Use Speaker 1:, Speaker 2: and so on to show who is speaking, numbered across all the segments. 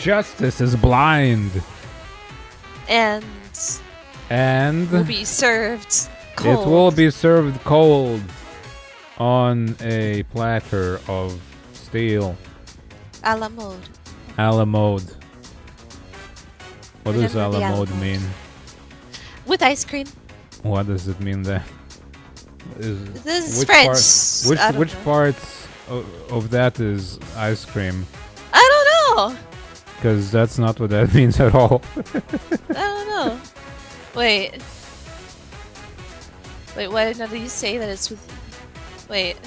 Speaker 1: Justice is blind.
Speaker 2: And will be served cold.
Speaker 1: It will be served cold on a platter of steel.
Speaker 2: A la mode.
Speaker 1: A la mode. What does
Speaker 2: Remember
Speaker 1: a
Speaker 2: the
Speaker 1: la
Speaker 2: a la
Speaker 1: mode
Speaker 2: mode.
Speaker 1: mean?
Speaker 2: With ice cream.
Speaker 1: What does it mean there?
Speaker 2: This is
Speaker 1: which
Speaker 2: French.
Speaker 1: which parts of that is ice cream?
Speaker 2: I don't know.
Speaker 1: Because that's not what that means at all.
Speaker 2: I don't know. Wait, why did you say that it's with... Wait.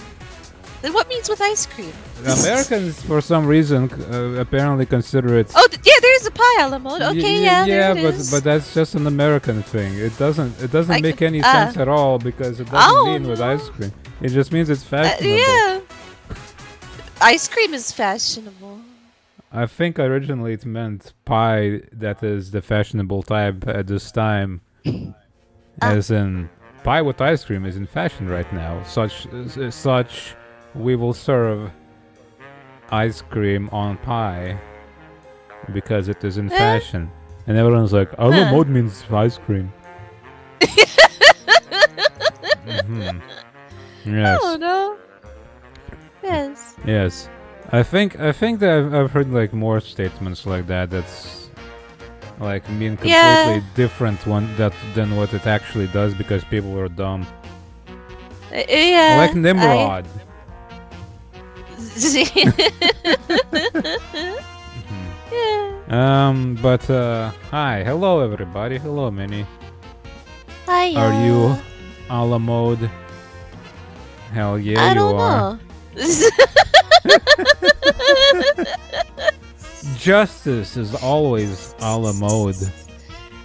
Speaker 2: Then what means with ice cream?
Speaker 1: Americans, for some reason, apparently consider it...
Speaker 2: Oh, yeah, there's a pie a la mode. Okay, yeah, there it is.
Speaker 1: but that's just an American thing. It doesn't make any
Speaker 2: ah.
Speaker 1: sense at all because it doesn't mean with
Speaker 2: no.
Speaker 1: ice cream. It just means it's fashionable.
Speaker 2: Yeah. Ice cream is fashionable.
Speaker 1: I think originally it meant pie that is the fashionable type at this time. As in, pie with ice cream is in fashion right now. Such we will serve ice cream on pie because it is in fashion. And everyone's like, a la mode means ice cream. Yes.
Speaker 2: Oh no. Yes.
Speaker 1: Yes. I think that I've heard like more statements like that that's like mean completely different than what it actually does because people are dumb.
Speaker 2: Yeah.
Speaker 1: Like Nimrod.
Speaker 2: Yeah.
Speaker 1: But hi, hello everybody, hello Minnie.
Speaker 2: Hi.
Speaker 1: Are you a la mode? Hell yeah,
Speaker 2: I
Speaker 1: you
Speaker 2: don't
Speaker 1: are.
Speaker 2: know.
Speaker 1: Justice is always a la mode.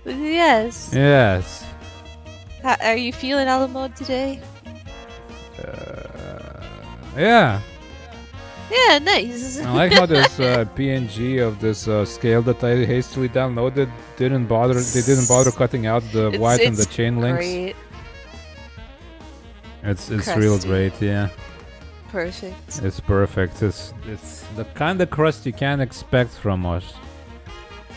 Speaker 2: Yes.
Speaker 1: Yes.
Speaker 2: Are you feeling a la mode today?
Speaker 1: Yeah.
Speaker 2: Yeah, nice.
Speaker 1: I like how this PNG of this scale that I hastily downloaded didn't bother cutting out the white and the chain links.
Speaker 2: Great.
Speaker 1: It's real great, yeah.
Speaker 2: Perfect.
Speaker 1: It's perfect. It's the kind of crust you can expect from us.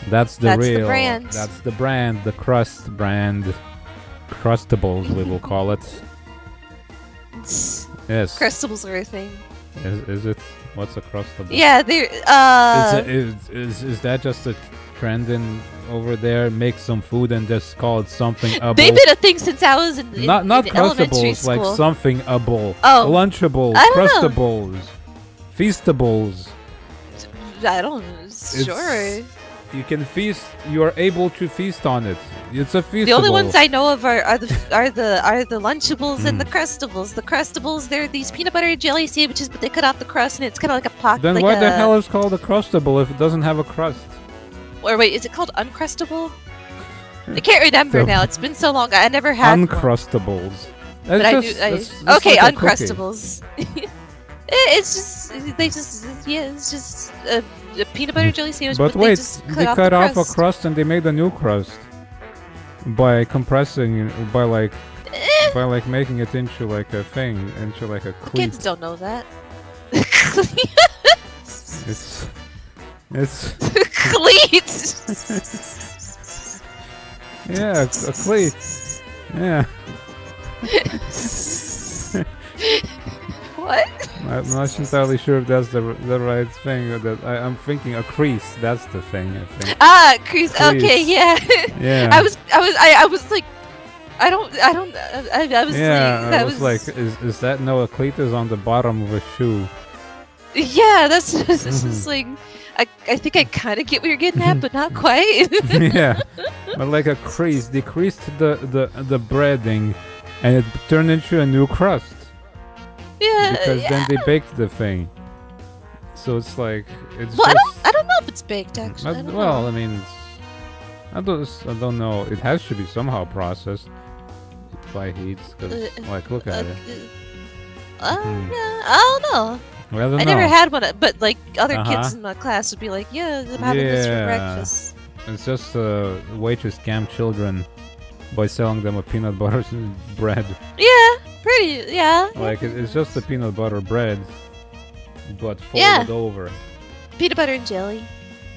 Speaker 1: That's the
Speaker 2: brand.
Speaker 1: That's the brand, the crust brand. Crustables, we will call it. Yes.
Speaker 2: Crustables are a thing.
Speaker 1: Is it? What's a crustable?
Speaker 2: Yeah, they're
Speaker 1: Is that just a trend in over there? Make some food and just call it something able.
Speaker 2: They've been a thing since I was in
Speaker 1: not
Speaker 2: elementary
Speaker 1: crustables,
Speaker 2: school.
Speaker 1: like something able.
Speaker 2: Oh.
Speaker 1: Lunchables,
Speaker 2: I don't
Speaker 1: crustables, feastables.
Speaker 2: I don't know. Sure.
Speaker 1: You can feast. You are able to feast on it. It's a feastable.
Speaker 2: The only ones I know of are the Lunchables and the Crustables. The Crustables, they're these peanut butter and jelly sandwiches, but they cut off the crust and it's kind of like a pocket.
Speaker 1: Then
Speaker 2: like
Speaker 1: why the hell is it called a crustable if it doesn't have a crust?
Speaker 2: Or wait, is it called Uncrustable? I can't remember now. It's been so long. I never had
Speaker 1: Uncrustables.
Speaker 2: But
Speaker 1: That's
Speaker 2: okay,
Speaker 1: like a
Speaker 2: Uncrustables. It's just a peanut butter jelly sandwich.
Speaker 1: But
Speaker 2: they
Speaker 1: wait,
Speaker 2: just
Speaker 1: they
Speaker 2: cut
Speaker 1: cut
Speaker 2: off
Speaker 1: off a crust and they made a new crust by compressing, by making it into like a thing, into like a cleat.
Speaker 2: Kids don't know that.
Speaker 1: It's
Speaker 2: cleats.
Speaker 1: Yeah, a cleat. Yeah.
Speaker 2: What?
Speaker 1: I'm not entirely sure if that's the right thing. I'm thinking a crease. That's the thing. I think.
Speaker 2: Crease. Okay, yeah.
Speaker 1: Yeah.
Speaker 2: I was like, I was
Speaker 1: like, is that no? A cleat is on the bottom of a shoe.
Speaker 2: Yeah, that's just like, I think I kind of get what you're getting at, but not quite.
Speaker 1: Yeah, but like a crease, they creased the breading, and it turned into a new crust.
Speaker 2: Yeah,
Speaker 1: because then they baked the thing. So it's like it's.
Speaker 2: Well,
Speaker 1: just,
Speaker 2: I don't know if it's baked actually. I
Speaker 1: mean, I don't know. It has to be somehow processed by heat. Cause, like, look at it.
Speaker 2: I don't know.
Speaker 1: Well,
Speaker 2: I never had one, but like other kids in my class would be like, "Yeah, I'm having this for breakfast."
Speaker 1: It's just waitress scam children by selling them a peanut butter bread.
Speaker 2: Yeah, pretty. Yeah.
Speaker 1: Like it's just a peanut butter bread, but folded over.
Speaker 2: Peanut butter and jelly.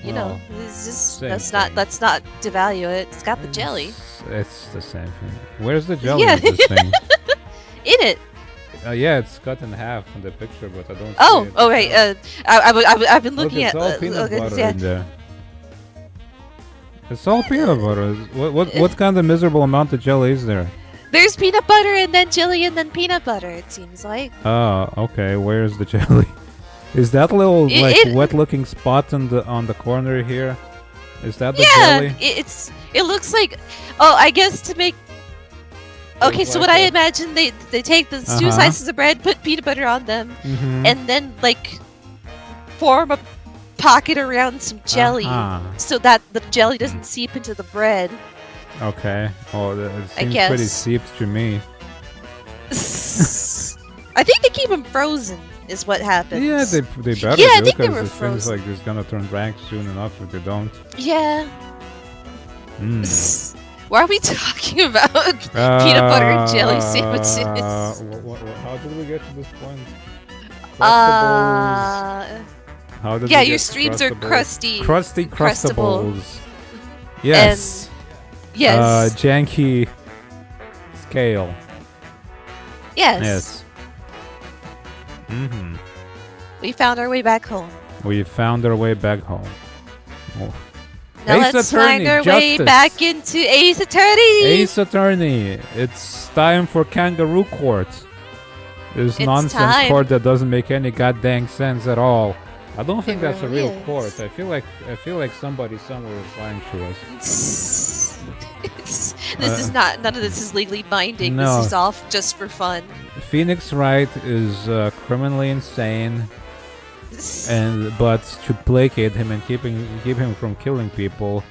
Speaker 2: You know, it's just
Speaker 1: same
Speaker 2: let's
Speaker 1: thing.
Speaker 2: not devalue it. It's got the jelly
Speaker 1: It's the same thing. Where's the jelly
Speaker 2: Yeah.
Speaker 1: in this thing?
Speaker 2: in it.
Speaker 1: Yeah, it's cut in half in the picture, but I don't see
Speaker 2: Oh,
Speaker 1: it.
Speaker 2: oh right. I've been
Speaker 1: Look,
Speaker 2: looking
Speaker 1: it's
Speaker 2: at.
Speaker 1: all peanut butter
Speaker 2: yeah.
Speaker 1: in there. It's all peanut butter. What kind of miserable amount of jelly is there?
Speaker 2: There's peanut butter and then jelly and then peanut butter. It seems like.
Speaker 1: Oh, okay. Where's the jelly? Is that little wet-looking spot on the corner here? Is that the jelly?
Speaker 2: It looks like. Oh, I guess to make. Okay, so
Speaker 1: like
Speaker 2: what I
Speaker 1: a-
Speaker 2: imagine they take the two slices of bread, put peanut butter on them, and then like form a pocket around some jelly so that the jelly doesn't seep into the bread.
Speaker 1: Okay. Oh, it
Speaker 2: I
Speaker 1: seems
Speaker 2: guess.
Speaker 1: pretty seeped to me.
Speaker 2: I think they keep them frozen. Is what happens.
Speaker 1: Yeah, they better
Speaker 2: Yeah, I
Speaker 1: do
Speaker 2: think they
Speaker 1: because
Speaker 2: were
Speaker 1: it seems
Speaker 2: frozen.
Speaker 1: like it's gonna turn rank soon enough if they don't.
Speaker 2: Yeah.
Speaker 1: Mm.
Speaker 2: Why are we talking about peanut butter and jelly sandwiches?
Speaker 1: How did we get to this point? How did
Speaker 2: yeah,
Speaker 1: we
Speaker 2: your
Speaker 1: get
Speaker 2: streams are
Speaker 1: Crustables?
Speaker 2: crusty.
Speaker 1: Crusty
Speaker 2: Crustable.
Speaker 1: Crustables. Yes.
Speaker 2: Yes.
Speaker 1: Janky scale.
Speaker 2: Yes.
Speaker 1: Yes. Mm-hmm.
Speaker 2: We found our way back home.
Speaker 1: We found our way back home. Oh.
Speaker 2: Now
Speaker 1: Ace
Speaker 2: let's
Speaker 1: Attorney,
Speaker 2: find our way
Speaker 1: Justice.
Speaker 2: back into Ace Attorney.
Speaker 1: Ace Attorney, it's time for Kangaroo Court. This
Speaker 2: It's
Speaker 1: nonsense
Speaker 2: time.
Speaker 1: court that doesn't make any goddamn sense at all. I don't think
Speaker 2: It
Speaker 1: that's a
Speaker 2: really
Speaker 1: real
Speaker 2: is.
Speaker 1: court. I feel like somebody somewhere is lying to us.
Speaker 2: This is not. None of this is legally binding.
Speaker 1: No.
Speaker 2: This is all just for fun.
Speaker 1: Phoenix Wright is criminally insane, but to placate him and keep him from killing people,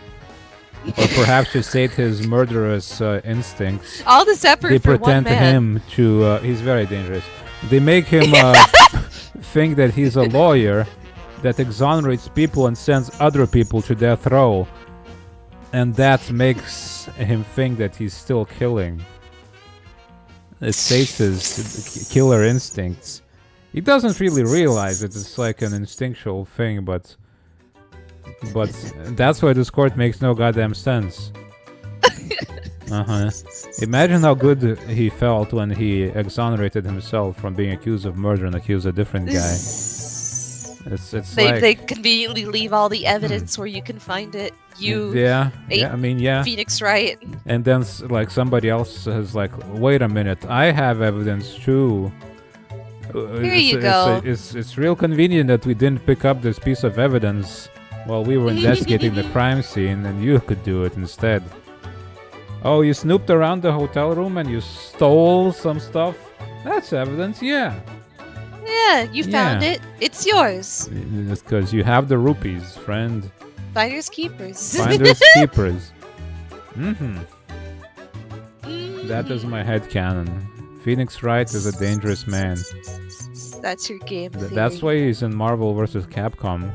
Speaker 1: or perhaps to sate his murderous instincts,
Speaker 2: All this effort
Speaker 1: they
Speaker 2: for one
Speaker 1: pretend
Speaker 2: man.
Speaker 1: him to. He's very dangerous. They make him think that he's a lawyer that exonerates people and sends other people to death row, and that makes him think that he's still killing. It sates his killer instincts. He doesn't really realize it. It's like an instinctual thing, but that's why this court makes no goddamn sense. Imagine how good he felt when he exonerated himself from being accused of murder and accused a different guy. It's
Speaker 2: They conveniently leave all the evidence where you can find it.
Speaker 1: yeah, I mean, yeah.
Speaker 2: Phoenix Wright.
Speaker 1: And then like somebody else is like, wait a minute, I have evidence too.
Speaker 2: Here you go.
Speaker 1: It's real convenient that we didn't pick up this piece of evidence while we were investigating the crime scene, and you could do it instead. Oh, you snooped around the hotel room and you stole some stuff? That's evidence, yeah.
Speaker 2: Yeah, you found it. It's yours.
Speaker 1: It's because you have the rupees, friend.
Speaker 2: Finders keepers.
Speaker 1: Finders keepers. That is my headcanon. Phoenix Wright is a dangerous man.
Speaker 2: That's your game.
Speaker 1: That's why he's in Marvel vs. Capcom.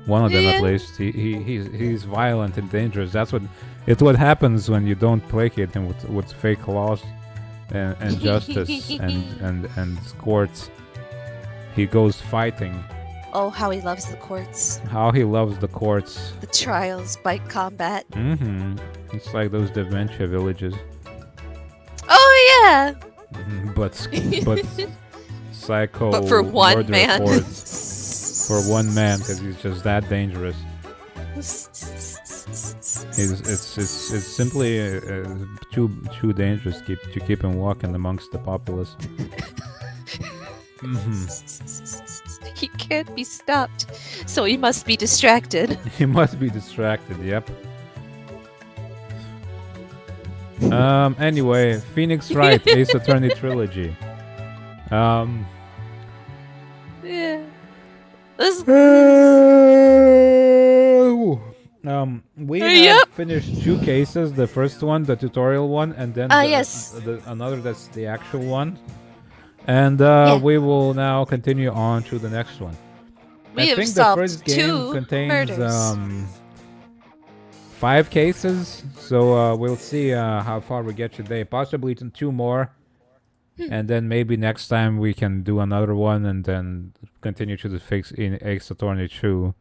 Speaker 1: One of them, at least. He's violent and dangerous. That's what happens when you don't placate him with fake laws and justice and courts. He goes fighting.
Speaker 2: Oh, how he loves the courts.
Speaker 1: How he loves the courts.
Speaker 2: The trials, bike combat.
Speaker 1: It's like those dementia villages.
Speaker 2: Oh yeah.
Speaker 1: But psycho.
Speaker 2: But for one
Speaker 1: murder
Speaker 2: man.
Speaker 1: courts. For one man, because he's just that dangerous. It's simply too dangerous to keep him walking amongst the populace.
Speaker 2: He can't be stopped, so he must be distracted.
Speaker 1: He must be distracted. Yep. Anyway, Phoenix Wright, Ace Attorney trilogy.
Speaker 2: Yeah. This-
Speaker 1: We have finished 2 cases. The first one, the tutorial one, and then another that's the actual one. And we will now continue on to the next one.
Speaker 2: We
Speaker 1: I
Speaker 2: have
Speaker 1: think the
Speaker 2: solved
Speaker 1: first
Speaker 2: 2
Speaker 1: game contains
Speaker 2: murders.
Speaker 1: 5 cases, so we'll see how far we get today. Possibly 2 more, and then maybe next time we can do another one, and then continue to the fix in Ace Attorney 2.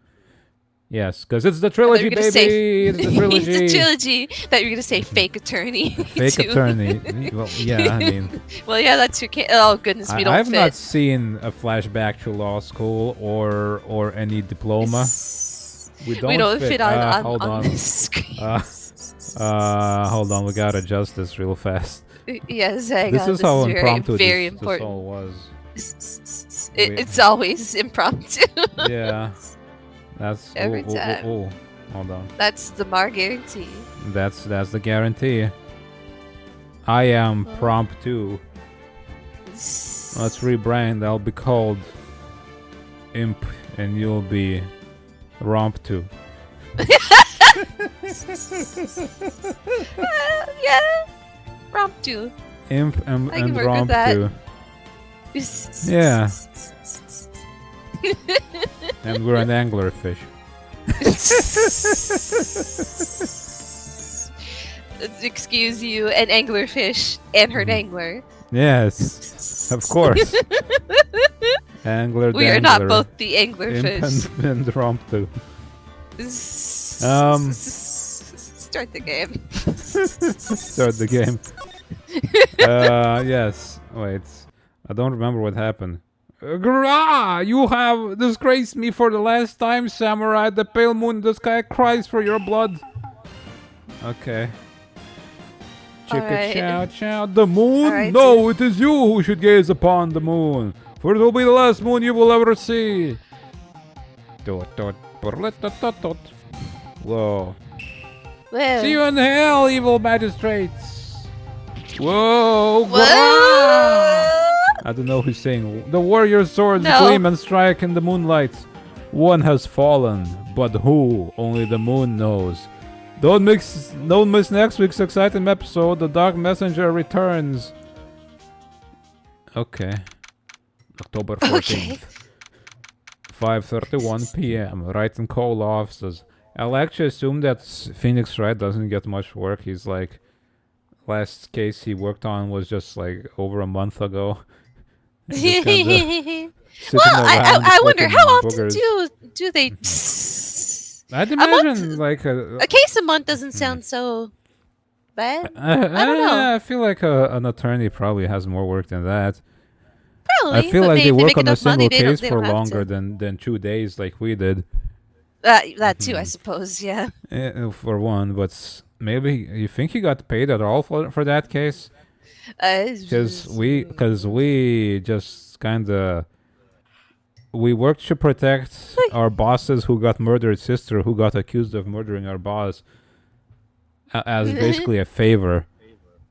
Speaker 1: Yes, because it's the trilogy, baby. It's the trilogy.
Speaker 2: It's the trilogy. That you're gonna say fake attorney.
Speaker 1: Fake
Speaker 2: too.
Speaker 1: attorney. Well, yeah, I mean.
Speaker 2: Well, yeah, that's your case. Oh goodness, we don't
Speaker 1: I've
Speaker 2: fit.
Speaker 1: not seen a flashback to law school or any diploma. We don't fit
Speaker 2: on this screen.
Speaker 1: Hold on, we gotta adjust this real fast.
Speaker 2: Yes, hang
Speaker 1: this
Speaker 2: on.
Speaker 1: is how
Speaker 2: very,
Speaker 1: impromptu
Speaker 2: very
Speaker 1: this
Speaker 2: important.
Speaker 1: all was.
Speaker 2: It's always impromptu.
Speaker 1: Yeah, that's
Speaker 2: every time.
Speaker 1: Hold on.
Speaker 2: That's the Mar guarantee.
Speaker 1: That's the guarantee. I am prompt 2. Let's rebrand. I'll be called Imp, and you'll be Romp 2.
Speaker 2: Yeah, Romp 2.
Speaker 1: Imp and
Speaker 2: work
Speaker 1: Romp
Speaker 2: with
Speaker 1: 2. Yeah. And we're an anglerfish.
Speaker 2: Excuse you, an anglerfish and her dangler.
Speaker 1: Yes, of course. Angler.
Speaker 2: We are not both the anglerfish.
Speaker 1: Imp and Romp 2.
Speaker 2: Start the game.
Speaker 1: Start the game. Yes. Wait. I don't remember what happened. Grah! You have disgraced me for the last time, samurai. The pale moon in the sky cries for your blood. Okay. Chicka chow chow. The moon?
Speaker 2: Right,
Speaker 1: no, it is you who should gaze upon the moon. For it will be the last moon you will ever see. Whoa.
Speaker 2: Well.
Speaker 1: See you in hell, evil magistrates. Whoa.
Speaker 2: Whoa.
Speaker 1: I don't know who's saying. The warrior swords
Speaker 2: No.
Speaker 1: gleam and strike in the moonlight. One has fallen, but who? Only the moon knows. Don't miss next week's exciting episode. The Dark Messenger returns. Okay. October 14th. 5:31 p.m. Wright and Cole offices. I'll actually assume that Phoenix Wright doesn't get much work. He's like, last case he worked on was just like over a month ago.
Speaker 2: Well, I wonder how often do they?
Speaker 1: I'd imagine like
Speaker 2: a case a month doesn't sound so bad. I don't know.
Speaker 1: I feel like an attorney probably has more work than that.
Speaker 2: Probably.
Speaker 1: I feel like they work on a single
Speaker 2: money,
Speaker 1: case
Speaker 2: they
Speaker 1: for
Speaker 2: don't
Speaker 1: longer than 2 days like we did.
Speaker 2: That too, I suppose, yeah.
Speaker 1: For one, but maybe you think he got paid at all for that case? Because we just kind of we worked to protect our boss's who got murdered sister who got accused of murdering our boss as basically a favor,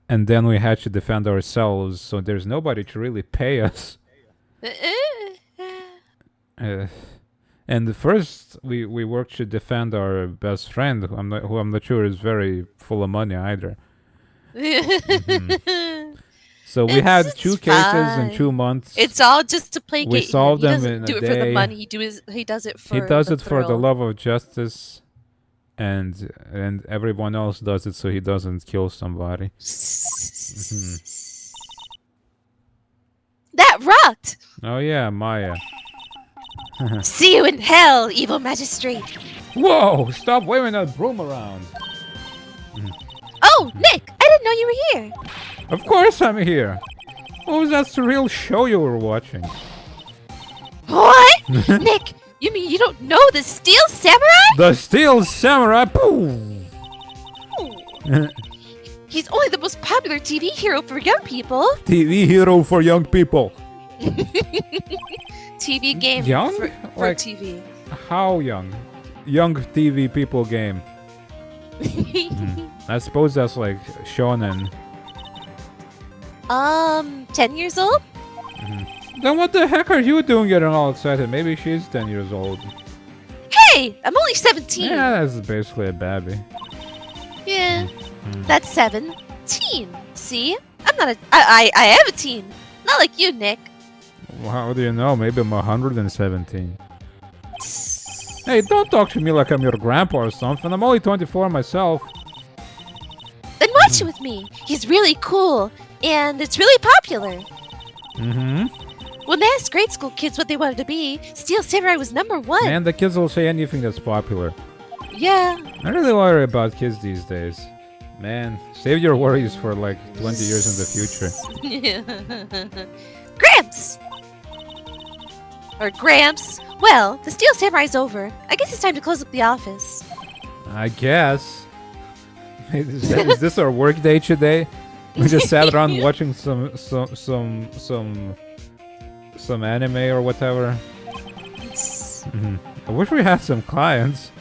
Speaker 1: and then we had to defend ourselves. So there's nobody to really pay us. And first, we worked to defend our best friend, who I'm not sure is very full of money either. So we had 2 cases in 2 months.
Speaker 2: It's all just to placate.
Speaker 1: We solved them
Speaker 2: he
Speaker 1: in
Speaker 2: doesn't do
Speaker 1: a
Speaker 2: it
Speaker 1: day.
Speaker 2: for the money. He does it for.
Speaker 1: He does it for the
Speaker 2: thrill.
Speaker 1: love of justice, and everyone else does it so he doesn't kill somebody.
Speaker 2: That rocked.
Speaker 1: Oh yeah, Maya.
Speaker 2: See you in hell, evil magistrate.
Speaker 1: Whoa! Stop waving that broom around.
Speaker 2: Oh, Nick! I didn't know you were here.
Speaker 1: Of course I'm here. What was that surreal show you were watching?
Speaker 2: What? Nick, you mean you don't know the Steel Samurai?
Speaker 1: The Steel Samurai. Boom.
Speaker 2: He's only the most popular TV hero for young people.
Speaker 1: TV hero for young people.
Speaker 2: TV game
Speaker 1: Young?
Speaker 2: for
Speaker 1: Like,
Speaker 2: TV.
Speaker 1: How young? Young TV people game. I suppose that's like shonen.
Speaker 2: 10 years old?
Speaker 1: Then what the heck are you doing getting all excited? Maybe she's 10 years old.
Speaker 2: Hey, I'm only 17.
Speaker 1: Yeah, that's basically a baby.
Speaker 2: Yeah, that's 17. See? I'm not I am a teen. Not like you, Nick.
Speaker 1: Well, how do you know? Maybe I'm 117. Hey, don't talk to me like I'm your grandpa or something. I'm only 24 myself.
Speaker 2: Then watch it with me. He's really cool, and it's really popular. When they asked grade school kids what they wanted to be, Steel Samurai was #1.
Speaker 1: Man, the kids will say anything that's popular.
Speaker 2: Yeah.
Speaker 1: I really worry about kids these days. Man, save your worries for like 20 years in the future.
Speaker 2: Gramps! Or Gramps. Well, the Steel Samurai's over. I guess it's time to close up the office.
Speaker 1: I guess. Is this our work day today? We just sat around watching some anime or whatever. I wish we had some clients.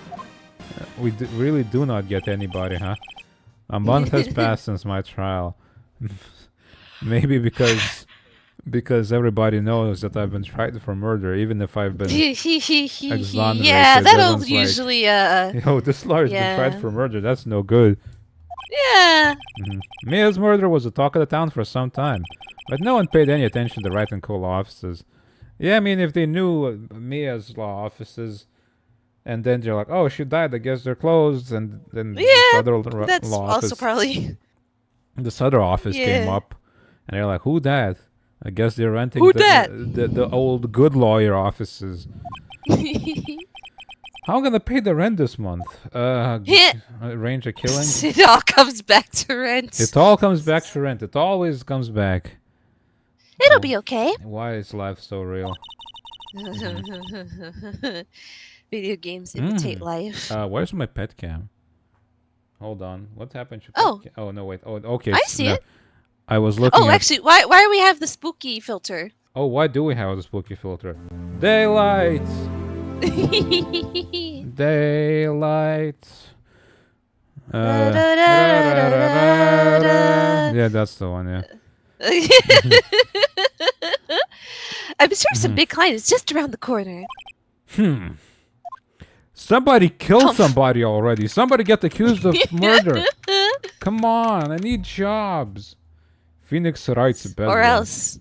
Speaker 1: We really do not get anybody, huh? A month has passed since my trial. Maybe because everybody knows that I've been tried for murder, even if I've been exonerated.
Speaker 2: Yeah, that'll usually
Speaker 1: Yo, this lawyer's been tried for murder. That's no good.
Speaker 2: Yeah.
Speaker 1: Mia's murder was the talk of the town for some time, but no one paid any attention to Wright and Co. law offices. Yeah, I mean, if they knew Mia's law offices, and then they're like, "Oh, she died. I guess they're closed." And then this other
Speaker 2: that's
Speaker 1: law
Speaker 2: also
Speaker 1: office,
Speaker 2: probably
Speaker 1: this other office came up, and they're like, "Who that?" I guess they're renting the old good lawyer offices. How am I gonna pay the rent this month? Arrange a killing.
Speaker 2: It all comes back to rent.
Speaker 1: It all comes back to rent. It always comes back.
Speaker 2: It'll be okay.
Speaker 1: Why is life so real?
Speaker 2: Video games imitate life.
Speaker 1: Where's my pet cam? Hold on. What happened to pet cam? Oh, no, wait. Oh, okay.
Speaker 2: I see it.
Speaker 1: I was looking
Speaker 2: actually, why do we have the spooky filter?
Speaker 1: Oh, why do we have the spooky filter? Daylight! Daylight! Yeah, that's the one, yeah.
Speaker 2: I'm sure some big client is just around the corner.
Speaker 1: Somebody killed somebody already. Somebody get accused of murder. Come on, I need jobs. Phoenix writes bedroom.
Speaker 2: Or else.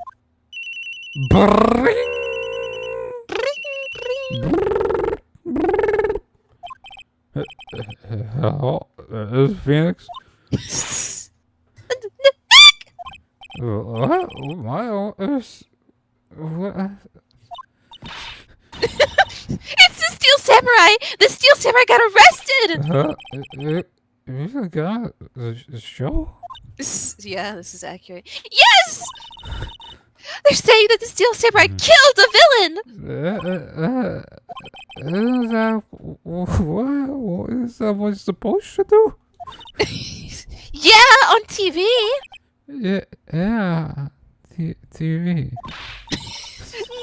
Speaker 1: Phoenix? What?
Speaker 2: It's the Steel Samurai! The Steel Samurai got arrested!
Speaker 1: You got the show?
Speaker 2: Yeah, this is accurate. Yes! They're saying that the Steel Samurai killed a villain!
Speaker 1: What is that what it's supposed to do?
Speaker 2: Yeah, on TV!
Speaker 1: Yeah, TV.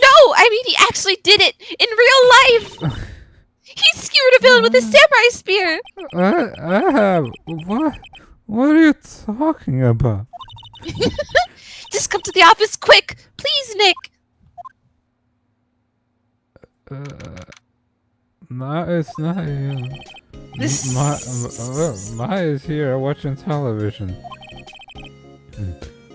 Speaker 2: No, I mean he actually did it in real life! He skewered a villain with a samurai spear!
Speaker 1: What are you talking about?
Speaker 2: Just come to the office quick! Please, Nick!
Speaker 1: No, it's not you. Maya is here watching television.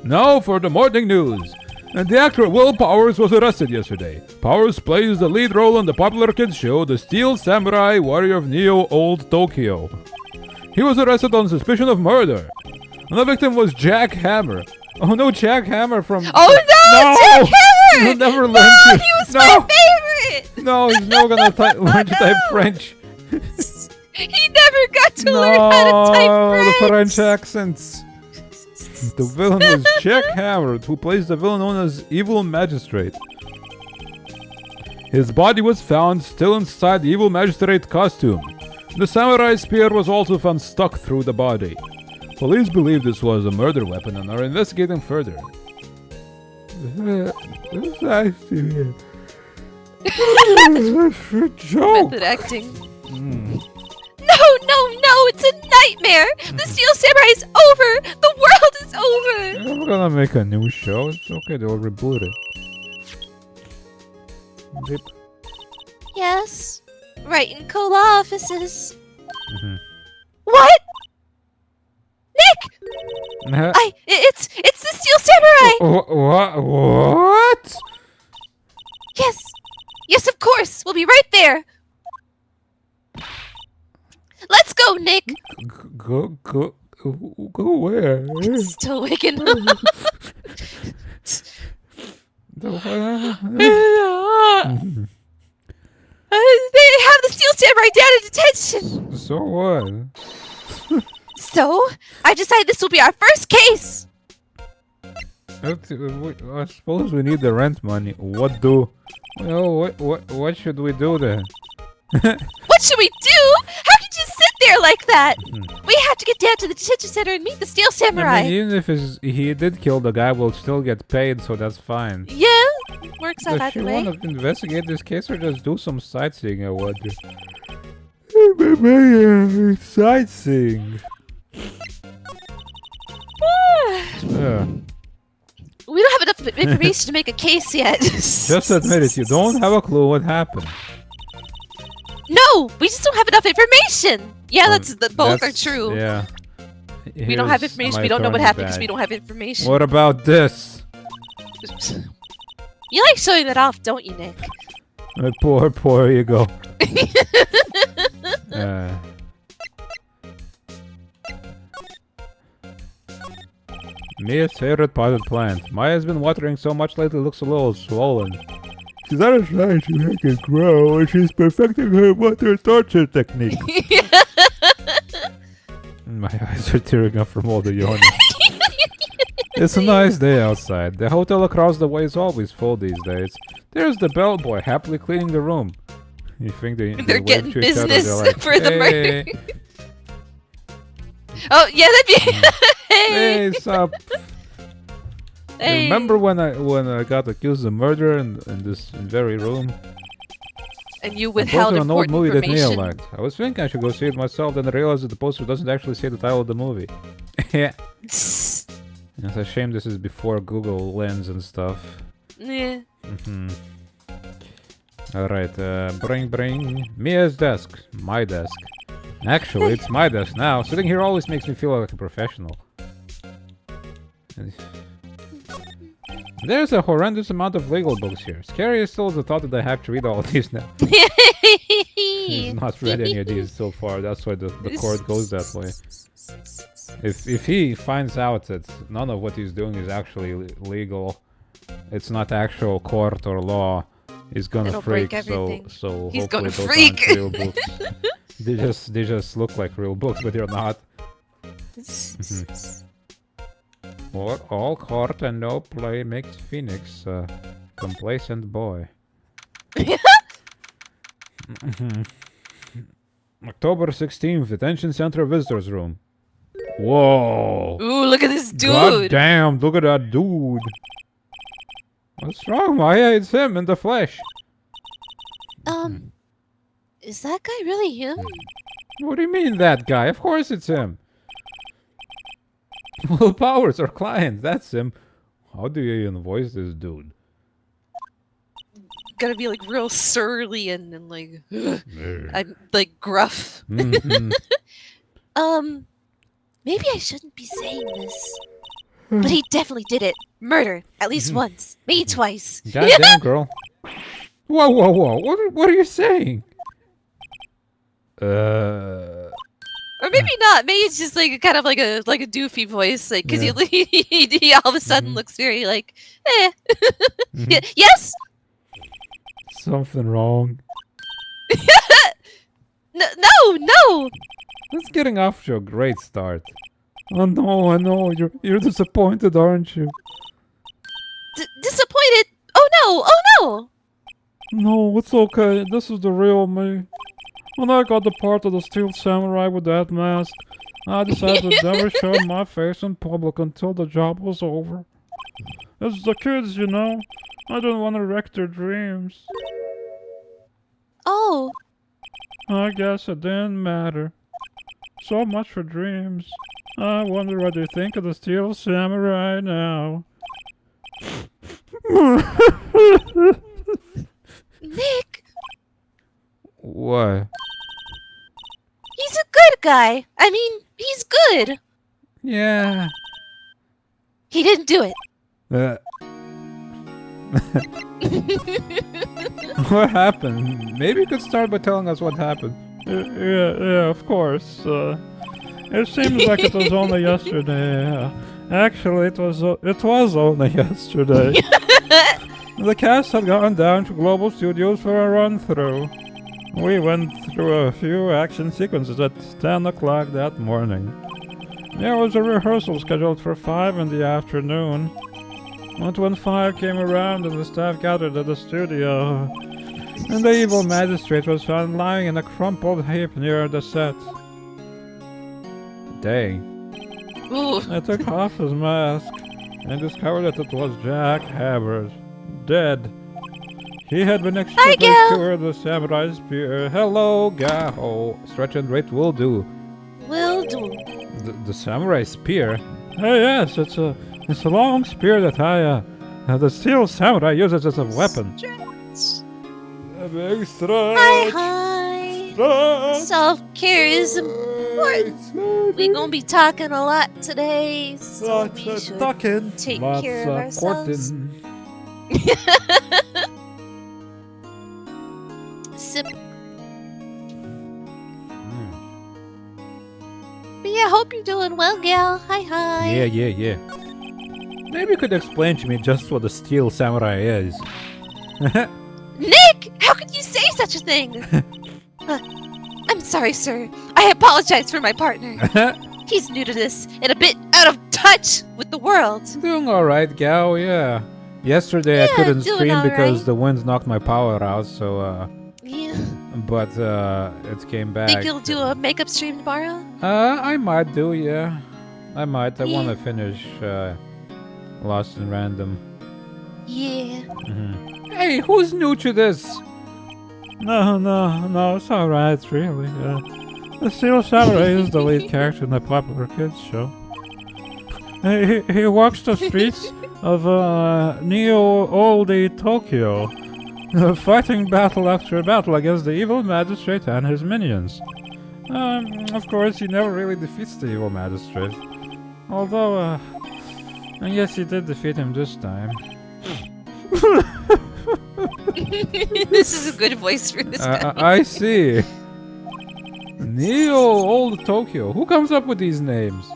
Speaker 1: Now for the morning news. The actor Will Powers was arrested yesterday. Powers plays the lead role in the popular kids show The Steel Samurai Warrior of Neo Old Tokyo. He was arrested on suspicion of murder. And the victim was Jack Hammer. Oh no, Jack Hammer from...
Speaker 2: Oh no! Jack Hammer!
Speaker 1: He'll never learn
Speaker 2: to... he was my favorite!
Speaker 1: No, he's never gonna learn to type French.
Speaker 2: He never got to learn how to type French!
Speaker 1: The French accents. The villain was Jack Hammer, who plays the villain known as Evil Magistrate. His body was found still inside the Evil Magistrate costume. The samurai spear was also found stuck through the body. Police believe this was a murder weapon and are investigating further. Joke.
Speaker 2: Method acting. No, it's a nightmare! The Steel Samurai is over! The world is over!
Speaker 1: We're gonna make a new show. It's okay, they'll reboot it. Yep.
Speaker 2: Yes. Right in Cola offices. What? Nick! It's the Steel Samurai!
Speaker 1: What?
Speaker 2: Yes, of course! We'll be right there! Let's go, Nick!
Speaker 1: Go where?
Speaker 2: Still waking They have the steel samurai down in detention.
Speaker 1: So what?
Speaker 2: So I decided this will be our first case.
Speaker 1: I suppose we need the rent money. What do? Well, what should we do then?
Speaker 2: What should we do? How could you sit there like that? We have to get down to the detention center and meet the steel samurai.
Speaker 1: I mean, even if he did kill the guy, we'll still get paid, so that's fine.
Speaker 2: Yeah, works out
Speaker 1: Does she
Speaker 2: that way.
Speaker 1: want to investigate this case or just do some sightseeing or what? Sightseeing.
Speaker 2: We don't have enough information to make a case yet.
Speaker 1: Just admit it, you don't have a clue what happened.
Speaker 2: No, we just don't have enough information. Yeah, both are true.
Speaker 1: Yeah.
Speaker 2: We don't have information. We don't know what happened because we don't have information.
Speaker 1: What about this?
Speaker 2: You like showing that off, don't you, Nick?
Speaker 1: My poor ego. Mia's favorite potted plant. Maya's been watering so much lately, it looks a little swollen. She's not trying to make it grow, and she's perfecting her water torture technique. My eyes are tearing up from all the yawning. It's a nice day outside. The hotel across the way is always full these days. There's the bellboy happily cleaning the room. You think they're
Speaker 2: getting
Speaker 1: to each other,
Speaker 2: business
Speaker 1: they're like,
Speaker 2: for the
Speaker 1: "Hey."
Speaker 2: murder. Oh yeah, that'd be.
Speaker 1: Hey, sup?
Speaker 2: Hey.
Speaker 1: Remember when I got accused of murder in this very room?
Speaker 2: And you withheld
Speaker 1: an old
Speaker 2: important
Speaker 1: movie that Mia
Speaker 2: information.
Speaker 1: liked. I was thinking I should go see it myself, then I realized that the poster doesn't actually say the title of the movie. Yeah. It's a shame this is before Google Lens and stuff.
Speaker 2: Yeah.
Speaker 1: Alright, bring Mia's desk. My desk. Actually, it's my desk now. Sitting here always makes me feel like a professional. There's a horrendous amount of legal books here. Scary is still the thought that I have to read all of these now. He's not read any of these so far, that's why the court goes that way. If he finds out that none of what he's doing is actually legal, it's not actual court or law, he's gonna
Speaker 2: It'll
Speaker 1: freak,
Speaker 2: break everything.
Speaker 1: so
Speaker 2: He's
Speaker 1: hopefully
Speaker 2: gonna
Speaker 1: those
Speaker 2: freak.
Speaker 1: aren't real books. They just look like real books, but they're not. What all court and no play makes Phoenix a complacent boy. October 16th, Detention Center Visitors Room. Whoa!
Speaker 2: Ooh, look at this dude!
Speaker 1: God damn, look at that dude! What's wrong, Maya? It's him in the flesh.
Speaker 2: Is that guy really him?
Speaker 1: What do you mean, that guy? Of course it's him. Will Powers, our client, that's him. How do you even voice this dude?
Speaker 2: Gotta be like real surly and like, I'm like gruff.
Speaker 1: Mm-hmm.
Speaker 2: Maybe I shouldn't be saying this, but he definitely did it. Murder, at least once, maybe twice.
Speaker 1: Goddamn, girl. Whoa, whoa, whoa! What are you saying?
Speaker 2: Or maybe not. Maybe it's just like kind of like a doofy voice, like because he all of a sudden looks very like, eh. Yes.
Speaker 1: Something wrong.
Speaker 2: No.
Speaker 1: That's getting off to a great start. Oh no, I know. You're disappointed, aren't you?
Speaker 2: Disappointed? Oh no!
Speaker 1: No, it's okay. This is the real me. When I got the part of the Steel Samurai with that mask, I decided to never show my face in public until the job was over. It's the kids, you know. I didn't want to wreck their dreams.
Speaker 2: Oh.
Speaker 1: I guess it didn't matter. So much for dreams. I wonder what they think of the Steel Samurai now.
Speaker 2: Nick.
Speaker 1: What?
Speaker 2: He's a good guy. I mean, he's good.
Speaker 1: Yeah.
Speaker 2: He didn't do it.
Speaker 1: What happened? Maybe you could start by telling us what happened. Yeah, of course. It seems like it was only yesterday. Actually, it was only yesterday. The cast had gone down to Global Studios for a run-through. We went through a few action sequences at 10 o'clock that morning. There was a rehearsal scheduled for 5 in the afternoon. But when 5 came around and the staff gathered at the studio, and the evil magistrate was found lying in a crumpled heap near the set. Dang.
Speaker 2: Ooh.
Speaker 1: I took off his mask and discovered that it was Jack Hammers, dead. He had been extremely cured with samurai spear. Hello, Gaho. Stretch and rate will do.
Speaker 2: Will do.
Speaker 1: The samurai spear? Yes, it's a long spear that the steel samurai uses as a weapon.
Speaker 2: Stretch.
Speaker 1: A big stretch.
Speaker 2: Hi.
Speaker 1: Stretch.
Speaker 2: Self-care is important. We're gonna be talking a lot today, so we should take care of ourselves. Sip. But yeah, hope you're doing well, gal. Hi.
Speaker 1: Yeah. Maybe you could explain to me just what a steel samurai is.
Speaker 2: Nick! How could you say such a thing? I'm sorry, sir. I apologize for my partner. He's new to this and a bit out of touch with the world.
Speaker 1: Doing alright, gal, yeah. Yesterday I couldn't stream because the winds knocked my power out, so
Speaker 2: yeah.
Speaker 1: But it came back.
Speaker 2: Think you'll do a makeup stream tomorrow?
Speaker 1: I might do, yeah. I might. I want to finish Lost in Random.
Speaker 2: Yeah.
Speaker 1: Hey, who's new to this? No, it's alright, really. The Steel Samurai is the lead character in the popular kids show. He walks the streets of Neo-Oldie Tokyo, fighting battle after battle against the evil magistrate and his minions. Of course, he never really defeats the evil magistrate. Although, yes, he did defeat him this time.
Speaker 2: This is a good voice for this guy.
Speaker 1: I see. Neo-Old Tokyo. Who comes up with these names?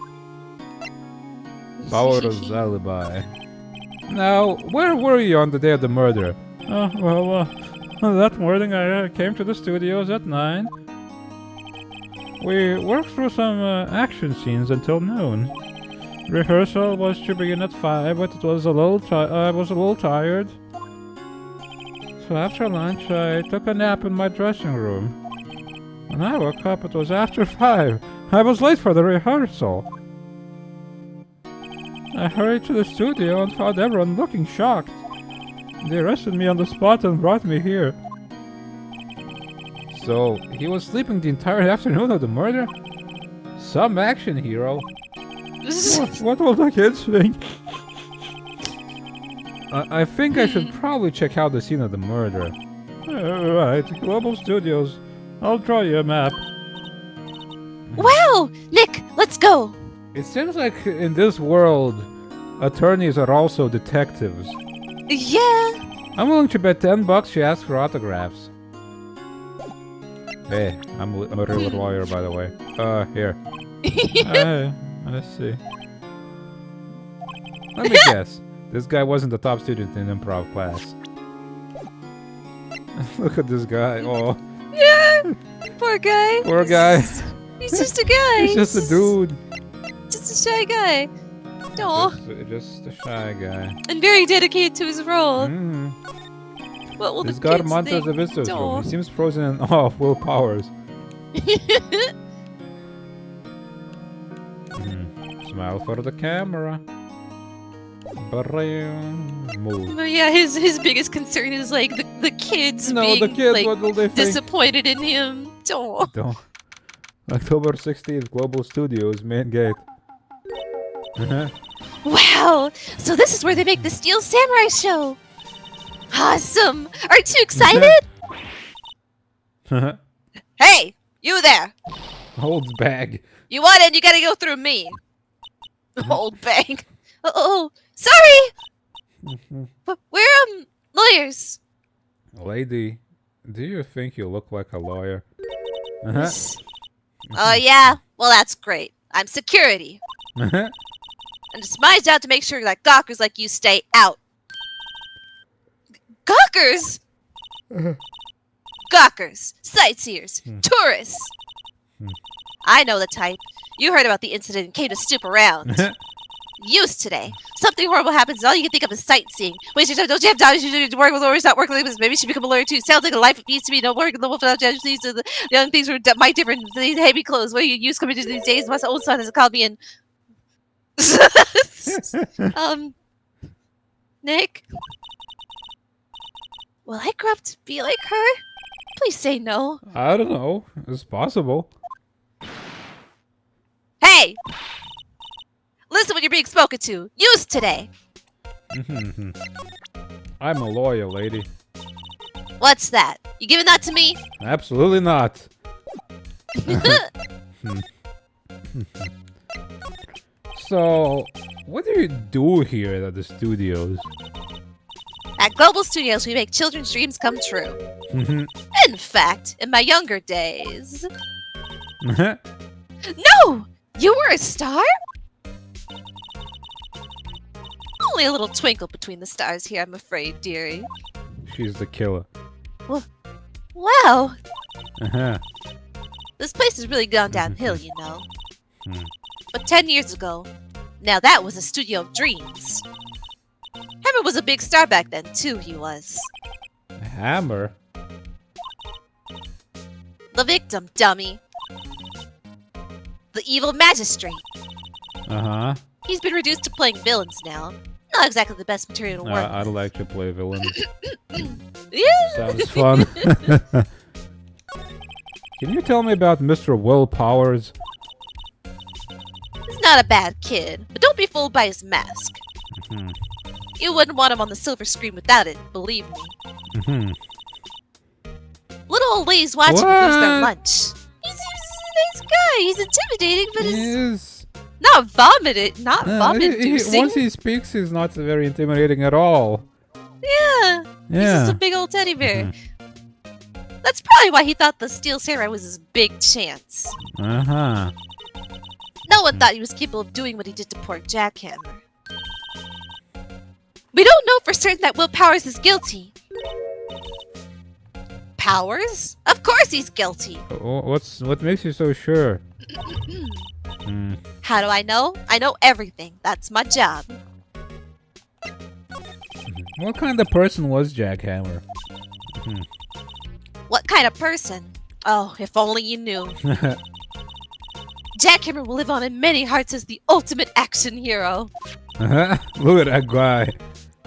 Speaker 1: Power's alibi. Now, where were you on the day of the murder? That morning I came to the studios at 9. We worked through some action scenes until noon. Rehearsal was to begin at 5, but it was I was a little tired. So after lunch, I took a nap in my dressing room. When I woke up, it was after 5. I was late for the rehearsal. I hurried to the studio and found everyone looking shocked. They arrested me on the spot and brought me here. So, he was sleeping the entire afternoon of the murder? Some action hero. What will the kids think? I think I should probably check out the scene of the murder. Right, Global Studios. I'll draw you a map.
Speaker 2: Wow! Nick, let's go!
Speaker 1: It seems like in this world, attorneys are also detectives.
Speaker 2: Yeah.
Speaker 1: I'm willing to bet $10 she asks for autographs. Hey, I'm a real lawyer, by the way. Here. I see. Let me guess. This guy wasn't the top student in improv class. Look at this guy. Oh.
Speaker 2: Yeah. Poor guy.
Speaker 1: Poor guy.
Speaker 2: He's just a guy.
Speaker 1: He's just a dude.
Speaker 2: Just a shy guy. Aw.
Speaker 1: Just a shy guy.
Speaker 2: And very dedicated to his role. What will
Speaker 1: He's
Speaker 2: the
Speaker 1: got
Speaker 2: kids
Speaker 1: Monte as
Speaker 2: think?
Speaker 1: a visitor's room. He seems frozen in awe of Will Powers. Smile for the camera. Move.
Speaker 2: But yeah, his biggest concern is like the kids being
Speaker 1: the kids,
Speaker 2: like,
Speaker 1: what will they think?
Speaker 2: disappointed in him. Don't.
Speaker 1: October 16th, Global Studios, main gate.
Speaker 2: Wow! So this is where they make the Steel Samurai show! Awesome! Aren't you excited? Hey! You there!
Speaker 1: Old bag.
Speaker 2: You want it, you gotta go through me. Old bag. Oh, sorry! We're, lawyers.
Speaker 1: Lady, do you think you look like a lawyer?
Speaker 2: Oh, yeah? Well, that's great. I'm security. And it's my job to make sure that gawkers like you stay out. Gawkers! Gawkers, sightseers, tourists. I know the type. You heard about the incident and came to snoop around. Used today. Something horrible happens and all you can think of is sightseeing. Waste your time. Don't you have time? You should work with lawyers, not work with labels. Maybe you should become a lawyer too. Sounds like a life needs to be no work. The wolf without judges. The young things were my different. These heavy clothes. What do you use coming to these days? My old son has called me in. Nick? Will I grow up to be like her? Please say no.
Speaker 1: I don't know. It's possible.
Speaker 2: Hey! Listen when you're being spoken to. Used today.
Speaker 1: I'm a lawyer, lady.
Speaker 2: What's that? You giving that to me?
Speaker 1: Absolutely not. So, what do you do here at the studios?
Speaker 2: At Global Studios, we make children's dreams come true. In fact, in my younger days... No! You were a star? Only a little twinkle between the stars here, I'm afraid, dearie.
Speaker 1: She's the killer.
Speaker 2: Wow! This place has really gone downhill, you know. But 10 years ago, now that was a studio of dreams. Hammer was a big star back then, too, he was.
Speaker 1: Hammer?
Speaker 2: The victim, dummy. The evil magistrate. He's been reduced to playing villains now. Not exactly the best material to work with.
Speaker 1: I'd like to play villains.
Speaker 2: Yeah.
Speaker 1: Sounds fun. Can you tell me about Mr. Will Powers?
Speaker 2: He's not a bad kid, but don't be fooled by his mask. You wouldn't want him on the silver screen without it, believe me. Little old ladies watch him lose their lunch. He's a nice guy. He's intimidating, but he's not vomit-inducing.
Speaker 1: Once he speaks, he's not very intimidating at all.
Speaker 2: Yeah. He's just a big old teddy bear. That's probably why he thought the Steel Samurai was his big chance. No one thought he was capable of doing what he did to poor Jackhammer. We don't know for certain that Will Powers is guilty. Powers? Of course he's guilty.
Speaker 1: What makes you so sure?
Speaker 2: How do I know? I know everything. That's my job.
Speaker 1: What kind of person was Jackhammer?
Speaker 2: What kind of person? Oh, if only you knew. Jackhammer will live on in many hearts as the ultimate action hero.
Speaker 1: Look at that guy.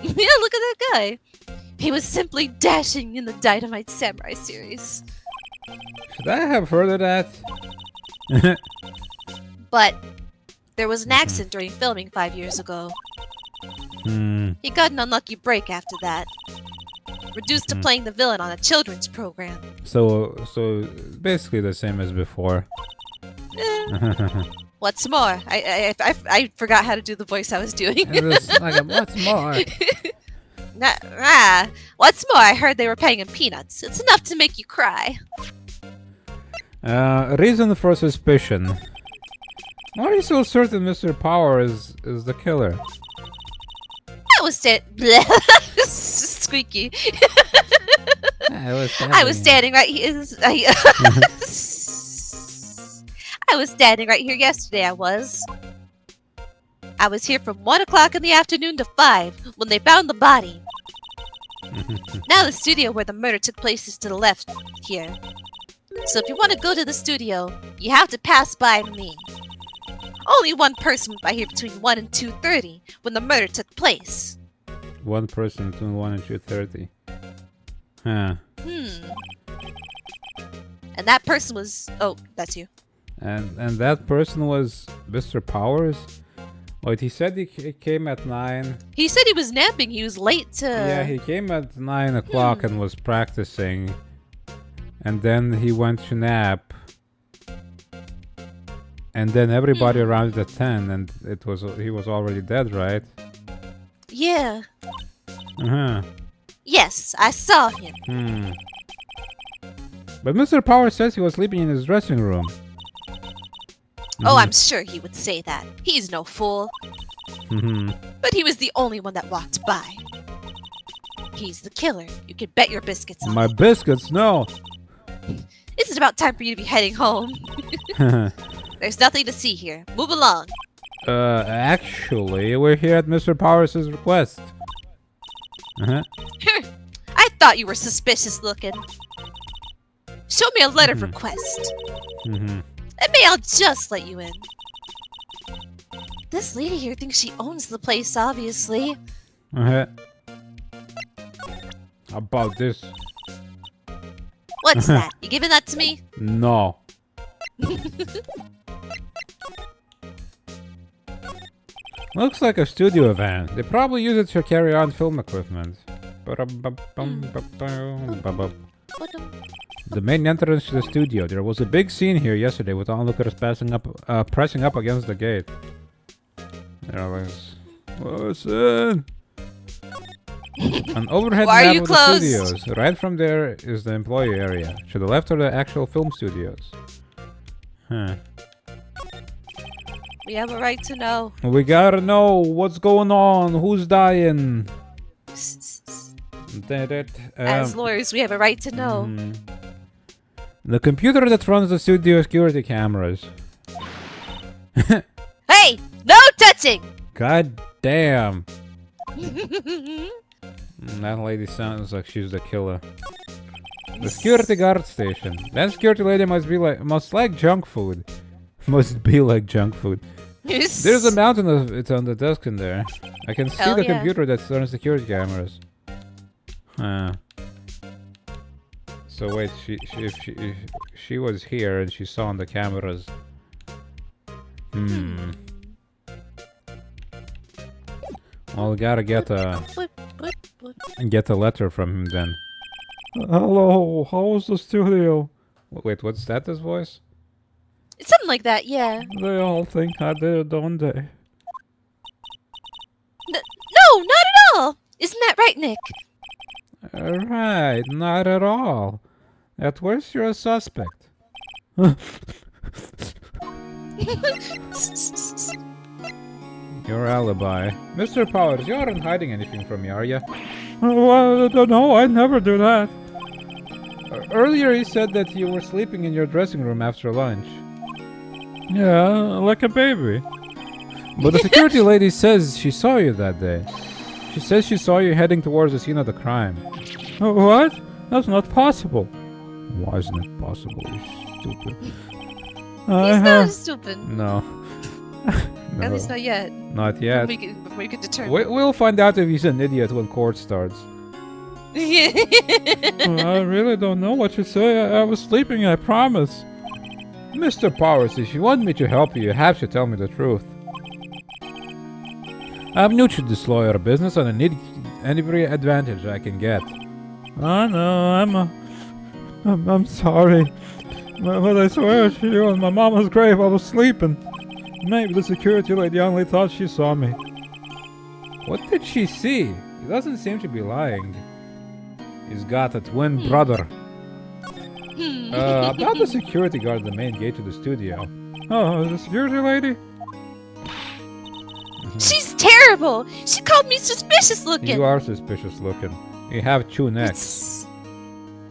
Speaker 2: Yeah, look at that guy. He was simply dashing in the Dynamite Samurai series.
Speaker 1: Should I have heard of that?
Speaker 2: But there was an accident during filming 5 years ago. He got an unlucky break after that. Reduced to playing the villain on a children's program.
Speaker 1: So basically the same as before.
Speaker 2: What's more, I forgot how to do the voice I was doing.
Speaker 1: What's more?
Speaker 2: What's more, I heard they were paying him peanuts. It's enough to make you cry.
Speaker 1: Reason for suspicion. Why are you so certain Mr. Power is the killer?
Speaker 2: I was squeaky.
Speaker 1: I
Speaker 2: was standing right here. I was standing right here yesterday, I was. I was here from 1 o'clock in the afternoon to 5 when they found the body. Now the studio where the murder took place is to the left here. So if you want to go to the studio, you have to pass by me. Only one person went by here between 1 and 2:30 when the murder took place.
Speaker 1: One person between 1 and 2:30. Huh.
Speaker 2: And that person was... Oh, that's you.
Speaker 1: And that person was Mr. Powers? Wait, he said he came at 9.
Speaker 2: He said he was napping. He was late to...
Speaker 1: Yeah, he came at 9 o'clock and was practicing. And then he went to nap. And then everybody arrived at 10 and he was already dead, right?
Speaker 2: Yeah. Yes, I saw him.
Speaker 1: But Mr. Power says he was sleeping in his dressing room.
Speaker 2: Oh, I'm sure he would say that. He's no fool. But he was the only one that walked by. He's the killer. You can bet your biscuits on
Speaker 1: My
Speaker 2: it.
Speaker 1: biscuits? No.
Speaker 2: It's about time for you to be heading home. There's nothing to see here. Move along.
Speaker 1: Actually, we're here at Mr. Powers' request.
Speaker 2: I thought you were suspicious looking. Show me a letter of request. And may I'll just let you in. This lady here thinks she owns the place, obviously.
Speaker 1: How about this?
Speaker 2: What's that? You giving that to me?
Speaker 1: No. Looks like a studio van. They probably use it to carry on film equipment. The main entrance to the studio. There was a big scene here yesterday with onlookers pressing up against the gate. There was... What's in? An overhead
Speaker 2: Why are
Speaker 1: map
Speaker 2: you
Speaker 1: of
Speaker 2: closed?
Speaker 1: the studios. Right from there is the employee area. To the left are the actual film studios. Huh.
Speaker 2: We have a right to know.
Speaker 1: We gotta know what's going on. Who's dying?
Speaker 2: As lawyers, we have a right to know.
Speaker 1: The computer that runs the studio security cameras.
Speaker 2: Hey! No touching!
Speaker 1: God damn. That lady sounds like she's the killer. The security guard station. That security lady must like junk food. Must be like junk food. There's a mountain of it on the desk in there. I can see the computer that runs security cameras. So wait, if she was here and she saw on the cameras. Well, we gotta get a letter from him then. Hello, how's the studio? Wait, what's that? His voice?
Speaker 2: It's something like that, yeah.
Speaker 1: They all think I did, don't they?
Speaker 2: No, not at all! Isn't that right, Nick?
Speaker 1: Right, not at all. At worst, you're a suspect. Your alibi. Mr. Powers, you aren't hiding anything from me, are you? Well, no, I'd never do that. Earlier you said that you were sleeping in your dressing room after lunch. Yeah, like a baby. But the security lady says she saw you that day. She says she saw you heading towards the scene of the crime. What? That's not possible. Why isn't it possible, you stupid?
Speaker 2: He's not stupid.
Speaker 1: No. No.
Speaker 2: At least not yet.
Speaker 1: Not yet.
Speaker 2: Before we can determine.
Speaker 1: We'll find out if he's an idiot when court starts. I really don't know what you say. I was sleeping, I promise. Mr. Powers, if you want me to help you, you have to tell me the truth. I'm new to this lawyer business and I need every advantage I can get. I know, I'm sorry. But I swear to you, on my mama's grave I was sleeping. Maybe the security lady only thought she saw me. What did she see? He doesn't seem to be lying. He's got a twin brother. About the security guard at the main gate to the studio. Oh, the security lady?
Speaker 2: She's terrible! She called me suspicious looking!
Speaker 1: You are suspicious looking. You have two necks.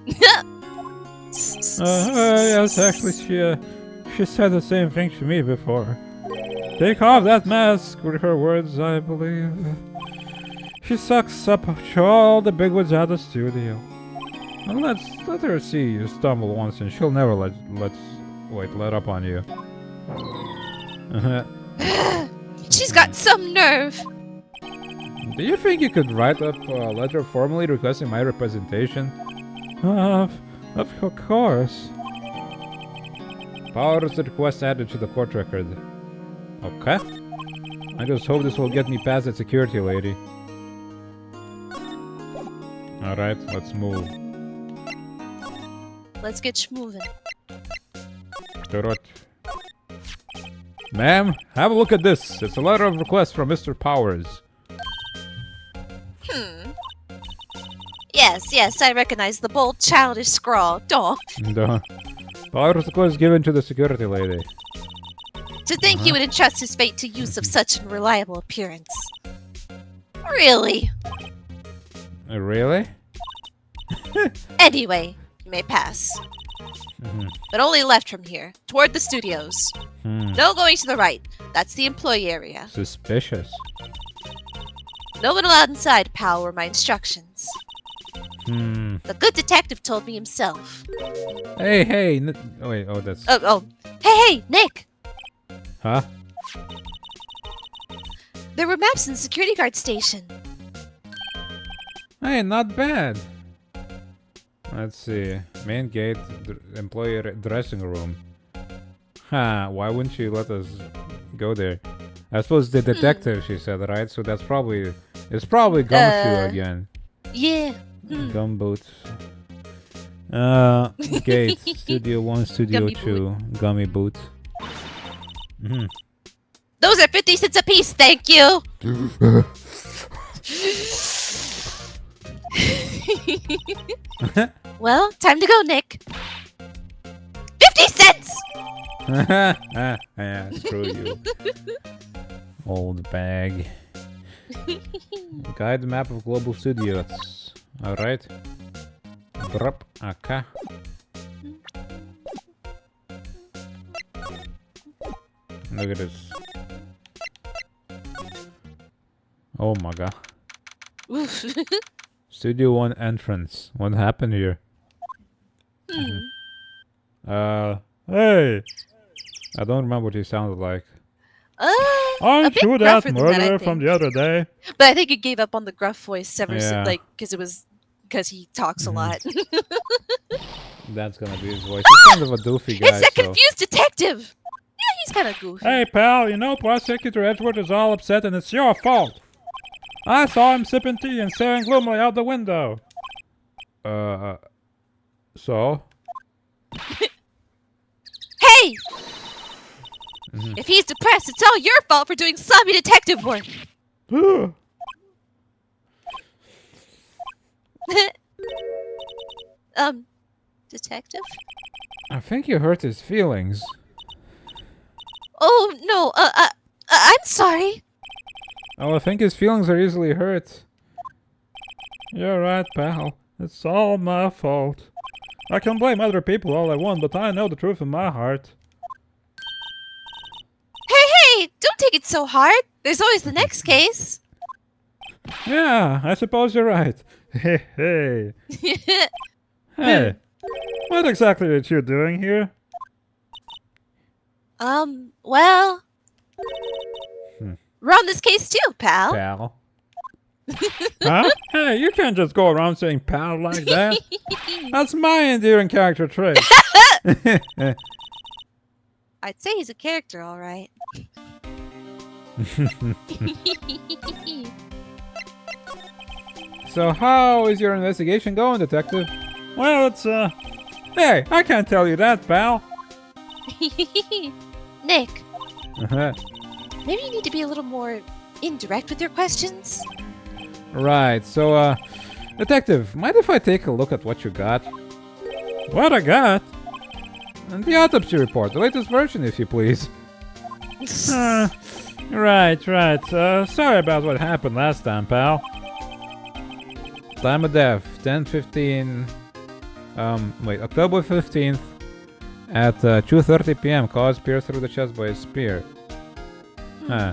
Speaker 1: Yes, actually, she said the same thing to me before. Take off that mask, were her words, I believe. She sucks up to all the bigwigs at the studio. And let her see you stumble once and she'll never let up on you.
Speaker 2: She's got some nerve!
Speaker 1: Do you think you could write up a letter formally requesting my representation? Of course. Powers request added to the court record. Okay. I just hope this will get me past that security lady. Alright, let's move.
Speaker 2: Let's get moving.
Speaker 1: Ma'am, have a look at this. It's a letter of request from Mr. Powers.
Speaker 2: Yes, I recognize the bold, childish scrawl. Duh.
Speaker 1: Powers request given to the security lady.
Speaker 2: To think he would entrust his fate to use of such unreliable appearance. Really?
Speaker 1: Really?
Speaker 2: Anyway, you may pass. But only left from here, toward the studios. No going to the right. That's the employee area.
Speaker 1: Suspicious.
Speaker 2: No one allowed inside, pal, were my instructions. The good detective told me himself.
Speaker 1: Hey. Wait, oh, that's...
Speaker 2: Oh. Hey, Nick!
Speaker 1: Huh?
Speaker 2: There were maps in the security guard station.
Speaker 1: Hey, not bad. Let's see. Main gate, employee dressing room. Huh, why wouldn't she let us go there? I suppose the detective, she said, right? So that's probably... It's probably Gumshoe again.
Speaker 2: Yeah.
Speaker 1: Gumboots. Gate. Studio 1, Studio
Speaker 2: Gummy
Speaker 1: 2. Gummy boots.
Speaker 2: Those are 50 cents a piece, thank you! Well, time to go, Nick. 50 cents!
Speaker 1: Yeah, screw you. Old bag. Guide map of global studios. Alright. Drop. Okay. Look at this. Oh my god. Studio 1 entrance. What happened here? Hey! I don't remember what he sounded like.
Speaker 2: Aren't you that
Speaker 1: murderer from the other day?
Speaker 2: But I think he gave up on the gruff voice ever
Speaker 1: Yeah.
Speaker 2: since, because he talks a lot.
Speaker 1: That's gonna be his voice. He's kind of a doofy guy.
Speaker 2: It's that
Speaker 1: so.
Speaker 2: confused detective! Yeah, he's kind of goofy.
Speaker 3: Hey, pal, you know Prosecutor Edward is all upset and it's your fault. I saw him sipping tea and staring gloomily out the window.
Speaker 1: So?
Speaker 2: Hey! If he's depressed, it's all your fault for doing sloppy detective work. Detective?
Speaker 1: I think you hurt his feelings.
Speaker 2: Oh, no, I'm sorry.
Speaker 1: Oh, I think his feelings are easily hurt.
Speaker 3: You're right, pal. It's all my fault. I can blame other people all I want, but I know the truth in my heart.
Speaker 2: Hey, don't take it so hard. There's always the next case.
Speaker 3: Yeah, I suppose you're right. Hey. Hey, what exactly are you doing here?
Speaker 2: Well... We're on this case too, pal.
Speaker 1: Pal.
Speaker 3: Huh? Hey, you can't just go around saying pal like that. That's my endearing character trait.
Speaker 2: I'd say he's a character, all right.
Speaker 1: So how is your investigation going, detective?
Speaker 3: Well, it's, Hey, I can't tell you that, pal.
Speaker 2: Nick, maybe you need to be a little more indirect with your questions?
Speaker 1: Right, so, detective, mind if I take a look at what you got?
Speaker 3: What I got?
Speaker 1: And the autopsy report, the latest version, if you please.
Speaker 3: Right. Sorry about what happened last time, pal.
Speaker 1: Time of death, 10:15. October 15th at 2:30 p.m. Cause pierced through the chest by a spear. Huh.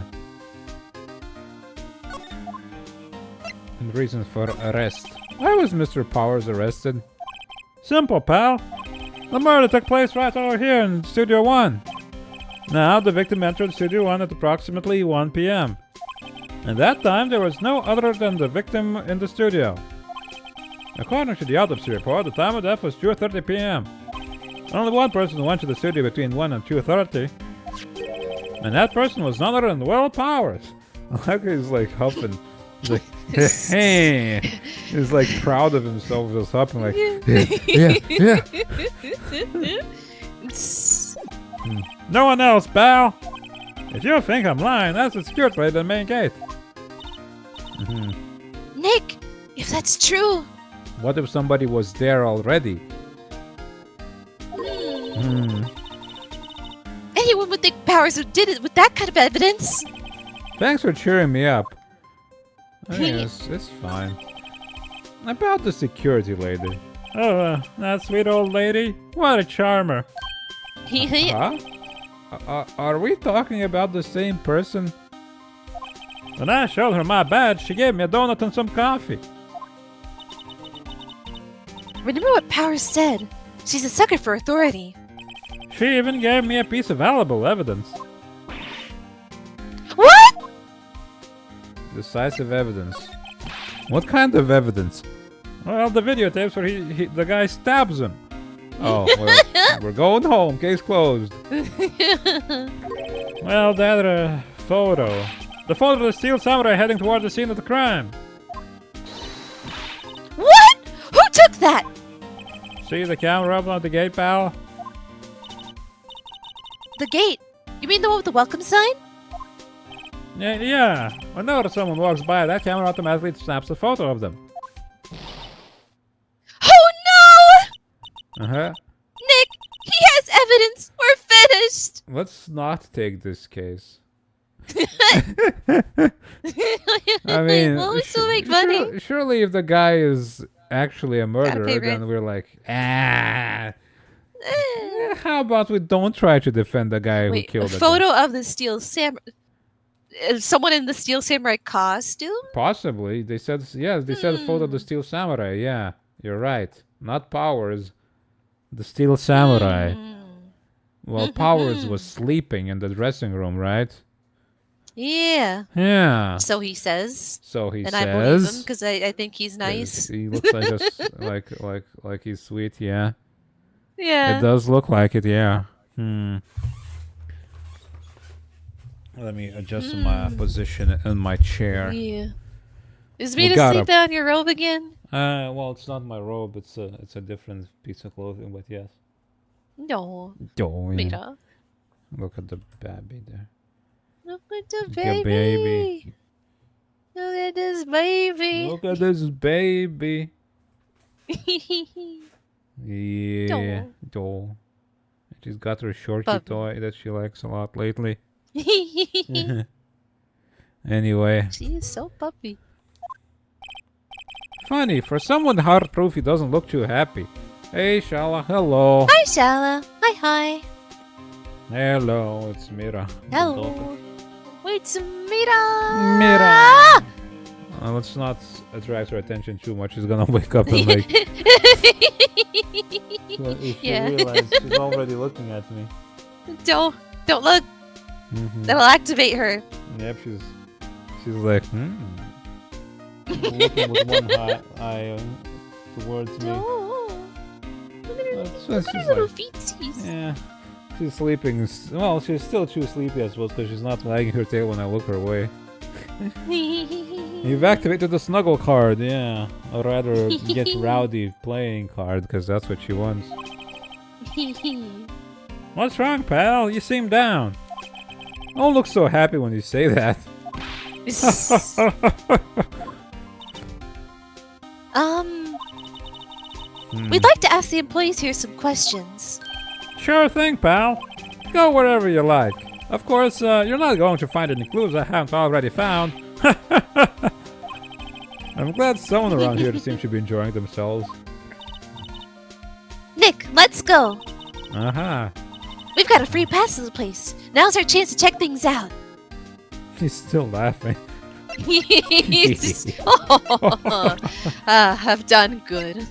Speaker 1: And reasons for arrest. Why was Mr. Powers arrested?
Speaker 3: Simple, pal. The murder took place right over here in Studio 1. Now, the victim entered Studio 1 at approximately 1 p.m. At that time, there was no other than the victim in the studio. According to the autopsy report, the time of death was 2:30 p.m. Only one person went to the studio between 1 and 2:30. And that person was none other than Will Powers.
Speaker 1: Like he's like huffing. He's like, hey. He's like proud of himself, just huffing like, yeah.
Speaker 3: No one else, pal. If you think I'm lying, that's a secured way to the main gate.
Speaker 2: Nick, if that's true...
Speaker 1: What if somebody was there already?
Speaker 2: Anyone would think Powers who did it with that kind of evidence.
Speaker 1: Thanks for cheering me up. Yes, it's fine. About the security lady.
Speaker 3: Oh, that sweet old lady. What a charmer.
Speaker 1: Huh? Are we talking about the same person?
Speaker 3: When I showed her my badge, she gave me a donut and some coffee.
Speaker 2: Remember what Power said? She's a sucker for authority.
Speaker 3: She even gave me a piece of valuable evidence.
Speaker 2: What?
Speaker 1: Decisive evidence. What kind of evidence?
Speaker 3: Well, the videotapes where the guy stabs him.
Speaker 1: Oh, well, we're going home. Case closed.
Speaker 3: Well, that photo. The photo of the steel samurai heading toward the scene of the crime.
Speaker 2: What? Who took that?
Speaker 3: See the camera up on the gate, pal?
Speaker 2: The gate. You mean the one with the welcome sign?
Speaker 3: Yeah. Whenever someone walks by, that camera automatically snaps a photo of them.
Speaker 2: Oh no!
Speaker 1: Uh-huh.
Speaker 2: Nick, he has evidence. We're finished.
Speaker 1: Let's not take this case.
Speaker 2: I
Speaker 1: mean,
Speaker 2: well, we still make money.
Speaker 1: Surely if the guy is actually a
Speaker 2: pay
Speaker 1: murderer,
Speaker 2: rent.
Speaker 1: then we're like, how about we don't try to defend the guy who
Speaker 2: Wait,
Speaker 1: killed
Speaker 2: a
Speaker 1: the
Speaker 2: photo
Speaker 1: guy?
Speaker 2: of the steel samurai. Someone in the steel samurai costume?
Speaker 1: Possibly. They said, yes, they said a photo of the steel samurai. Yeah, you're right. Not Powers. The steel samurai. Well, Powers was sleeping in the dressing room, right?
Speaker 2: Yeah.
Speaker 1: Yeah.
Speaker 2: So he says.
Speaker 1: So he
Speaker 2: And
Speaker 1: says.
Speaker 2: I believe him because I think he's nice.
Speaker 1: He looks like just like he's sweet. Yeah.
Speaker 2: Yeah.
Speaker 1: It does look like it. Yeah. Let me adjust my position in my chair.
Speaker 2: Yeah. Is
Speaker 1: We
Speaker 2: me to
Speaker 1: gotta-
Speaker 2: sleep down your robe again?
Speaker 1: Well, it's not my robe. It's a different piece of clothing. But yes.
Speaker 2: No.
Speaker 1: Oh, yeah.
Speaker 2: Mira.
Speaker 1: Look at the baby there.
Speaker 2: Look at the
Speaker 1: Look at
Speaker 2: baby. Look at this baby.
Speaker 1: Look at this baby. Yeah. Oh. She's got her shorty
Speaker 2: Puppy.
Speaker 1: toy that she likes a lot lately. Anyway.
Speaker 2: She is so puppy.
Speaker 1: Funny, for someone hard-proof, he doesn't look too happy. Hey, Shala, hello.
Speaker 2: Hi, Shala. Hi.
Speaker 1: Hello, it's Mira. the dog.
Speaker 2: Hello. Wait, it's Mira.
Speaker 1: Mira. Let's not attract her attention too much. She's gonna wake up and like... if she
Speaker 2: Yeah.
Speaker 1: realizes she's already looking at me.
Speaker 2: Don't look. That'll activate her.
Speaker 1: Yep, she's like, looking with one eye towards me.
Speaker 2: Oh. Look at her,
Speaker 1: So
Speaker 2: look at
Speaker 1: she's
Speaker 2: her little
Speaker 1: like,
Speaker 2: feetsies.
Speaker 1: yeah, she's sleeping. Well, she's still too sleepy, I suppose, because she's not wagging her tail when I look her way. You've activated the snuggle card, yeah. Or rather, get rowdy playing card, because that's what she wants.
Speaker 3: What's wrong, pal? You seem down.
Speaker 1: Don't look so happy when you say that.
Speaker 2: We'd like to ask the employees here some questions.
Speaker 3: Sure thing, pal. Go wherever you like. Of course, you're not going to find any clues I haven't already found.
Speaker 1: I'm glad someone around here seems to be enjoying themselves.
Speaker 2: Nick, let's go.
Speaker 1: Uh-huh.
Speaker 2: We've got a free pass to the place. Now's our chance to check things out.
Speaker 1: He's still laughing.
Speaker 2: He's just, I've done good.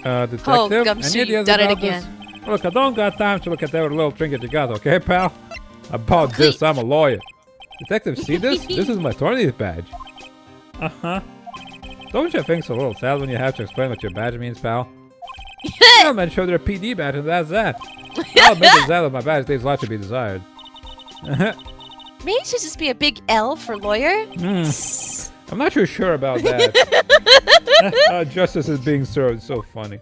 Speaker 1: Detective,
Speaker 2: Oh,
Speaker 1: any
Speaker 2: gumshoe, you've
Speaker 1: ideas
Speaker 2: done it
Speaker 1: about this?
Speaker 2: again.
Speaker 3: Look, I don't got time to look at every little trinket you got, okay, pal?
Speaker 1: About this, I'm a lawyer. Detective, see this? This is my attorney's badge.
Speaker 3: Uh-huh.
Speaker 1: Don't you think it's a little sad when you have to explain what your badge means, pal? Well, men show their PD badge and that's that. I'll admit the design of my badge leaves a lot to be desired.
Speaker 2: Maybe it should just be a big L for lawyer.
Speaker 1: I'm not too sure about that. Justice is being served. So funny.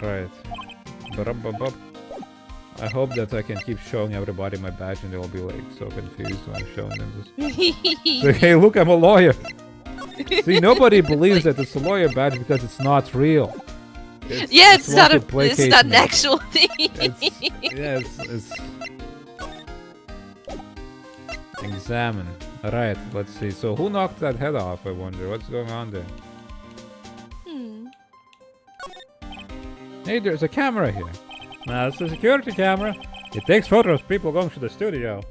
Speaker 1: Right. Ba-dum-bum-bum. I hope that I can keep showing everybody my badge and they'll be like so confused when I'm showing them this. Like, hey, look, I'm a lawyer. See, nobody believes that it's a lawyer badge because it's not real.
Speaker 2: Yeah, it's not
Speaker 1: want to
Speaker 2: it's
Speaker 1: placate
Speaker 2: not an
Speaker 1: me.
Speaker 2: actual thing.
Speaker 1: It's examine. Alright, let's see. So who knocked that head off, I wonder? What's going on there? Hey, there's a camera here.
Speaker 3: Now, it's a security camera. It takes photos of people going to the studio.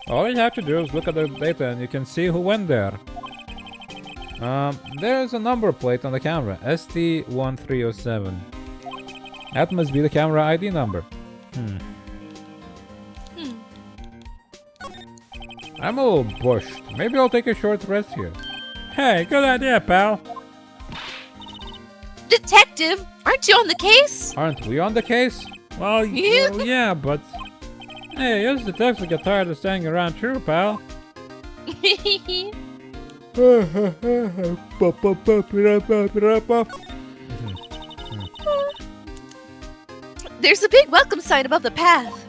Speaker 1: All you have to do is look at the data and you can see who went there. There's a number plate on the camera, ST1307. That must be the camera ID number. I'm a little bushed. Maybe I'll take a short rest here.
Speaker 3: Hey, good idea, pal.
Speaker 2: Detective, aren't you on the case?
Speaker 1: Aren't we on the case?
Speaker 3: Well, yeah, but... Hey, us detectives get tired of standing around too, pal.
Speaker 2: There's a big welcome sign above the path.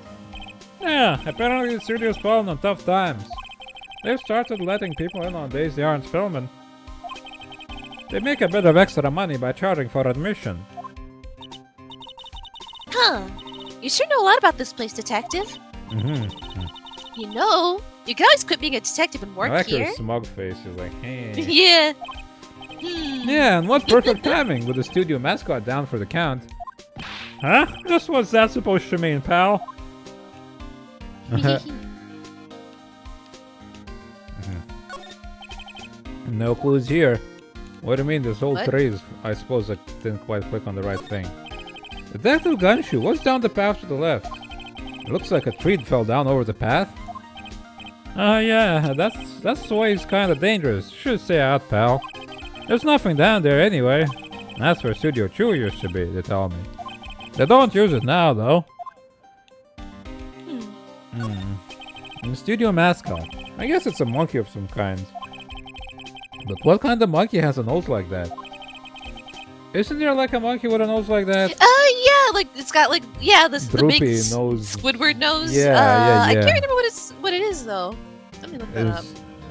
Speaker 3: Yeah, apparently the studio's fallen on tough times. They've started letting people in on days they aren't filming. They make a bit of extra money by charging for admission.
Speaker 2: Huh. You sure know a lot about this place, Detective. You know, you can always quit being a detective and work
Speaker 1: I like
Speaker 2: here.
Speaker 1: her smug face. She's like, hey.
Speaker 2: Yeah.
Speaker 1: Yeah, and what perfect timing with the studio mascot down for the count.
Speaker 3: Huh? Just what's that supposed to mean, pal?
Speaker 1: No clues here. What do you mean this whole
Speaker 2: What?
Speaker 1: tree is... I suppose I didn't quite click on the right thing. Detective Gunshoe, what's down the path to the left? It looks like a tree fell down over the path.
Speaker 3: Yeah, that's always kind of dangerous. Should stay out, pal. There's nothing down there anyway. That's where Studio 2 used to be, they tell me. They don't use it now, though.
Speaker 1: And the studio mascot. I guess it's a monkey of some kind. But what kind of monkey has a nose like that? Isn't there like a monkey with a nose like that?
Speaker 2: Yeah, like it's got like this the big
Speaker 1: Droopy nose.
Speaker 2: Squidward nose.
Speaker 1: Yeah.
Speaker 2: I can't remember what it is though. Let me look that up.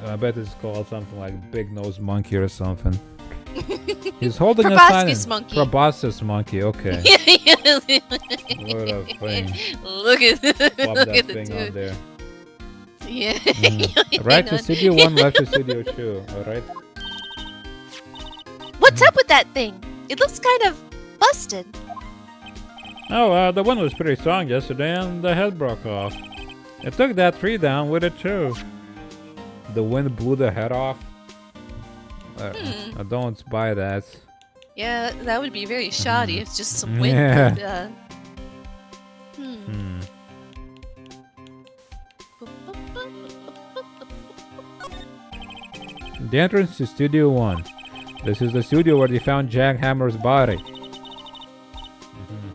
Speaker 1: I bet it's called something like Big Nose Monkey or something. He's holding a sign.
Speaker 2: Proboscis monkey.
Speaker 1: Proboscis monkey, okay. What a thing.
Speaker 2: Look at
Speaker 1: Plop
Speaker 2: look
Speaker 1: that
Speaker 2: at the
Speaker 1: thing on
Speaker 2: dude.
Speaker 1: there.
Speaker 2: Yeah.
Speaker 1: Right
Speaker 2: Hang
Speaker 1: to
Speaker 2: on.
Speaker 1: Studio 1, left to Studio 2, alright?
Speaker 2: What's up with that thing? It looks kind of busted.
Speaker 3: Oh, the wind was pretty strong yesterday and the head broke off. It took that tree down with it too.
Speaker 1: The wind blew the head off. I don't buy that.
Speaker 2: Yeah, that would be very shoddy. It's just some wind.
Speaker 1: Yeah.
Speaker 2: But,
Speaker 1: The entrance to Studio 1. This is the studio where they found Jack Hammer's body.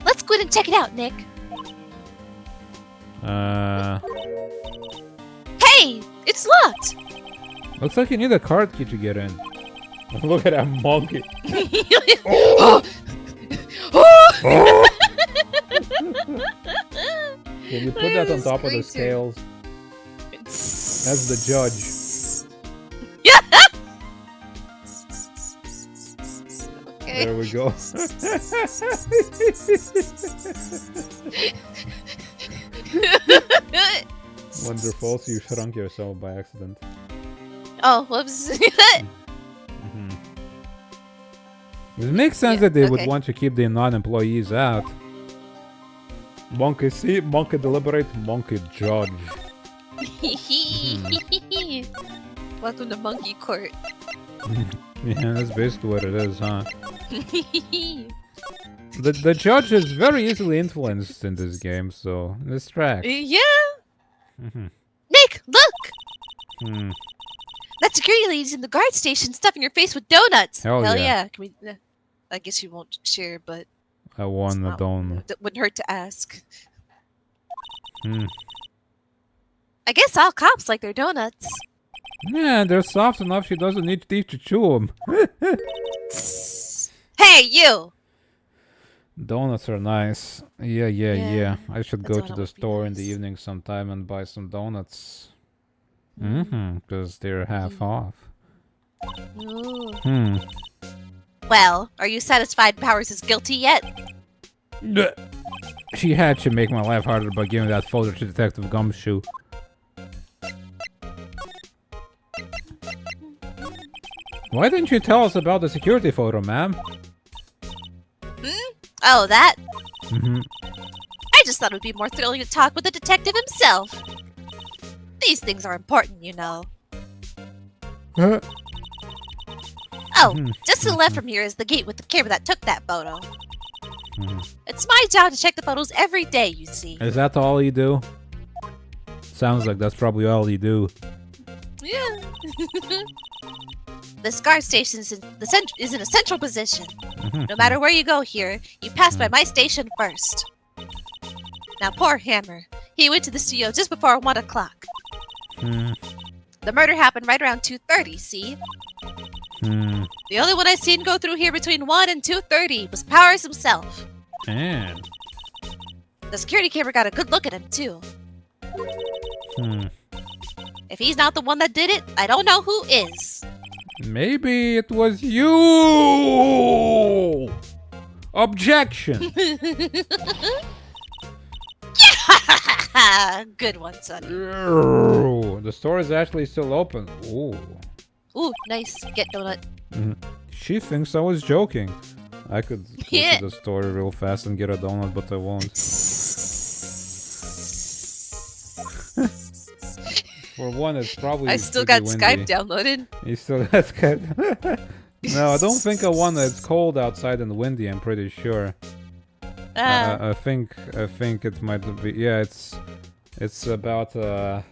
Speaker 2: Let's go ahead and check it out, Nick. Hey, it's locked.
Speaker 1: Looks like you need a card key to get in.
Speaker 3: Look at that monkey.
Speaker 1: Can you put that on top of the scales? That's the judge.
Speaker 2: Okay.
Speaker 1: There we go. Wonderful. So you shrunk yourself by accident.
Speaker 2: Oh, whoops.
Speaker 1: It makes sense
Speaker 2: Yeah,
Speaker 1: that they would
Speaker 2: okay.
Speaker 1: want to keep the non-employees out. Monkey see, monkey deliberate, monkey judge.
Speaker 2: Welcome to Monkey Court.
Speaker 1: Yeah, that's basically what it is, huh? The judge is very easily influenced in this game, so let's track.
Speaker 2: Yeah. Nick, look! That security lady's in the guard station stuffing her face with donuts.
Speaker 1: Hell yeah.
Speaker 2: yeah. Can we, I guess you won't share, but
Speaker 1: I won a donut.
Speaker 2: that wouldn't hurt to ask.
Speaker 1: Hmm.
Speaker 2: I guess all cops like their donuts.
Speaker 1: Yeah, they're soft enough she doesn't need teeth to chew them.
Speaker 2: Hey, you!
Speaker 1: Donuts are nice. Yeah. I should
Speaker 2: a
Speaker 1: go to
Speaker 2: donut
Speaker 1: the
Speaker 2: would be
Speaker 1: store in the
Speaker 2: nice.
Speaker 1: evening sometime and buy some donuts. Because they're half off.
Speaker 2: Ooh. Well, are you satisfied Powers is guilty yet?
Speaker 1: She had to make my life harder by giving that folder to Detective Gumshoe. Why didn't you tell us about the security photo, ma'am?
Speaker 2: Oh, that?
Speaker 1: Mm-hmm.
Speaker 2: I just thought it would be more thrilling to talk with the detective himself. These things are important, you know. Oh, just to the left from here is the gate with the camera that took that photo. It's my job to check the photos every day, you see.
Speaker 1: Is that all you do? Sounds like that's probably all you do.
Speaker 2: Yeah. This guard station is in a central position. No matter where you go here, you pass by my station first. Now, poor Hammer. He went to the studio just before 1 o'clock. The murder happened right around 2:30, see? The only one I seen go through here between 1 and 2:30 was Powers himself.
Speaker 1: And
Speaker 2: The security camera got a good look at him, too. If he's not the one that did it, I don't know who is.
Speaker 1: maybe it was you. Objection.
Speaker 2: Good one, son.
Speaker 1: The store is actually still open. Ooh.
Speaker 2: Ooh, nice. Get donut.
Speaker 1: She thinks I was joking. I could go
Speaker 2: Yeah.
Speaker 1: to the store real fast and get a donut, but I won't. For one, it's probably
Speaker 2: I still
Speaker 1: pretty
Speaker 2: got
Speaker 1: windy.
Speaker 2: Skype downloaded.
Speaker 1: You still got Skype? No, I don't think I won. It's cold outside and windy, I'm pretty sure. I think it might be. Yeah, it's about 5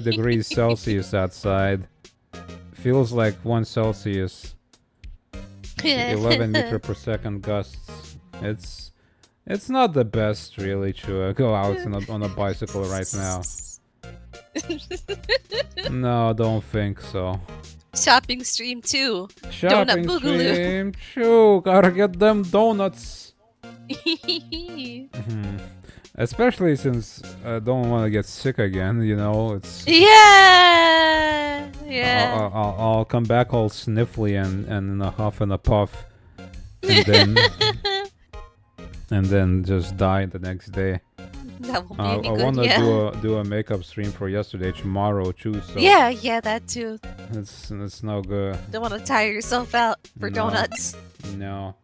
Speaker 1: degrees Celsius outside. Feels like 1 Celsius. 11 meter per second gusts. It's not the best really to go out on a bicycle right now. No, I don't think so.
Speaker 2: Shopping stream too.
Speaker 1: Shopping
Speaker 2: Donut boogaloo.
Speaker 1: stream, choo, gotta get them donuts. Especially since I don't want to get sick again, you know, it's...
Speaker 2: Yeah! Yeah.
Speaker 1: I'll come back all sniffly and in a huff and a puff. And then... and then just die the next day.
Speaker 2: That will be
Speaker 1: I
Speaker 2: good,
Speaker 1: want to
Speaker 2: yeah.
Speaker 1: do a makeup stream for yesterday, tomorrow too, so...
Speaker 2: Yeah, that too.
Speaker 1: It's no good.
Speaker 2: Don't want to tire yourself out for
Speaker 1: No.
Speaker 2: donuts.
Speaker 1: No.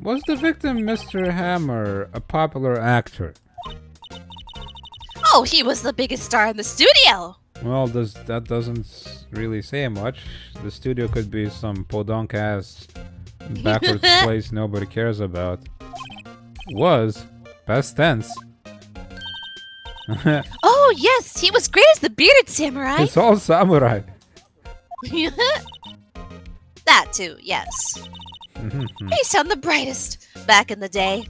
Speaker 1: Was the victim Mr. Hammer a popular actor?
Speaker 2: Oh, he was the biggest star in the studio!
Speaker 1: Well, that doesn't really say much. The studio could be some podunk ass backwards place nobody cares about. Was past tense.
Speaker 2: Oh, yes, he was great as the bearded samurai!
Speaker 1: It's all samurai.
Speaker 2: That too, yes. He shone the brightest back in the day.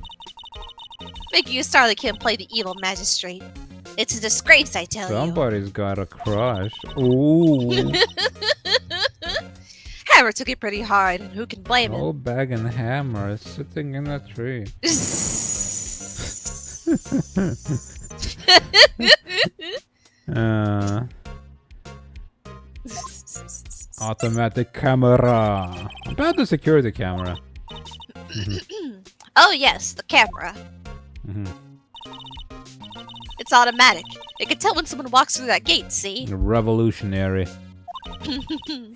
Speaker 2: Making a star like him play the evil magistrate. It's a disgrace, I tell
Speaker 1: Somebody's got a crush. Ooh.
Speaker 2: you. Hammer took it pretty hard, and who can blame him?
Speaker 1: Old bag and hammer is sitting in a tree. Automatic camera. About the security camera.
Speaker 2: Oh yes, the camera. It's automatic. It can tell when someone walks through that gate, see?
Speaker 1: Revolutionary.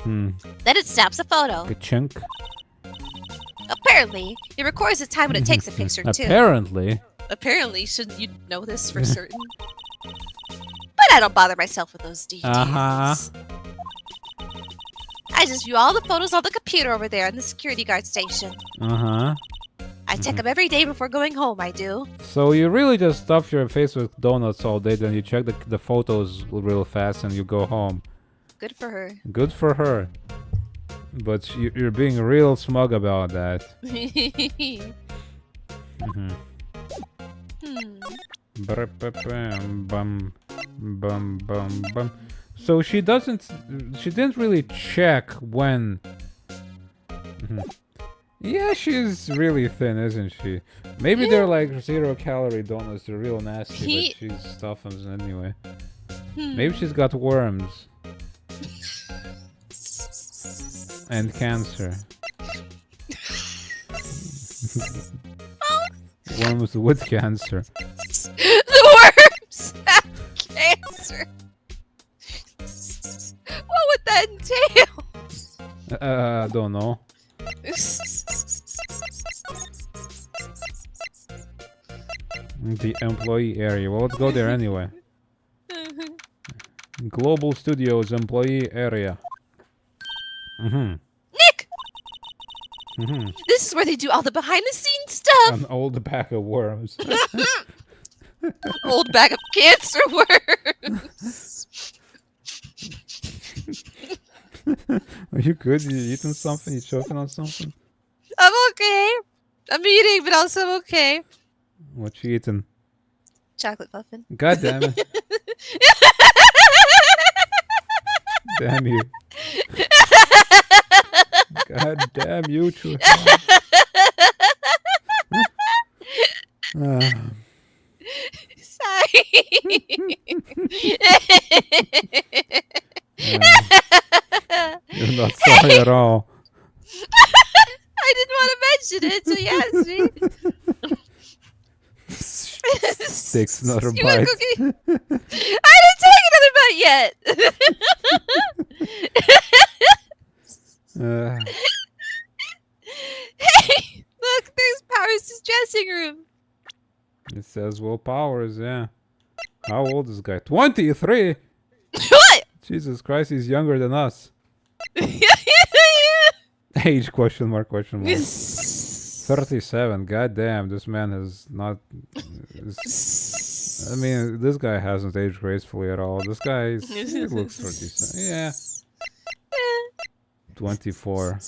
Speaker 2: Then it snaps a photo.
Speaker 1: Ka-chunk.
Speaker 2: Apparently, it records the time when it takes a picture too.
Speaker 1: Apparently.
Speaker 2: Apparently, shouldn't you know this for certain? But I don't bother myself with those details. I just view all the photos on the computer over there in the security guard station. I check them every day before going home, I do.
Speaker 1: So you really just stuff your face with donuts all day, then you check the photos real fast and you go home.
Speaker 2: Good for her.
Speaker 1: Good for her. But you're being real smug about that. Bum, bum, bum, bum. So she didn't really check when... Yeah, she's really thin, isn't she? Maybe they're like 0-calorie donuts, they're real nasty, but she's stuffing them anyway. Maybe she's got worms. And cancer. Worms with cancer.
Speaker 2: The worms have cancer.
Speaker 1: Don't know. The employee area. Well, let's go there anyway. Global Studios employee area.
Speaker 2: Nick! This is where they do all the behind-the-scenes stuff!
Speaker 1: An old bag of worms.
Speaker 2: Old bag of cancer worms!
Speaker 1: Are you good? You eating something? You choking on something?
Speaker 2: I'm okay. I'm eating, but also I'm okay.
Speaker 1: What you eating?
Speaker 2: Chocolate muffin.
Speaker 1: God damn it. Damn you. God damn you two.
Speaker 2: Sorry.
Speaker 1: You're not sorry at all.
Speaker 2: I didn't want to mention it, so you asked me.
Speaker 1: Takes another
Speaker 2: You want
Speaker 1: bite.
Speaker 2: cookie? I didn't take another bite yet. Hey, look, there's Powers' dressing room.
Speaker 1: It says Will Powers, yeah. How old is this guy? 23?
Speaker 2: What?
Speaker 1: Jesus Christ, he's younger than us. Age question mark. 37. God damn, this man has not. I mean, this guy hasn't aged gracefully at all. This guy he looks 37. Yeah. 24.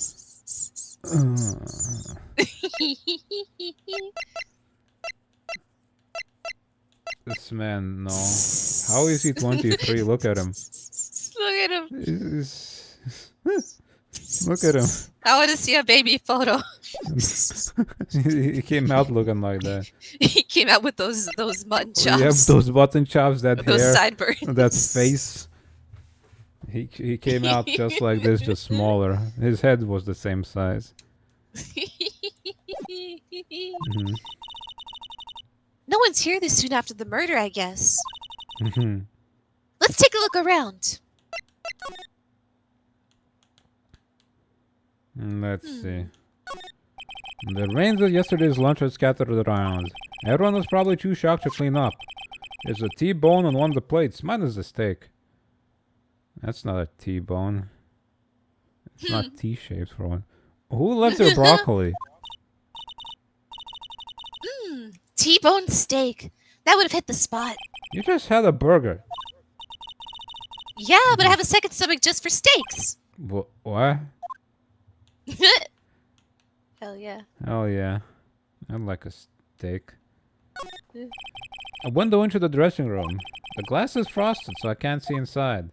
Speaker 1: This man, no. How is he 23? Look at him.
Speaker 2: Look at him.
Speaker 1: Look at him.
Speaker 2: I want to see a baby photo.
Speaker 1: He came out looking like that.
Speaker 2: He came out with those mutton chops.
Speaker 1: Yep, those button chops, that
Speaker 2: those
Speaker 1: hair,
Speaker 2: sideburns.
Speaker 1: that face. He came out just like this, just smaller. His head was the same size.
Speaker 2: No one's here this soon after the murder, I guess. Let's take a look around.
Speaker 1: Let's see. The remains of yesterday's lunch are scattered around. Everyone was probably too shocked to clean up. There's a T-bone on one of the plates. Mine is a steak. That's not a T-bone. It's not T-shaped for one. Who left their broccoli?
Speaker 2: T-bone steak. That would have hit the spot.
Speaker 1: You just had a burger.
Speaker 2: Yeah, but I have a second stomach just for steaks.
Speaker 1: What?
Speaker 2: Hell yeah.
Speaker 1: Oh yeah. I'd like a steak. A window into the dressing room. The glass is frosted, so I can't see inside.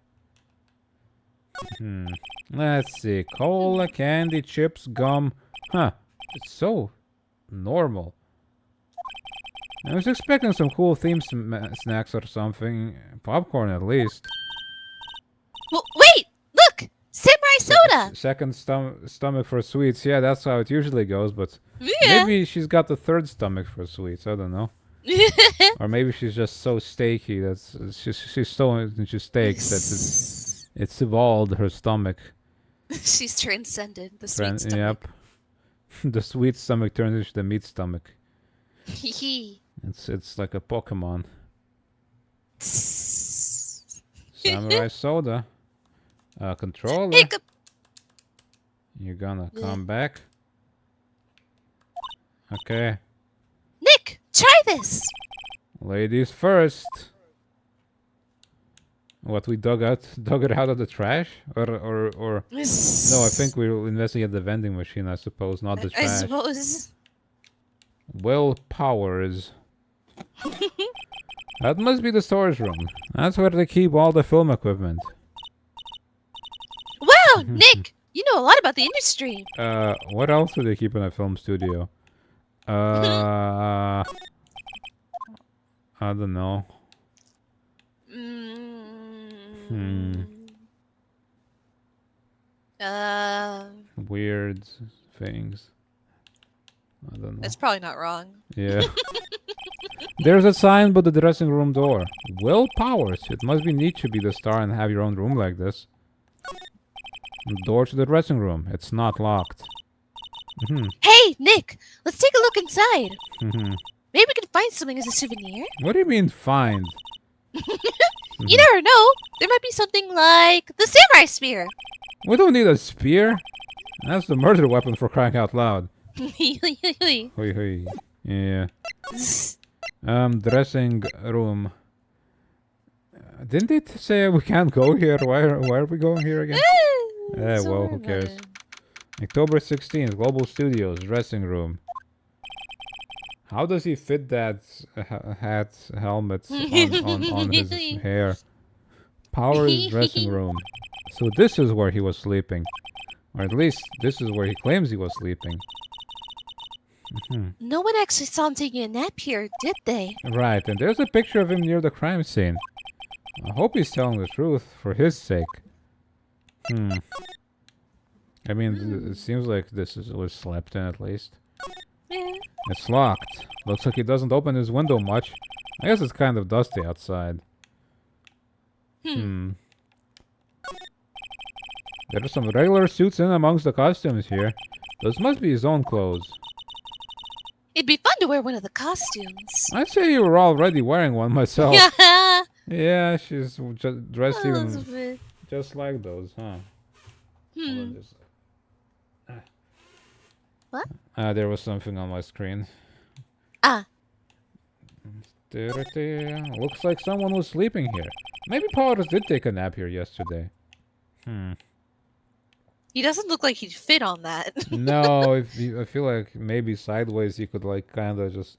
Speaker 1: Let's see. Cola, candy, chips, gum. Huh. It's so normal. I was expecting some cool theme snacks or something. Popcorn at least.
Speaker 2: Well, wait! Look! Samurai soda!
Speaker 1: Second stomach for sweets. Yeah, that's how it usually goes, but
Speaker 2: Yeah.
Speaker 1: maybe she's got the third stomach for sweets. I don't know. Or maybe she's just so steaky that she's so into steaks that it's evolved her stomach.
Speaker 2: She's transcended the sweet stomach.
Speaker 1: Yep. The sweet stomach turns into the meat stomach.
Speaker 2: Hee
Speaker 1: It's like a Pokemon. Samurai soda. Controller.
Speaker 2: Hiccup.
Speaker 1: You're gonna come back. Okay.
Speaker 2: Nick, try this.
Speaker 1: Ladies first. What, we dug it out of the trash? Or no, I think we'll investigate the vending machine, I suppose, not the trash.
Speaker 2: I suppose.
Speaker 1: Will Powers. That must be the storage room. That's where they keep all the film equipment.
Speaker 2: Wow, Nick, you know a lot about the industry.
Speaker 1: What else do they keep in a film studio? I don't know. Weird things. I don't know.
Speaker 2: That's probably not wrong.
Speaker 1: Yeah. There's a sign by the dressing room door. Will Powers. It must be neat to be the star and have your own room like this. Door to the dressing room. It's not locked.
Speaker 2: Hey, Nick, let's take a look inside.
Speaker 1: Mhm.
Speaker 2: Maybe we can find something as a souvenir.
Speaker 1: What do you mean find?
Speaker 2: You never know. There might be something like the samurai spear.
Speaker 1: We don't need a spear. That's the murder weapon for crying out loud. Hui hui. Yeah. Dressing room. Didn't it say we can't go here? Why are we going here again? Well, who cares? October 16th, Global Studios, dressing room. How does he fit that helmet on his hair? Power's dressing room. So this is where he was sleeping. Or at least, this is where he claims he was sleeping.
Speaker 2: No one actually saw him taking a nap here, did they?
Speaker 1: Right, and there's a picture of him near the crime scene. I hope he's telling the truth, for his sake. I mean, it seems like was slept in at least.
Speaker 2: Yeah.
Speaker 1: It's locked. Looks like he doesn't open his window much. I guess it's kind of dusty outside. There are some regular suits in amongst the costumes here. Those must be his own clothes.
Speaker 2: It'd be fun to wear one of the costumes.
Speaker 1: I'd say you were already wearing one myself.
Speaker 2: Yeah.
Speaker 1: Yeah, she's just dressed
Speaker 2: Oh,
Speaker 1: even just like those, huh? Hold on just-
Speaker 2: What?
Speaker 1: There was something on my screen. Looks like someone was sleeping here. Maybe Powers did take a nap here yesterday.
Speaker 2: He doesn't look like he'd fit on that.
Speaker 1: No, I feel like maybe sideways you could like kind of just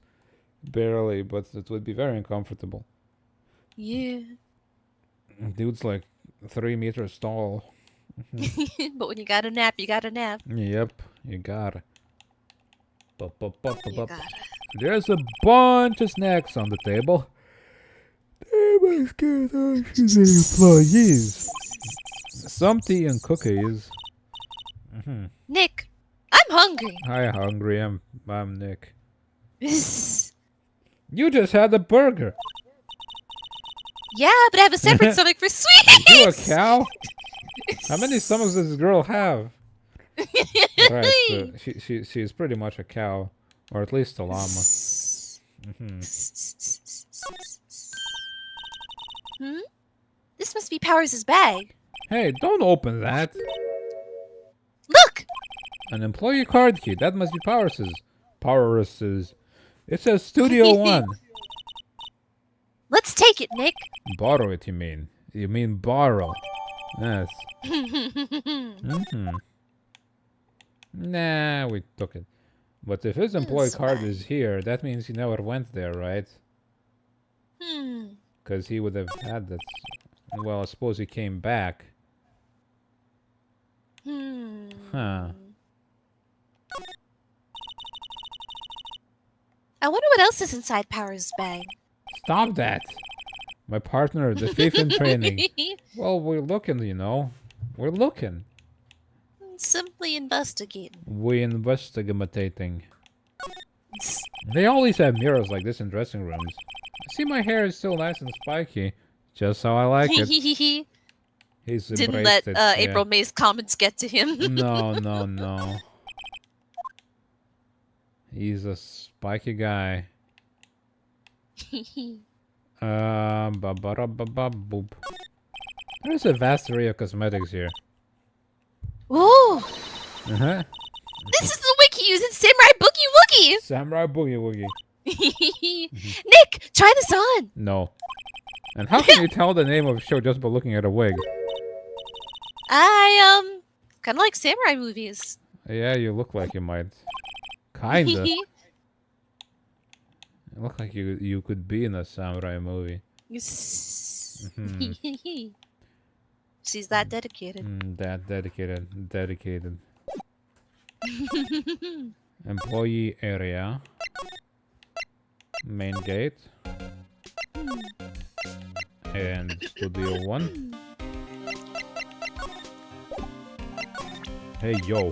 Speaker 1: barely, but it would be very uncomfortable.
Speaker 2: Yeah.
Speaker 1: Dude's like 3 meters tall.
Speaker 2: But when you got a nap, you got a nap.
Speaker 1: Yep, you gotta.
Speaker 2: You gotta.
Speaker 1: There's a bunch of snacks on the table. They're scared employees. Some tea and cookies.
Speaker 2: Nick, I'm hungry.
Speaker 1: Hi, hungry. I'm Nick.
Speaker 2: Yeah,
Speaker 1: You just had a burger.
Speaker 2: but I have a separate stomach for sweets.
Speaker 1: You a cow? How many stomachs does this girl have? Right, so she's pretty much a cow, or at least a llama.
Speaker 2: This must be Powers' bag.
Speaker 1: Hey, don't open that.
Speaker 2: Look!
Speaker 1: An employee card key. That must be Powers's. Powers's. It says Studio One.
Speaker 2: Let's take it, Nick.
Speaker 1: Borrow it, you mean? You mean borrow? Yes. Nah, we took it. But if his employee card is here, that means he never went there, right? Because he would have had that. Well, I suppose he came back. Huh.
Speaker 2: I wonder what else is inside Powers' bag.
Speaker 1: Stop that! My partner, the thief in training. Well, we're looking, you know. We're looking.
Speaker 2: Simply investigating.
Speaker 1: We investigating. They always have mirrors like this in dressing rooms. See, my hair is still nice and spiky. Just how I like it. He's
Speaker 2: Didn't let
Speaker 1: embraced it,
Speaker 2: April May's comments get to him.
Speaker 1: No. He's a spiky guy. Boop. There's a vast array of cosmetics here.
Speaker 2: Ooh!
Speaker 1: Uh-huh.
Speaker 2: This is the wiki using Samurai Boogie Woogie!
Speaker 1: Samurai Boogie Woogie.
Speaker 2: Nick, try this on!
Speaker 1: No. And how can you tell the name of a show just by looking at a wig?
Speaker 2: I, kind of like samurai movies.
Speaker 1: Yeah, you look like you might. Kinda. You look like you could be in a samurai movie.
Speaker 2: She's that dedicated.
Speaker 1: That dedicated. Employee area. Main gate. And Studio One. Hey, yo.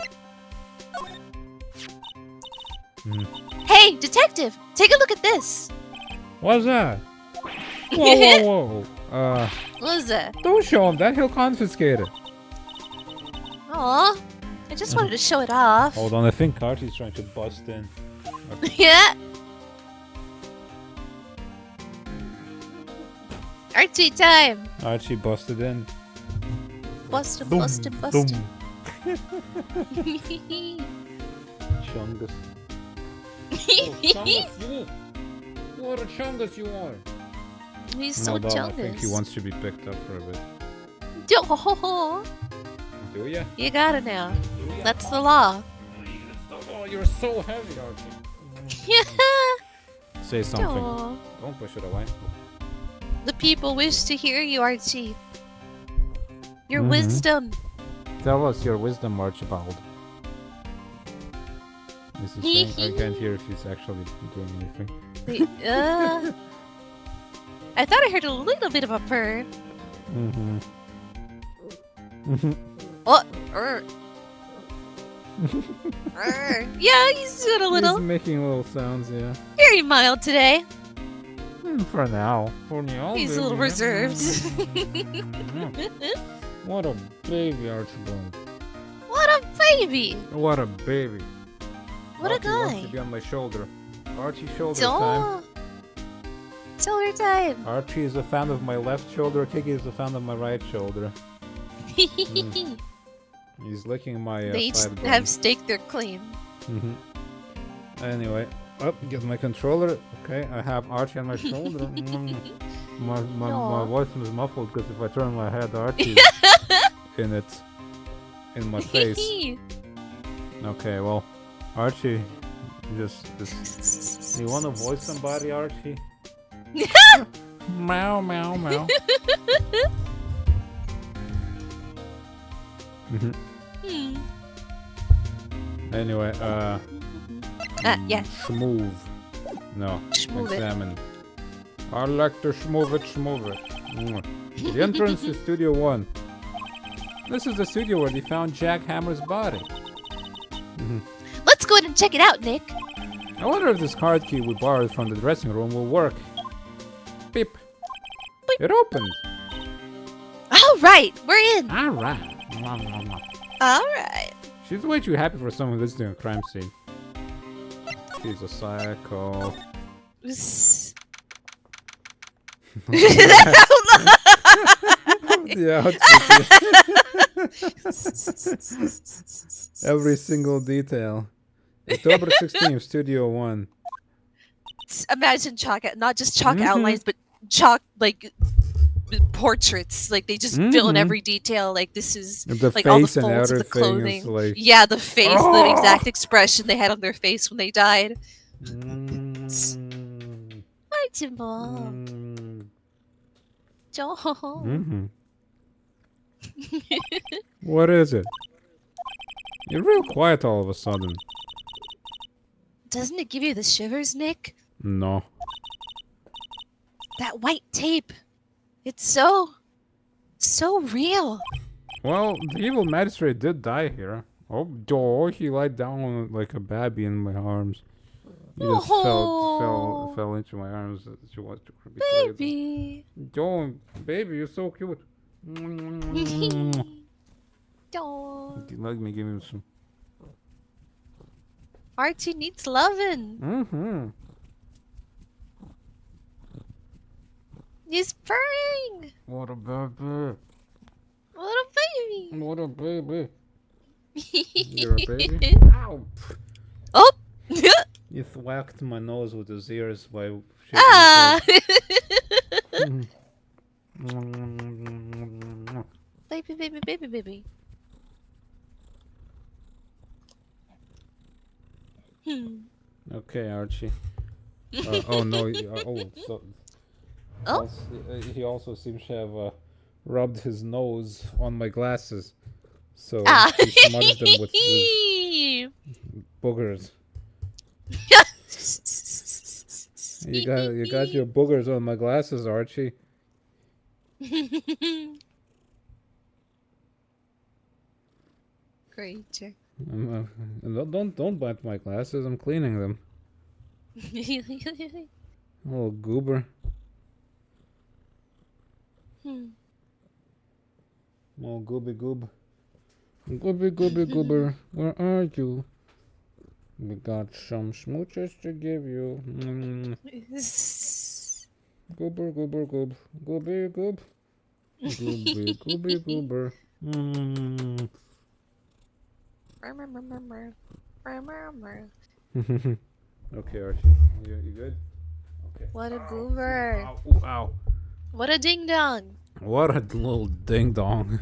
Speaker 2: Hey, detective! Take a look at this!
Speaker 1: What's that? Whoa.
Speaker 2: What is that?
Speaker 1: Don't show him that. He'll confiscate it.
Speaker 2: Aw, I just wanted to show it off.
Speaker 3: Hold on, I think Archie's trying to bust in.
Speaker 2: Yeah. Archie time.
Speaker 3: Archie busted in.
Speaker 2: Busted.
Speaker 3: Chungus. What a chungus you are!
Speaker 2: He's so
Speaker 3: Hold on,
Speaker 2: chungus.
Speaker 3: I think he wants to be picked up for a bit. Do ya?
Speaker 2: You got it now. That's the law.
Speaker 3: Oh, you're so heavy, Archie. Say something.
Speaker 2: Aw.
Speaker 3: Don't push it away.
Speaker 2: The people wish to hear you, Archie. Your
Speaker 3: Mhm.
Speaker 2: wisdom.
Speaker 3: Tell us your wisdom, Archibald. Is he saying? I can't hear if he's actually doing anything.
Speaker 2: I thought I heard a little bit of a purr.
Speaker 3: Mm-hmm.
Speaker 2: Oh, yeah, he's doing a little.
Speaker 3: He's making little sounds, yeah.
Speaker 2: Very mild today.
Speaker 3: For now. For now.
Speaker 2: He's a little reserved.
Speaker 3: What a baby, Archibald.
Speaker 2: What a baby!
Speaker 3: What a baby.
Speaker 2: What a
Speaker 3: Archie wants to
Speaker 2: guy!
Speaker 3: be on my shoulder. Archie shoulder time.
Speaker 2: Shoulder time!
Speaker 3: Archie is a fan of my left shoulder. Kiki is a fan of my right shoulder. He's licking my
Speaker 2: They each
Speaker 3: side bone.
Speaker 2: have staked their claim.
Speaker 3: Anyway, get my controller. Okay, I have Archie on my shoulder. My voice is muffled because if I turn my head, Archie's in my face. Okay, well, Archie, just you want to voice somebody, Archie? Meow, meow, meow. Anyway,
Speaker 2: Yeah.
Speaker 3: schmoove. No,
Speaker 2: Schmoove it.
Speaker 3: examine. I like to schmoove it. The entrance to Studio 1. This is the studio where they found Jack Hammer's body.
Speaker 2: Let's go ahead and check it out, Nick.
Speaker 3: I wonder if this card key we borrowed from the dressing room will work. Beep.
Speaker 2: Beep.
Speaker 3: It opened.
Speaker 2: All right, we're in.
Speaker 3: Alright.
Speaker 2: All right.
Speaker 3: She's way too happy for someone visiting a crime scene. She's a psycho. Yeah, every single detail. October 16th, Studio 1.
Speaker 2: Imagine chalk, not just chalk outlines, but chalk like portraits. Like they just fill in every detail. Like this is
Speaker 3: The
Speaker 2: like all the
Speaker 3: face and
Speaker 2: folds of the
Speaker 3: everything
Speaker 2: clothing.
Speaker 3: is like...
Speaker 2: Yeah, the face, the exact expression they had on their face when they died. Archibald. Joel.
Speaker 3: What is it? You're real quiet all of a sudden.
Speaker 2: Doesn't it give you the shivers, Nick?
Speaker 3: No.
Speaker 2: That white tape. It's so real.
Speaker 3: Well, the evil magistrate did die here. Oh, he lied down like a baby in my arms. He just fell into my arms. She was too creepy.
Speaker 2: Baby.
Speaker 3: Don't, baby, you're so cute.
Speaker 2: Don't.
Speaker 3: Let me give him some.
Speaker 2: Archie needs loving. He's purring.
Speaker 3: What a baby.
Speaker 2: What a baby.
Speaker 3: What a baby. You're a baby? Ow.
Speaker 2: Oh.
Speaker 3: You thwacked my nose with his ears by shaking
Speaker 2: Ah. Baby, baby, baby, baby.
Speaker 3: Okay, Archie. Oh no!
Speaker 2: Oh.
Speaker 3: He also seems to have rubbed his nose on my glasses, so he smudged them with his boogers. You got your boogers on my glasses, Archie.
Speaker 2: Creature.
Speaker 3: Don't bite my glasses. I'm cleaning them. Little goober. Little gooby goob.
Speaker 1: Gooby, gooby, goober, where are you? We got some smooches to give you. Goober, goober, goob. Gooby, goob. Gooby, gooby, goober. Okay, Archie. You good? Okay.
Speaker 2: What a goober.
Speaker 1: Ow, ooh, ow.
Speaker 2: What a ding dong.
Speaker 1: What a little ding dong.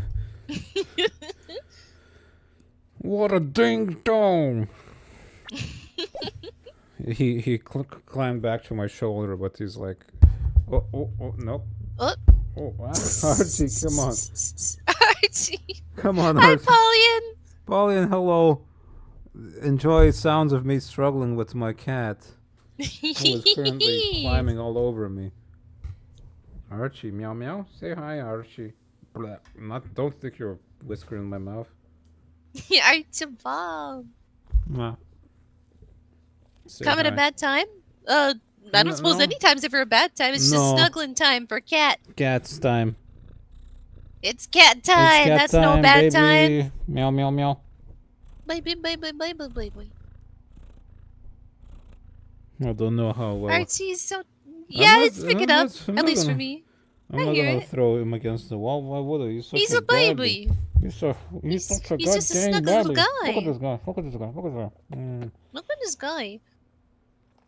Speaker 1: What a ding dong. He climbed back to my shoulder, but he's like, oh, nope.
Speaker 2: Oh.
Speaker 1: Oh, Archie, come on.
Speaker 2: Archie.
Speaker 1: Come on,
Speaker 2: Hi,
Speaker 1: Archie.
Speaker 2: Paulian.
Speaker 1: Paulian, hello. Enjoy sounds of me struggling with my cat, who is currently climbing all over me. Archie, meow meow. Say hi, Archie. Blah. Don't stick your whisker in my mouth.
Speaker 2: Archie Bob.
Speaker 1: Nah.
Speaker 2: Come at a bad time? I don't suppose any time's ever a bad time. It's just snuggling time for cat.
Speaker 1: Cat's time.
Speaker 2: It's cat time. That's no bad time.
Speaker 1: Meow meow meow.
Speaker 2: Baby, baby, baby, baby.
Speaker 1: I don't know how well.
Speaker 2: Archie's so... Yeah, it's picking up. At least for me.
Speaker 1: I'm not gonna throw him against the wall. Why would I?
Speaker 2: He's a baby.
Speaker 1: He's such a
Speaker 2: He's just a
Speaker 1: goddamn
Speaker 2: snug
Speaker 1: baby.
Speaker 2: little guy.
Speaker 1: Look at this guy. Look at this guy. Look at this guy.
Speaker 2: Look at this guy.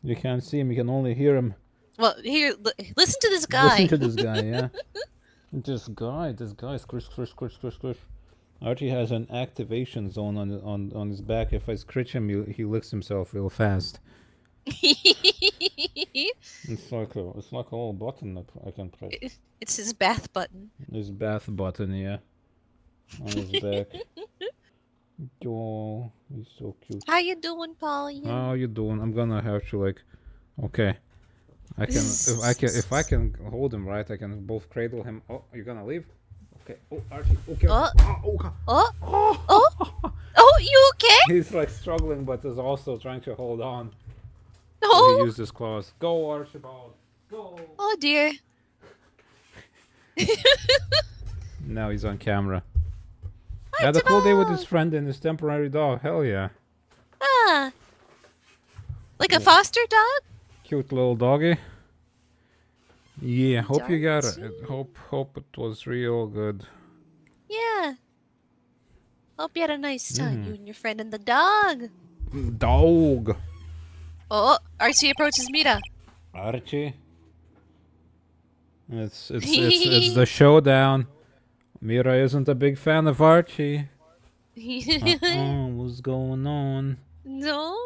Speaker 1: You can't see him. You can only hear him.
Speaker 2: Well, here, listen to this guy.
Speaker 1: Listen to this guy, yeah. This guy, squish, squish, squish, squish, squish. Archie has an activation zone on his back. If I scratch him, he licks himself real fast. It's like a little button that I can press.
Speaker 2: It's his bath button.
Speaker 1: His bath button, yeah. On his back. Oh, he's so cute.
Speaker 2: How you doing, Pauline?
Speaker 1: How you doing? I'm gonna have to like, okay. If I can hold him right, I can both cradle him. Oh, you're gonna leave? Okay. Oh, Archie. Okay.
Speaker 2: Oh, you okay?
Speaker 1: He's like struggling, but is also trying to hold on.
Speaker 2: Oh.
Speaker 1: So he used his claws. Go, Archibald. Go.
Speaker 2: Oh dear.
Speaker 1: Now he's on camera. Had a cool day with his friend and his temporary dog. Hell yeah.
Speaker 2: Ah. Like a foster dog?
Speaker 1: Cute little doggy. Yeah, hope you got it. Hope it was real good.
Speaker 2: Yeah. Hope you had a nice time, you and your friend and the dog.
Speaker 1: Dog.
Speaker 2: Oh, Archie approaches Mira.
Speaker 1: Archie. It's the showdown. Mira isn't a big fan of Archie. What's going on?
Speaker 2: No.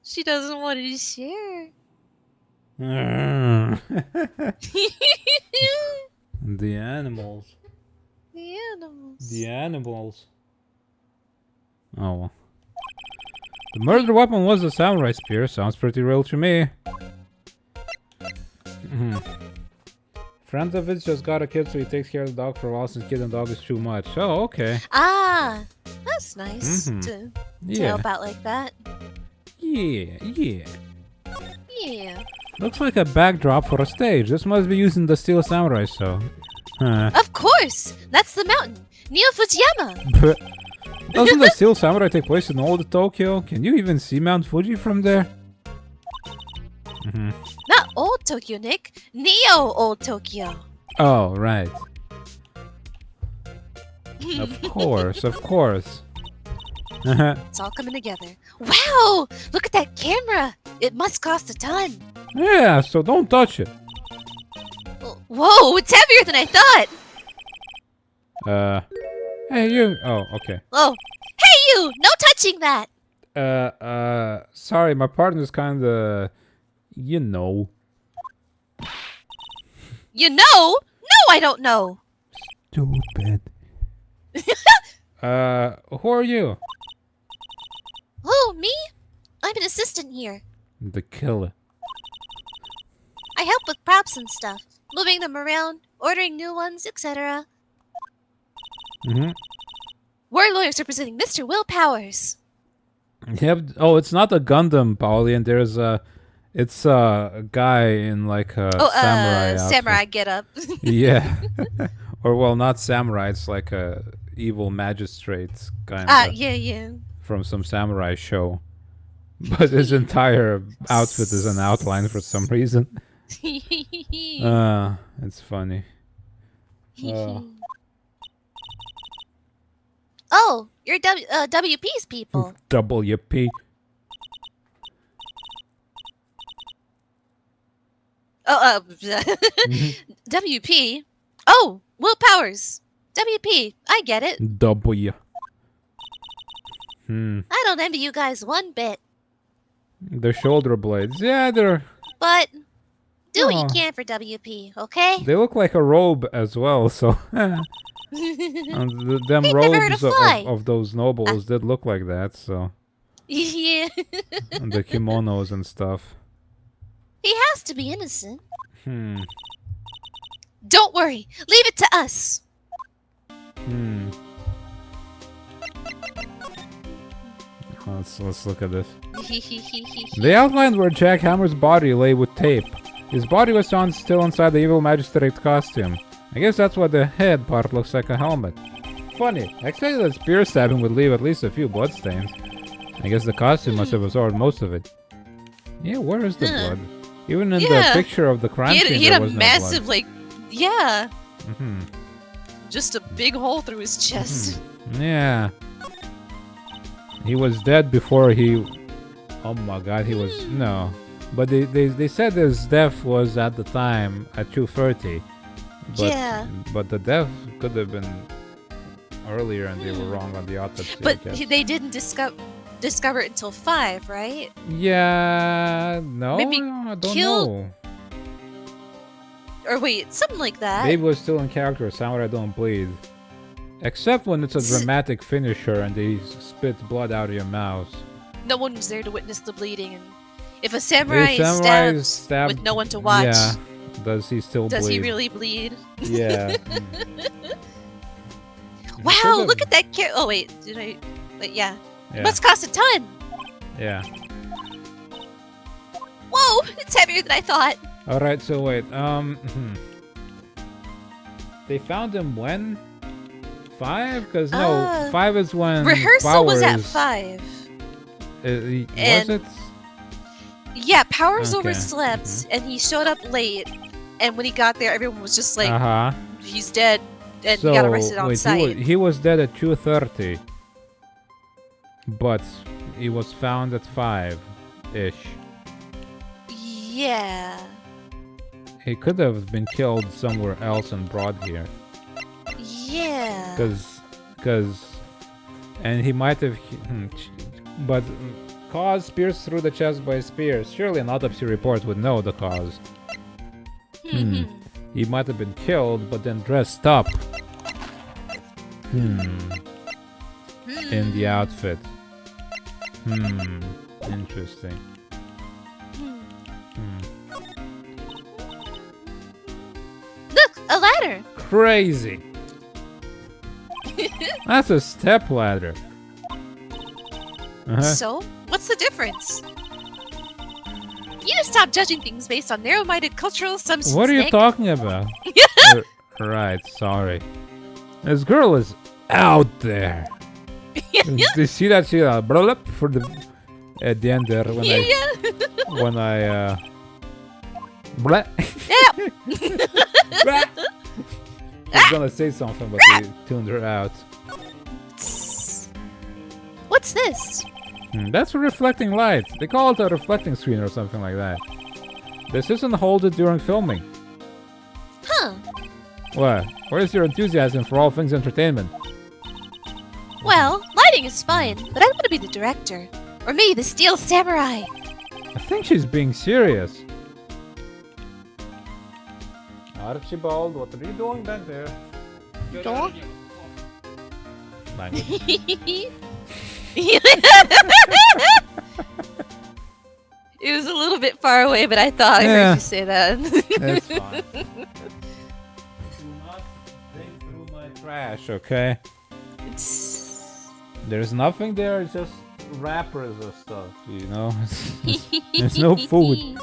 Speaker 2: She doesn't want to share.
Speaker 1: The animals.
Speaker 2: The animals.
Speaker 1: The animals. Oh well. The murder weapon was a samurai spear. Sounds pretty real to me. Friend of his just got a kid, so he takes care of the dog for a while since kid and dog is too much. Oh, okay.
Speaker 2: Ah, that's nice to help out like that.
Speaker 1: Yeah.
Speaker 2: Yeah.
Speaker 1: Looks like a backdrop for a stage. This must be using the Steel Samurai, so.
Speaker 2: Of course! That's the mountain! Neo Fujiyama!
Speaker 1: Doesn't the Steel Samurai take place in old Tokyo? Can you even see Mount Fuji from there?
Speaker 2: Not old Tokyo, Nick. Neo old Tokyo.
Speaker 1: Oh, right. Of course.
Speaker 2: It's all coming together. Wow! Look at that camera! It must cost a ton.
Speaker 1: Yeah, so don't touch it.
Speaker 2: Whoa, it's heavier than I thought!
Speaker 1: Hey you. Oh, okay.
Speaker 2: Oh, hey you! No touching that!
Speaker 1: Sorry, my partner's kinda... You know.
Speaker 2: You know? No, I don't know!
Speaker 1: Stupid. Who are you?
Speaker 2: Oh, me? I'm an assistant here.
Speaker 1: The killer.
Speaker 2: I help with props and stuff. Moving them around, ordering new ones, etc. We're lawyers representing Mr. Will Powers.
Speaker 1: Yep. Oh, it's not a Gundam, Paulian. There's it's a guy in like a samurai outfit.
Speaker 2: Samurai get up.
Speaker 1: Yeah. Or well, not samurai. It's like a evil magistrate kind of
Speaker 2: yeah.
Speaker 1: from some samurai show. But his entire outfit is an outline for some reason. It's funny.
Speaker 2: Oh, you're WP's people.
Speaker 1: WP.
Speaker 2: Oh, WP. Oh, Will Powers. WP. I get it.
Speaker 1: W.
Speaker 2: I don't envy you guys one bit.
Speaker 1: The shoulder blades. Yeah, they're...
Speaker 2: But do what
Speaker 1: Oh.
Speaker 2: you can for WP, okay?
Speaker 1: They look like a robe as well, so... And them
Speaker 2: Ain't never heard
Speaker 1: robes
Speaker 2: a fly.
Speaker 1: of those nobles did look like that, so...
Speaker 2: Yeah.
Speaker 1: And the kimonos and stuff.
Speaker 2: He has to be innocent. Don't worry. Leave it to us.
Speaker 1: Let's look at this. They outlined where Jack Hammer's body lay with tape. His body was found still inside the evil magistrate costume. I guess that's why the head part looks like a helmet. Funny, I expected that spear stabbing would leave at least a few bloodstains. I guess the costume must have absorbed most of it. Yeah, where is the blood? Even in the picture of the crime scene,
Speaker 2: he
Speaker 1: there
Speaker 2: had a
Speaker 1: was no
Speaker 2: massive,
Speaker 1: blood.
Speaker 2: like, yeah. Just a big hole through his chest.
Speaker 1: Yeah. He was dead before he... Oh my god, he was... No. But they said his death was at the time at 2:30. But,
Speaker 2: Yeah.
Speaker 1: But the death could have been earlier and they were wrong on the autopsy.
Speaker 2: But
Speaker 1: I guess.
Speaker 2: they didn't discover it until 5, right?
Speaker 1: Yeah... No,
Speaker 2: Maybe
Speaker 1: I don't
Speaker 2: killed-
Speaker 1: know.
Speaker 2: Or wait, something like that.
Speaker 1: Babe was still in character, Samurai don't bleed. Except when it's a dramatic finisher and they spit blood out of your mouth.
Speaker 2: No one was there to witness the bleeding, and if a samurai,
Speaker 1: If samurai
Speaker 2: is
Speaker 1: is
Speaker 2: stabbed with no one to watch,
Speaker 1: Yeah. Does he still
Speaker 2: does
Speaker 1: bleed?
Speaker 2: he really bleed?
Speaker 1: Yeah.
Speaker 2: Wow, look at that carrot. Oh wait, did I? Wait, yeah.
Speaker 1: Yeah.
Speaker 2: Must cost a ton.
Speaker 1: Yeah.
Speaker 2: Whoa, it's heavier than I thought.
Speaker 1: Alright, so wait. They found him when? 5? Because no, 5 is when
Speaker 2: Rehearsal was at
Speaker 1: Powers-
Speaker 2: 5.
Speaker 1: Was
Speaker 2: And-
Speaker 1: it?
Speaker 2: Yeah, Powers
Speaker 1: Okay.
Speaker 2: overslept, and he showed up late. And when he got there, everyone was just like, he's dead, and he got arrested on
Speaker 1: wait,
Speaker 2: site.
Speaker 1: he was dead at 2:30. But he was found at 5-ish.
Speaker 2: Yeah.
Speaker 1: He could have been killed somewhere else and brought here.
Speaker 2: Yeah.
Speaker 1: And he might have, but cause pierced through the chest by spears. Surely an autopsy report would know the cause. He might have been killed, but then dressed up. In the outfit. Interesting.
Speaker 2: Look, a ladder.
Speaker 1: Crazy. That's a step ladder.
Speaker 2: So, what's the difference? You need to stop judging things based on narrow-minded cultural assumptions.
Speaker 1: What are you
Speaker 2: Nick.
Speaker 1: talking about? Right, sorry. This girl is out there. Do you see that? She blurp for the at the end there when I blah. Blah. I was gonna say something, but they tuned her out.
Speaker 2: What's this?
Speaker 1: That's a reflecting light. They call it a reflecting screen or something like that. This isn't hold it during filming.
Speaker 2: Huh.
Speaker 1: What? Where's your enthusiasm for all things entertainment?
Speaker 2: Well, lighting is fine, but I want to be the director. Or maybe the Steel Samurai.
Speaker 1: I think she's being serious. Archibald, what are you doing back there?
Speaker 2: Dog?
Speaker 1: Language.
Speaker 2: It was a little bit far away, but I thought I heard you say that.
Speaker 1: That's fine. Do not dig through my trash, okay? There's nothing there, it's just wrappers of stuff, you know? There's no food.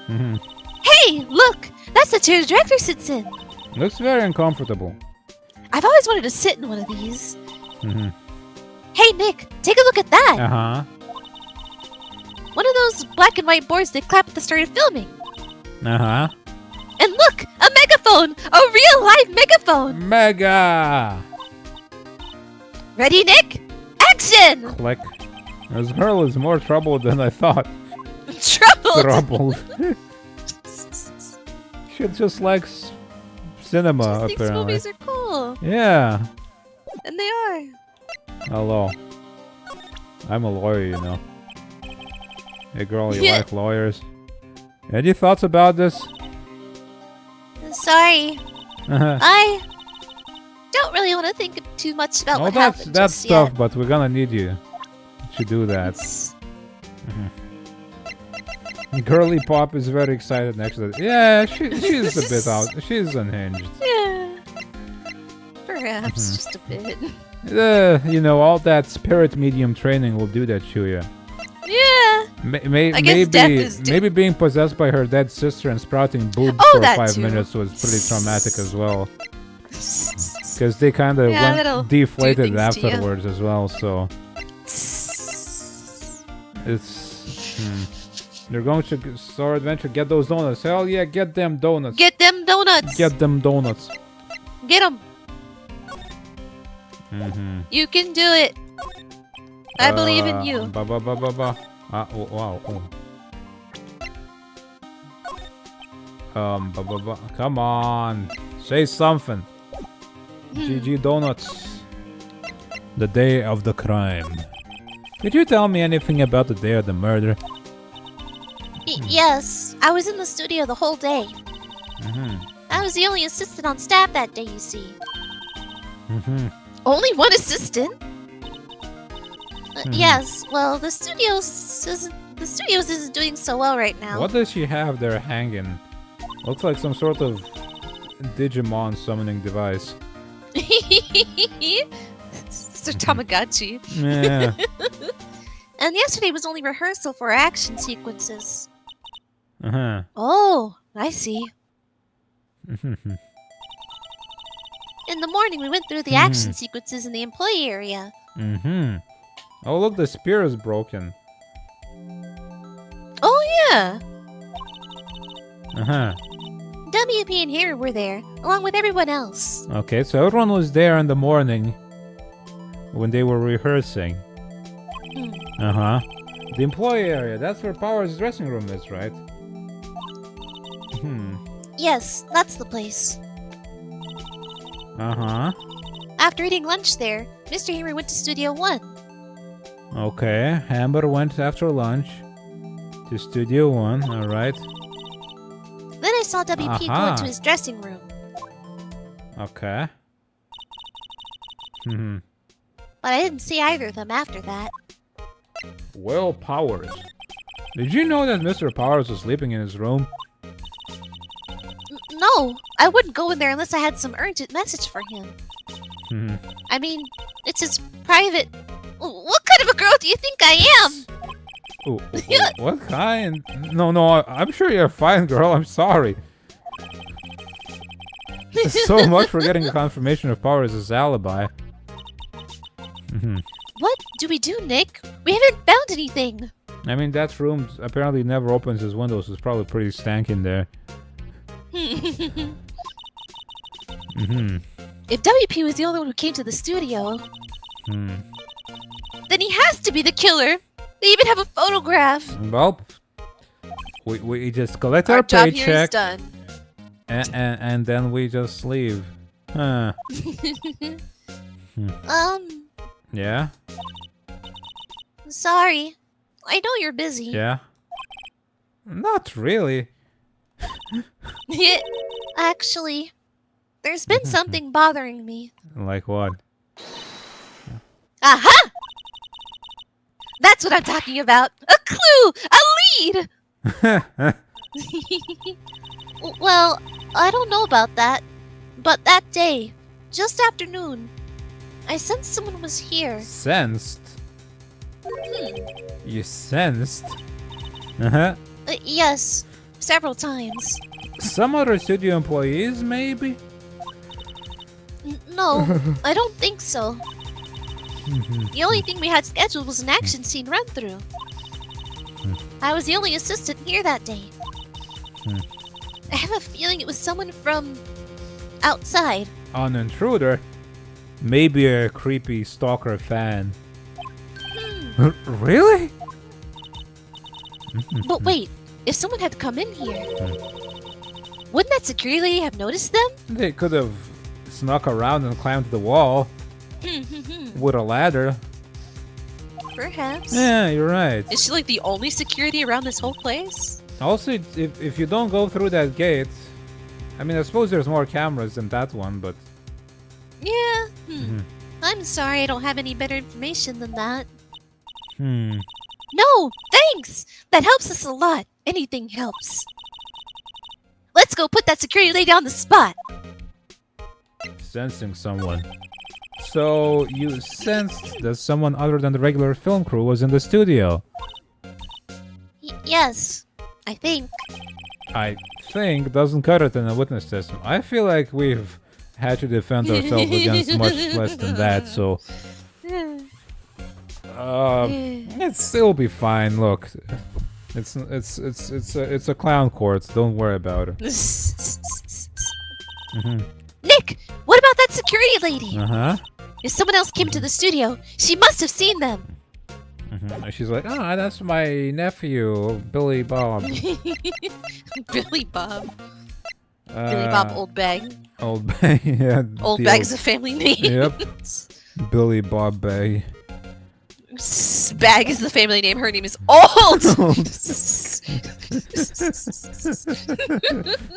Speaker 2: Hey, look! That's the chair the director sits in.
Speaker 1: Looks very uncomfortable.
Speaker 2: I've always wanted to sit in one of these.
Speaker 1: Mm-hmm.
Speaker 2: Hey, Nick, take a look at that.
Speaker 1: Uh-huh.
Speaker 2: One of those black and white boards they clap at the start of filming.
Speaker 1: Uh-huh.
Speaker 2: And look, a megaphone! A real live megaphone!
Speaker 1: Mega!
Speaker 2: Ready, Nick? Action!
Speaker 1: Click. This girl is more troubled than I thought.
Speaker 2: Troubled!
Speaker 1: Troubled. She just likes cinema,
Speaker 2: Just thinks
Speaker 1: apparently.
Speaker 2: movies are cool.
Speaker 1: Yeah.
Speaker 2: And they are.
Speaker 1: Hello. I'm a lawyer, you know. Hey girl, you
Speaker 2: Yeah.
Speaker 1: like lawyers? Any thoughts about this?
Speaker 2: Sorry. I don't really want to think too much about what happened
Speaker 1: that's
Speaker 2: just
Speaker 1: tough,
Speaker 2: yet.
Speaker 1: but we're gonna need you to do that.
Speaker 2: It's-
Speaker 1: Girly Pop is very excited next to it. Yeah, she's a bit out. She's unhinged.
Speaker 2: Yeah. Perhaps just a bit.
Speaker 1: You know, all that spirit medium training will do that to you.
Speaker 2: Yeah. I guess death is
Speaker 1: Maybe being possessed by her dead sister and sprouting boobs
Speaker 2: Oh,
Speaker 1: for
Speaker 2: that
Speaker 1: 5
Speaker 2: too.
Speaker 1: minutes was pretty traumatic as well. Because they kind of
Speaker 2: Yeah, that'll do
Speaker 1: deflated
Speaker 2: things to you.
Speaker 1: afterwards as well, so it's... They're going to Star Adventure, get those donuts. Hell yeah, get them donuts.
Speaker 2: Get them donuts.
Speaker 1: Get them donuts.
Speaker 2: Get them.
Speaker 1: Mm-hmm.
Speaker 2: You can do it. I believe in you.
Speaker 1: Ba ba ba ba ba. Oh, wow. Ba ba ba. Come on. Say something. GG Donuts. The day of the crime. Did you tell me anything about the day of the murder?
Speaker 2: Yes, I was in the studio the whole day.
Speaker 1: Mm-hmm.
Speaker 2: I was the only assistant on staff that day, you see.
Speaker 1: Mm-hmm.
Speaker 2: Only one assistant? Yes, well, the studios isn't doing so well right now.
Speaker 1: What does she have there hanging? Looks like some sort of Digimon summoning device.
Speaker 2: It's a Tamagotchi.
Speaker 1: Yeah.
Speaker 2: And yesterday was only rehearsal for action sequences.
Speaker 1: Uh-huh.
Speaker 2: Oh, I see.
Speaker 1: Mm-hmm.
Speaker 2: In the morning, we went through the action sequences in the employee area.
Speaker 1: Mm-hmm. Oh, look, the spear is broken.
Speaker 2: Oh, yeah.
Speaker 1: Uh-huh.
Speaker 2: WP and Harry were there, along with everyone else.
Speaker 1: Okay, so everyone was there in the morning when they were rehearsing. Uh-huh. The employee area, that's where Power's dressing room is, right?
Speaker 2: Yes, that's the place.
Speaker 1: Uh-huh.
Speaker 2: After eating lunch there, Mr. Henry went to Studio 1.
Speaker 1: Okay, Amber went after lunch to Studio 1, alright.
Speaker 2: Then I saw WP go
Speaker 1: Aha.
Speaker 2: into his dressing room.
Speaker 1: Okay.
Speaker 2: But I didn't see either of them after that.
Speaker 1: Well, Powers. Did you know that Mr. Powers was sleeping in his room?
Speaker 2: No, I wouldn't go in there unless I had some urgent message for him. I mean, it's his private... What kind of a girl do you think I am?
Speaker 1: Ooh, what kind? No, I'm sure you're fine, girl. I'm sorry. So much for getting a confirmation of Powers' alibi.
Speaker 2: What do we do, Nick? We haven't found anything.
Speaker 1: I mean, that room apparently never opens his windows. So it's probably pretty stank in there.
Speaker 2: If WP was the only one who came to the studio, then he has to be the killer. They even have a photograph.
Speaker 1: Well, we just collect our
Speaker 2: Our job here is
Speaker 1: paycheck
Speaker 2: done.
Speaker 1: and then we just leave. Huh. Yeah?
Speaker 2: Sorry. I know you're busy.
Speaker 1: Yeah? Not really.
Speaker 2: Actually, there's been something bothering me.
Speaker 1: Like what?
Speaker 2: Aha! That's what I'm talking about. A clue! A lead! Well, I don't know about that. But that day, just after noon, I sensed someone was here.
Speaker 1: Sensed? You sensed?
Speaker 2: Yes, several times.
Speaker 1: Some other studio employees, maybe?
Speaker 2: no. I don't think so. The only thing we had scheduled was an action scene run-through. I was the only assistant here that day. I have a feeling it was someone from outside.
Speaker 1: An intruder? Maybe a creepy stalker fan. Really?
Speaker 2: But wait, if someone had come in here, wouldn't that security lady have noticed them?
Speaker 1: They could have snuck around and climbed the wall with a ladder.
Speaker 2: Perhaps.
Speaker 1: Yeah, you're right.
Speaker 2: Is she like the only security around this whole place?
Speaker 1: Also, if you don't go through that gate, I mean, I suppose there's more cameras than that one, but...
Speaker 2: Yeah. I'm sorry I don't have any better information than that. No, thanks! That helps us a lot. Anything helps. Let's go put that security lady on the spot.
Speaker 1: Sensing someone. So, you sensed that someone other than the regular film crew was in the studio?
Speaker 2: Yes, I think.
Speaker 1: I think doesn't cut it in a witness test. I feel like we've had to defend ourselves against much less than that, so... it'll be fine. Look, it's a clown court. Don't worry about it.
Speaker 2: Nick, what about that security lady?
Speaker 1: Uh-huh.
Speaker 2: If someone else came to the studio, she must have seen them.
Speaker 1: And she's like, ah, that's my nephew, Billy Bob.
Speaker 2: Billy Bob. Billy Bob Old Bag.
Speaker 1: Old Bag, yeah.
Speaker 2: Old Bag is a family name.
Speaker 1: Yep. Billy Bob Bag.
Speaker 2: Bag is the family name. Her name is Old.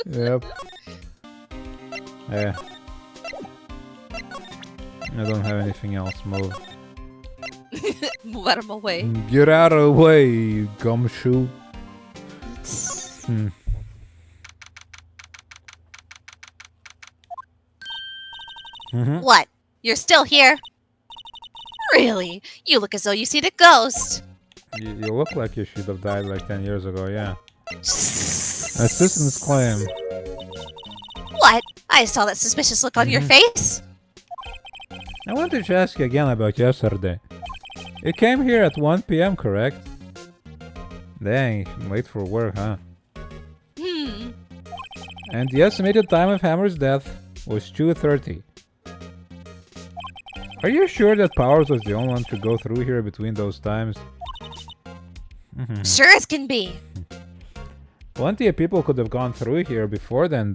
Speaker 1: Yep. Yeah. I don't have anything else. Move.
Speaker 2: Move out of my way.
Speaker 1: Get out of the way, you gumshoe.
Speaker 2: What? You're still here? Really? You look as though you seen a ghost.
Speaker 1: You look like you should have died like 10 years ago, yeah. Assistant's claim.
Speaker 2: What? I saw that suspicious look on your face.
Speaker 1: I wanted to ask you again about yesterday. You came here at 1 p.m., correct? Dang, late for work, huh? And the estimated time of Hammer's death was 2:30. Are you sure that Powers was the only one to go through here between those times?
Speaker 2: Sure as can be.
Speaker 1: Plenty of people could have gone through here before then.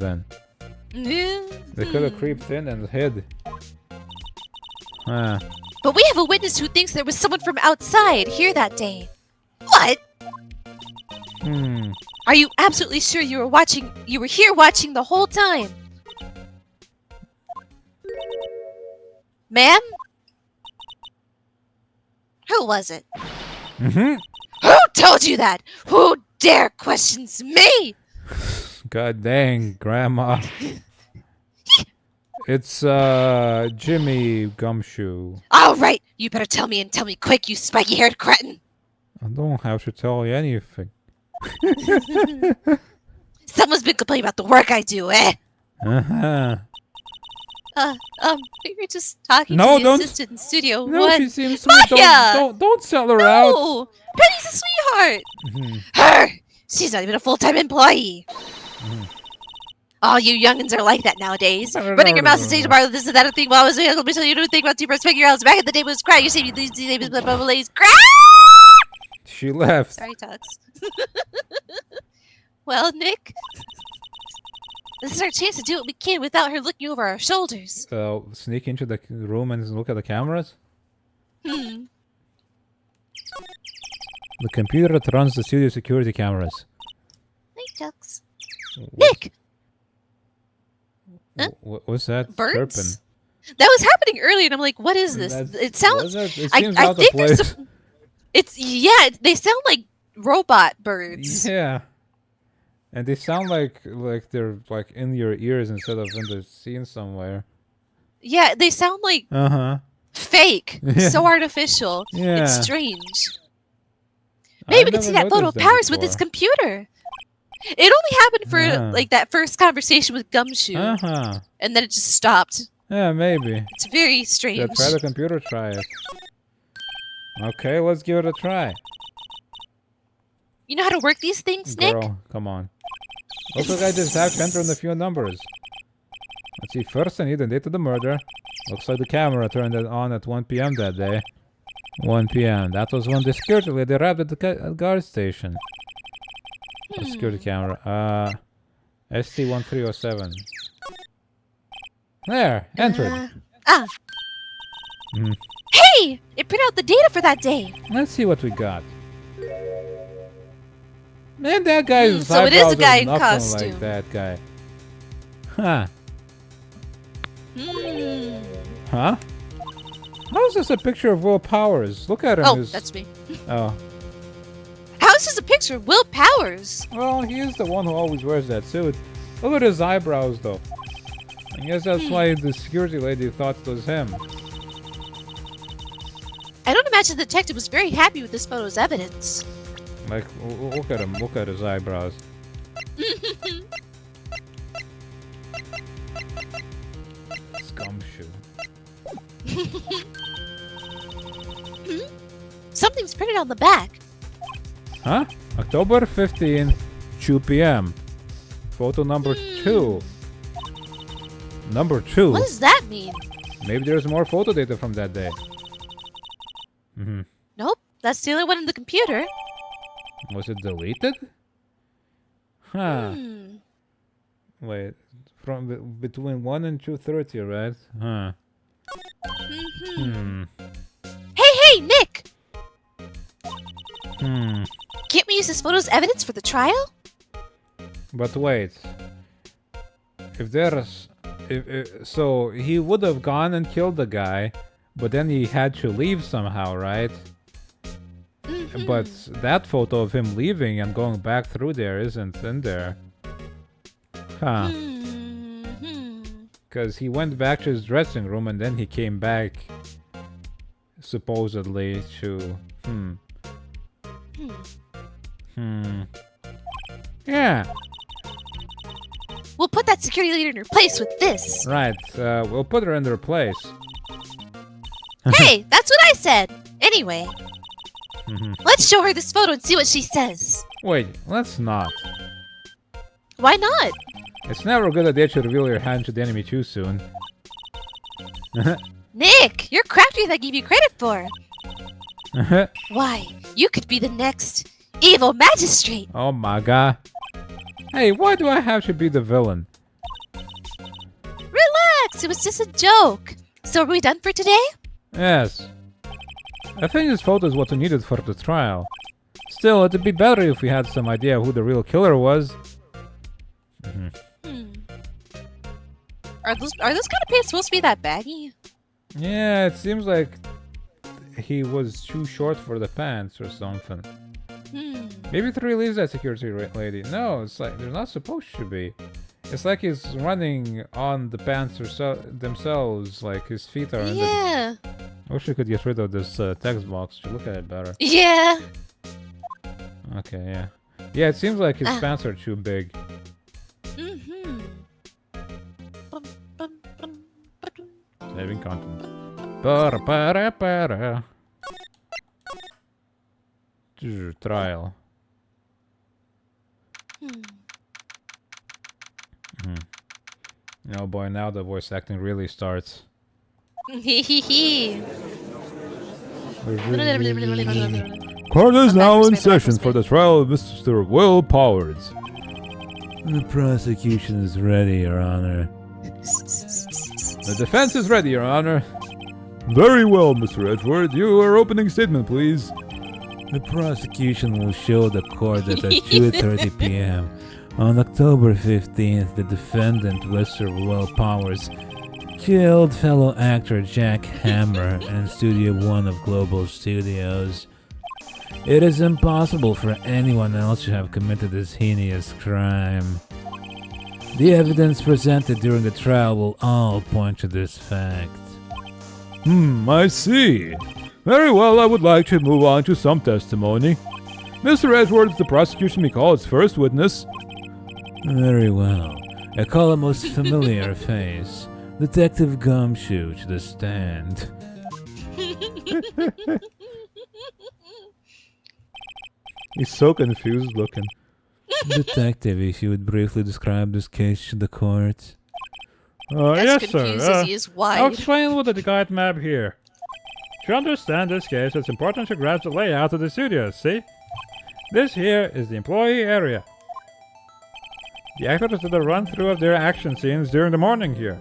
Speaker 1: They could have creeped in and hid.
Speaker 2: But we have a witness who thinks there was someone from outside here that day. What? Are you absolutely sure you were here watching the whole time? Ma'am? Who was it? Who told you that? Who dare questions me?
Speaker 1: God dang, Grandma. It's, Jimmy Gumshoe.
Speaker 2: Alright, you better tell me and tell me quick, you spiky-haired cretin.
Speaker 1: I don't have to tell you anything.
Speaker 2: Someone's been complaining about the work I do, eh? We were just talking to the assistant in studio.
Speaker 1: No,
Speaker 2: what?
Speaker 1: she seems sweet. Don't sell her out.
Speaker 2: No, Penny's a sweetheart. Her! She's not even a full-time employee. All you youngins are like that nowadays. Running your mouth and saying tomorrow this and that thing while I was young. Let me tell you don't think about T-Birds figure out. Back in the day it was cry. You say these names blah blah blah. Cry!
Speaker 1: She left.
Speaker 2: Sorry, Tux. Well, Nick, this is our chance to do what we can without her looking over our shoulders.
Speaker 1: Sneak into the room and look at the cameras? The computer that runs the studio security cameras.
Speaker 2: Hey, Tux. Nick!
Speaker 1: Huh? What's that?
Speaker 2: Birds?
Speaker 1: Chirping?
Speaker 2: That was happening earlier, and I'm like, what is this? It sounds...
Speaker 1: It seems
Speaker 2: I
Speaker 1: out
Speaker 2: think
Speaker 1: of place.
Speaker 2: yeah, they sound like robot birds.
Speaker 1: Yeah. And they sound like they're like in your ears instead of in the scene somewhere.
Speaker 2: Yeah, they sound like fake.
Speaker 1: Yeah.
Speaker 2: So artificial.
Speaker 1: Yeah.
Speaker 2: It's strange. Maybe we can see that photo of Powers with its computer. It only happened for like that first conversation with Gumshoe. And then it just stopped.
Speaker 1: Yeah, maybe.
Speaker 2: It's very
Speaker 1: Yeah,
Speaker 2: strange.
Speaker 1: try the computer, try it. Okay, let's give it a try.
Speaker 2: You know how to work these things, Nick?
Speaker 1: Girl, come on. Looks like I just have to enter in a few numbers. Let's see, first I need the date of the murder. Looks like the camera turned it on at 1 p.m. that day. 1 p.m. That was when the security lady arrived at the guard station. The security camera. ST1307. There, entered.
Speaker 2: Hey! It printed out the data for that day.
Speaker 1: Let's see what we got. Man, that guy's
Speaker 2: So it is a
Speaker 1: eyebrows
Speaker 2: guy
Speaker 1: are
Speaker 2: in
Speaker 1: nothing
Speaker 2: costume.
Speaker 1: like that guy. Huh. Huh? How is this a picture of Will Powers? Look at him.
Speaker 2: Oh, that's me.
Speaker 1: Oh.
Speaker 2: How is this a picture of Will Powers?
Speaker 1: Well, he is the one who always wears that suit. Look at his eyebrows, though. I guess that's why the security lady thought it was him.
Speaker 2: I don't imagine the detective was very happy with this photo's evidence.
Speaker 1: Like, look at him. Look at his eyebrows. Scumshoe.
Speaker 2: Something's printed on the back.
Speaker 1: Huh? October 15, 2 p.m. Photo number 2. Number 2?
Speaker 2: What does that mean?
Speaker 1: Maybe there's more photo data from that day.
Speaker 2: Nope, that's the only one in the computer.
Speaker 1: Was it deleted? Huh. Wait. From between 1 and 2:30, right? Huh.
Speaker 2: Hey, Nick!
Speaker 1: Hmm.
Speaker 2: Can't we use this photo as evidence for the trial?
Speaker 1: But wait. If there's... so he would have gone and killed the guy, but then he had to leave somehow, right? But that photo of him leaving and going back through there isn't in there. Huh. Because he went back to his dressing room and then he came back, supposedly, to... Yeah.
Speaker 2: We'll put that security leader in her place with this.
Speaker 1: Right. We'll put her in her place.
Speaker 2: Hey, that's what I said. Anyway, let's show her this photo and see what she says.
Speaker 1: Wait, let's not.
Speaker 2: Why not?
Speaker 1: It's never a good idea to reveal your hand to the enemy too soon.
Speaker 2: Nick, you're craftier than I give you credit for. Why, you could be the next evil magistrate.
Speaker 1: Oh my god. Hey, why do I have to be the villain?
Speaker 2: Relax, it was just a joke. So are we done for today?
Speaker 1: Yes. I think this photo is what we needed for the trial. Still, it'd be better if we had some idea who the real killer was.
Speaker 2: Are those kind of pants supposed to be that baggy?
Speaker 1: Yeah, it seems like he was too short for the pants or something. Maybe it really is that security lady. No, it's like they're not supposed to be. It's like he's running on the pants themselves, like his feet are in the...
Speaker 2: Yeah.
Speaker 1: I wish I could get rid of this text box to look at it better.
Speaker 2: Yeah.
Speaker 1: Okay, yeah. Yeah, it seems like his pants are too big. Saving content. Trial. Oh boy, now the voice acting really starts.
Speaker 3: Court is now in session for the trial of Mr. Will Powers.
Speaker 1: The prosecution is ready, Your Honor. The defense is ready, Your Honor.
Speaker 3: Very well, Mr. Edward. Your opening statement, please.
Speaker 1: The prosecution will show the court that at 2:30 p.m. on October 15th, the defendant, Mr. Will Powers, killed fellow actor Jack Hammer in Studio 1 of Global Studios. It is impossible for anyone else to have committed this heinous crime. The evidence presented during the trial will all point to this fact.
Speaker 3: I see. Very well, I would like to move on to some testimony. Mr. Edwards, the prosecution may call its first witness.
Speaker 1: Very well. I call a most familiar face. Detective Gumshoe to the stand. He's so confused looking. Detective, if you would briefly describe this case to the court.
Speaker 3: Yes,
Speaker 2: confused
Speaker 3: sir.
Speaker 2: as he is wide.
Speaker 3: I'll explain with the guide map here. To understand this case, it's important to grasp the layout of the studio, see? This here is the employee area. The actors did a run-through of their action scenes during the morning here.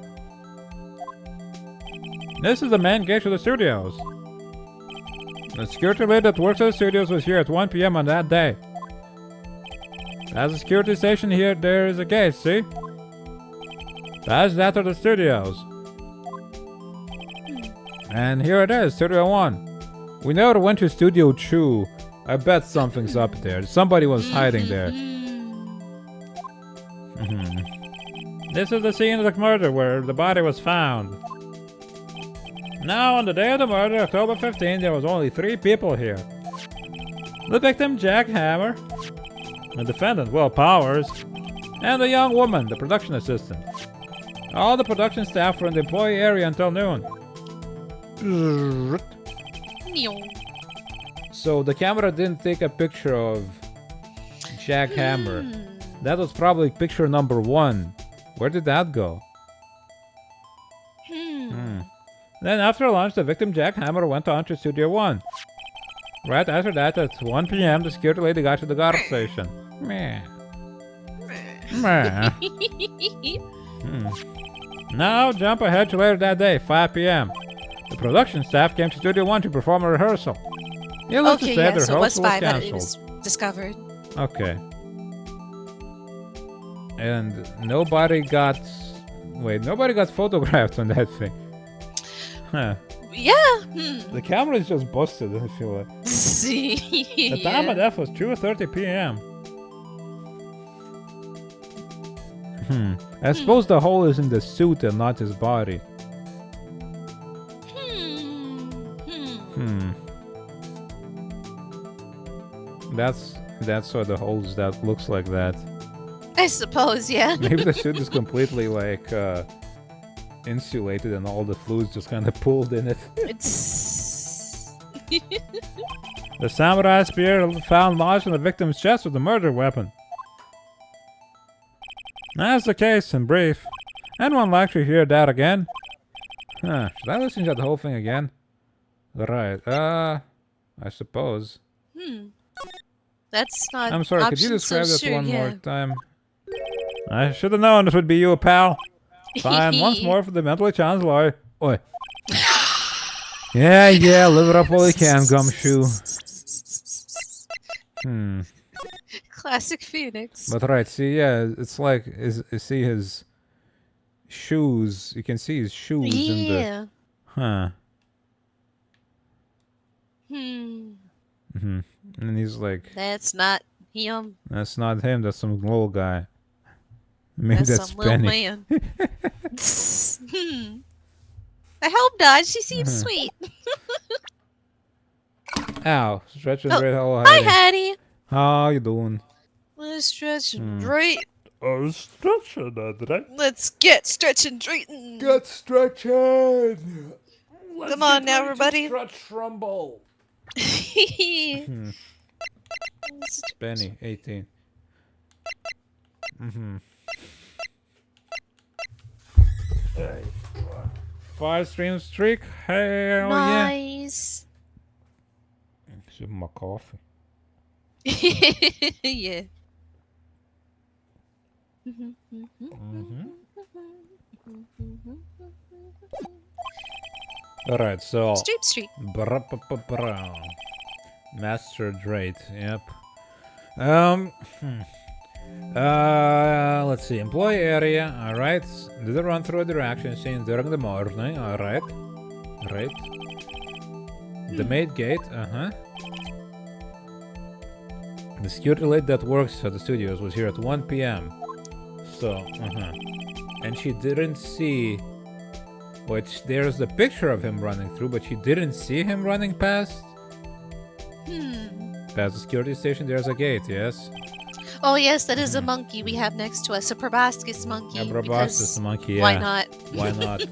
Speaker 3: This is the main gate to the studios. The security lady that works at the studios was here at 1 p.m. on that day. As a security station here, there is a gate, see? That's that of the studios. And here it is, Studio 1. We never went to Studio 2. I bet something's up there. Somebody was hiding there. This is the scene of the murder where the body was found. Now, on the day of the murder, October 15, there was only 3 people here. The victim, Jack Hammer, the defendant, Will Powers, and the young woman, the production assistant. All the production staff were in the employee area until noon. So the camera didn't take a picture of Jack Hammer. That was probably picture number 1. Where did that go? Then after lunch, the victim Jack Hammer went on to Studio 1. Right after that, at 1 p.m., the security lady got to the guard station. Meh. Meh. Now, jump ahead to later that day, 5 p.m. The production staff came to Studio 1 to perform a rehearsal. Needless to say, the
Speaker 2: so it was
Speaker 3: rehearsal was
Speaker 2: 5 that it
Speaker 3: cancelled.
Speaker 2: was discovered.
Speaker 1: Okay. And nobody got... Wait, nobody got photographed on that thing. Huh.
Speaker 2: Yeah.
Speaker 1: The camera is just busted, I feel like. The time of death was 2:30 p.m. I suppose the hole is in the suit and not his body. That's why the hole is that looks like that.
Speaker 2: I suppose, yeah.
Speaker 1: Maybe the suit is completely like insulated and all the fluids just kind of pooled in it.
Speaker 2: It's...
Speaker 3: The samurai spear found lodged in the victim's chest with the murder weapon. That's the case in brief. Anyone like to hear that again? Huh, should I listen to the whole thing again? Right, I suppose.
Speaker 2: That's not.
Speaker 1: I'm sorry, could you
Speaker 2: option,
Speaker 1: describe
Speaker 2: so
Speaker 1: that
Speaker 2: sure,
Speaker 1: one
Speaker 2: yeah.
Speaker 1: more time?
Speaker 3: I should have known it would be you, pal. Fine, once more for the mentally challenged lawyer. Oi. Yeah, live it up while you can, Gumshoe.
Speaker 2: Classic Phoenix.
Speaker 1: But right, see, yeah, it's like, see his shoes, you can see his shoes in the...
Speaker 2: Yeah.
Speaker 1: Huh.
Speaker 2: Hmm.
Speaker 1: And he's like,
Speaker 2: That's not him.
Speaker 1: that's not him, that's some little guy. Maybe
Speaker 2: That's some little
Speaker 1: Penny.
Speaker 2: man. I hope not. She seems sweet.
Speaker 1: Ow, stretch and
Speaker 2: Oh,
Speaker 1: right, hello,
Speaker 2: Hi,
Speaker 1: Heidi.
Speaker 2: Hattie.
Speaker 1: How you doing?
Speaker 2: Let's stretch and right.
Speaker 3: Oh, stretching that, right?
Speaker 2: Let's get stretching straightened.
Speaker 1: Get stretching!
Speaker 2: Come on now, everybody.
Speaker 1: Stretch rumble! Penny, 18. Hey. 5 stream streak? Hell
Speaker 2: Nice.
Speaker 1: yeah. Sip my coffee.
Speaker 2: Yeah.
Speaker 1: Alright, so...
Speaker 2: Street.
Speaker 1: Master Drake, yep. Let's see, employee area, alright. Did a run through the action scene during the morning, alright. Right. The maid gate, The security lady that works at the studios was here at 1 p.m. So, And she didn't see... Which, there's the picture of him running through, but she didn't see him running past. Past the security station, there's a gate, yes?
Speaker 2: Oh yes, that is a monkey we have next to us, a proboscis monkey.
Speaker 3: A proboscis monkey, yeah.
Speaker 2: Why not?
Speaker 3: Why not?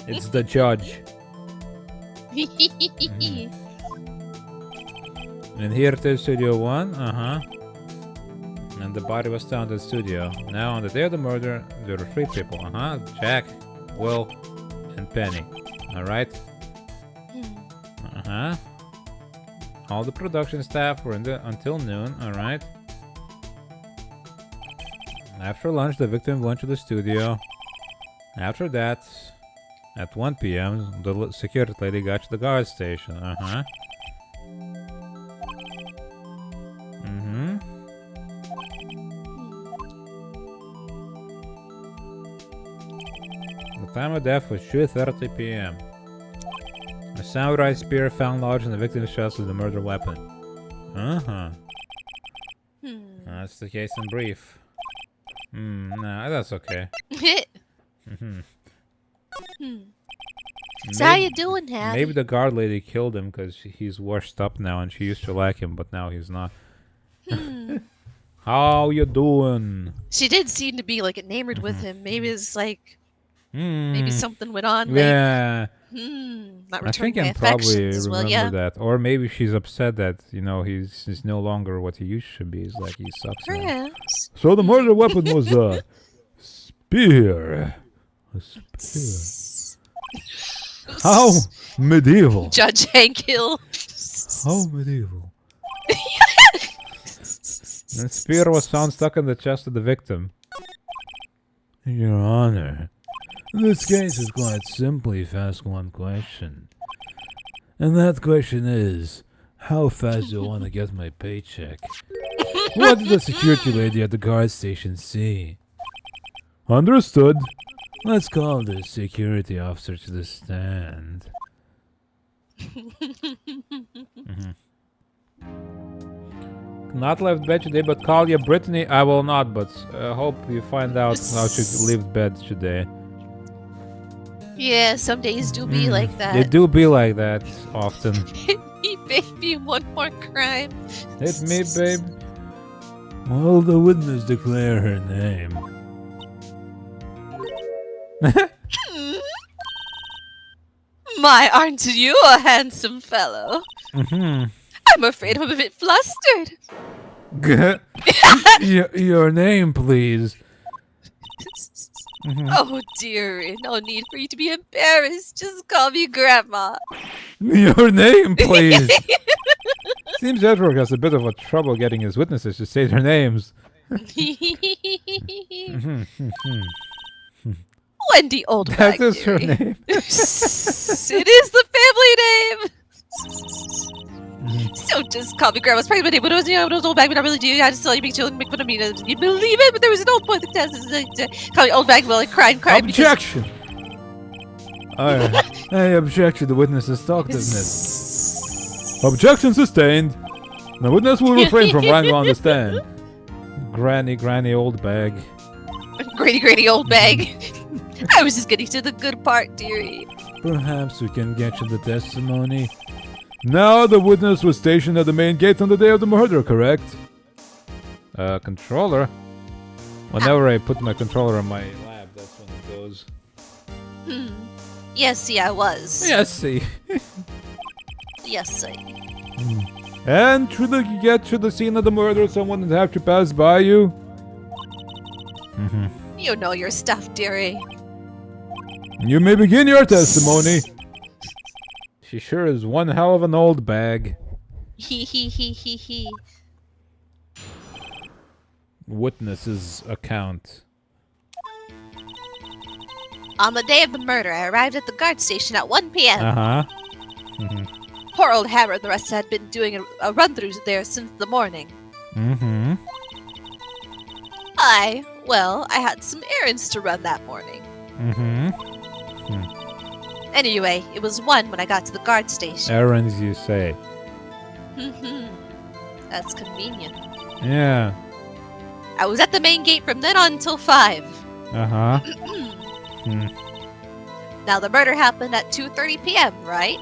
Speaker 3: It's the judge. And here it is, Studio 1. And the body was found at Studio. Now, on the day of the murder, there were 3 people. Jack, Will, and Penny. Alright? All the production staff were in the until noon. Alright? After lunch, the victim went to the studio. After that, at 1 p.m., the security lady got to the guard station. The time of death was 2:30 p.m. A samurai spear found lodged in the victim's chest with the murder weapon. That's the case in brief. Nah, that's okay.
Speaker 2: So how you doing, Hattie?
Speaker 3: Maybe the guard lady killed him because he's washed up now and she used to like him, but now he's not. How you doing?
Speaker 2: She did seem to be like enamored with him. Maybe it's like maybe something went on. Like,
Speaker 3: Yeah.
Speaker 2: Not
Speaker 3: I think
Speaker 2: returning my
Speaker 3: I probably
Speaker 2: affections.
Speaker 3: remember
Speaker 2: Well, yeah.
Speaker 3: that. Or maybe she's upset that, you know, he's no longer what he used to be. He's like, he sucks now.
Speaker 2: Perhaps.
Speaker 3: So the murder weapon was a spear. A spear. How medieval.
Speaker 2: Judge Hank Hill.
Speaker 3: How medieval. The spear was found stuck in the chest of the victim. Your Honor, this case is quite simple if you ask one question. And that question is, how fast do I want to get my paycheck? What did the security lady at the guard station see? Understood. Let's call the security officer to the stand. Not left bed today, but call you Brittany. I will not, but hope you find out how to leave bed today.
Speaker 2: Yeah, some days do be like that.
Speaker 3: They do be like that often.
Speaker 2: Hit me, baby, one more crime.
Speaker 3: Hit me, babe. Will the witness declare her name?
Speaker 2: My, aren't you a handsome fellow? I'm afraid I'm a bit flustered.
Speaker 3: Your name, please.
Speaker 2: Oh, dearie, no need for you to be embarrassed. Just call me Grandma.
Speaker 3: Your name, please. Seems Edward has a bit of a trouble getting his witnesses to say their names.
Speaker 2: Wendy Oldbag.
Speaker 3: That is her name.
Speaker 2: It is the family name. So just call me Grandma's pregnant name. But it was, you know, it was Oldbag, but I really do. I just tell you, make children make fun of me. You believe it? But there was an old boy that call me Oldbag. Well, I cried.
Speaker 3: Objection. I object to the witness's talkativeness. Objection sustained. The witness will refrain from lying on the stand. Granny Oldbag.
Speaker 2: Granny Oldbag. I was just getting to the good part, dearie.
Speaker 3: Perhaps we can get you the testimony. Now the witness was stationed at the main gate on the day of the murder, correct? Controller? Whenever I put my controller in my lap, that's when it goes.
Speaker 2: Yes, see, I was.
Speaker 3: Yes, see.
Speaker 2: Yes, see.
Speaker 3: And should you get to the scene of the murder, someone would have to pass by you?
Speaker 2: You know your stuff, dearie.
Speaker 3: You may begin your testimony. She sure is one hell of an old bag.
Speaker 2: He.
Speaker 3: Witness's account.
Speaker 2: On the day of the murder, I arrived at the guard station at 1 p.m. Poor old Hammer and the rest had been doing a run-through there since the morning. I had some errands to run that morning. Anyway, it was 1 when I got to the guard station.
Speaker 3: Errands, you say.
Speaker 2: That's convenient.
Speaker 3: Yeah.
Speaker 2: I was at the main gate from then on until 5. Now the murder happened at 2:30 p.m., right?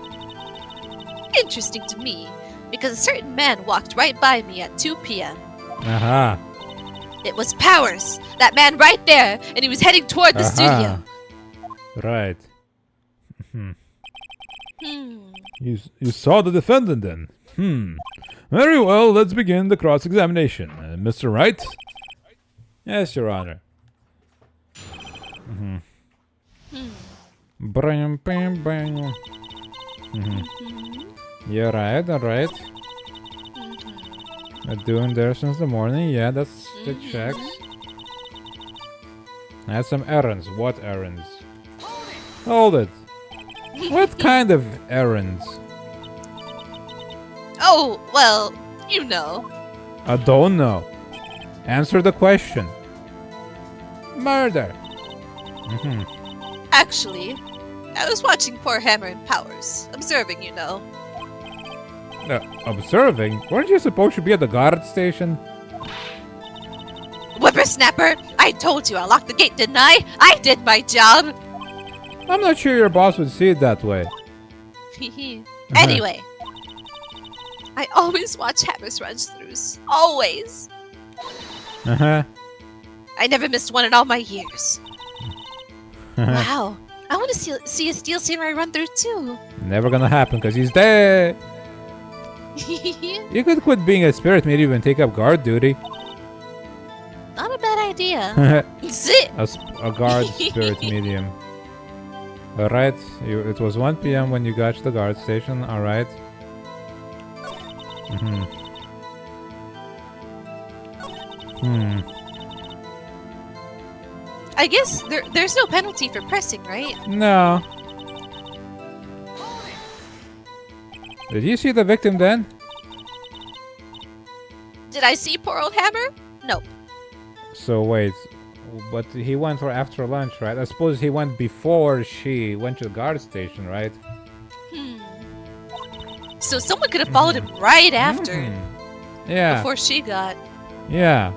Speaker 2: Interesting to me, because a certain man walked right by me at 2 p.m. It was Powers, that man right there, and he was heading toward the studio.
Speaker 3: Right.
Speaker 2: Hmm.
Speaker 3: You saw the defendant then? Very well, let's begin the cross-examination. Mr. Wright? Yes, Your Honor. Bam, bam, bam. Yeah, right, alright. Doing there since the morning, yeah, that's the checks. I had some errands. What errands? Hold it. What kind of errands?
Speaker 2: Oh, well, you know.
Speaker 3: I don't know. Answer the question. Murder.
Speaker 2: Actually, I was watching poor Hammer and Powers, observing, you know.
Speaker 3: Observing? Weren't you supposed to be at the guard station?
Speaker 2: Whippersnapper! I told you I locked the gate, didn't I? I did my job!
Speaker 3: I'm not sure your boss would see it that way.
Speaker 2: Anyway, I always watch Hammer's run-throughs. Always! I never missed one in all my years. Wow, I want to see a Steel Samurai run-through too.
Speaker 3: Never gonna happen because he's dead. You could quit being a spirit medium and take up guard duty.
Speaker 2: Not a bad idea. Zip!
Speaker 3: A guard spirit medium. Alright, it was 1 p.m. when you got to the guard station, alright.
Speaker 2: I guess there's no penalty for pressing, right?
Speaker 3: No. Did you see the victim then?
Speaker 2: Did I see poor old Hammer? Nope.
Speaker 3: So wait, but he went for after lunch, right? I suppose he went before she went to the guard station, right?
Speaker 2: So someone could have followed him right after.
Speaker 3: Yeah.
Speaker 2: Before she got.
Speaker 3: Yeah.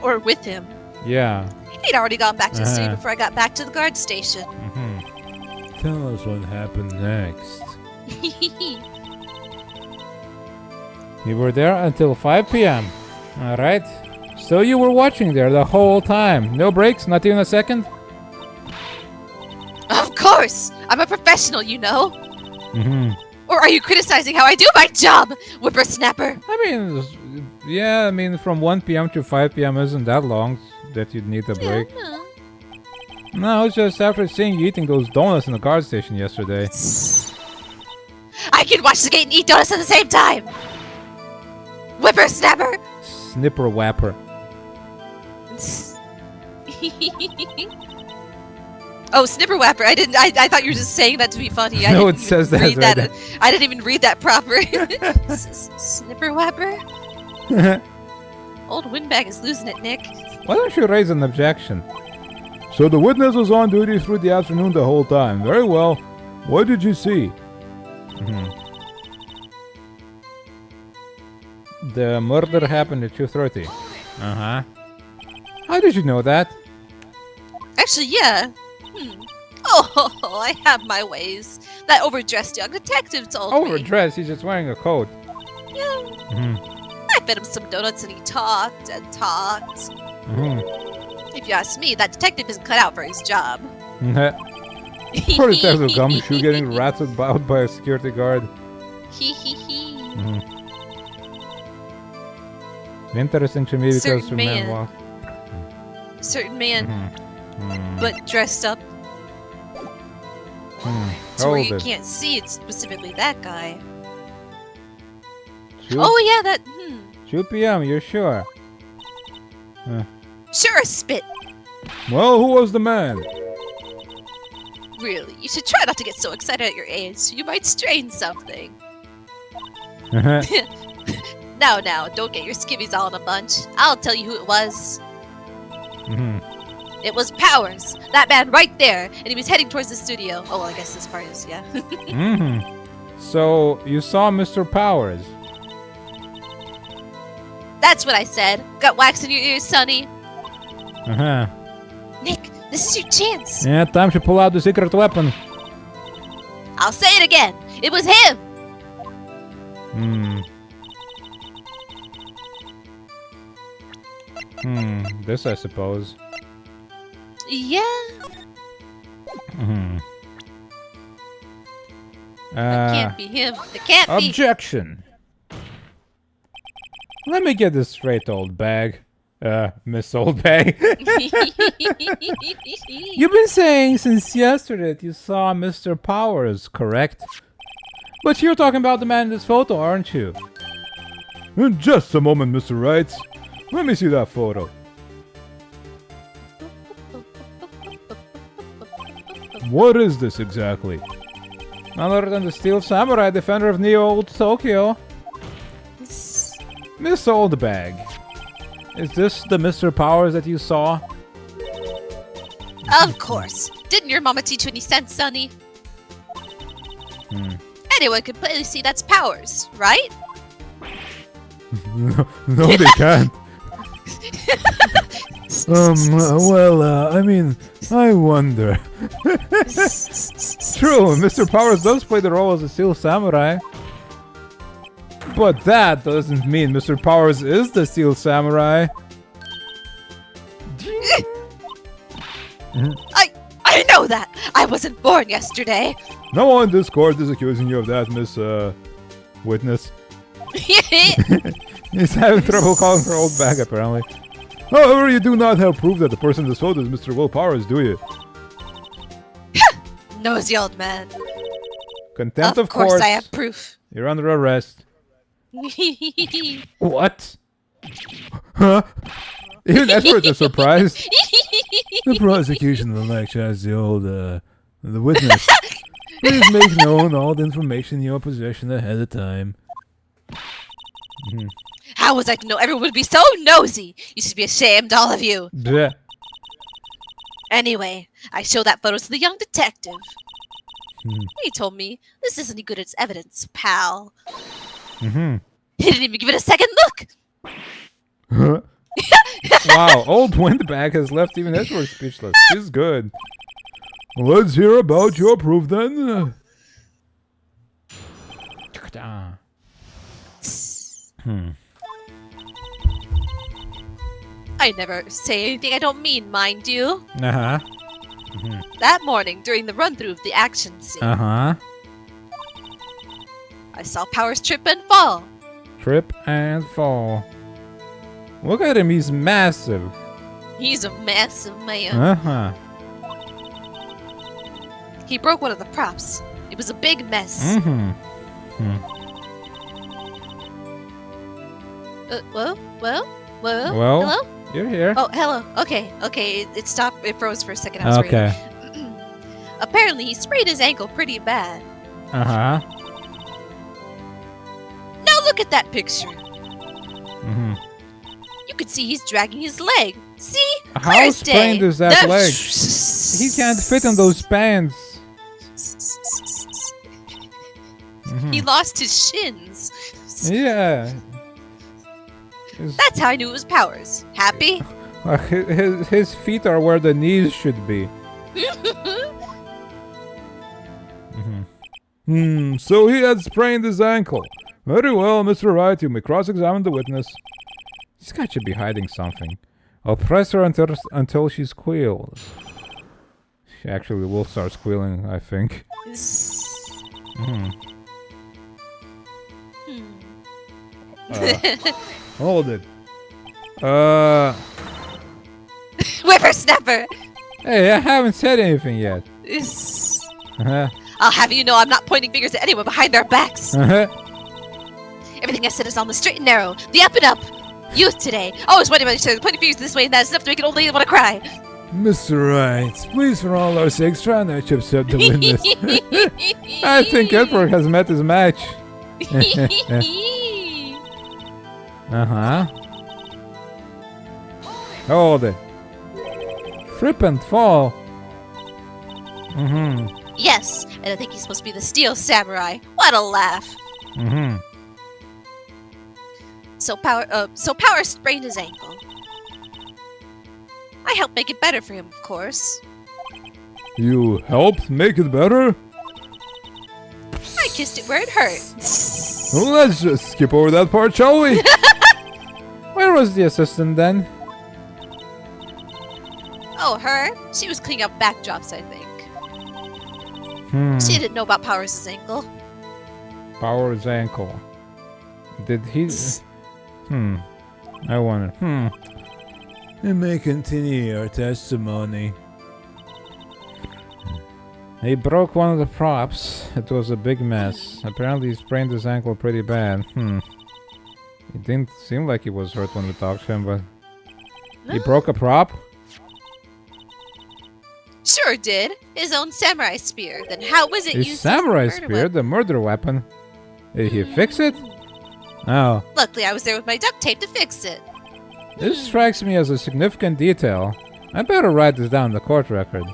Speaker 2: Or with him.
Speaker 3: Yeah.
Speaker 2: He'd already gone back to the studio before I got back to the guard station.
Speaker 3: Tell us what happened next. You were there until 5 p.m. Alright. So you were watching there the whole time. No breaks, not even a second?
Speaker 2: Of course! I'm a professional, you know. Or are you criticizing how I do my job, whippersnapper?
Speaker 3: I mean, yeah, I mean, from 1 p.m. to 5 p.m. isn't that long that you'd need a break.
Speaker 2: Yeah,
Speaker 3: No, it's just after seeing you eating those donuts in the guard station yesterday.
Speaker 2: I can watch the gate and eat donuts at the same time! Whippersnapper!
Speaker 3: Snipper whapper.
Speaker 2: Oh, snipper whapper. I thought you were just saying that to be funny.
Speaker 3: No, it says that
Speaker 2: read
Speaker 3: right
Speaker 2: that. I didn't even read that proper. Snipper whapper? Old windbag is losing it, Nick.
Speaker 3: Why don't you raise an objection? So the witness was on duty through the afternoon the whole time. Very well. What did you see? The murder happened at 2:30. How did you know that?
Speaker 2: Actually, yeah. Oh, I have my ways. That overdressed young detective told me.
Speaker 3: Overdressed? He's just wearing a coat.
Speaker 2: Yeah. I fed him some donuts and he talked and talked. If you ask me, that detective isn't cut out for his job.
Speaker 3: Poor Detective Gumshoe getting rattled about by a security guard. Interesting to me because
Speaker 2: Certain man. Certain man, but dressed up to where you can't see it's specifically that guy. Oh yeah, that.
Speaker 3: 2 p.m. You're sure?
Speaker 2: Sure, spit.
Speaker 3: Well, who was the man?
Speaker 2: Really, you should try not to get so excited at your age. You might strain something. Now, don't get your skivvies all in a bunch. I'll tell you who it was. It was Powers, that man right there, and he was heading towards the studio. Oh, well, I guess this part is, yeah.
Speaker 3: So, you saw Mr. Powers?
Speaker 2: That's what I said. Got wax in your ears, Sonny. Nick, this is your chance.
Speaker 3: Yeah, time to pull out the secret weapon.
Speaker 2: I'll say it again. It was him.
Speaker 1: This I suppose.
Speaker 2: Yeah. That can't be him. It can't be.
Speaker 1: Objection! Let me get this straight, old bag. Miss Old Bag. You've been saying since yesterday that you saw Mr. Powers, correct? But you're talking about the man in this photo, aren't you?
Speaker 3: Just a moment, Mr. Wright. Let me see that photo. What is this exactly?
Speaker 1: None other than the Steel Samurai, defender of Neo Old Tokyo. Miss Old Bag. Is this the Mr. Powers that you saw?
Speaker 2: Of course. Didn't your mama teach you any sense, Sonny? Anyone can clearly see that's Powers, right?
Speaker 3: No, they can't. I mean, I wonder.
Speaker 1: True, Mr. Powers does play the role as a Steel Samurai. But that doesn't mean Mr. Powers is the Steel Samurai.
Speaker 2: I know that! I wasn't born yesterday!
Speaker 3: No one in this court is accusing you of that, Miss, Witness.
Speaker 1: He's having trouble calling her old bag, apparently.
Speaker 3: However, you do not have proof that the person in this photo is Mr. Will Powers, do you?
Speaker 2: Nosy old man.
Speaker 1: Contempt
Speaker 2: Of course I have proof.
Speaker 1: You're under arrest. What? Huh? Even Edward is surprised.
Speaker 3: The prosecution would like to ask the witness. Please make known all the information in your possession ahead of time.
Speaker 2: How was I to know everyone would be so nosy? You should be ashamed, all of you.
Speaker 1: Bleh.
Speaker 2: Anyway, I showed that photo to the young detective. He told me, this isn't any good as evidence, pal. He didn't even give it a second look.
Speaker 1: Wow, old Windbag has left even Edward speechless. She's good.
Speaker 3: Let's hear about your proof then.
Speaker 2: I never say anything I don't mean, mind you.
Speaker 1: Uh-huh.
Speaker 2: That morning, during the run-through of the action scene,
Speaker 1: Uh-huh.
Speaker 2: I saw Powers trip and fall.
Speaker 1: Trip and fall. Look at him, he's massive.
Speaker 2: He's a massive man.
Speaker 1: Uh-huh.
Speaker 2: He broke one of the props. It was a big mess. Well? Hello?
Speaker 1: You're here.
Speaker 2: Oh, hello. Okay. It stopped. It froze for a second. I was reading. Apparently, he sprained his ankle pretty bad.
Speaker 1: Uh-huh.
Speaker 2: Now look at that picture. You can see he's dragging his leg. See?
Speaker 1: How sprained is that leg? He can't fit in those pants.
Speaker 2: He lost his shins.
Speaker 1: Yeah.
Speaker 2: That's how I knew it was Powers. Happy?
Speaker 1: His feet are where the knees should be.
Speaker 3: So he had sprained his ankle. Very well, Mr. Wright, you may cross-examine the witness.
Speaker 1: This guy should be hiding something. I'll press her until she squeals. She actually will start squealing, I think.
Speaker 3: Hold it.
Speaker 2: Whippersnapper!
Speaker 1: Hey, I haven't said anything yet.
Speaker 2: I'll have you know I'm not pointing fingers at anyone behind their backs. Everything I said is on the straight and narrow, the up and up. Youth today, always pointing at each other, pointing fingers this way and that is enough to make an old lady want to cry.
Speaker 3: Mr. Wright, please for all our sakes try not to upset the witness.
Speaker 1: I think Edward has met his match. Uh-huh. Hold it. Trip and fall.
Speaker 2: Yes, and I think he's supposed to be the Steel Samurai. What a laugh. So Power sprained his ankle. I helped make it better for him, of course.
Speaker 3: You helped make it better?
Speaker 2: I kissed it where it hurt.
Speaker 3: Well, let's just skip over that part, shall we?
Speaker 1: Where was the assistant then?
Speaker 2: Oh, her? She was cleaning up backdrops, I think. She didn't know about Powers' ankle.
Speaker 1: Power's ankle. Did he? I wonder. You may continue your testimony. He broke one of the props. It was a big mess. Apparently he sprained his ankle pretty bad. It didn't seem like he was hurt when we talked to him, but... He broke a prop?
Speaker 2: Sure did. His own samurai spear. Then how was it used
Speaker 1: His samurai
Speaker 2: as the murder
Speaker 1: spear?
Speaker 2: weapon?
Speaker 1: The murder weapon? Did he fix it? Oh.
Speaker 2: Luckily, I was there with my duct tape to fix it.
Speaker 1: This strikes me as a significant detail. I better write this down in the court record.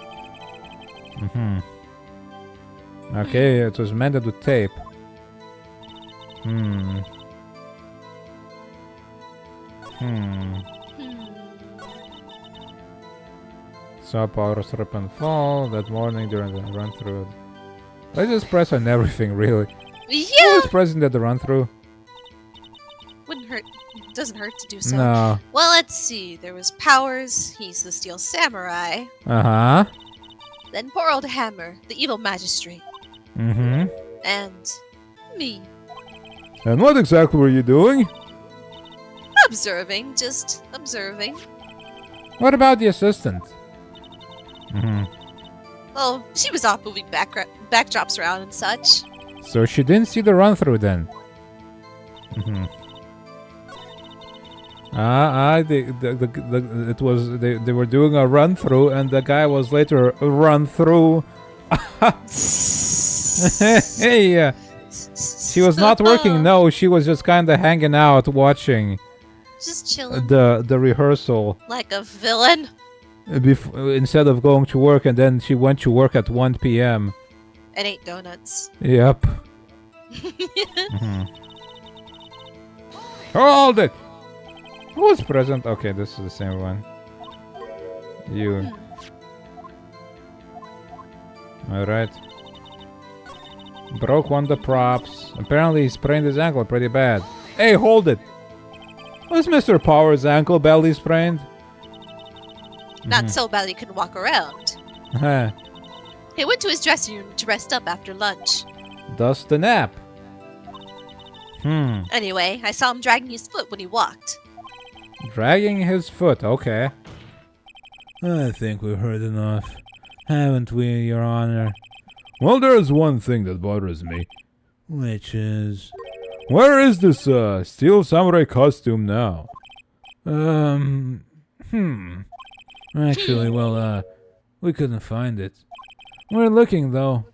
Speaker 1: Okay, it was mended with tape. Saw power slip and fall that morning during the run-through. I just press on everything, really.
Speaker 2: Yeah!
Speaker 1: Who was present at the run-through?
Speaker 2: Wouldn't hurt. Doesn't hurt to do so.
Speaker 1: No.
Speaker 2: Well, let's see. There was Powers. He's the Steel Samurai.
Speaker 1: Uh-huh.
Speaker 2: Then poor old Hammer, the evil magistrate. And me.
Speaker 1: And what exactly were you doing?
Speaker 2: Observing. Just observing.
Speaker 1: What about the assistant?
Speaker 2: Well, she was off moving backdrops around and such.
Speaker 1: So she didn't see the run-through then? They were doing a run-through and the guy was later run through. Hey, she was not working, no, she was just kind of hanging out watching
Speaker 2: Just chilling.
Speaker 1: the rehearsal.
Speaker 2: Like a villain.
Speaker 1: Instead of going to work, and then she went to work at 1 p.m.
Speaker 2: And ate donuts.
Speaker 1: Yep. Hold it! Who was present? Okay, this is the same one. You. Alright. Broke one of the props. Apparently he sprained his ankle pretty bad. Hey, hold it! Was Mr. Power's ankle badly sprained?
Speaker 2: Not so bad he couldn't walk around.
Speaker 1: Huh.
Speaker 2: He went to his dressing room to rest up after lunch.
Speaker 1: Thus the nap.
Speaker 2: Anyway, I saw him dragging his foot when he walked.
Speaker 1: Dragging his foot, okay. I think we've heard enough. Haven't we, Your Honor? Well, there's one thing that bothers me. Which is... Where is this, Steel Samurai costume now? Actually, well, we couldn't find it. We're looking, though.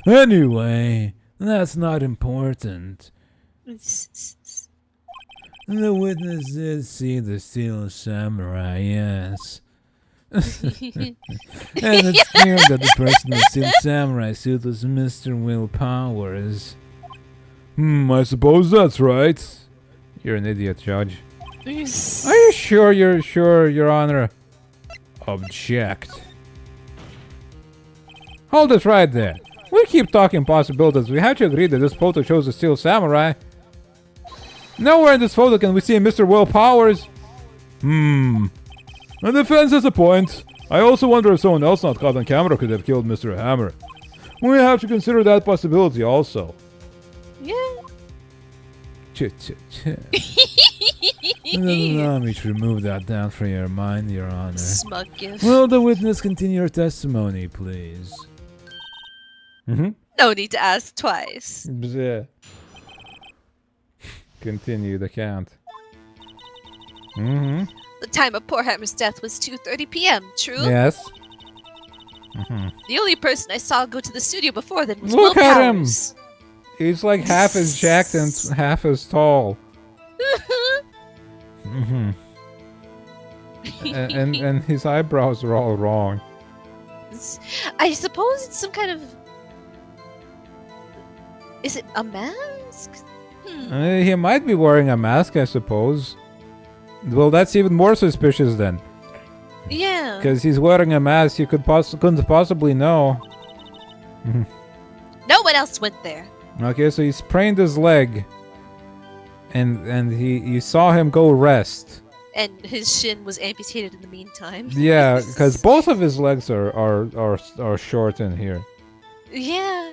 Speaker 1: Anyway, that's not important. The witness did see the Steel Samurai, yes. And it's clear that the person in the Steel Samurai suit was Mr. Will Powers. I suppose that's right. You're an idiot, Judge. Are you sure, Your Honor? Object. Hold it right there. We keep talking possibilities. We have to agree that this photo shows the Steel Samurai. Nowhere in this photo can we see Mr. Will Powers. The defense has a point. I also wonder if someone else not caught on camera could have killed Mr. Hammer. We have to consider that possibility also.
Speaker 2: Yeah.
Speaker 1: Allow me to remove that down from your mind, Your Honor.
Speaker 2: Smug gift.
Speaker 1: Will the witness continue her testimony, please?
Speaker 2: No need to ask twice.
Speaker 1: Bzeh. Continue the count.
Speaker 2: The time of poor Hammer's death was 2:30 p.m., true?
Speaker 1: Yes.
Speaker 2: The only person I saw go to the studio before then was
Speaker 1: Look
Speaker 2: Will
Speaker 1: at
Speaker 2: Powers.
Speaker 1: him! He's like half as jacked and half as tall. and his eyebrows are all wrong.
Speaker 2: I suppose it's some kind of... Is it a mask?
Speaker 1: He might be wearing a mask, I suppose. Well, that's even more suspicious then.
Speaker 2: Yeah.
Speaker 1: Because he's wearing a mask, you couldn't possibly know.
Speaker 2: No one else went there.
Speaker 1: Okay, so he sprained his leg. And you saw him go rest.
Speaker 2: And his shin was amputated in the meantime.
Speaker 1: Yeah, because both of his legs are short in here.
Speaker 2: Yeah.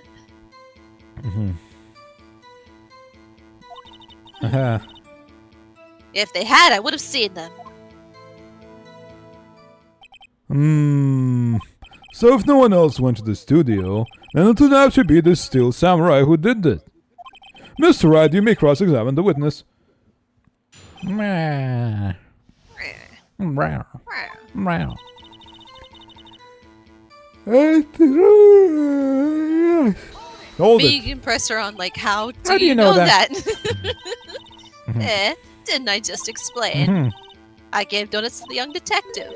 Speaker 2: If they had, I would have seen them.
Speaker 3: So if no one else went to the studio, then it would have to be the steel samurai who did it. Mr. Wright, you may cross-examine the witness. Hold
Speaker 2: But you
Speaker 3: it.
Speaker 2: can press her on, like, how do
Speaker 1: do you know
Speaker 2: that? Didn't I just explain? I gave donuts to the young detective.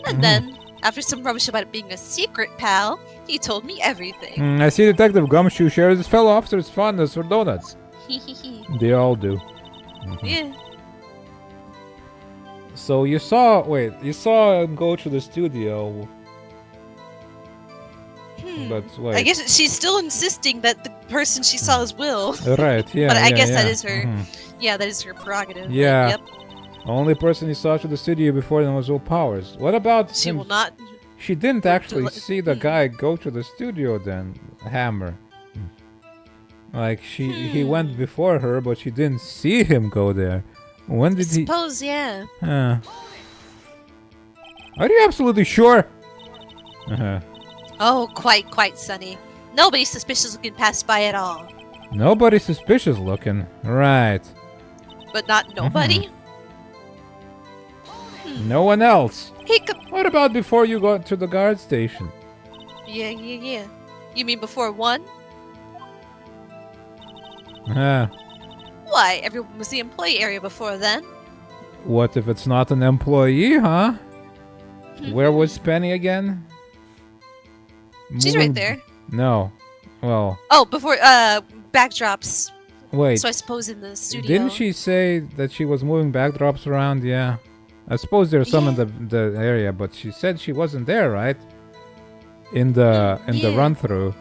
Speaker 2: And then, after some rubbish about it being a secret, pal, he told me everything.
Speaker 1: I see Detective Gumshoe shares his fellow officer's fondness for donuts. They all do.
Speaker 2: Yeah.
Speaker 1: So you saw him go to the studio. But wait.
Speaker 2: I guess she's still insisting that the person she saw is Will.
Speaker 1: Right, yeah.
Speaker 2: But I
Speaker 1: yeah,
Speaker 2: guess
Speaker 1: yeah.
Speaker 2: that is her. Yeah, that is her prerogative.
Speaker 1: Yeah.
Speaker 2: Yep.
Speaker 1: Only person he saw to the studio before then was Will Powers. What about
Speaker 2: She
Speaker 1: him?
Speaker 2: will not.
Speaker 1: She didn't actually see the guy go to the studio then, Hammer. Like he went before her, but she didn't see him go there. When did he?
Speaker 2: Suppose, yeah.
Speaker 1: Are you absolutely sure?
Speaker 2: Oh, quite, Sonny. Nobody suspicious looking passed by at all.
Speaker 1: Nobody suspicious looking, right?
Speaker 2: But not nobody?
Speaker 1: No one else.
Speaker 2: He could.
Speaker 1: What about before you got to the guard station?
Speaker 2: Yeah. You mean before one? Why? Everyone was the employee area before then.
Speaker 1: What if it's not an employee, huh? Where was Penny again?
Speaker 2: She's right there.
Speaker 1: No. Well.
Speaker 2: Oh, before backdrops.
Speaker 1: Wait.
Speaker 2: So I suppose in the studio.
Speaker 1: Didn't she say that she was moving backdrops around? Yeah. I suppose there's some in the area, but she said she wasn't there, right? In the run through.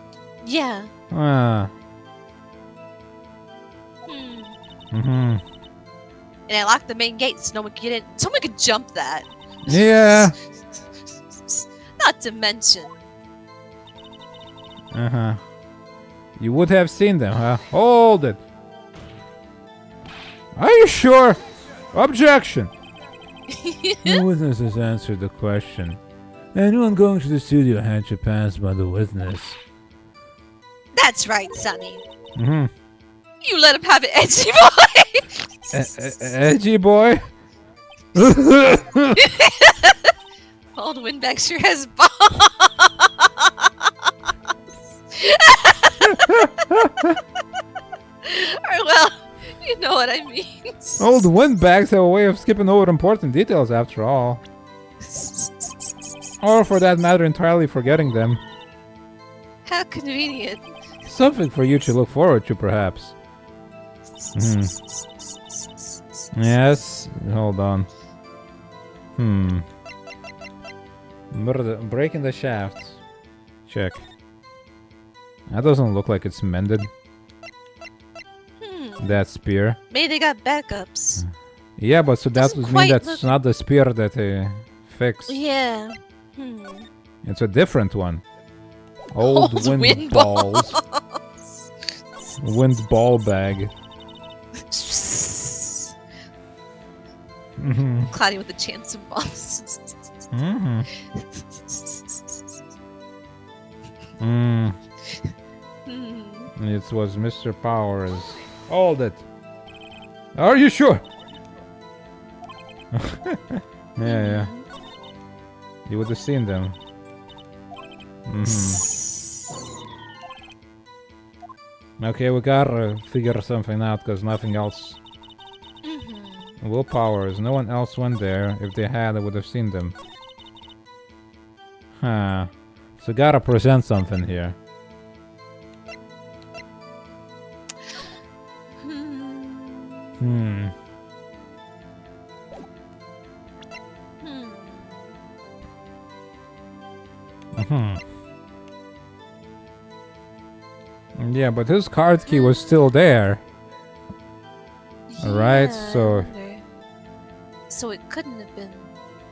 Speaker 2: Yeah.
Speaker 1: And
Speaker 2: I locked the main gate so no one could get in. Someone could jump that.
Speaker 1: Yeah.
Speaker 2: Not to mention.
Speaker 1: You would have seen them, huh? Hold it. Are you sure? Objection. The witness has answered the question. Anyone going to the studio had to pass by the witness.
Speaker 2: That's right, Sonny.
Speaker 1: You
Speaker 2: let him have it, edgy boy.
Speaker 1: Edgy boy?
Speaker 2: Old Windbag sure has balls. Or, well, you know what I mean.
Speaker 1: Old windbags have a way of skipping over important details after all. Or for that matter, entirely forgetting them.
Speaker 2: How convenient.
Speaker 1: Something for you to look forward to, perhaps. Yes, hold on. Breaking the shaft. Check. That doesn't look like it's mended. That spear.
Speaker 2: Maybe they got backups.
Speaker 1: Yeah, but so that
Speaker 2: Doesn't
Speaker 1: would mean
Speaker 2: quite
Speaker 1: that's
Speaker 2: look-
Speaker 1: not the spear that they fixed.
Speaker 2: Yeah.
Speaker 1: It's a different one. Old wind,
Speaker 2: wind
Speaker 1: balls. Wind ball bag.
Speaker 2: Cloudy with the chance of balls.
Speaker 1: It was Mr. Powers. Hold it. Are you sure? Yeah. You would have seen them. Okay, we gotta figure something out because nothing else. Will Powers. No one else went there. If they had, I would have seen them. So gotta present something here. Yeah, but his card key was still there. Right, so
Speaker 2: so it couldn't have been.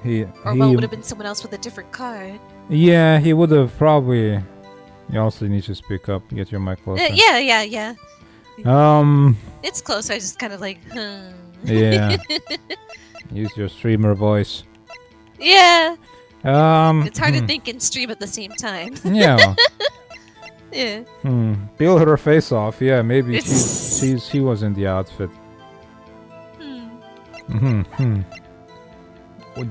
Speaker 1: He
Speaker 2: Or well, it would have been someone else with a different card.
Speaker 1: Yeah, he would have probably. You also need to speak up. Get your mic closer.
Speaker 2: Yeah. It's close. I just kind of like.
Speaker 1: Yeah. Use your streamer voice.
Speaker 2: Yeah. It's hard to
Speaker 1: hmm.
Speaker 2: think and stream at the same time.
Speaker 1: Yeah.
Speaker 2: Yeah.
Speaker 1: Peel her face off. Yeah, maybe she was in the outfit.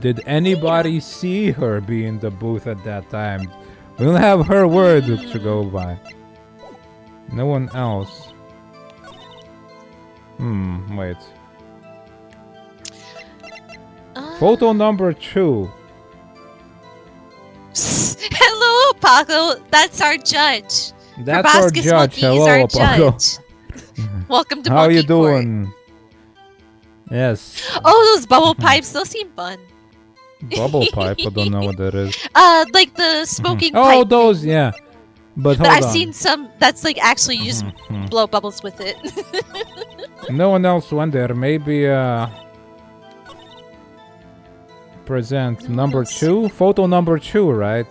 Speaker 1: Did anybody see her be in the booth at that time? We don't have her word to go by. No one else. Wait. Photo number 2.
Speaker 2: Hello, Paco. That's our judge.
Speaker 1: That's our
Speaker 2: Proboscis
Speaker 1: judge.
Speaker 2: Monkey is
Speaker 1: Hello,
Speaker 2: our
Speaker 1: Paco.
Speaker 2: judge. Welcome to
Speaker 1: How
Speaker 2: Monkey
Speaker 1: you
Speaker 2: Court.
Speaker 1: doing? Yes.
Speaker 2: Oh, those bubble pipes. Those seem fun.
Speaker 1: Bubble pipe. I don't know what that is.
Speaker 2: Like the smoking
Speaker 1: Oh,
Speaker 2: pipe.
Speaker 1: those, yeah. But hold
Speaker 2: I've
Speaker 1: on.
Speaker 2: seen some that's like actually you just blow bubbles with it.
Speaker 1: No one else went there. Maybe present number 2, photo number 2, right?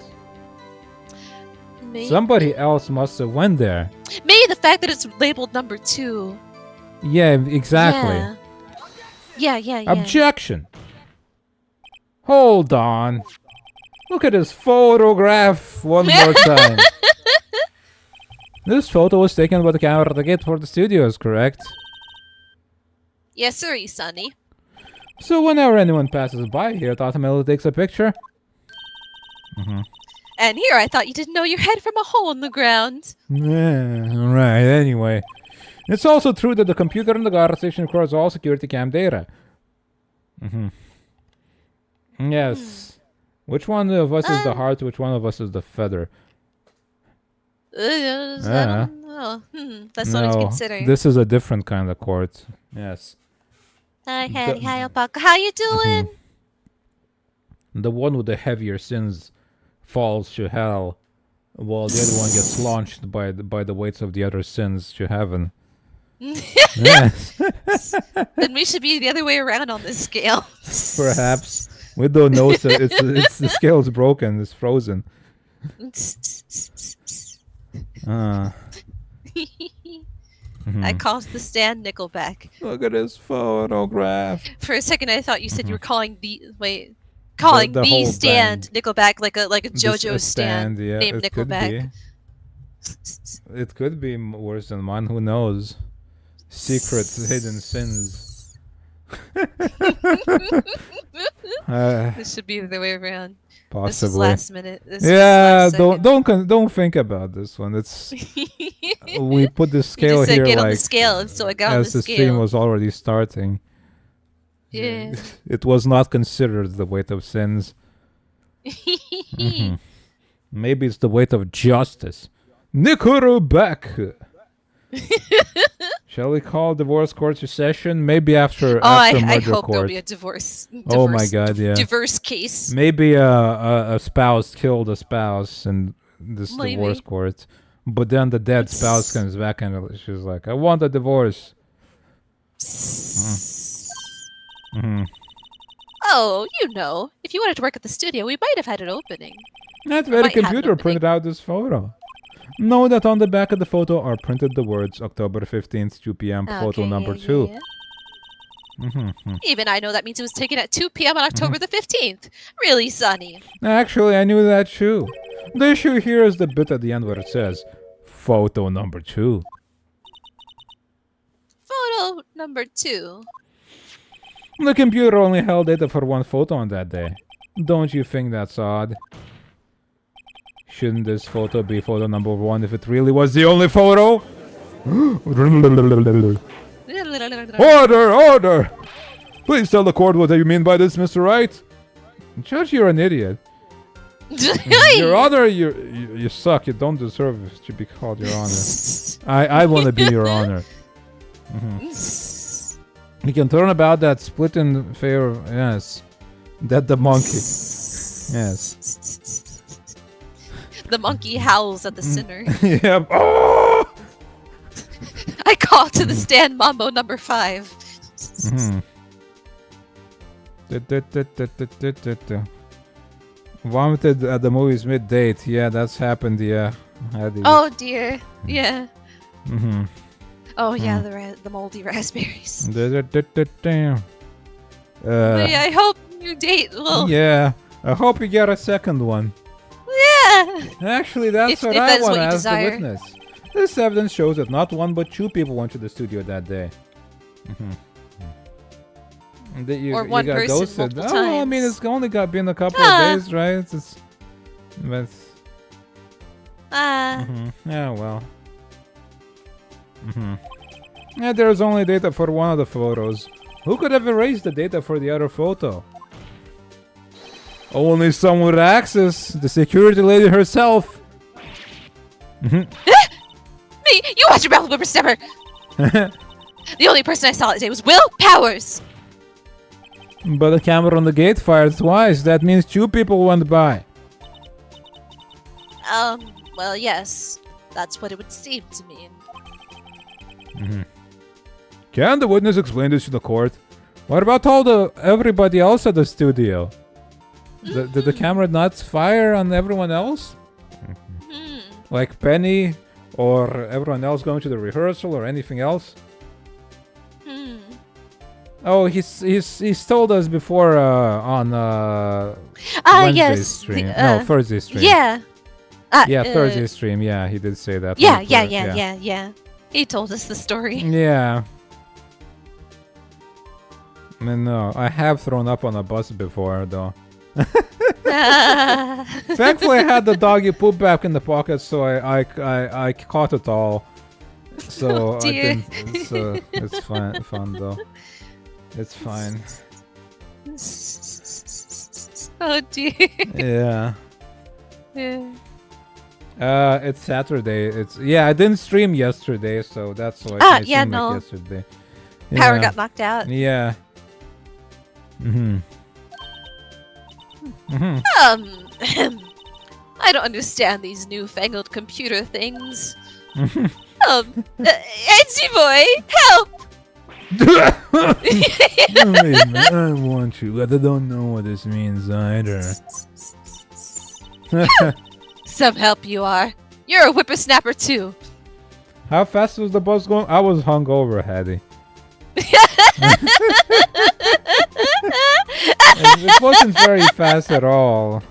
Speaker 2: Maybe.
Speaker 1: Somebody else must have went there.
Speaker 2: Maybe the fact that it's labeled number 2.
Speaker 1: Yeah, exactly.
Speaker 2: Yeah.
Speaker 1: Objection. Hold on. Look at this photograph one more time. This photo was taken by the camera at the gate for the studios, correct?
Speaker 2: Yes, sir, Sonny.
Speaker 1: So whenever anyone passes by here, it automatically takes a picture.
Speaker 2: And here I thought you didn't know your head from a hole in the ground.
Speaker 1: Yeah, right, anyway. It's also true that the computer in the guard station records all security cam data. Yes. Which one of us is the heart, which one of us is the feather?
Speaker 2: I don't know. That's something to consider.
Speaker 1: This is a different kind of court. Yes.
Speaker 2: Hi, Paco. How you doing?
Speaker 1: The one with the heavier sins falls to hell, while the other one gets launched by the weights of the other sins to heaven. Yes.
Speaker 2: Then we should be the other way around on this scale.
Speaker 1: Perhaps. We don't know. So it's the scale's broken. It's frozen.
Speaker 2: I called the stand Nickelback.
Speaker 1: Look at this photograph.
Speaker 2: For a second, I thought you said you were calling the the stand
Speaker 1: band.
Speaker 2: Nickelback, like a JoJo
Speaker 1: A
Speaker 2: stand
Speaker 1: yeah,
Speaker 2: named
Speaker 1: it could
Speaker 2: Nickelback.
Speaker 1: It could be worse than mine. Who knows? Secret hidden sins.
Speaker 2: This should be the way around.
Speaker 1: Possibly.
Speaker 2: This is last minute.
Speaker 1: Don't think about this one. It's we put the scale
Speaker 2: you just said
Speaker 1: here
Speaker 2: get on
Speaker 1: like
Speaker 2: the scale, and so I got on
Speaker 1: as
Speaker 2: the
Speaker 1: the stream
Speaker 2: scale.
Speaker 1: was already starting.
Speaker 2: Yeah.
Speaker 1: It was not considered the weight of sins. Maybe it's the weight of justice. Nickelback. Shall we call divorce court to session? Maybe after
Speaker 2: I
Speaker 1: murder
Speaker 2: hope
Speaker 1: court.
Speaker 2: there'll be a divorce.
Speaker 1: Oh my God! Yeah.
Speaker 2: Diverse case.
Speaker 1: Maybe a spouse killed a spouse in this divorce court, but then the dead spouse comes back and she's like, "I want a divorce."
Speaker 2: Oh, if you wanted to work at the studio, we might have had an opening.
Speaker 1: That very computer printed out this photo. Know that on the back of the photo are printed the words October 15th, 2 p.m. photo number 2.
Speaker 2: Even I know that means it was taken at 2 p.m. on October the 15th. Really, Sonny?
Speaker 1: Actually, I knew that too. The issue here is the bit at the end where it says photo number 2.
Speaker 2: Photo number 2.
Speaker 1: The computer only held data for one photo on that day. Don't you think that's odd? Shouldn't this photo be photo number 1 if it really was the only photo? Order! Order! Please tell the court what you mean by this, Mr. Wright. Judge, you're an idiot. Your Honor, you suck. You don't deserve to be called Your Honor. I want to be Your Honor. You can turn about that split in favor. Yes. That the monkey. Yes.
Speaker 2: The monkey howls at the sinner.
Speaker 1: Yep. Oh!
Speaker 2: I call to the stand Mambo number 5.
Speaker 1: Vomited at the movies mid-date. Yeah, that's happened. Yeah.
Speaker 2: Oh dear. Yeah.
Speaker 1: Mm-hmm.
Speaker 2: Oh yeah, the moldy raspberries.
Speaker 1: Yeah,
Speaker 2: I hope you date will.
Speaker 1: yeah. I hope you get a second one.
Speaker 2: Yeah.
Speaker 1: Actually, that's
Speaker 2: If
Speaker 1: what
Speaker 2: that
Speaker 1: I
Speaker 2: is
Speaker 1: want
Speaker 2: what
Speaker 1: to
Speaker 2: you
Speaker 1: ask
Speaker 2: desire.
Speaker 1: the witness. This evidence shows that not one but two people went to the studio that day. Mm-hmm.
Speaker 2: Or one
Speaker 1: got
Speaker 2: person
Speaker 1: ghosted.
Speaker 2: multiple
Speaker 1: I mean,
Speaker 2: times.
Speaker 1: it's only been a couple of days, right? But yeah, well. Yeah, there's only data for one of the photos. Who could have erased the data for the other photo? Only someone with access. The security lady herself.
Speaker 2: Me! You watch your mouth, whippersnapper! The only person I saw that day was Will Powers!
Speaker 1: But the camera on the gate fired twice. That means two people went by.
Speaker 2: Well, yes. That's what it would seem to me.
Speaker 1: Can the witness explain this to the court? What about everybody else at the studio? Did the camera not fire on everyone else? Like Penny or everyone else going to the rehearsal or anything else? Oh, he's told us before on Wednesday's
Speaker 2: yes.
Speaker 1: stream. No, Thursday stream.
Speaker 2: Yeah.
Speaker 1: Thursday stream. Yeah, he did say that.
Speaker 2: Yeah. He told us the story.
Speaker 1: Yeah. No, I have thrown up on a bus before, though. Thankfully, I had the doggy poop back in the pocket, so I caught it all. So I
Speaker 2: dear.
Speaker 1: can. It's fun though. It's fine.
Speaker 2: Oh dear.
Speaker 1: Yeah.
Speaker 2: Yeah.
Speaker 1: It's Saturday. I didn't stream yesterday, so that's why. It
Speaker 2: yeah,
Speaker 1: seem
Speaker 2: no.
Speaker 1: Like yesterday.
Speaker 2: Power
Speaker 1: Yeah.
Speaker 2: got knocked out.
Speaker 1: Yeah.
Speaker 2: I don't understand these newfangled computer things. Etsy boy, help!
Speaker 1: I want you, but I don't know what this means either.
Speaker 2: Some help you are. You're a whippersnapper too.
Speaker 1: How fast was the bus going? I was hungover, Hattie. It wasn't very fast at all.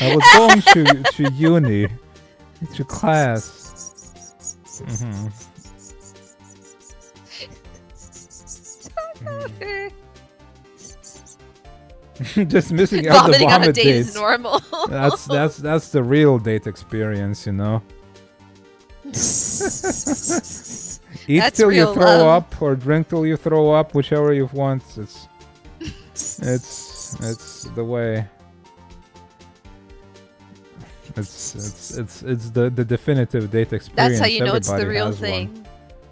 Speaker 1: I was going to uni, to class. Just missing out the
Speaker 2: Vomiting on a
Speaker 1: vomit
Speaker 2: date
Speaker 1: dates.
Speaker 2: is normal.
Speaker 1: That's the real date experience, you know. Eat
Speaker 2: That's
Speaker 1: till you
Speaker 2: real
Speaker 1: throw
Speaker 2: love.
Speaker 1: up, or drink till you throw up, whichever you want. It's the way. It's the definitive date experience.
Speaker 2: That's how you know it's the
Speaker 1: Everybody
Speaker 2: real
Speaker 1: has
Speaker 2: thing.
Speaker 1: one.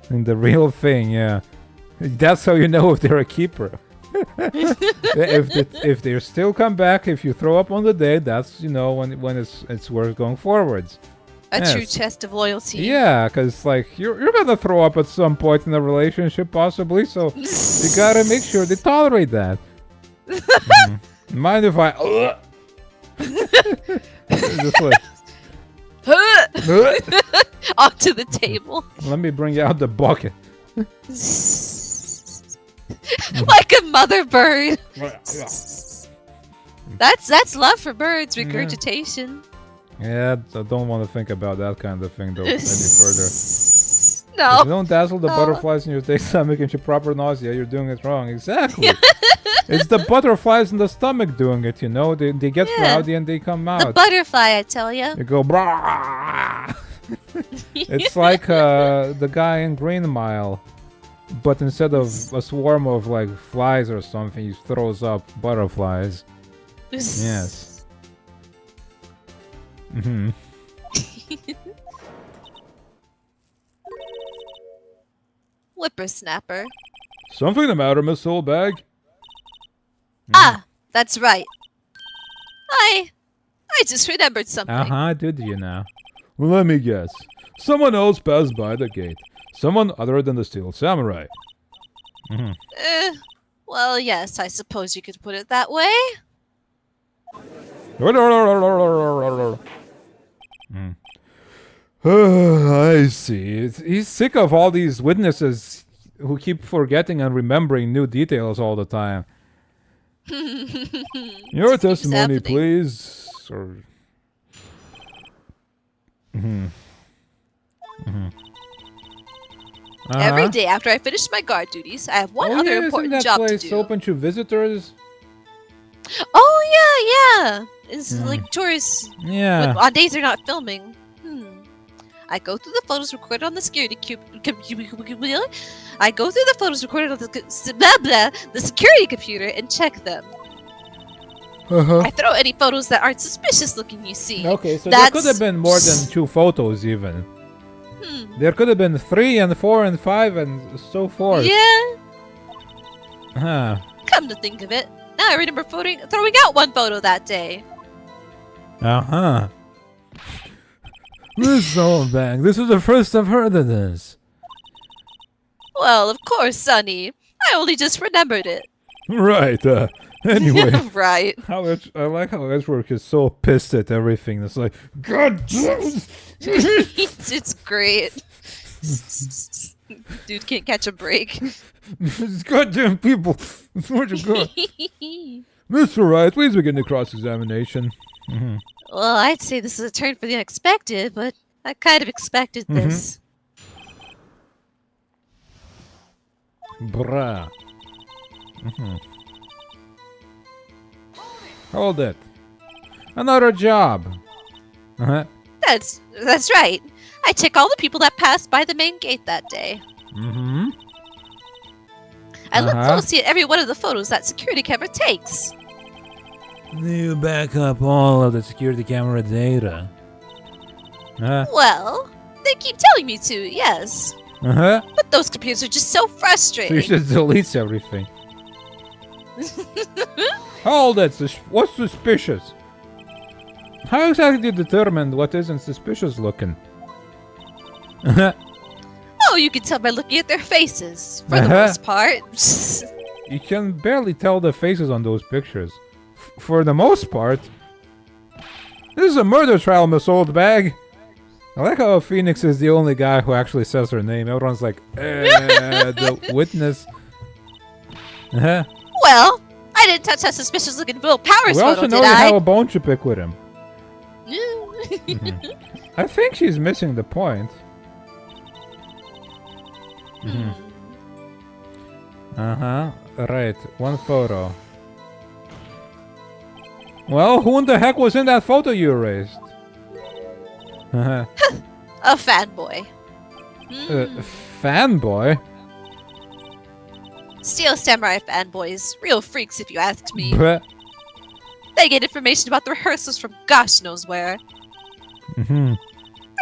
Speaker 1: And the real thing, yeah. That's how you know if they're a keeper. if they still come back, if you throw up on the date, that's when it's worth going forwards.
Speaker 2: A true
Speaker 1: Yes.
Speaker 2: test of loyalty.
Speaker 1: Yeah, because like you're gonna throw up at some point in a relationship, possibly. So you gotta make sure they tolerate that. Mind if I? Just like,
Speaker 2: Onto the table.
Speaker 1: let me bring out the bucket.
Speaker 2: Like a mother bird. That's love for birds, regurgitation.
Speaker 1: Yeah, I don't want to think about that kind of thing though any further. If you
Speaker 2: No.
Speaker 1: don't dazzle the
Speaker 2: No.
Speaker 1: butterflies in your stomach and your proper nausea, you're doing it wrong. Exactly. It's the butterflies in the stomach doing it, you know? They get
Speaker 2: Yeah.
Speaker 1: rowdy and they come
Speaker 2: The
Speaker 1: out.
Speaker 2: butterfly, I tell ya.
Speaker 1: You go, brah! It's like the guy in Green Mile. But instead of a swarm of like flies or something, he throws up butterflies. Yes.
Speaker 2: Whippersnapper.
Speaker 1: Something the matter, Miss Soulbag?
Speaker 2: Ah, that's right. I just remembered something.
Speaker 1: Did you now? Well, let me guess. Someone else passed by the gate. Someone other than the Steel Samurai.
Speaker 2: Well, yes, I suppose you could put it that way.
Speaker 1: I see. He's sick of all these witnesses who keep forgetting and remembering new details all the time. Your testimony, please. Or...
Speaker 2: Every day after I finish my guard duties, I have one other important job to do.
Speaker 1: Isn't that place open to visitors?
Speaker 2: Oh, yeah. It's like tourists.
Speaker 1: Yeah.
Speaker 2: On days they're not filming. I go through the photos recorded on the security I go through the photos recorded on the security computer and check them. I throw any photos that aren't suspicious looking, you see.
Speaker 1: Okay, so there could have been more than 2 photos even. There could have been 3 and 4 and 5 and so forth.
Speaker 2: Yeah.
Speaker 1: Come
Speaker 2: to think of it, now I remember throwing out one photo that day.
Speaker 1: This old bag. This is the first I've heard of this.
Speaker 2: Well, of course, Sonny. I only just remembered it.
Speaker 1: Right, anyway.
Speaker 2: Right.
Speaker 1: I like how Edgework is so pissed at everything. It's like, God damn it.
Speaker 2: It's great. Dude can't catch a break.
Speaker 1: These goddamn people. I swear to God. Mr. Wright, please begin the cross-examination.
Speaker 2: Well, I'd say this is a turn for the unexpected, but I kind of expected this.
Speaker 1: Bruh. Hold it. Another job.
Speaker 2: That's right. I check all the people that passed by the main gate that day. I look closely at every one of the photos that security camera takes.
Speaker 1: You back up all of the security camera data.
Speaker 2: Well, they keep telling me to, yes. But those computers are just so frustrating.
Speaker 1: So you just deletes everything. Hold it. What's suspicious? How exactly do you determine what isn't suspicious looking?
Speaker 2: Oh, you can tell by looking at their faces, for the most part.
Speaker 1: You can barely tell the faces on those pictures. For the most part. This is a murder trial, Miss Old Bag. I like how Phoenix is the only guy who actually says her name. Everyone's like, the witness.
Speaker 2: Well, I didn't touch that suspicious-looking Will Powers
Speaker 1: we
Speaker 2: photo,
Speaker 1: also know
Speaker 2: did
Speaker 1: you
Speaker 2: I?
Speaker 1: have a bone to pick with him. I think she's missing the point. Right, one photo. Well, who in the heck was in that photo you erased?
Speaker 2: A fanboy.
Speaker 1: Fanboy?
Speaker 2: Steel Samurai fanboys. Real freaks, if you ask me.
Speaker 1: Bleh.
Speaker 2: They get information about the rehearsals from gosh knows where.
Speaker 1: They're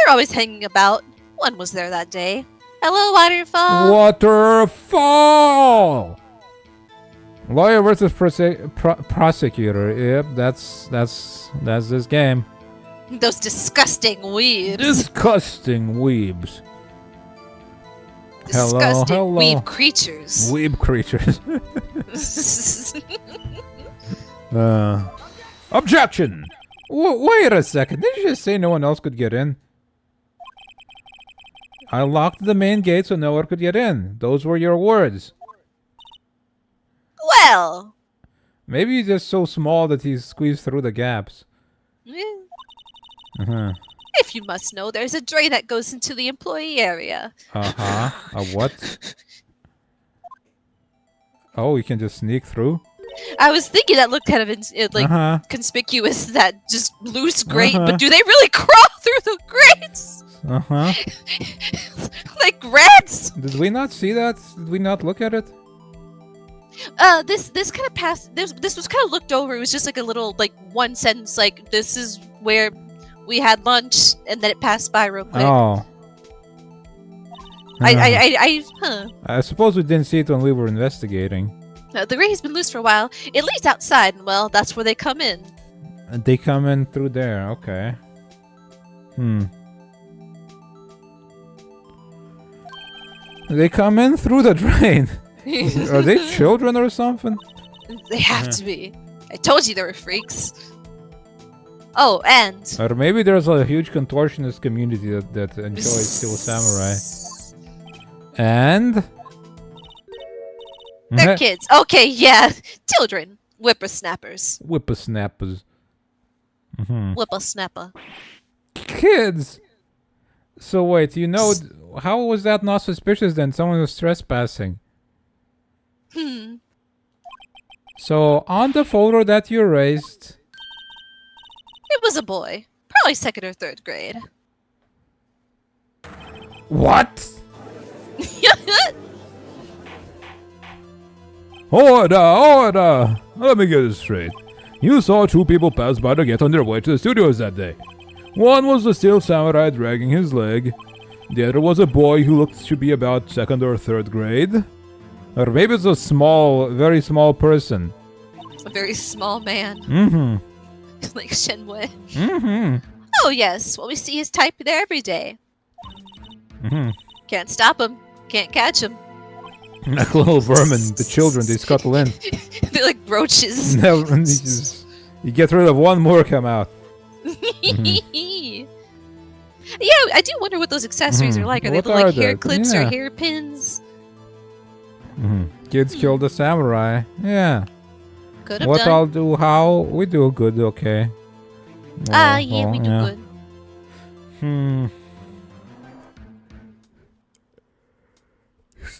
Speaker 2: always hanging about. One was there that day. Hello, Waterfall!
Speaker 1: Waterfall! Lawyer versus prosecutor. Yep, that's this game.
Speaker 2: Those disgusting weebs.
Speaker 1: Disgusting weebs.
Speaker 2: Disgusting
Speaker 1: hello.
Speaker 2: weeb creatures.
Speaker 1: Weeb creatures. Objection! Wait a second. Did you just say no one else could get in? I locked the main gate so no one could get in. Those were your words.
Speaker 2: Well.
Speaker 1: Maybe he's just so small that he's squeezed through the gaps.
Speaker 2: If you must know, there's a drain that goes into the employee area.
Speaker 1: A what? Oh, you can just sneak through?
Speaker 2: I was thinking that looked kind of conspicuous, that just loose grate, but do they really crawl through the grates? Like rats?
Speaker 1: Did we not see that? Did we not look at it?
Speaker 2: This kind of passed. This was kind of looked over. It was just like a little, like, one sentence, like, this is where we had lunch, and then it passed by real quick.
Speaker 1: Oh.
Speaker 2: I
Speaker 1: suppose we didn't see it when we were investigating.
Speaker 2: The grate has been loose for a while. It leads outside, and well, that's where they come in.
Speaker 1: They come in through there. Okay. They come in through the drain. Are they children or something?
Speaker 2: They have to be. I told you they were freaks. Oh, and...
Speaker 1: Or maybe there's a huge contortionist community that enjoys Steel Samurai. And...
Speaker 2: They're kids. Okay, yeah. Children. Whippersnappers.
Speaker 1: Whippersnappers.
Speaker 2: Whippersnapper.
Speaker 1: Kids! So wait, you know, how was that not suspicious then? Someone was trespassing. So, on the photo that you raised...
Speaker 2: It was a boy. Probably 2nd or 3rd grade.
Speaker 1: What? Order! Let me get this straight. You saw 2 people pass by to get on their way to the studios that day. One was the Steel Samurai dragging his leg. The other was a boy who looked to be about 2nd or 3rd grade. Or maybe it's a small, very small person.
Speaker 2: A very small man. Like Shenmue. Oh yes, well we see his type there every day. Can't stop him. Can't catch him.
Speaker 1: Like little vermin, the children, they scuttle in.
Speaker 2: They're like roaches.
Speaker 1: You get rid of one, more come out.
Speaker 2: Yeah, I do wonder what those accessories are like. Are they like hair clips or hairpins?
Speaker 1: Kids killed the samurai. Yeah.
Speaker 2: Could have
Speaker 1: What
Speaker 2: done.
Speaker 1: I'll do, how? We do good, okay.
Speaker 2: Yeah, we do good.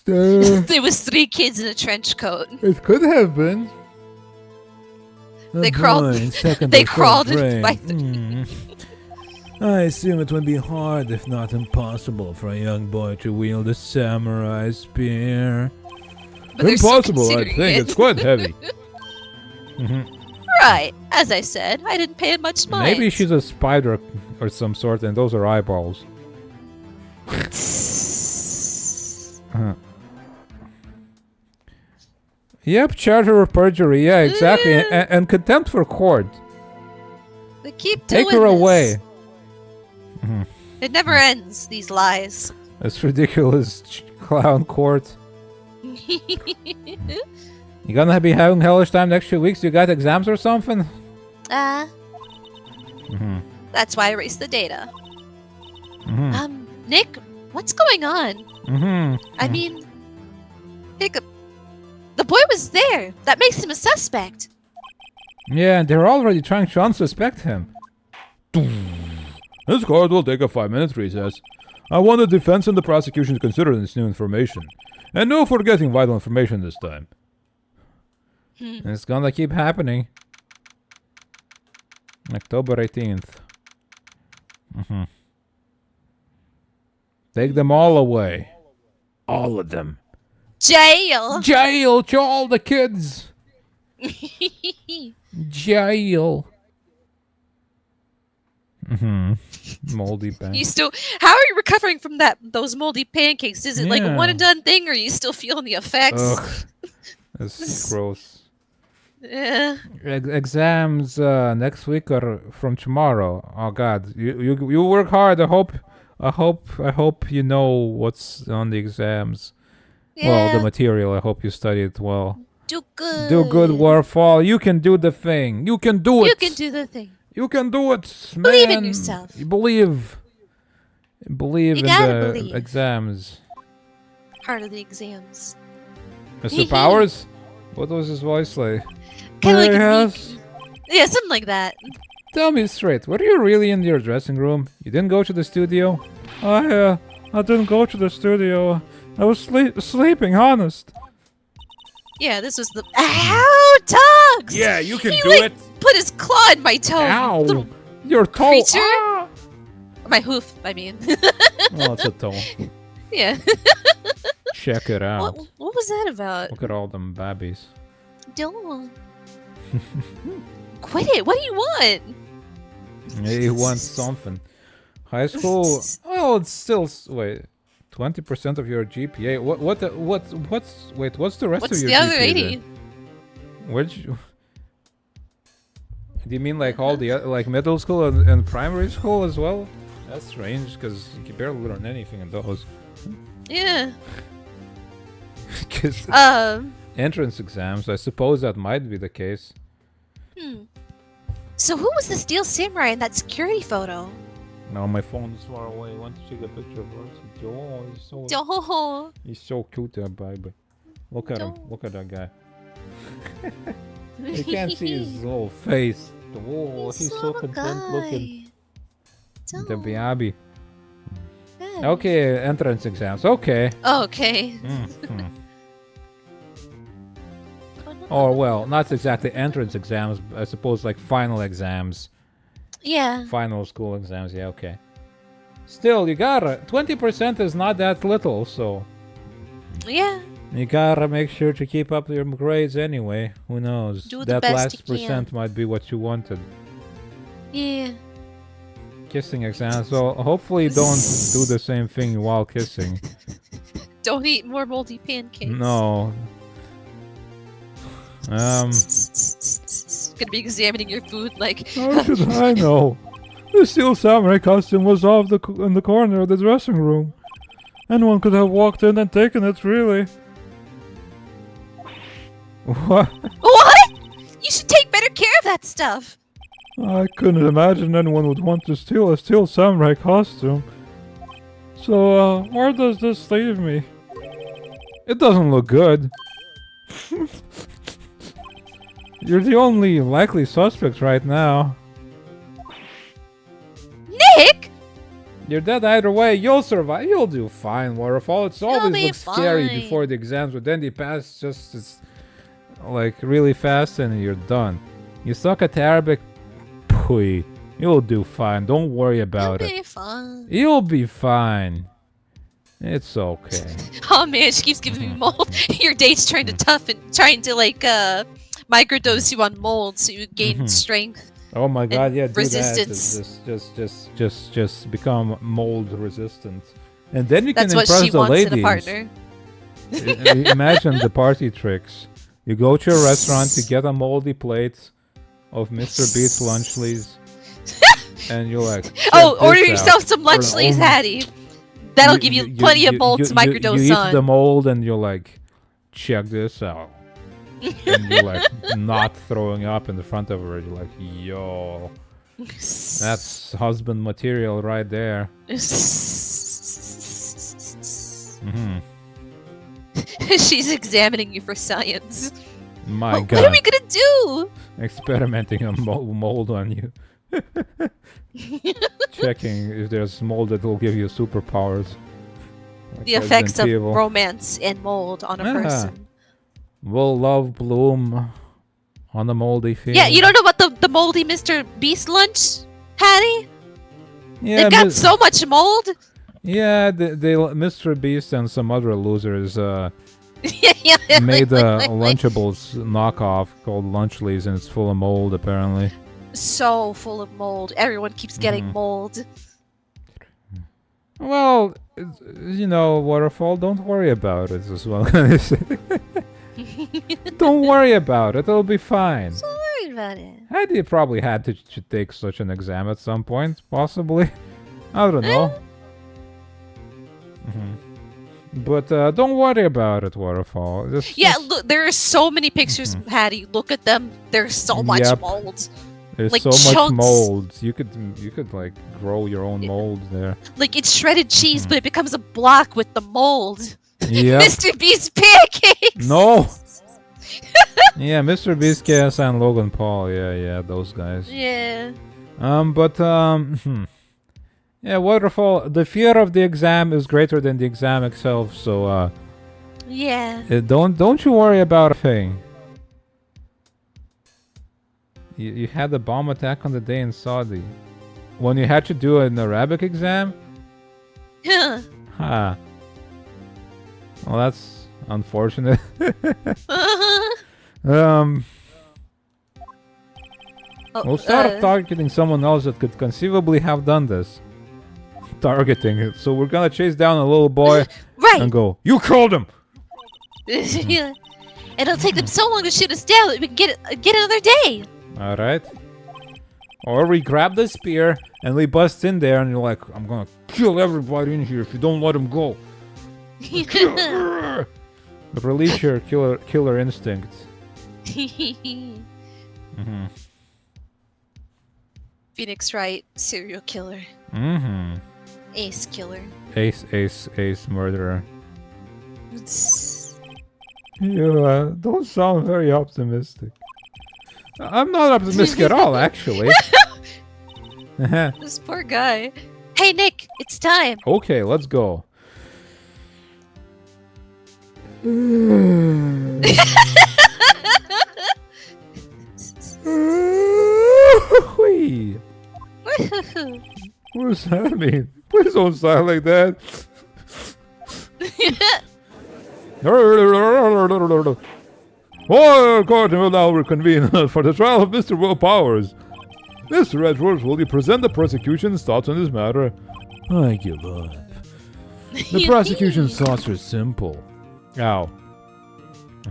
Speaker 2: There was 3 kids in a trench coat.
Speaker 1: It could have been.
Speaker 2: They crawled. They crawled in by
Speaker 3: I assume it would be hard, if not impossible, for a young boy to wield a samurai spear.
Speaker 2: But they're still
Speaker 1: Impossible, I
Speaker 2: considering
Speaker 1: think.
Speaker 2: it.
Speaker 1: It's quite heavy.
Speaker 2: Right. As I said, I didn't pay it much mind.
Speaker 1: Maybe she's a spider or some sort, and those are eyeballs. Yep, charter of perjury. Yeah, exactly. And contempt for court.
Speaker 2: They keep doing
Speaker 1: Take her
Speaker 2: this.
Speaker 1: away.
Speaker 2: It never ends, these lies.
Speaker 1: This ridiculous clown court. You gonna be having hellish time next few weeks? You got exams or something?
Speaker 2: That's why I erased the data. Nick, what's going on? I mean, Nick, the boy was there. That makes him a suspect.
Speaker 1: Yeah, they're already trying to unsuspect him. This court will take a 5-minute recess. I want the defense and the prosecution to consider this new information. And no forgetting vital information this time. It's gonna keep happening. October 18th. Take them all away. All of them.
Speaker 2: Jail!
Speaker 1: Jail to all the kids! Jail. Moldy pancakes.
Speaker 2: You still? How are you recovering from those moldy pancakes? Is it like a one and done thing, or are you still feeling the effects?
Speaker 1: Ugh. That's gross.
Speaker 2: Yeah.
Speaker 1: Exams next week or from tomorrow. Oh God, you work hard. I hope you know what's on the exams.
Speaker 2: Yeah.
Speaker 1: Well, the material. I hope you study it well.
Speaker 2: Do good.
Speaker 1: Do good, Warfall. You can do the thing. You can do it.
Speaker 2: You can do the thing.
Speaker 1: You can do it, man.
Speaker 2: Believe in yourself.
Speaker 1: You believe. Believe
Speaker 2: You
Speaker 1: in
Speaker 2: gotta
Speaker 1: the
Speaker 2: believe.
Speaker 1: exams.
Speaker 2: Part of the exams.
Speaker 1: Mr. Powers? What was his voice like?
Speaker 2: Kind of like
Speaker 1: Yes.
Speaker 2: yeah, something like that.
Speaker 1: Tell me straight, were you really in your dressing room? You didn't go to the studio?
Speaker 3: I didn't go to the studio. I was sleeping, honest.
Speaker 2: Yeah, this was the. Ow, dogs!
Speaker 1: Yeah, you can
Speaker 2: He,
Speaker 1: do
Speaker 2: like,
Speaker 1: it.
Speaker 2: Put his claw in my toe.
Speaker 1: Ow!
Speaker 2: Little
Speaker 1: Your toe.
Speaker 2: creature.
Speaker 1: Ah!
Speaker 2: My hoof, I mean.
Speaker 1: Well, it's a toe.
Speaker 2: Yeah.
Speaker 1: Check it out.
Speaker 2: What was that about?
Speaker 1: Look at all them babies.
Speaker 2: Don't. Quit it. What do you want?
Speaker 1: He wants something. High school. Oh, it's still. Wait. 20% of your GPA. What's the rest
Speaker 2: What's
Speaker 1: of your
Speaker 2: the other
Speaker 1: GPA
Speaker 2: 80?
Speaker 1: then? Where'd you? Do you mean like all the like middle school and primary school as well? That's strange because you can barely learn anything in those.
Speaker 2: Yeah.
Speaker 1: Just
Speaker 2: Um.
Speaker 1: entrance exams. I suppose that might be the case.
Speaker 2: So who was the Steel Samurai in that security photo?
Speaker 1: No, my phone is far away. I want to take a picture of us. Oh, he's so cute, that baby. Look at him. Look at that guy. You can't see his little face. Oh, he's so content looking. The baby. Okay, entrance exams. Okay.
Speaker 2: Okay.
Speaker 1: Or well, not exactly entrance exams. I suppose like final exams.
Speaker 2: Yeah.
Speaker 1: Final school exams. Yeah. Okay. Still, you gotta. 20% is not that little, so.
Speaker 2: Yeah.
Speaker 1: You gotta make sure to keep up your grades anyway. Who knows?
Speaker 2: Do the
Speaker 1: That
Speaker 2: best
Speaker 1: last
Speaker 2: you can.
Speaker 1: percent might be what you wanted.
Speaker 2: Yeah.
Speaker 1: Kissing exams. Well, hopefully don't do the same thing while kissing.
Speaker 2: Don't eat more moldy pancakes.
Speaker 1: No.
Speaker 2: Gonna be examining your food like.
Speaker 3: How should I know? The Steel Samurai costume was off in the corner of the dressing room. Anyone could have walked in and taken it, really.
Speaker 1: What?
Speaker 2: What? You should take better care of that stuff.
Speaker 3: I couldn't imagine anyone would want to steal a Steel Samurai costume. So, where does this leave me?
Speaker 1: It doesn't look good. You're the only likely suspect right now.
Speaker 2: Nick!
Speaker 1: You're dead either way. You'll survive. You'll do fine, Waterfall. It's always
Speaker 2: be
Speaker 1: looks scary
Speaker 2: fine.
Speaker 1: before the exams, but then they pass just as, like really fast and you're done. You suck at Arabic? Pui. You'll do fine. Don't worry about
Speaker 2: It'll
Speaker 1: it.
Speaker 2: be fun.
Speaker 1: You'll be fine. It's okay.
Speaker 2: Oh man, she keeps giving me mold. Your date's trying to trying to like microdose you on mold so you gain strength.
Speaker 1: Oh my god, yeah, do
Speaker 2: resistance.
Speaker 1: that. Just become mold resistant. And then you
Speaker 2: That's
Speaker 1: can
Speaker 2: what
Speaker 1: impress
Speaker 2: she
Speaker 1: the
Speaker 2: wants
Speaker 1: ladies.
Speaker 2: in a partner.
Speaker 1: Imagine the party tricks. You go to a restaurant, you get a moldy plate of Mr. Beat's Lunchleys, and you're like,
Speaker 2: Oh,
Speaker 1: "Check
Speaker 2: order
Speaker 1: this
Speaker 2: yourself
Speaker 1: out."
Speaker 2: some
Speaker 1: Or
Speaker 2: Lunchleys,
Speaker 1: only-
Speaker 2: Hattie. That'll give you plenty of mold to microdose
Speaker 1: you
Speaker 2: on.
Speaker 1: eat the mold and you're like, check this out. And you're like not throwing up in the front of her. You're like, yo, that's husband material right there.
Speaker 2: She's examining you for science.
Speaker 1: My
Speaker 2: What
Speaker 1: god.
Speaker 2: are we gonna do?
Speaker 1: Experimenting on mold on you. Checking if there's mold that will give you superpowers. Like
Speaker 2: The effects of
Speaker 1: Resident Evil.
Speaker 2: romance and mold on a person.
Speaker 1: Will love bloom on the moldy field?
Speaker 2: Yeah, you don't know about the moldy Mr. Beast lunch, Hattie?
Speaker 1: Yeah,
Speaker 2: They've got so much mold.
Speaker 1: yeah, they Mr. Beast and some other losers
Speaker 2: Yeah,
Speaker 1: made a
Speaker 2: like-
Speaker 1: Lunchables knockoff called Lunchleys, and it's full of mold apparently.
Speaker 2: so full of mold. Everyone keeps getting mold.
Speaker 1: Well, you know, Waterfall, don't worry about it as well. Don't worry about it, it'll be fine.
Speaker 2: Don't worry about it.
Speaker 1: Heidi probably had to take such an exam at some point, possibly. I don't know. But don't worry about it, Waterfall.
Speaker 2: Look, there are so many pictures, Hattie. Look at them. There's so much
Speaker 1: Yep.
Speaker 2: mold.
Speaker 1: There's
Speaker 2: like
Speaker 1: so much
Speaker 2: chunks.
Speaker 1: mold. You could like grow your own mold there.
Speaker 2: Like it's shredded cheese, but it becomes a block with the mold.
Speaker 1: Yeah.
Speaker 2: Mr. Beast pancakes.
Speaker 1: No. Yeah, Mr. Beast, KS, and Logan Paul. Yeah, those guys.
Speaker 2: Yeah.
Speaker 1: Yeah, Waterfall. The fear of the exam is greater than the exam itself. So
Speaker 2: Yeah.
Speaker 1: don't you worry about a thing. You had a bomb attack on the day in Saudi. When you had to do an Arabic exam?
Speaker 2: Huh.
Speaker 1: Ha. Well, that's unfortunate. We'll start targeting someone else that could conceivably have done this. Targeting it. So we're gonna chase down a little boy
Speaker 2: Right.
Speaker 1: and go, "You killed him!"
Speaker 2: Yeah. And it'll take them so long to shoot us down that we can get another day.
Speaker 1: Alright. Or we grab the spear and we bust in there and you're like, "I'm gonna kill everybody in here if you don't let him go." Release your killer instinct. Mm-hmm.
Speaker 2: Phoenix Wright, serial killer.
Speaker 1: Mm-hmm.
Speaker 2: Ace killer.
Speaker 1: Ace murderer. You don't sound very optimistic. I'm not optimistic at all, actually.
Speaker 2: This poor guy. Hey, Nick, it's time.
Speaker 1: Okay, let's go. Whee! What does that mean? Please don't sound like that. Oh, court will now reconvene for the trial of Mr. Will Powers. Mr. Edwards, will you present the prosecution's thoughts on this matter? I give up. The prosecution's thoughts are simple. Ow.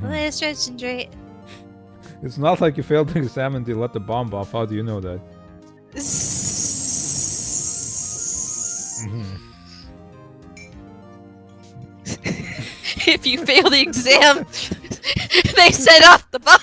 Speaker 2: Let's stretch and straight.
Speaker 1: It's not like you failed the exam and they let the bomb off. How do you know that?
Speaker 2: If you fail the exam, they set off the bomb.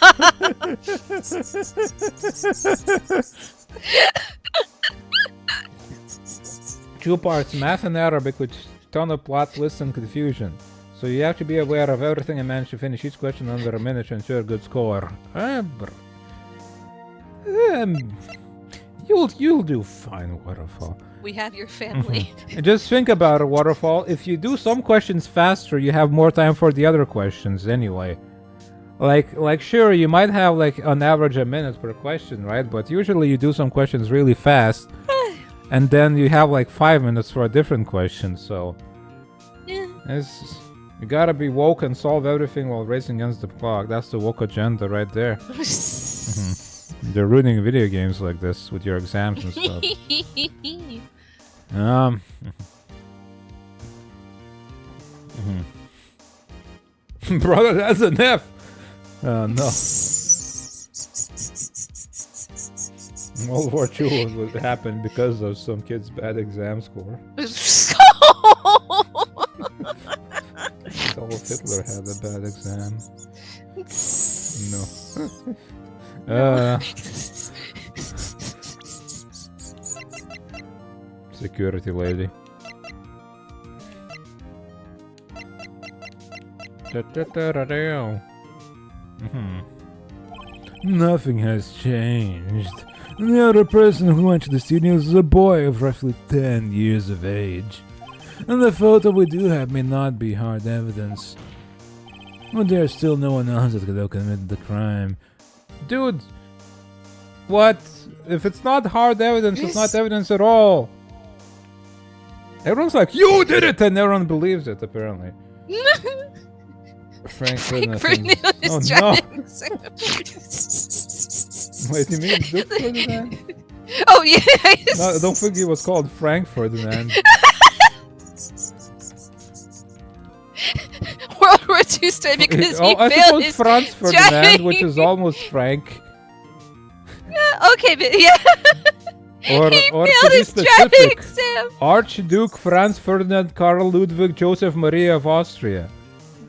Speaker 1: Two parts, math and Arabic, with ton of plot twists and confusion. So you have to be aware of everything and manage to finish each question under a minute to ensure a good score. You'll do fine, Waterfall.
Speaker 2: We have your family.
Speaker 1: Just think about it, Waterfall. If you do some questions faster, you have more time for the other questions anyway. Like sure, you might have like on average a minute per question, right? But usually you do some questions really fast, and then you have like 5 minutes for a different question. So
Speaker 2: Yeah.
Speaker 1: You gotta be woke and solve everything while racing against the clock. That's the woke agenda right there. They're ruining video games like this with your exams and stuff. Brother, that's an F! Oh no. World War II would happen because of some kid's bad exam score. Adolf Hitler had a bad exam. No. Security lady. Nothing has changed. The other person who went to the studios is a boy of roughly 10 years of age. And the photo we do have may not be hard evidence. But there's still no one else that could have committed the crime. Dude! What? If it's not hard evidence, it's not evidence at all. Everyone's like, you did it! And everyone believes it, apparently. Frank Ferdinand. Oh no! Wait, you mean Duke Ferdinand?
Speaker 2: Oh yes!
Speaker 1: No, I don't think he was called Frank Ferdinand.
Speaker 2: World War II started because he
Speaker 1: I
Speaker 2: failed
Speaker 1: suppose
Speaker 2: his
Speaker 1: Franz Ferdinand,
Speaker 2: driving.
Speaker 1: which is almost Frank.
Speaker 2: Yeah, okay, but yeah.
Speaker 1: Or
Speaker 2: He
Speaker 1: to
Speaker 2: failed
Speaker 1: be
Speaker 2: his driving
Speaker 1: specific,
Speaker 2: exam.
Speaker 1: Archduke Franz Ferdinand Karl Ludwig Joseph Maria of Austria.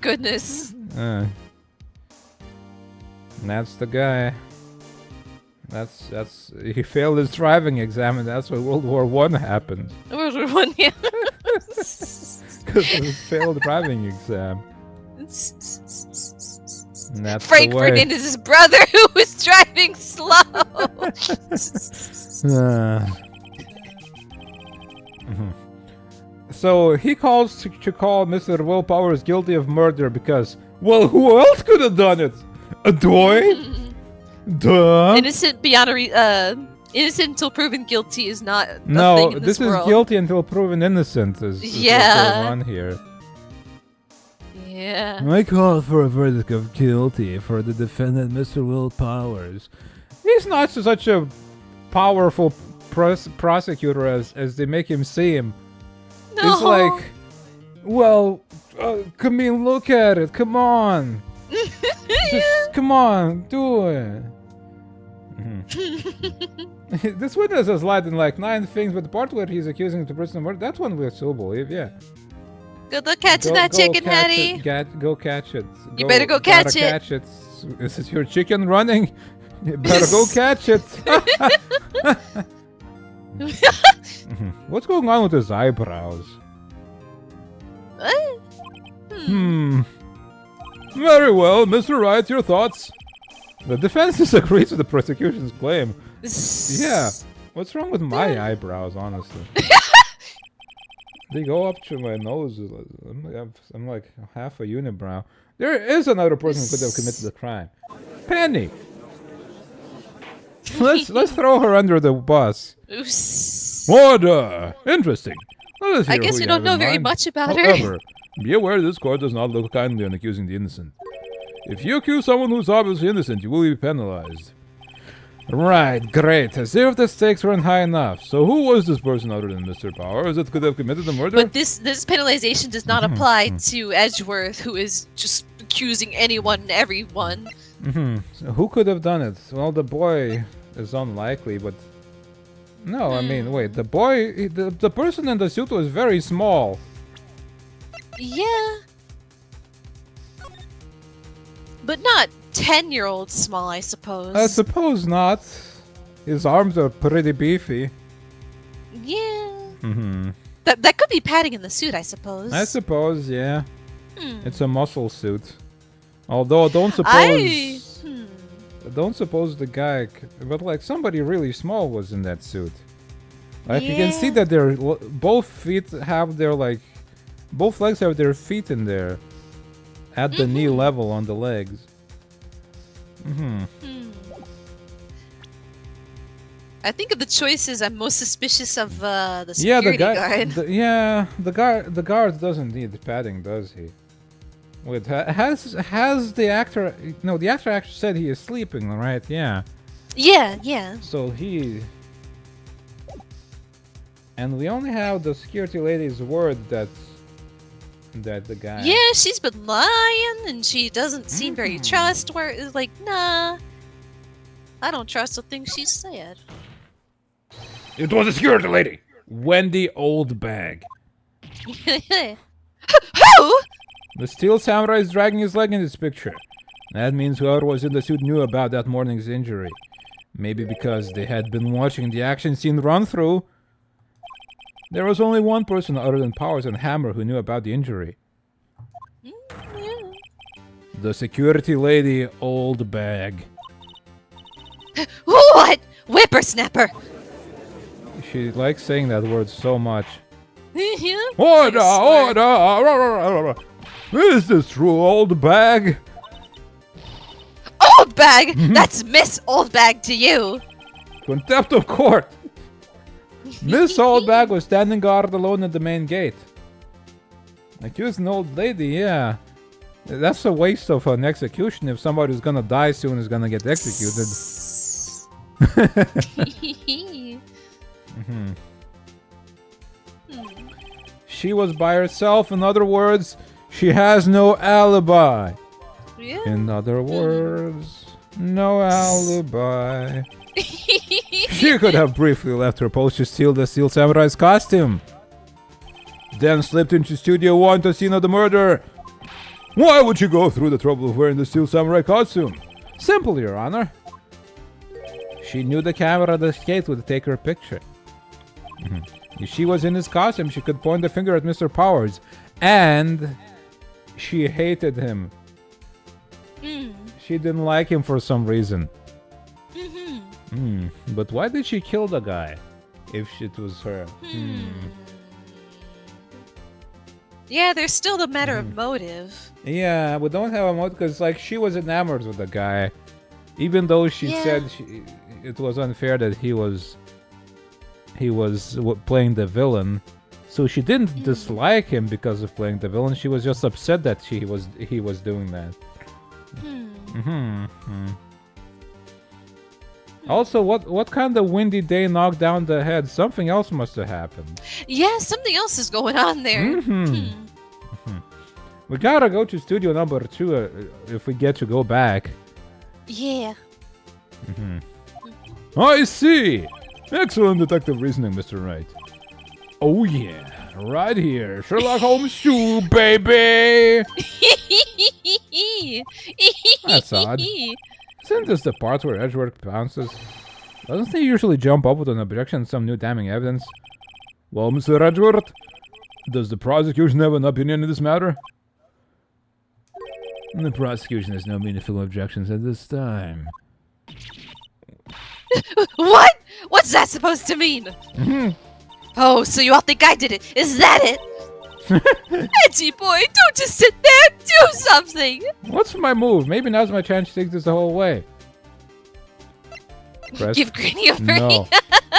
Speaker 2: Goodness.
Speaker 1: That's the guy. That's he failed his driving exam, and that's why World War I happened.
Speaker 2: World War I, yeah.
Speaker 1: Because of his failed driving exam. And that's
Speaker 2: Frank
Speaker 1: the way.
Speaker 2: Ferdinand is his brother who was driving slow.
Speaker 1: So he calls to call Mr. Will Powers guilty of murder because, well, who else could have done it? A boy? Duh.
Speaker 2: Innocent beyond innocent until proven guilty is not a thing
Speaker 1: No,
Speaker 2: in
Speaker 1: this
Speaker 2: this
Speaker 1: is
Speaker 2: world.
Speaker 1: guilty until proven innocent is what's going on here.
Speaker 2: Yeah.
Speaker 1: I call for a verdict of guilty for the defendant, Mr. Will Powers. He's not such a powerful prosecutor as they make him seem.
Speaker 2: No.
Speaker 1: It's like, well, come in, look at it. Come on. Just come on, do it. This witness has lied in like 9 things, but the part where he's accusing the person of murder, that one we still believe, yeah.
Speaker 2: Good luck catching that chicken,
Speaker 1: catch
Speaker 2: Hattie.
Speaker 1: Go catch it.
Speaker 2: You better go catch
Speaker 1: gotta
Speaker 2: it.
Speaker 1: Catch it. Is it your chicken running? You better go catch it. What's going on with his eyebrows? Very well, Mr. Wright, your thoughts? The defense disagrees with the prosecution's claim. Yeah. What's wrong with my eyebrows, honestly? They go up to my nose. I'm like half a unibrow. There is another person who could have committed the crime. Penny! Let's throw her under the bus. Order! Interesting.
Speaker 2: I guess you don't know very much about her.
Speaker 3: However, be aware this court does not look kindly on accusing the innocent. If you accuse someone who's obviously innocent, you will be penalized.
Speaker 1: Right, great. As if the stakes weren't high enough. So who was this person other than Mr. Powers that could have committed the murder?
Speaker 2: But this penalization does not apply to Edgeworth, who is just accusing anyone and everyone.
Speaker 1: So who could have done it? Well, the boy is unlikely, but... No, I mean, wait, the boy... The person in the suit was very small.
Speaker 2: Yeah. But not 10-year-old small, I suppose.
Speaker 1: I suppose not. His arms are pretty beefy.
Speaker 2: Yeah. That could be padding in the suit, I suppose.
Speaker 1: I suppose, yeah. It's a muscle suit. Although, don't suppose... Don't suppose the guy... But, like, somebody really small was in that suit. Like, you can see that their... Both feet have their, like... Both legs have their feet in there. At the knee level on the legs.
Speaker 2: I think of the choices, I'm most suspicious of the security guard.
Speaker 1: The guard doesn't need padding, does he? Wait, has the actor... No, the actor actually said he is sleeping, right? Yeah.
Speaker 2: Yeah.
Speaker 1: So he... And we only have the security lady's word that the guy...
Speaker 2: Yeah, she's been lying, and she doesn't seem very trustworthy. Like, nah. I don't trust the things she said.
Speaker 1: It was a security lady! Wendy Oldbag.
Speaker 2: Who?
Speaker 1: The steel samurai is dragging his leg in this picture. That means whoever was in the suit knew about that morning's injury. Maybe because they had been watching the action scene run through. There was only one person other than Powers and Hammer who knew about the injury. The security lady, Oldbag.
Speaker 2: What? Whippersnapper!
Speaker 1: She likes saying that word so much.
Speaker 3: Order! Is this true, Oldbag?
Speaker 2: Oldbag! That's Miss Oldbag to you!
Speaker 1: Contempt of court! Miss Oldbag was standing guard alone at the main gate. Accused an old lady, yeah. That's a waste of an execution if somebody's gonna die soon is gonna get executed. She was by herself, in other words, she has no alibi.
Speaker 2: Yeah.
Speaker 1: In other words, no alibi. She could have briefly left her post to steal the Steel Samurai's costume. Then slipped into Studio 1 to scene of the murder. Why would she go through the trouble of wearing the Steel Samurai costume? Simple, Your Honor. She knew the camera at the skate would take her picture. If she was in his costume, she could point the finger at Mr. Powers. And she hated him. She didn't like him for some reason. But why did she kill the guy? If it was her.
Speaker 2: Yeah, there's still the matter of motive.
Speaker 1: Yeah, we don't have a motive because, like, she was enamored with the guy. Even though she said it was unfair that he was playing the villain. So she didn't dislike him because of playing the villain. She was just upset that he was doing that. Also, what kind of windy day knocked down the head? Something else must have happened.
Speaker 2: Yeah, something else is going on there.
Speaker 1: We gotta go to studio number 2 if we get to go back.
Speaker 2: Yeah.
Speaker 3: I see! Excellent detective reasoning, Mr. Wright.
Speaker 1: Oh yeah. Right here. Sherlock Holmes shoe, baby! That's odd. Isn't this the part where Edgeworth bounces? Doesn't he usually jump up with an objection and some new damning evidence? Well, Mr. Edgeworth, does the prosecution have an opinion in this matter? The prosecution has no meaningful objections at this time.
Speaker 2: What? What's that supposed to mean? Oh, so you all think I did it? Is that it? Edgy boy, don't just sit there. Do something.
Speaker 1: What's my move? Maybe now's my chance to take this the whole way. Press.
Speaker 2: Give Granny a break.
Speaker 1: No.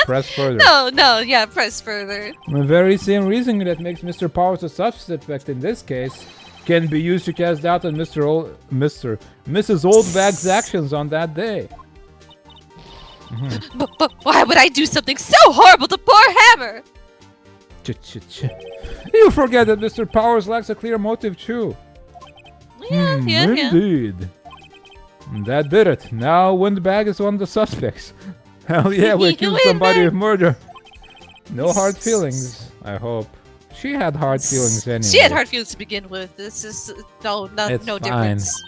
Speaker 1: Press further.
Speaker 2: No, yeah, press further.
Speaker 1: The very same reasoning that makes Mr. Powers a suspect in this case can be used to cast doubt on Mrs. Oldbag's actions on that day.
Speaker 2: But why would I do something so horrible to poor Hammer?
Speaker 1: You forget that Mr. Powers lacks a clear motive too.
Speaker 2: Yeah.
Speaker 1: Indeed. That did it. Now Windbag is one of the suspects. Hell yeah, we accused somebody of murder. No hard feelings, I hope. She had hard feelings anyway.
Speaker 2: She had hard feelings to begin with. This is no difference.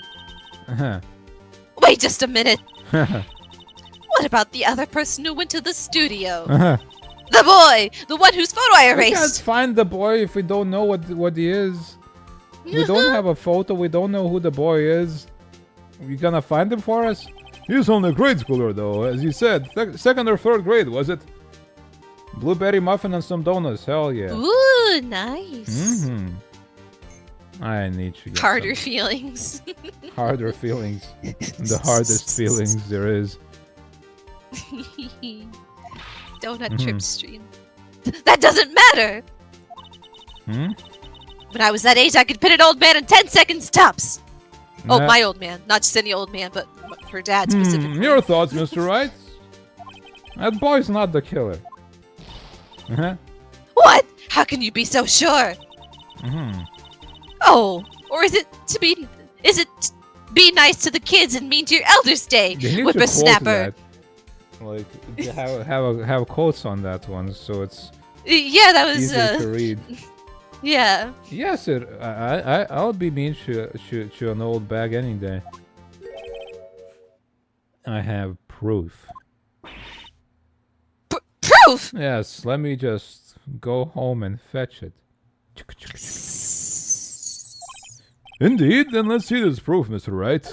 Speaker 2: Wait just a minute. What about the other person who went to the studio? The boy! The one whose photo I erased!
Speaker 1: We can't find the boy if we don't know what he is. We don't have a photo, we don't know who the boy is. You gonna find him for us? He's only a grade schooler though, as you said. Second or third grade, was it? Blueberry muffin and some donuts, hell yeah.
Speaker 2: Ooh, nice.
Speaker 1: I need to get
Speaker 2: harder feelings.
Speaker 1: Harder feelings. The hardest feelings there is.
Speaker 2: Donut trip stream. That doesn't matter! When I was that age, I could pin an old man in 10 seconds tops! Oh, my old man. Not just any old man, but her dad specifically.
Speaker 1: Your thoughts, Mr. Wright? That boy's not the killer.
Speaker 2: What? How can you be so sure? Oh, or is it to be nice to the kids and mean to your elders day, whippersnapper?
Speaker 1: Like, have quotes on that one, so it's
Speaker 2: yeah, that was
Speaker 1: easier to read.
Speaker 2: Yeah.
Speaker 1: Yes, I'll be mean to an old bag any day. I have proof.
Speaker 2: Proof?
Speaker 1: Yes, let me just go home and fetch it. Indeed, then let's see this proof, Mr. Wright.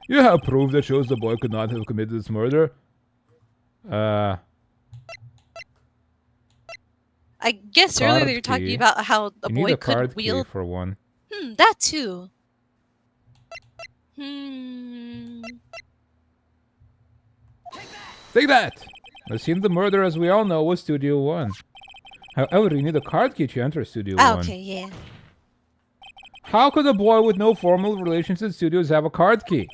Speaker 1: You have proof that shows the boy could not have committed this murder.
Speaker 2: I guess earlier they were talking about how the boy could wield.
Speaker 1: For one.
Speaker 2: That too.
Speaker 1: Take that! The scene of the murder, as we all know, was Studio 1. However, you need a card key to enter Studio 1.
Speaker 2: Okay, yeah.
Speaker 1: How could a boy with no formal relations in studios have a card key?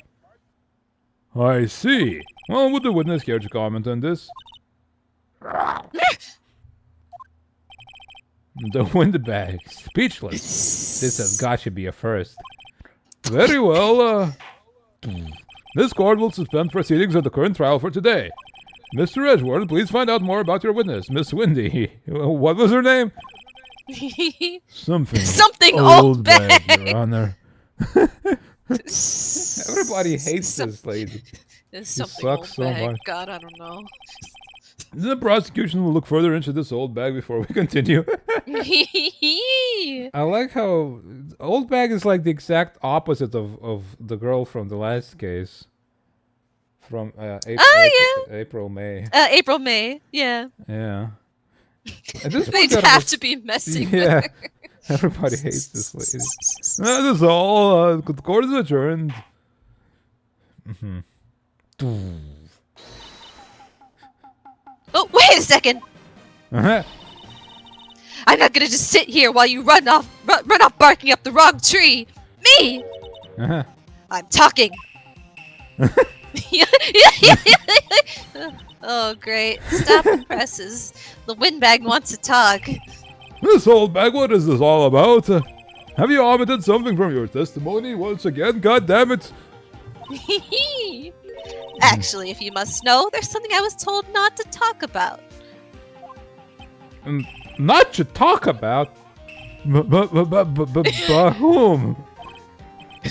Speaker 1: I see. Well, would the witness care to comment on this? The windbag, speechless. This has got to be a first. Very well, this court will suspend proceedings of the current trial for today. Mr. Edgeworth, please find out more about your witness, Miss Windy. What was her name? Something
Speaker 2: old bag,
Speaker 1: Your Honor. Everybody hates this lady.
Speaker 2: She
Speaker 1: sucks so much.
Speaker 2: God, I don't know.
Speaker 1: The prosecution will look further into this old bag before we continue. I like how old bag is like the exact opposite of the girl from the last case. From April, May.
Speaker 2: April, May, yeah.
Speaker 1: Yeah.
Speaker 2: They'd have to be messing with her.
Speaker 1: Everybody hates this lady. That is all. The court is adjourned.
Speaker 2: Oh, wait a second! I'm not gonna just sit here while you run off barking up the wrong tree! Me! I'm talking! Oh, great. Stop the presses. The windbag wants to talk.
Speaker 1: This old bag, what is this all about? Have you omitted something from your testimony once again? God damn it!
Speaker 2: Actually, if you must know, there's something I was told not to talk about.
Speaker 1: Not to talk about? By whom?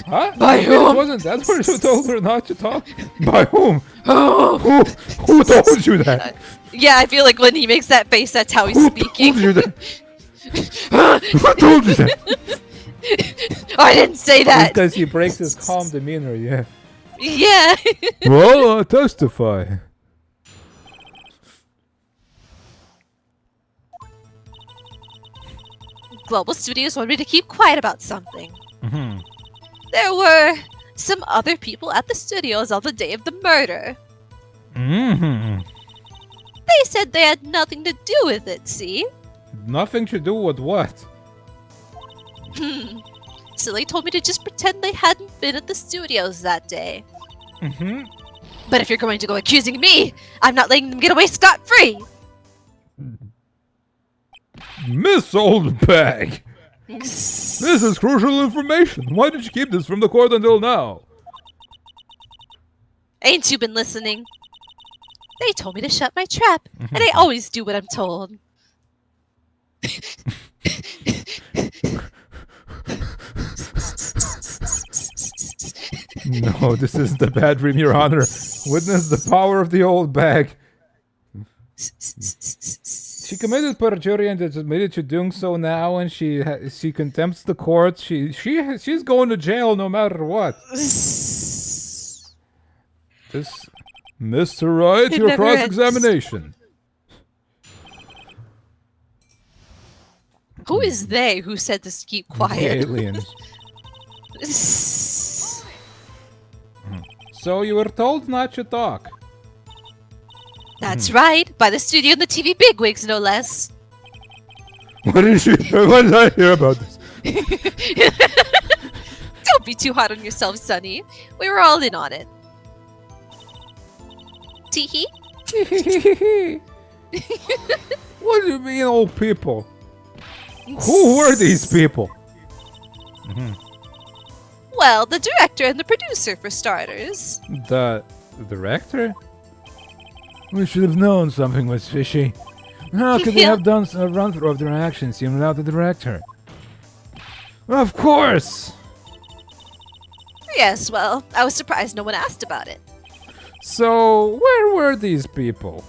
Speaker 1: Huh?
Speaker 2: By whom?
Speaker 1: Wasn't that where you told her not to talk? By whom? Who told you that?
Speaker 2: Yeah, I feel like when he makes that face, that's how he's
Speaker 1: Who
Speaker 2: speaking.
Speaker 1: told you that? Who told you that?
Speaker 2: I didn't say that.
Speaker 1: Because he breaks his calm demeanor, yeah.
Speaker 2: Yeah.
Speaker 1: Well, testify.
Speaker 2: Global Studios wanted me to keep quiet about something.
Speaker 1: Mm-hmm.
Speaker 2: There were some other people at the studios on the day of the murder.
Speaker 1: Mm-hmm.
Speaker 2: They said they had nothing to do with it, see?
Speaker 1: Nothing to do with what?
Speaker 2: So they told me to just pretend they hadn't been at the studios that day.
Speaker 1: Mm-hmm.
Speaker 2: But if you're going to go accusing me, I'm not letting them get away scot-free!
Speaker 1: Miss Old Bag! This is crucial information. Why did you keep this from the court until now?
Speaker 2: Ain't you been listening? They told me to shut my trap, and I always do what I'm told.
Speaker 1: No, this is the bad dream, Your Honor. Witness the power of the old bag. She committed perjury and is admitted to doing so now, and she contempts the court. She's going to jail no matter what. This, Mr. Wright,
Speaker 2: It
Speaker 1: your
Speaker 2: never
Speaker 1: cross-examination.
Speaker 2: Who is they who said to keep
Speaker 1: The
Speaker 2: quiet?
Speaker 1: aliens. So you were told not to talk.
Speaker 2: That's right, by the studio and the TV bigwigs, no less.
Speaker 1: What did I hear about this?
Speaker 2: Don't be too hard on yourself, Sonny. We were all in on it. Teehee?
Speaker 1: What do you mean, old people? Who were these people?
Speaker 2: Well, the director and the producer, for starters.
Speaker 1: The director? We should have known something was fishy. How could they
Speaker 2: Yeah.
Speaker 1: have done a run-through of their actions even without the director? Of course!
Speaker 2: Yes, well, I was surprised no one asked about it.
Speaker 1: So, where were these people?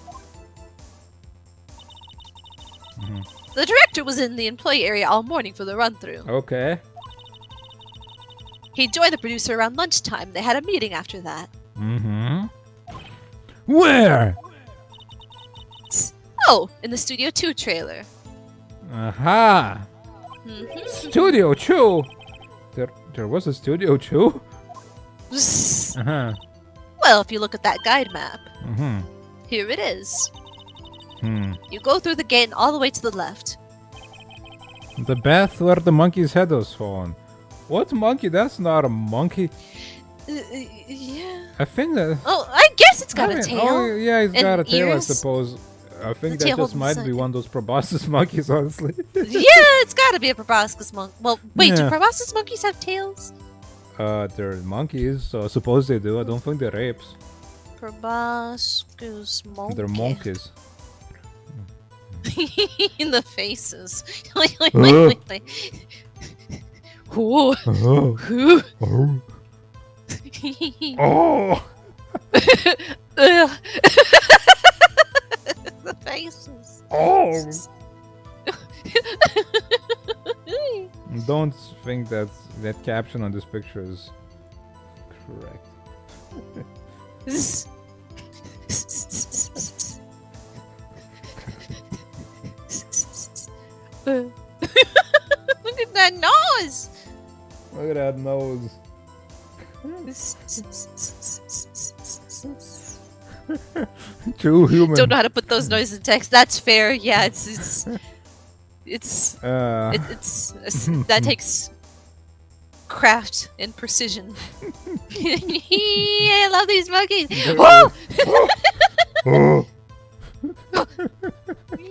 Speaker 2: The director was in the employee area all morning for the run-through.
Speaker 1: Okay.
Speaker 2: He joined the producer around lunchtime. They had a meeting after that.
Speaker 1: Mm-hmm. Where?
Speaker 2: Oh, in the Studio 2 trailer.
Speaker 1: Aha!
Speaker 2: Mhm.
Speaker 1: Studio 2? There was a Studio 2? Uh-huh.
Speaker 2: Well, if you look at that guide map,
Speaker 1: Mm-hmm.
Speaker 2: here it is.
Speaker 1: Hmm.
Speaker 2: You go through the gate and all the way to the left.
Speaker 1: The bath where the monkey's head was fallen. What monkey? That's not a monkey.
Speaker 2: Yeah.
Speaker 1: I think that...
Speaker 2: Oh, I guess it's got
Speaker 1: I
Speaker 2: a
Speaker 1: mean,
Speaker 2: tail.
Speaker 1: Oh, yeah, he's
Speaker 2: and
Speaker 1: got a tail,
Speaker 2: ears.
Speaker 1: I suppose. I think
Speaker 2: The
Speaker 1: that
Speaker 2: tail
Speaker 1: just
Speaker 2: holding
Speaker 1: might
Speaker 2: the
Speaker 1: be
Speaker 2: sun.
Speaker 1: one of those proboscis monkeys, honestly.
Speaker 2: Yeah, it's got to be a proboscis monkey. Well, wait, do
Speaker 1: Yeah.
Speaker 2: proboscis monkeys have tails?
Speaker 1: They're monkeys, so I suppose they do. I don't think they're apes.
Speaker 2: Proboscis monkey.
Speaker 1: They're monkeys.
Speaker 2: In the faces. Ooh.
Speaker 1: Oh.
Speaker 2: Ooh.
Speaker 1: Oh. Oh.
Speaker 2: Ugh. The faces.
Speaker 1: Oh. Don't think that caption on this picture is correct.
Speaker 2: Look at that nose.
Speaker 1: Look at that nose. True human.
Speaker 2: Don't know how to put those noises in text. That's fair. Yeah, it's that takes craft and precision. I love these monkeys. Oh!
Speaker 1: Oh.
Speaker 2: Look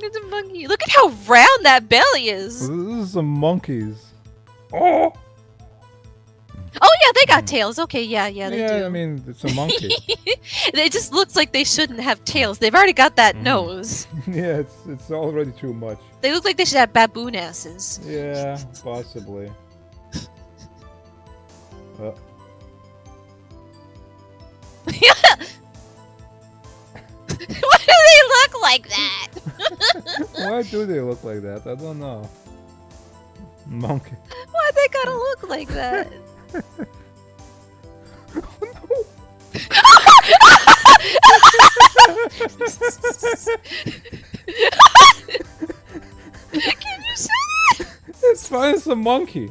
Speaker 2: at the monkey. Look at how round that belly is.
Speaker 1: This is some monkeys. Oh.
Speaker 2: Oh yeah, they got tails. Okay, yeah, they
Speaker 1: Yeah,
Speaker 2: do.
Speaker 1: I mean, it's a monkey.
Speaker 2: It just looks like they shouldn't have tails. They've already got that nose.
Speaker 1: Yeah, it's already too much.
Speaker 2: They look like they should have baboon asses.
Speaker 1: Yeah, possibly.
Speaker 2: Why do they look like that?
Speaker 1: Why do they look like that? I don't know. Monkey.
Speaker 2: Why they gotta look like that? Can you say that?
Speaker 1: It's fine, it's a monkey.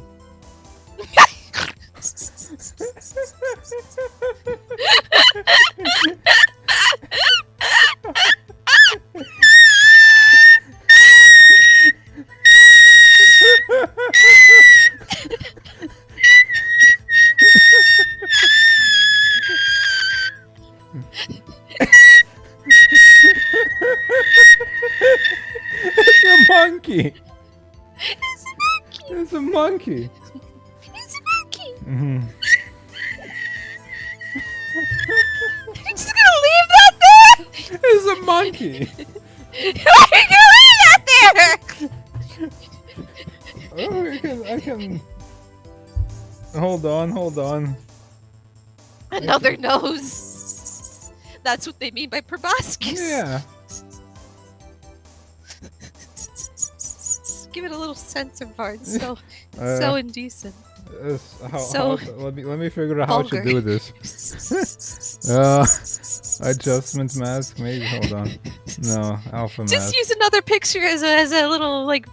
Speaker 1: It's a monkey. It's a monkey.
Speaker 2: It's a monkey.
Speaker 1: Mm-hmm.
Speaker 2: You're just gonna leave that there?
Speaker 1: It's a monkey.
Speaker 2: Why are you gonna leave that there?
Speaker 1: Oh, I can. Hold on.
Speaker 2: Another nose. That's what they mean by proboscis.
Speaker 1: Yeah.
Speaker 2: Give it a little censor part. So indecent.
Speaker 1: Let me figure out how to
Speaker 2: vulgar.
Speaker 1: do this. Adjustment mask, maybe. Hold on. No, alpha mask.
Speaker 2: Just use another picture as a little like.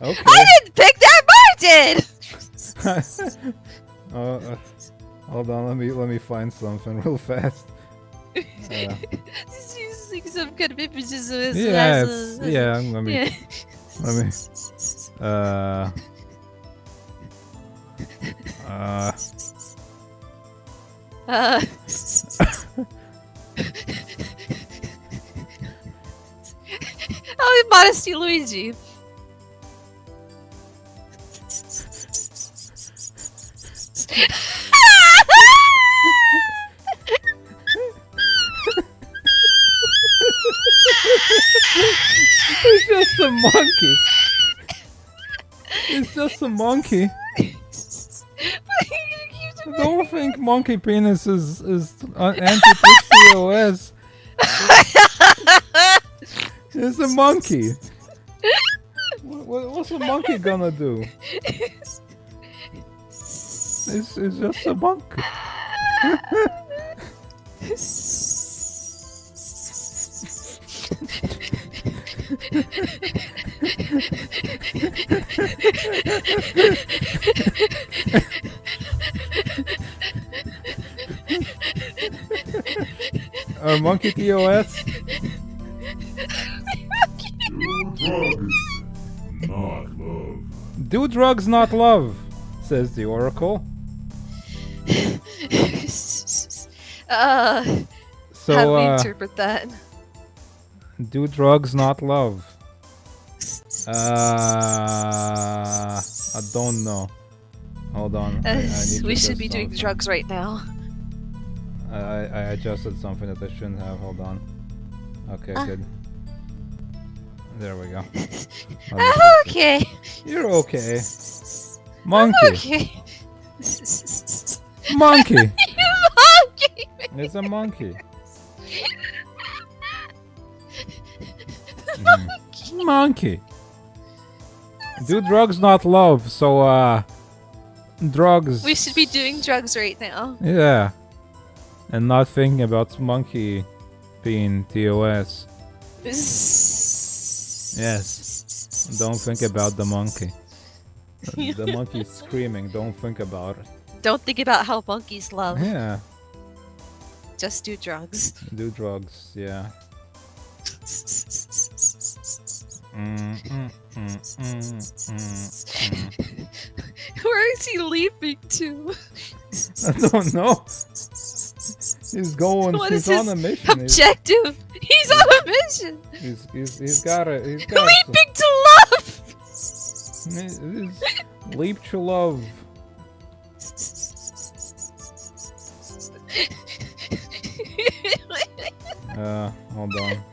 Speaker 1: Okay.
Speaker 2: I didn't pick that. Mark did.
Speaker 1: Hold on. Let me find something real fast.
Speaker 2: Just using some kind of images as
Speaker 1: Yeah.
Speaker 2: as a-
Speaker 1: Yeah. Let me.
Speaker 2: yeah. Oh, Modesty Luigi.
Speaker 1: It's just a monkey. It's just a monkey. Don't think monkey penis is anti-PCOS. It's a monkey. What's a monkey gonna do? It's just a monkey. Monkey TOS? Do drugs not love, says the Oracle.
Speaker 2: How do
Speaker 1: So,
Speaker 2: we interpret that?
Speaker 1: do drugs not love? I don't know. Hold on. I need to
Speaker 2: We should
Speaker 1: adjust
Speaker 2: be doing
Speaker 1: something.
Speaker 2: drugs right now.
Speaker 1: I adjusted something that I shouldn't have. Hold on. Okay, good. There we go.
Speaker 2: Okay.
Speaker 1: You're okay. Monkey.
Speaker 2: Okay.
Speaker 1: Monkey.
Speaker 2: Monkey.
Speaker 1: It's a monkey. Monkey. Do drugs not love? So, drugs.
Speaker 2: We should be doing drugs right now.
Speaker 1: Yeah. And not thinking about monkey being TOS. Yes. Don't think about the monkey. The monkey's screaming. Don't think about it.
Speaker 2: Don't think about how monkeys love.
Speaker 1: Yeah.
Speaker 2: Just do drugs.
Speaker 1: Do drugs. Yeah.
Speaker 2: Where is he leaping to?
Speaker 1: I don't know. He's going.
Speaker 2: What
Speaker 1: He's
Speaker 2: is
Speaker 1: on
Speaker 2: his
Speaker 1: a mission.
Speaker 2: objective? He's on a mission.
Speaker 1: He's got it. He's got
Speaker 2: Leaping to love.
Speaker 1: Leap to love. Hold on.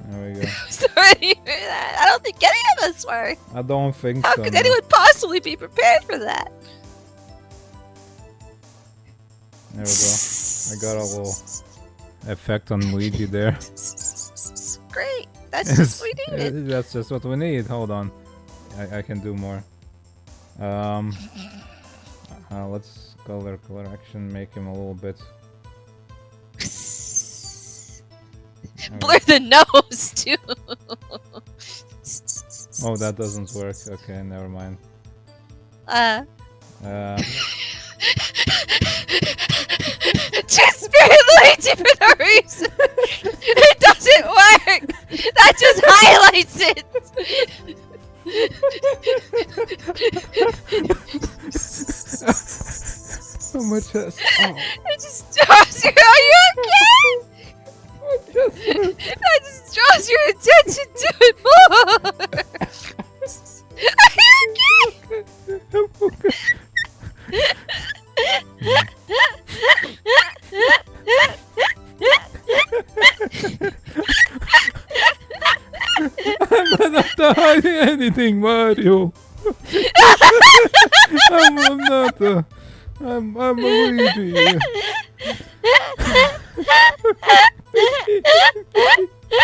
Speaker 1: There we go.
Speaker 2: Sorry to hear that. I don't think any of us were.
Speaker 1: I don't think
Speaker 2: How
Speaker 1: so.
Speaker 2: could
Speaker 1: no.
Speaker 2: anyone possibly be prepared for that?
Speaker 1: There we go. I got a little effect on Luigi there.
Speaker 2: Great. That's just what we needed.
Speaker 1: That's just what we need. Hold on. I can do more. Let's color correction, make him a little bit.
Speaker 2: Blur the nose too.
Speaker 1: Oh, that doesn't work. Okay, never mind.
Speaker 2: Just spirit Luigi for no reason. It doesn't work. That just highlights it.
Speaker 1: So much.
Speaker 2: It just draws your. Are you okay? That just draws your attention to it more. Are you okay?
Speaker 1: I'm not hiding anything, Mario. I'm not. I'm Luigi.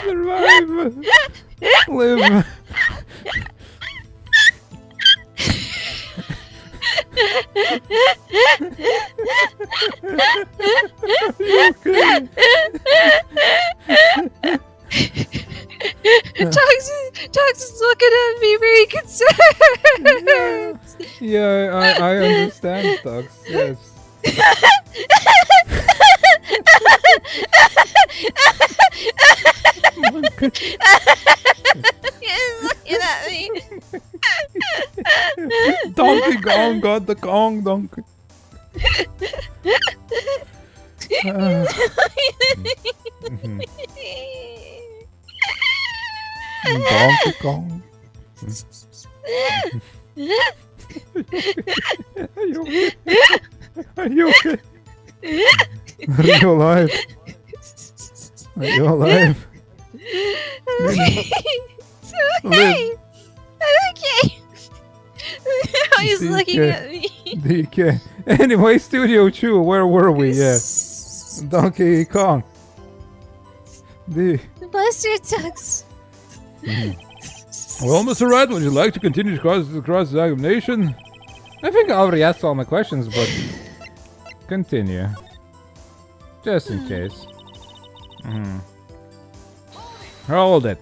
Speaker 1: Survive. Live.
Speaker 2: Tox is looking at me very concerned.
Speaker 1: Yeah, I understand, Tux. Yes.
Speaker 2: He's looking at me.
Speaker 1: Donkey Kong got the Kong Donkey. Donkey Kong. Are you okay? Are you okay? Are you alive? Are you alive?
Speaker 2: It's okay. I'm okay. Oh, he's looking at me.
Speaker 1: DK. Anyway, Studio 2, where were we? Yeah. Donkey Kong.
Speaker 2: Bless your Tux.
Speaker 1: Well, Mr. Wright, would you like to continue to cross-examination? I think I already asked all my questions, but continue. Just in case. Hold it.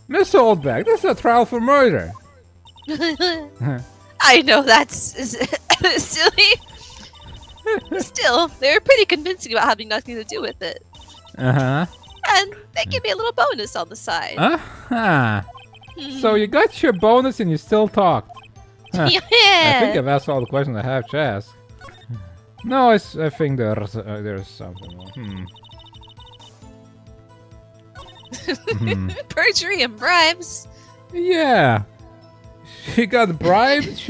Speaker 1: Miss Oldback, this is a trial for murder.
Speaker 2: I know that's silly. Still, they were pretty convincing about having nothing to do with it.
Speaker 1: Uh-huh.
Speaker 2: And they give me a little bonus on the side.
Speaker 1: Uh-huh. So you got your bonus and you still talked. Huh.
Speaker 2: Yeah.
Speaker 1: I think I've asked all the questions I have to ask. No, I think there's something.
Speaker 2: Perjury and bribes.
Speaker 1: Yeah. She got bribed?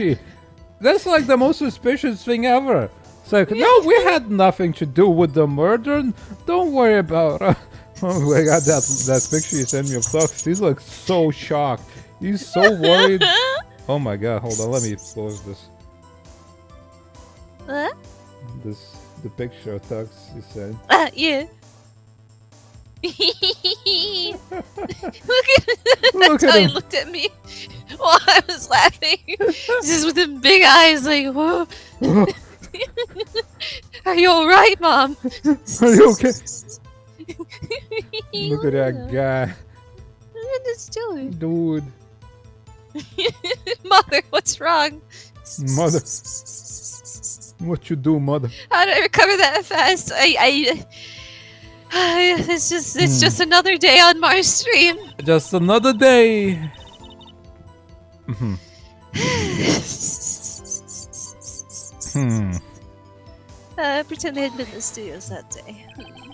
Speaker 1: That's like the most suspicious thing ever. It's like, no, we had nothing to do with the murder. Don't worry about it. Oh, I got that picture you sent me of Fox. He's like so shocked. He's so worried. Oh my god, hold on, let me close this.
Speaker 2: What?
Speaker 1: The picture of Tux you sent.
Speaker 2: Yeah.
Speaker 1: Look
Speaker 2: That's
Speaker 1: at
Speaker 2: how he
Speaker 1: him.
Speaker 2: looked at me while I was laughing. Just with them big eyes, like, whoa. Are you alright, Mom?
Speaker 1: Are you okay? Look at that guy.
Speaker 2: Look at this doing.
Speaker 1: Dude.
Speaker 2: Mother, what's wrong?
Speaker 1: Mother. What you do, mother?
Speaker 2: How did I recover that fast? It's just another day on Mars stream.
Speaker 1: Just another day.
Speaker 2: Pretend they had been in the studios that day.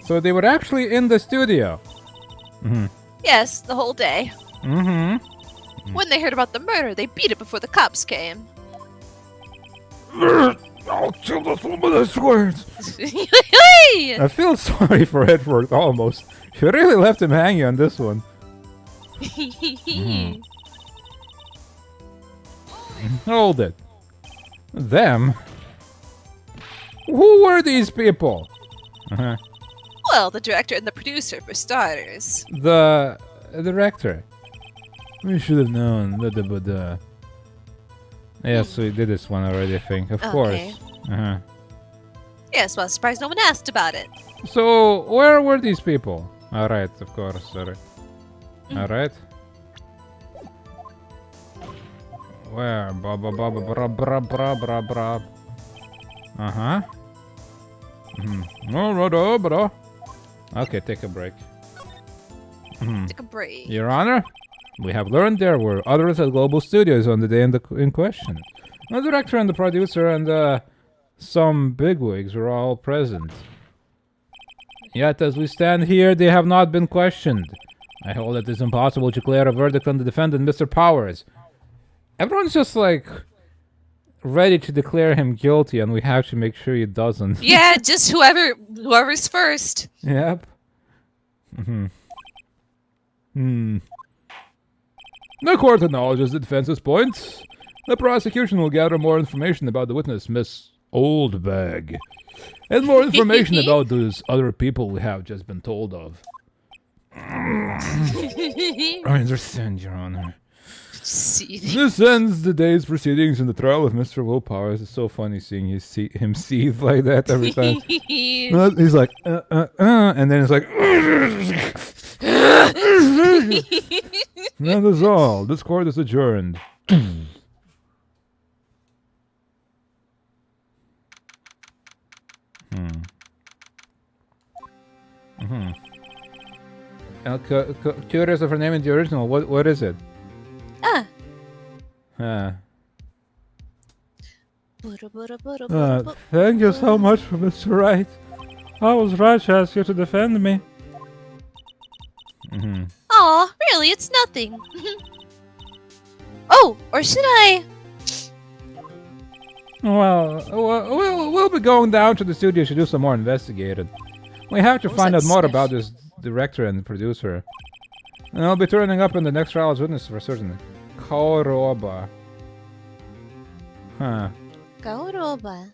Speaker 1: So they were actually in the studio.
Speaker 2: Yes, the whole day. When they heard about the murder, they beat it before the cops came.
Speaker 3: I'll kill this woman, I swear.
Speaker 2: Hey!
Speaker 3: I feel sorry for Edward, almost. She really left him hanging on this one. Hold it. Them? Who were these people?
Speaker 2: Well, the director and the producer, for starters.
Speaker 3: The director. We should have known. Yes, we did this one already, I think. Of course.
Speaker 2: Yes, well, surprised no one asked about it.
Speaker 3: So, where were these people? Alright, of course, sorry. Alright. Where? Bra bra bra bra bra bra bra bra. Bra. Okay, take a break.
Speaker 2: Take a break.
Speaker 3: Your Honor, we have learned there were others at Global Studios on the day in question. The director and the producer and some bigwigs were all present. Yet, as we stand here, they have not been questioned. I hold it is impossible to declare a verdict on the defendant, Mr. Powers. Everyone's just like ready to declare him guilty, and we have to make sure he doesn't.
Speaker 2: Yeah, just whoever's first.
Speaker 3: Yep. The court acknowledges the defense's points. The prosecution will gather more information about the witness, Miss Oldbag, and more information about those other people we have just been told of. I understand, Your Honor. This ends the day's proceedings in the trial of Mr. Will Powers. It's so funny seeing him seethe like that every time. He's like, and then it's like, that is all. This court is adjourned. Curious of her name in the original. What is it? Thank you so much, Mr. Wright. I was right to ask you to defend me.
Speaker 2: Aw, really, it's nothing. Oh, or should I?
Speaker 3: Well, we'll be going down to the studio to do some more investigating. We have to find out more about this director and producer. And I'll be turning up in the next trial as witness for certain. Kaoroba.
Speaker 2: Kaoroba.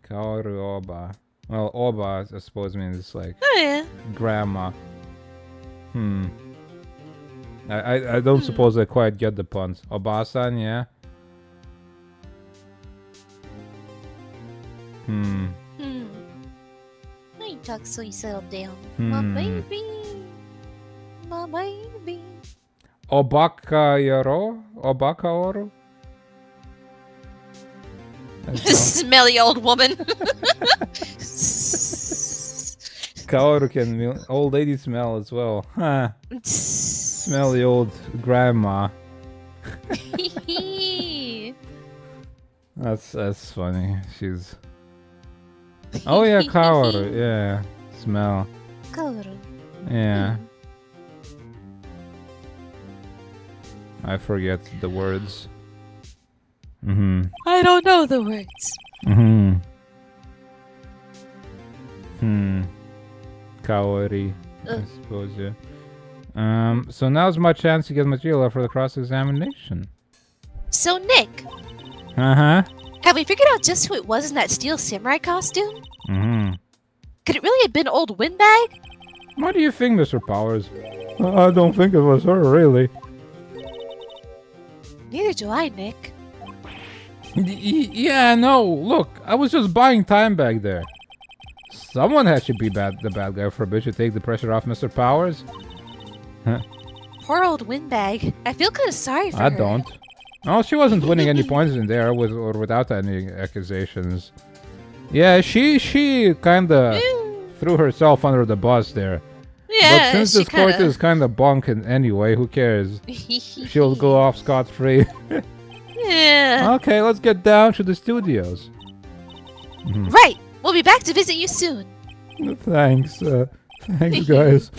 Speaker 3: Kaoroba. Well, Oba, I suppose, means like grandma. I don't suppose I quite get the puns. Obasan, yeah?
Speaker 2: Why you talk so you settle down? My baby. My baby.
Speaker 3: Obakayoro? Obakaoro?
Speaker 2: Smelly old woman.
Speaker 3: Kaoru can old lady smell as well. Huh. Smelly old grandma. That's funny. She's. Oh yeah, Kaoru. Yeah, smell.
Speaker 2: Kaoru.
Speaker 3: Yeah. I forget the words.
Speaker 2: I don't know the words.
Speaker 3: Kaori, I suppose, yeah. So now's my chance to get material for the cross-examination.
Speaker 2: So, Nick. Have we figured out just who it was in that steel samurai costume? Could it really have been old Windbag?
Speaker 3: What do you think, Mr. Powers? I don't think it was her, really.
Speaker 2: Neither do I, Nick.
Speaker 3: Yeah, no, look, I was just buying time back there. Someone had to be the bad guy for a bit to take the pressure off Mr. Powers.
Speaker 2: Poor old Windbag. I feel kind of sorry for her.
Speaker 3: I don't. Oh, she wasn't winning any points in there with or without any accusations. Yeah, she kinda threw herself under the bus there.
Speaker 2: Yeah,
Speaker 3: but since this court is kinda bunk anyway, who cares? She'll go off scot-free.
Speaker 2: Yeah.
Speaker 3: Okay, let's get down to the studios.
Speaker 2: Right. We'll be back to visit you soon.
Speaker 3: Thanks. Thanks, guys.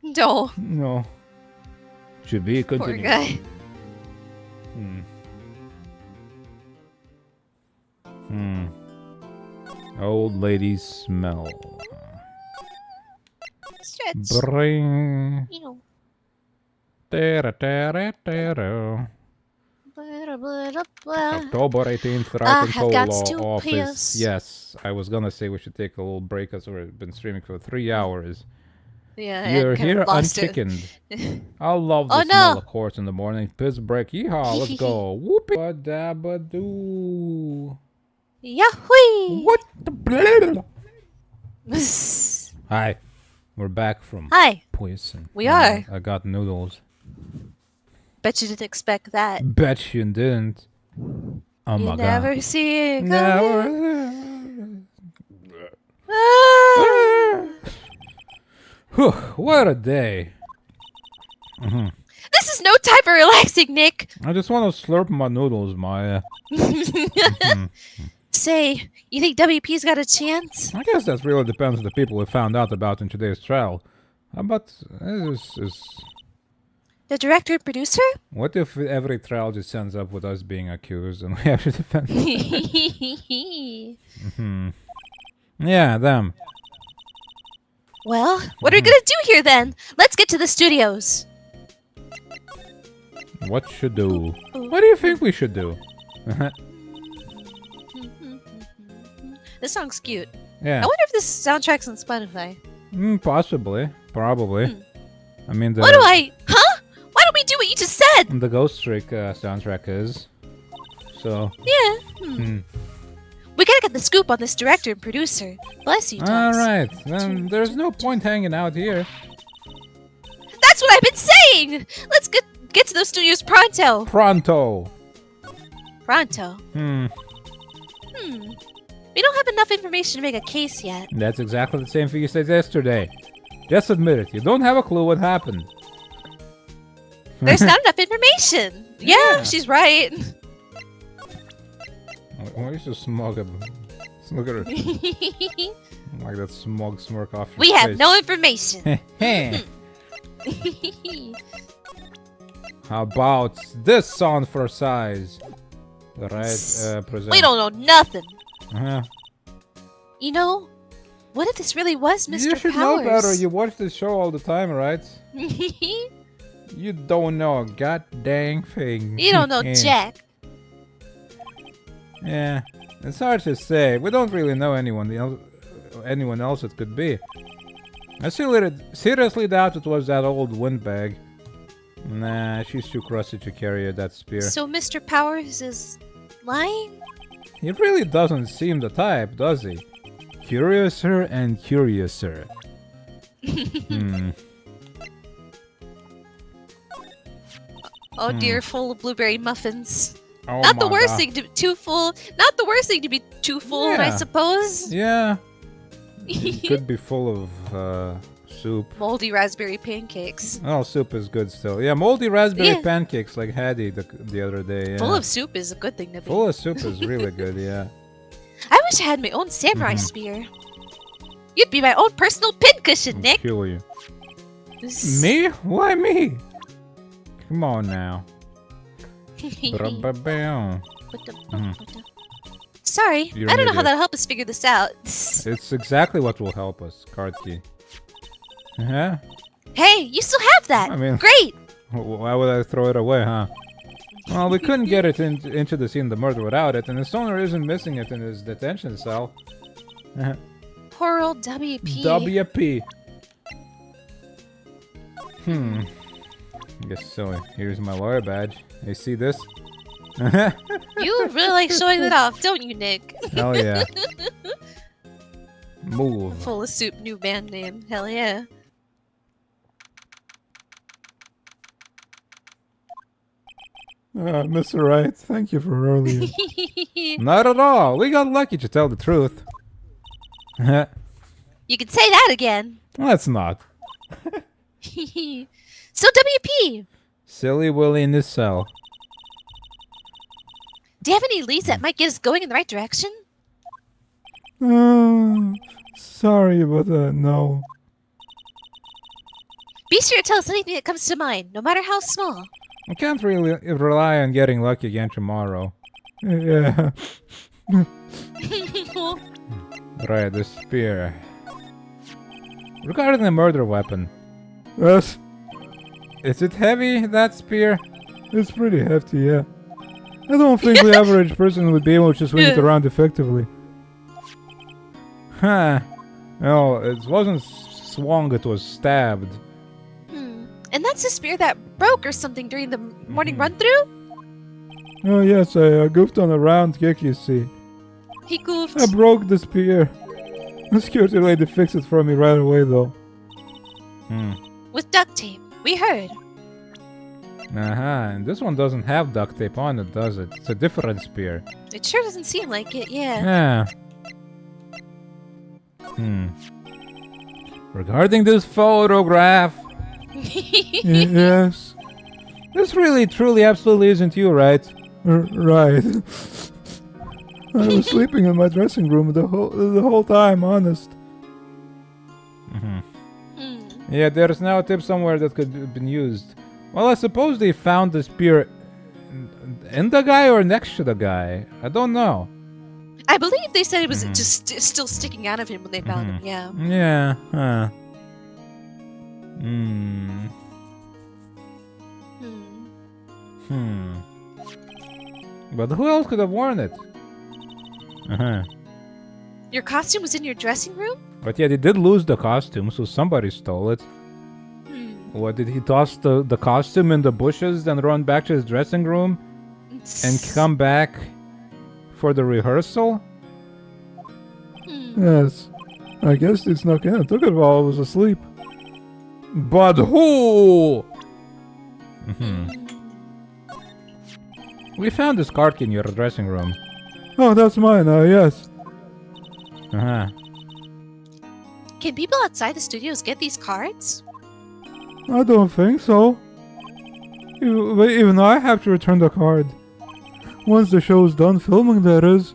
Speaker 2: No.
Speaker 3: No. Should be
Speaker 2: Poor
Speaker 3: continued.
Speaker 2: guy.
Speaker 1: Old lady smell.
Speaker 2: Stretch.
Speaker 1: Bring.
Speaker 2: Ew.
Speaker 1: Tara, tara, tara.
Speaker 2: Blah, blah, blah, blah.
Speaker 1: October 18th,
Speaker 2: I
Speaker 1: right in
Speaker 2: have got
Speaker 1: Polo
Speaker 2: to
Speaker 1: office.
Speaker 2: piss.
Speaker 1: Yes, I was gonna say we should take a little break as we've been streaming for 3 hours.
Speaker 2: Yeah,
Speaker 1: You're
Speaker 2: and kind
Speaker 1: here
Speaker 2: of lost
Speaker 1: unchickened.
Speaker 2: it.
Speaker 1: I love the
Speaker 2: Oh,
Speaker 1: smell
Speaker 2: no.
Speaker 1: of course in the morning. Piss break. Yeehaw, let's go. Whoopie. Dabba-doo.
Speaker 2: Yahoo!
Speaker 1: What the blah? Hi, we're back from
Speaker 2: Hi.
Speaker 1: Poison.
Speaker 2: We are.
Speaker 1: I got noodles.
Speaker 2: Bet you didn't expect that.
Speaker 1: Bet you didn't. Oh
Speaker 2: You
Speaker 1: my
Speaker 2: never
Speaker 1: god.
Speaker 2: see it coming.
Speaker 1: Never.
Speaker 2: Ah.
Speaker 1: Whew, what a day.
Speaker 2: This is no time for relaxing, Nick.
Speaker 1: I just want to slurp my noodles, Maya.
Speaker 2: Say, you think WP's got a chance?
Speaker 1: I guess that really depends on the people we found out about in today's trial. How about
Speaker 2: The director and producer?
Speaker 1: what if every trial just ends up with us being accused and we have to defend? Yeah, them.
Speaker 2: Well, what are we gonna do here then? Let's get to the studios.
Speaker 1: What should do? What do you think we should do?
Speaker 2: This song's cute.
Speaker 1: Yeah.
Speaker 2: I wonder if this soundtrack's on Spotify.
Speaker 1: Possibly. Probably. I mean, the
Speaker 2: What do I... Huh? Why don't we do what you just said?
Speaker 1: the Ghost Trick soundtrack is. So.
Speaker 2: Yeah. We gotta get the scoop on this director and producer. Bless you, Toms.
Speaker 1: Alright, then there's no point hanging out here.
Speaker 2: That's what I've been saying! Let's get to those studios pronto.
Speaker 1: Pronto!
Speaker 2: Pronto. We don't have enough information to make a case yet.
Speaker 1: That's exactly the same thing you said yesterday. Just admit it, you don't have a clue what happened.
Speaker 2: There's not enough information. Yeah, she's right.
Speaker 1: Why is you smug? Look at her. Like that smug smirk off your
Speaker 2: We
Speaker 1: face.
Speaker 2: have no information.
Speaker 1: How about this sound for size? Right, present.
Speaker 2: We don't know nothing.
Speaker 1: Uh-huh.
Speaker 2: You know, what if this really was Mr.
Speaker 1: You should
Speaker 2: Powers?
Speaker 1: know better. You watch this show all the time, right? You don't know a goddamn thing.
Speaker 2: You don't know Jack.
Speaker 1: Yeah, it's hard to say. We don't really know anyone else it could be. I seriously doubt it was that old windbag. Nah, she's too crusty to carry that spear.
Speaker 2: So Mr. Powers is lying?
Speaker 1: He really doesn't seem the type, does he? Curiouser and curiouser.
Speaker 2: Oh dear, full of blueberry muffins.
Speaker 1: Oh
Speaker 2: Not the
Speaker 1: my
Speaker 2: worst
Speaker 1: God.
Speaker 2: thing to be too full. Not the worst thing to be too full, I
Speaker 1: Yeah.
Speaker 2: suppose.
Speaker 1: Yeah. It could be full of soup.
Speaker 2: Moldy raspberry pancakes.
Speaker 1: Oh, soup is good still. Yeah, moldy raspberry
Speaker 2: Yeah.
Speaker 1: pancakes like Hattie the other day. Yeah.
Speaker 2: Full of soup is a good thing to be.
Speaker 1: Full of soup is really good, yeah.
Speaker 2: I wish I had my own samurai spear. You'd be my own personal pincushion,
Speaker 1: I'll
Speaker 2: Nick.
Speaker 1: kill you. Me? Why me? Come on now. Ba-ba-bam.
Speaker 2: Sorry,
Speaker 1: You're
Speaker 2: I don't
Speaker 1: an
Speaker 2: know how
Speaker 1: idiot.
Speaker 2: that'll help us figure this out.
Speaker 1: It's exactly what will help us. Card key. Uh-huh.
Speaker 2: Hey, you still have that.
Speaker 1: I mean-
Speaker 2: Great.
Speaker 1: Why would I throw it away, huh? Well, we couldn't get it into the scene of the murder without it, and its owner isn't missing it in his detention cell.
Speaker 2: Poor old WP.
Speaker 1: WP. I guess so. Here's my lawyer badge. You see this?
Speaker 2: You really like showing that off, don't you, Nick?
Speaker 1: Hell yeah. Move.
Speaker 2: Full of soup, new band name. Hell yeah.
Speaker 1: Mr. Wright, thank you for earlier. Not at all. We got lucky to tell the truth.
Speaker 2: You can say that again.
Speaker 1: Let's not.
Speaker 2: So WP,
Speaker 1: Silly Willy in this cell.
Speaker 2: do you have any leads that might get us going in the right direction?
Speaker 1: Sorry, but no.
Speaker 2: Be sure to tell us anything that comes to mind, no matter how small.
Speaker 1: I can't really rely on getting lucky again tomorrow. Yeah. Right, the spear. Regarding the murder weapon. Yes. Is it heavy, that spear? It's pretty hefty, yeah. I don't think the average person would be able to swing it around effectively. Huh. No, it wasn't swung, it was stabbed.
Speaker 2: And that's the spear that broke or something during the morning run-through?
Speaker 1: Oh yes, I goofed on a round kick, you see.
Speaker 2: He goofed.
Speaker 1: I broke the spear. The security lady fixed it for me right away, though.
Speaker 2: With duct tape. We heard.
Speaker 1: And this one doesn't have duct tape on it, does it? It's a different spear.
Speaker 2: It sure doesn't seem like it, yeah.
Speaker 1: Regarding this photograph... Yes. This really, truly, absolutely isn't you, right? Right. I was sleeping in my dressing room the whole time, honest. Yeah, there's now a tip somewhere that could have been used. Well, I suppose they found the spear in the guy or next to the guy. I don't know.
Speaker 2: I believe they said it was just still sticking out of him when they found him, yeah.
Speaker 1: Yeah, huh. But who else could have worn it?
Speaker 2: Your costume was in your dressing room?
Speaker 1: But yeah, they did lose the costume, so somebody stole it. What, did he toss the costume in the bushes, then run back to his dressing room? And come back for the rehearsal? Yes. I guess they snuck in and took it while I was asleep. But who? We found this card in your dressing room. Oh, that's mine, yes.
Speaker 2: Can people outside the studios get these cards?
Speaker 1: I don't think so. Even I have to return the card. Once the show's done filming, that is.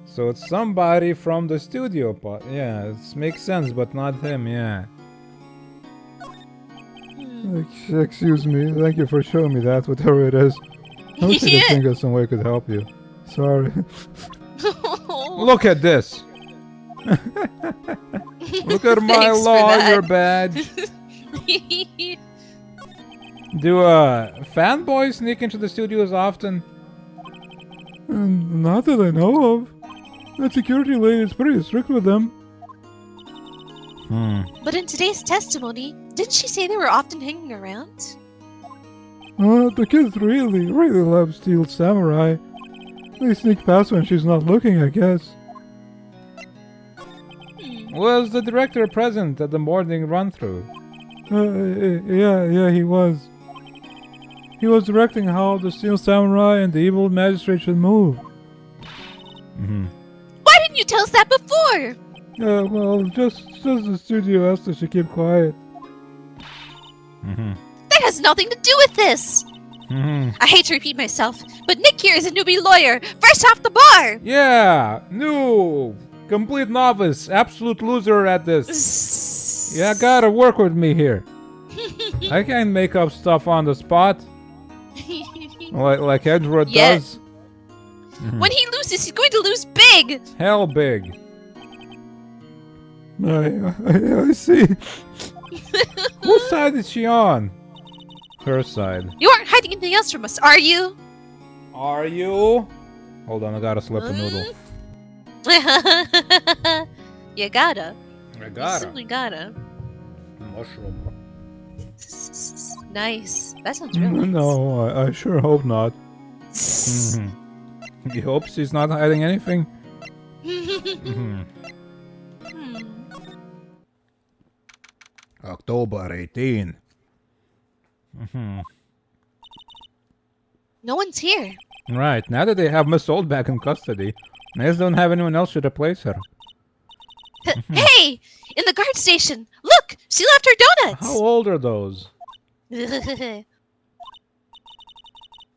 Speaker 1: So it's somebody from the studio part. Yeah, it makes sense, but not him, yeah. Excuse me, thank you for showing me that, whatever it is. I wish I could think of some way I could help you. Sorry. Look at this! Look at my lawyer badge! Do fanboys sneak into the studios often? Not that I know of. The security lady is pretty strict with them.
Speaker 2: But in today's testimony, didn't she say they were often hanging around?
Speaker 1: The kids really love Steel Samurai. They sneak past when she's not looking, I guess. Was the director present at the morning run-through? Yeah, he was. He was directing how the Steel Samurai and the evil magistrate should move.
Speaker 2: Why didn't you tell us that before?
Speaker 1: Well, just the studio asked us to keep quiet.
Speaker 2: That has nothing to do with this! I hate to repeat myself, but Nick here is a newbie lawyer, fresh off the bar!
Speaker 1: Yeah, new, complete novice, absolute loser at this. Yeah, gotta work with me here. I can't make up stuff on the spot. Like Edward does.
Speaker 2: When he loses, he's going to lose big!
Speaker 1: Hell big. I see. Whose side is she on? Her side.
Speaker 2: You aren't hiding anything else from us, are you?
Speaker 1: Are you? Hold on, I gotta slip a noodle.
Speaker 2: You gotta.
Speaker 1: I gotta.
Speaker 2: You simply gotta.
Speaker 1: Mushroom.
Speaker 2: Nice. That sounds really nice.
Speaker 1: No, I sure hope not. He hopes he's not hiding anything. October 18.
Speaker 2: No one's here.
Speaker 1: Right, now that they have Miss Old back in custody, they just don't have anyone else to replace her.
Speaker 2: Hey! In the guard station! Look! She left her donuts!
Speaker 1: How old are those?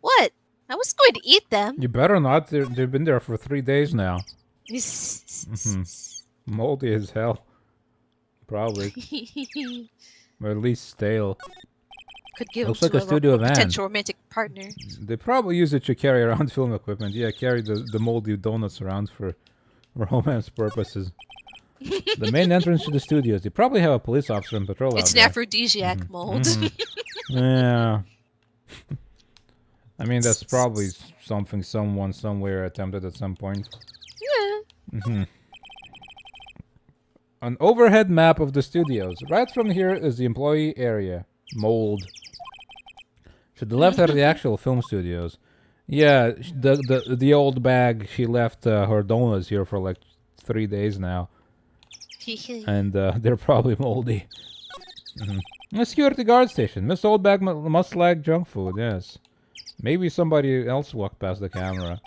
Speaker 2: What? I was going to eat them.
Speaker 1: You better not. They've been there for 3 days now. Moldy as hell. Probably. Or at least stale.
Speaker 2: Could give
Speaker 1: Looks
Speaker 2: him
Speaker 1: like a
Speaker 2: to
Speaker 1: studio
Speaker 2: a
Speaker 1: van.
Speaker 2: potential romantic partner.
Speaker 1: They probably use it to carry around film equipment. Yeah, carry the moldy donuts around for romance purposes. The main entrance to the studios. They probably have a police officer on patrol
Speaker 2: It's
Speaker 1: out
Speaker 2: an
Speaker 1: there.
Speaker 2: aphrodisiac mold.
Speaker 1: Yeah. I mean, that's probably something someone somewhere attempted at some point.
Speaker 2: Yeah.
Speaker 1: An overhead map of the studios. Right from here is the employee area. Mold. To the left are the actual film studios. Yeah, the old bag, she left her donuts here for like 3 days now. And they're probably moldy. A security guard station. Miss Oldbag must like junk food, yes. Maybe somebody else walked past the camera.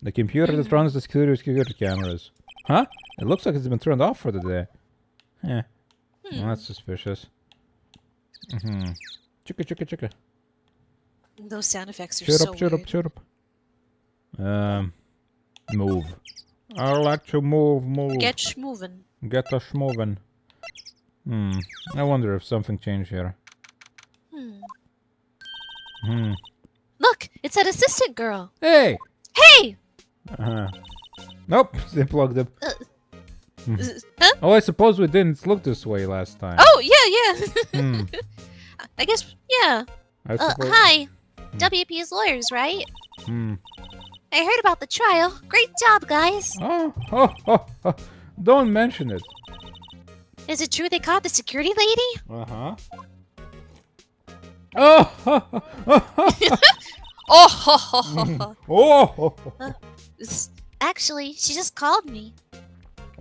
Speaker 1: The computer that runs the security cameras. Huh? It looks like it's been turned off for the day. Yeah. Well, that's suspicious. Chicka chicka chicka.
Speaker 2: Those sound effects are so weird.
Speaker 1: Chirp. Move. I like to move.
Speaker 2: Get moving.
Speaker 1: Get us moving. I wonder if something changed here.
Speaker 2: Look, it's that assistant girl.
Speaker 1: Hey!
Speaker 2: Hey!
Speaker 1: Nope, they plugged it.
Speaker 2: Huh?
Speaker 1: Oh, I suppose we didn't look this way last time.
Speaker 2: Oh, yeah. I guess, yeah.
Speaker 1: I suppose...
Speaker 2: Hi. WP's lawyers, right? I heard about the trial. Great job, guys.
Speaker 1: Oh. Don't mention it.
Speaker 2: Is it true they caught the security lady?
Speaker 1: Uh-huh. Oh!
Speaker 2: Actually, she just called me.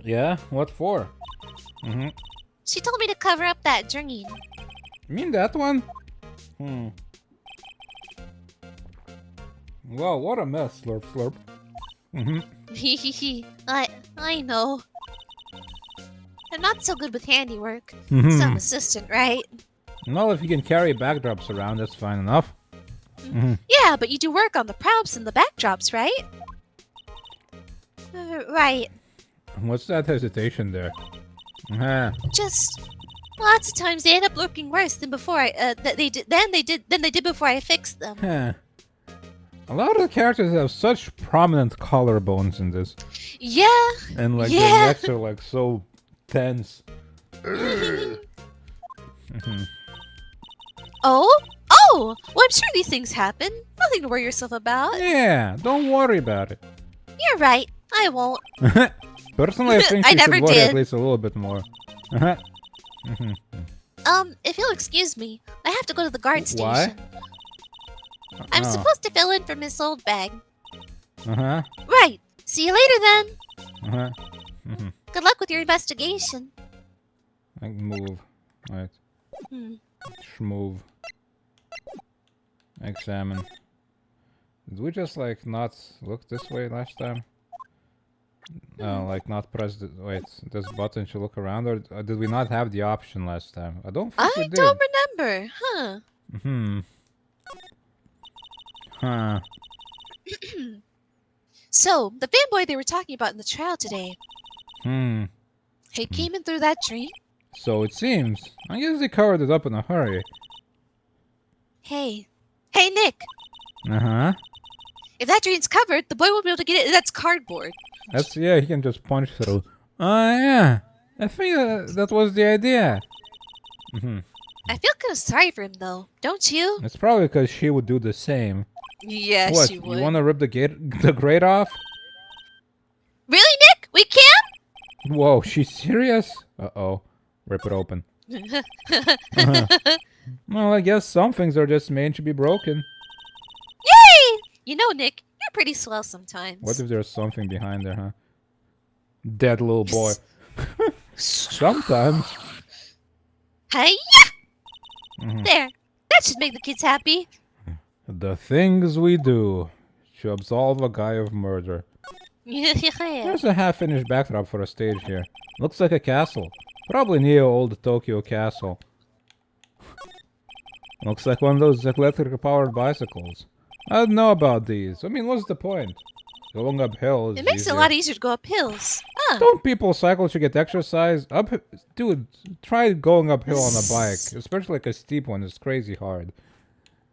Speaker 1: Yeah? What for?
Speaker 2: She told me to cover up that dream.
Speaker 1: You mean that one? Wow, what a mess, slurp slurp.
Speaker 2: I know. I'm not so good with handiwork. Some assistant, right?
Speaker 1: Well, if you can carry backdrops around, that's fine enough.
Speaker 2: Yeah, but you do work on the props and the backdrops, right? Right.
Speaker 1: What's that hesitation there?
Speaker 2: Just lots of times they end up looking worse than before they did before I fixed them.
Speaker 1: A lot of the characters have such prominent collarbones in this.
Speaker 2: Yeah.
Speaker 1: And like their necks are like so tense.
Speaker 2: Oh, well, I'm sure these things happen. Nothing to worry yourself about.
Speaker 1: Yeah, don't worry about it.
Speaker 2: You're right. I won't.
Speaker 1: Personally, I think
Speaker 2: I
Speaker 1: you
Speaker 2: never
Speaker 1: should worry
Speaker 2: did.
Speaker 1: at least a little bit more.
Speaker 2: If you'll excuse me, I have to go to the guard station.
Speaker 1: Why?
Speaker 2: I'm supposed to fill in for Miss Oldbag.
Speaker 1: Right.
Speaker 2: See you later then. Good luck with your investigation.
Speaker 1: I can move. Right. Schmove. Examine. Did we just like not look this way last time? Like not press the this button to look around, or did we not have the option last time? I don't think we did.
Speaker 2: I don't remember, huh? So, the fanboy they were talking about in the trial today. He came in through that tree.
Speaker 1: So it seems. I guess they covered it up in a hurry.
Speaker 2: Hey, Nick. If that drain's covered, the boy won't be able to get it. That's cardboard.
Speaker 1: Yeah, he can just punch through. Yeah. I think that was the idea.
Speaker 2: I feel kind of sorry for him, though. Don't you?
Speaker 1: It's probably because she would do the same.
Speaker 2: Yeah,
Speaker 1: What,
Speaker 2: she would.
Speaker 1: you want to rip the grate off?
Speaker 2: Really, Nick? We can?
Speaker 1: Whoa, she's serious? Uh-oh. Rip it open. Well, I guess some things are just made to be broken.
Speaker 2: Yay! You know, Nick, you're pretty swell sometimes.
Speaker 1: What if there's something behind there, huh? Dead little boy. Sometimes.
Speaker 2: Hey! There. That should make the kids happy.
Speaker 1: The things we do to absolve a guy of murder. There's a half-finished backdrop for a stage here. Looks like a castle. Probably near old Tokyo Castle. Looks like one of those electric-powered bicycles. I don't know about these. I mean, what's the point? Going uphill is
Speaker 2: It makes it a
Speaker 1: easier.
Speaker 2: lot easier to go up hills. Ah.
Speaker 1: Don't people cycle to get exercise? Dude, try going uphill on a bike, especially like a steep one. It's crazy hard.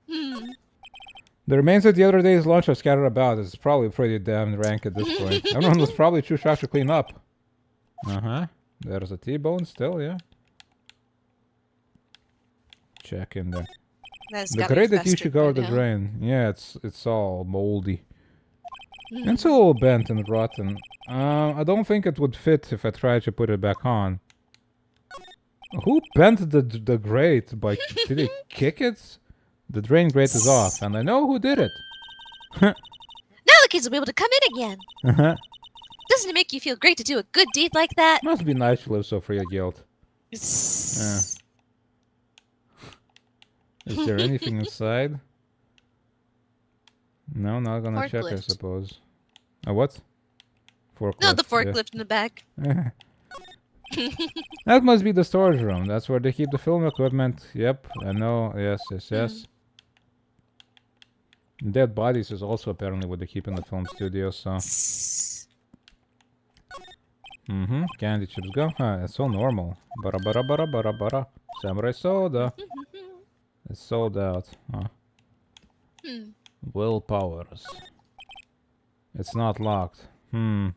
Speaker 1: The remains of the other day's lunch are scattered about. It's probably pretty damn rank at this point. Everyone was probably too shocked to clean up. There's a T-bone still, yeah. Check in there. The grate that you should go over the drain. Yeah, it's all moldy. It's a little bent and rotten. I don't think it would fit if I tried to put it back on. Who bent the grate? Did they kick it? The drain grate is off, and I know who did it.
Speaker 2: Now the kids will be able to come in again. Doesn't it make you feel great to do a good deed like that?
Speaker 1: Must be nice to live so free of guilt.
Speaker 2: Yes.
Speaker 1: Is there anything inside? No, not gonna check, I
Speaker 2: Forklift.
Speaker 1: suppose. A what? Forklift.
Speaker 2: No, the forklift in the back.
Speaker 1: Yeah. That must be the storage room. That's where they keep the film equipment. Yep, I know. Yes. Dead bodies is also apparently what they keep in the film studio, so. Candy chips go. It's so normal. Bara. Samurai soda. It's sold out. Willpowers. It's not locked. Maybe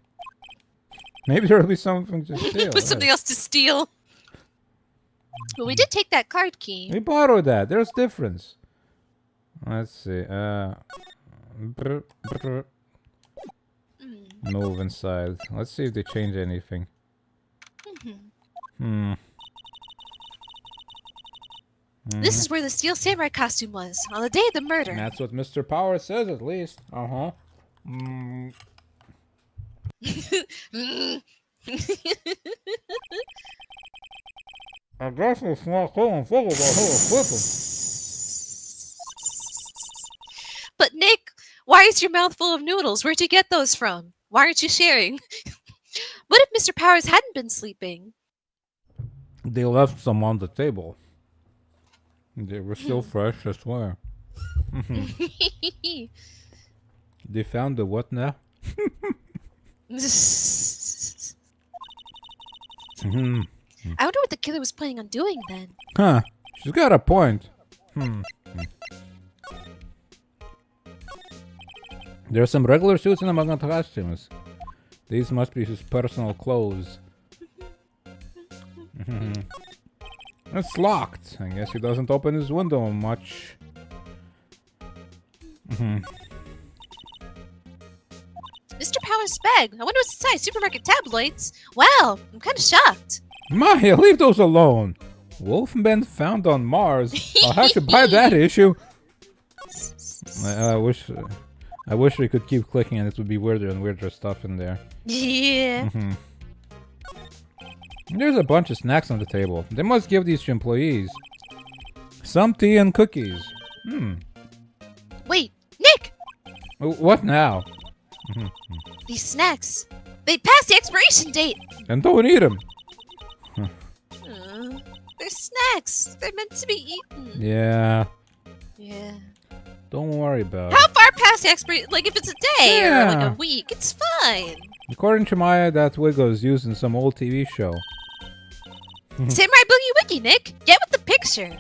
Speaker 1: there'll be something to steal.
Speaker 2: With something else to steal. Well, we did take that card key.
Speaker 1: We borrowed that. There's difference. Let's see. Move inside. Let's see if they change anything.
Speaker 2: This is where the steel samurai costume was on the day of the murder.
Speaker 1: That's what Mr. Power says, at least. I guess it's not cool.
Speaker 2: But Nick, why is your mouth full of noodles? Where'd you get those from? Why aren't you sharing? What if Mr. Powers hadn't been sleeping?
Speaker 1: They left some on the table. They were still fresh, I swear. They found the what now?
Speaker 2: I wonder what the killer was planning on doing then.
Speaker 1: Huh. She's got a point. There are some regular suits and among the costumes. These must be his personal clothes. It's locked. I guess he doesn't open his window much.
Speaker 2: Mr. Powers' bag. I wonder what's inside. Supermarket tabloids. Wow, I'm kind of shocked.
Speaker 1: Maya, leave those alone. Wolfman found on Mars. I'll have to buy that issue. I wish we could keep clicking and it would be weirder and weirder stuff in there.
Speaker 2: Yeah.
Speaker 1: There's a bunch of snacks on the table. They must give these to employees. Some tea and cookies.
Speaker 2: Wait, Nick!
Speaker 1: What now?
Speaker 2: These snacks. They passed the expiration date.
Speaker 1: And don't eat them.
Speaker 2: They're snacks. They're meant to be eaten.
Speaker 1: Yeah.
Speaker 2: Yeah.
Speaker 1: Don't worry about
Speaker 2: How
Speaker 1: it.
Speaker 2: far past the expiration? Like if it's a day or like
Speaker 1: Yeah.
Speaker 2: a week, it's fine.
Speaker 1: According to Maya, that wig was used in some old TV show.
Speaker 2: Samurai Boogie Wiki, Nick. Get with the picture.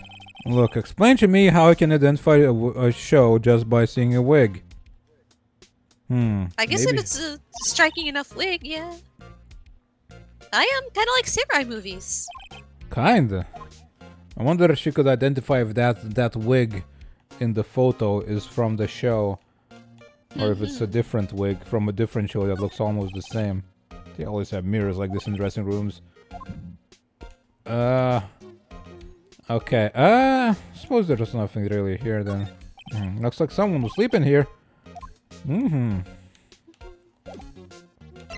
Speaker 1: Look, explain to me how I can identify a show just by seeing a wig.
Speaker 2: I guess
Speaker 1: maybe.
Speaker 2: if it's a striking enough wig, yeah. I am kind of like samurai movies.
Speaker 1: Kinda. I wonder if she could identify if that wig in the photo is from the show, or if it's a different wig from a different show that looks almost the same. They always have mirrors like this in dressing rooms. Okay. Suppose there's nothing really here then. Looks like someone was sleeping here.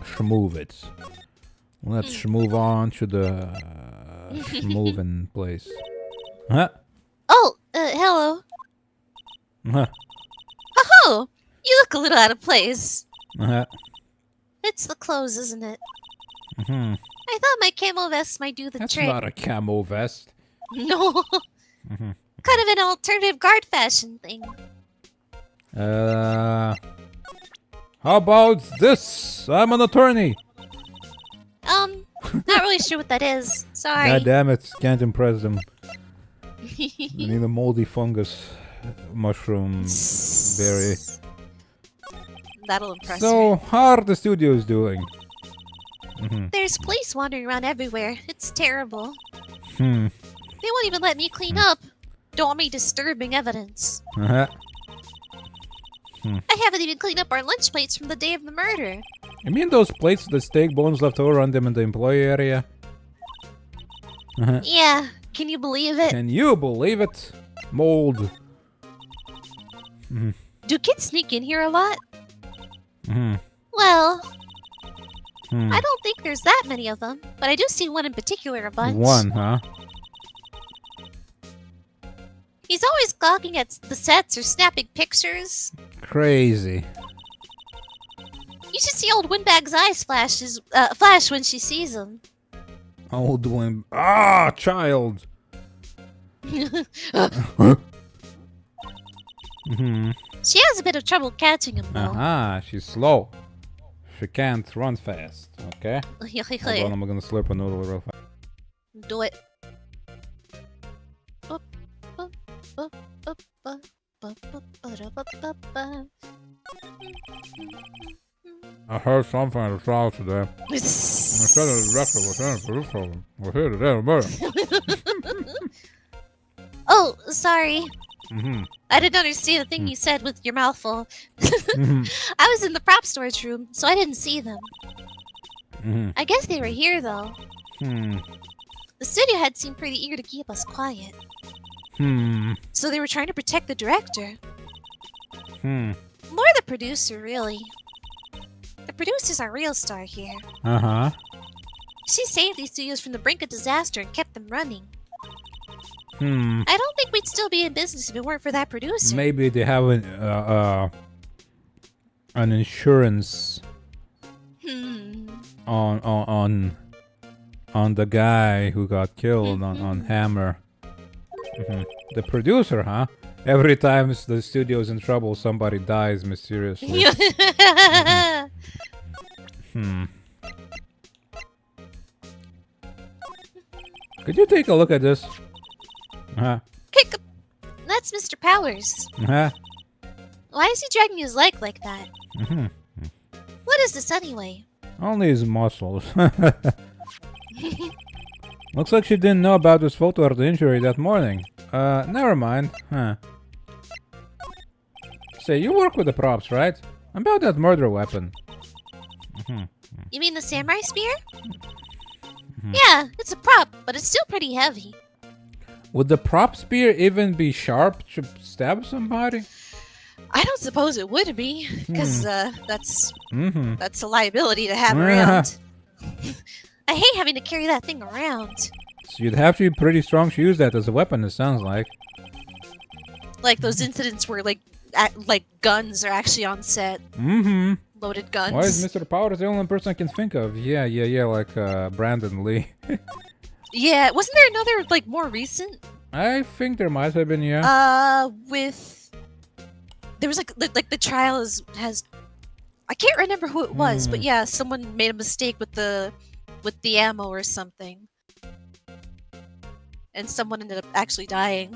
Speaker 1: Schmove it. Let's schmove on to the schmoving place. Huh?
Speaker 2: Oh, hello.
Speaker 1: Huh.
Speaker 2: Oh, you look a little out of place.
Speaker 1: Huh.
Speaker 2: It's the clothes, isn't it?
Speaker 1: Mhm.
Speaker 2: I thought my camo vest might do the
Speaker 1: That's
Speaker 2: trick.
Speaker 1: not a camo vest.
Speaker 2: No.
Speaker 1: Mhm.
Speaker 2: Kind of an alternative guard fashion thing.
Speaker 3: How about this? I'm an attorney.
Speaker 2: Not really sure what that is. Sorry.
Speaker 3: God damn it, can't impress them. I need a moldy fungus mushroom berry.
Speaker 2: That'll impress
Speaker 3: So,
Speaker 2: her.
Speaker 3: how are the studios doing?
Speaker 2: There's police wandering around everywhere. It's terrible.
Speaker 3: Hmm.
Speaker 2: They won't even let me clean up. Don't want me disturbing evidence.
Speaker 3: Uh-huh.
Speaker 2: I haven't even cleaned up our lunch plates from the day of the murder.
Speaker 3: You mean those plates with the steak bones left over on them in the employee area? Uh-huh.
Speaker 2: Yeah, can you believe it?
Speaker 3: Can you believe it? Mold.
Speaker 2: Do kids sneak in here a lot?
Speaker 3: Hmm.
Speaker 2: Well, I don't think there's that many of them, but I do see one in particular a bunch.
Speaker 3: One, huh?
Speaker 2: He's always gawking at the sets or snapping pictures.
Speaker 3: Crazy.
Speaker 2: You should see old Windbag's eyes flash when she sees him.
Speaker 3: Old one. Ah, child.
Speaker 2: She has a bit of trouble catching him, though.
Speaker 3: Aha, she's slow. She can't run fast. Okay. Hold on, I'm gonna slurp a noodle real fast.
Speaker 2: Do it.
Speaker 3: I heard something at the trial today. Instead of the director was in for this problem. We're here today, murder.
Speaker 2: Oh, sorry.
Speaker 3: Mm-hmm.
Speaker 2: I didn't understand the thing you said with your mouth full. I was in the prop storage room, so I didn't see them. I guess they were here, though. The studio head seemed pretty eager to keep us quiet. So they were trying to protect the director. More the producer, really. The producer's our real star here.
Speaker 3: Uh-huh.
Speaker 2: She saved these studios from the brink of disaster and kept them running.
Speaker 3: Hmm.
Speaker 2: I don't think we'd still be in business if it weren't for that producer.
Speaker 3: Maybe they have an insurance on the guy who got killed on Hammer. The producer, huh? Every time the studio's in trouble, somebody dies mysteriously. Could you take a look at this?
Speaker 2: That's Mr. Powers.
Speaker 3: Uh-huh.
Speaker 2: Why is he dragging his leg like that? What is this anyway?
Speaker 3: Only his muscles. Looks like she didn't know about this photo of the injury that morning. Never mind. Huh. Say, you work with the props, right? About that murder weapon.
Speaker 2: You mean the samurai spear? Yeah, it's a prop, but it's still pretty heavy.
Speaker 3: Would the prop spear even be sharp to stab somebody?
Speaker 2: I don't suppose it would be, because that's a liability to have around. I hate having to carry that thing around.
Speaker 3: So you'd have to be pretty strong to use that as a weapon, it sounds like.
Speaker 2: Like those incidents where like guns are actually on set. Loaded guns.
Speaker 3: Why is Mr. Powers the only person I can think of? Yeah, like Brandon Lee.
Speaker 2: Yeah, wasn't there another like more recent?
Speaker 3: I think there might have been, yeah.
Speaker 2: There was like the trial has I can't remember who it was, but yeah, someone made a mistake with the ammo or something. And someone ended up actually dying.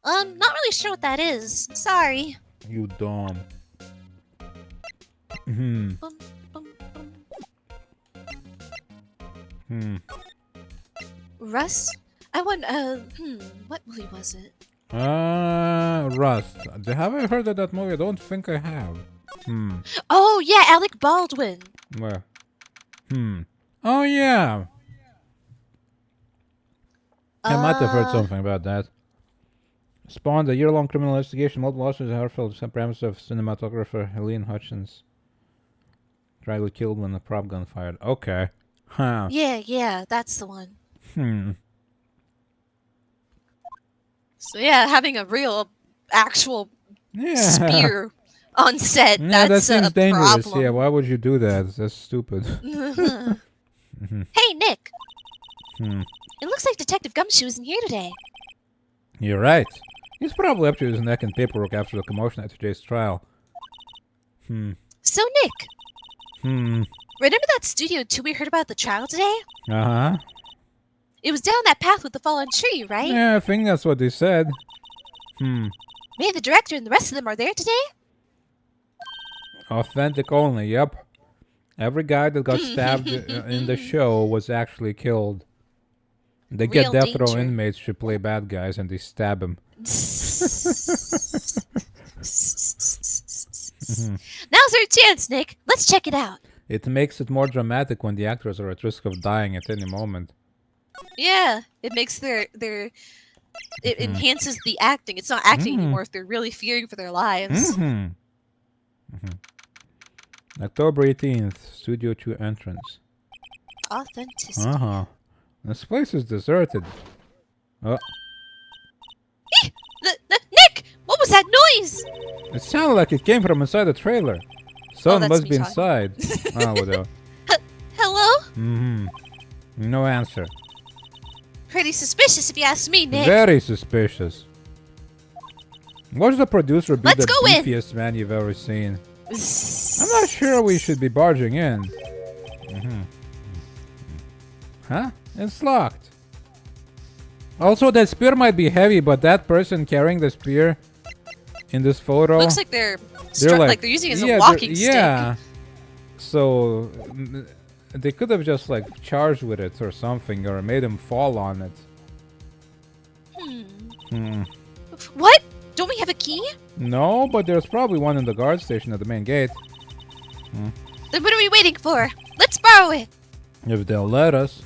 Speaker 2: Not really sure what that is. Sorry.
Speaker 3: You dumb.
Speaker 2: Russ? I want what movie was it?
Speaker 3: Rust. Have I heard of that movie? I don't think I have.
Speaker 2: Oh yeah, Alec Baldwin.
Speaker 3: Where? Oh yeah. I might have heard something about that. Spawned a year-long criminal investigation, multiple lawsuits, heartfelt premise of cinematographer Helene Hutchins. Tragically killed when a prop gun fired. Okay. Huh.
Speaker 2: Yeah, that's the one. So yeah, having a real, actual spear on set,
Speaker 3: that
Speaker 2: that's
Speaker 3: seems
Speaker 2: a
Speaker 3: dangerous.
Speaker 2: problem.
Speaker 3: Yeah, why would you do that? That's stupid.
Speaker 2: Hey, Nick! It looks like Detective Gumshoe isn't here today.
Speaker 3: You're right. He's probably up to his neck in paperwork after the commotion at today's trial.
Speaker 2: So, Nick, remember that Studio 2 we heard about at the trial today?
Speaker 1: Uh-huh.
Speaker 2: It was down that path with the fallen tree, right?
Speaker 1: Yeah, I think that's what they said.
Speaker 2: Maybe the director and the rest of them are there today?
Speaker 1: Authentic only, yep. Every guy that got stabbed in the show was actually killed. They get
Speaker 2: Real
Speaker 1: death row
Speaker 2: danger.
Speaker 1: inmates to play bad guys and they stab him.
Speaker 2: Now's our chance, Nick. Let's check it out.
Speaker 1: It makes it more dramatic when the actors are at risk of dying at any moment.
Speaker 2: Yeah, it makes it enhances the acting. It's not acting anymore if they're really fearing for their lives.
Speaker 1: October 18th, Studio 2 entrance.
Speaker 2: Authenticity.
Speaker 1: Uh-huh. This place is deserted. Oh,
Speaker 2: Nick, what was that noise?
Speaker 1: it sounded like it came from inside the trailer. Someone
Speaker 2: that's
Speaker 1: must
Speaker 2: me
Speaker 1: be
Speaker 2: talking.
Speaker 1: inside. Oh, whatever.
Speaker 2: Hello?
Speaker 1: No answer.
Speaker 2: Pretty suspicious if you ask me, Nick.
Speaker 1: Very suspicious. Watch the producer be
Speaker 2: Let's
Speaker 1: the
Speaker 2: go in.
Speaker 1: beefiest man you've ever seen. I'm not sure we should be barging in. Huh? It's locked. Also, that spear might be heavy, but that person carrying the spear in this photo...
Speaker 2: Looks like they're using it as a
Speaker 1: they're-
Speaker 2: walking stick.
Speaker 1: Yeah. So, they could have just, like, charged with it or something, or made him fall on it.
Speaker 2: What? Don't we have a key?
Speaker 1: No, but there's probably one in the guard station at the main gate.
Speaker 2: Then what are we waiting for? Let's borrow it.
Speaker 1: If they'll let us.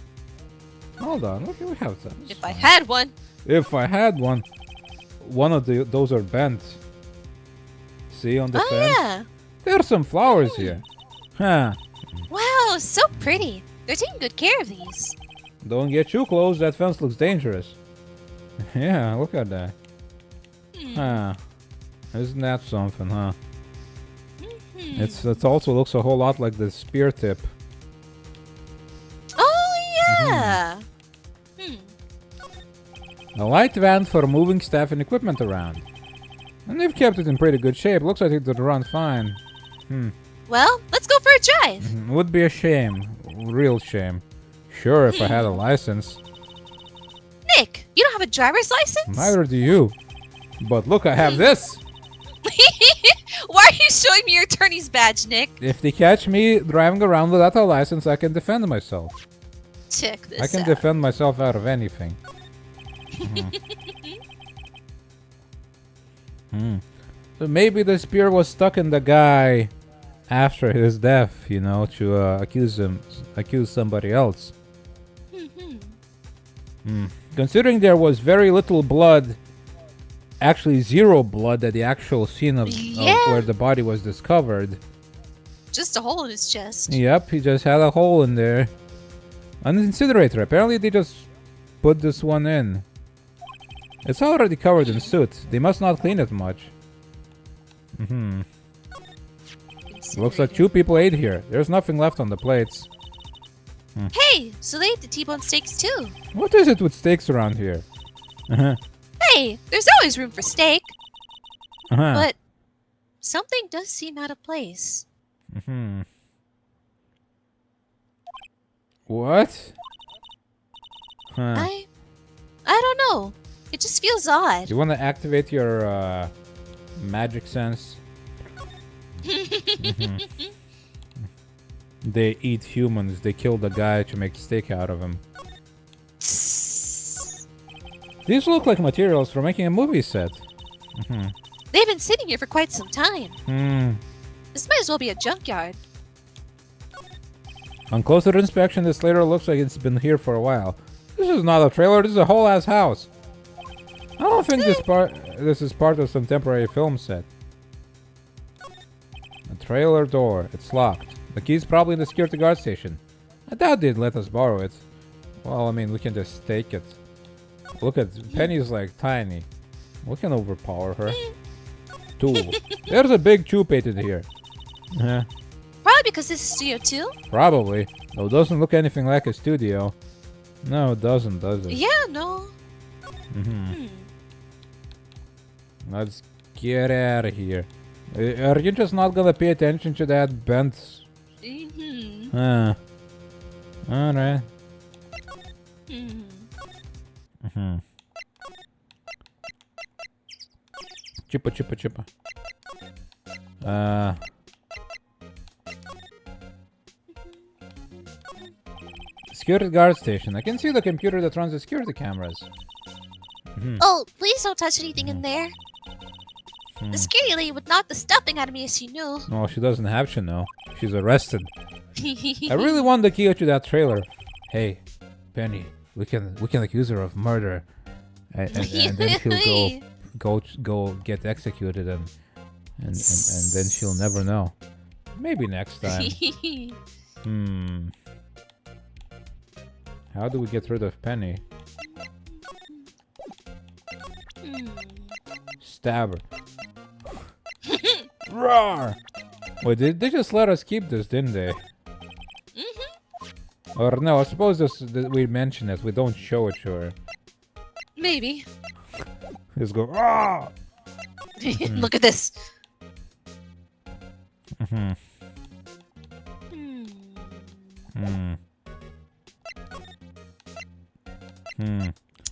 Speaker 1: Hold on, look, we have them.
Speaker 2: If I had one.
Speaker 1: If I had one. One of those are bent. See on the
Speaker 2: Oh,
Speaker 1: fence?
Speaker 2: yeah.
Speaker 1: There's some flowers here. Huh.
Speaker 2: Wow, so pretty. They're taking good care of these.
Speaker 1: Don't get too close, that fence looks dangerous. Yeah, look at that. Huh. Isn't that something, huh? It also looks a whole lot like the spear tip.
Speaker 2: Oh, yeah.
Speaker 1: A light van for moving staff and equipment around. And they've kept it in pretty good shape. Looks like it would run fine.
Speaker 2: Well, let's go for a drive.
Speaker 1: Would be a shame. Real shame. Sure, if I had a license.
Speaker 2: Nick, you don't have a driver's license?
Speaker 1: Neither do you. But look, I have this!
Speaker 2: Why are you showing me your attorney's badge, Nick?
Speaker 1: If they catch me driving around without a license, I can defend myself.
Speaker 2: Check this
Speaker 1: I can
Speaker 2: out.
Speaker 1: defend myself out of anything. So maybe the spear was stuck in the guy after his death, you know, to accuse somebody else. Considering there was very little blood, actually zero blood at the actual scene of where the body was discovered.
Speaker 2: Just a hole in his chest.
Speaker 1: Yep, he just had a hole in there. An incinerator. Apparently they just put this one in. It's already covered in soot. They must not clean it much. Looks like 2 people ate here. There's nothing left on the plates.
Speaker 2: Hey, so they ate the T-bone steaks too.
Speaker 1: What is it with steaks around here?
Speaker 2: Hey, there's always room for steak. But something does seem out of place.
Speaker 1: What?
Speaker 2: I don't know. It just feels odd.
Speaker 1: You want to activate your magic sense? They eat humans. They kill the guy to make steak out of him. These look like materials for making a movie set.
Speaker 2: They've been sitting here for quite some time. This might as well be a junkyard.
Speaker 1: On closer inspection, this later looks like it's been here for a while. This is not a trailer. This is a whole ass house. I don't think this is part of some temporary film set. A trailer door. It's locked. The key's probably in the security guard station. I doubt they'd let us borrow it. Well, I mean, we can just take it. Look at Penny's like tiny. We can overpower her. Tool. There's a big tube painted here.
Speaker 2: Probably because this is Studio 2?
Speaker 1: Probably. Though it doesn't look anything like a studio. No, it doesn't, does it?
Speaker 2: Yeah, no.
Speaker 1: Let's get out of here. Are you just not gonna pay attention to that bent?
Speaker 2: Mm-hmm.
Speaker 1: Alright.
Speaker 2: Mm-hmm.
Speaker 1: Chippa. Security guard station. I can see the computer that runs the security cameras.
Speaker 2: Oh, please don't touch anything in there. The security lady would knock the stuffing out of me if she knew.
Speaker 1: No, she doesn't have to know. She's arrested. I really want the key to that trailer. Hey, Penny, we can accuse her of murder, and then she'll go get executed, and then she'll never know. Maybe next time. How do we get rid of Penny? Stab her. Roar! Wait, they just let us keep this, didn't they? Or no, I suppose we mention it. We don't show it to her.
Speaker 2: Maybe.
Speaker 1: Just go, ah!
Speaker 2: Look at this.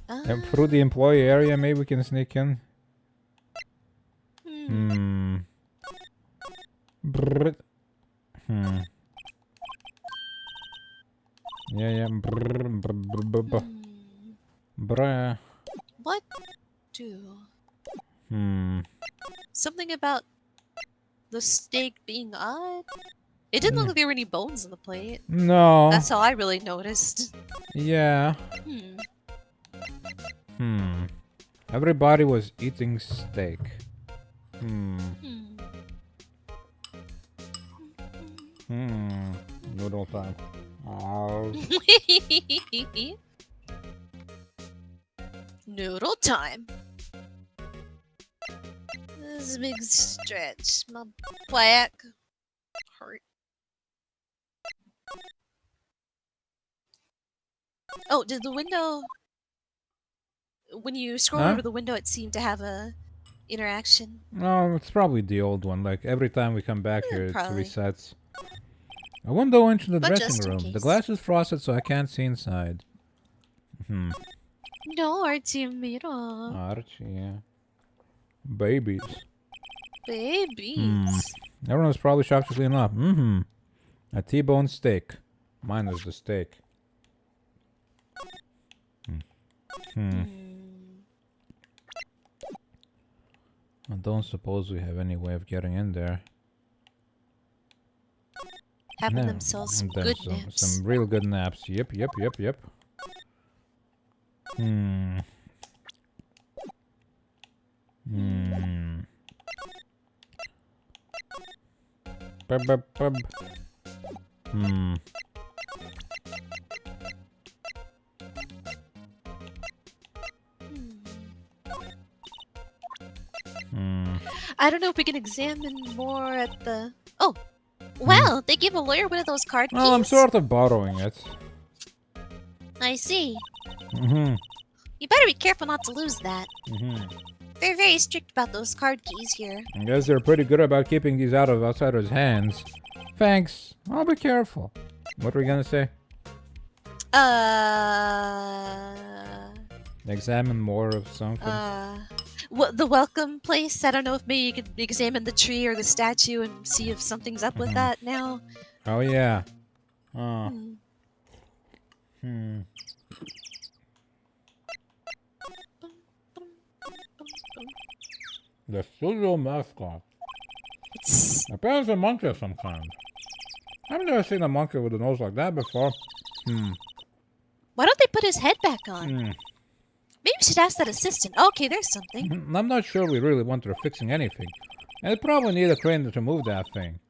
Speaker 1: And through the employee area, maybe we can sneak in. Brrr. Yeah. Bruh.
Speaker 2: What do? Something about the steak being odd? It didn't look like there were any bones on the plate.
Speaker 1: No.
Speaker 2: That's all I really noticed.
Speaker 1: Yeah. Everybody was eating steak. Noodle time. Ow.
Speaker 2: Noodle time. This is a big stretch. My back hurt. Oh, did the window... When you scroll over the window, it seemed to have a interaction.
Speaker 1: No, it's probably the old one. Like, every time we come back here,
Speaker 2: probably.
Speaker 1: it resets. A window into the
Speaker 2: But just
Speaker 1: dressing
Speaker 2: in
Speaker 1: room.
Speaker 2: case.
Speaker 1: The glass is frosted, so I can't see inside.
Speaker 2: No, Artemiro.
Speaker 1: Archie, yeah. Babies.
Speaker 2: Babies.
Speaker 1: Everyone's probably shocked to clean up. A T-bone steak. Mine is the steak. I don't suppose we have any way of getting in there.
Speaker 2: Having themselves some good naps.
Speaker 1: Some real good naps. Yep. Bub.
Speaker 2: I don't know if we can examine more at the... Oh! Well, they give a lawyer one of those card keys.
Speaker 1: Well, I'm sort of borrowing it.
Speaker 2: I see. You better be careful not to lose that. They're very strict about those card keys here.
Speaker 1: I guess they're pretty good about keeping these out of outsiders' hands. Thanks. I'll be careful. What were you gonna say? Examine more of something.
Speaker 2: The welcome place. I don't know if maybe you could examine the tree or the statue and see if something's up with that now.
Speaker 1: Oh yeah. The studio mascot. Apparently a monkey of some kind. I've never seen a monkey with a nose like that before.
Speaker 2: Why don't they put his head back on? Maybe we should ask that assistant. Okay, there's something.
Speaker 1: I'm not sure we really want her fixing anything. And it probably need a crane to move that thing.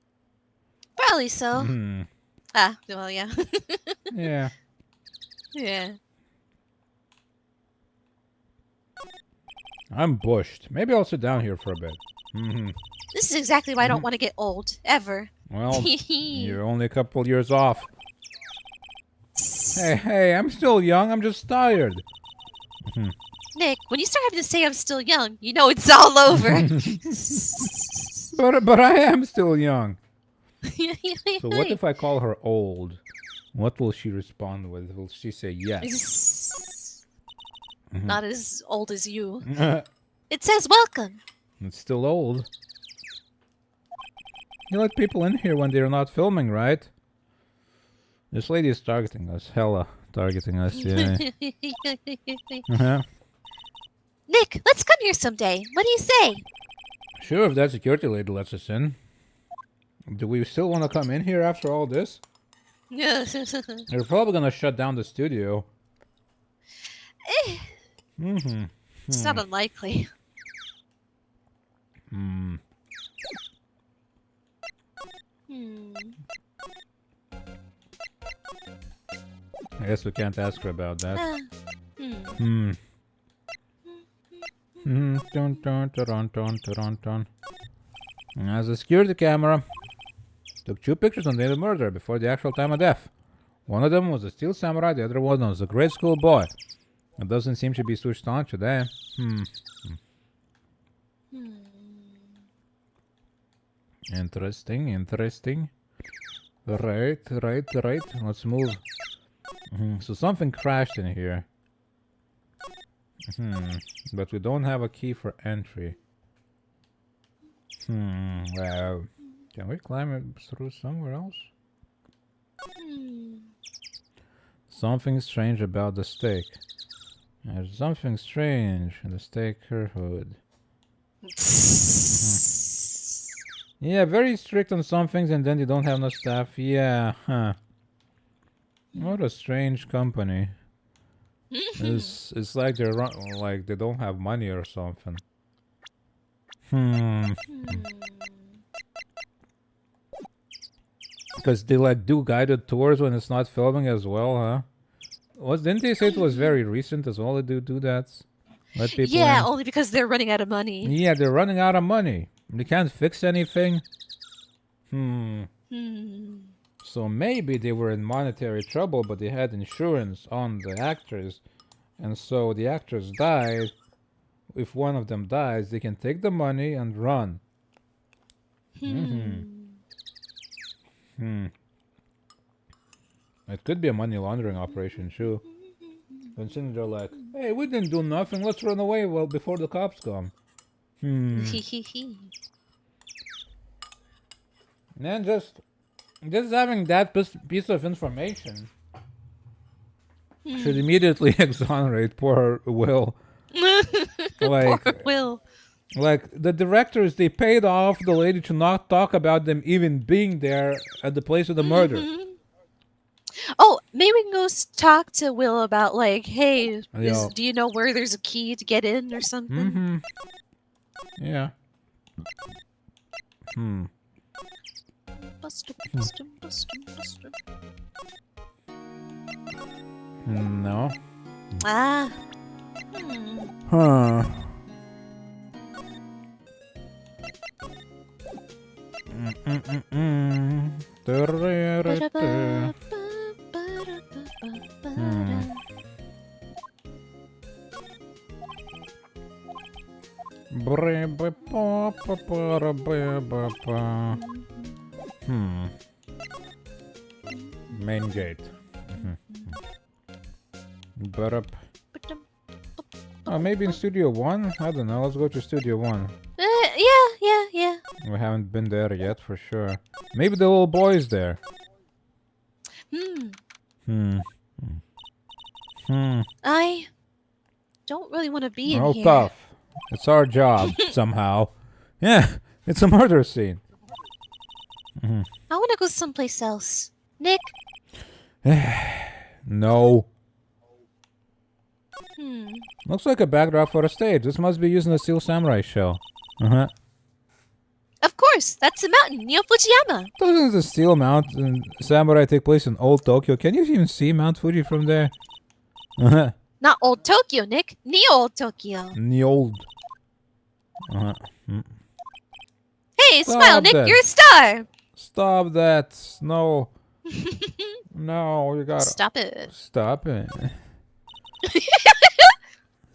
Speaker 2: Probably so. Ah, well, yeah.
Speaker 1: Yeah.
Speaker 2: Yeah.
Speaker 1: I'm bushed. Maybe I'll sit down here for a bit.
Speaker 2: This is exactly why I don't want to get old. Ever.
Speaker 1: Well, you're only a couple years off. Hey, I'm still young. I'm just tired.
Speaker 2: Nick, when you start having to say I'm still young, you know it's all over.
Speaker 1: But I am still young. So what if I call her old? What will she respond with? Will she say yes?
Speaker 2: Not as old as you. It says welcome.
Speaker 1: It's still old. You let people in here when they're not filming, right? This lady is targeting us. Hella targeting us, yeah.
Speaker 2: Nick, let's come here someday. What do you say?
Speaker 1: Sure, if that security lady lets us in. Do we still want to come in here after all this? They're probably gonna shut down the studio.
Speaker 2: It's not unlikely.
Speaker 1: I guess we can't ask her about that. As a security camera. Took 2 pictures on the day of the murder before the actual time of death. One of them was a steel samurai, the other one was a grade school boy. It doesn't seem to be switched on today. Interesting. Right. Let's move. So something crashed in here. But we don't have a key for entry. Well, can we climb it through somewhere else? Something strange about the stake. There's something strange in the staker hood. Yeah, very strict on some things and then they don't have no staff. Yeah, What a strange company. It's like they're like they don't have money or something. Because they like do guided tours when it's not filming as well, huh? Didn't they say it was very recent as well? They do that. Let people in?
Speaker 2: Only because they're running out of money.
Speaker 1: Yeah, they're running out of money. They can't fix anything. So maybe they were in monetary trouble, but they had insurance on the actors, and so the actors died. If one of them dies, they can take the money and run. It could be a money laundering operation too. Considering they're like, hey, we didn't do nothing, let's run away before the cops come. And then just having that piece of information should immediately exonerate poor Will.
Speaker 2: Poor Will.
Speaker 1: Like, the directors, they paid off the lady to not talk about them even being there at the place of the murder.
Speaker 2: Oh, maybe we can go talk to Will about, like, hey, do you know where there's a key to get in or something?
Speaker 1: Yeah.
Speaker 2: Buster.
Speaker 1: No. Main gate. Oh, maybe in Studio 1? I don't know. Let's go to Studio 1.
Speaker 2: Yeah.
Speaker 1: We haven't been there yet for sure. Maybe the little boy's there.
Speaker 2: I don't really want to be in here.
Speaker 1: Tough. It's our job, somehow. Yeah, it's a murder scene.
Speaker 2: I want to go someplace else. Nick?
Speaker 1: No. Looks like a backdrop for a stage. This must be using a Steel Samurai show.
Speaker 2: Of course, that's the mountain, Neo Fujiyama.
Speaker 1: Doesn't the Steel Mountain Samurai take place in Old Tokyo? Can you even see Mount Fuji from there?
Speaker 2: Not Old Tokyo, Nick. Neo Tokyo.
Speaker 1: Neo.
Speaker 2: Hey, smile, Nick. You're a star.
Speaker 1: Stop that. No. No, you gotta...
Speaker 2: Stop it.
Speaker 1: Stop it.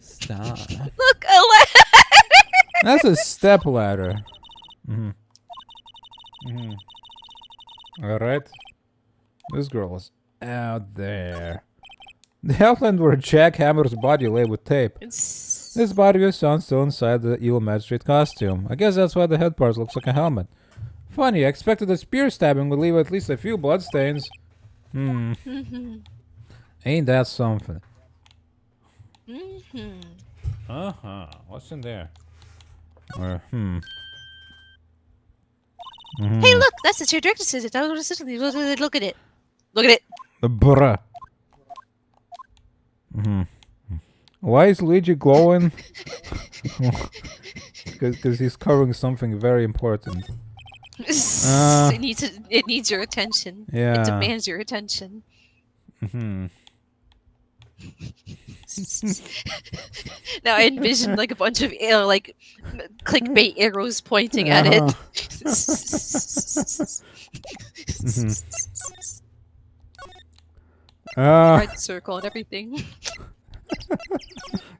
Speaker 1: Stop.
Speaker 2: Look, a ladder.
Speaker 1: That's a step ladder. Alright. This girl is out there. The outline where Jackhammer's body lay with tape. This body was found still inside the evil magistrate costume. I guess that's why the head part looks like a helmet. Funny, I expected a spear stabbing would leave at least a few bloodstains. Ain't that something? What's in there?
Speaker 2: Hey, look! That's the chair director says it. Look at it. Look at it.
Speaker 1: Bruh. Why is Luigi glowing? Because he's covering something very important.
Speaker 2: It needs your attention.
Speaker 1: Yeah.
Speaker 2: It demands your attention. Now I envision like a bunch of clickbait arrows pointing at it. Red circle and everything.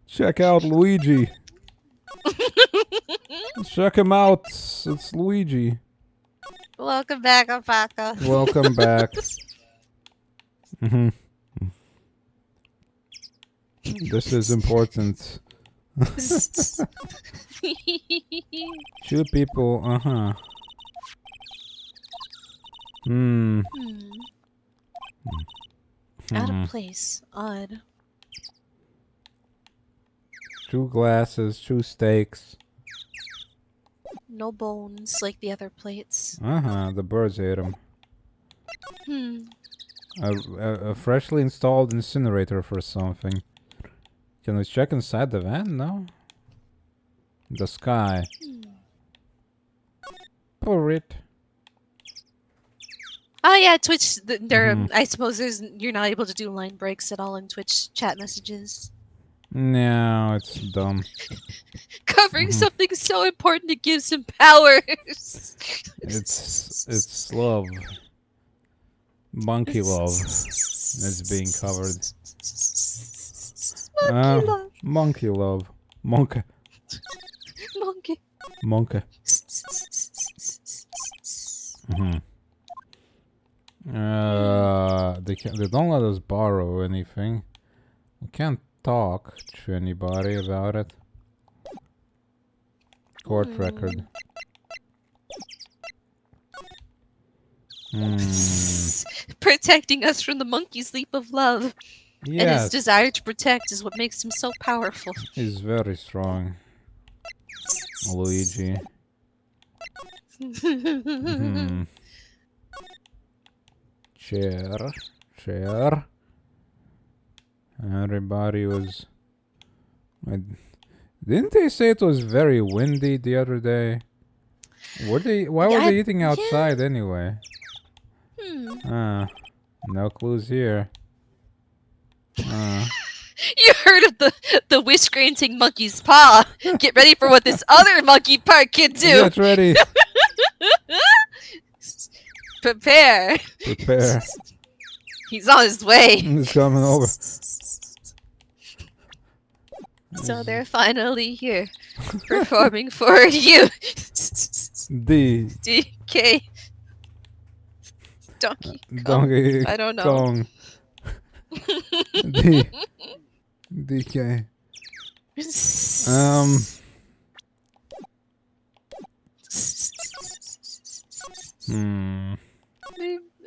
Speaker 1: Check out Luigi. Check him out. It's Luigi.
Speaker 2: Welcome back, Alpaca.
Speaker 1: Welcome back. This is important. Two people,
Speaker 2: Out of place. Odd.
Speaker 1: Two glasses, two steaks.
Speaker 2: No bones like the other plates.
Speaker 1: The birds ate them. A freshly installed incinerator for something. Can we check inside the van? No. The sky. Pour it.
Speaker 2: Oh yeah, Twitch. I suppose you're not able to do line breaks at all in Twitch chat messages.
Speaker 1: No, it's dumb.
Speaker 2: Covering something so important, it gives him powers.
Speaker 1: It's love. Monkey love. It's being covered.
Speaker 2: Monkey love.
Speaker 1: Monkey love. Monkey.
Speaker 2: Monkey.
Speaker 1: Monkey. They don't let us borrow anything. We can't talk to anybody about it. Court record.
Speaker 2: Protecting us from the monkey's leap of love.
Speaker 1: Yes.
Speaker 2: And his desire to protect is what makes him so powerful.
Speaker 1: He's very strong. Luigi. Chair. Everybody was... Didn't they say it was very windy the other day? Why were they eating outside anyway? No clues here.
Speaker 2: You heard of the wish-granting monkey's paw. Get ready for what this other monkey part can do.
Speaker 1: Get ready.
Speaker 2: Prepare. He's on his way.
Speaker 1: He's coming over.
Speaker 2: So they're finally here, performing for you. DK. Donkey Kong. I don't know.
Speaker 1: Kong. DK.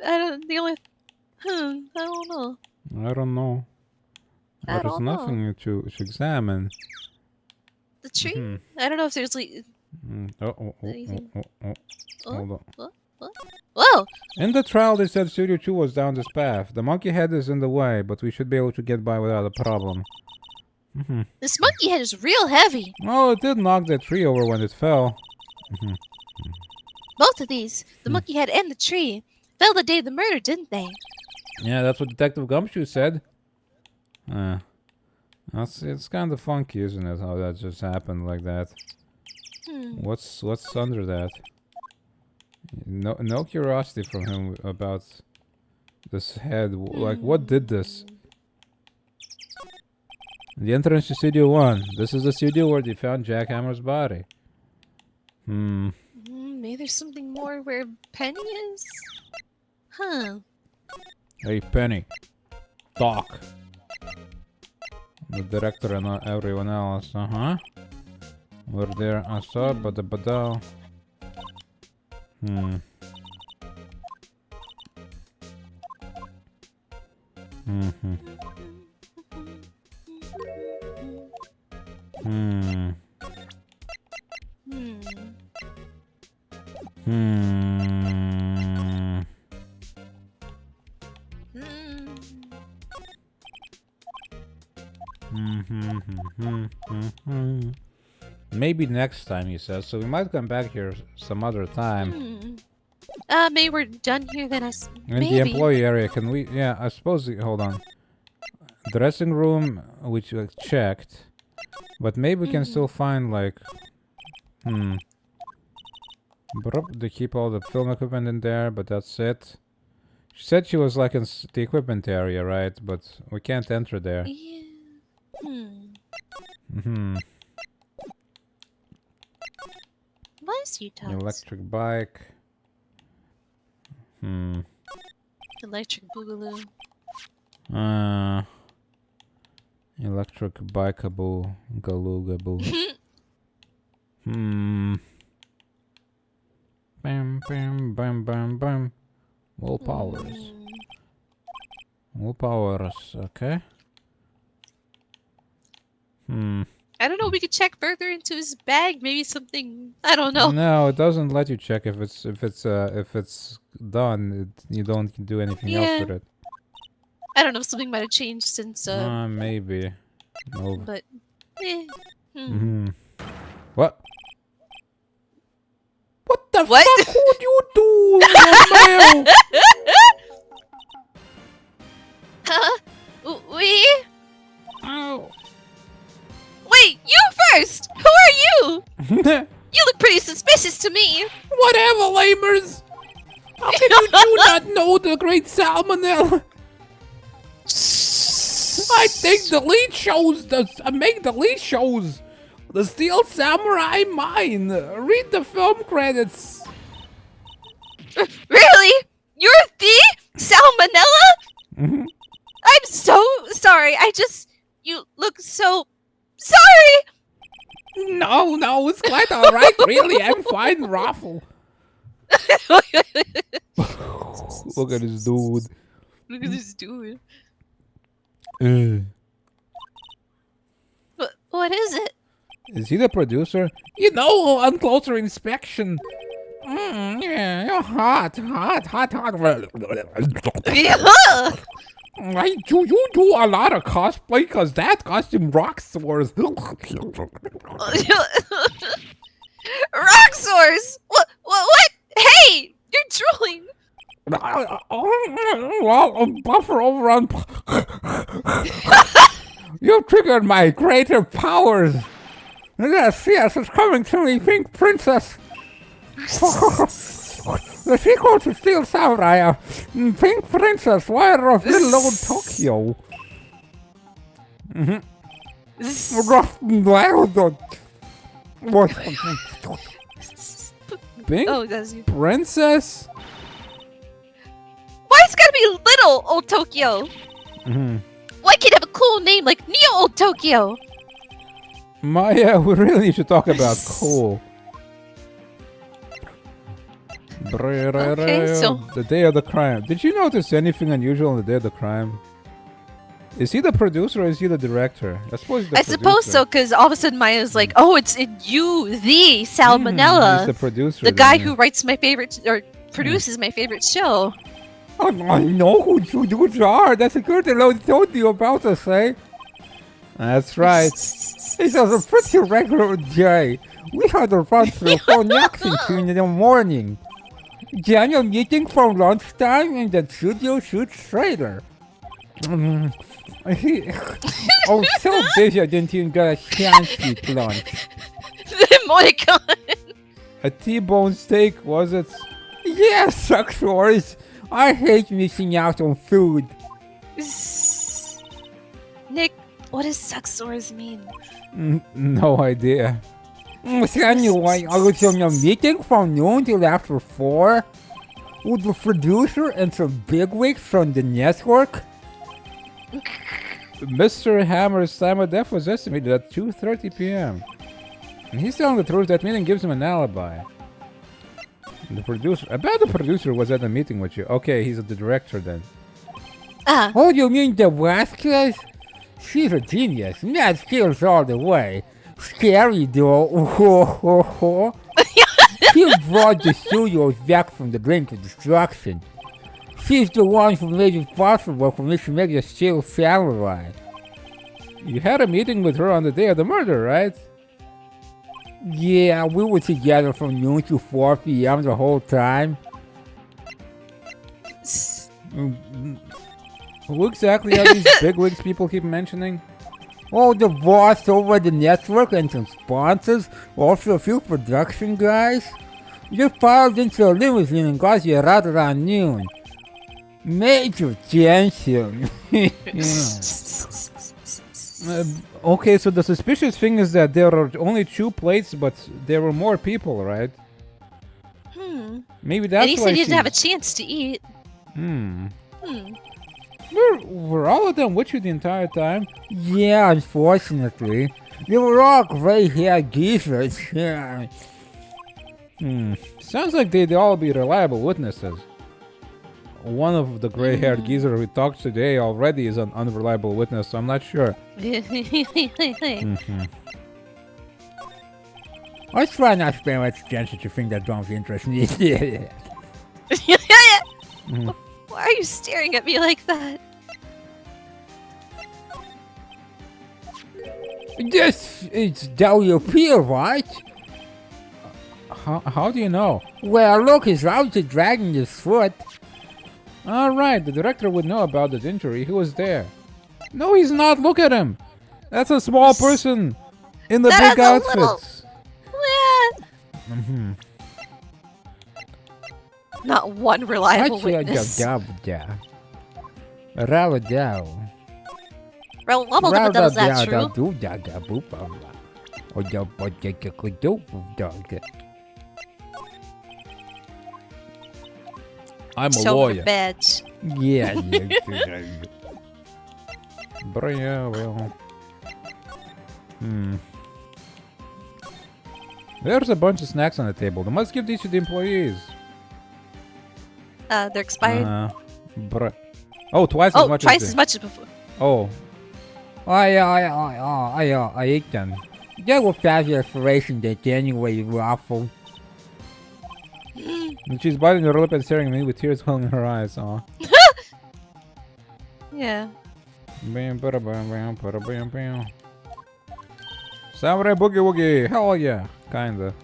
Speaker 1: I don't know. There's nothing to examine.
Speaker 2: The tree? I don't know if there's like...
Speaker 1: Hold on.
Speaker 2: What? Whoa!
Speaker 1: In the trial, they said Studio 2 was down this path. The monkey head is in the way, but we should be able to get by without a problem.
Speaker 2: This monkey head is real heavy.
Speaker 1: Oh, it did knock that tree over when it fell.
Speaker 2: Both of these, the monkey head and the tree, fell the day of the murder, didn't they?
Speaker 1: Yeah, that's what Detective Gumshoe said. It's kind of funky, isn't it, how that just happened like that? What's under that? No curiosity from him about this head. Like, what did this? The entrance to Studio 1. This is the studio where they found Jackhammer's body.
Speaker 2: Maybe there's something more where Penny is? Huh.
Speaker 1: Hey, Penny. Talk. The director and everyone else, We're there, I saw, bada. Hmm. Mm-hmm. Hmm. Hmm. Maybe next time, he says. So we might come back here some other time.
Speaker 2: Maybe we're done here then.
Speaker 1: In the employee area, can we? Yeah, I suppose. Hold on. Dressing room, which we checked, but maybe we can still find like. They keep all the film equipment in there, but that's it. She said she was like in the equipment area, right? But we can't enter there.
Speaker 2: Yeah. Bless you, Tots.
Speaker 1: Electric bike.
Speaker 2: Electric boogaloo.
Speaker 1: Electric bikeaboo. Galoo-gaboo. Bam, bam, bam, bam, bam. Willpowers. Willpowers, okay.
Speaker 2: I don't know. We could check further into his bag. Maybe something. I don't know.
Speaker 1: No, it doesn't let you check if it's done. You don't do anything else with it.
Speaker 2: I don't know if something might have changed since.
Speaker 1: Maybe. No.
Speaker 2: But.
Speaker 1: What? What the
Speaker 2: What?
Speaker 1: fuck would you do, Romeo?
Speaker 2: Huh? We?
Speaker 1: Ow.
Speaker 2: Wait, you first! Who are you? You look pretty suspicious to me.
Speaker 1: Whatever, lamers. How can you do not know the great Salmonella? I think the lead shows make the lead shows. The Steel Samurai mine. Read the film credits.
Speaker 2: Really? You're the Salmonella? I'm so sorry. You look so sorry.
Speaker 1: No, it's quite alright, really. I'm fine, Raffle. Look at this dude.
Speaker 2: Look at this dude. What is it?
Speaker 1: Is he the producer? You know, on closer inspection. Yeah, you're hot.
Speaker 2: Yeah.
Speaker 1: Right, you do a lot of cosplay because that costume rocks worth.
Speaker 2: Rock swords. What? Hey, you're trolling.
Speaker 1: Well, buffer over on. You triggered my greater powers. Yes, it's coming to me, Pink Princess. The sequel to Steel Samurai, Pink Princess, Wire of Little Old Tokyo. Pink Princess?
Speaker 2: Why it's gotta be Little Old Tokyo? Why can't it have a cool name like Neo Old Tokyo?
Speaker 1: Maya, we really should talk about cool.
Speaker 2: Okay, so
Speaker 1: the day of the crime. Did you notice anything unusual on the day of the crime? Is he the producer or is he the director? I suppose
Speaker 2: so, because all of a sudden Maya's like, oh, it's you, the Salmonella.
Speaker 1: He's the producer.
Speaker 2: The guy who writes my favorite, or produces my favorite show.
Speaker 1: Oh, I know who you are. That's a good thing I told you about us, eh? That's right. It was a pretty regular day. We had a run through for Lexington in the morning. General meeting for lunchtime and the studio shoots trailer. I was so busy I didn't even get a chance to eat lunch.
Speaker 2: The emoticon.
Speaker 1: A T-bone steak, was it? Yes, suckers. I hate missing out on food.
Speaker 2: Nick, what does suck sores mean?
Speaker 1: No idea.
Speaker 3: So anyway, I was in a meeting from noon till after 4 with the producer and some bigwigs from the network.
Speaker 1: Mr. Hammer's time of death was estimated at 2:30 p.m. And he's telling the truth. That meeting gives him an alibi. The producer, I bet the producer was at the meeting with you. Okay, he's the director then.
Speaker 3: Oh, you mean the Vasquez? She's a genius. Mad skills all the way. Scary though. She brought the studios back from the brink of destruction. She's the one who made it possible for me to make the Steel Samurai.
Speaker 1: You had a meeting with her on the day of the murder, right?
Speaker 3: Yeah, we were together from noon to 4 p.m. the whole time.
Speaker 1: Who exactly are these bigwigs people keep mentioning?
Speaker 3: Oh, the boss over the network and some sponsors, also a few production guys. Just piled into a limousine and got you right around noon. Major tension.
Speaker 1: Okay, so the suspicious thing is that there are only 2 plates, but there were more people, right? Maybe that's
Speaker 2: At least
Speaker 1: why
Speaker 2: they didn't have a chance to eat.
Speaker 1: Were all of them with you the entire time?
Speaker 3: Yeah, unfortunately. They were all gray-haired geezers. Yeah.
Speaker 1: Sounds like they'd all be reliable witnesses. One of the gray-haired geezer we talked today already is an unreliable witness, so I'm not sure.
Speaker 3: I try not to pay much attention to things that don't interest me.
Speaker 2: Why are you staring at me like that?
Speaker 3: This is WP, right?
Speaker 1: How do you know?
Speaker 3: Well, look, he's out to dragging his foot.
Speaker 1: Alright, the director would know about the injury. He was there. No, he's not. Look at him. That's a small person in the
Speaker 2: That
Speaker 1: big
Speaker 2: is a
Speaker 1: outfits.
Speaker 2: Not one reliable witness. Is that true?
Speaker 1: I'm a
Speaker 2: Show
Speaker 1: lawyer.
Speaker 2: her badge.
Speaker 3: Yeah.
Speaker 1: Well. There's a bunch of snacks on the table. They must give these to the employees.
Speaker 2: They're expired.
Speaker 1: Oh, twice as much.
Speaker 2: Twice as much as before.
Speaker 1: Oh.
Speaker 3: I ate them. They were past the expiration date anyway, you waffle.
Speaker 1: And she's biting her lip and staring at me with tears welling in her eyes. Aw.
Speaker 2: Yeah.
Speaker 1: Bam, bada, bam, bam, bada, bam, bam. Samurai boogie woogie. Hell yeah. Kinda.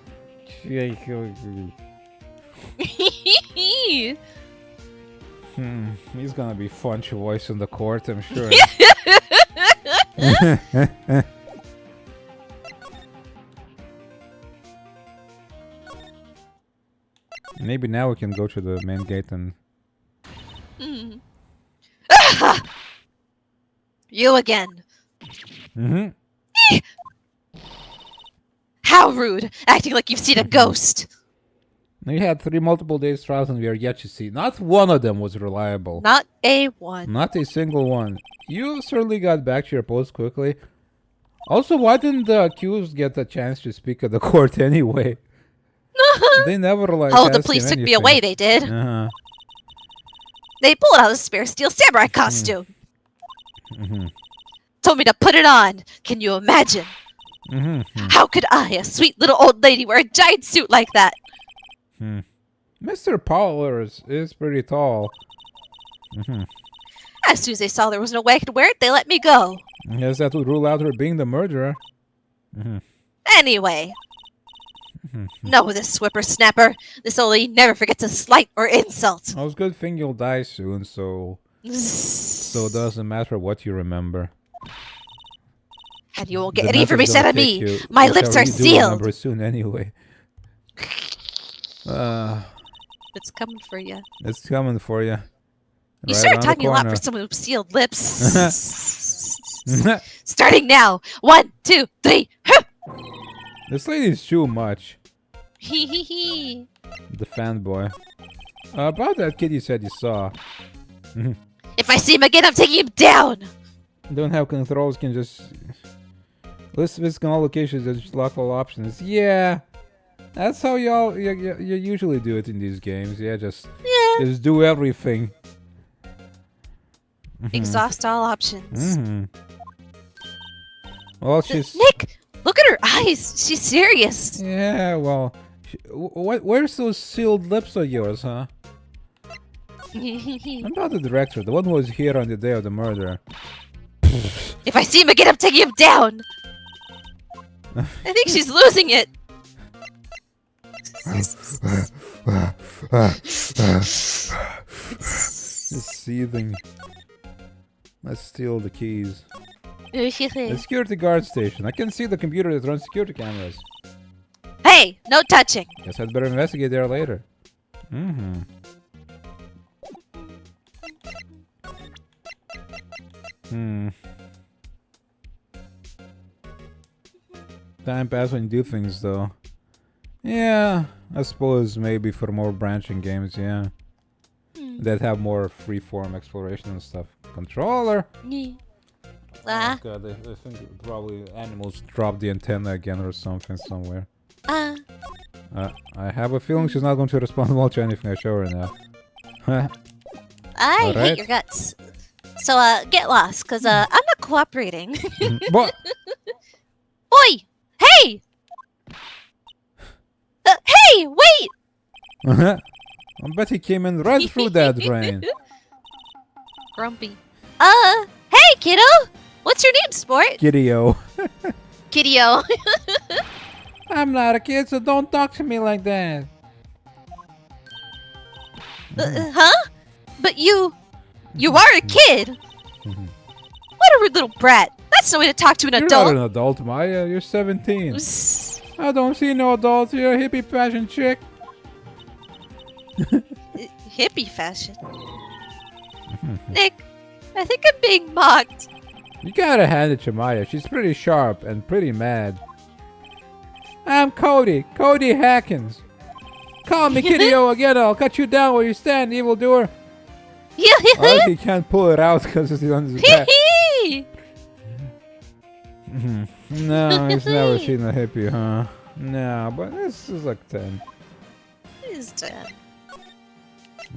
Speaker 1: He's gonna be fun to voice in the court, I'm sure. Maybe now we can go to the main gate and...
Speaker 2: You again. How rude! Acting like you've seen a ghost.
Speaker 1: We had 3 multiple days trials and we are yet to see. Not one of them was reliable.
Speaker 2: Not a one.
Speaker 1: Not a single one. You certainly got back to your post quickly. Also, why didn't the accused get a chance to speak at the court anyway? They never like.
Speaker 2: Oh, the police took me away. They did. They pulled out a spare steel samurai costume. Told me to put it on. Can you imagine? How could I, a sweet little old lady, wear a giant suit like that?
Speaker 1: Mr. Powler is pretty tall.
Speaker 2: As soon as they saw there was no way I could wear it, they let me go.
Speaker 1: Yes, that would rule out her being the murderer.
Speaker 2: Anyway. No, this whippersnapper. This old lady never forgets a slight or insult.
Speaker 1: Well, it's a good thing you'll die soon, so it doesn't matter what you remember.
Speaker 2: And you won't get any information out of me. My lips are sealed.
Speaker 1: Remember soon anyway.
Speaker 2: It's coming for you.
Speaker 1: It's coming for you.
Speaker 2: You started talking a lot for someone with sealed lips. Starting now. 1, 2, 3.
Speaker 1: This lady's too much.
Speaker 2: Hee hee hee.
Speaker 1: The fanboy. About that kid you said you saw.
Speaker 2: If I see him again, I'm taking him down.
Speaker 1: Don't have controls, can just... List visiting all locations, just lock all options. Yeah! That's how you usually do it in these games. Yeah, just do everything.
Speaker 2: Exhaust all options.
Speaker 1: Well, she's...
Speaker 2: Nick, look at her eyes. She's serious.
Speaker 1: Yeah, well... Where's those sealed lips of yours, huh? I'm not the director, the one who was here on the day of the murder.
Speaker 2: If I see him again, I'm taking him down. I think she's losing it.
Speaker 1: It's seething. Let's steal the keys. The security guard station. I can see the computer that runs security cameras.
Speaker 2: Hey, no touching.
Speaker 1: Guess I'd better investigate there later. Time pass when you do things, though. Yeah, I suppose maybe for more branching games, yeah. That have more freeform exploration and stuff. Controller! Oh god, I think probably animals dropped the antenna again or something somewhere. I have a feeling she's not going to respond well to anything I show her now.
Speaker 2: I hate your guts. So, get lost, cause, I'm not cooperating.
Speaker 1: What?
Speaker 2: Oi! Hey! Hey, wait!
Speaker 1: I bet he came in right through that drain.
Speaker 2: Grumpy. Hey, kiddo! What's your name, sport?
Speaker 1: Kiddio.
Speaker 2: Kiddio.
Speaker 1: I'm not a kid, so don't talk to me like that.
Speaker 2: Huh? But you are a kid! What a rude little brat. That's no way to talk to an
Speaker 1: You're
Speaker 2: adult.
Speaker 1: not an adult, Maya. You're 17. I don't see no adults. You're a hippie fashion chick.
Speaker 2: Hippie fashion. Nick, I think I'm being mocked.
Speaker 1: You gotta hand it to Maya. She's pretty sharp and pretty mad. I'm Cody. Cody Hackins. Call me Kiddio again. I'll cut you down where you stand, evildoer. Oh, he can't pull it out because it's on his back. No, he's never seen a hippie, huh? No, but this is like 10.
Speaker 2: He's 10.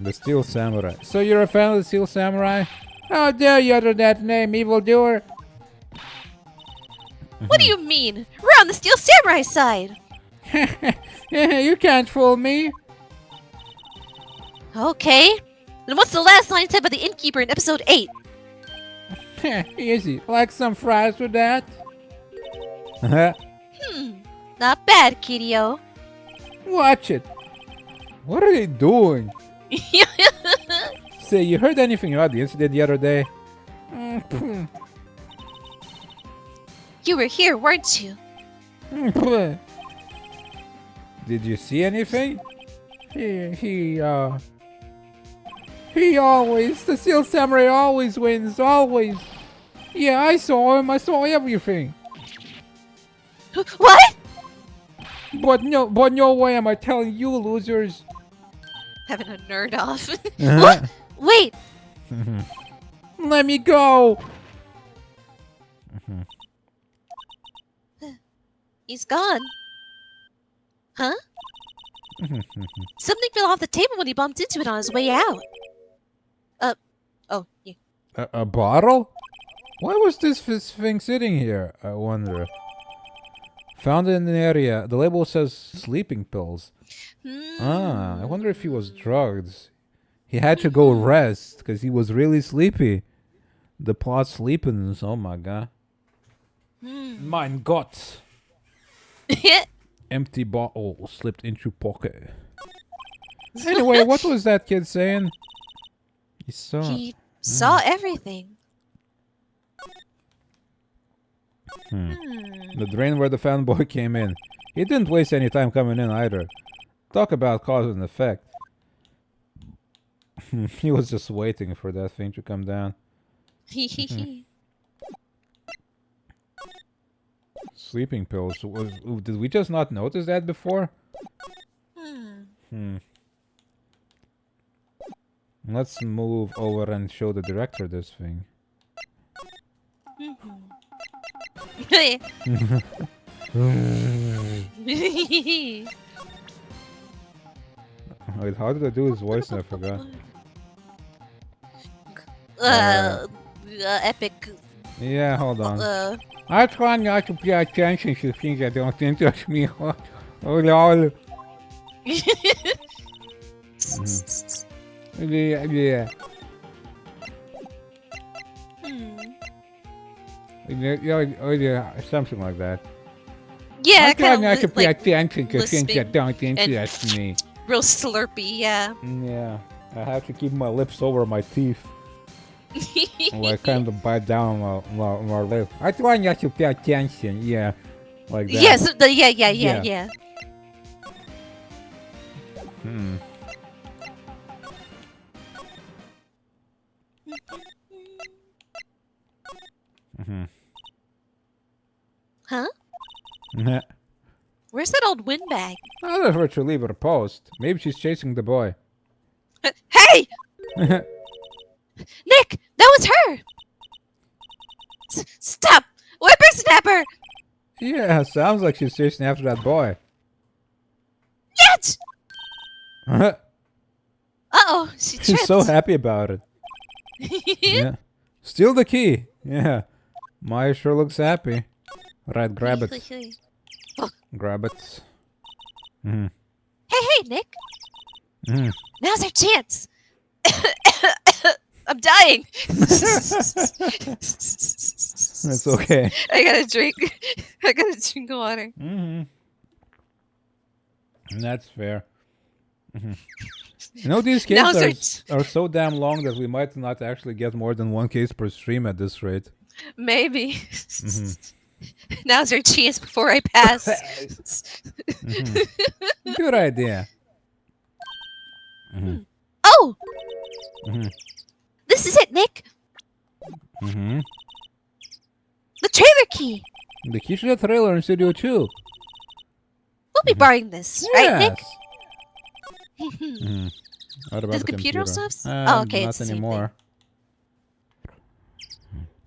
Speaker 1: The Steel Samurai. So you're a fan of the Steel Samurai? How dare you utter that name, evildoer?
Speaker 2: What do you mean? We're on the Steel Samurai side.
Speaker 1: You can't fool me.
Speaker 2: Okay. Then what's the last line said by the innkeeper in episode 8?
Speaker 1: Easy. Like some fries with that?
Speaker 2: Not bad, Kiddio.
Speaker 1: Watch it. What are they doing? Say, you heard anything about the incident the other day?
Speaker 2: You were here, weren't you?
Speaker 1: Did you see anything? He always, the Steel Samurai always wins, always. Yeah, I saw him, I saw everything.
Speaker 2: What?
Speaker 1: But no way am I telling you, losers.
Speaker 2: Having a nerd off. What? Wait.
Speaker 1: Let me go.
Speaker 2: He's gone. Huh? Something fell off the table when he bumped into it on his way out. Oh, yeah.
Speaker 1: A bottle? Why was this thing sitting here, I wonder? Found it in the area. The label says sleeping pills. I wonder if he was drugged. He had to go rest because he was really sleepy. The plot sleepens. Oh my god. Mein Gott. Empty bottle slipped into pocket. Anyway, what was that kid saying? He
Speaker 2: saw everything.
Speaker 1: The drain where the fanboy came in. He didn't waste any time coming in either. Talk about cause and effect. He was just waiting for that thing to come down. Sleeping pills. Did we just not notice that before? Let's move over and show the director this thing. Wait, how did I do his voice? I forgot.
Speaker 2: Epic.
Speaker 1: Yeah, hold on. I try not to pay attention to things that don't interest me. Oh, lol. Yeah. Yeah, something like that.
Speaker 2: Yeah,
Speaker 1: I try
Speaker 2: kind
Speaker 1: not to
Speaker 2: of
Speaker 1: pay
Speaker 2: like
Speaker 1: attention to things
Speaker 2: lisping
Speaker 1: that don't interest me.
Speaker 2: real slurpy, yeah.
Speaker 1: Yeah, I have to keep my lips over my teeth. Like kind of bite down my lip. I try not to pay attention. Yeah, like that.
Speaker 2: Yes, yeah. Huh? Where's that old windbag?
Speaker 1: I'll let her to leave her post. Maybe she's chasing the boy.
Speaker 2: Hey! Nick, that was her! Stop! Whippersnapper!
Speaker 1: Yeah, sounds like she's chasing after that boy.
Speaker 2: Yet! Uh-oh, she tripped.
Speaker 1: She's so happy about it. Yeah. Steal the key. Yeah. Maya sure looks happy. Right, grab it. Grab it.
Speaker 2: Hey, Nick. Now's our chance. I'm dying.
Speaker 1: That's okay.
Speaker 2: I gotta drink. I gotta drink water.
Speaker 1: That's fair. You know, these cases are so damn long that we might not actually get more than one case per stream at this rate.
Speaker 2: Maybe. Now's our chance before I pass.
Speaker 1: Good idea.
Speaker 2: Oh! This is it, Nick. The trailer key.
Speaker 1: The key to the trailer in Studio 2.
Speaker 2: We'll be borrowing this, right, Nick?
Speaker 1: What about
Speaker 2: Does the computer also have okay,
Speaker 1: not
Speaker 2: it's the same
Speaker 1: anymore.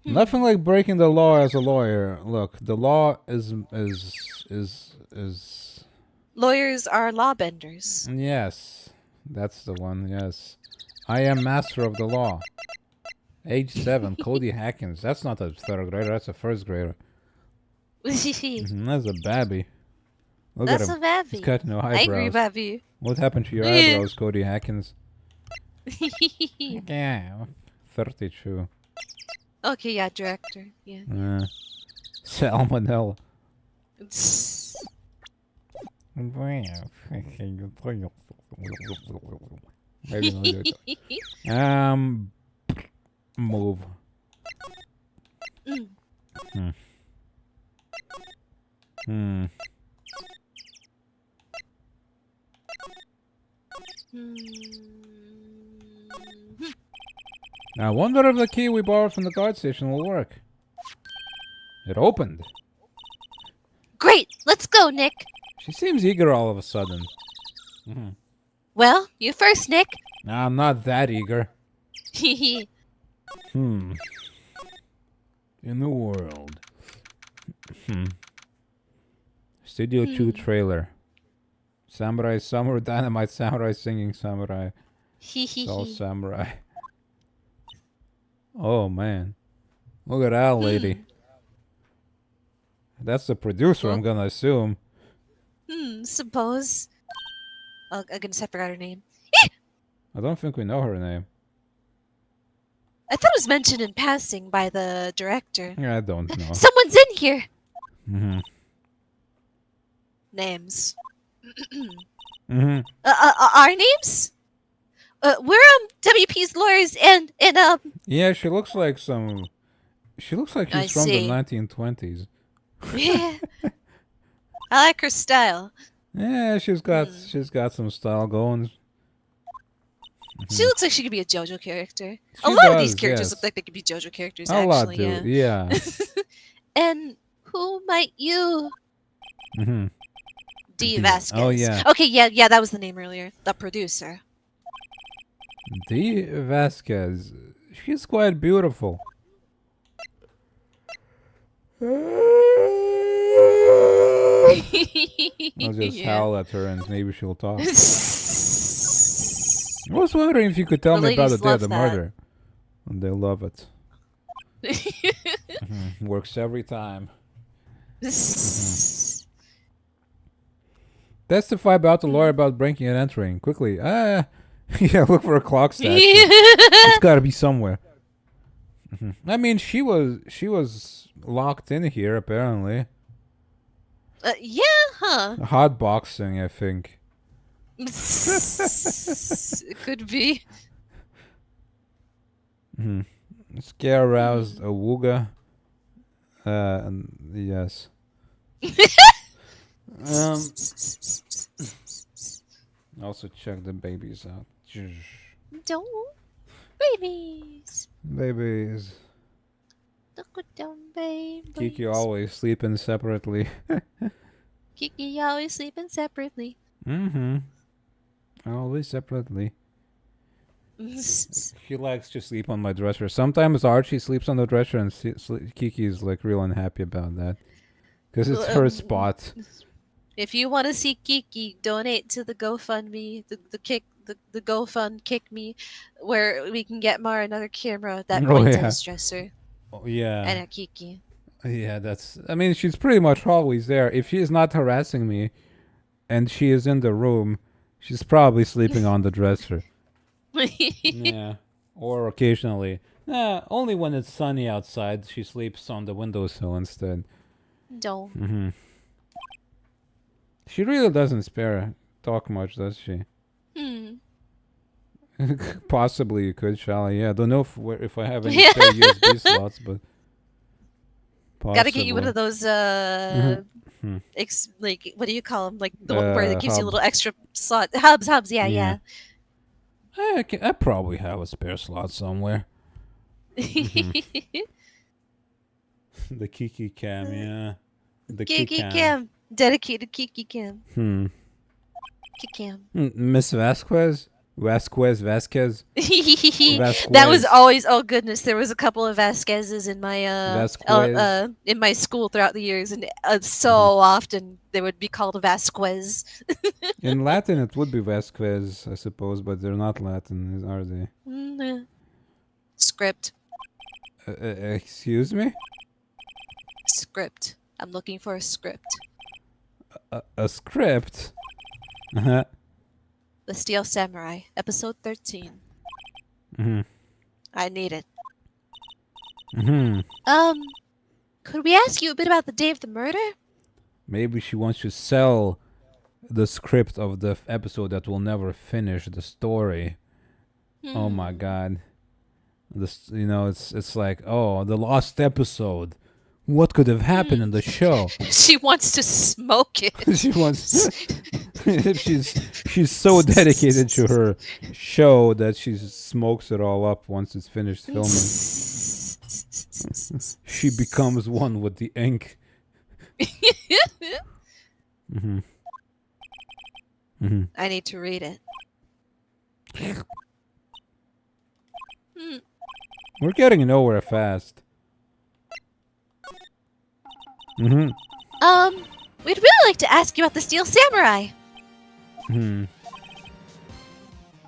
Speaker 1: Nothing like breaking the law as a lawyer. Look, the law is
Speaker 2: Lawyers are lawbenders.
Speaker 1: Yes, that's the one. Yes, I am master of the law. Age 7, Cody Hackins. That's not a third grader. That's a first grader. That's a babby. Look
Speaker 2: That's
Speaker 1: at him.
Speaker 2: a babby.
Speaker 1: He's got no eyebrows.
Speaker 2: Angry babby.
Speaker 1: What happened to your eyebrows, Cody Hackins? Yeah, 32.
Speaker 2: Okay, yeah, director. Yeah.
Speaker 1: Salmonella. Move. I wonder if the key we borrowed from the guard station will work. It opened.
Speaker 2: Great! Let's go, Nick!
Speaker 1: She seems eager all of a sudden.
Speaker 2: Well, you first, Nick.
Speaker 1: Nah, I'm not that eager. In the world. Studio 2 trailer. Samurai, Summer, Dynamite, Samurai, Singing Samurai. It's all Samurai. Oh, man. Look at that lady. That's the producer, I'm gonna assume.
Speaker 2: Suppose. Oh, I guess I forgot her name.
Speaker 1: I don't think we know her name.
Speaker 2: I thought it was mentioned in passing by the director.
Speaker 1: I don't know.
Speaker 2: Someone's in here! Names. Our names? We're WP's lawyers and
Speaker 1: Yeah, she looks like some. She looks like she's from the 1920s.
Speaker 2: Yeah. I like her style.
Speaker 1: Yeah, she's got some style going.
Speaker 2: She looks like she could be a JoJo character.
Speaker 1: She
Speaker 2: a lot of
Speaker 1: does,
Speaker 2: these characters
Speaker 1: yes.
Speaker 2: look like they could be JoJo characters,
Speaker 1: A lot
Speaker 2: actually.
Speaker 1: do,
Speaker 2: Yeah.
Speaker 1: yeah.
Speaker 2: And Who might you?
Speaker 1: Mm-hmm.
Speaker 2: D.
Speaker 1: D.
Speaker 2: Vasquez.
Speaker 1: Oh, yeah.
Speaker 2: Okay, yeah, that was the name earlier. The producer.
Speaker 1: D. Vasquez. She's quite beautiful. I'll just howl at her and maybe she'll talk. I was wondering if you could tell
Speaker 2: The
Speaker 1: me about the
Speaker 2: ladies
Speaker 1: day of
Speaker 2: love
Speaker 1: the
Speaker 2: that.
Speaker 1: murder. And they love it. Works every time. Testify about the lawyer about breaking and entering. Quickly. Yeah, look for a clock statue. It's gotta be somewhere. I mean, she was locked in here, apparently.
Speaker 2: Yeah, huh?
Speaker 1: Hot boxing, I think.
Speaker 2: It could be.
Speaker 1: Scare aroused Awuga. Yes. Also check the babies out.
Speaker 2: Don't. Babies.
Speaker 1: Babies.
Speaker 2: Look at them babies.
Speaker 1: Kiki always sleeping separately.
Speaker 2: Kiki always sleeping separately.
Speaker 1: Always separately. She likes to sleep on my dresser. Sometimes Archie sleeps on the dresser and Kiki's like real unhappy about that. Because it's her spot.
Speaker 2: If you want to see Kiki, donate to the GoFundMe, the GoFund Kick Me, where we can get Mara another camera that points at his dresser.
Speaker 1: Oh, yeah.
Speaker 2: And at Kiki.
Speaker 1: Yeah, I mean, she's pretty much always there. If she is not harassing me and she is in the room, she's probably sleeping on the dresser. Yeah. Or occasionally. Only when it's sunny outside, she sleeps on the windowsill instead.
Speaker 2: Don't.
Speaker 1: She really doesn't talk much, does she? Possibly you could, Shelly. Yeah, I don't know if I have any spare USB slots, but possibly.
Speaker 2: Gotta get you one of those, like, what do you call them? Like, the one where it gives you a little extra slot. Hubs, yeah.
Speaker 1: I probably have a spare slot somewhere. The Kiki cam, yeah. The
Speaker 2: Kiki cam. Dedicated Kiki cam. Kiki cam.
Speaker 1: Miss Vasquez? Vasquez.
Speaker 2: That was always, oh goodness, there was a couple of Vasquezes in my in my school throughout the years, and so often they would be called Vasquez.
Speaker 1: In Latin it would be Vasquez, I suppose, but they're not Latin, are they?
Speaker 2: Script.
Speaker 1: Excuse me?
Speaker 2: Script. I'm looking for a script.
Speaker 1: A script?
Speaker 2: The Steel Samurai, episode 13. I need it. Could we ask you a bit about the day of the murder?
Speaker 1: Maybe she wants to sell the script of the episode that will never finish the story. Oh my god. It's like, oh, the lost episode. What could have happened in the show?
Speaker 2: She wants to smoke it.
Speaker 1: She wants. she's so dedicated to her show that she smokes it all up once it's finished filming. She becomes one with the ink.
Speaker 2: I need to read it.
Speaker 1: We're getting nowhere fast.
Speaker 2: We'd really like to ask you about the Steel Samurai.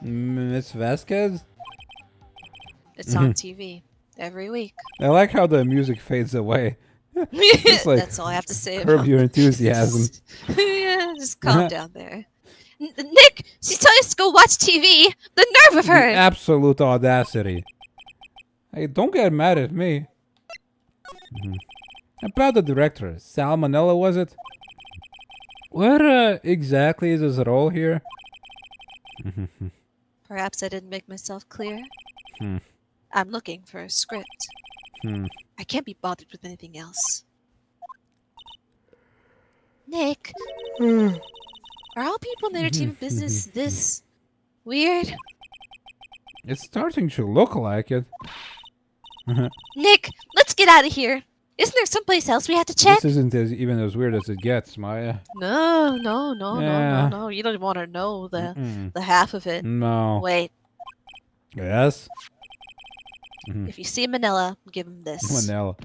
Speaker 1: Miss Vasquez?
Speaker 2: It's on TV every week.
Speaker 1: I like how the music fades away. Like,
Speaker 2: that's all I have to say.
Speaker 1: Curb your enthusiasm.
Speaker 2: Yeah, just calm down there. Nick, she's telling us to go watch TV. The nerve of her!
Speaker 1: The absolute audacity. Hey, don't get mad at me. About the director, Salmonella, was it? What exactly is his role here?
Speaker 2: Perhaps I didn't make myself clear. I'm looking for a script. I can't be bothered with anything else. Nick, are all people in the entertainment business this weird?
Speaker 1: It's starting to look like it.
Speaker 2: Nick, let's get out of here. Isn't there someplace else we have to check?
Speaker 1: This isn't even as weird as it gets, Maya.
Speaker 2: No.
Speaker 1: Yeah.
Speaker 2: You don't want to know
Speaker 1: Mm-mm.
Speaker 2: the half of it.
Speaker 1: No.
Speaker 2: Wait,
Speaker 1: Yes? Mhm.
Speaker 2: if you see Manila, give him this.
Speaker 1: Manila.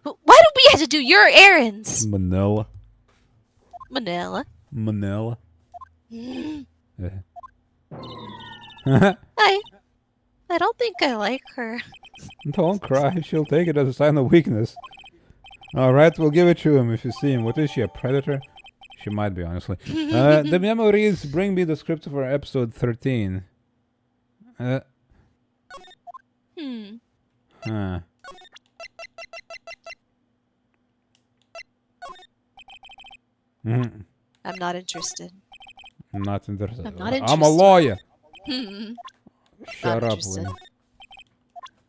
Speaker 2: But why do we have to do your errands?
Speaker 1: Manila.
Speaker 2: Manila.
Speaker 1: Manila.
Speaker 2: Mm,
Speaker 1: Don't
Speaker 2: I don't think I like her.
Speaker 1: cry. She'll take it as a sign of weakness. Alright, we'll give it to him if you see him. What is she, a predator? She might be, honestly. The memories bring me the script for episode 13.
Speaker 2: Hmm.
Speaker 1: Huh. Mhm.
Speaker 2: I'm not interested.
Speaker 1: I'm not interested.
Speaker 2: I'm not
Speaker 1: I'm a
Speaker 2: interested.
Speaker 1: lawyer.
Speaker 2: Hmm.
Speaker 1: Shut
Speaker 2: Not
Speaker 1: up,
Speaker 2: interested.
Speaker 1: Lee.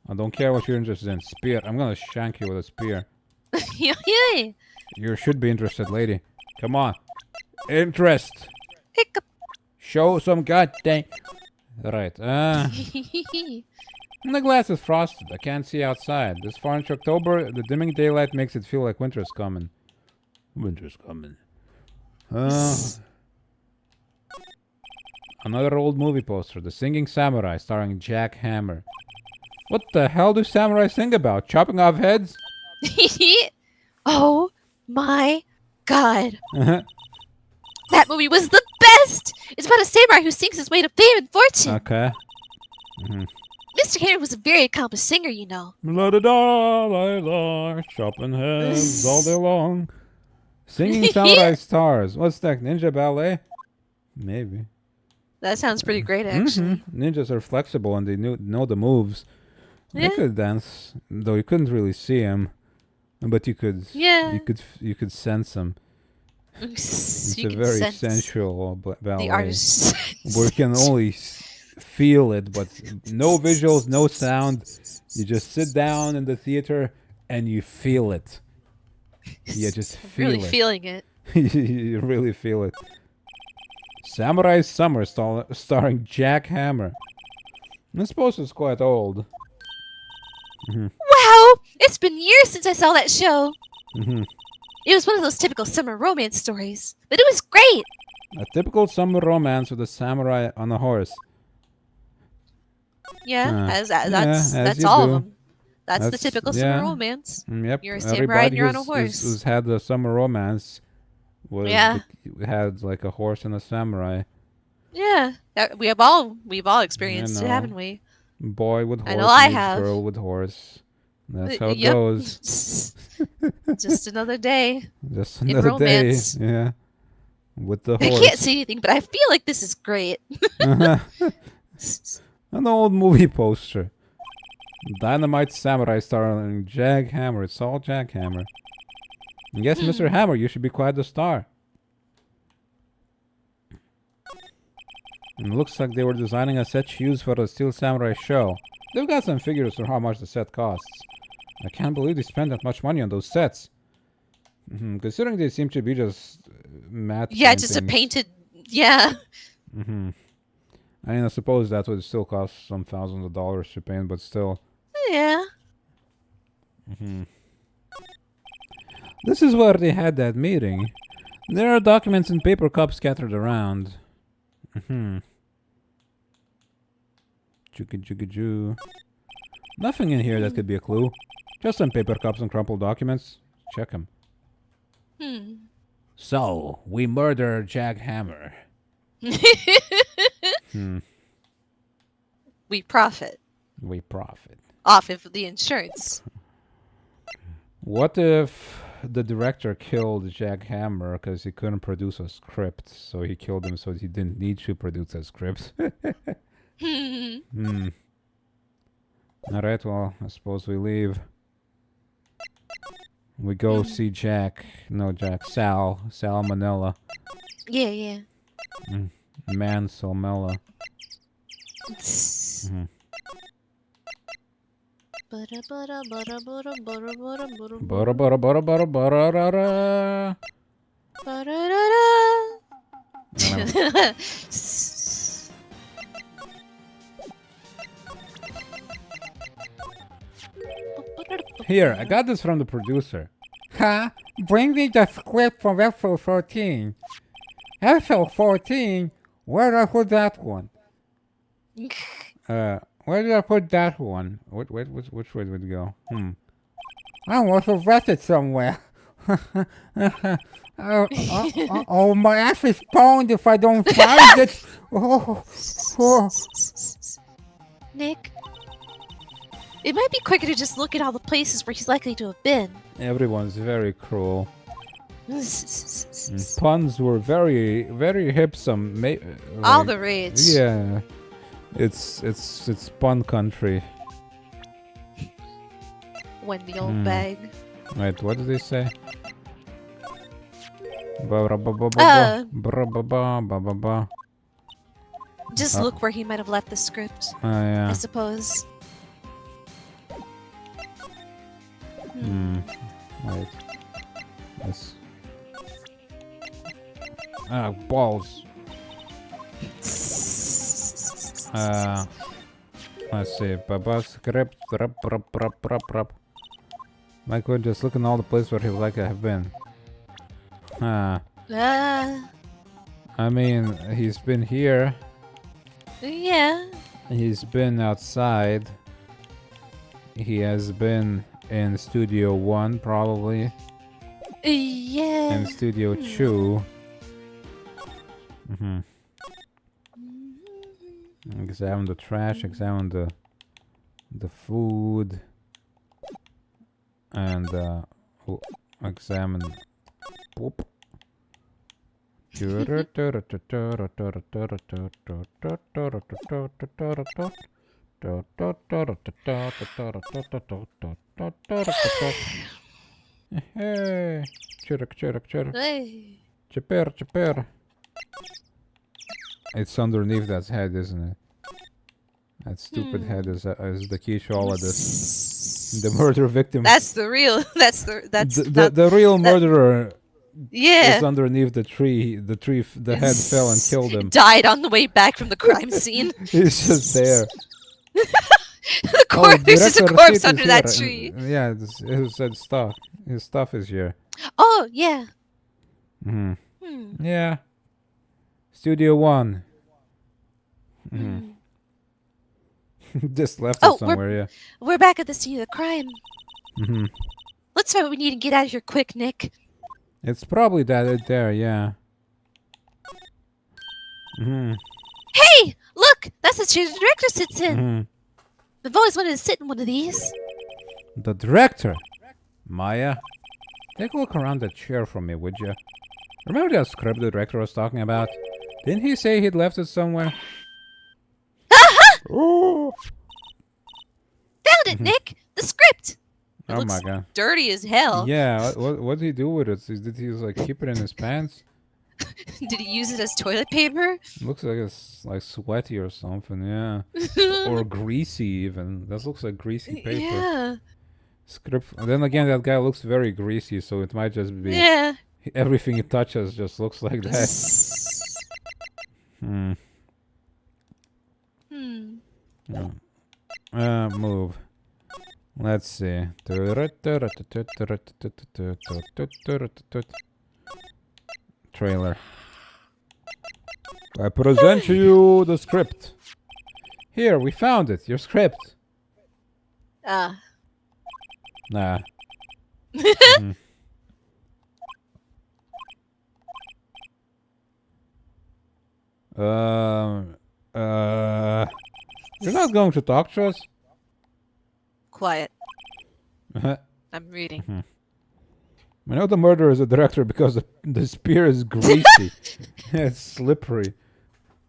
Speaker 1: I don't care what you're interested in. Spear. I'm gonna shank you with a spear.
Speaker 2: Yay!
Speaker 1: You should be interested, lady. Come on. Interest.
Speaker 2: Hiccup.
Speaker 1: Show some goddamn. Right. The glass is frosted. I can't see outside. This far into October, the dimming daylight makes it feel like winter's coming. Winter's coming. Another old movie poster. The Singing Samurai, starring Jack Hammer. What the hell do samurais sing about? Chopping off heads?
Speaker 2: Oh my god. That movie was the best! It's about a samurai who sings his way to fame and fortune.
Speaker 1: Okay. Mhm.
Speaker 2: Mr. Hammer was a very accomplished singer, you know.
Speaker 1: La-da-da-la-la, chopping heads all day long. Singing samurai stars. What's that? Ninja ballet? Maybe.
Speaker 2: That sounds pretty great, actually.
Speaker 1: Ninjas are flexible and they know the moves. They
Speaker 2: Yeah.
Speaker 1: could dance, though you couldn't really see them, but you could.
Speaker 2: Yeah.
Speaker 1: You could sense them. It's
Speaker 2: You
Speaker 1: a
Speaker 2: can
Speaker 1: very
Speaker 2: sense
Speaker 1: sensual ballet.
Speaker 2: the artist.
Speaker 1: Where you can only feel it, but no visuals, no sound. You just sit down in the theater and you feel it. You just feel
Speaker 2: really
Speaker 1: it.
Speaker 2: feeling it.
Speaker 1: You really feel it. Samurai Summer starring Jack Hammer. I suppose it's quite old.
Speaker 2: Wow! It's been years since I saw that show.
Speaker 1: Mhm.
Speaker 2: It was one of those typical summer romance stories, but it was great.
Speaker 1: A typical summer romance with a samurai on a horse.
Speaker 2: Yeah,
Speaker 1: as
Speaker 2: that's
Speaker 1: you
Speaker 2: all
Speaker 1: do.
Speaker 2: of them. That's the
Speaker 1: That's-
Speaker 2: typical
Speaker 1: yeah.
Speaker 2: summer romance.
Speaker 1: Yep.
Speaker 2: You're a samurai
Speaker 1: Everybody
Speaker 2: and you're on a horse.
Speaker 1: who's had a summer romance
Speaker 2: Yeah.
Speaker 1: had like a horse and a samurai.
Speaker 2: Yeah, we've all experienced it,
Speaker 1: know.
Speaker 2: haven't we?
Speaker 1: Boy with horse
Speaker 2: I know I
Speaker 1: meets
Speaker 2: have.
Speaker 1: girl with horse. That's how it
Speaker 2: Yep.
Speaker 1: goes.
Speaker 2: Just another day.
Speaker 1: Just
Speaker 2: in
Speaker 1: another day.
Speaker 2: romance.
Speaker 1: Yeah. With the
Speaker 2: I
Speaker 1: horse.
Speaker 2: can't see anything, but I feel like this is great.
Speaker 1: An old movie poster. Dynamite Samurai starring Jack Hammer. It's all Jack Hammer. I guess, Mr. Hammer, you should be quite the star. And it looks like they were designing a set used for the Steel Samurai show. They've got some figures for how much the set costs. I can't believe they spent that much money on those sets. Considering they seem to be just matte
Speaker 2: Yeah, just a
Speaker 1: paintings.
Speaker 2: painted. Yeah.
Speaker 1: I mean, I suppose that would still cost some thousands of dollars to paint, but still.
Speaker 2: Yeah.
Speaker 1: This is where they had that meeting. There are documents and paper cups scattered around. Chugga-chugga-choo. Nothing in here that could be a clue. Just some paper cups and crumpled documents. Check them. So, we murder Jack Hammer.
Speaker 2: We profit
Speaker 1: We profit.
Speaker 2: off of the insurance.
Speaker 1: What if the director killed Jack Hammer because he couldn't produce a script, so he killed him so he didn't need to produce a script? Alright, well, I suppose we leave. We go see Jack. No, Jack. Sal. Salmonella.
Speaker 2: Yeah.
Speaker 1: Man Salmonella. Bora bora bora bora bora ra, ra. Here, I got this from the producer.
Speaker 3: Huh? Bring me the script from episode 14. Episode 14? Where did I put that one? Where did I put that one?
Speaker 1: Which way would it go?
Speaker 3: I must have left it somewhere. Oh, my ass is stoned if I don't find it. Oh.
Speaker 2: Nick, it might be quicker to just look at all the places where he's likely to have been.
Speaker 1: Everyone's very cruel. Puns were very, very hip.
Speaker 2: All the rage.
Speaker 1: Yeah, it's pun country.
Speaker 2: When the old bag.
Speaker 1: Wait, what did they say?
Speaker 2: Just look where he might have left the script.
Speaker 1: Yeah.
Speaker 2: I suppose.
Speaker 1: Wait. Yes. Balls. Let's see. Baba script. Rap. Michael, just look in all the places where he would like to have been. I mean, he's been here.
Speaker 2: Yeah.
Speaker 1: He's been outside. He has been in Studio 1, probably.
Speaker 2: Yeah.
Speaker 1: In Studio 2. Examine the trash, examine the food. And examine poop. Hey, chirk.
Speaker 2: Hey.
Speaker 1: Chipper. It's underneath that head, isn't it? That stupid head is the key to all of this. The murder victim.
Speaker 2: That's the real. That's
Speaker 1: the real murderer.
Speaker 2: Yeah.
Speaker 1: Is underneath the tree. The head fell and killed him.
Speaker 2: Died on the way back from the crime scene.
Speaker 1: He's just there.
Speaker 2: There's just a corpse under that tree.
Speaker 1: Yeah, his stuff. His stuff is here.
Speaker 2: Oh yeah.
Speaker 1: Yeah. Studio 1. Just left it somewhere,
Speaker 2: We're back at the scene of the crime. Let's find what we need and get out of here quick, Nick.
Speaker 1: It's probably that there, yeah.
Speaker 2: Hey! Look! That's the chair the director sits in! I've always wanted to sit in one of these.
Speaker 1: The director? Maya? Take a look around that chair for me, would you? Remember that script the director was talking about? Didn't he say he'd left it somewhere?
Speaker 2: Oh! Found it, Nick! The script! It
Speaker 1: oh my god.
Speaker 2: Dirty as hell.
Speaker 1: Yeah, what did he do with it? Did he like keep it in his pants?
Speaker 2: Did he use it as toilet paper?
Speaker 1: Looks like it's like sweaty or something, yeah. Or greasy even. That looks like greasy paper.
Speaker 2: Yeah.
Speaker 1: Script. And then again, that guy looks very greasy, so it might just be.
Speaker 2: Yeah.
Speaker 1: Everything he touches just looks like that. Move. Let's see. Trailer. I present you the script. Here, we found it. Your script. Nah. You're not going to talk to us?
Speaker 2: Quiet. I'm reading.
Speaker 1: I know the murderer is a director because the spear is greasy. It's slippery.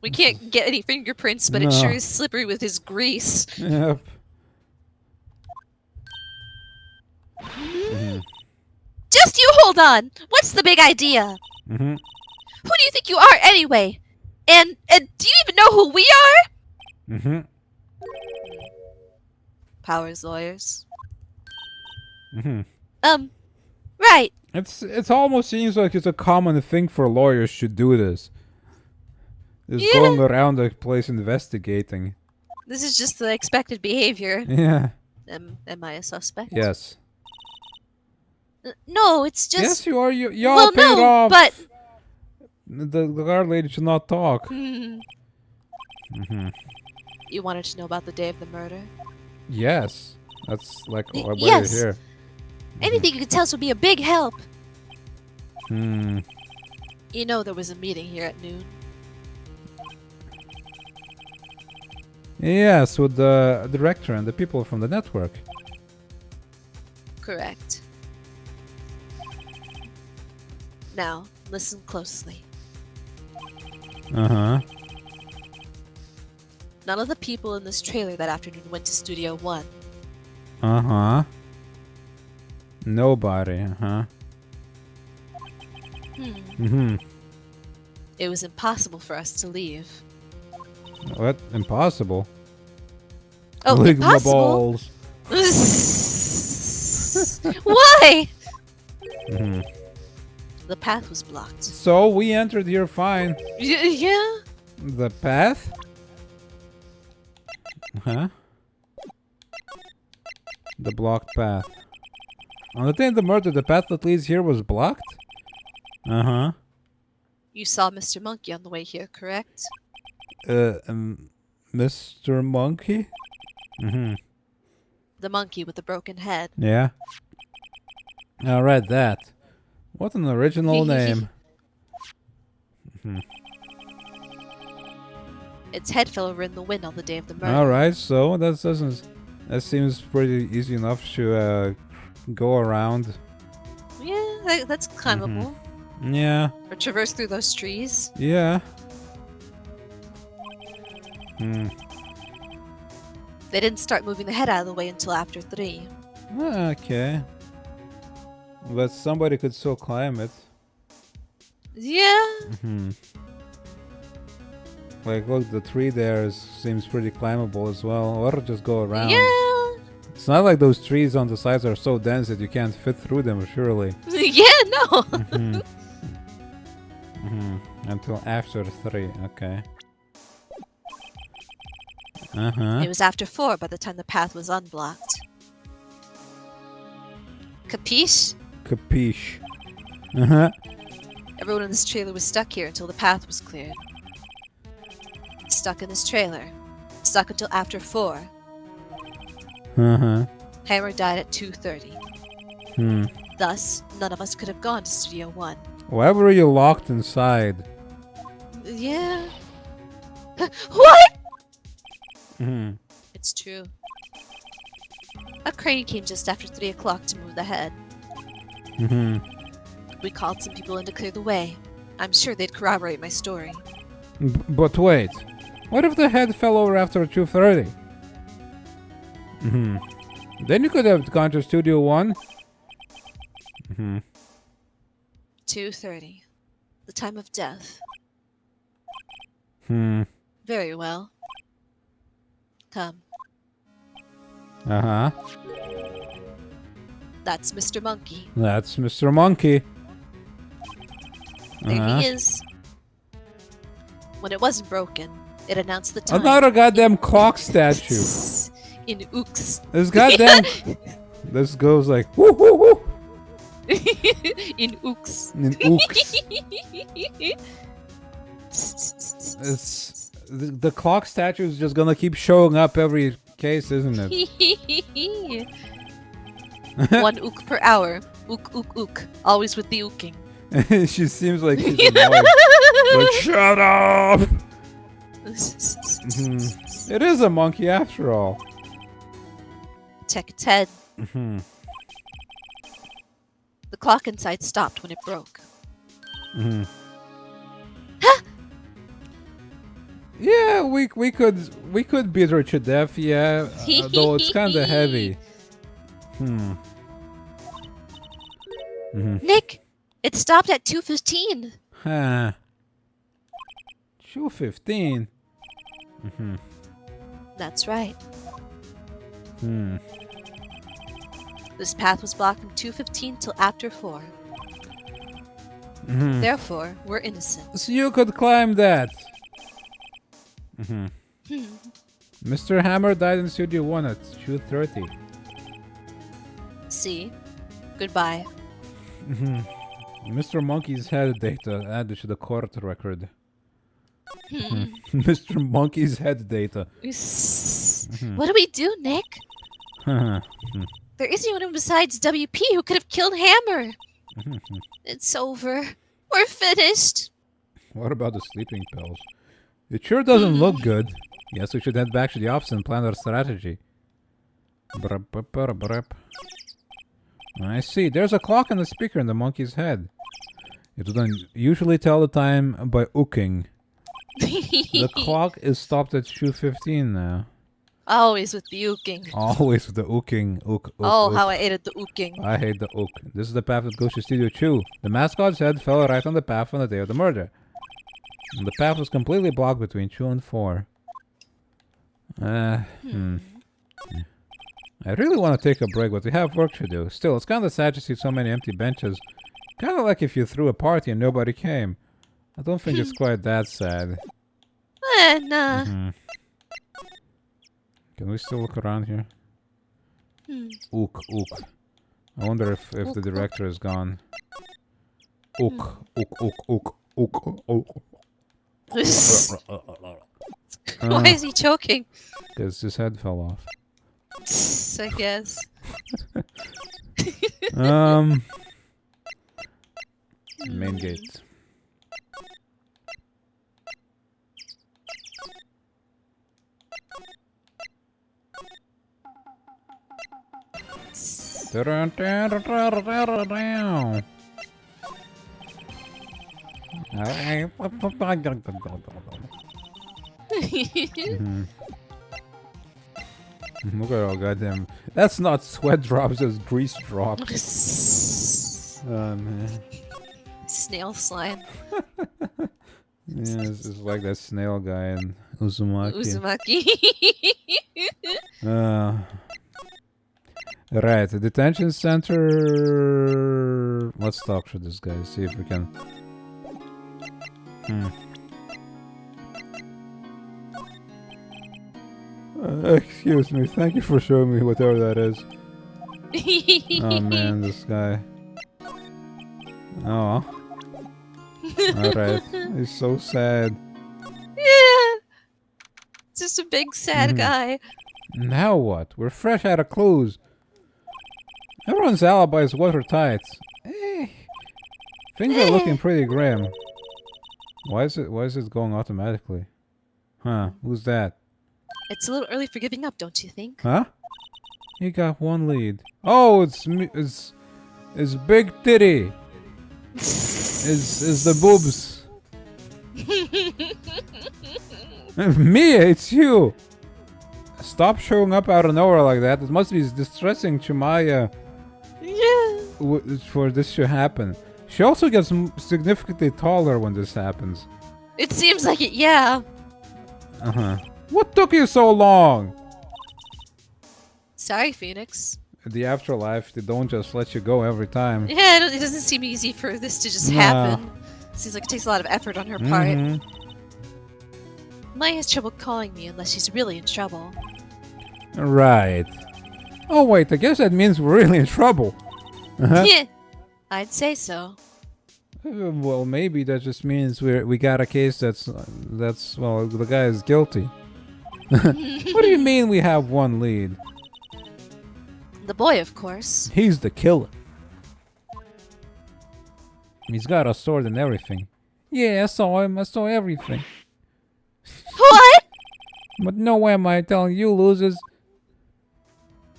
Speaker 2: We can't get any fingerprints, but it sure is slippery with his grease.
Speaker 1: Yep.
Speaker 2: Just you hold on! What's the big idea? Who do you think you are anyway? And do you even know who we are? Powers lawyers. Right.
Speaker 1: It almost seems like it's a common thing for lawyers to do this. Just going around the place investigating.
Speaker 2: This is just the expected behavior.
Speaker 1: Yeah.
Speaker 2: Am I a suspect?
Speaker 1: Yes.
Speaker 2: No, it's just.
Speaker 1: Yes, you are. Y'all
Speaker 2: Well,
Speaker 1: paid
Speaker 2: no,
Speaker 1: off.
Speaker 2: but.
Speaker 1: The guard lady should not talk.
Speaker 2: You wanted to know about the day of the murder?
Speaker 1: Yes. That's like why you're
Speaker 2: Yes.
Speaker 1: here.
Speaker 2: Anything you could tell us would be a big help.
Speaker 1: Hmm.
Speaker 2: You know there was a meeting here at noon.
Speaker 1: Yes, with the director and the people from the network.
Speaker 2: Correct. Now, listen closely.
Speaker 1: Uh-huh.
Speaker 2: None of the people in this trailer that afternoon went to Studio 1.
Speaker 1: Uh-huh. Nobody, uh-huh.
Speaker 2: It was impossible for us to leave.
Speaker 1: What? Impossible?
Speaker 2: Oh,
Speaker 1: Lick my
Speaker 2: impossible?
Speaker 1: balls.
Speaker 2: Why? The path was blocked.
Speaker 1: So we entered here fine.
Speaker 2: Yeah?
Speaker 1: The path? Huh? The blocked path. On the day of the murder, the path that leads here was blocked? Uh-huh.
Speaker 2: You saw Mr. Monkey on the way here, correct?
Speaker 1: Mr. Monkey?
Speaker 2: The monkey with the broken head.
Speaker 1: Yeah. I read that. What an original name.
Speaker 2: Its head fell over in the wind on the day of the murder.
Speaker 1: Alright, so that seems pretty easy enough to go around.
Speaker 2: Yeah, that's climbable.
Speaker 1: Yeah.
Speaker 2: Or traverse through those trees.
Speaker 1: Yeah.
Speaker 2: They didn't start moving the head out of the way until after 3.
Speaker 1: Okay. But somebody could still climb it.
Speaker 2: Yeah.
Speaker 1: Like, look, the tree there seems pretty climbable as well. Or just go around.
Speaker 2: Yeah.
Speaker 1: It's not like those trees on the sides are so dense that you can't fit through them, surely.
Speaker 2: Yeah, no.
Speaker 1: Until after 3, okay.
Speaker 2: It was after 4 by the time the path was unblocked. Capiche?
Speaker 1: Capiche.
Speaker 2: Everyone in this trailer was stuck here until the path was cleared. Stuck in this trailer. Stuck until after 4. Hammer died at 2:30. Thus, none of us could have gone to Studio 1.
Speaker 1: Why were you locked inside?
Speaker 2: Yeah. What? It's true. A crane came just after 3 o'clock to move the head. We called some people in to clear the way. I'm sure they'd corroborate my story.
Speaker 1: But wait. What if the head fell over after 2:30? Then you could have gone to Studio 1.
Speaker 2: 2:30. The time of death. Very well. Come. That's Mr. Monkey.
Speaker 1: That's Mr. Monkey.
Speaker 2: There he is. When it wasn't broken, it announced the time.
Speaker 1: Another goddamn clock statue.
Speaker 2: In ooks.
Speaker 1: This goddamn... This goes like... Woo woo woo!
Speaker 2: In ooks.
Speaker 1: In ooks. The clock statue is just gonna keep showing up every case, isn't it?
Speaker 2: 1 ook per hour. Ook, ook, ook. Always with the ooking.
Speaker 1: She seems like she's annoyed. Like, shut up! It is a monkey after all.
Speaker 2: Check its head. The clock inside stopped when it broke.
Speaker 1: Yeah, we could beat her to death, yeah. Though it's kinda heavy.
Speaker 2: Nick! It stopped at 2:15.
Speaker 1: Huh. 2:15.
Speaker 2: That's right. This path was blocked from 2:15 till after 4. Therefore, we're innocent.
Speaker 1: So you could climb that. Mr. Hammer died in Studio 1 at 2:30.
Speaker 2: See? Goodbye.
Speaker 1: Mr. Monkey's head data added to the court record. Mr. Monkey's head data.
Speaker 2: What do we do, Nick? There isn't anyone besides WP who could have killed Hammer. It's over. We're finished.
Speaker 1: What about the sleeping pills? It sure doesn't look good. Guess we should head back to the office and plan our strategy. I see. There's a clock on the speaker in the monkey's head. It would usually tell the time by ooking. The clock is stopped at 2:15 now.
Speaker 2: Always with the ooking.
Speaker 1: Always with the ooking. Ook,
Speaker 2: oh,
Speaker 1: ook.
Speaker 2: how I hated the ooking.
Speaker 1: I hate the ook. This is the path that goes to Studio 2. The mascot's head fell right on the path on the day of the murder. And the path was completely blocked between 2 and 4. I really want to take a break, but we have work to do. Still, it's kind of sad to see so many empty benches. Kind of like if you threw a party and nobody came. I don't think it's quite that sad.
Speaker 2: Nah.
Speaker 1: Can we still look around here? Ook. I wonder if the director is gone. Ook.
Speaker 2: Why is he choking?
Speaker 1: Because his head fell off.
Speaker 2: I guess.
Speaker 1: Main gate. Look at all goddamn. That's not sweat drops, that's grease drops. Oh man.
Speaker 2: Snail slime.
Speaker 1: Yeah, it's like that snail guy in Uzumaki. Right, the detention center. Let's talk to this guy, see if we can. Excuse me, thank you for showing me whatever that is. Oh man, this guy. Oh. Alright, he's so sad.
Speaker 2: Yeah. Just a big sad guy.
Speaker 1: Now what? We're fresh out of clues. Everyone's alibi is watertight. Things are looking pretty grim. Why is it going automatically? Huh, who's that?
Speaker 2: It's a little early for giving up, don't you think?
Speaker 1: Huh? You got one lead. Oh, it's me. It's Big Titty. Is the boobs. Mia, it's you. Stop showing up out of nowhere like that. It must be distressing to Maya.
Speaker 2: Yeah.
Speaker 1: For this to happen. She also gets significantly taller when this happens.
Speaker 2: It seems like it, yeah.
Speaker 1: What took you so long?
Speaker 2: Sorry, Phoenix.
Speaker 1: The afterlife, they don't just let you go every time.
Speaker 2: Yeah, it doesn't seem easy for this to just happen. Seems like it takes a lot of effort on her part. Maya has trouble calling me unless she's really in trouble.
Speaker 1: Right. Oh wait, I guess that means we're really in trouble.
Speaker 2: Yeah, I'd say so.
Speaker 1: Well, maybe that just means we got a case that's well, the guy is guilty. What do you mean we have one lead?
Speaker 2: The boy, of course.
Speaker 1: He's the killer. He's got a sword and everything. Yeah, I saw him. I saw everything.
Speaker 2: What?
Speaker 1: But no way am I telling you, losers.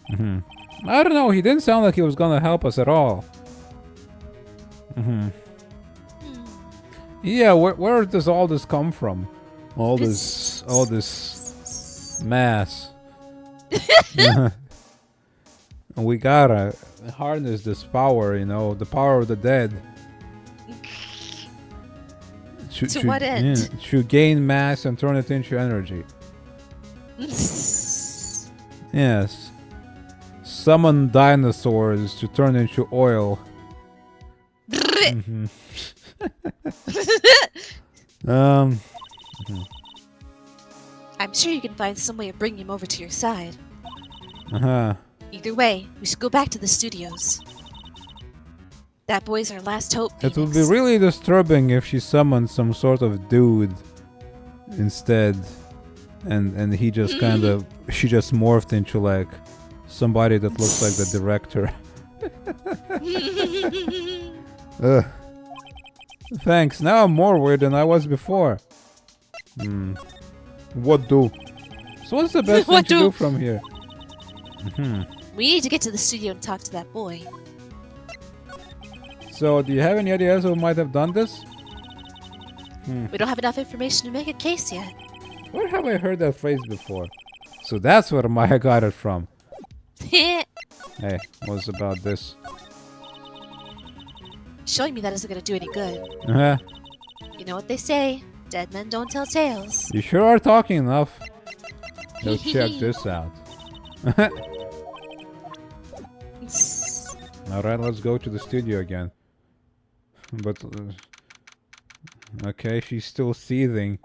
Speaker 1: I don't know. He didn't sound like he was gonna help us at all. Yeah, where does all this come from? All this mass. We gotta harness this power, you know, the power of the dead.
Speaker 2: To what end?
Speaker 1: Yeah, to gain mass and turn it into energy. Yes. Summon dinosaurs to turn into oil.
Speaker 2: I'm sure you can find some way of bringing him over to your side. Either way, we should go back to the studios. That boy's our last hope,
Speaker 1: It would be
Speaker 2: Phoenix.
Speaker 1: really disturbing if she summoned some sort of dude instead, and he just she just morphed into like somebody that looks like the director. Ugh. Thanks. Now I'm more weird than I was before. What do? So what's the best thing
Speaker 2: What
Speaker 1: to
Speaker 2: do?
Speaker 1: do from here?
Speaker 2: We need to get to the studio and talk to that boy.
Speaker 1: So do you have any ideas who might have done this?
Speaker 2: We don't have enough information to make a case yet.
Speaker 1: Where have I heard that phrase before? So that's where Maya got it from. Hey, what's about this?
Speaker 2: Showing me that isn't going to do any good.
Speaker 1: Uh-huh.
Speaker 2: You know what they say, dead men don't tell tales.
Speaker 1: You sure are talking enough. Let's check this out. Alright, let's go to the studio again. But... okay, she's still seething.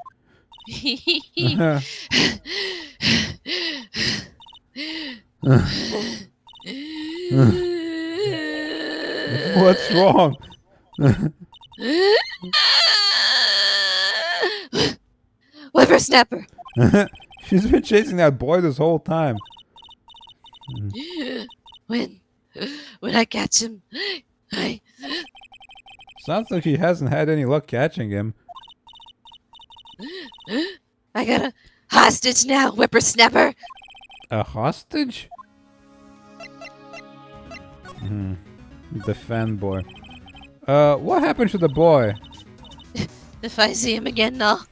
Speaker 1: What's wrong?
Speaker 2: Whippersnapper!
Speaker 1: She's been chasing that boy this whole time.
Speaker 2: When I catch him,
Speaker 1: Sounds like she hasn't had any luck catching him.
Speaker 2: I got a hostage now, whippersnapper!
Speaker 1: A hostage? The fanboy. What happened to the boy?
Speaker 2: If I see him again, I'll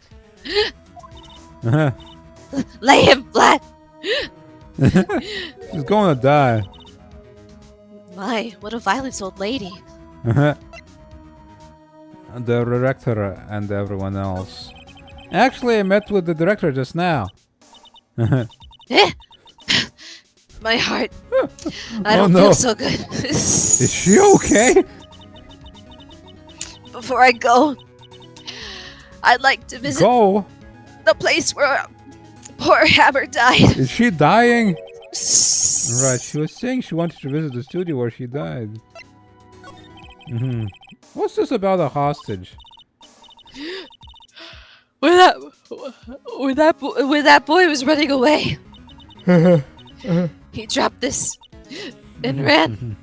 Speaker 2: lay him flat!
Speaker 1: She's gonna die.
Speaker 2: My, what a violent old lady.
Speaker 1: The director and everyone else. Actually, I met with the director just now.
Speaker 2: My heart. I don't
Speaker 1: no.
Speaker 2: feel so good.
Speaker 1: Is she okay?
Speaker 2: Before I go, I'd like to visit
Speaker 1: Go?
Speaker 2: the place where poor Hammer died.
Speaker 1: Is she dying? Right, she was saying she wanted to visit the studio where she died. What's this about a hostage?
Speaker 2: Where that boy was running away. He dropped this and ran.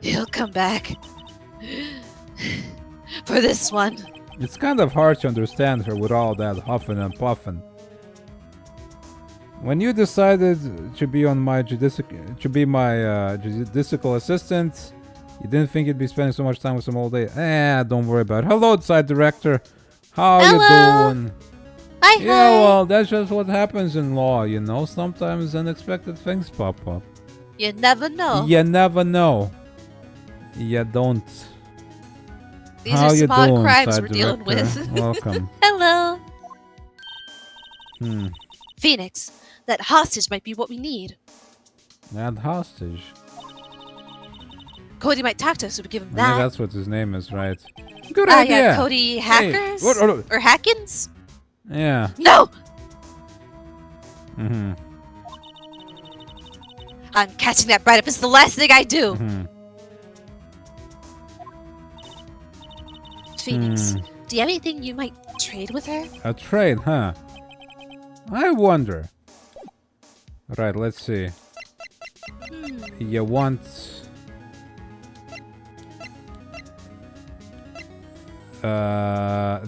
Speaker 2: He'll come back for this one.
Speaker 1: It's kind of hard to understand her with all that huffing and puffing. When you decided to be on my judicial assistant, you didn't think you'd be spending so much time with some old lady. Don't worry about it. Hello, side director. How
Speaker 2: Hello.
Speaker 1: you doing?
Speaker 2: Hi,
Speaker 1: Yeah, well, that's just what happens in law, you know. Sometimes unexpected things pop up.
Speaker 2: You never know.
Speaker 1: You never know. You don't.
Speaker 2: These
Speaker 1: How
Speaker 2: are
Speaker 1: you
Speaker 2: small
Speaker 1: doing,
Speaker 2: crimes
Speaker 1: side
Speaker 2: we're dealing
Speaker 1: director?
Speaker 2: with.
Speaker 1: Welcome.
Speaker 2: Hello.
Speaker 1: Hmm.
Speaker 2: Phoenix, that hostage might be what we need.
Speaker 1: That hostage.
Speaker 2: Cody might talk to us if we give him
Speaker 1: I think
Speaker 2: that.
Speaker 1: that's what his name is, right? Good idea.
Speaker 2: Yeah, Cody Hackers?
Speaker 1: Hey, what-
Speaker 2: Or Hackins?
Speaker 1: Yeah.
Speaker 2: No!
Speaker 1: Mm-hmm.
Speaker 2: I'm catching that bright up. It's the last thing I do.
Speaker 1: Mm-hmm.
Speaker 2: Phoenix, do you have anything you might trade with her?
Speaker 1: A trade, huh? I wonder. Right, let's see. You want...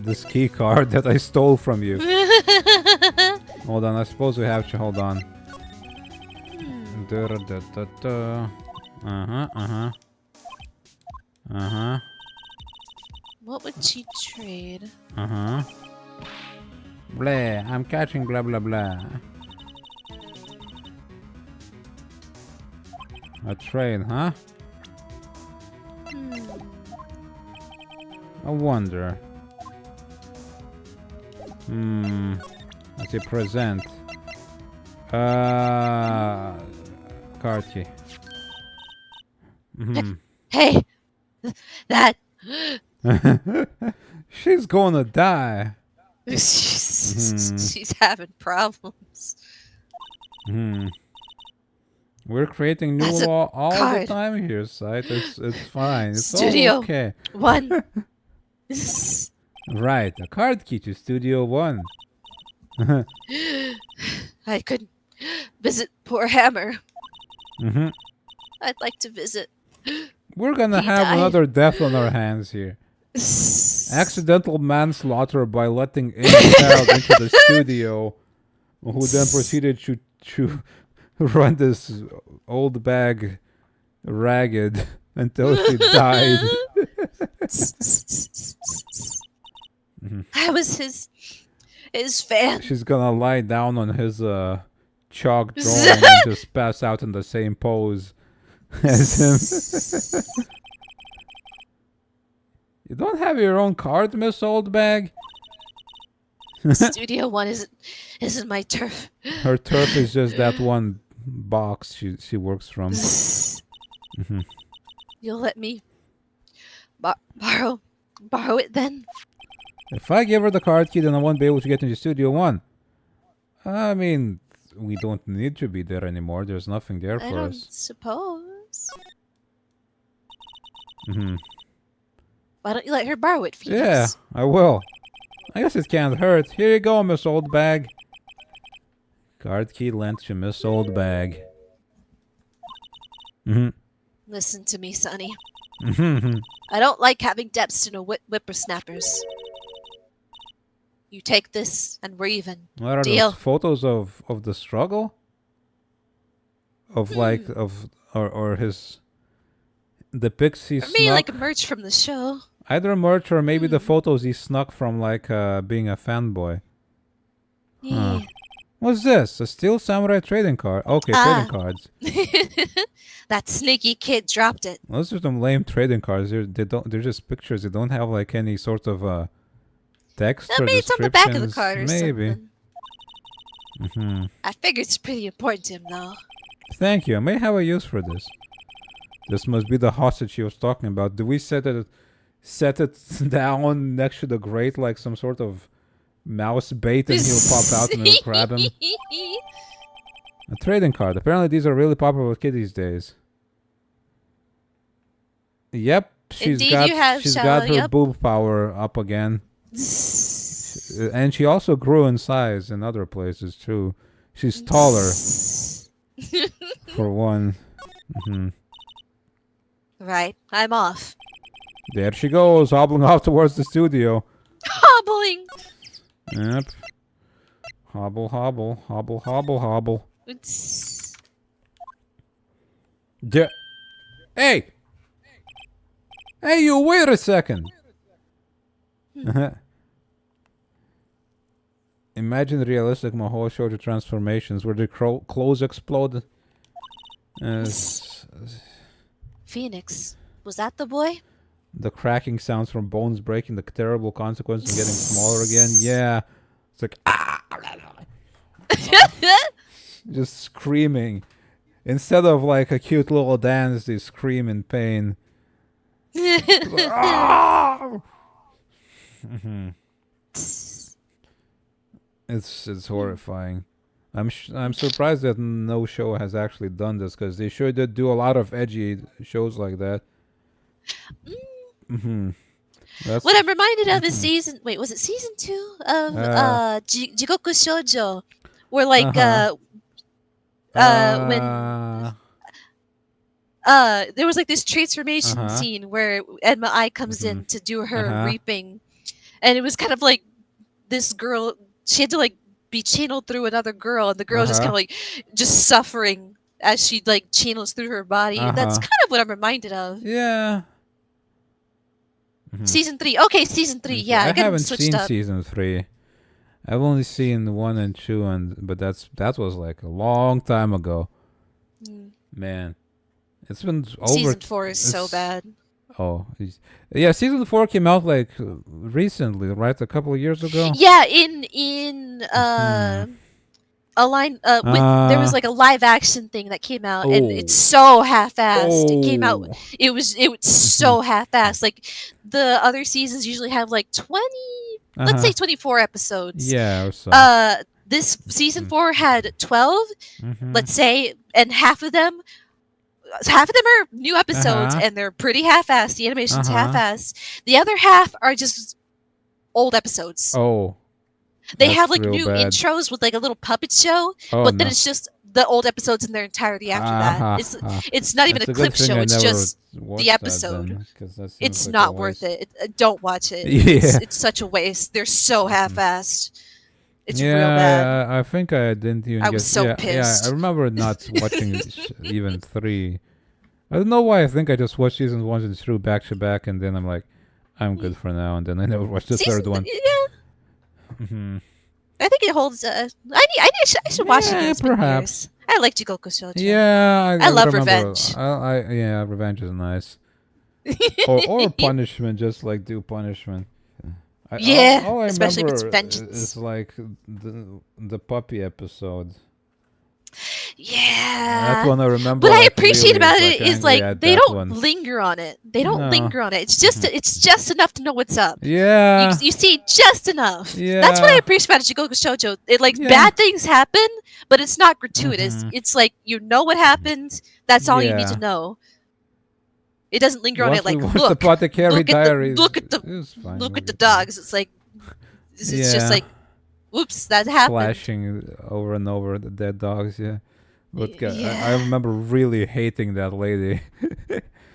Speaker 1: this key card that I stole from you. Hold on, I suppose we have to hold on. Uh-huh.
Speaker 2: What would she trade?
Speaker 1: Blah, I'm catching blah blah blah. A trade, huh? I wonder. Let's see, present. Card key.
Speaker 2: Hey! That...
Speaker 1: She's gonna die.
Speaker 2: She's having problems.
Speaker 1: We're creating new
Speaker 2: That's a
Speaker 1: law all the
Speaker 2: card.
Speaker 1: time here, Sight. It's fine. It's
Speaker 2: Studio
Speaker 1: all okay.
Speaker 2: 1.
Speaker 1: Right, a card key to Studio 1.
Speaker 2: I could visit poor Hammer.
Speaker 1: Mm-hmm.
Speaker 2: I'd like to visit.
Speaker 1: We're gonna
Speaker 2: He
Speaker 1: have
Speaker 2: died.
Speaker 1: another death on our hands here. Accidental manslaughter by letting a child into the studio, who then proceeded to run this old bag ragged until she died.
Speaker 2: I was his fan.
Speaker 1: She's gonna lie down on his chalk drawing and just pass out in the same pose as him. You don't have your own card, Miss Oldbag?
Speaker 2: Studio 1 isn't my turf.
Speaker 1: Her turf is just that one box she works from.
Speaker 2: You'll let me borrow it then?
Speaker 1: If I give her the card key, then I won't be able to get into Studio 1. I mean, we don't need to be there anymore. There's nothing there
Speaker 2: I
Speaker 1: for
Speaker 2: don't
Speaker 1: us.
Speaker 2: suppose.
Speaker 1: Mm-hmm.
Speaker 2: Why don't you let her borrow it, Phoenix?
Speaker 1: Yeah, I will. I guess it can't hurt. Here you go, Miss Oldbag. Card key lent to Miss Oldbag. Mm-hmm.
Speaker 2: Listen to me, Sonny.
Speaker 1: Mm-hmm.
Speaker 2: I don't like having debts to no whippersnappers. You take this, and we're even.
Speaker 1: What are
Speaker 2: Deal.
Speaker 1: those photos of the struggle? Of like or his the pixie
Speaker 2: Or maybe
Speaker 1: snuck.
Speaker 2: like a merch from the show.
Speaker 1: Either merch or maybe the photos he snuck from like being a fanboy.
Speaker 2: Yeah.
Speaker 1: What's this? A Steel Samurai trading card. Okay, trading cards.
Speaker 2: That sneaky kid dropped it.
Speaker 1: Those are some lame trading cards. They're just pictures. They don't have like any sort of text or
Speaker 2: Maybe it's on the back of the
Speaker 1: descriptions.
Speaker 2: card or
Speaker 1: Maybe.
Speaker 2: something.
Speaker 1: Mm-hmm.
Speaker 2: I figure it's pretty important to him, though.
Speaker 1: Thank you. I may have a use for this. This must be the hostage she was talking about. Do we set it down next to the grate like some sort of mouse bait and he'll pop out and we'll grab him? A trading card. Apparently these are really popular with kids these days. Yep.
Speaker 2: Indeed you have,
Speaker 1: she's
Speaker 2: Shala,
Speaker 1: got her
Speaker 2: yep.
Speaker 1: boob power up again. And she also grew in size in other places too. She's taller for one. Mm-hmm.
Speaker 2: Right, I'm off.
Speaker 1: There she goes, hobbling off towards the studio.
Speaker 2: Hobbling!
Speaker 1: Yep. Hobble, hobble, hobble, hobble, hobble.
Speaker 2: It's...
Speaker 1: Hey! Hey, you, wait a second! Imagine realistic Mahou shoujo transformations where the clothes explode.
Speaker 2: Phoenix, was that the boy?
Speaker 1: The cracking sounds from bones breaking, the terrible consequences of getting smaller again. Yeah. It's like, just screaming. Instead of like a cute little dance, they scream in pain. Mm-hmm. It's horrifying. I'm surprised that no show has actually done this, because they sure did do a lot of edgy shows like that. Mm-hmm.
Speaker 2: What I'm reminded of is season... Wait, was it season 2 of Jigoku Shoujo? Where like when there was like this transformation scene where Edma Ai comes in to do her reaping, and it was kind of like this girl, she had to like be channeled through another girl, and the girl just kind of like just suffering as she like channels through her body. That's kind of what I'm reminded of.
Speaker 1: Yeah.
Speaker 2: Season 3. Okay, season 3. Yeah,
Speaker 1: I haven't
Speaker 2: switched
Speaker 1: seen
Speaker 2: up.
Speaker 1: season 3. I've only seen 1 and 2, but that was like a long time ago. Man, it's been over.
Speaker 2: Season 4 is so bad.
Speaker 1: Oh, yeah. Season 4 came out like recently, right? A couple of years ago.
Speaker 2: Yeah, in a line there was like a live action thing that came out, and it's so half-assed. It came out. It was so half-assed. Like the other seasons usually have like 20, let's say 24 episodes.
Speaker 1: Yeah, or so.
Speaker 2: This season 4 had 12, let's say, and half of them are new episodes, and they're pretty half-assed. The animation's half-assed. The other half are just old episodes.
Speaker 1: Oh.
Speaker 2: They have like
Speaker 1: real
Speaker 2: new
Speaker 1: bad.
Speaker 2: intros with like a little puppet show,
Speaker 1: Oh,
Speaker 2: but then
Speaker 1: no.
Speaker 2: it's just the old episodes in their entirety after that. It's not even a
Speaker 1: That's
Speaker 2: clip
Speaker 1: good thing
Speaker 2: show.
Speaker 1: I
Speaker 2: It's
Speaker 1: never
Speaker 2: just
Speaker 1: watched
Speaker 2: the
Speaker 1: that
Speaker 2: episode.
Speaker 1: then, 'cause that seems
Speaker 2: It's
Speaker 1: like a
Speaker 2: not worth
Speaker 1: waste.
Speaker 2: it. Don't watch it.
Speaker 1: Yeah.
Speaker 2: It's such a waste. They're so half-assed. It's
Speaker 1: yeah,
Speaker 2: real bad.
Speaker 1: I think I didn't even
Speaker 2: I
Speaker 1: get.
Speaker 2: was so
Speaker 1: yeah,
Speaker 2: pissed.
Speaker 1: I remember not watching even 3. I don't know why. I think I just watched season 1 and 2 back to back, and then I'm like, I'm good for now, and then I never watched the third one.
Speaker 2: Yeah. I think it holds. I should watch it. It's been
Speaker 1: perhaps.
Speaker 2: years. I like Jigoku Shoujo.
Speaker 1: Yeah,
Speaker 2: I love
Speaker 1: remember.
Speaker 2: revenge.
Speaker 1: Yeah, revenge is nice. or punishment, just like do punishment. All I
Speaker 2: especially if it's
Speaker 1: remember
Speaker 2: vengeance.
Speaker 1: is like the puppy episode.
Speaker 2: Yeah.
Speaker 1: That's one I remember.
Speaker 2: What I
Speaker 1: like,
Speaker 2: appreciate
Speaker 1: really
Speaker 2: about
Speaker 1: was,
Speaker 2: it is
Speaker 1: angry
Speaker 2: like
Speaker 1: at
Speaker 2: they
Speaker 1: that
Speaker 2: don't
Speaker 1: one.
Speaker 2: linger on it. They don't
Speaker 1: No.
Speaker 2: linger on it. It's just enough to know what's up.
Speaker 1: Yeah.
Speaker 2: You see just enough.
Speaker 1: Yeah.
Speaker 2: That's what I appreciate about Jigoku Shoujo. It like
Speaker 1: Yeah.
Speaker 2: bad things happen, but it's not gratuitous. It's like you know what happened. That's all you need to
Speaker 1: Yeah.
Speaker 2: know. It doesn't linger on
Speaker 1: Once
Speaker 2: it like
Speaker 1: we watched
Speaker 2: look.
Speaker 1: the Apothecary
Speaker 2: look at the-
Speaker 1: Diaries.
Speaker 2: look at the-
Speaker 1: it was fine,
Speaker 2: Look at the
Speaker 1: everything.
Speaker 2: dogs. It's like it's just
Speaker 1: Yeah.
Speaker 2: like whoops, that happened.
Speaker 1: Flashing over and over the dead dogs. Yeah. But I
Speaker 2: Yeah.
Speaker 1: remember really hating that lady.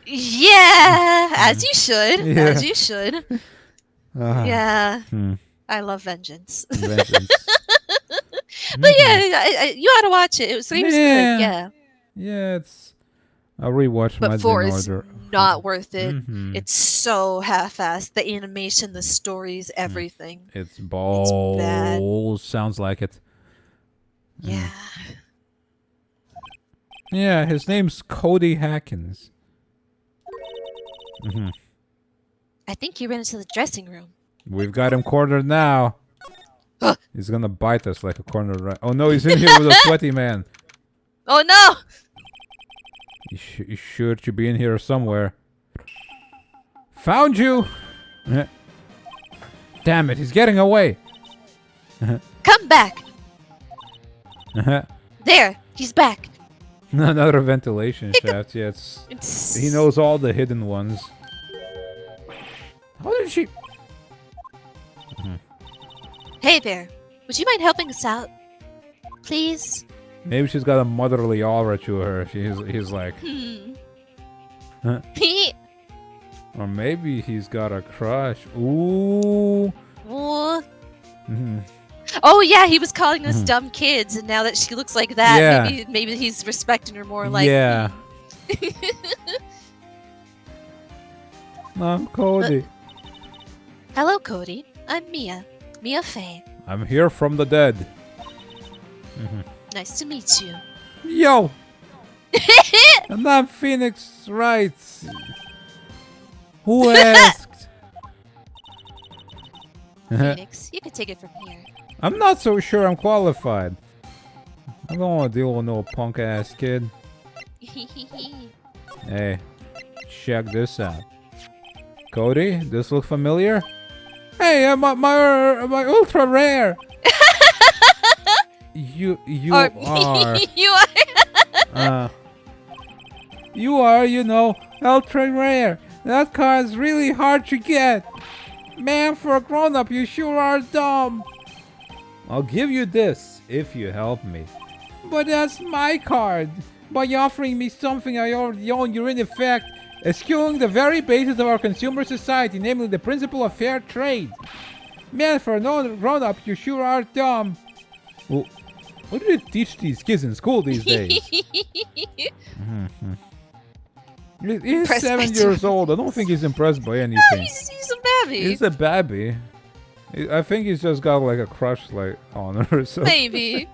Speaker 2: Yeah, as you should.
Speaker 1: Yeah.
Speaker 2: As you should.
Speaker 1: Ah,
Speaker 2: Yeah.
Speaker 1: hmm,
Speaker 2: I love vengeance.
Speaker 1: vengeance.
Speaker 2: But yeah, you ought to watch it. It was
Speaker 1: Yeah.
Speaker 2: good. Yeah.
Speaker 1: Yeah, it's. I'll rewatch
Speaker 2: But
Speaker 1: Meds
Speaker 2: 4
Speaker 1: in
Speaker 2: is
Speaker 1: order.
Speaker 2: not worth it.
Speaker 1: Mhm.
Speaker 2: It's so half-assed. The animation, the stories, everything.
Speaker 1: It's balls.
Speaker 2: bad.
Speaker 1: Sounds like it.
Speaker 2: Yeah.
Speaker 1: Yeah, his name's Cody Hackins. Mhm.
Speaker 2: I think he ran into the dressing room.
Speaker 1: We've got him cornered now.
Speaker 2: Huh.
Speaker 1: He's gonna bite us like a cornered rat. Oh no, he's in here with a sweaty man.
Speaker 2: Oh no!
Speaker 1: He's sure to be in here somewhere. Found you! Damn it, he's getting away.
Speaker 2: Come back! There! He's back!
Speaker 1: Another ventilation shaft. Yeah, he knows all the hidden ones. How did she?
Speaker 2: Hey there. Would you mind helping us out? Please?
Speaker 1: Maybe she's got a motherly aura to her. He's like, Huh? Or maybe he's got a crush. Ooh.
Speaker 2: Ooh.
Speaker 1: Mhm.
Speaker 2: Oh yeah, he was calling us dumb kids, and now that she looks like that,
Speaker 1: Yeah.
Speaker 2: maybe he's respecting her more. Like,
Speaker 1: Yeah. I'm Cody.
Speaker 2: Hello, Cody. I'm Mia. Mia Faye.
Speaker 1: I'm here from the dead.
Speaker 2: Nice to meet you.
Speaker 1: Yo! And I'm Phoenix Wright. Who asked?
Speaker 2: Phoenix, you can take it from here.
Speaker 1: I'm not so sure I'm qualified. I don't want to deal with no punk ass kid. Hey, check this out. Cody, this look familiar? Hey, my ultra rare. You are.
Speaker 2: You are.
Speaker 1: You are, ultra rare. That card's really hard to get. Man, for a grown-up, you sure are dumb. I'll give you this if you help me. But that's my card. By offering me something I already own, you're in effect eschewing the very basis of our consumer society, namely the principle of fair trade. Man, for a grown-up, you sure are dumb. Well, what do they teach these kids in school these days? He's
Speaker 2: Impressed by
Speaker 1: 7 years old. I don't think he's impressed by anything.
Speaker 2: No, he's a babby.
Speaker 1: He's a babby. I think he's just got like a crush on her. So.
Speaker 2: Maybe.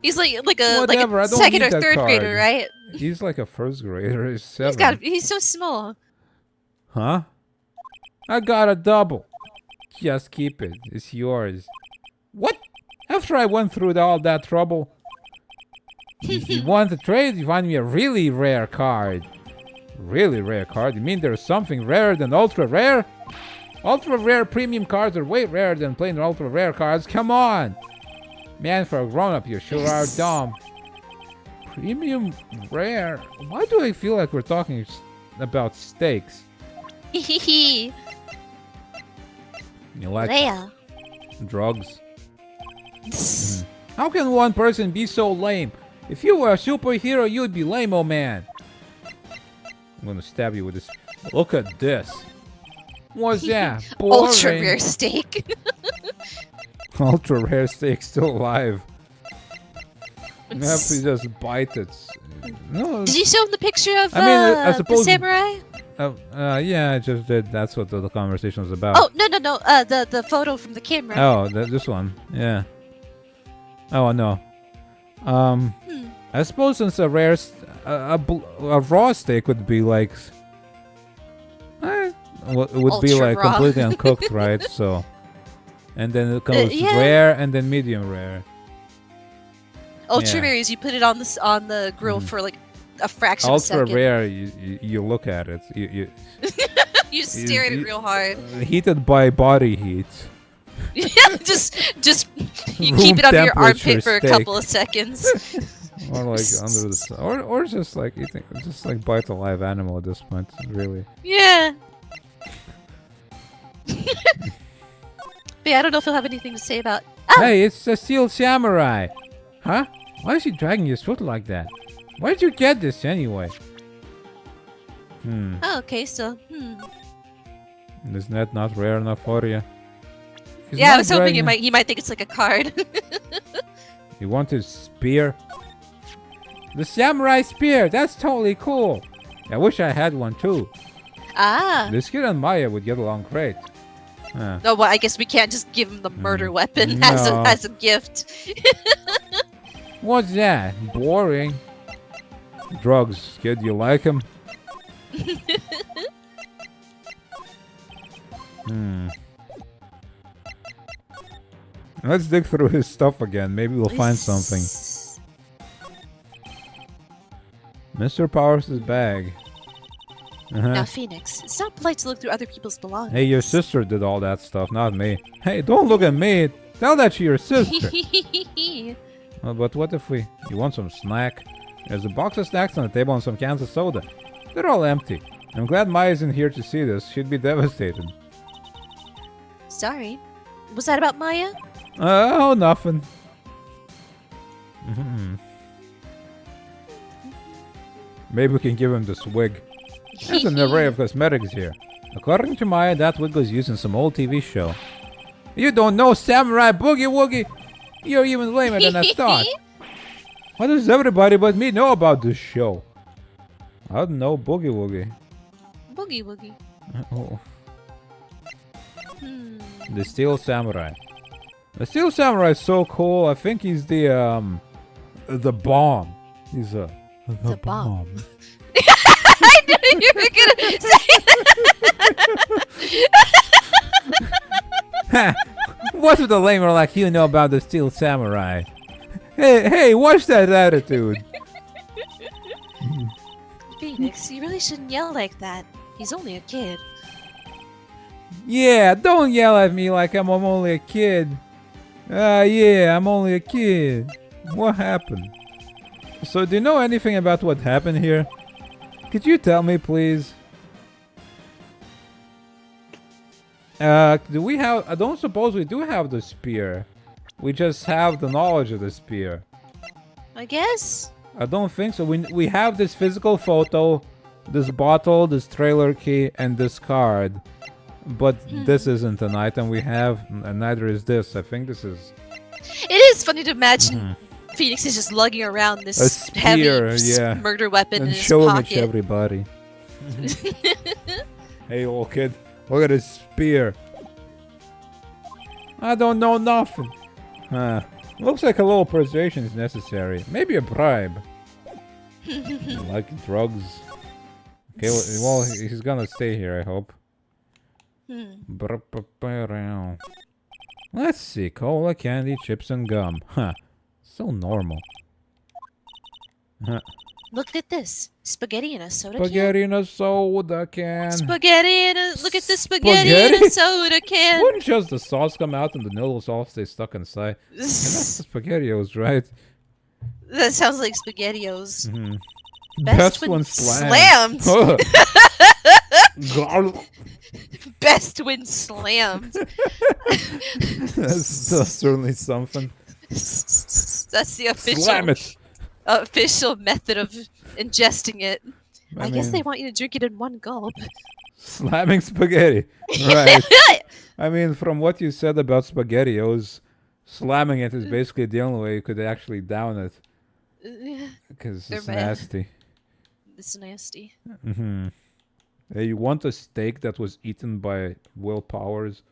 Speaker 2: He's like a
Speaker 1: Whatever, I don't
Speaker 2: second
Speaker 1: need
Speaker 2: or
Speaker 1: that
Speaker 2: third
Speaker 1: card.
Speaker 2: grader, right?
Speaker 1: He's like a first grader. He's 7.
Speaker 2: He's so small.
Speaker 1: Huh? I got a double. Just keep it. It's yours. What? After I went through all that trouble, you want to trade? You find me a really rare card. Really rare card? You mean there's something rarer than ultra rare? Ultra rare premium cards are way rarer than plain ultra rare cards. Come on! Man, for a grown-up, you sure are dumb. Premium rare? Why do I feel like we're talking about steaks?
Speaker 2: Hehehe.
Speaker 1: You like
Speaker 2: Rare.
Speaker 1: drugs? How can one person be so lame? If you were a superhero, you'd be lame-o man. I'm gonna stab you with this. Look at this. What's that?
Speaker 2: Ultra
Speaker 1: Boring.
Speaker 2: rare steak.
Speaker 1: Ultra rare steak still alive. You have to just bite it. No.
Speaker 2: Did you show him the picture of
Speaker 1: I
Speaker 2: the
Speaker 1: suppose.
Speaker 2: samurai?
Speaker 1: Yeah, I just did. That's what the conversation was about.
Speaker 2: Oh, no. The photo from the camera.
Speaker 1: Oh, this one. Yeah. Oh no. I suppose since a rare, a raw steak would be like, it would be
Speaker 2: Ultra
Speaker 1: like
Speaker 2: raw.
Speaker 1: completely uncooked, right? So, and then it comes
Speaker 2: yeah.
Speaker 1: rare and then medium rare.
Speaker 2: Ultra
Speaker 1: Yeah.
Speaker 2: rare is you put it on the grill for like a fraction of a
Speaker 1: Ultra
Speaker 2: second.
Speaker 1: rare, you look at it. You
Speaker 2: You stare at it real hard.
Speaker 1: heated by body heat.
Speaker 2: Yeah, just you
Speaker 1: Room
Speaker 2: keep it under your
Speaker 1: temperature
Speaker 2: armpit for a
Speaker 1: steak.
Speaker 2: couple of seconds.
Speaker 1: Or like under the or just like eating, just like bite a live animal at this point, really.
Speaker 2: Yeah. But yeah, I don't know if he'll have anything to say about. Oh,
Speaker 1: Hey, it's the Steel Samurai! Huh? Why is he dragging his foot like that? Where did you get this anyway?
Speaker 2: oh okay, so
Speaker 1: Isn't that not rare enough for you? He's
Speaker 2: yeah, I
Speaker 1: not
Speaker 2: was hoping
Speaker 1: dragging-
Speaker 2: he might think it's like a card.
Speaker 1: You want his spear? The samurai spear! That's totally cool! I wish I had one too.
Speaker 2: Ah.
Speaker 1: This kid and Maya would get along great. Huh.
Speaker 2: No, well, I guess we can't just give him the murder weapon
Speaker 1: No.
Speaker 2: as a gift.
Speaker 1: What's that? Boring. Drugs, kid, you like him? Let's dig through his stuff again. Maybe we'll find something. Mr. Powers' bag.
Speaker 2: Now, Phoenix, it's not polite to look through other people's belongings.
Speaker 1: Hey, your sister did all that stuff, not me. Hey, don't look at me. Tell that to your sister. But what if you want some snack? There's a box of snacks on the table and some cans of soda. They're all empty. I'm glad Maya isn't here to see this. She'd be devastated.
Speaker 2: Sorry. Was that about Maya?
Speaker 1: Oh, nothing. Maybe we can give him this wig. There's an array of cosmetics here. According to Maya, that wig was used in some old TV show. You don't know Samurai Boogie Woogie? You're even lamer than I thought. Why does everybody but me know about this show? I don't know Boogie Woogie.
Speaker 2: Boogie Woogie.
Speaker 1: Oh. The Steel Samurai. The Steel Samurai is so cool. I think he's the bomb. He's the
Speaker 2: bomb. I knew you were gonna say
Speaker 1: that. What's with the lamer like you know about the Steel Samurai? Hey, watch that attitude.
Speaker 2: Phoenix, you really shouldn't yell like that. He's only a kid.
Speaker 1: Yeah, don't yell at me like I'm only a kid. Yeah, I'm only a kid. What happened? So, do you know anything about what happened here? Could you tell me, please? Do we have... I don't suppose we do have the spear. We just have the knowledge of the spear.
Speaker 2: I guess?
Speaker 1: I don't think so. We have this physical photo, this bottle, this trailer key, and this card. But this isn't an item we have, and neither is this. I think this is...
Speaker 2: It is funny to imagine Phoenix is just lugging around this
Speaker 1: A spear,
Speaker 2: heavy
Speaker 1: yeah.
Speaker 2: murder weapon
Speaker 1: And
Speaker 2: in his
Speaker 1: showing it
Speaker 2: pocket.
Speaker 1: to everybody. Hey, old kid, look at his spear. I don't know nothing. Looks like a little persuasion is necessary. Maybe a bribe. Like drugs. Okay, well, he's gonna stay here, I hope. Let's see. Cola, candy, chips, and gum. Huh. So normal.
Speaker 2: Look at this. Spaghetti in a soda
Speaker 1: Spaghetti in a soda can.
Speaker 2: can. Spaghetti in a... Look at this spaghetti in a soda can.
Speaker 1: Wouldn't just the sauce come out and the noodles all stay stuck inside? And that's the SpaghettiOs, right?
Speaker 2: That sounds like SpaghettiOs.
Speaker 1: Mm-hmm.
Speaker 2: Best when slammed. Best when slammed.
Speaker 1: That's certainly something.
Speaker 2: That's the official...
Speaker 1: Slam it!
Speaker 2: Official method of ingesting it. I guess
Speaker 1: mean,
Speaker 2: they want you to drink it in one gulp.
Speaker 1: Slamming spaghetti. Right. I mean, from what you said about SpaghettiOs, slamming it is basically the only way you could actually down it. Because it's nasty.
Speaker 2: It's nasty.
Speaker 1: Mm-hmm. Hey, you want a steak that was eaten by Will Powers?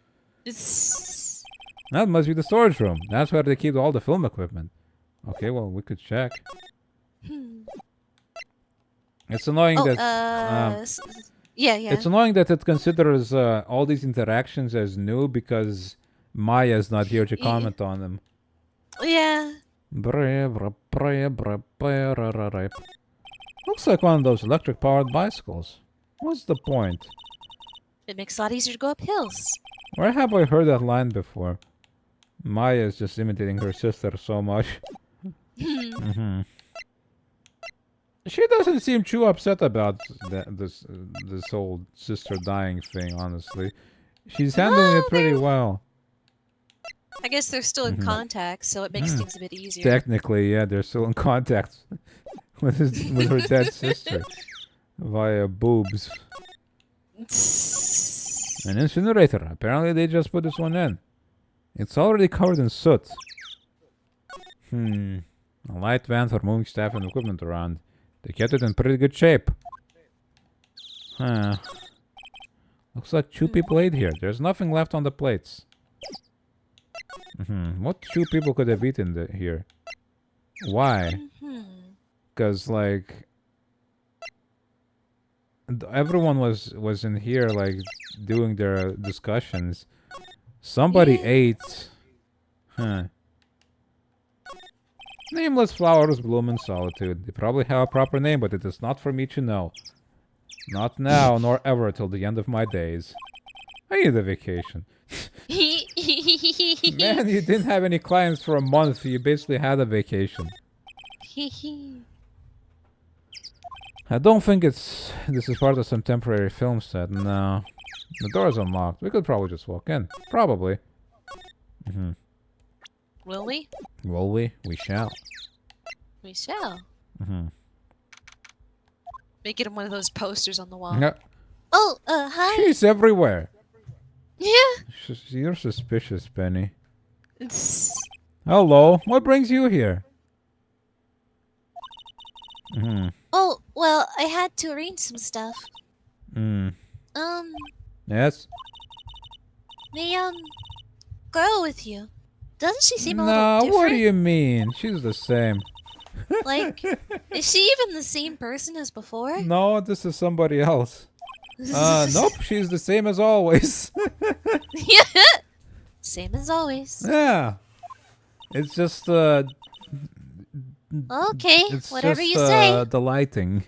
Speaker 1: That must be the storage room. That's where they keep all the film equipment. Okay, well, we could check. It's annoying that...
Speaker 2: yeah.
Speaker 1: It's annoying that it considers all these interactions as new because Maya's not here to comment on them.
Speaker 2: Yeah.
Speaker 1: Looks like one of those electric-powered bicycles. What's the point?
Speaker 2: It makes it a lot easier to go up hills.
Speaker 1: Where have I heard that line before? Maya is just imitating her sister so much. Mm-hmm. She doesn't seem too upset about this whole sister dying thing, honestly. She's handling it pretty well.
Speaker 2: I guess they're still in contact, so it makes things a bit easier.
Speaker 1: Technically, yeah, they're still in contact with her dead sister via boobs. An incinerator. Apparently, they just put this one in. It's already covered in soot. A light van for moving staff and equipment around. They kept it in pretty good shape. Huh. Looks like 2 people ate here. There's nothing left on the plates. What 2 people could have eaten here? Why? Because, like... everyone was in here, like, doing their discussions. Somebody ate... Huh. Nameless flowers bloom in solitude. They probably have a proper name, but it is not for me to know. Not now, nor ever till the end of my days. I need a vacation. Man, you didn't have any clients for a month. You basically had a vacation. I don't think this is part of some temporary film set. No. The door's unlocked. We could probably just walk in. Probably.
Speaker 2: Will we?
Speaker 1: Will we? We shall.
Speaker 2: We shall. Make it one of those posters on the wall.
Speaker 1: Yeah.
Speaker 2: Oh, hi.
Speaker 1: She's everywhere.
Speaker 2: Yeah.
Speaker 1: You're suspicious, Penny. Hello. What brings you here?
Speaker 2: Oh, well, I had to arrange some stuff.
Speaker 1: Yes?
Speaker 2: The, girl with you. Doesn't she seem a little different?
Speaker 1: What do you mean? She's the same.
Speaker 2: Like, is she even the same person as before?
Speaker 1: No, this is somebody else. Nope, she's the same as always.
Speaker 2: Same as always.
Speaker 1: Yeah. It's just,
Speaker 2: Okay,
Speaker 1: it's
Speaker 2: whatever
Speaker 1: just,
Speaker 2: you say.
Speaker 1: the lighting.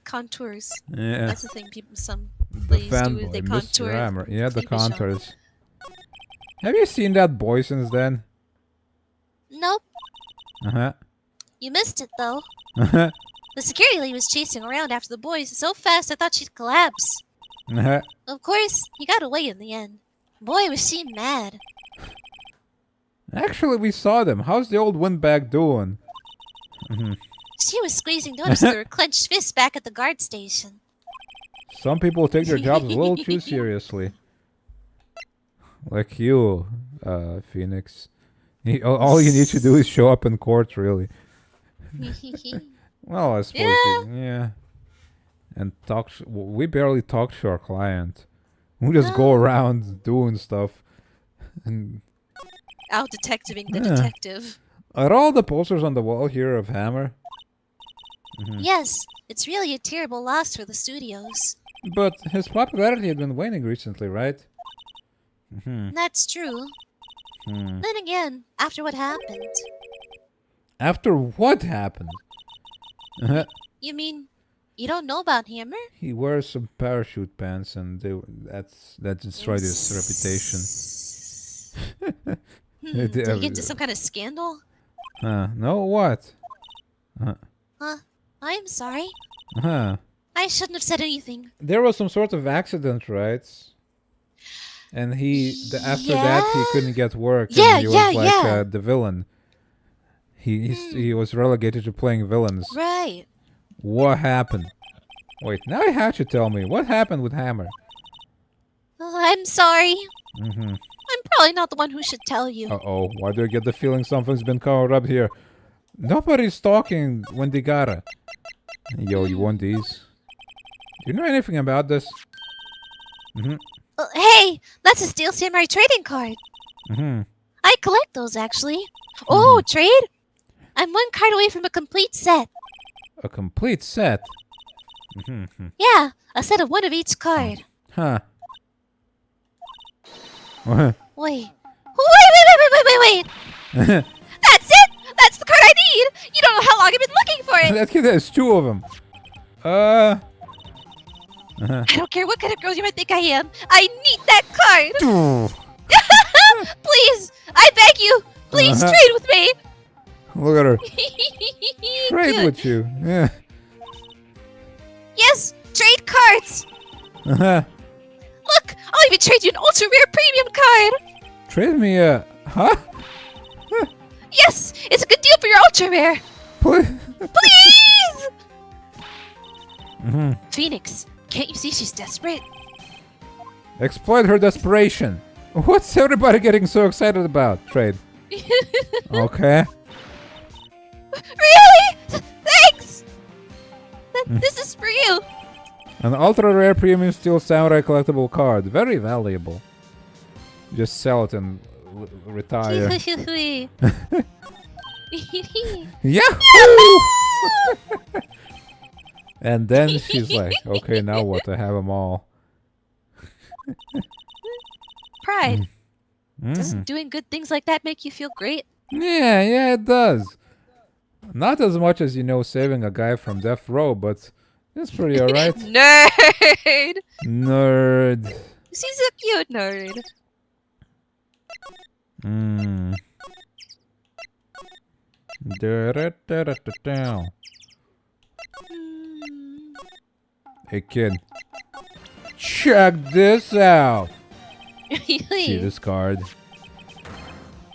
Speaker 2: Contours.
Speaker 1: Yeah.
Speaker 2: That's the thing some
Speaker 1: The
Speaker 2: ladies do. They
Speaker 1: fanboy,
Speaker 2: contour.
Speaker 1: Mr. Hammer. Yeah, the
Speaker 2: cleavage on.
Speaker 1: contours. Have you seen that boy since then?
Speaker 2: Nope.
Speaker 1: Uh-huh.
Speaker 2: You missed it, though.
Speaker 1: Uh-huh.
Speaker 2: The security lady was chasing around after the boys so fast I thought she'd collapse.
Speaker 1: Uh-huh.
Speaker 2: Of course, he got away in the end. Boy, was she mad.
Speaker 1: Actually, we saw them. How's the old windbag doing?
Speaker 2: She was squeezing donuts through her clenched fist back at the guard station.
Speaker 1: Some people take their jobs a little too seriously. Like you, Phoenix. All you need to do is show up in court, really. Well, I suppose. Yeah. And talk. We barely talk to our client. We just go around doing stuff. And
Speaker 2: Out detectiving the detective.
Speaker 1: are all the posters on the wall here of Hammer?
Speaker 2: Yes, it's really a terrible loss for the studios.
Speaker 1: But his popularity had been waning recently, right?
Speaker 2: That's true. Then again, after what happened.
Speaker 1: After what happened?
Speaker 2: You mean you don't know about Hammer?
Speaker 1: He wears some parachute pants, and that destroyed his reputation.
Speaker 2: Did he get into some kind of scandal?
Speaker 1: No, what?
Speaker 2: I'm sorry.
Speaker 1: Huh.
Speaker 2: I shouldn't have said anything.
Speaker 1: There was some sort of accident, right? And after that, he couldn't get work.
Speaker 2: Yeah,
Speaker 1: and he was like the villain. He was relegated to playing villains.
Speaker 2: Right.
Speaker 1: What happened? Wait, now you have to tell me. What happened with Hammer?
Speaker 2: Oh, I'm sorry.
Speaker 1: Mm-hmm.
Speaker 2: I'm probably not the one who should tell you.
Speaker 1: Uh-oh. Why do I get the feeling something's been covered up here? Nobody's talking when they gotta. Yo, you want these? Do you know anything about this? Mm-hmm.
Speaker 2: Hey, that's a Steel Samurai trading card.
Speaker 1: Mm-hmm.
Speaker 2: I collect those, actually. Oh, trade? I'm one card away from a complete set.
Speaker 1: A complete set? Mm-hmm.
Speaker 2: Yeah, a set of one of each card.
Speaker 1: Huh.
Speaker 2: Wait. Wait. That's it! That's the card I need! You don't know how long I've been looking for it!
Speaker 1: That kid has 2 of them.
Speaker 2: I don't care what kind of girl you might think I am. I need that card! Please! I beg you! Please trade with me!
Speaker 1: Look at her. Trade
Speaker 2: Good.
Speaker 1: with you. Yeah.
Speaker 2: Yes! Trade cards! Look! I'll even trade you an ultra rare premium card!
Speaker 1: Trade me a... Huh?
Speaker 2: Yes! It's a good deal for your ultra rare! Please! Phoenix, can't you see she's desperate?
Speaker 1: Exploit her desperation. What's everybody getting so excited about? Trade. Okay.
Speaker 2: Really? Thanks! This is for you!
Speaker 1: An ultra rare premium steel samurai collectible card. Very valuable. Just sell it and retire. Yahoo! And then she's like, okay, now what? I have them all.
Speaker 2: Pride. Doesn't doing good things like that make you feel great?
Speaker 1: Yeah, it does. Not as much as, saving a guy from death row, but it's pretty alright.
Speaker 2: Nerd!
Speaker 1: Nerd.
Speaker 2: She's a cute nerd.
Speaker 1: Hey kid, check this out. See this card?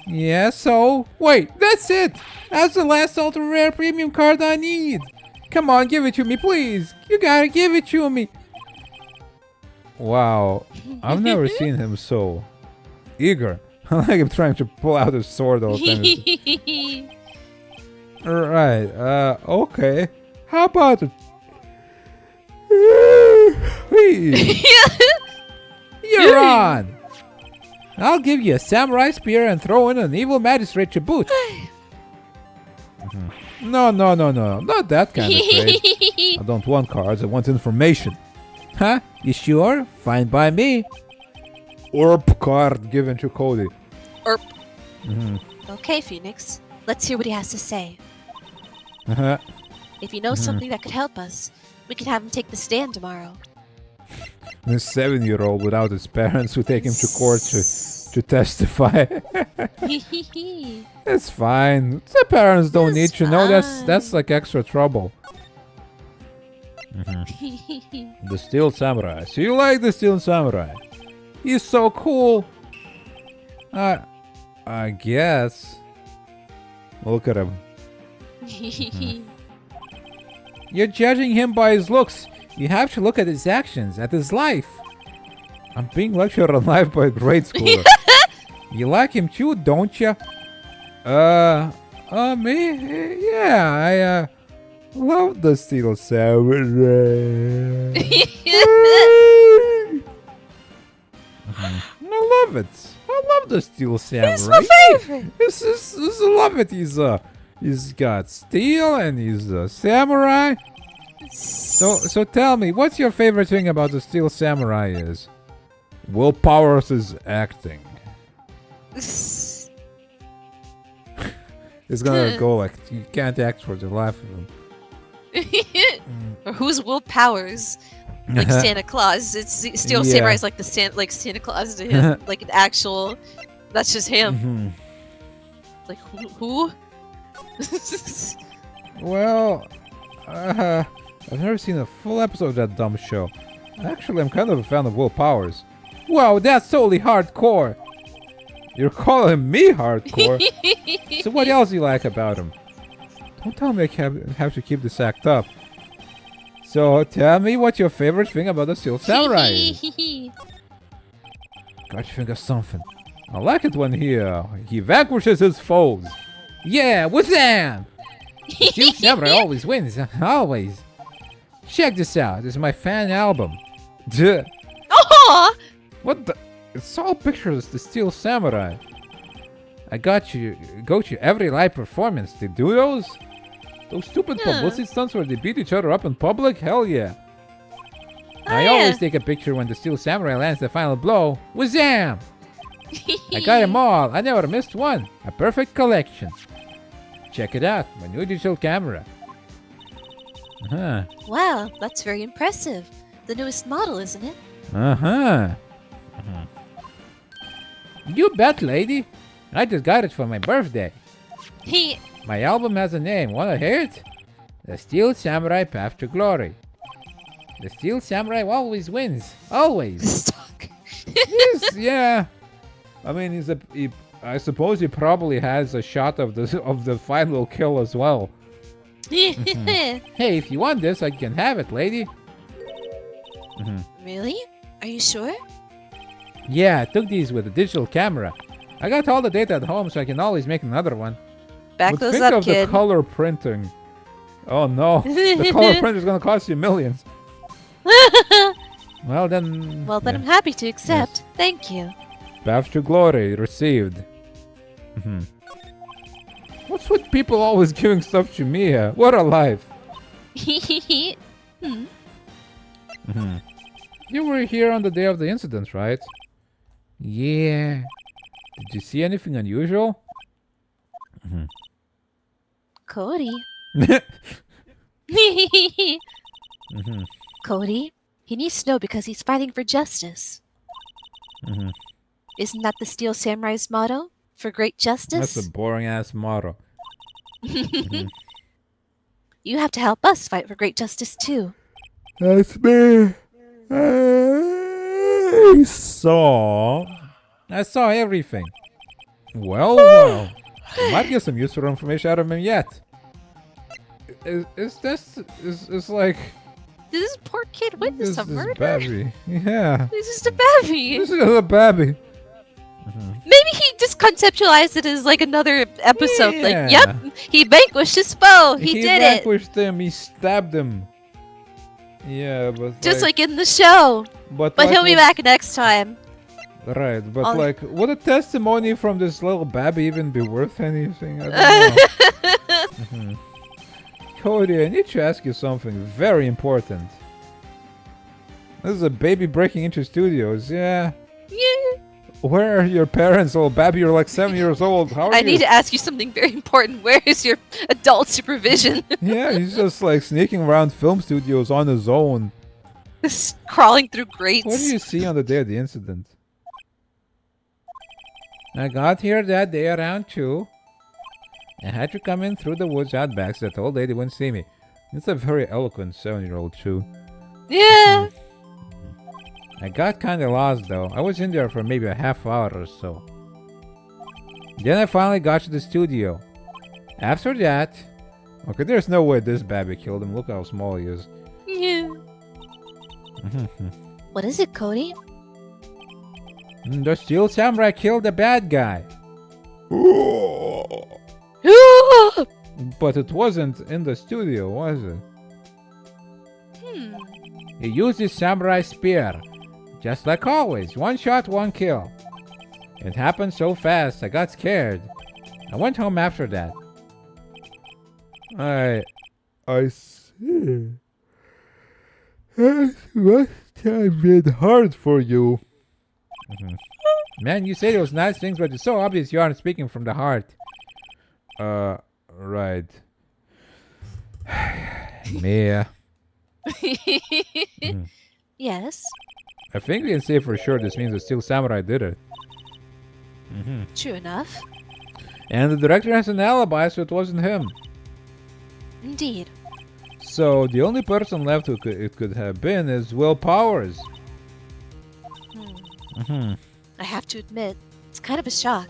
Speaker 1: Yeah, so wait, that's it. That's the last ultra rare premium card I need. Come on, give it to me, please. You gotta give it to me. Wow, I've never seen him so eager. Like him trying to pull out his sword all the time. Right, okay. How about it? You're on! I'll give you a samurai spear and throw in an evil magistrate to boot. No, not that kind of trade. I don't want cards, I want information. Huh? You sure? Fine by me. Orp card given to Cody.
Speaker 2: Orp. Okay, Phoenix. Let's hear what he has to say. If you know something that could help us, we could have him take the stand tomorrow.
Speaker 1: This 7-year-old without his parents who take him to court to testify. It's fine. The parents don't need to know. That's like extra trouble. The Steel Samurai. So you like the Steel Samurai? He's so cool. I guess. Look at him. You're judging him by his looks. You have to look at his actions, at his life. I'm being lectured on life by a grade schooler. You like him too, don't you? Me? Yeah, I love the Steel Samurai. I love it. I love the Steel Samurai.
Speaker 2: He's my favorite.
Speaker 1: This is I love it. He's got steel and he's a samurai. So tell me, what's your favorite thing about the Steel Samurai is? Willpower versus acting. It's gonna go like you can't act for the life of him.
Speaker 2: Or whose will powers? Like Santa Claus. It's still
Speaker 1: Yeah.
Speaker 2: Samurai's like Santa Claus to him. Like an actual. That's just him. Like who?
Speaker 1: Well, I've never seen a full episode of that dumb show. Actually, I'm kind of a fan of Will Powers. Wow, that's totally hardcore. You're calling me hardcore? So what else do you like about him? Don't tell me I have to keep this act up. So tell me what your favorite thing about the Steel Samurai is. Gotta think of something. I like it when he vanquishes his foes. Yeah, what's that? The Steel Samurai always wins, always. Check this out. This is my fan album. Duh.
Speaker 2: Oh!
Speaker 1: What the? It's all pictures of the Steel Samurai. I go to every live performance. They do those? Those stupid publicity stunts where they beat each other up in public? Hell yeah. I always take a picture when the Steel Samurai lands the final blow. Wazam! I got them all. I never missed one. A perfect collection. Check it out. My new digital camera.
Speaker 2: Wow, that's very impressive. The newest model, isn't it?
Speaker 1: You bet, lady. I just got it for my birthday.
Speaker 2: He.
Speaker 1: My album has a name. Wanna hear it? The Steel Samurai Path to Glory. The Steel Samurai always wins. Always.
Speaker 2: Stuck.
Speaker 1: Yes, yeah. I mean, I suppose he probably has a shot of the final kill as well. Hey, if you want this, I can have it, lady.
Speaker 2: Really? Are you sure?
Speaker 1: Yeah, I took these with a digital camera. I got all the data at home, so I can always make another one.
Speaker 2: Back
Speaker 1: But
Speaker 2: those
Speaker 1: think
Speaker 2: up,
Speaker 1: of
Speaker 2: kid.
Speaker 1: the color printing. Oh no, the color printer is gonna cost you millions. Well then.
Speaker 2: Well, then
Speaker 1: yeah.
Speaker 2: I'm happy to accept. Thank you.
Speaker 1: Path to Glory received. What's with people always giving stuff to me? What a life. You were here on the day of the incident, right? Yeah. Did you see anything unusual?
Speaker 2: Cody. Cody, he needs to know because he's fighting for justice. Isn't that the Steel Samurai's motto? For great justice?
Speaker 1: That's a boring ass motto.
Speaker 2: You have to help us fight for great justice too.
Speaker 1: That's me. I saw everything. Well, I might get some useful information out of him yet. Is like
Speaker 2: This poor kid witnessed a murder.
Speaker 1: Babby. Yeah.
Speaker 2: This is a baby.
Speaker 1: This is a babby.
Speaker 2: Maybe he just conceptualized it as like another episode.
Speaker 1: Yeah.
Speaker 2: Like, yep, he vanquished his foe. He did it.
Speaker 1: vanquished him. He stabbed him. Yeah, but
Speaker 2: Just like in the show. But
Speaker 1: like
Speaker 2: he'll be back next time.
Speaker 1: Right, but
Speaker 2: I'll-
Speaker 1: like, would a testimony from this little babby even be worth anything? I don't know. Cody, I need to ask you something very important. This is a baby breaking into studios, yeah.
Speaker 2: Yeah.
Speaker 1: Where are your parents, little babby? You're like 7 years old. How are
Speaker 2: I
Speaker 1: you?
Speaker 2: need to ask you something very important. Where is your adult supervision?
Speaker 1: Yeah, he's just like sneaking around film studios on his own.
Speaker 2: Just crawling through grates.
Speaker 1: What did you see on the day of the incident? I got here that day around 2. I had to come in through the woods out back so that the old lady wouldn't see me. It's a very eloquent 7-year-old too.
Speaker 2: Yeah.
Speaker 1: I got kinda lost though. I was in there for maybe a half hour or so. Then I finally got to the studio. After that... Okay, there's no way this babby killed him. Look how small he is.
Speaker 2: Yeah. What is it, Cody?
Speaker 1: The Steel Samurai killed the bad guy. But it wasn't in the studio, was it? He used his samurai spear. Just like always. One shot, one kill. It happened so fast, I got scared. I went home after that. I see. That must have been hard for you. Man, you say those nice things, but it's so obvious you aren't speaking from the heart. Right. Mia.
Speaker 2: Yes.
Speaker 1: I think we can say for sure this means the Steel Samurai did it.
Speaker 2: True enough.
Speaker 1: And the director has an alibi, so it wasn't him.
Speaker 2: Indeed.
Speaker 1: So the only person left who it could have been is Will Powers.
Speaker 2: I have to admit, it's kind of a shock.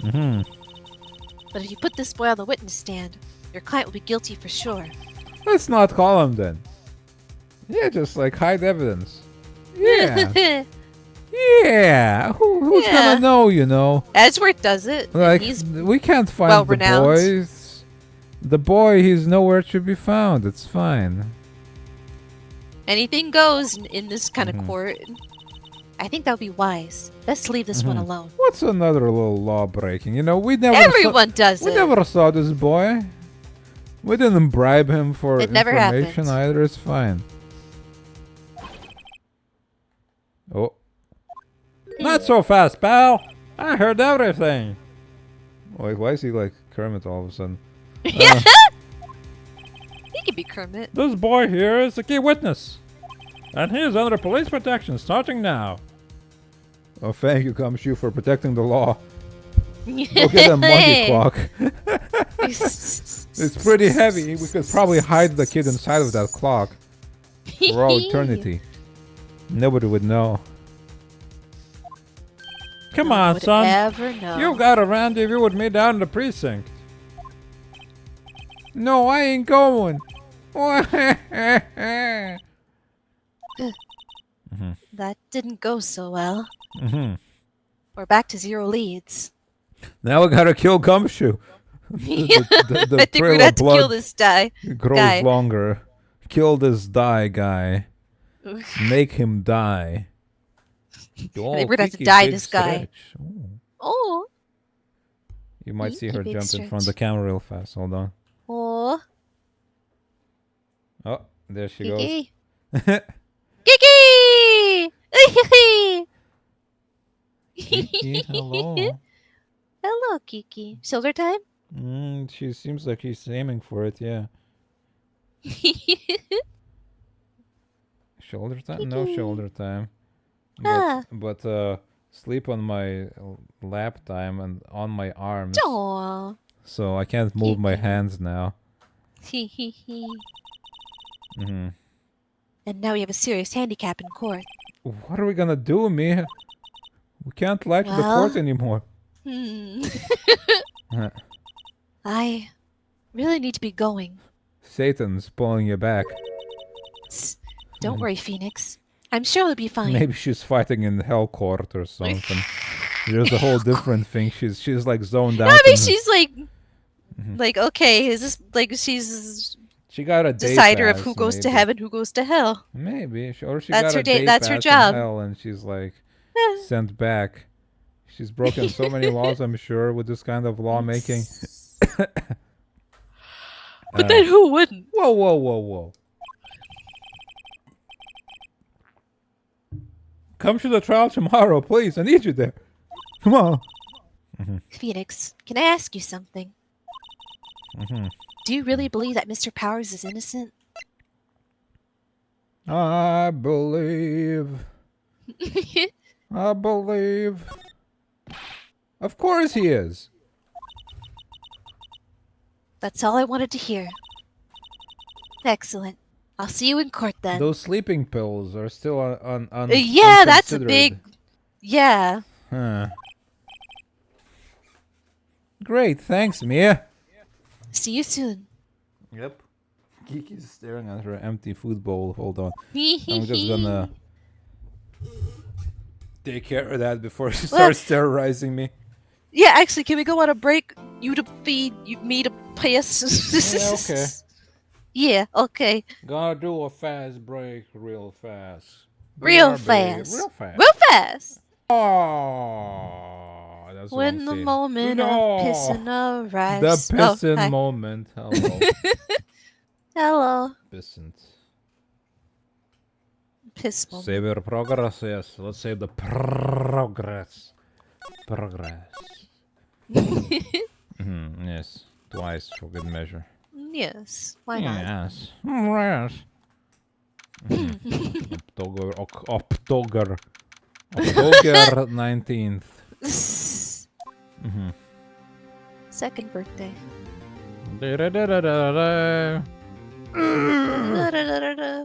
Speaker 2: But if you put this boy on the witness stand, your client will be guilty for sure.
Speaker 1: Let's not call him then. Yeah, just like hide evidence. Yeah. Yeah. Who's gonna know, you know?
Speaker 2: Edgeworth does it.
Speaker 1: Like,
Speaker 2: He's
Speaker 1: we can't find the
Speaker 2: well-renowned.
Speaker 1: boys. The boy, he's nowhere to be found. It's fine.
Speaker 2: anything goes in this kind of court. I think that would be wise. Best leave this one alone.
Speaker 1: What's another little law breaking? You know, we never
Speaker 2: Everyone does
Speaker 1: we
Speaker 2: it.
Speaker 1: never saw this boy. We didn't bribe him for
Speaker 2: It never
Speaker 1: information
Speaker 2: happened.
Speaker 1: either. It's fine. Oh.
Speaker 3: Not so fast, pal. I heard everything.
Speaker 1: Like, why is he like Kermit all of a sudden?
Speaker 2: He could be Kermit.
Speaker 3: This boy here is the key witness. And he is under police protection starting now.
Speaker 1: Oh, thank you, Gumshoe, for protecting the law. Look at that monkey clock. It's pretty heavy. We could probably hide the kid inside of that clock for all eternity. Nobody would know.
Speaker 3: Come on,
Speaker 2: Would
Speaker 3: son.
Speaker 2: ever know.
Speaker 3: You got a rendezvous with me down in the precinct.
Speaker 1: No, I ain't going.
Speaker 2: That didn't go so well. We're back to 0 leads.
Speaker 1: Now we gotta kill Gumshoe. The
Speaker 2: I think we're
Speaker 1: trail
Speaker 2: gonna have
Speaker 1: of
Speaker 2: to
Speaker 1: blood
Speaker 2: kill this guy.
Speaker 1: grows
Speaker 2: guy.
Speaker 1: longer. Kill this guy. Make him die.
Speaker 2: We're gonna have to die this guy.
Speaker 1: Oh.
Speaker 2: Oh,
Speaker 1: You might see her
Speaker 2: Big
Speaker 1: jump in
Speaker 2: stretch.
Speaker 1: front of the camera real fast. Hold on.
Speaker 2: oh,
Speaker 1: Oh, there she goes.
Speaker 2: Kiki, Kiki,
Speaker 1: Kiki, hello.
Speaker 2: Hello, Kiki. Shoulder time.
Speaker 1: She seems like she's aiming for it, yeah. Shoulder time? No
Speaker 2: Kiki.
Speaker 1: shoulder time.
Speaker 2: Ah.
Speaker 1: But sleep on my lap time and on my arms.
Speaker 2: Aw.
Speaker 1: So I can't move my
Speaker 2: Kiki.
Speaker 1: hands now.
Speaker 2: And now we have a serious handicap in court.
Speaker 1: What are we gonna do, Mia? We can't lie to the
Speaker 2: Well-
Speaker 1: court anymore.
Speaker 2: I really need to be going.
Speaker 1: Satan's pulling you back.
Speaker 2: Don't worry, Phoenix. I'm sure it'll be fine.
Speaker 1: Maybe she's fighting in hell court or something. There's a whole different thing. She's like zoned out.
Speaker 2: No, I mean,
Speaker 1: in-
Speaker 2: she's like, okay, is this like she's
Speaker 1: She got a day
Speaker 2: decider of
Speaker 1: pass,
Speaker 2: who goes to
Speaker 1: maybe.
Speaker 2: heaven, who goes to hell?
Speaker 1: Maybe, or she
Speaker 2: That's
Speaker 1: got
Speaker 2: her
Speaker 1: a day
Speaker 2: that's her
Speaker 1: pass in
Speaker 2: job.
Speaker 1: hell and she's like sent back. She's broken so many laws, I'm sure, with this kind of lawmaking.
Speaker 2: But then who wouldn't?
Speaker 1: Whoa, whoa, whoa, whoa! Come to the trial tomorrow, please. I need you there. Come on.
Speaker 2: Phoenix, can I ask you something? Do you really believe that Mr. Powers is innocent?
Speaker 1: I believe. I believe. Of course he is.
Speaker 2: That's all I wanted to hear. Excellent. I'll see you in court then.
Speaker 1: Those sleeping pills are still on
Speaker 2: Yeah, that's a
Speaker 1: unconsidered.
Speaker 2: big. Yeah.
Speaker 1: Huh. Great, thanks, Mia.
Speaker 2: See you soon.
Speaker 1: Yep. Kiki's staring at her empty food bowl. Hold on. I'm just gonna take care of that before she starts terrorizing me.
Speaker 2: Yeah, actually, can we go on a break? You to feed, me to piss.
Speaker 1: Yeah, okay.
Speaker 2: Yeah, okay.
Speaker 1: Gonna do a fast break real fast.
Speaker 2: Real
Speaker 1: BRB,
Speaker 2: fast.
Speaker 1: Real fast.
Speaker 2: Real fast.
Speaker 1: Oh, that's what
Speaker 2: When
Speaker 1: I'm
Speaker 2: the
Speaker 1: saying.
Speaker 2: moment
Speaker 1: No.
Speaker 2: of pissing arrives.
Speaker 1: The pissin'
Speaker 2: hi.
Speaker 1: moment. Hello.
Speaker 2: Hello.
Speaker 1: Pissant.
Speaker 2: Piss moment.
Speaker 1: Save your progress, yes. Let's save the progress. Progress.
Speaker 3: Yes, twice for good measure.
Speaker 2: Yes, why not?
Speaker 3: Yes. Yes. October 19th.
Speaker 2: Second birthday.
Speaker 3: Da-da-da-da-da-da.
Speaker 2: Da-da-da-da-da.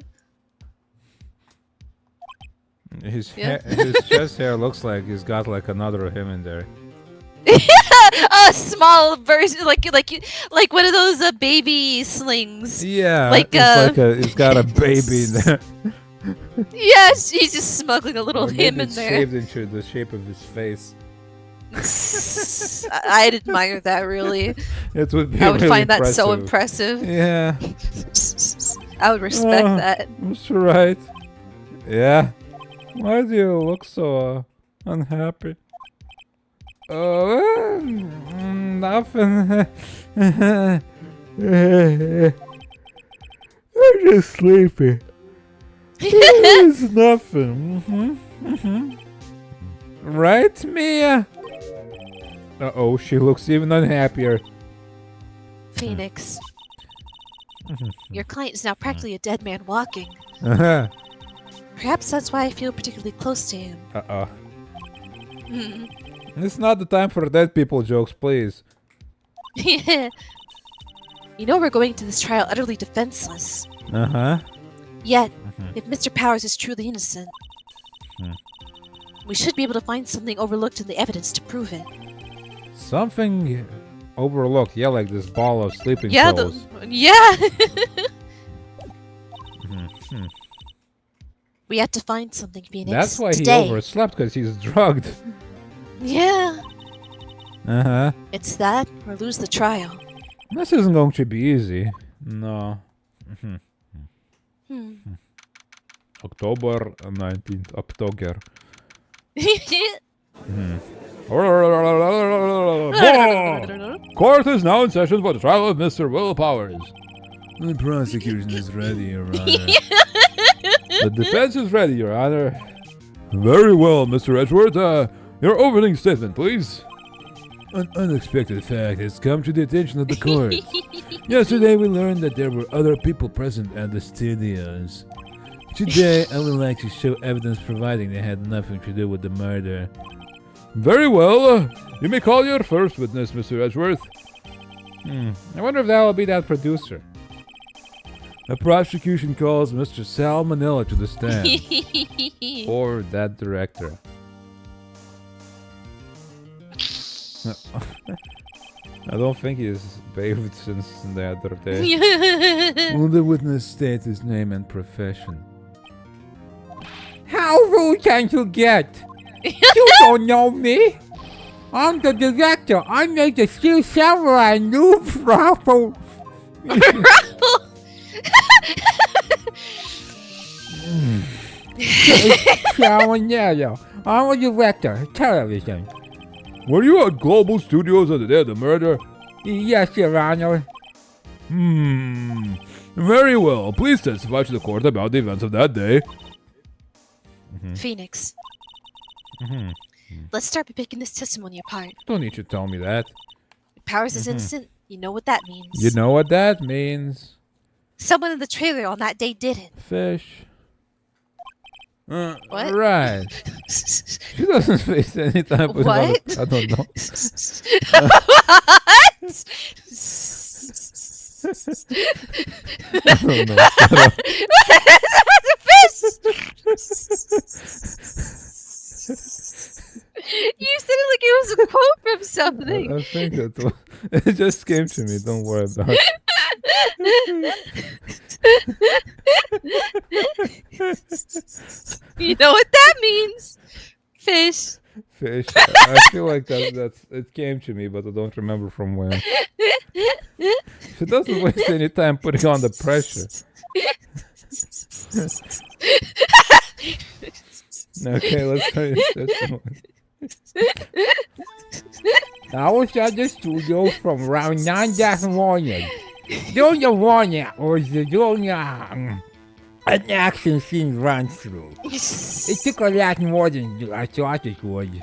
Speaker 3: His
Speaker 2: Yeah.
Speaker 3: his chest hair looks like he's got like another him in there.
Speaker 2: A small version, like one of those baby slings.
Speaker 3: Yeah,
Speaker 2: Like,
Speaker 3: it's got a baby in there.
Speaker 2: Yes, he's just smuggling a little
Speaker 3: Or maybe
Speaker 2: him in
Speaker 3: it's
Speaker 2: there.
Speaker 3: shaved into the shape of his face.
Speaker 2: I'd admire that, really.
Speaker 3: It would be
Speaker 2: I would
Speaker 3: really
Speaker 2: find that so impressive.
Speaker 3: Yeah,
Speaker 2: I would respect
Speaker 3: Oh.
Speaker 2: that.
Speaker 3: Mr. Wright. Yeah. Why do you look so unhappy? Nothing. I'm just sleepy. It's nothing. Right, Mia? Uh-oh, she looks even unhappier.
Speaker 2: Phoenix, your client is now practically a dead man walking.
Speaker 3: Uh-huh.
Speaker 2: Perhaps that's why I feel particularly close to him.
Speaker 3: Uh-oh. It's not the time for dead people jokes, please.
Speaker 2: You know we're going into this trial utterly defenseless.
Speaker 3: Uh-huh.
Speaker 2: Yet, if Mr. Powers is truly innocent, we should be able to find something overlooked in the evidence to prove it.
Speaker 3: Something overlooked. Yeah, like this ball of sleeping
Speaker 2: Yeah,
Speaker 3: pills.
Speaker 2: yeah. We had to find something, Phoenix.
Speaker 3: That's why he
Speaker 2: today.
Speaker 3: overslept, because he's drugged.
Speaker 2: Yeah,
Speaker 3: Uh-huh.
Speaker 2: it's that or lose the trial.
Speaker 3: This isn't going to be easy. No. October 19th. October. Court is now in session for the trial of Mr. Will Powers. The prosecution is ready, Your Honor. The defense is ready, Your Honor. Very well, Mr. Edgeworth. Your opening statement, please. An unexpected fact has come to the attention of the court. Yesterday we learned that there were other people present at the studios. Today I would like to show evidence providing they had nothing to do with the murder. Very well. You may call your first witness, Mr. Edgeworth. I wonder if that will be that producer. The prosecution calls Mr. Sal Manila to the stand. Or that director. I don't think he's bathed since the other day. Will the witness state his name and profession? How rude can you get? You don't know me. I'm the director. I made the Steel Samurai new proper. I'm a director, television. Were you at Global Studios on the day of the murder? Yes, Your Honor. Very well. Please testify to the court about the events of that day.
Speaker 2: Phoenix. Let's start by picking this testimony apart.
Speaker 3: Don't need to tell me that.
Speaker 2: Powers is innocent. You know what that means.
Speaker 3: You know what that means.
Speaker 2: Someone in the trailer on that day did it.
Speaker 3: Fish.
Speaker 2: What?
Speaker 3: Right. She doesn't face any type of...
Speaker 2: What?
Speaker 3: I don't know.
Speaker 2: What?
Speaker 3: I don't know.
Speaker 2: You said it like it was a quote from something.
Speaker 3: I think that was, it just came to me. Don't worry about it.
Speaker 2: You know what that means? Fish.
Speaker 3: Fish. I feel like that's it came to me, but I don't remember from when. She doesn't waste any time putting on the pressure. Okay, let's try this one. I was at the studio from around 9 that morning. During the morning, was doing an action scene run through. It took a lot more than I thought it would.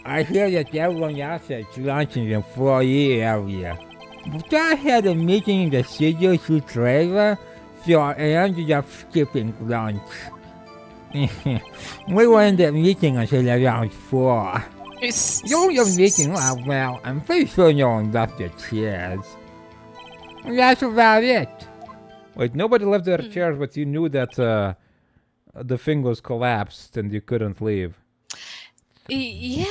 Speaker 4: I hear that everyone else is lunching in the employee area. But I had a meeting in the studio to trailer, so I ended up skipping lunch. We were in the meeting until around 4. During the meeting, well, I'm pretty sure no one left their chairs. That's about it.
Speaker 1: Wait, nobody left their chairs, but you knew that the thing was collapsed and you couldn't leave.
Speaker 2: Yeah.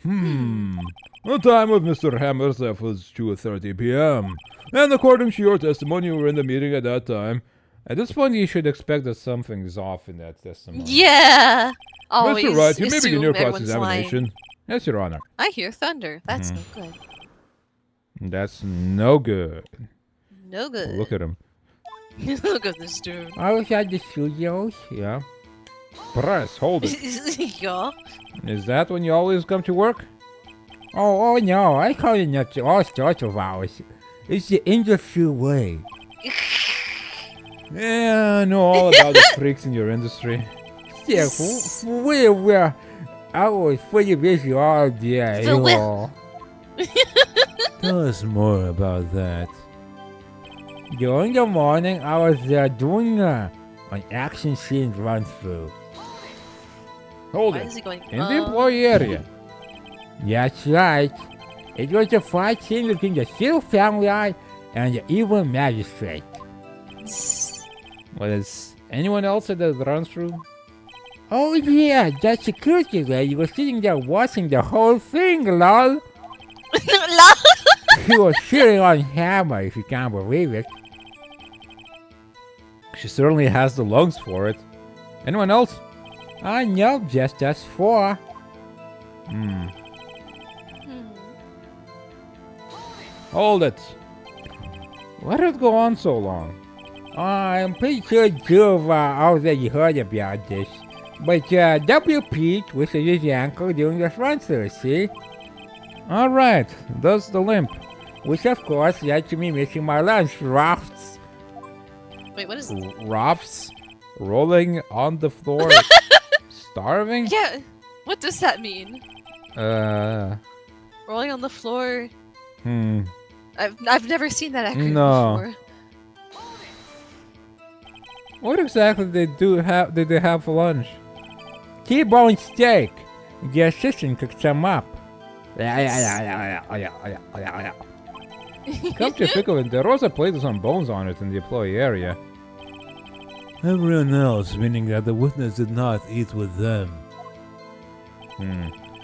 Speaker 3: The time of Mr. Hammersmith was 2:30 p.m. And according to your testimony, you were in the meeting at that time.
Speaker 1: At this point, you should expect that something's off in that testimony.
Speaker 2: Yeah. Always
Speaker 3: Mr. Wright, you may begin
Speaker 2: assume
Speaker 3: your
Speaker 2: everyone's
Speaker 3: cross-examination.
Speaker 2: lying.
Speaker 1: Yes, Your Honor.
Speaker 2: I hear thunder. That's no good.
Speaker 1: That's no good.
Speaker 2: No good.
Speaker 1: Look at him.
Speaker 2: Look at this dude.
Speaker 4: I was at the studios.
Speaker 1: Yeah. Press, hold it.
Speaker 2: Yeah.
Speaker 1: Is that when you always come to work?
Speaker 4: Oh no, I call it not all sorts of hours. It's the industry way.
Speaker 1: Yeah, I know all about the freaks in your industry.
Speaker 4: Yeah, we're I was pretty busy all day.
Speaker 2: So
Speaker 4: you know.
Speaker 1: Tell us more about that.
Speaker 4: During the morning, I was doing an action scene run through.
Speaker 1: Hold
Speaker 2: Why
Speaker 1: it.
Speaker 2: is he going?
Speaker 1: In the employee area.
Speaker 4: That's right. It was a fight scene between the Seal family and the evil magistrate.
Speaker 1: Was anyone else at the run through?
Speaker 4: Oh yeah, that security lady was sitting there watching the whole thing, lol. She was cheering on Hammer, if you can't believe it.
Speaker 1: She certainly has the lungs for it. Anyone else?
Speaker 4: I know, just us 4.
Speaker 1: Hold it. Why did it go on so long?
Speaker 4: I'm pretty sure you've already heard about this. But WP twisted his ankle during the front through, see?
Speaker 1: Alright, that's the limp.
Speaker 4: Which of course led to me missing my lunch, rafts.
Speaker 2: Wait, what is?
Speaker 1: Rafts? Rolling on the floor? Starving?
Speaker 2: Yeah. What does that mean? Rolling on the floor. I've never seen that acronym
Speaker 1: No.
Speaker 2: before.
Speaker 1: What exactly did they have for lunch?
Speaker 4: T-bone steak. The assistant cooked some up.
Speaker 1: Come to think of it, there was a plate with some bones on it in the employee area.
Speaker 3: Everyone else, meaning that the witness did not eat with them.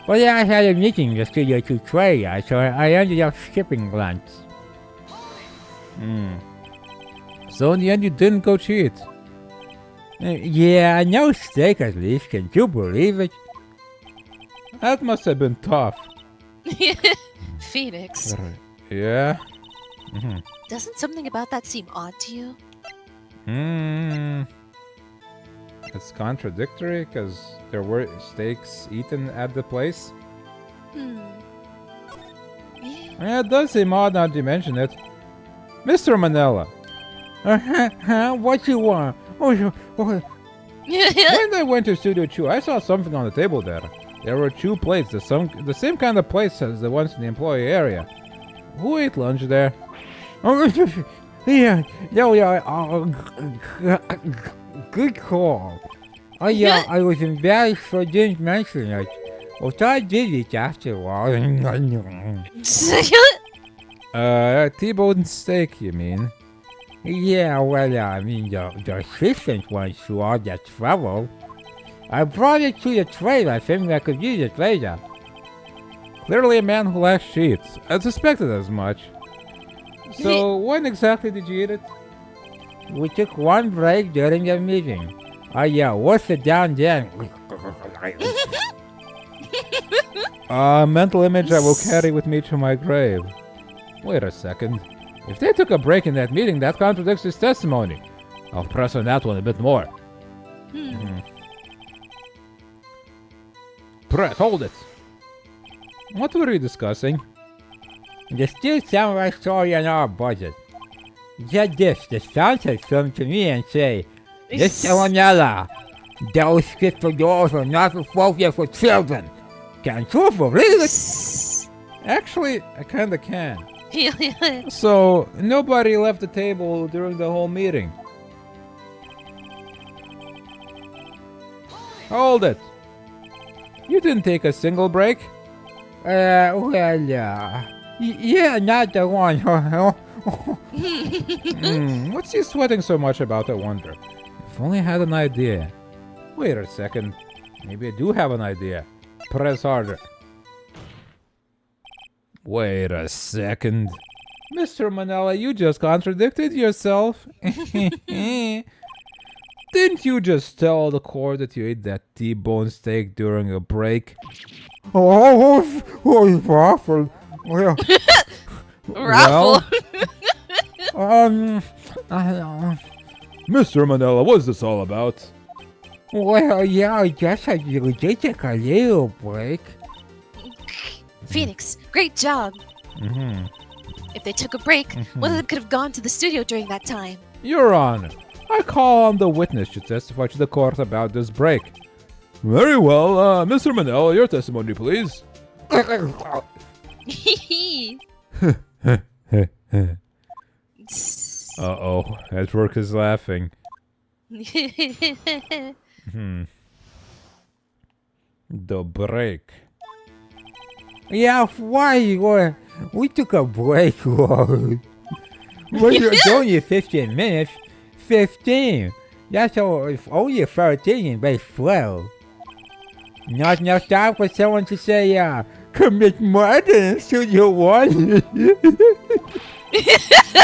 Speaker 4: But I had a meeting in the studio to trade, so I ended up skipping lunch.
Speaker 1: So in the end, you didn't go cheat.
Speaker 4: Yeah, no steak at least, can you believe it?
Speaker 1: That must have been tough.
Speaker 2: Phoenix.
Speaker 1: Yeah?
Speaker 2: Doesn't something about that seem odd to you?
Speaker 1: It's contradictory because there were steaks eaten at the place. Yeah, it does seem odd now that you mention it. Mr. Manila.
Speaker 4: What you want?
Speaker 2: Yeah.
Speaker 1: When I went to Studio 2, I saw something on the table there. There were 2 plates, the same kind of plates as the ones in the employee area. Who ate lunch there?
Speaker 4: Yeah, good call. I was embarrassed for didn't mention it. But I did it after all.
Speaker 1: T-bone steak, you mean?
Speaker 4: Yeah, well, I mean, the assistant went through all that trouble. I brought it to the trailer thinking I could use it later.
Speaker 1: Clearly a man who lacks sheets. I suspected as much. So, when exactly did you eat it?
Speaker 4: We took one break during the meeting. What's it down then?
Speaker 1: A mental image I will carry with me to my grave. Wait a second. If they took a break in that meeting, that contradicts his testimony. I'll press on that one a bit more. Brett, hold it. What were you discussing?
Speaker 4: The Steel Samurai story on our budget. Get this, the sponsors come to me and say, Mr. Manila, those crystal doors are not appropriate for children. Can't you believe it?
Speaker 3: Actually, I kinda can. So, nobody left the table during the whole meeting. Hold it! You didn't take a single break?
Speaker 4: Well, yeah, not the one.
Speaker 3: What's he sweating so much about, I wonder? If only I had an idea. Wait a second. Maybe I do have an idea. Press harder. Wait a second. Mr. Manella, you just contradicted yourself. Didn't you just tell the court that you ate that T-bone steak during a break?
Speaker 4: Raffle. Well,
Speaker 2: Raffle.
Speaker 3: Mr. Manella, what's this all about?
Speaker 4: well, yeah, I guess I did take a little break.
Speaker 2: Phoenix, great job. If they took a break, one of them could have gone to the studio during that time.
Speaker 3: Your Honor, I call on the witness to testify to the court about this break. Very well, Mr. Manella, your testimony, please. Uh-oh, Edward is laughing. The break.
Speaker 4: Yeah, why? We took a break. Well, it's only 15 minutes. 15. That's all. It's only 13 in base 12. Not enough time for someone to say, commit murder in Studio 1.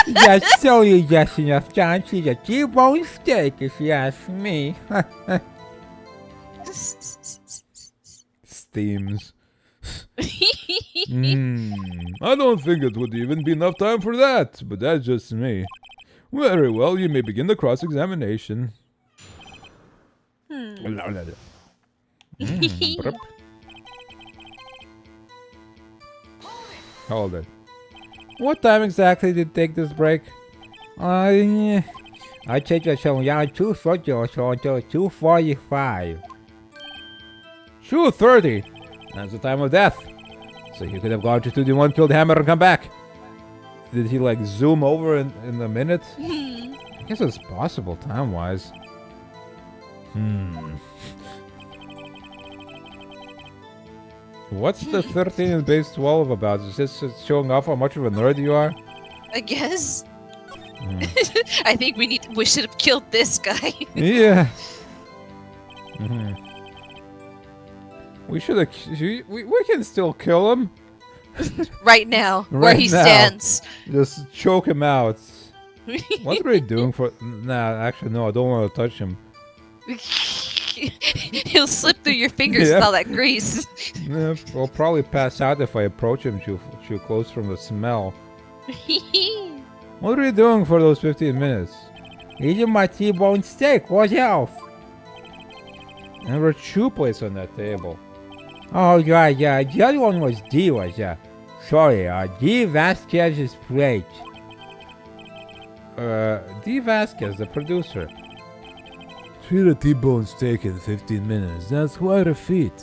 Speaker 4: That's only just enough time to eat a T-bone steak, if you ask me.
Speaker 3: Steams. I don't think it would even be enough time for that, but that's just me. Very well, you may begin the cross-examination. Hold it. What time exactly did you take this break?
Speaker 4: I take it from around 2:30 or so until 2:45.
Speaker 3: 2:30. That's the time of death. So you could have gone to Studio 1, killed Hammer, and come back. Did he like zoom over in a minute? I guess it's possible time-wise. What's the 13 in base 12 about? Is this just showing off how much of a nerd you are?
Speaker 2: I guess. I think we should have killed this guy.
Speaker 3: Yeah. We should have. We can still kill him.
Speaker 2: Right now, where
Speaker 3: Right
Speaker 2: he
Speaker 3: now.
Speaker 2: stands.
Speaker 3: Just choke him out. What are we doing for? Nah, actually, no. I don't want to touch him.
Speaker 2: He'll slip through your fingers
Speaker 3: Yeah.
Speaker 2: with all that grease.
Speaker 3: Yeah, I'll probably pass out if I approach him too close from the smell. What are we doing for those 15 minutes?
Speaker 4: Eating my T-bone steak. What else?
Speaker 3: And there were 2 plates on that table.
Speaker 4: Oh, yeah. The other one was D, sorry, D. Vasquez's plate.
Speaker 3: D. Vasquez, the producer. To eat a T-bone steak in 15 minutes. That's quite a feat.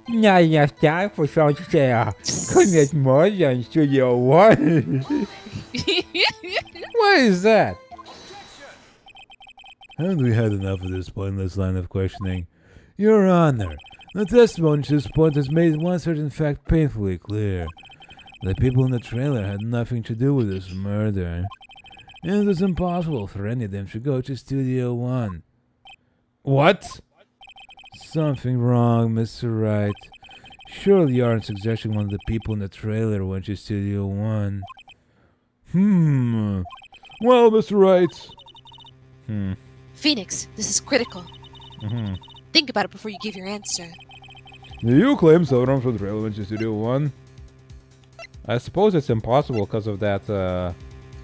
Speaker 4: Not enough time for someone to say, commit murder in Studio 1.
Speaker 3: Why is that? Haven't we had enough of this pointless line of questioning? Your Honor, the testimony to this point has made one certain fact painfully clear. The people in the trailer had nothing to do with this murder. And it was impossible for any of them to go to Studio 1. What? Something wrong, Mr. Wright. Surely you aren't suggesting one of the people in the trailer went to Studio 1. Well, Mr. Wright.
Speaker 2: Phoenix, this is critical. Think about it before you give your answer.
Speaker 3: Do you claim someone from the trailer went to Studio 1? I suppose it's impossible because of that,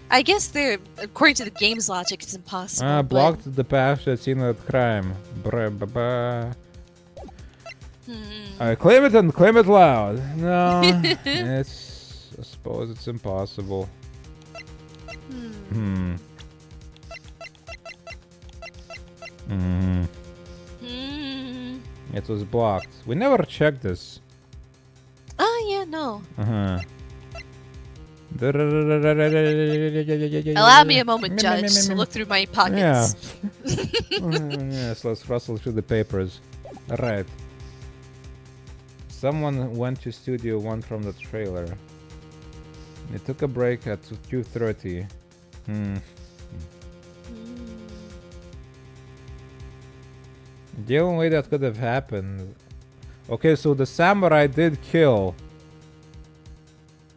Speaker 2: I guess according to the game's logic, it's impossible. but-
Speaker 3: blocked the path to the scene of the crime. I claim it and claim it loud. No, I suppose it's impossible.
Speaker 1: It was blocked. We never checked this.
Speaker 2: Oh, yeah, no.
Speaker 1: Uh-huh.
Speaker 2: Allow me a moment, Judge, to look through my pockets.
Speaker 1: Yes, let's rustle through the papers. Alright. Someone went to Studio 1 from the trailer. They took a break at 2:30. The only way that could have happened... Okay, so the samurai did kill.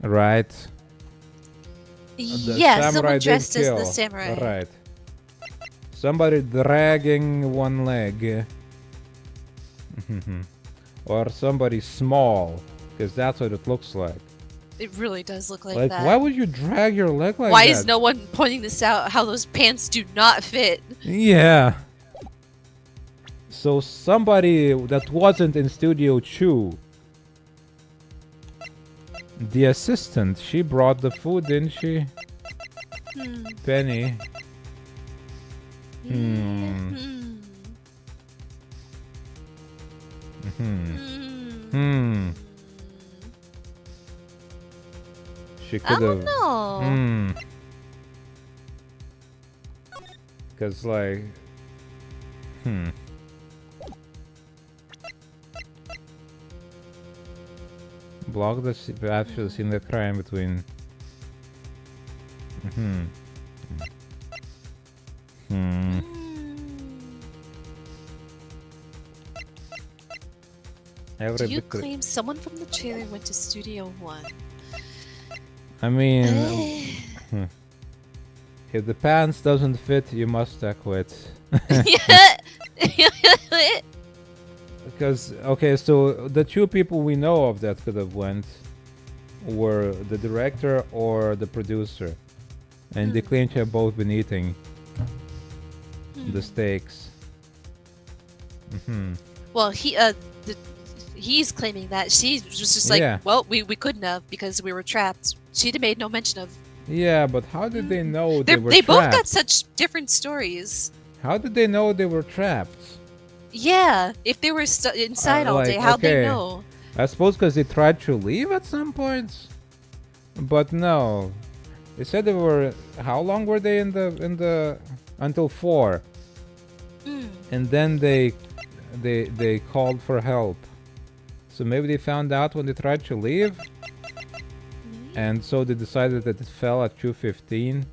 Speaker 1: Right?
Speaker 2: Yeah, someone dressed as the samurai.
Speaker 1: Right. Somebody dragging one leg. Or somebody small. Because that's what it looks like.
Speaker 2: It really does look like that.
Speaker 1: Why would you drag your leg like that?
Speaker 2: Why is no one pointing this out? How those pants do not fit.
Speaker 1: Yeah. So somebody that wasn't in Studio 2. The assistant, she brought the food, didn't she? Penny. She could have.
Speaker 2: No.
Speaker 1: Cause like. Block the path to the scene of the crime between.
Speaker 2: Do you claim someone from the trailer went to Studio 1?
Speaker 1: I mean, if the pants doesn't fit, you must quit. Because, okay, so the two people we know of that could have went were the director or the producer. And they claim to have both been eating the steaks.
Speaker 2: Well, he's claiming that she was just like, well, we couldn't have because we were trapped. She made no mention of.
Speaker 1: Yeah, but how did they know they were
Speaker 2: They
Speaker 1: trapped?
Speaker 2: both got such different stories.
Speaker 1: How did they know they were trapped?
Speaker 2: Yeah, if they were inside all day, how'd they know?
Speaker 1: I suppose because they tried to leave at some point. But no. They said they were... How long were they in the... Until 4. And then they called for help. So maybe they found out when they tried to leave. And so they decided that it fell at 2:15.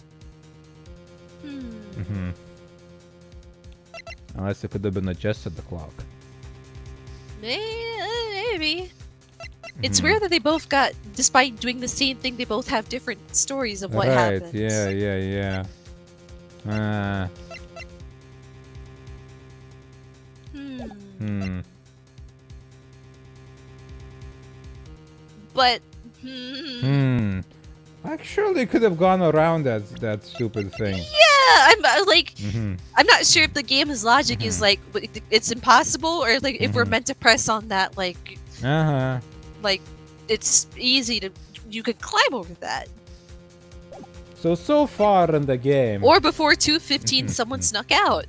Speaker 1: Unless it could have been adjusted the clock.
Speaker 2: Maybe. It's weird that they both got, despite doing the same thing, they both have different stories of what happened.
Speaker 1: Yeah.
Speaker 2: But
Speaker 1: Like, surely they could have gone around that stupid thing.
Speaker 2: Yeah, I'm like, I'm not sure if the game's logic is like it's impossible, or like if we're meant to press on that, like, like it's easy to, you could climb over that.
Speaker 1: So far in the game.
Speaker 2: Or before 2:15, someone snuck out.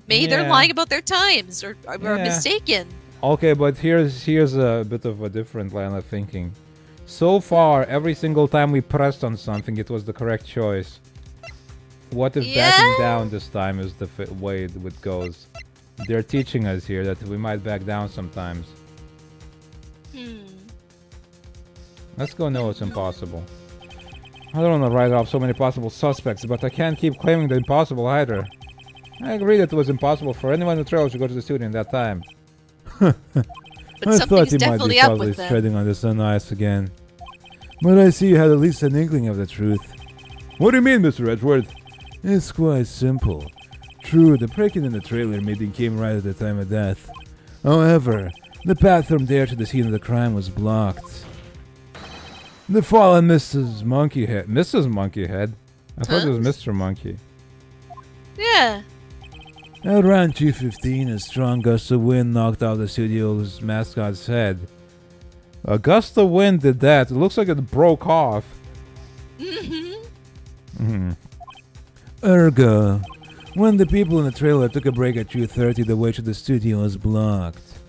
Speaker 2: Maybe they're lying about their times or mistaken.
Speaker 1: Okay, but here's a bit of a different line of thinking. So far, every single time we pressed on something, it was the correct choice. What if backing down this time is the way it goes? They're teaching us here that we might back down sometimes. Let's go no, it's impossible. I don't want to write off so many possible suspects, but I can't keep claiming the impossible either. I agree that it was impossible for anyone in the trail to go to the studio in that time.
Speaker 2: But
Speaker 1: I thought he might be probably treading on the thin ice again. But I see you had at least an inkling of the truth. What do you mean, Mr. Edgeworth? It's quite simple. True, the break-in in the trailer meeting came right at the time of death. However, the path from there to the scene of the crime was blocked. The fallen Mrs. Monkeyhead. Mrs. Monkeyhead? I thought it was Mr. Monkey.
Speaker 2: Yeah.
Speaker 1: At around 2:15, a strong gust of wind knocked out the studio's mascot's head. A gust of wind did that. It looks like it broke off. Ergo, when the people in the trailer took a break at 2:30, the way to the studio was blocked.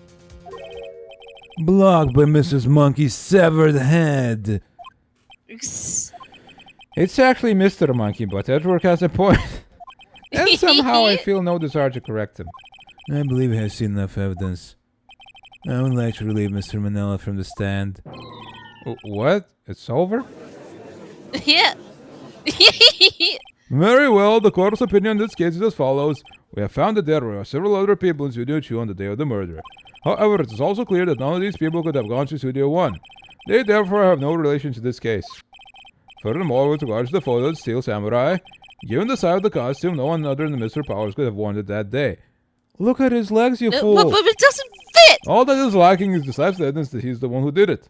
Speaker 3: Blocked by Mrs. Monkey's severed head.
Speaker 2: It's
Speaker 3: It's actually Mr. Monkey, but Edward has a point. And somehow I feel no desire to correct him. I believe he has seen enough evidence. I would like to relieve Mr. Manella from the stand. What? It's over?
Speaker 2: Yeah.
Speaker 3: Very well, the court's opinion in this case is as follows. We have found that there were several other people in Studio 2 on the day of the murder. However, it is also clear that none of these people could have gone to Studio 1. They therefore have no relation to this case. Furthermore, with regards to the photo of the Steel Samurai, given the size of the costume, no one other than Mr. Powers could have worn it that day. Look at his legs, you fool!
Speaker 2: But it doesn't fit!
Speaker 3: All that is lacking is decisive evidence that he's the one who did it.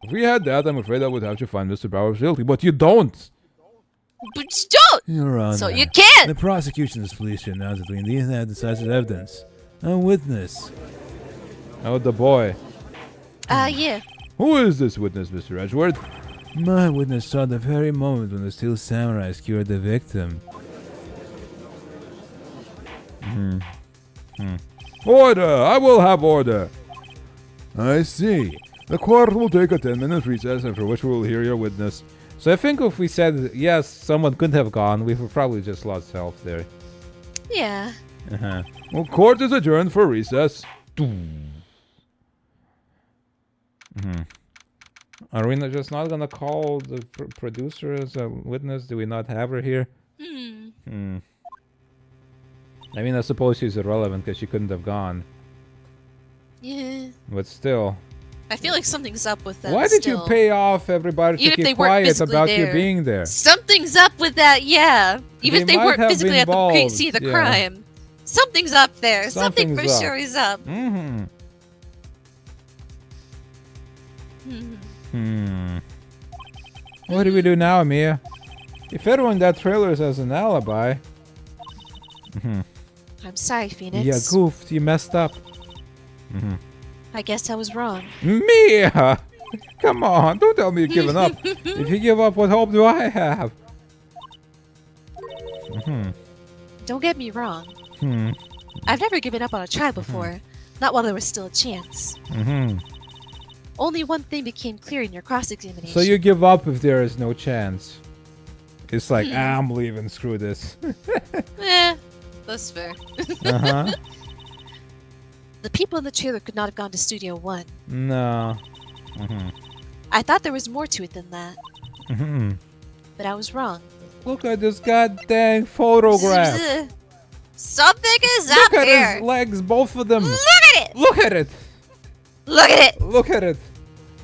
Speaker 3: If we had that, I'm afraid I would have to find Mr. Powers guilty, but you don't!
Speaker 2: But you don't!
Speaker 3: Your Honor,
Speaker 2: So you can't!
Speaker 3: the prosecution is pleased to announce that we indeed have decisive evidence. A witness. Oh, the boy.
Speaker 2: Yeah.
Speaker 3: Who is this witness, Mr. Edgeworth? My witness saw the very moment when the Steel Samurai skewered the victim. Order! I will have order! I see. The court will take a 10-minute recess, after which we will hear your witness. So I think if we said, yes, someone could have gone, we would probably just lost help there.
Speaker 2: Yeah.
Speaker 3: Well, court is adjourned for recess. Are we just not gonna call the producer as a witness? Do we not have her here? I mean, I suppose she's irrelevant because she couldn't have gone.
Speaker 2: Yeah.
Speaker 3: But still.
Speaker 2: I feel like something's up with that.
Speaker 3: Why did you pay off everybody to
Speaker 2: Even if they
Speaker 3: keep
Speaker 2: weren't
Speaker 3: quiet
Speaker 2: physically
Speaker 3: about you
Speaker 2: there.
Speaker 3: being there?
Speaker 2: Something's up with that, yeah. Even if
Speaker 3: They
Speaker 2: they
Speaker 3: might
Speaker 2: weren't
Speaker 3: have
Speaker 2: physically
Speaker 3: been
Speaker 2: at the
Speaker 3: involved,
Speaker 2: scene of the
Speaker 3: yeah.
Speaker 2: crime. Something's up there. Something for
Speaker 3: Something's up.
Speaker 2: sure is up.
Speaker 3: What do we do now, Mia? If everyone in that trailer has an alibi...
Speaker 2: I'm sorry, Phoenix.
Speaker 3: Yeah, goofed. You messed up.
Speaker 2: I guess I was wrong.
Speaker 3: Mia! Come on, don't tell me you're giving up. If you give up, what hope do I have?
Speaker 2: Don't get me wrong. I've never given up on a try before. Not while there was still a chance. Only one thing became clear in your cross-examination.
Speaker 3: So you give up if there is no chance. It's like, I'm leaving, screw this.
Speaker 2: That's fair.
Speaker 3: Uh-huh.
Speaker 2: The people in the trailer could not have gone to Studio 1.
Speaker 3: No.
Speaker 2: I thought there was more to it than that. But I was wrong.
Speaker 3: Look at this goddamn photograph.
Speaker 2: Something is
Speaker 3: Look
Speaker 2: up
Speaker 3: at
Speaker 2: here.
Speaker 3: his legs, both of them.
Speaker 2: Look at it.
Speaker 3: Look at it.
Speaker 2: Look at it.
Speaker 3: Look at it.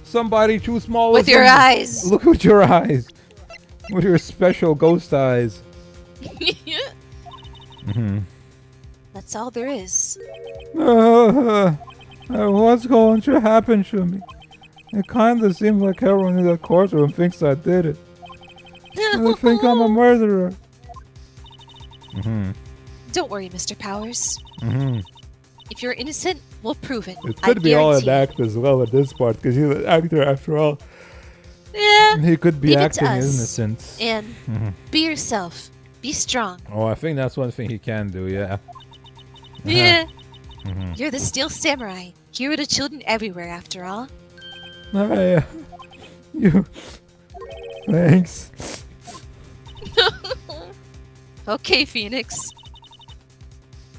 Speaker 3: Somebody too small.
Speaker 2: With your eyes.
Speaker 3: Look with your eyes. With your special ghost eyes.
Speaker 2: That's all there is.
Speaker 3: What's going to happen to me? It kind of seems like everyone in that courtroom thinks I did it. They think I'm a murderer.
Speaker 2: Don't worry, Mr. Powers. If you're innocent, we'll prove it.
Speaker 3: It
Speaker 2: I
Speaker 3: could be all an
Speaker 2: guarantee.
Speaker 3: act as well at this part, because he's an actor after all.
Speaker 2: Yeah.
Speaker 3: He could be
Speaker 2: Leave it to
Speaker 3: acting
Speaker 2: us.
Speaker 3: innocent.
Speaker 2: And be yourself. Be strong.
Speaker 3: Oh, I think that's one thing he can do, yeah.
Speaker 2: Yeah. You're the Steel Samurai. Hero to children everywhere, after all.
Speaker 3: You. Thanks.
Speaker 2: Okay, Phoenix.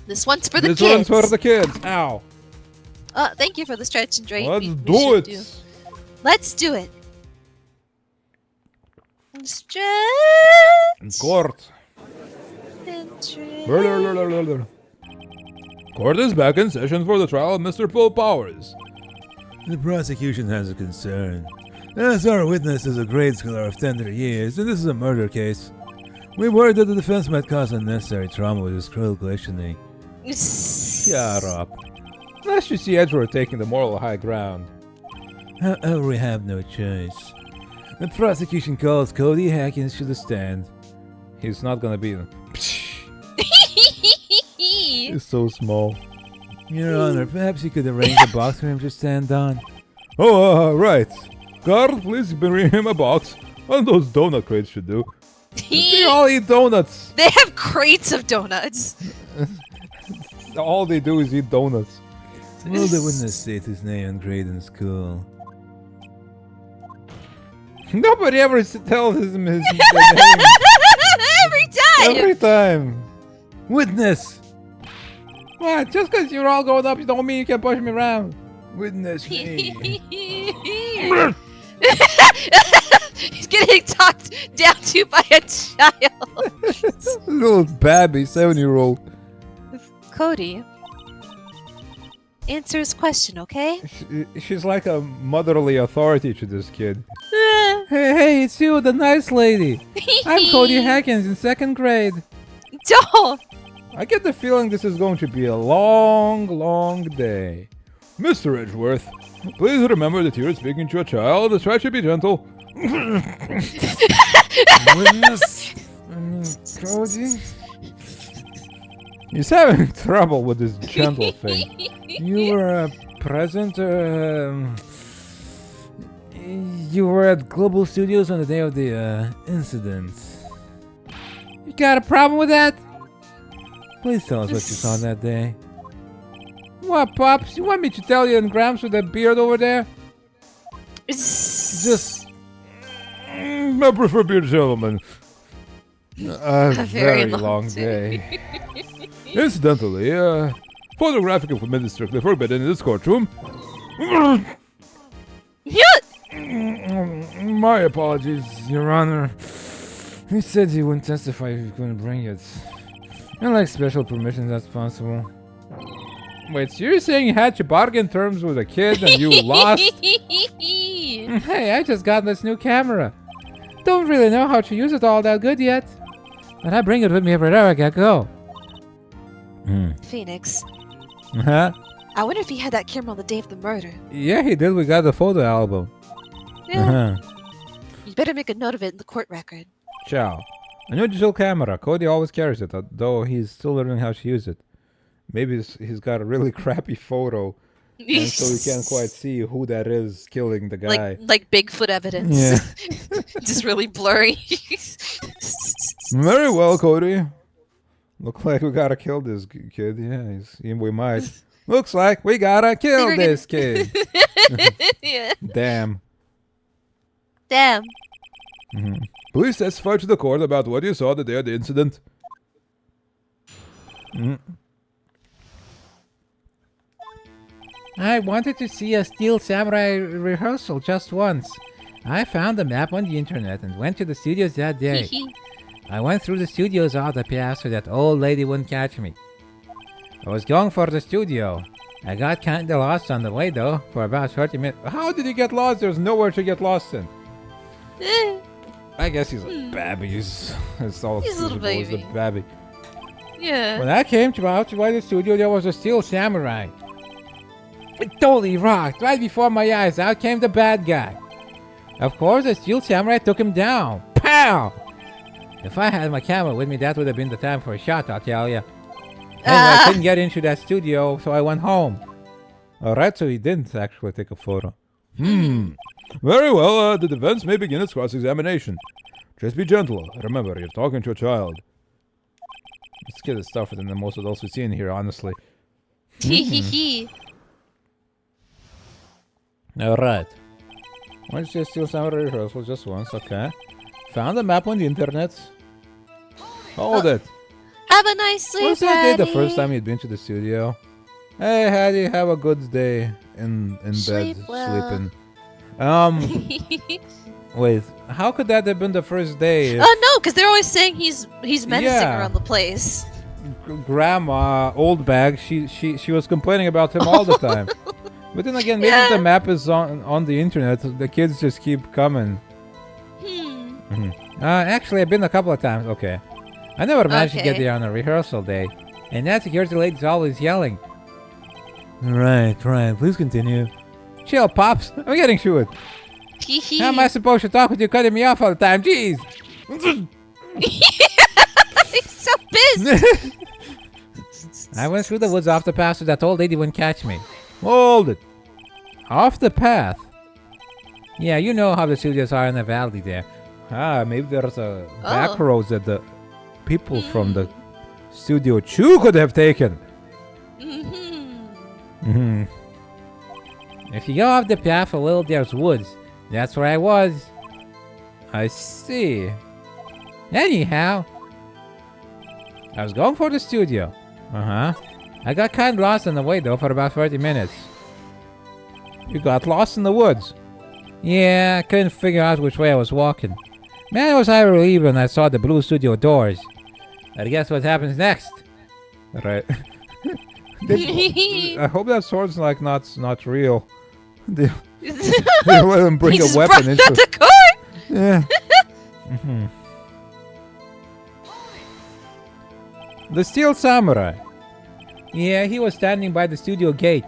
Speaker 2: This one's for the
Speaker 3: This
Speaker 2: kids.
Speaker 3: one's for the kids. Ow.
Speaker 2: Thank you for the stretch and drain.
Speaker 3: Let's
Speaker 2: We
Speaker 3: do
Speaker 2: should
Speaker 3: it.
Speaker 2: Let's do it. Stretch.
Speaker 3: Court.
Speaker 2: And stretch.
Speaker 3: Court is back in session for the trial of Mr. Full Powers. The prosecution has a concern. As our witness is a grade scholar of tender years, and this is a murder case, we worry that the defense might cause unnecessary trauma with his cruel questioning. Shut up. Unless you see Edward taking the moral high ground. However, we have no choice. The prosecution calls Cody Hackins to the stand. He's not gonna be... He's so small. Your Honor, perhaps you could arrange a box for him to stand on. Oh, right. Carl, please bring him a box. One of those donut crates should do. They all eat donuts.
Speaker 2: They have crates of donuts.
Speaker 3: All they do is eat donuts.
Speaker 4: Well, they wouldn't state his name and grade in school. Nobody ever tells him his name.
Speaker 2: Every time.
Speaker 4: Every time. Witness. What? Just because you're all going up, you don't mean you can push me around. Witness me.
Speaker 2: He's getting talked down to by a child.
Speaker 4: Little babby, 7-year-old.
Speaker 2: Cody, answer his question, okay?
Speaker 4: She's like a motherly authority to this kid. Hey, it's you, the nice lady. I'm Cody Hackins in 2nd grade.
Speaker 2: Don't.
Speaker 4: I get the feeling this is going to be a long, long day. Mr. Edgeworth, please remember that you're speaking to a child. Try to be gentle. Witness. Cody. He's having trouble with this gentle thing. You were present. You were at Global Studios on the day of the incident. You got a problem with that? Please tell us what you saw that day. What, Pops? You want me to tell you and Gramps with that beard over there? Just... I prefer beard gentlemen. A very long day. Incidentally, photographic equipment is strictly forbidden in this courtroom. My apologies, Your Honor. He said he wouldn't testify if he couldn't bring it. And like special permissions, that's possible. Wait, so you're saying you had your bargain terms with a kid and you lost? Hey, I just got this new camera. Don't really know how to use it all that good yet. But I bring it with me everywhere I go.
Speaker 2: Phoenix.
Speaker 4: Huh?
Speaker 2: I wonder if he had that camera on the day of the murder.
Speaker 4: Yeah, he did. We got the photo album.
Speaker 2: Yeah. You better make a note of it in the court record.
Speaker 4: Ciao. A new digital camera. Cody always carries it, though he's still learning how to use it. Maybe he's got a really crappy photo, and so we can't quite see who that is killing the guy.
Speaker 2: Like Bigfoot evidence.
Speaker 4: Yeah.
Speaker 2: Just really blurry.
Speaker 4: Very well, Cody. Look like we gotta kill this kid. Yeah, we might. Looks like we gotta kill this kid.
Speaker 2: Yeah.
Speaker 4: Damn.
Speaker 2: Damn.
Speaker 4: Please testify to the court about what you saw the day of the incident. I wanted to see a Steel Samurai rehearsal just once. I found the map on the internet and went to the studios that day. I went through the studios all the path so that old lady wouldn't catch me. I was going for the studio. I got kinda lost on the way though, for about 30 minutes. How did you get lost? There's nowhere to get lost in. I guess he's a babby. He's all
Speaker 2: He's a little baby.
Speaker 4: He's a babby.
Speaker 2: Yeah.
Speaker 4: When I came to outside the studio, there was a Steel Samurai. It totally rocked. Right before my eyes, out came the bad guy. Of course, the Steel Samurai took him down. Pow! If I had my camera with me, that would have been the time for a shot, I'll tell you. Anyway, I couldn't get into that studio, so I went home. Alright, so he didn't actually take a photo. Very well, the defense may begin its cross-examination. Just be gentle. Remember, you're talking to a child. This kid is tougher than the most adults we see in here, honestly. Alright. Why did you steal some rehearsal just once? Okay. Found the map on the internet. Hold it.
Speaker 2: Have a nice sleep,
Speaker 4: Was that day the
Speaker 2: Hattie.
Speaker 4: first time you'd been to the studio? Hey, Hattie, have a good day in
Speaker 2: Sleep
Speaker 4: bed
Speaker 2: well.
Speaker 4: sleeping. Wait, how could that have been the first day? If
Speaker 2: Oh no, because they're always saying he's menacing
Speaker 4: Yeah.
Speaker 2: around the place.
Speaker 4: Grandma, old bag, she was complaining about him all the time. But then again, maybe
Speaker 2: Yeah.
Speaker 4: the map is on the internet. The kids just keep coming. Actually, I've been a couple of times. Okay. I never managed to get
Speaker 2: Okay.
Speaker 4: there on a rehearsal day. And that security lady's always yelling. Right. Please continue. Chill, Pops. I'm getting to it. How am I supposed to talk with you cutting me off all the time? Jeez.
Speaker 2: He's so pissed.
Speaker 4: I went through the woods off the path so that old lady wouldn't catch me. Hold it. Off the path? Yeah, you know how the studios are in the valley there. Maybe there's a back roads that the people from the Studio 2 could have taken. Mm-hmm. If you go off the path a little, there's woods. That's where I was. I see. Anyhow, I was going for the studio. I got kind of lost on the way though for about 30 minutes. You got lost in the woods? Yeah, I couldn't figure out which way I was walking. Man, was I relieved when I saw the blue studio doors. I guess what happens next?
Speaker 1: Right. I hope that sword's like not real. They let him bring a weapon into
Speaker 2: the court.
Speaker 1: Yeah.
Speaker 4: Mm-hmm. The Steel Samurai. Yeah, he was standing by the studio gate.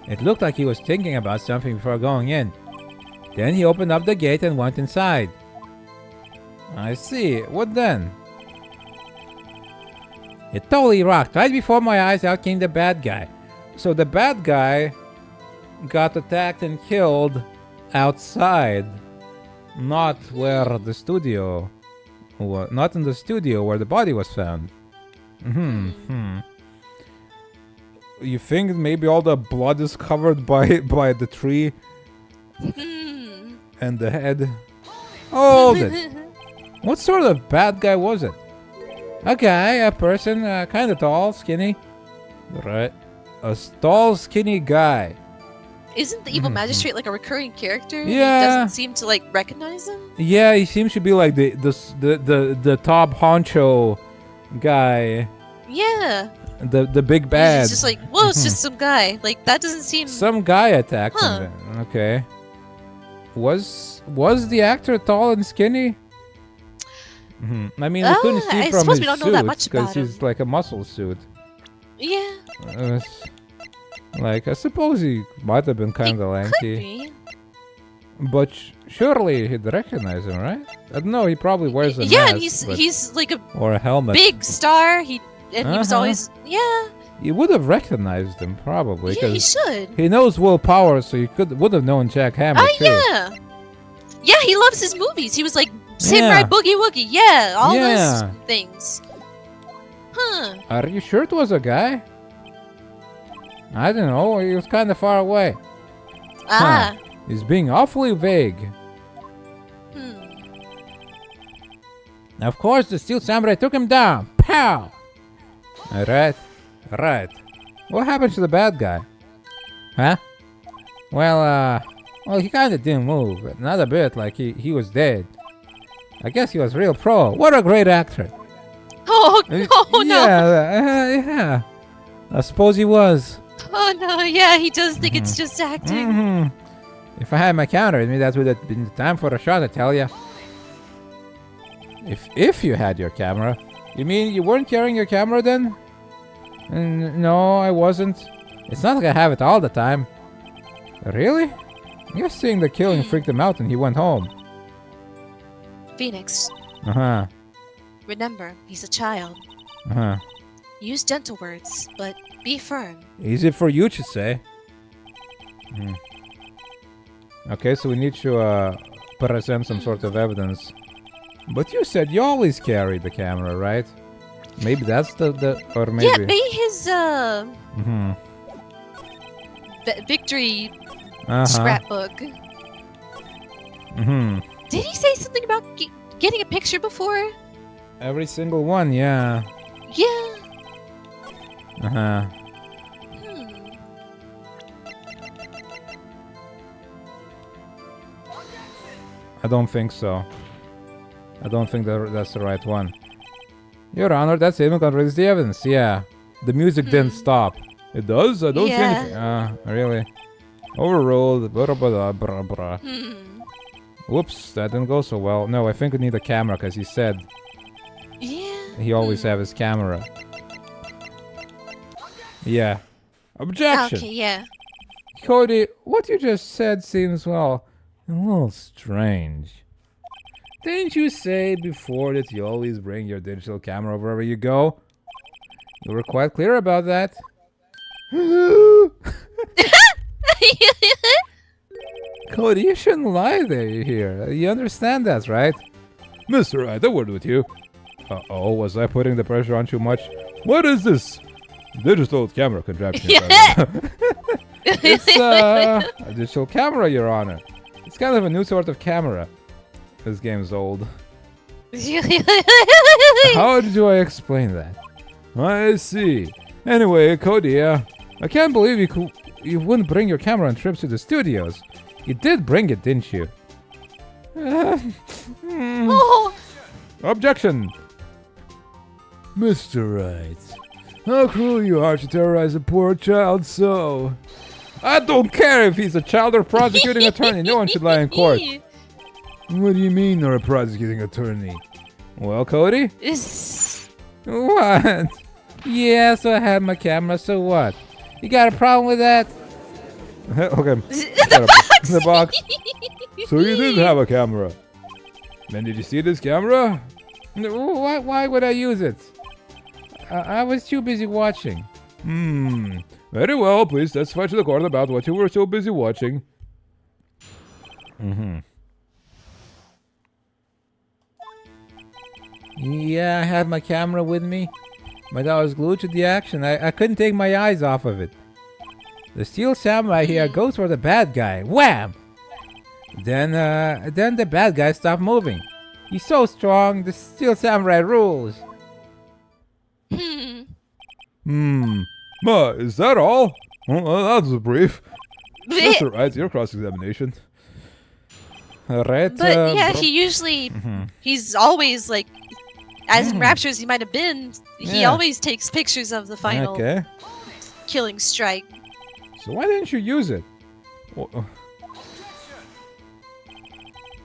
Speaker 4: It looked like he was thinking about something before going in. Then he opened up the gate and went inside. I see. What then? It totally rocked. Right before my eyes, out came the bad guy. So the bad guy got attacked and killed outside. Not where the studio was. Not in the studio where the body was found.
Speaker 1: You think maybe all the blood is covered by the tree and the head?
Speaker 4: Hold it. What sort of bad guy was it? A guy, a person, kind of tall, skinny.
Speaker 1: Right.
Speaker 4: A tall, skinny guy.
Speaker 2: Isn't the evil magistrate like a recurring character?
Speaker 4: Yeah.
Speaker 2: He doesn't seem to like recognize him.
Speaker 1: Yeah, he seems to be like the top honcho guy.
Speaker 2: Yeah.
Speaker 1: The big bad.
Speaker 2: He's just like, whoa, it's just some guy. Like that doesn't seem.
Speaker 1: Some guy attacked
Speaker 2: Huh.
Speaker 1: him. Then. Okay. Was the actor tall and skinny? I mean, we couldn't see
Speaker 2: I
Speaker 1: from
Speaker 2: suppose
Speaker 1: his
Speaker 2: we don't know that
Speaker 1: suit
Speaker 2: much
Speaker 1: because
Speaker 2: about him.
Speaker 1: he's like a muscle suit.
Speaker 2: Yeah.
Speaker 1: Like I suppose he might have been kind of
Speaker 2: Could
Speaker 1: lanky,
Speaker 2: be.
Speaker 1: but surely he'd recognize him, right? I don't know. He probably wears a
Speaker 2: Yeah,
Speaker 1: mask,
Speaker 2: and
Speaker 1: but-
Speaker 2: he's like a
Speaker 1: or a helmet.
Speaker 2: big star. He was always
Speaker 1: He would have recognized him probably
Speaker 2: Yeah, he
Speaker 1: because
Speaker 2: should.
Speaker 1: he knows willpower, so he would have known Jack Hammer too.
Speaker 2: Yeah. Yeah, he loves his movies. He was like Samurai
Speaker 1: Yeah.
Speaker 2: Boogie Woogie. Yeah, all
Speaker 1: Yeah.
Speaker 2: those things. Huh.
Speaker 1: Are you sure it was a guy? I don't know. He was kind of far away.
Speaker 2: Ah.
Speaker 1: He's being awfully vague.
Speaker 4: Of course, the Steel Samurai took him down. Pow!
Speaker 1: Right. What happened to the bad guy?
Speaker 4: Huh? Well, he kind of didn't move, but not a bit, like he was dead. I guess he was real pro. What a great actor.
Speaker 2: Oh no.
Speaker 4: Yeah. I suppose he was.
Speaker 2: Oh no. Yeah, he does think it's just acting.
Speaker 4: If I had my camera with me, that would have been the time for a shot, I tell ya.
Speaker 1: If you had your camera.
Speaker 4: You mean you weren't carrying your camera then? No, I wasn't. It's not like I have it all the time.
Speaker 1: Really? I guess seeing the killing freaked him out and he went home.
Speaker 2: Phoenix,
Speaker 4: Uh-huh.
Speaker 2: remember, he's a child.
Speaker 4: Uh-huh.
Speaker 2: Use gentle words, but be firm.
Speaker 4: Easy for you to say.
Speaker 1: Okay, so we need to present some sort of evidence. But you said you always carry the camera, right? Maybe that's the or maybe.
Speaker 2: Yeah, maybe his victory scrapbook. Did he say something about getting a picture before?
Speaker 1: Every single one, yeah.
Speaker 2: Yeah.
Speaker 1: Uh-huh. I don't think so. I don't think that's the right one. Your Honor, that statement contradicts the evidence. Yeah. The music didn't stop. It does? I don't see
Speaker 2: Yeah.
Speaker 1: anything. Really? Overruled. Blah, blah, blah, blah. Whoops, that didn't go so well. No, I think we need a camera because he said
Speaker 2: Yeah.
Speaker 1: he always have his camera. Yeah. Objection!
Speaker 2: Okay, yeah.
Speaker 1: Cody, what you just said seems, well, a little strange. Didn't you say before that you always bring your digital camera wherever you go? You were quite clear about that. Cody, you shouldn't lie there here. You understand that, right? Mr. Wright, a word with you. Uh-oh, was I putting the pressure on too much? What is this?
Speaker 3: Digital camera contraption.
Speaker 2: Yeah.
Speaker 3: It's a digital camera, Your Honor. It's kind of a new sort of camera. This game's old. How do I explain that? I see. Anyway, Cody, I can't believe you wouldn't bring your camera on trips to the studios. You did bring it, didn't you?
Speaker 2: Oh.
Speaker 3: Objection! Mr. Wright, how cruel you are to terrorize a poor child so. I don't care if he's a child or prosecuting attorney. No one should lie in court. What do you mean, you're a prosecuting attorney? Well, Cody? What? Yes, I have my camera, so what? You got a problem with that? Okay. The box. So you did have a camera. Then did you see this camera? Why would I use it? I was too busy watching. Very well, please testify to the court about what you were so busy watching. Yeah, I had my camera with me, but I was glued to the action. I couldn't take my eyes off of it. The Steel Samurai here goes for the bad guy. Wham! Then the bad guy stopped moving. He's so strong, the Steel Samurai rules. Ma, is that all? Well, that was brief. Mr. Wright, your cross-examination. Alright.
Speaker 2: But yeah, he usually, he's always like, as in Rapture as he might have been, he always takes pictures of the final killing strike.
Speaker 3: So why didn't you use it?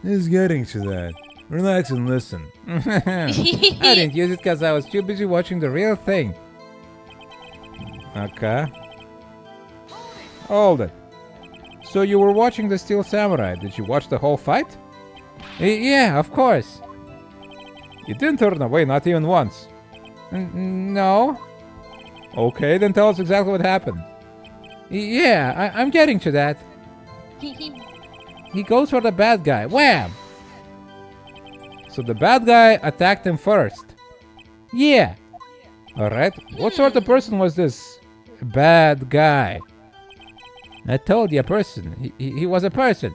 Speaker 3: He's getting to that. Relax and listen. I didn't use it because I was too busy watching the real thing. Okay. Hold it. So you were watching the Steel Samurai. Did you watch the whole fight? Yeah, of course. You didn't turn away, not even once. No. Okay, then tell us exactly what happened. Yeah, I'm getting to that. He goes for the bad guy. Wham! So the bad guy attacked him first. Yeah. Alright. What sort of person was this bad guy? I told you, a person. He was a person.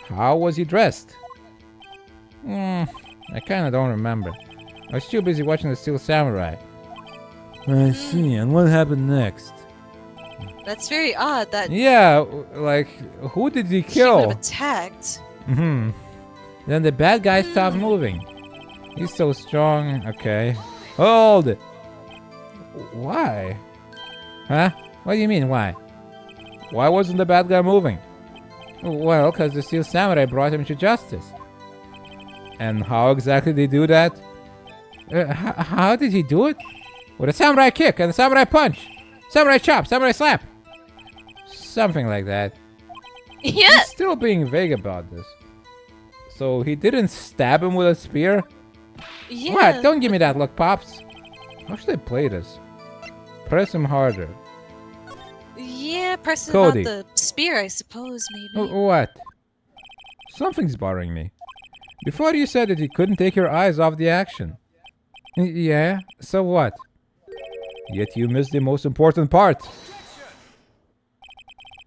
Speaker 3: How was he dressed? I kinda don't remember. I was too busy watching the Steel Samurai. I see, and what happened next?
Speaker 2: That's very odd that
Speaker 3: Yeah, like, who did he
Speaker 2: he would
Speaker 3: kill?
Speaker 2: have attacked.
Speaker 3: Then the bad guy stopped moving. He's so strong. Okay. Hold it. Why? Huh? What do you mean, why? Why wasn't the bad guy moving? Well, because the Steel Samurai brought him to justice. And how exactly did he do that? How did he do it? With a samurai kick and a samurai punch. Samurai chop, samurai slap. Something like that.
Speaker 2: Yeah.
Speaker 3: He's still being vague about this. So he didn't stab him with a spear?
Speaker 2: Yeah.
Speaker 3: What? Don't give me that look, Pops. How should I play this? Press him harder.
Speaker 2: Yeah, pressing
Speaker 3: Cody.
Speaker 2: on the spear, I suppose, maybe.
Speaker 3: What? Something's bothering me. Before you said that you couldn't take your eyes off the action. Yeah? So what? Yet you missed the most important part.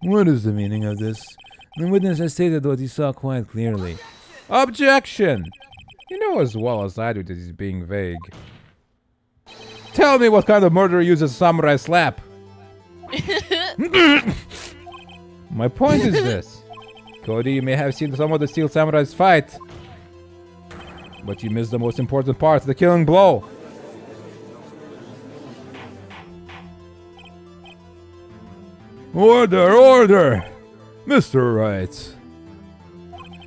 Speaker 3: What is the meaning of this? The witness has stated what he saw quite clearly. Objection! You know as well as I do that he's being vague. Tell me what kind of murderer uses samurai slap. My point is this. Cody, you may have seen some of the Steel Samurais fight, but you missed the most important part, the killing blow. Order, order! Mr. Wright.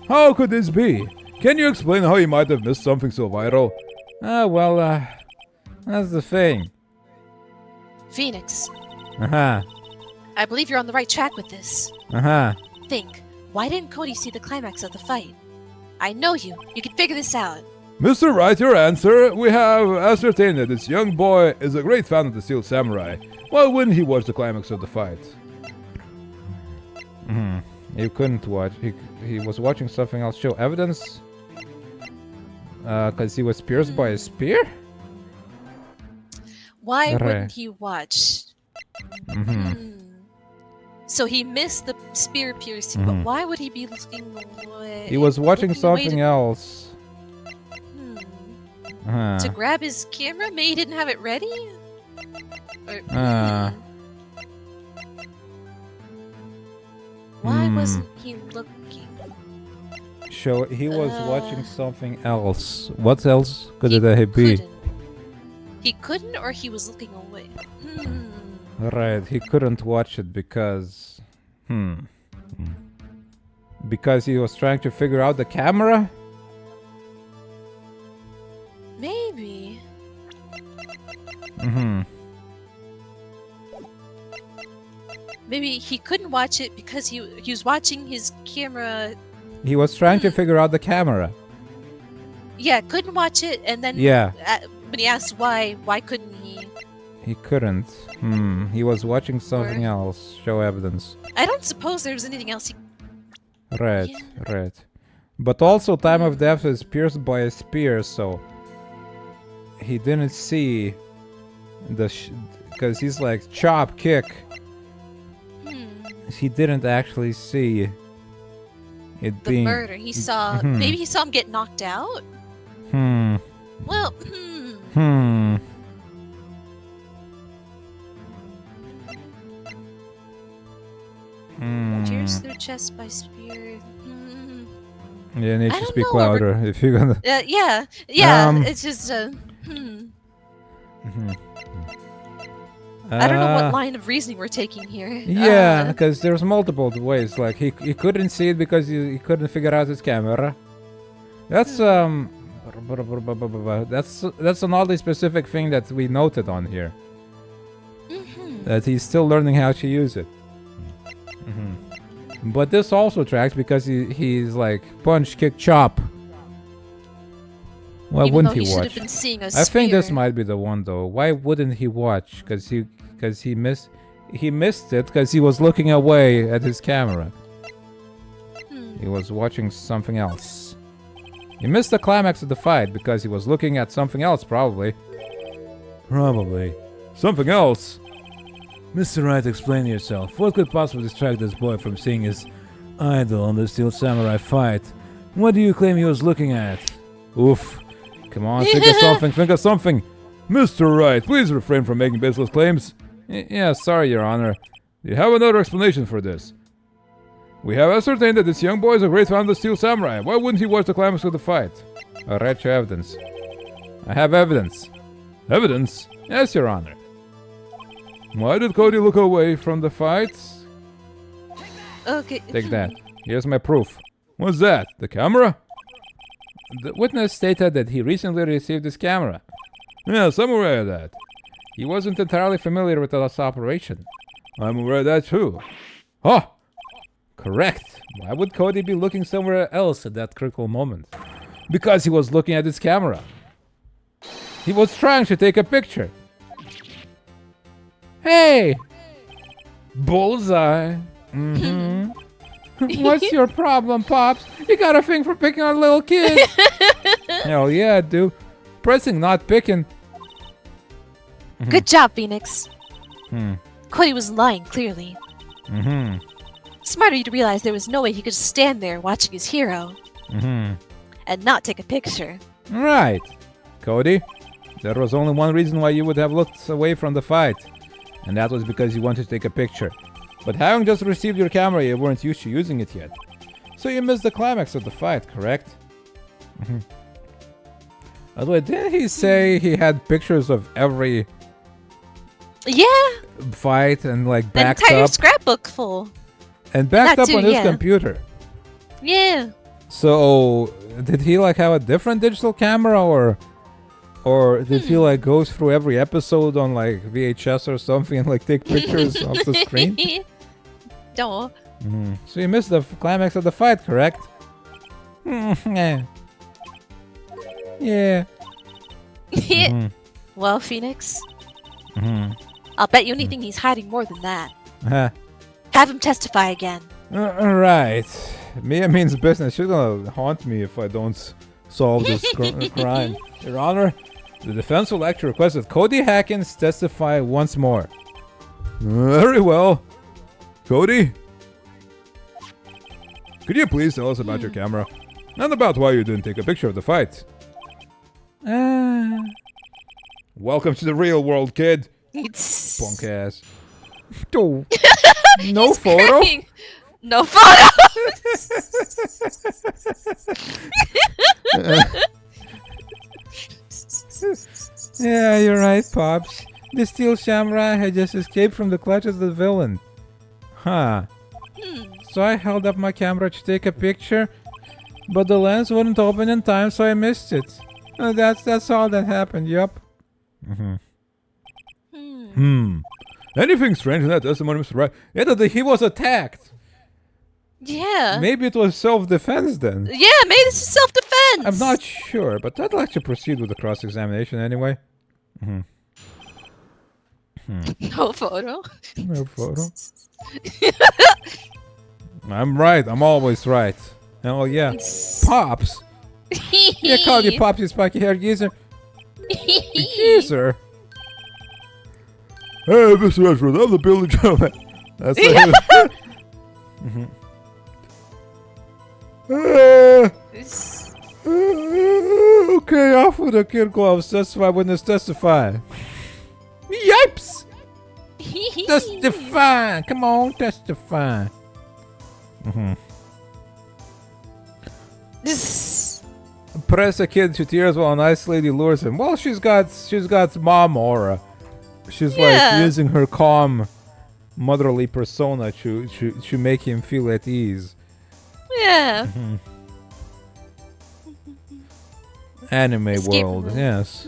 Speaker 3: How could this be? Can you explain how you might have missed something so vital? That's the thing.
Speaker 2: Phoenix,
Speaker 3: Uh-huh.
Speaker 2: I believe you're on the right track with this.
Speaker 3: Uh-huh.
Speaker 2: Think, why didn't Cody see the climax of the fight? I know you. You can figure this out.
Speaker 3: Mr. Wright, your answer. We have ascertained that this young boy is a great fan of the Steel Samurai. Why wouldn't he watch the climax of the fight? He couldn't watch. He was watching something else. Show evidence? Because he was pierced by a spear?
Speaker 2: Why
Speaker 1: Right.
Speaker 2: wouldn't he watch? So he missed the spear piercing, but why would he be looking away?
Speaker 1: He was watching
Speaker 2: looking away
Speaker 1: something
Speaker 2: to-
Speaker 1: else.
Speaker 2: To grab his camera? Maybe he didn't have it ready? Or, Why wasn't he looking?
Speaker 1: So he was watching something else. What else could it be?
Speaker 2: He couldn't, or he was looking away.
Speaker 1: Right, he couldn't watch it because... Because he was trying to figure out the camera?
Speaker 2: Maybe. Maybe he couldn't watch it because he was watching his camera.
Speaker 1: He was trying to figure out the camera.
Speaker 2: Yeah, couldn't watch it, and then
Speaker 1: Yeah.
Speaker 2: When he asked why couldn't he?
Speaker 1: He couldn't. He was watching something else. Show evidence.
Speaker 2: I don't suppose there was anything else he.
Speaker 1: Right,
Speaker 2: Yeah.
Speaker 1: right. But also time of death is pierced by a spear, so... He didn't see the... Because he's like, chop, kick. He didn't actually see it
Speaker 2: The
Speaker 1: being...
Speaker 2: murder. He saw. Maybe he saw him get knocked out. Well. Pierced through chest by spear.
Speaker 1: You need
Speaker 2: I
Speaker 1: to
Speaker 2: don't
Speaker 1: speak
Speaker 2: know,
Speaker 1: louder if you're gonna...
Speaker 2: Yeah. It's just. I don't know what line of reasoning we're taking here.
Speaker 1: Yeah, because there's multiple ways. Like he couldn't see it because he couldn't figure out his camera. That's that's an oddly specific thing that we noted on here. That he's still learning how to use it. But this also tracks because he's like punch, kick, chop. Why
Speaker 2: Even
Speaker 1: wouldn't
Speaker 2: though
Speaker 1: he
Speaker 2: should
Speaker 1: watch?
Speaker 2: have been seeing a
Speaker 1: I think this
Speaker 2: spear.
Speaker 1: might be the one though. Why wouldn't he watch? Because he missed it because he was looking away at his camera. He was watching something else. He missed the climax of the fight because he was looking at something else, probably. Probably. Something else? Mr. Wright, explain yourself. What could possibly distract this boy from seeing his idol on the Steel Samurai fight? What do you claim he was looking at? Oof. Come on, think of something, think of something. Mr. Wright, please refrain from making baseless claims. Yeah, sorry, Your Honor. Do you have another explanation for this? We have ascertained that this young boy is a great fan of the Steel Samurai. Why wouldn't he watch the climax of the fight? Alright, your evidence. I have evidence. Evidence? Yes, Your Honor. Why did Cody look away from the fight?
Speaker 2: Okay.
Speaker 1: Take that. Here's my proof. What's that? The camera? The witness stated that he recently received his camera. Yes, I'm aware of that. He wasn't entirely familiar with this operation. I'm aware of that too. Oh! Correct. Why would Cody be looking somewhere else at that critical moment? Because he was looking at his camera. He was trying to take a picture. Hey! Bullseye. What's your problem, Pops? You got a thing for picking on little kids. Hell yeah, dude. Pressing, not picking.
Speaker 2: Good job, Phoenix. Cody was lying, clearly. Smart of you to realize there was no way he could just stand there watching his hero and not take a picture.
Speaker 1: Right. Cody, there was only one reason why you would have looked away from the fight. And that was because you wanted to take a picture. But having just received your camera, you weren't used to using it yet. So you missed the climax of the fight, correct? By the way, didn't he say he had pictures of every fight and like
Speaker 2: An
Speaker 1: backed
Speaker 2: entire
Speaker 1: up?
Speaker 2: scrapbook full.
Speaker 1: And backed
Speaker 2: That
Speaker 1: up
Speaker 2: too,
Speaker 1: on his
Speaker 2: yeah.
Speaker 1: computer.
Speaker 2: Yeah.
Speaker 1: So, did he like have a different digital camera or did he like go through every episode on like VHS or something and like take pictures off the screen?
Speaker 2: Don't.
Speaker 1: So you missed the climax of the fight, correct? Yeah. Yeah.
Speaker 2: Well, Phoenix, I'll bet you anything he's hiding more than that. Have him testify again.
Speaker 1: Right. Mia means business. She's gonna haunt me if I don't solve this crime. Your Honor, The defense will like to request that Cody Hackins testify once more. Very well. Cody? Could you please tell us about your camera? And about why you didn't take a picture of the fight? Welcome to the real world, kid.
Speaker 2: It's
Speaker 1: Punk ass. Oh, no photo?
Speaker 2: crying. No photo.
Speaker 1: Yeah, you're right, Pops. The Steel Samurai had just escaped from the clutches of the villain. Huh. So I held up my camera to take a picture, but the lens wouldn't open in time, so I missed it. That's all that happened, yup. Anything strange in that testimony, Mr. Wright? Yeah, that he was attacked.
Speaker 2: Yeah.
Speaker 1: Maybe it was self-defense then.
Speaker 2: Yeah, maybe this is self-defense.
Speaker 1: I'm not sure, but I'd like to proceed with the cross-examination anyway.
Speaker 2: No photo.
Speaker 1: No photo. I'm right. I'm always right. Oh yeah. Pops. Yeah, call you Pops, you spiky-haired geezer. Geezer. Hey, Mr. Ashford, I'm the building gentleman. That's it. Okay, off with the kid gloves. Testify, witness, testify. Yipes! Testify! Come on, testify. Press a kid to tears while a nice lady lures him. Well, she's got mom aura. She's like using her calm, motherly persona to make him feel at ease.
Speaker 2: Yeah.
Speaker 1: Anime
Speaker 2: Escape
Speaker 1: world,
Speaker 2: room.
Speaker 1: yes.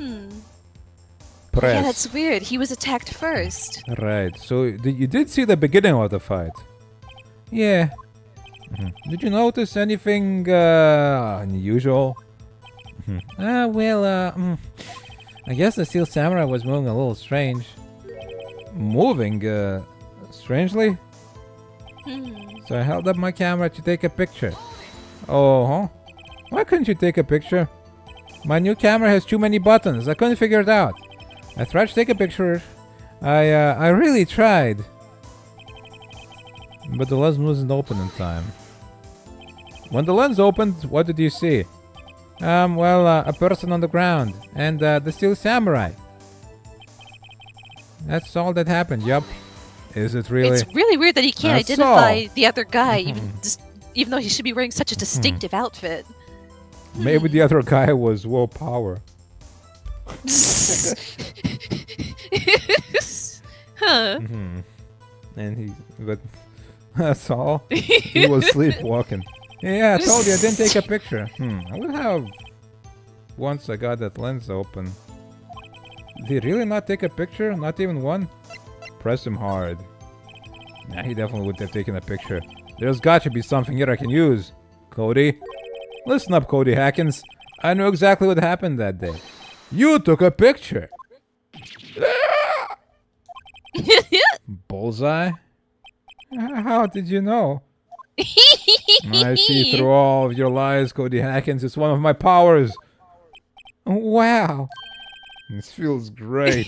Speaker 1: Press.
Speaker 2: Yeah, that's weird. He was attacked first.
Speaker 1: Right. So you did see the beginning of the fight. Yeah. Did you notice anything unusual? I guess the Steel Samurai was moving a little strange. Moving, strangely? So I held up my camera to take a picture. Oh, why couldn't you take a picture? My new camera has too many buttons. I couldn't figure it out. I tried to take a picture. I really tried. But the lens wasn't open in time. When the lens opened, what did you see? A person on the ground and the Steel Samurai. That's all that happened. Yup. Is it really?
Speaker 2: It's really weird that he can't
Speaker 1: That's
Speaker 2: identify the other guy, even though he should be wearing such a distinctive outfit.
Speaker 1: Maybe the other guy was willpower.
Speaker 2: Huh.
Speaker 1: And but that's all. He was sleepwalking. Yeah, I told you I didn't take a picture. I would have once I got that lens open. Did he really not take a picture? Not even one? Press him hard. Nah, he definitely would have taken a picture. There's got to be something here I can use. Cody? Listen up, Cody Hackins. I know exactly what happened that day. You took a picture. Bullseye? How did you know? I see through all of your lies, Cody Hackins. It's one of my powers. Wow. This feels great.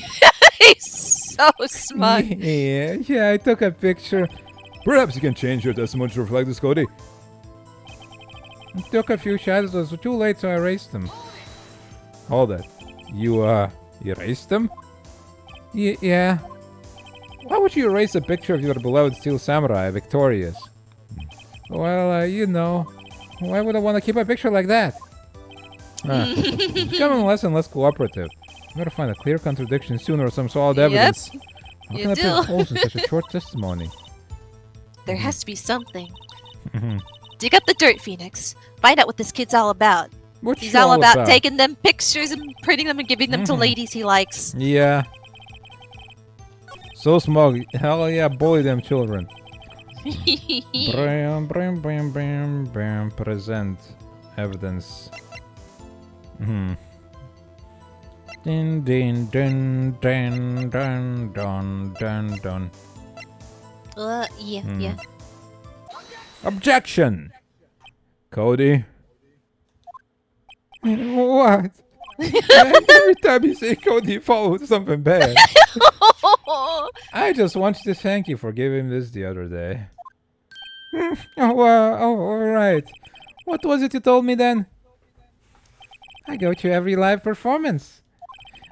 Speaker 2: He's so smart.
Speaker 1: Yeah, I took a picture. Perhaps you can change your testimony to reflect this, Cody. I took a few shots, it was too late, so I erased them. Hold it. You, erased them? Yeah. Why would you erase a picture of your beloved Steel Samurai victorious? Well, you know. Why would I want to keep a picture like that? Becoming less and less cooperative. I gotta find a clear contradiction soon or some solid evidence. How
Speaker 2: you
Speaker 1: can I
Speaker 2: do.
Speaker 1: put holes in such a short testimony?
Speaker 2: There has to be something. Dig up the dirt, Phoenix. Find out what this kid's all about.
Speaker 1: What's
Speaker 2: He's
Speaker 1: she
Speaker 2: all about
Speaker 1: about?
Speaker 2: taking them pictures and printing them and giving them to ladies he likes.
Speaker 1: Yeah. So smug. Hell yeah, bully them children. Bram, present evidence. Din din dun dun dun dun dun dun.
Speaker 2: Yeah.
Speaker 1: Objection! Cody? What?
Speaker 4: Every time you say Cody, you follow with something bad. I just wanted to thank you for giving this the other day. All right. What was it you told me then? I go to every live performance.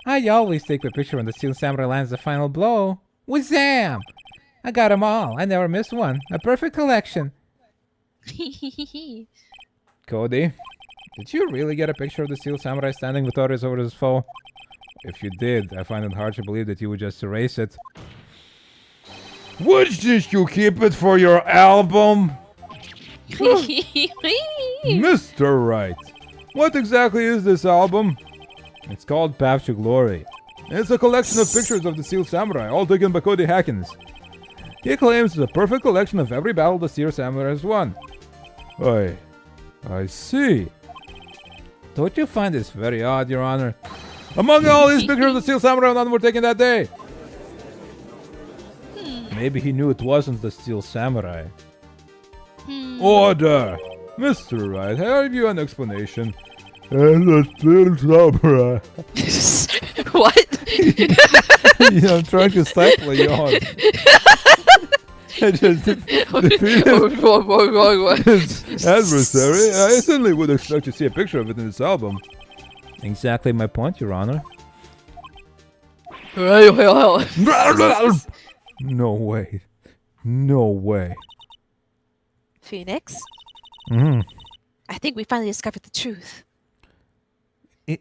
Speaker 4: I always take a picture when the Steel Samurai lands the final blow. Wazam! I got 'em all. I never missed one. A perfect collection. Cody, did you really get a picture of the Steel Samurai standing victorious over his foe? If you did, I find it hard to believe that you would just erase it. Would you keep it for your album? Mr. Wright, what exactly is this album? It's called Path to Glory. It's a collection of pictures of the Steel Samurai, all taken by Cody Hackins. He claims it's a perfect collection of every battle the Steel Samurai has won. I see. Don't you find this very odd, Your Honor? Among all these pictures of the Steel Samurai, none were taken that day. Maybe he knew it wasn't the Steel Samurai. Order! Mr. Wright, have you an explanation? The Steel Samurai.
Speaker 2: What?
Speaker 4: I'm trying to stifle a yawn. I just defeated his adversary. I certainly would expect to see a picture of it in this album. Exactly my point, Your Honor. No way. No way.
Speaker 2: Phoenix?
Speaker 4: Mm-hmm.
Speaker 2: I think we finally discovered the truth.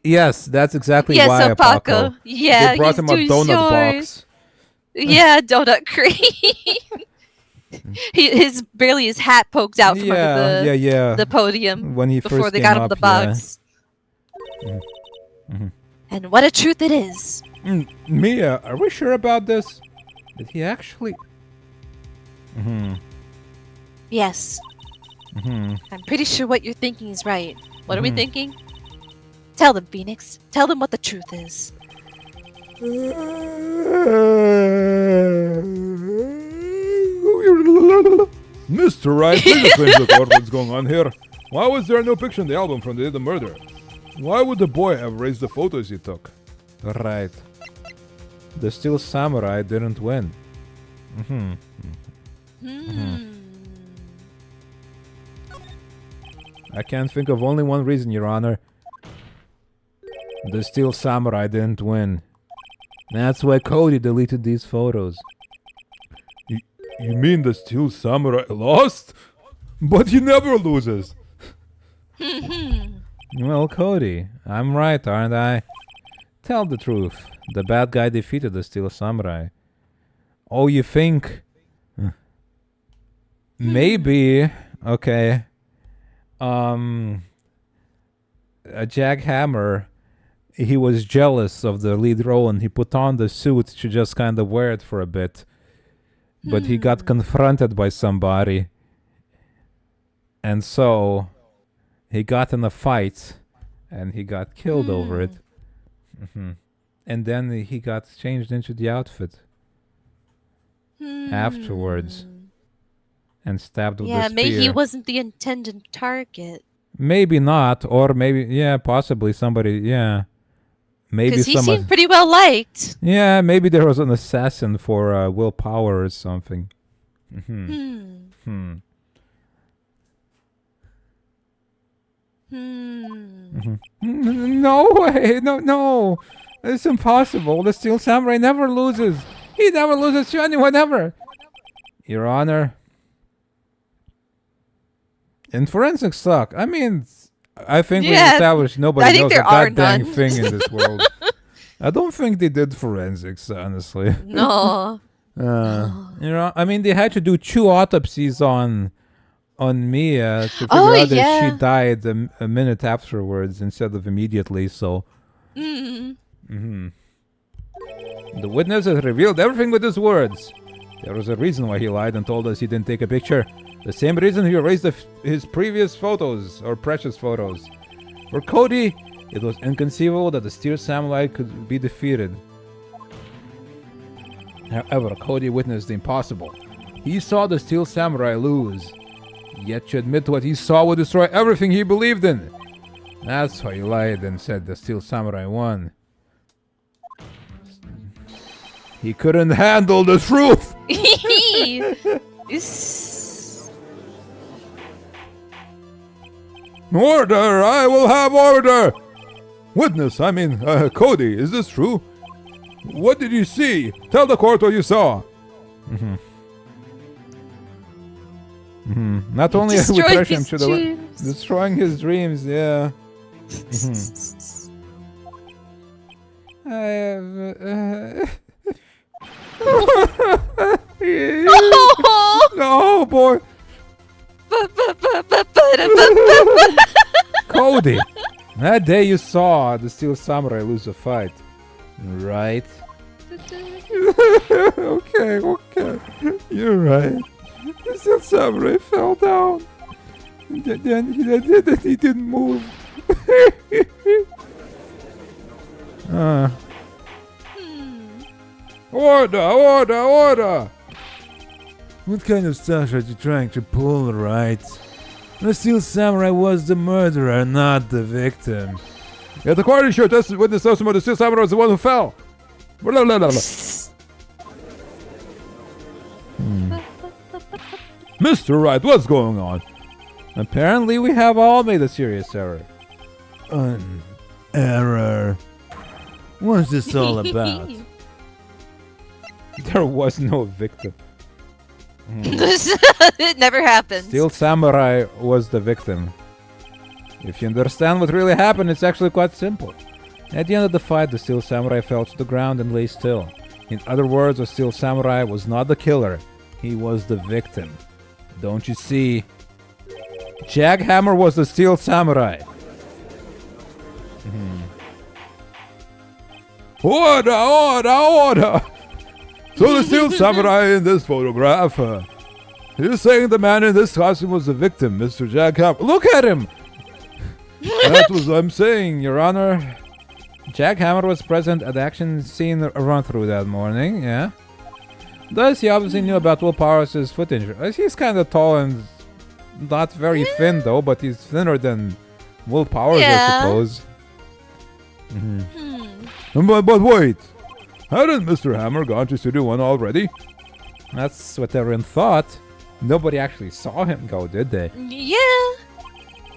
Speaker 4: Yes, that's exactly
Speaker 2: Yes,
Speaker 4: why,
Speaker 2: Paco. Yeah,
Speaker 4: they brought
Speaker 2: he's
Speaker 4: him a
Speaker 2: doing
Speaker 4: donut
Speaker 2: yours.
Speaker 4: box.
Speaker 2: Yeah, donut cream. His barely his hat poked out from under the podium
Speaker 4: when he
Speaker 2: before
Speaker 4: first
Speaker 2: they
Speaker 4: came
Speaker 2: got him
Speaker 4: up,
Speaker 2: the box. And what a truth it is.
Speaker 4: Mia, are we sure about this? Did he actually?
Speaker 2: Yes. I'm pretty sure what you're thinking is right. What are we thinking? Tell them, Phoenix. Tell them what the truth is.
Speaker 3: Mr. Wright, please explain to the court what's going on here. Why was there no picture in the album from the day of the murder? Why would the boy have raised the photos he took?
Speaker 4: Right. The Steel Samurai didn't win. I can't think of only one reason, Your Honor. The Steel Samurai didn't win. That's why Cody deleted these photos.
Speaker 3: You mean the Steel Samurai lost? But he never loses.
Speaker 4: Well, Cody, I'm right, aren't I? Tell the truth. The bad guy defeated the Steel Samurai. Oh, you think? Maybe. Okay. Jack Hammer, he was jealous of the lead role and he put on the suit to just kind of wear it for a bit. But he got confronted by somebody. And so he got in a fight and he got killed over it. And then he got changed into the outfit afterwards and stabbed with the spear.
Speaker 2: Yeah, maybe he wasn't the intended target.
Speaker 4: Maybe not, or maybe, possibly somebody, Maybe
Speaker 2: because he seemed pretty well liked.
Speaker 4: Yeah, maybe there was an assassin for willpower or something. No way, no. It's impossible. The Steel Samurai never loses. He never loses to anyone ever. Your Honor. And forensics suck. I mean, I think we established nobody knows a goddamn thing in this world. I don't think they did forensics, honestly.
Speaker 2: No.
Speaker 4: I mean, they had to do 2 autopsies on Mia to figure out that she died a minute afterwards instead of immediately, so... The witnesses revealed everything with his words. There was a reason why he lied and told us he didn't take a picture. The same reason he erased his previous photos, or precious photos. For Cody, it was inconceivable that the Steel Samurai could be defeated. However, Cody witnessed the impossible. He saw the Steel Samurai lose. Yet to admit what he saw would destroy everything he believed in.
Speaker 1: That's why you lied and said the Steel Samurai won. He couldn't handle the truth! Order! I will have order! Witness, Cody, is this true? What did you see? Tell the court what you saw. Not only have we thresh him to the destroying his dreams, yeah. Oh boy. Cody, that day you saw the Steel Samurai lose a fight, right? Okay, you're right. The Steel Samurai fell down. Then he didn't move. Order! What kind of stuff are you trying to pull, Wright? The Steel Samurai was the murderer, not the victim. Yeah, the court is sure witness testimony. The Steel Samurai was the one who fell. Mr. Wright, what's going on? Apparently, we have all made a serious error. An error? What's this all about? There was no victim.
Speaker 2: It never happened.
Speaker 1: Steel Samurai was the victim. If you understand what really happened, it's actually quite simple. At the end of the fight, the Steel Samurai fell to the ground and lay still. In other words, the Steel Samurai was not the killer. He was the victim. Don't you see? Jackhammer was the Steel Samurai. Order! So the Steel Samurai in this photograph, you're saying the man in this costume was the victim, Mr. Jackhammer. Look at him! That was what I'm saying, Your Honor. Jackhammer was present at the action scene run-through that morning, yeah? Thus, he obviously knew about Will Powers' footage. He's kind of tall and not very thin, though, but he's thinner than Will Powers, I suppose. But wait! Hadn't Mr. Hammer gone to Studio 1 already? That's what everyone thought. Nobody actually saw him go, did they?
Speaker 2: Yeah.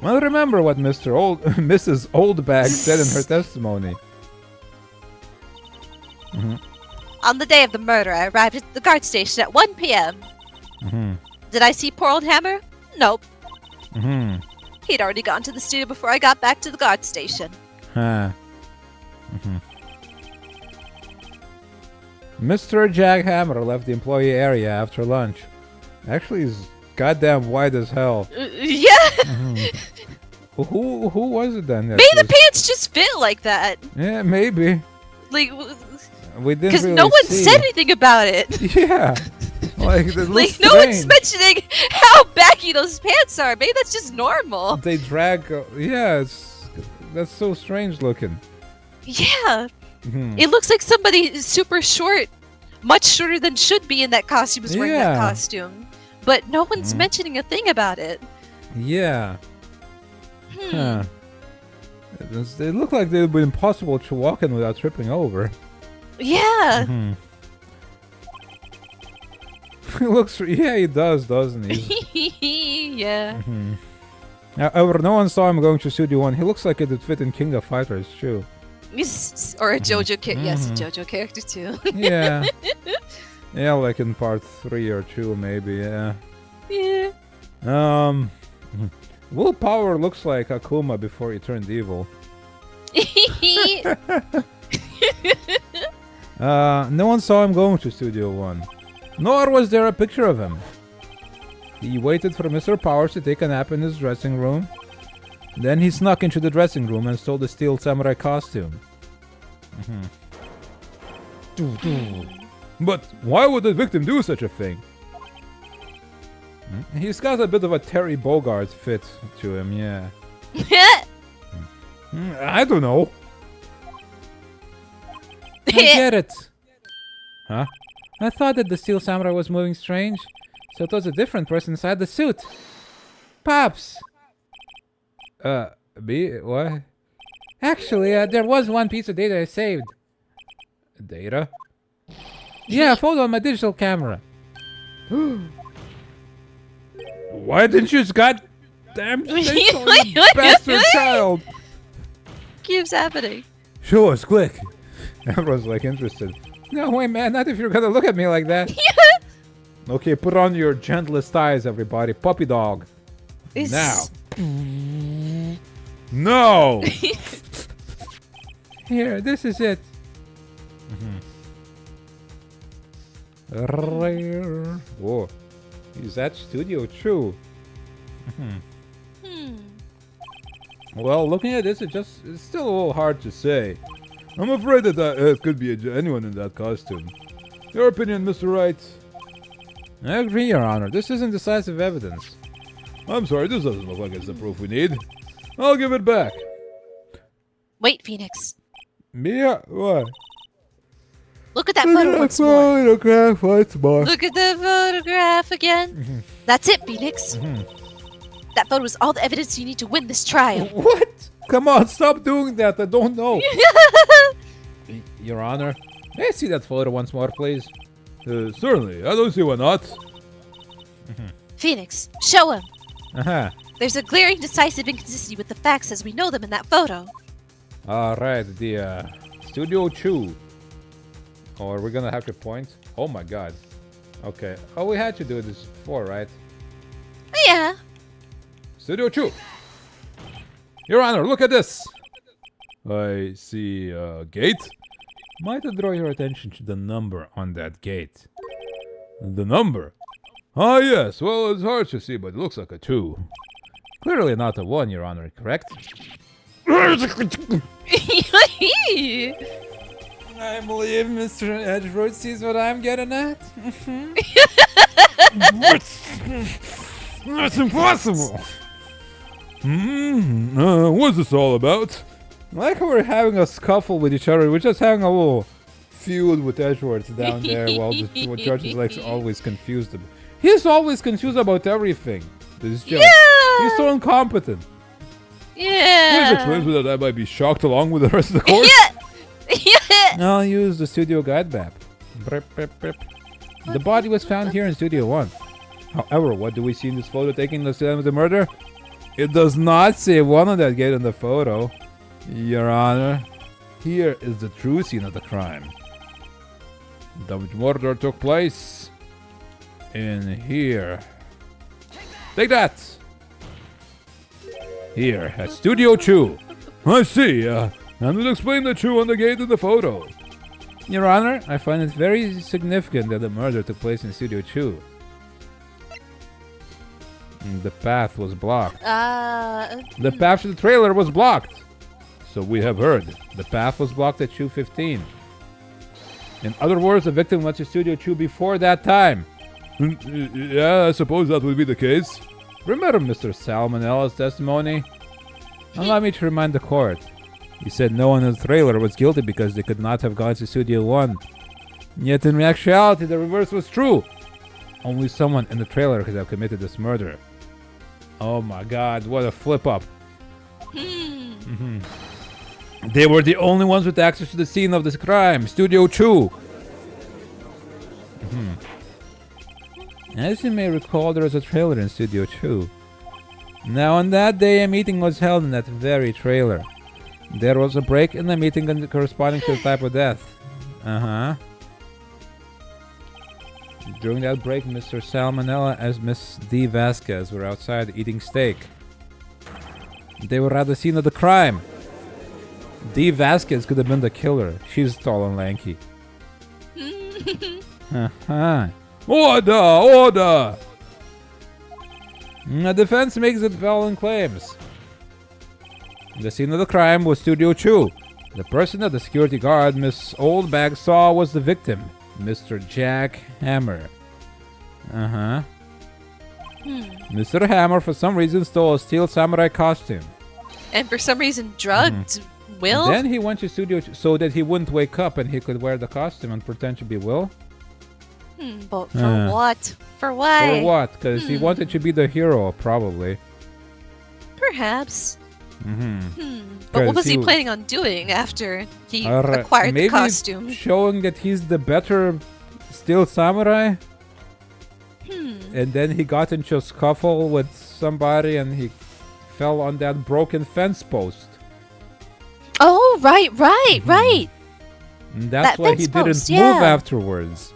Speaker 1: Well, remember what Mrs. Oldbag said in her testimony.
Speaker 2: On the day of the murder, I arrived at the guard station at 1 p.m. Did I see poor old Hammer? Nope. He'd already gone to the studio before I got back to the guard station.
Speaker 1: Mr. Jackhammer left the employee area after lunch. Actually, he's goddamn white as hell.
Speaker 2: Yeah.
Speaker 1: Who was it then?
Speaker 2: Maybe the pants just fit like that.
Speaker 1: Yeah, maybe.
Speaker 2: Like,
Speaker 1: we didn't
Speaker 2: because
Speaker 1: really
Speaker 2: no one
Speaker 1: see.
Speaker 2: said anything about it.
Speaker 1: Yeah. Like
Speaker 2: no one's mentioning how baggy those pants are. Maybe that's just normal.
Speaker 1: They drag. Yeah, that's so strange looking.
Speaker 2: Yeah. It looks like somebody super short, much shorter than should be in that costume is wearing that costume. But no one's mentioning a thing about it.
Speaker 1: Yeah. Huh. They look like they would be impossible to walk in without tripping over.
Speaker 2: Yeah.
Speaker 1: He looks. Yeah, he does, doesn't he?
Speaker 2: Yeah.
Speaker 1: However, no one saw him going to Studio 1. He looks like it would fit in King of Fighters too.
Speaker 2: Or a JoJo character. Yes, a JoJo character too.
Speaker 1: Yeah. Yeah, like in part 3 or 2 maybe, yeah.
Speaker 2: Yeah.
Speaker 1: Willpower looks like Akuma before he turned evil. No one saw him going to Studio 1. Nor was there a picture of him. He waited for Mr. Powers to take a nap in his dressing room. Then he snuck into the dressing room and stole the Steel Samurai costume. But why would the victim do such a thing? He's got a bit of a Terry Bogard fit to him, yeah. I don't know. I get it. Huh? I thought that the Steel Samurai was moving strange, so it was a different person inside the suit. Pops! What? Actually, there was one piece of data I saved. Data? Yeah, a photo on my digital camera. Why didn't you just goddamn say so, you bastard child?
Speaker 2: Keeps happening.
Speaker 1: Show us, quick. Everyone's like interested. No way, man, not if you're gonna look at me like that. Okay, put on your gentlest eyes, everybody. Puppy dog. Now. No! Here, this is it. Whoa. Is that Studio True? Well, looking at this, it's still a little hard to say. I'm afraid that it could be anyone in that costume. Your opinion, Mr. Wright? I agree, Your Honor. This isn't decisive evidence. I'm sorry, this doesn't look like it's the proof we need. I'll give it back.
Speaker 2: Wait, Phoenix.
Speaker 1: Mia, what?
Speaker 2: Look at that photo once more.
Speaker 1: Photograph once more.
Speaker 2: Look at the photograph again. That's it, Phoenix. That photo is all the evidence you need to win this trial.
Speaker 1: What? Come on, stop doing that. I don't know. Your Honor, may I see that photo once more, please? Certainly. I don't see why not.
Speaker 2: Phoenix, show him.
Speaker 1: There's
Speaker 2: a glaring decisive inconsistency with the facts as we know them in that photo.
Speaker 1: Alright, the Studio 2. Oh, are we gonna have to point? Oh my god. Okay. Oh, we had to do this before, right?
Speaker 2: Yeah.
Speaker 1: Studio 2. Your Honor, look at this. I see a gate. Might I draw your attention to the number on that gate? The number? Ah, yes. Well, it's hard to see, but it looks like a 2. Clearly not a 1, Your Honor, correct? I believe Mr. Edgeworth sees what I'm getting at. That's impossible. What's this all about? Like how we're having a scuffle with each other. We're just having a little feud with Edgeworth down there while George is like always confused. He's always confused about everything. This George. Yeah. He's so incompetent.
Speaker 2: Yeah.
Speaker 1: Please explain so that I might be shocked along with the rest of the course. I'll use the studio guide map. The body was found here in Studio 1. However, what do we see in this photo taking the scene of the murder? It does not say 1 on that gate in the photo. Your Honor, here is the true scene of the crime. The murder took place in here. Take that! Here, at Studio 2. I see, and we'll explain the 2 on the gate in the photo. Your Honor, I find it very significant that the murder took place in Studio 2. The path was blocked. The path to the trailer was blocked. So we have heard. The path was blocked at 2:15. In other words, the victim went to Studio 2 before that time. Yeah, I suppose that would be the case. Remember Mr. Salmonella's testimony? Allow me to remind the court. He said no one in the trailer was guilty because they could not have gone to Studio 1. Yet in actuality, the reverse was true. Only someone in the trailer could have committed this murder. Oh my god, what a flip-up. They were the only ones with access to the scene of this crime, Studio 2. As you may recall, there was a trailer in Studio 2. Now on that day, a meeting was held in that very trailer. There was a break in the meeting corresponding to the type of death. During that break, Mr. Salmonella and Miss D. Vasquez were outside eating steak. They were at the scene of the crime. D. Vasquez could have been the killer. She's tall and lanky. Order! The defense makes the following claims. The scene of the crime was Studio 2. The person that the security guard, Miss Oldbag, saw was the victim, Mr. Jack Hammer. Mr. Hammer, for some reason, stole a steel samurai costume.
Speaker 2: And for some reason, drugged Will?
Speaker 1: Then he went to Studio 2 so that he wouldn't wake up and he could wear the costume and pretend to be Will.
Speaker 2: But for what? For why?
Speaker 1: For what? Because he wanted to be the hero, probably.
Speaker 2: Perhaps. But what
Speaker 1: 'Cause
Speaker 2: was he
Speaker 1: he-
Speaker 2: planning on doing after he
Speaker 1: Or,
Speaker 2: acquired the
Speaker 1: maybe
Speaker 2: costume?
Speaker 1: showing that he's the better steel samurai. And then he got into a scuffle with somebody and he fell on that broken fence post.
Speaker 2: Oh, right.
Speaker 1: And that's
Speaker 2: That
Speaker 1: why he
Speaker 2: fence post,
Speaker 1: didn't move
Speaker 2: yeah.
Speaker 1: afterwards.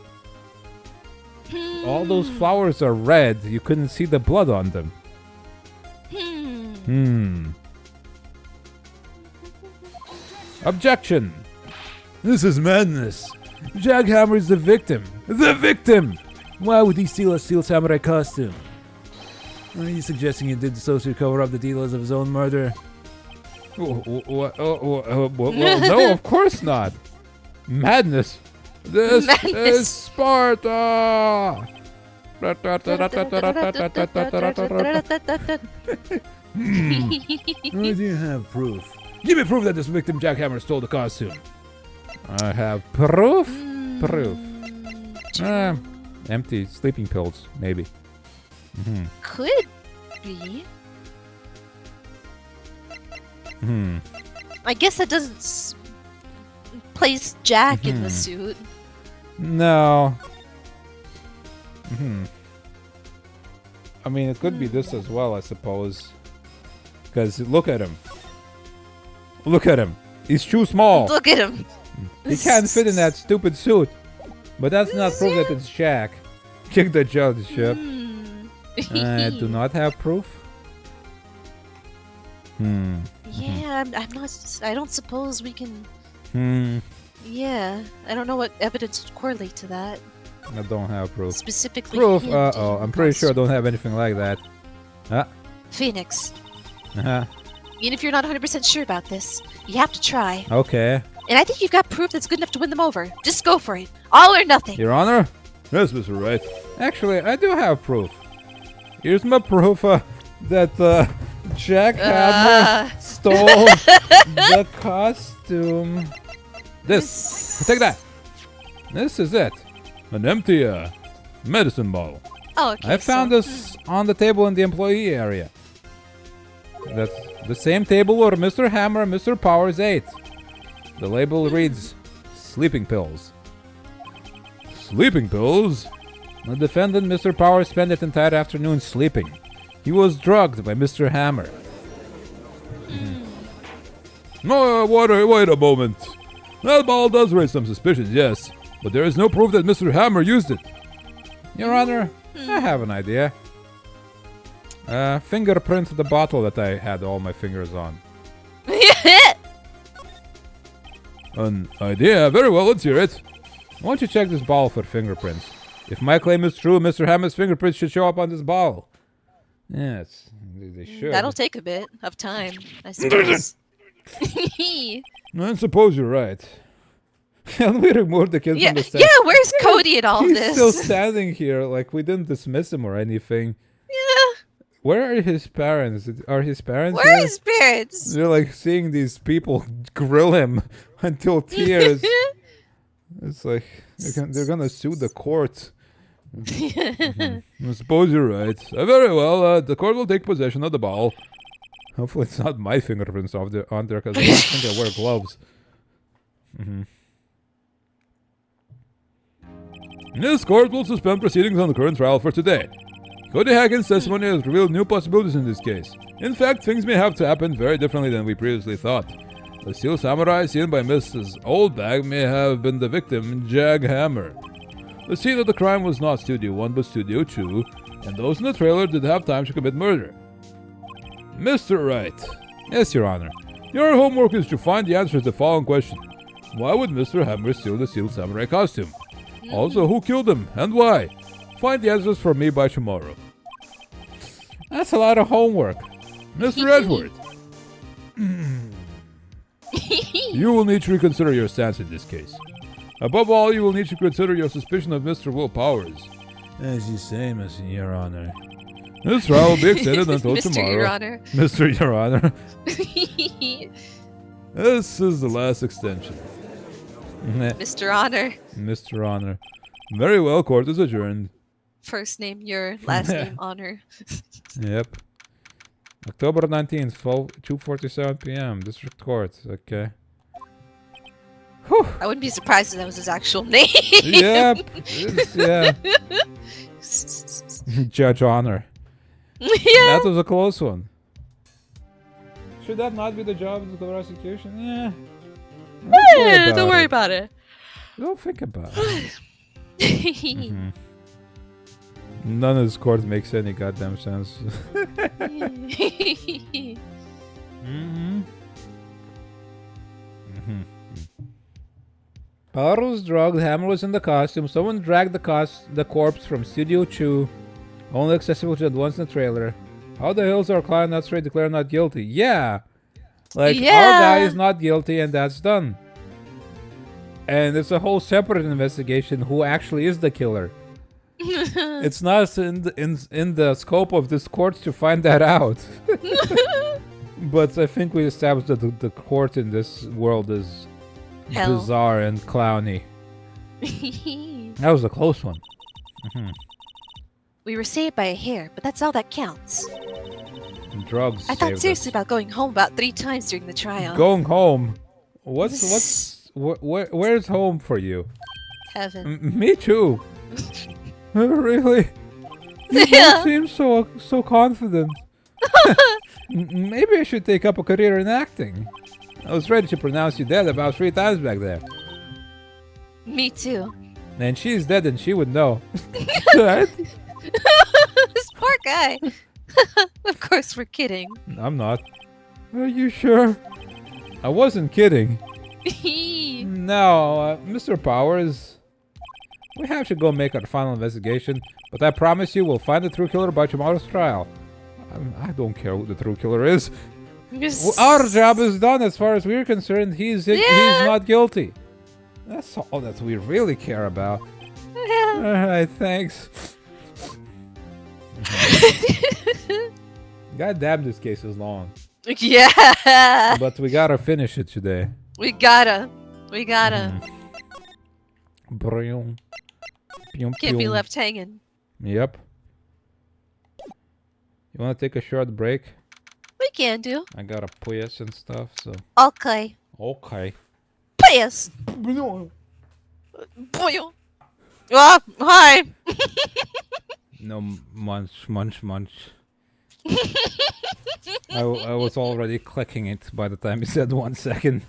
Speaker 1: All those flowers are red. You couldn't see the blood on them. Objection! This is madness. Jackhammer is the victim. The victim! Why would he steal a steel samurai costume? Are you suggesting he did so to cover up the details of his own murder? Well, no, of course not. Madness. This is Sparta! I do have proof. Give me proof that this victim Jackhammer stole the costume. I have proof? Proof. Empty sleeping pills, maybe.
Speaker 2: Could be. I guess that doesn't place Jack in the suit.
Speaker 1: No. I mean, it could be this as well, I suppose. Because look at him. Look at him. He's too small.
Speaker 2: Look at him.
Speaker 1: He can't fit in that stupid suit. But that's not proof that it's Jack. Kick the judgeship. I do not have proof.
Speaker 2: Yeah, I'm not. I don't suppose we can. Yeah, I don't know what evidence would correlate to that.
Speaker 1: I don't have proof.
Speaker 2: Specifically.
Speaker 1: Proof?
Speaker 2: him
Speaker 1: Uh-oh.
Speaker 2: taking
Speaker 1: I'm pretty sure I
Speaker 2: costume.
Speaker 1: don't have anything like that.
Speaker 2: Phoenix.
Speaker 1: Uh-huh.
Speaker 2: Even if you're not 100% sure about this, you have to try.
Speaker 1: Okay.
Speaker 2: And I think you've got proof that's good enough to win them over. Just go for it. All or nothing.
Speaker 1: Your Honor? Yes, Mr. Wright. Actually, I do have proof. Here's my proof that Jack Hammer stole the costume. This. Take that. This is it. An empty medicine bottle.
Speaker 2: Oh, okay.
Speaker 1: I found this on the table in the employee area. That's the same table where Mr. Hammer and Mr. Powers ate. The label reads, sleeping pills. Sleeping pills? The defendant, Mr. Powers, spent the entire afternoon sleeping. He was drugged by Mr. Hammer. No, wait a moment. That ball does raise some suspicions, yes. But there is no proof that Mr. Hammer used it. Your Honor, I have an idea. Fingerprint the bottle that I had all my fingers on. An idea? Very well, let's hear it. I want you to check this bottle for fingerprints. If my claim is true, Mr. Hammer's fingerprints should show up on this bottle. Yes, they should.
Speaker 2: That'll take a bit of time, I suppose.
Speaker 1: I suppose you're right. Can we remove the kid
Speaker 2: yeah,
Speaker 1: from the stand?
Speaker 2: yeah, where's Cody in all
Speaker 1: He's
Speaker 2: this?
Speaker 1: still standing here, like we didn't dismiss him or anything.
Speaker 2: Yeah.
Speaker 1: Where are his parents? Are his parents
Speaker 2: Where are
Speaker 1: here?
Speaker 2: his parents?
Speaker 1: They're like seeing these people grill him until tears. It's like they're gonna sue the court. I suppose you're right. Very well. The court will take possession of the ball. Hopefully, it's not my fingerprints on there because I don't think I wear gloves. This court will suspend proceedings on the current trial for today. Cody Hagen's testimony has revealed new possibilities in this case. In fact, things may have to happen very differently than we previously thought. The steel samurai seen by Mrs. Oldbag may have been the victim, Jag Hammer. The scene of the crime was not Studio 1 but Studio 2, and those in the trailer did have time to commit murder. Mr. Wright. Yes, Your Honor. Your homework is to find the answer to the following question. Why would Mr. Hammer steal the steel samurai costume? Also, who killed him and why? Find the answers for me by tomorrow. That's a lot of homework. Mr. Edward. You will need to reconsider your stance in this case. Above all, you will need to consider your suspicion of Mr. Will Powers. As you say, Mr. Your Honor. This trial will be extended until
Speaker 2: Mr.
Speaker 1: tomorrow.
Speaker 2: Your Honor.
Speaker 1: Mr. Your Honor. This is the last extension.
Speaker 2: Mr. Honor.
Speaker 1: Mr. Honor. Very well, court is adjourned.
Speaker 2: First name your, last name honor.
Speaker 1: Yep.
Speaker 3: October 19th, 2:47 p.m. District Court. Okay. Whew.
Speaker 2: I wouldn't be surprised if that was his actual name.
Speaker 3: Yep. Yeah. Judge Honor.
Speaker 2: Yeah.
Speaker 3: That was a close one. Should that not be the job of the prosecution? Yeah.
Speaker 2: Don't worry about it.
Speaker 3: Don't think about it. None of this court makes any goddamn sense. Power was drugged, Hammer was in the costume, someone dragged the corpse from Studio 2, only accessible to the ones in the trailer. How the hell's our client not straight declare not guilty? Yeah! Like, our guy is not guilty and that's done. And it's a whole separate investigation who actually is the killer. It's not in the scope of this court to find that out. But I think we established that the court in this world is bizarre and clowny. That was a close one.
Speaker 2: We were saved by a hair, but that's all that counts.
Speaker 3: Drugs.
Speaker 2: I thought
Speaker 3: saved
Speaker 2: seriously
Speaker 3: us.
Speaker 2: about going home about 3 times during the trial.
Speaker 3: Going home. Where's home for you?
Speaker 2: Heaven.
Speaker 3: Me too. Really? You don't seem so confident. Maybe I should take up a career in acting. I was ready to pronounce you dead about 3 times back there.
Speaker 2: Me too.
Speaker 3: And she's dead and she would know. Right?
Speaker 2: This poor guy. Of course we're kidding.
Speaker 3: I'm not. Are you sure? I wasn't kidding. No, Mr. Powers. We have to go make our final investigation, but I promise you we'll find the true killer by tomorrow's trial. I don't care who the true killer is. Our job is done as far as we're concerned. He's not guilty. That's all that we really care about. Alright, thanks. God damn, this case is long.
Speaker 2: Yeah.
Speaker 3: But we gotta finish it today.
Speaker 2: We gotta.
Speaker 3: Brum. Pew,
Speaker 2: Can't be
Speaker 3: pew.
Speaker 2: left hanging.
Speaker 3: Yep. You wanna take a short break?
Speaker 2: We can do.
Speaker 3: I gotta piss and stuff, so.
Speaker 2: Okay.
Speaker 3: Okay.
Speaker 2: Yes. Boy. Ah, hi.
Speaker 3: No munch. I was already clicking it by the time you said 1 second.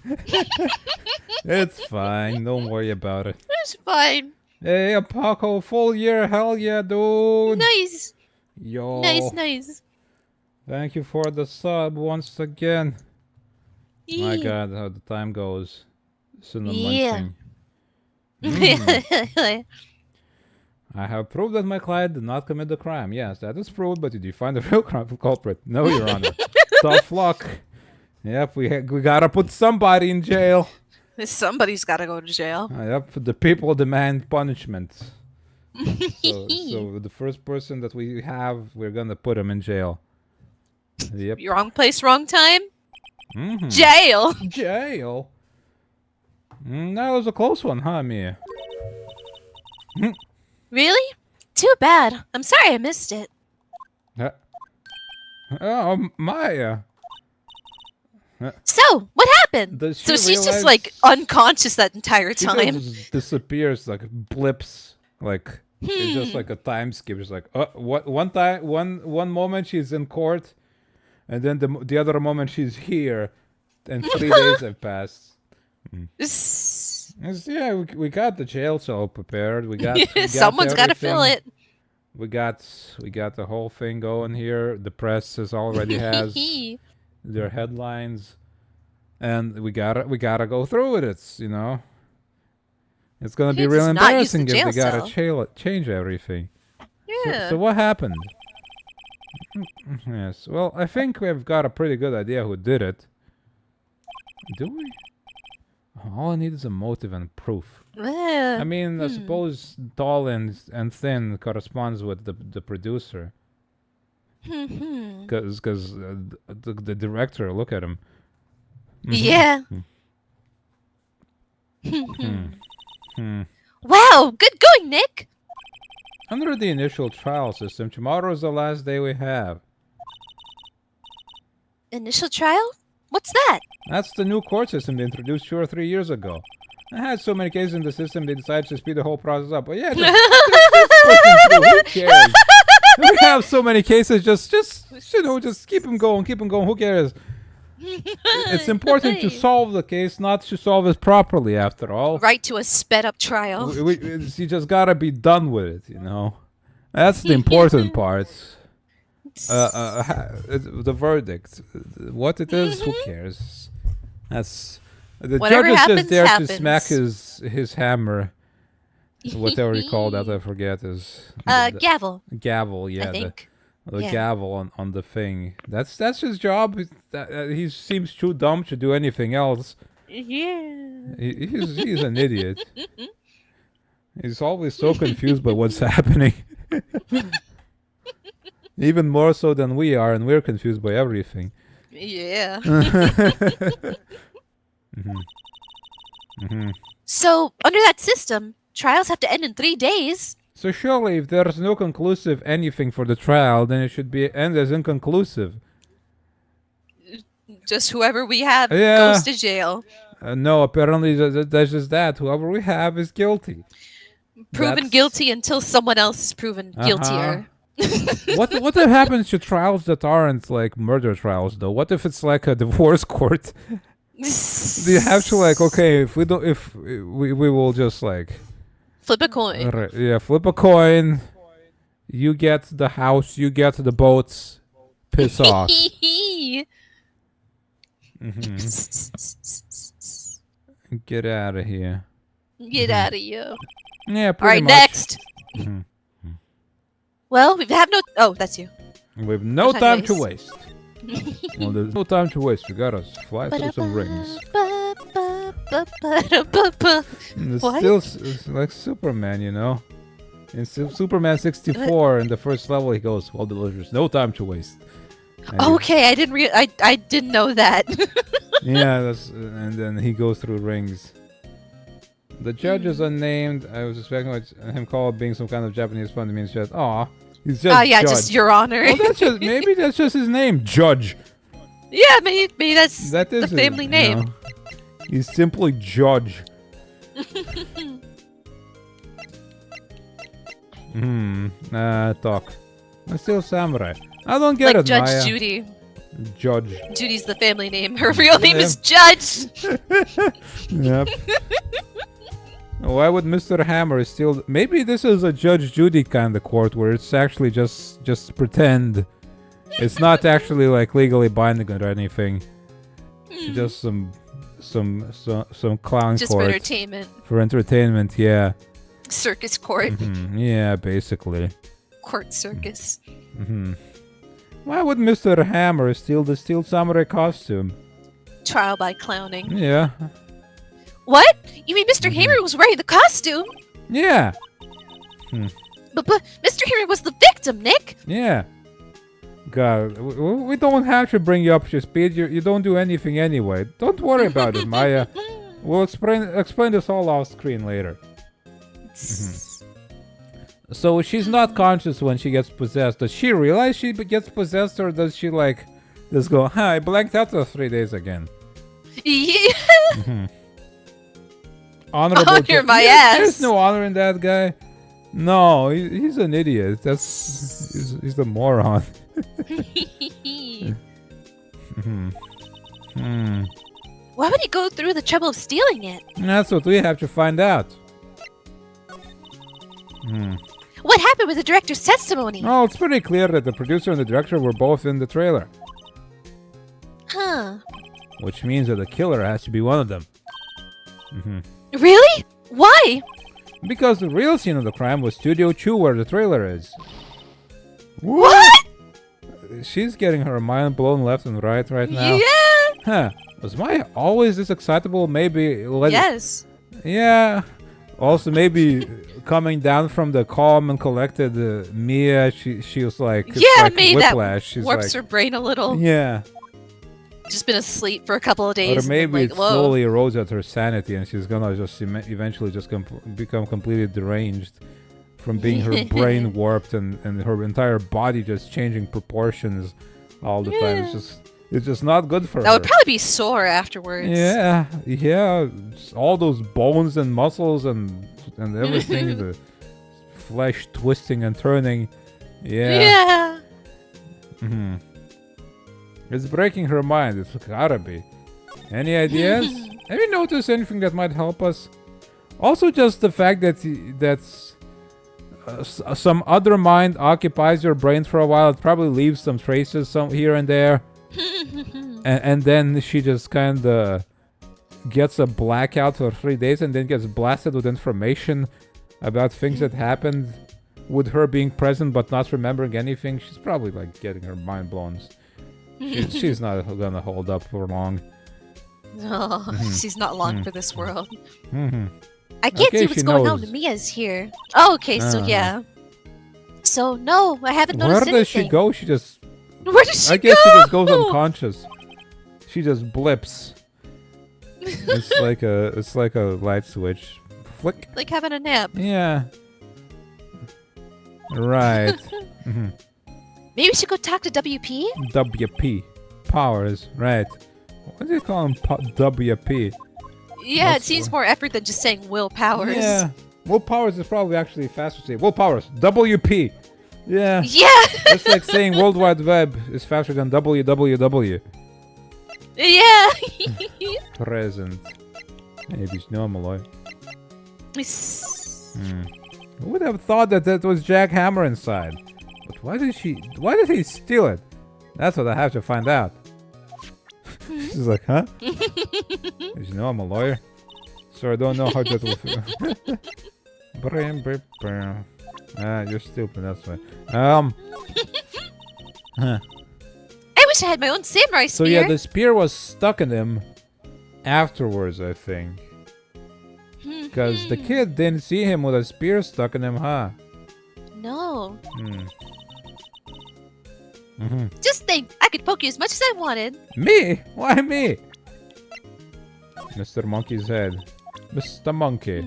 Speaker 3: It's fine, don't worry about it.
Speaker 2: It's fine.
Speaker 3: Hey, Paco, full year, hell yeah, dude.
Speaker 2: Nice.
Speaker 3: Yo.
Speaker 2: Nice.
Speaker 3: Thank you for the sub once again. My
Speaker 2: Yee.
Speaker 3: god, how the time goes. Soon
Speaker 2: Yeah.
Speaker 3: munching. I have proved that my client did not commit the crime. Yes, that is proved, but did you find the real culprit? No, Your Honor. Tough luck. Yep, we gotta put somebody in jail.
Speaker 2: Somebody's gotta go to jail.
Speaker 3: Yep, the people demand punishment. So the first person that we have, we're gonna put him in jail. Yep.
Speaker 2: Wrong place, wrong time.
Speaker 3: Mhm.
Speaker 2: Jail.
Speaker 3: Jail. That was a close one, huh, Mia?
Speaker 2: Really? Too bad. I'm sorry I missed it.
Speaker 3: Oh, Maya.
Speaker 2: So, what happened?
Speaker 3: Does she
Speaker 2: So she's just
Speaker 3: realize-
Speaker 2: like unconscious that entire
Speaker 3: She
Speaker 2: time.
Speaker 3: just disappears, like blips, like it's just like a time skip. It's like one moment she's in court, and then the other moment she's here, and 3 days have passed. Yeah, we got the jail cell prepared. We got
Speaker 2: Someone's gotta fill
Speaker 3: everything.
Speaker 2: it.
Speaker 3: We got the whole thing going here. The press already has their headlines, and we gotta go through with it. It's gonna be
Speaker 2: Can't
Speaker 3: real
Speaker 2: just not use the
Speaker 3: embarrassing if
Speaker 2: jail
Speaker 3: they gotta change everything.
Speaker 2: Yeah.
Speaker 3: So what happened? Yes. Well, I think we've got a pretty good idea who did it. Do we? All I need is a motive and proof. I mean, I suppose tall and thin corresponds with the producer. Because the director, look at him.
Speaker 2: Yeah. Wow, good going, Nick.
Speaker 3: Under the initial trial system, tomorrow is the last day we have.
Speaker 2: Initial trial? What's that?
Speaker 3: That's the new court system they introduced 2 or 3 years ago. I had so many cases in the system, they decided to speed the whole process up. But yeah, just pushing through. Who cares? We have so many cases, just keep them going, who cares? It's important to solve the case, not to solve it properly, after all.
Speaker 2: Right to a sped up trial.
Speaker 3: You just gotta be done with it, you know? That's the important part. The verdict. What it is, who cares? That's... The
Speaker 2: Whatever
Speaker 3: judge is
Speaker 2: happens,
Speaker 3: just there
Speaker 2: happens.
Speaker 3: to smack his hammer. Whatever you call that, I forget.
Speaker 2: Gavel,
Speaker 3: Gavel, yeah.
Speaker 2: I think.
Speaker 3: The
Speaker 2: Yeah.
Speaker 3: gavel on the thing. That's his job. He seems too dumb to do anything else.
Speaker 2: Yeah.
Speaker 3: He's an idiot. He's always so confused by what's happening. Even more so than we are, and we're confused by everything.
Speaker 2: Yeah.
Speaker 3: Mm-hmm.
Speaker 2: So, under that system, trials have to end in 3 days.
Speaker 3: So surely, if there's no conclusive anything for the trial, then it should be end as inconclusive.
Speaker 2: Just whoever we have
Speaker 3: Yeah.
Speaker 2: goes to jail.
Speaker 3: No, apparently that's just that. Whoever we have is guilty.
Speaker 2: Proven
Speaker 3: That's-
Speaker 2: guilty until someone else is proven guiltier.
Speaker 3: What if happens to trials that aren't like murder trials though? What if it's like a divorce court? Do you have to like, okay, if we don't, if we will just like
Speaker 2: Flip a coin.
Speaker 3: yeah, flip a coin. You get the house, you get the boats. Piss off. Mhm. Get out of here.
Speaker 2: Get out of here.
Speaker 3: Yeah,
Speaker 2: All
Speaker 3: pretty
Speaker 2: right,
Speaker 3: much.
Speaker 2: next.
Speaker 3: Mhm.
Speaker 2: Well, we have no. Oh, that's you.
Speaker 3: We've no
Speaker 2: No
Speaker 3: time
Speaker 2: time
Speaker 3: to waste. Well, there's no time to waste. We gotta fly through some rings. And it's
Speaker 2: What?
Speaker 3: still it's like Superman, you know. In Superman 64, in the first level, he goes, "Well, there's no time to waste." And he-
Speaker 2: Okay, I didn't. I didn't know that.
Speaker 3: yeah, and then he goes through rings. The judge is unnamed. I was expecting him called being some kind of Japanese fun. It means just, aw, he's just.
Speaker 2: Oh yeah,
Speaker 3: judge.
Speaker 2: just Your Honor.
Speaker 3: Well, maybe that's just his name, Judge.
Speaker 2: Yeah, maybe that's
Speaker 3: That is
Speaker 2: the family
Speaker 3: you
Speaker 2: name.
Speaker 3: know. He's simply Judge. Talk. I'm still samurai. I don't get
Speaker 2: Like
Speaker 3: it,
Speaker 2: Judge
Speaker 3: Maya.
Speaker 2: Judy.
Speaker 3: Judge.
Speaker 2: Judy's the family name. Her real name
Speaker 3: Yeah.
Speaker 2: is Judge.
Speaker 3: Yep. Why would Mr. Hammer still? Maybe this is a Judge Judy kind of court where it's actually just pretend. It's not actually like legally binding or anything. Just some clown
Speaker 2: Just for
Speaker 3: court
Speaker 2: entertainment.
Speaker 3: for entertainment. Yeah.
Speaker 2: Circus court.
Speaker 3: Yeah, basically.
Speaker 2: Court circus.
Speaker 3: Why would Mr. Hammer steal the Steel Samurai costume?
Speaker 2: Trial by clowning.
Speaker 3: Yeah.
Speaker 2: What? You mean Mr. Hammer was wearing the costume?
Speaker 3: Yeah.
Speaker 2: But Mr. Hammer was the victim, Nick.
Speaker 3: Yeah. God, we don't have to bring you up to speed. You don't do anything anyway. Don't worry about it, Maya. We'll explain this all off screen later. So she's not conscious when she gets possessed. Does she realize she gets possessed, or does she like just go, I blanked out for 3 days again?
Speaker 2: Yeah.
Speaker 3: Honorable.
Speaker 2: Honor my ass.
Speaker 3: There's no honor in that guy. No, he's an idiot. He's a moron.
Speaker 2: Why would he go through the trouble of stealing it?
Speaker 3: That's what we have to find out.
Speaker 2: What happened with the director's testimony?
Speaker 3: Oh, it's pretty clear that the producer and the director were both in the trailer,
Speaker 2: Huh.
Speaker 3: which means that the killer has to be one of them.
Speaker 2: Really? Why?
Speaker 3: Because the real scene of the crime was Studio 2 where the trailer is.
Speaker 2: What?
Speaker 3: She's getting her mind blown left and right now.
Speaker 2: Yeah.
Speaker 3: Huh. Was Maya always this excitable? Maybe...
Speaker 2: Yes.
Speaker 3: Yeah. Also, maybe coming down from the calm and collected Mia, she was like... it's
Speaker 2: Yeah,
Speaker 3: like
Speaker 2: maybe
Speaker 3: whiplash.
Speaker 2: that
Speaker 3: She's
Speaker 2: warps
Speaker 3: like,
Speaker 2: her brain a little.
Speaker 3: yeah.
Speaker 2: Just been asleep for a couple of days.
Speaker 3: Or
Speaker 2: and then,
Speaker 3: maybe
Speaker 2: like,
Speaker 3: it
Speaker 2: whoa.
Speaker 3: slowly erodes at her sanity and she's gonna just eventually just become completely deranged from being her brain warped and her entire body just changing proportions all the time. It's just It's just not good for her.
Speaker 2: That would probably be sore afterwards.
Speaker 3: Yeah, all those bones and muscles and everything, the flesh twisting and turning. Yeah.
Speaker 2: Yeah.
Speaker 3: It's breaking her mind. It's gotta be. Any ideas? Have you noticed anything that might help us? Also, just the fact that some other mind occupies your brain for a while. It probably leaves some traces here and there. And then she just kind of gets a blackout for 3 days and then gets blasted with information about things that happened with her being present but not remembering anything. She's probably like getting her mind blown. She's not gonna hold up for long.
Speaker 2: No, she's not long for this world.
Speaker 3: Mm-hmm.
Speaker 2: I can't
Speaker 3: Okay,
Speaker 2: see what's
Speaker 3: she
Speaker 2: going on.
Speaker 3: knows.
Speaker 2: Mia's here. Oh, okay, so yeah. So no, I haven't
Speaker 3: Where
Speaker 2: noticed
Speaker 3: does
Speaker 2: anything.
Speaker 3: she go? She just...
Speaker 2: Where does she
Speaker 3: I guess
Speaker 2: go?
Speaker 3: she just goes unconscious. She just blips. It's like a light switch. Flick.
Speaker 2: Like having a nap.
Speaker 3: Yeah. Right.
Speaker 2: Maybe we should go talk to WP?
Speaker 3: WP. Powers. Right. What do you call him? WP.
Speaker 2: Yeah,
Speaker 3: What's
Speaker 2: it seems
Speaker 3: the-
Speaker 2: more effort than just saying Will Powers.
Speaker 3: Yeah. Will Powers is probably actually faster to say. Will Powers. WP. Yeah.
Speaker 2: Yeah!
Speaker 3: It's like saying World Wide Web is faster than www.
Speaker 2: Yeah!
Speaker 3: Present. Maybe it's normal. Who would have thought that was Jack Hammer inside? But why did he steal it? That's what I have to find out. She's like, huh? As you know, I'm a lawyer, so I don't know how that will feel. You're stupid, that's why.
Speaker 2: I wish I had my own samurai
Speaker 3: So
Speaker 2: spear.
Speaker 3: yeah, the spear was stuck in him afterwards, I think. Because the kid didn't see him with a spear stuck in him, huh?
Speaker 2: No.
Speaker 3: Hmm.
Speaker 2: Just think, I could poke you as much as I wanted.
Speaker 3: Me? Why me? Mr. Monkey's head. Mr. Monkey.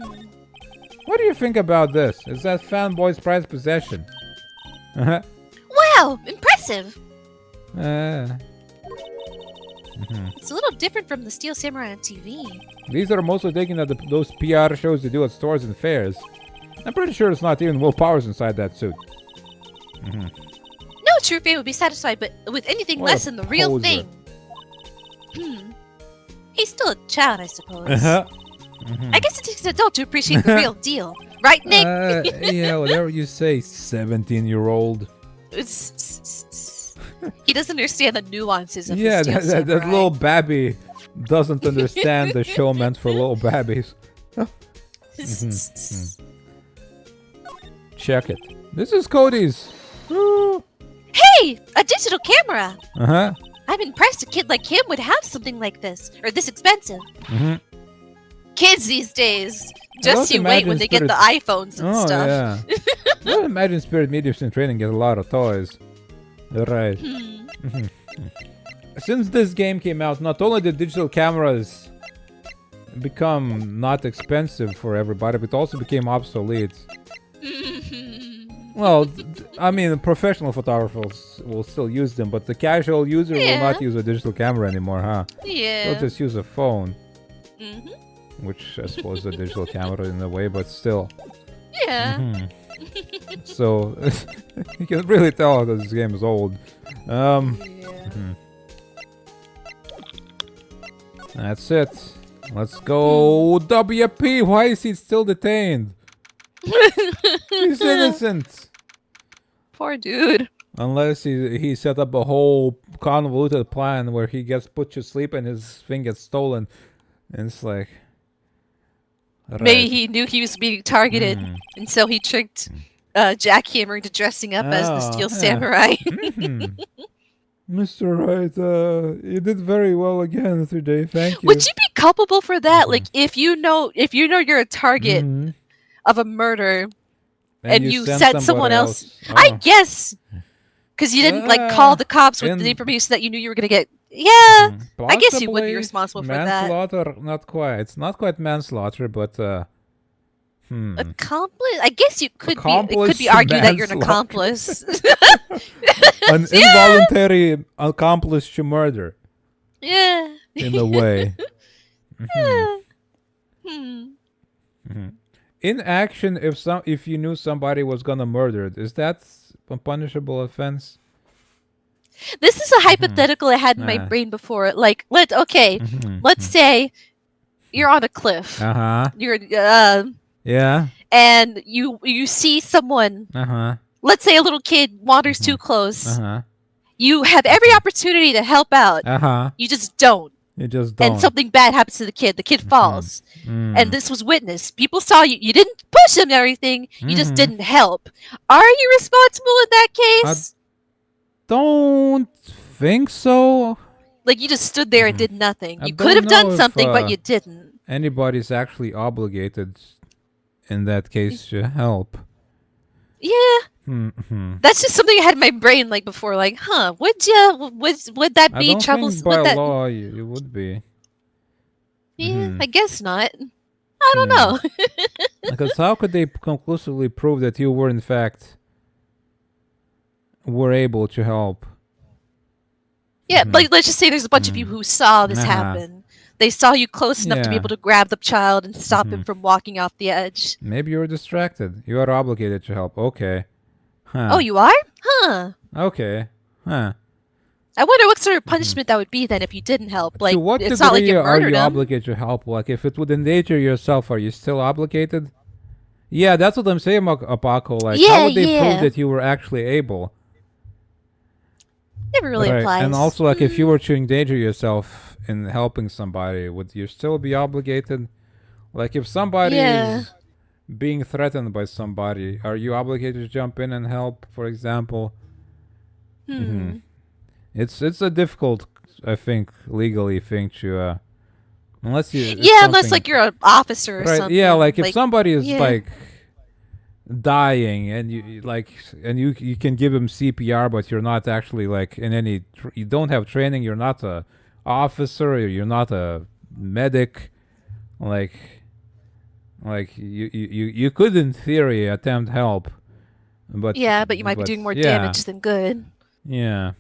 Speaker 3: What do you think about this? Is that fanboy's prized possession?
Speaker 2: Wow, impressive. It's a little different from the Steel Samurai on TV.
Speaker 3: These are mostly taken at those PR shows they do at stores and fairs. I'm pretty sure it's not even Will Powers inside that suit.
Speaker 2: No true fan would be satisfied but with anything
Speaker 3: What
Speaker 2: less
Speaker 3: a
Speaker 2: than the real
Speaker 3: poser.
Speaker 2: thing. He's still a child, I suppose. I guess it takes an adult to appreciate the real deal. Right, Nick?
Speaker 3: Yeah, whatever you say, 17-year-old.
Speaker 2: He doesn't understand the nuances of
Speaker 3: Yeah,
Speaker 2: the Steel
Speaker 3: that
Speaker 2: Samurai.
Speaker 3: little babby doesn't understand the show meant for little babbies. Check it. This is Cody's.
Speaker 2: Hey, a digital camera!
Speaker 3: Uh-huh.
Speaker 2: I'm impressed a kid like him would have something like this, or this expensive.
Speaker 3: Mhm.
Speaker 2: Kids these days,
Speaker 3: don't
Speaker 2: just you wait
Speaker 3: imagine
Speaker 2: when they get the
Speaker 3: Spirit-
Speaker 2: iPhones and
Speaker 3: Oh,
Speaker 2: stuff.
Speaker 3: yeah. I would imagine Spirit Mediums in Training get a lot of toys. Right. Since this game came out, not only did digital cameras become not expensive for everybody, but also became obsolete. Well, I mean, the professional photographers will still use them, but the casual user will not use a digital camera anymore, huh?
Speaker 2: Yeah.
Speaker 3: They'll just use a phone,
Speaker 2: Mhm.
Speaker 3: which I suppose is a digital camera in a way, but still.
Speaker 2: Yeah.
Speaker 3: So, you can really tell that this game is old. That's it. Let's go, WP. Why is he still detained? He's innocent.
Speaker 2: Poor dude.
Speaker 3: Unless he set up a whole convoluted plan where he gets put to sleep and his thing gets stolen. And it's like...
Speaker 2: Maybe
Speaker 3: right.
Speaker 2: he knew he was being targeted, and so he tricked Jackhammer into dressing up as the Steel
Speaker 3: yeah.
Speaker 2: Samurai.
Speaker 3: Mr. Wright, you did very well again today. Thank you.
Speaker 2: Would you be culpable for that? Like, if you know you're a target
Speaker 3: Mhm.
Speaker 2: of a murder, and you
Speaker 3: sent
Speaker 2: sent someone
Speaker 3: somebody
Speaker 2: else.
Speaker 3: Oh.
Speaker 2: I guess, because you didn't like call the cops with
Speaker 3: and-
Speaker 2: the information that you knew you were gonna get. Yeah, I guess you would be
Speaker 3: Possibly
Speaker 2: responsible for that.
Speaker 3: manslaughter, not quite. It's not quite manslaughter, but
Speaker 2: Accomplice? I guess you could be. It could
Speaker 1: Accomplice
Speaker 2: be argued that you're an
Speaker 1: manslaughter.
Speaker 2: accomplice.
Speaker 1: An involuntary accomplice to murder,
Speaker 2: Yeah.
Speaker 1: in a way. In action, if you knew somebody was gonna murder, is that a punishable offense?
Speaker 2: This is a hypothetical I had in my brain before. Like, let's say you're on a cliff. You're
Speaker 1: Yeah.
Speaker 2: and you see someone. Let's say a little kid wanders too close. You have every opportunity to help out. You just don't.
Speaker 1: You just don't.
Speaker 2: And something bad happens to the kid. The kid falls. And this was witnessed. People saw you. You didn't push him and everything. You just didn't help. Are you responsible in that case?
Speaker 1: Don't think so.
Speaker 2: Like, you just stood there and did nothing.
Speaker 1: I
Speaker 2: You could have
Speaker 1: don't
Speaker 2: done
Speaker 1: know if,
Speaker 2: something, but you didn't.
Speaker 1: Anybody's actually obligated in that case to help.
Speaker 2: Yeah. That's just something I had in my brain like before. Like, would that be
Speaker 1: I don't
Speaker 2: troubles?
Speaker 1: think by
Speaker 2: Would that...
Speaker 1: law you would be.
Speaker 2: Yeah, I guess not. I don't know.
Speaker 1: Because how could they conclusively prove that you were in fact were able to help?
Speaker 2: Yeah, like let's just say there's a bunch of people who saw this happen. They saw you close enough to be able to grab the child and stop him from walking off the edge.
Speaker 1: Maybe you were distracted. You are obligated to help. Okay.
Speaker 2: Oh, you are? Huh.
Speaker 1: Okay.
Speaker 2: I wonder what sort of punishment that would be then if you didn't help. Like,
Speaker 1: to what
Speaker 2: it's not like
Speaker 1: degree
Speaker 2: you
Speaker 1: are
Speaker 2: murdered
Speaker 1: you
Speaker 2: him.
Speaker 1: obligated to help? Like, if it would endanger yourself, are you still obligated? Yeah, that's what I'm saying, Apako. Like, how would they prove that you were actually able?
Speaker 2: Never really applies.
Speaker 1: And also, like, if you were to endanger yourself in helping somebody, would you still be obligated? Like, if somebody is being threatened by somebody, are you obligated to jump in and help, for example? It's a difficult, I think, legally thing to, unless you...
Speaker 2: unless, like, you're an officer or something.
Speaker 1: Yeah, like, if somebody is, like, dying and you can give him CPR, but you're not actually, like, in any... you don't have training, you're not a officer, or you're not a medic, like you could in theory attempt help, but
Speaker 2: you might be doing more damage than good.
Speaker 1: Yeah.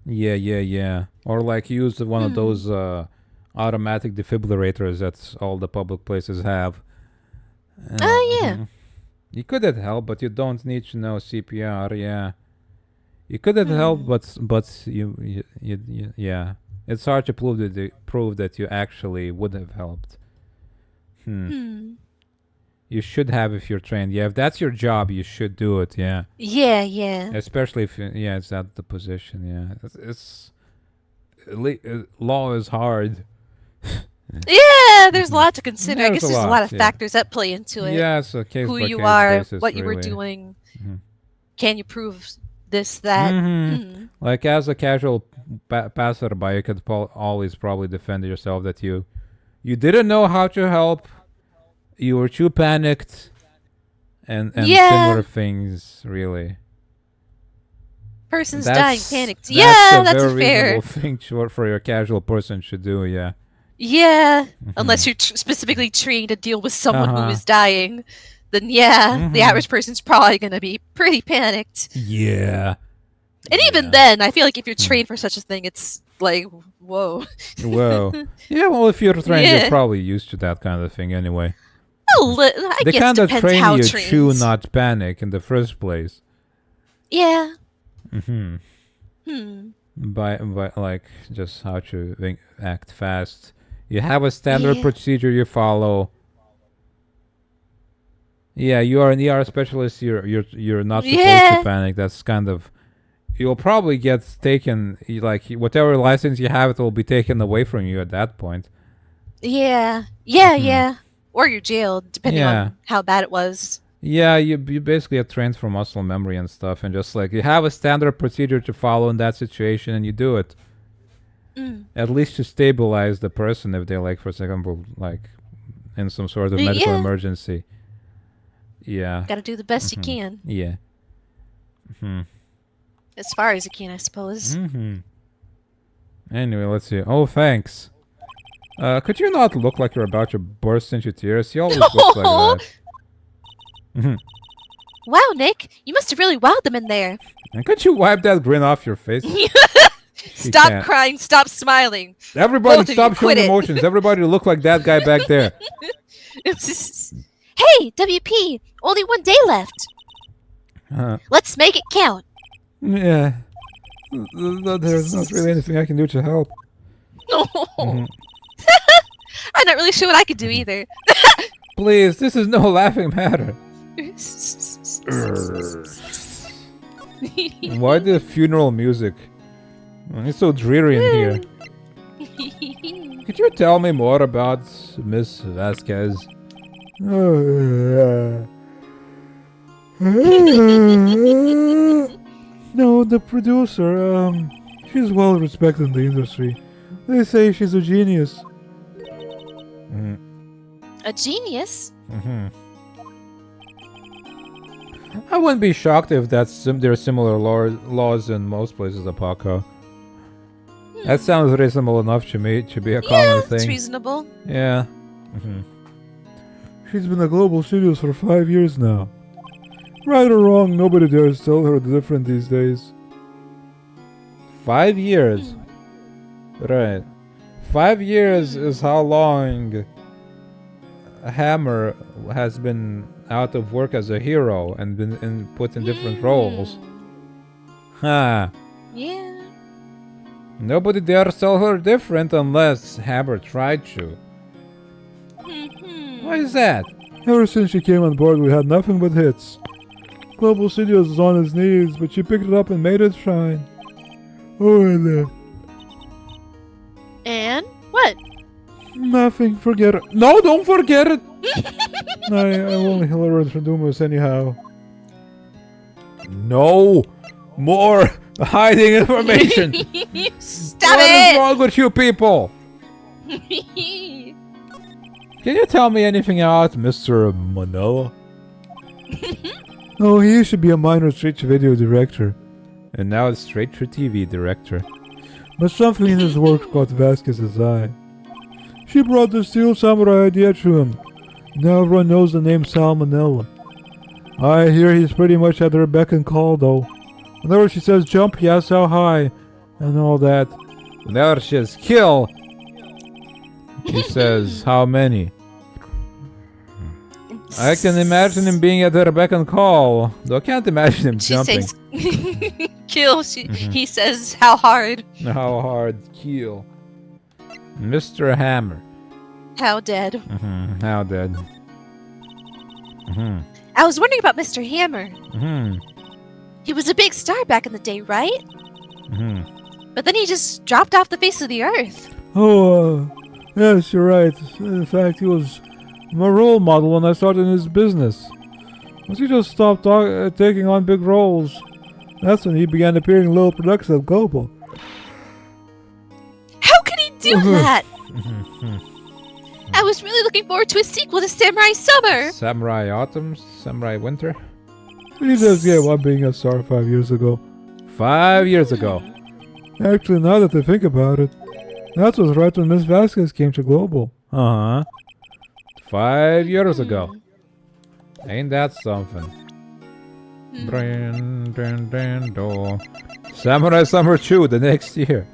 Speaker 1: Yeah. Or like use one of those automatic defibrillators that all the public places have. You could have helped, but you don't need to know CPR. Yeah. You could have helped, but you it's hard to prove that you actually would have helped. You should have if you're trained. Yeah, if that's your job, you should do it. Yeah.
Speaker 2: Yeah.
Speaker 1: Especially if it's at the position. Yeah, it's law is hard.
Speaker 2: Yeah, there's a lot to consider. I guess
Speaker 1: There's
Speaker 2: there's a lot of factors that play into it.
Speaker 1: Yeah, it's a case
Speaker 2: who
Speaker 1: by
Speaker 2: you
Speaker 1: case
Speaker 2: are,
Speaker 1: basis,
Speaker 2: what you were
Speaker 1: really.
Speaker 2: doing. Can you prove this, that?
Speaker 1: Like as a casual passerby, you could always probably defend yourself that you didn't know how to help, you were too panicked, and similar things, really.
Speaker 2: Person's dying, panicked.
Speaker 1: That's
Speaker 2: a
Speaker 1: very
Speaker 2: fair
Speaker 1: reasonable thing for your casual person should do. Yeah.
Speaker 2: Yeah, unless you're specifically trained to deal with someone who is dying, then the average person's probably going to be pretty panicked.
Speaker 1: Yeah.
Speaker 2: And even then, I feel like if you're trained for such a thing, it's like, whoa.
Speaker 1: Whoa. Yeah, well, if you're trained, you're probably used to that kind of thing anyway.
Speaker 2: I
Speaker 1: they
Speaker 2: guess
Speaker 1: kind of
Speaker 2: depends
Speaker 1: train
Speaker 2: how
Speaker 1: you
Speaker 2: trained.
Speaker 1: to not panic in the first place.
Speaker 2: Yeah.
Speaker 1: By like just how to act fast. You have a standard procedure you follow. Yeah, you are an ER specialist. You're not supposed to panic. That's kind of. You'll probably get taken. Like whatever license you have, it will be taken away from you at that point.
Speaker 2: Yeah. Or you're jailed, depending on how bad it was.
Speaker 1: Yeah, you basically have trained for muscle memory and stuff, and just like you have a standard procedure to follow in that situation, and you do it. At least to stabilize the person if they're like, for example, like in some sort of medical emergency. Yeah.
Speaker 2: Gotta do the best you can.
Speaker 1: Yeah.
Speaker 2: As far as you can, I suppose.
Speaker 1: Anyway, let's see. Oh, thanks. Could you not look like you're about to burst into tears? You always look like that.
Speaker 2: Wow, Nick, you must have really wowed them in there.
Speaker 1: And could you wipe that grin off your face?
Speaker 2: Stop
Speaker 1: can't.
Speaker 2: crying, stop smiling.
Speaker 1: Everybody
Speaker 2: Both of
Speaker 1: stop
Speaker 2: you,
Speaker 1: showing
Speaker 2: quit it.
Speaker 1: emotions. Everybody look like that guy back there.
Speaker 2: Hey, WP, only 1 day left. Let's make it count.
Speaker 1: Yeah. There's not really anything I can do to help.
Speaker 2: I'm not really sure what I could do either.
Speaker 1: Please, this is no laughing matter. Why the funeral music? It's so dreary in here. Could you tell me more about Miss Vasquez?
Speaker 3: No, the producer, she's well respected in the industry. They say she's a genius.
Speaker 2: A genius?
Speaker 1: I wouldn't be shocked if there are similar laws in most places of Paco. That sounds reasonable enough to me to be a common thing.
Speaker 2: It's reasonable.
Speaker 1: Yeah.
Speaker 3: She's been at Global Studios for 5 years now. Right or wrong, nobody dares tell her different these days.
Speaker 1: 5 years. Right. 5 years is how long Hammer has been out of work as a hero and been put in different roles. Huh.
Speaker 2: Yeah.
Speaker 1: Nobody dares tell her different unless Hammer tried to. Why is that?
Speaker 3: Ever since she came on board, we had nothing but hits. Global Studios was on its knees, but she picked it up and made it shine. Oh, and
Speaker 2: And what?
Speaker 3: nothing. Forget it. No, don't forget it. I only learned from Dumas anyhow.
Speaker 1: No more hiding information.
Speaker 2: Stop
Speaker 1: What is
Speaker 2: it!
Speaker 1: wrong with you people? Can you tell me anything about Mr. Manoa?
Speaker 3: Oh, he used to be a minor straight-to-video director,
Speaker 1: And now it's straight to TV director.
Speaker 3: but something in his work caught Vasquez's eye. She brought the Steel Samurai idea to him. Now everyone knows the name Salmonella. I hear he's pretty much at her beck and call, though. Whenever she says jump, he asks how high, and all that.
Speaker 1: Whenever she says kill, he says how many. I can imagine him being at her beck and call, though I can't imagine him
Speaker 2: She
Speaker 1: jumping.
Speaker 2: says kill. He says how hard.
Speaker 1: How hard kill. Mr. Hammer.
Speaker 2: How dead.
Speaker 1: How dead.
Speaker 2: I was wondering about Mr. Hammer.
Speaker 1: Mhm.
Speaker 2: He was a big star back in the day, right?
Speaker 1: Mhm.
Speaker 2: But then he just dropped off the face of the earth.
Speaker 3: Oh, yes, you're right. In fact, he was my role model when I started in his business. Once he just stopped taking on big roles, that's when he began appearing in little productions at Global.
Speaker 2: How could he do that? I was really looking forward to a sequel to Samurai Summer.
Speaker 1: Samurai Autumn? Samurai Winter?
Speaker 3: He just gave up being a star 5 years ago.
Speaker 1: 5 years ago.
Speaker 3: Actually, now that I think about it, that was right when Miss Vasquez came to Global.
Speaker 1: Uh-huh. 5 years ago. Ain't that something? Samurai Summer 2 the next year.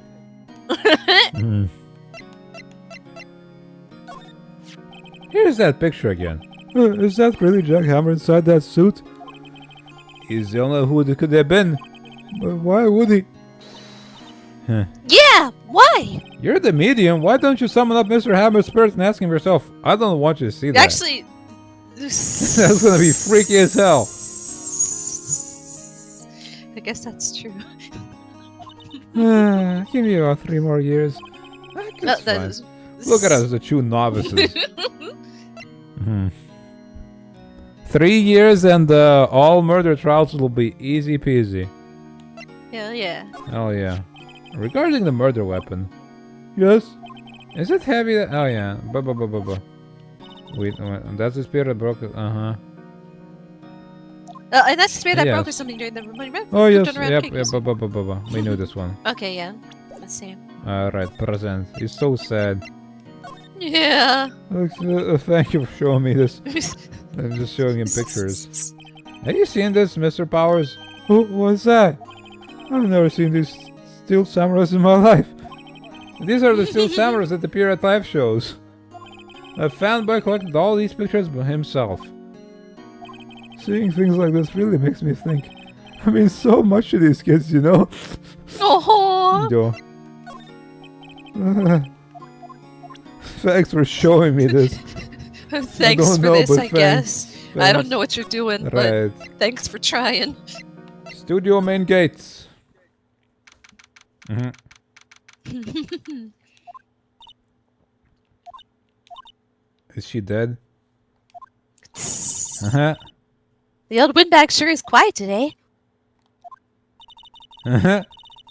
Speaker 1: Here's that picture again.
Speaker 3: Is that really Jack Hammer inside that suit?
Speaker 1: He's the only who it could have been.
Speaker 3: But why would he?
Speaker 2: Yeah, why?
Speaker 1: You're the medium. Why don't you summon up Mr. Hammer's spirit and ask him yourself? I don't want you to see that.
Speaker 2: Actually,
Speaker 1: That's gonna be freaky as hell.
Speaker 2: I guess that's true.
Speaker 1: Give me about 3 more years. That's fine. Look at us, the two novices. 3 years and all murder trials will be easy peasy.
Speaker 2: Hell yeah.
Speaker 1: Oh yeah. Regarding the murder weapon,
Speaker 3: Yes?
Speaker 1: is it heavy? Oh yeah. Wait, that's the spirit that broke it.
Speaker 2: And that's the spirit that
Speaker 1: Yes.
Speaker 2: broke or something during the run.
Speaker 3: Oh, yes.
Speaker 1: Yep. We knew this one.
Speaker 2: Okay, yeah. Let's see.
Speaker 1: Alright, present. He's so sad.
Speaker 2: Yeah.
Speaker 3: Thank you for showing me this. I'm just showing him pictures. Have you seen this, Mr. Powers? What's that? I've never seen these steel samurais in my life. These are the steel samurais that appear at live shows. A fanboy collected all these pictures by himself. Seeing things like this really makes me think. I mean so much to these kids, you know?
Speaker 2: Oh.
Speaker 3: Yo. Thanks for showing me this.
Speaker 2: Thanks for this, I guess. I
Speaker 3: Thanks.
Speaker 2: don't know what you're doing,
Speaker 3: Right.
Speaker 2: but thanks for trying.
Speaker 3: Studio main gates. Is she dead?
Speaker 2: The old windbag sure is quiet today.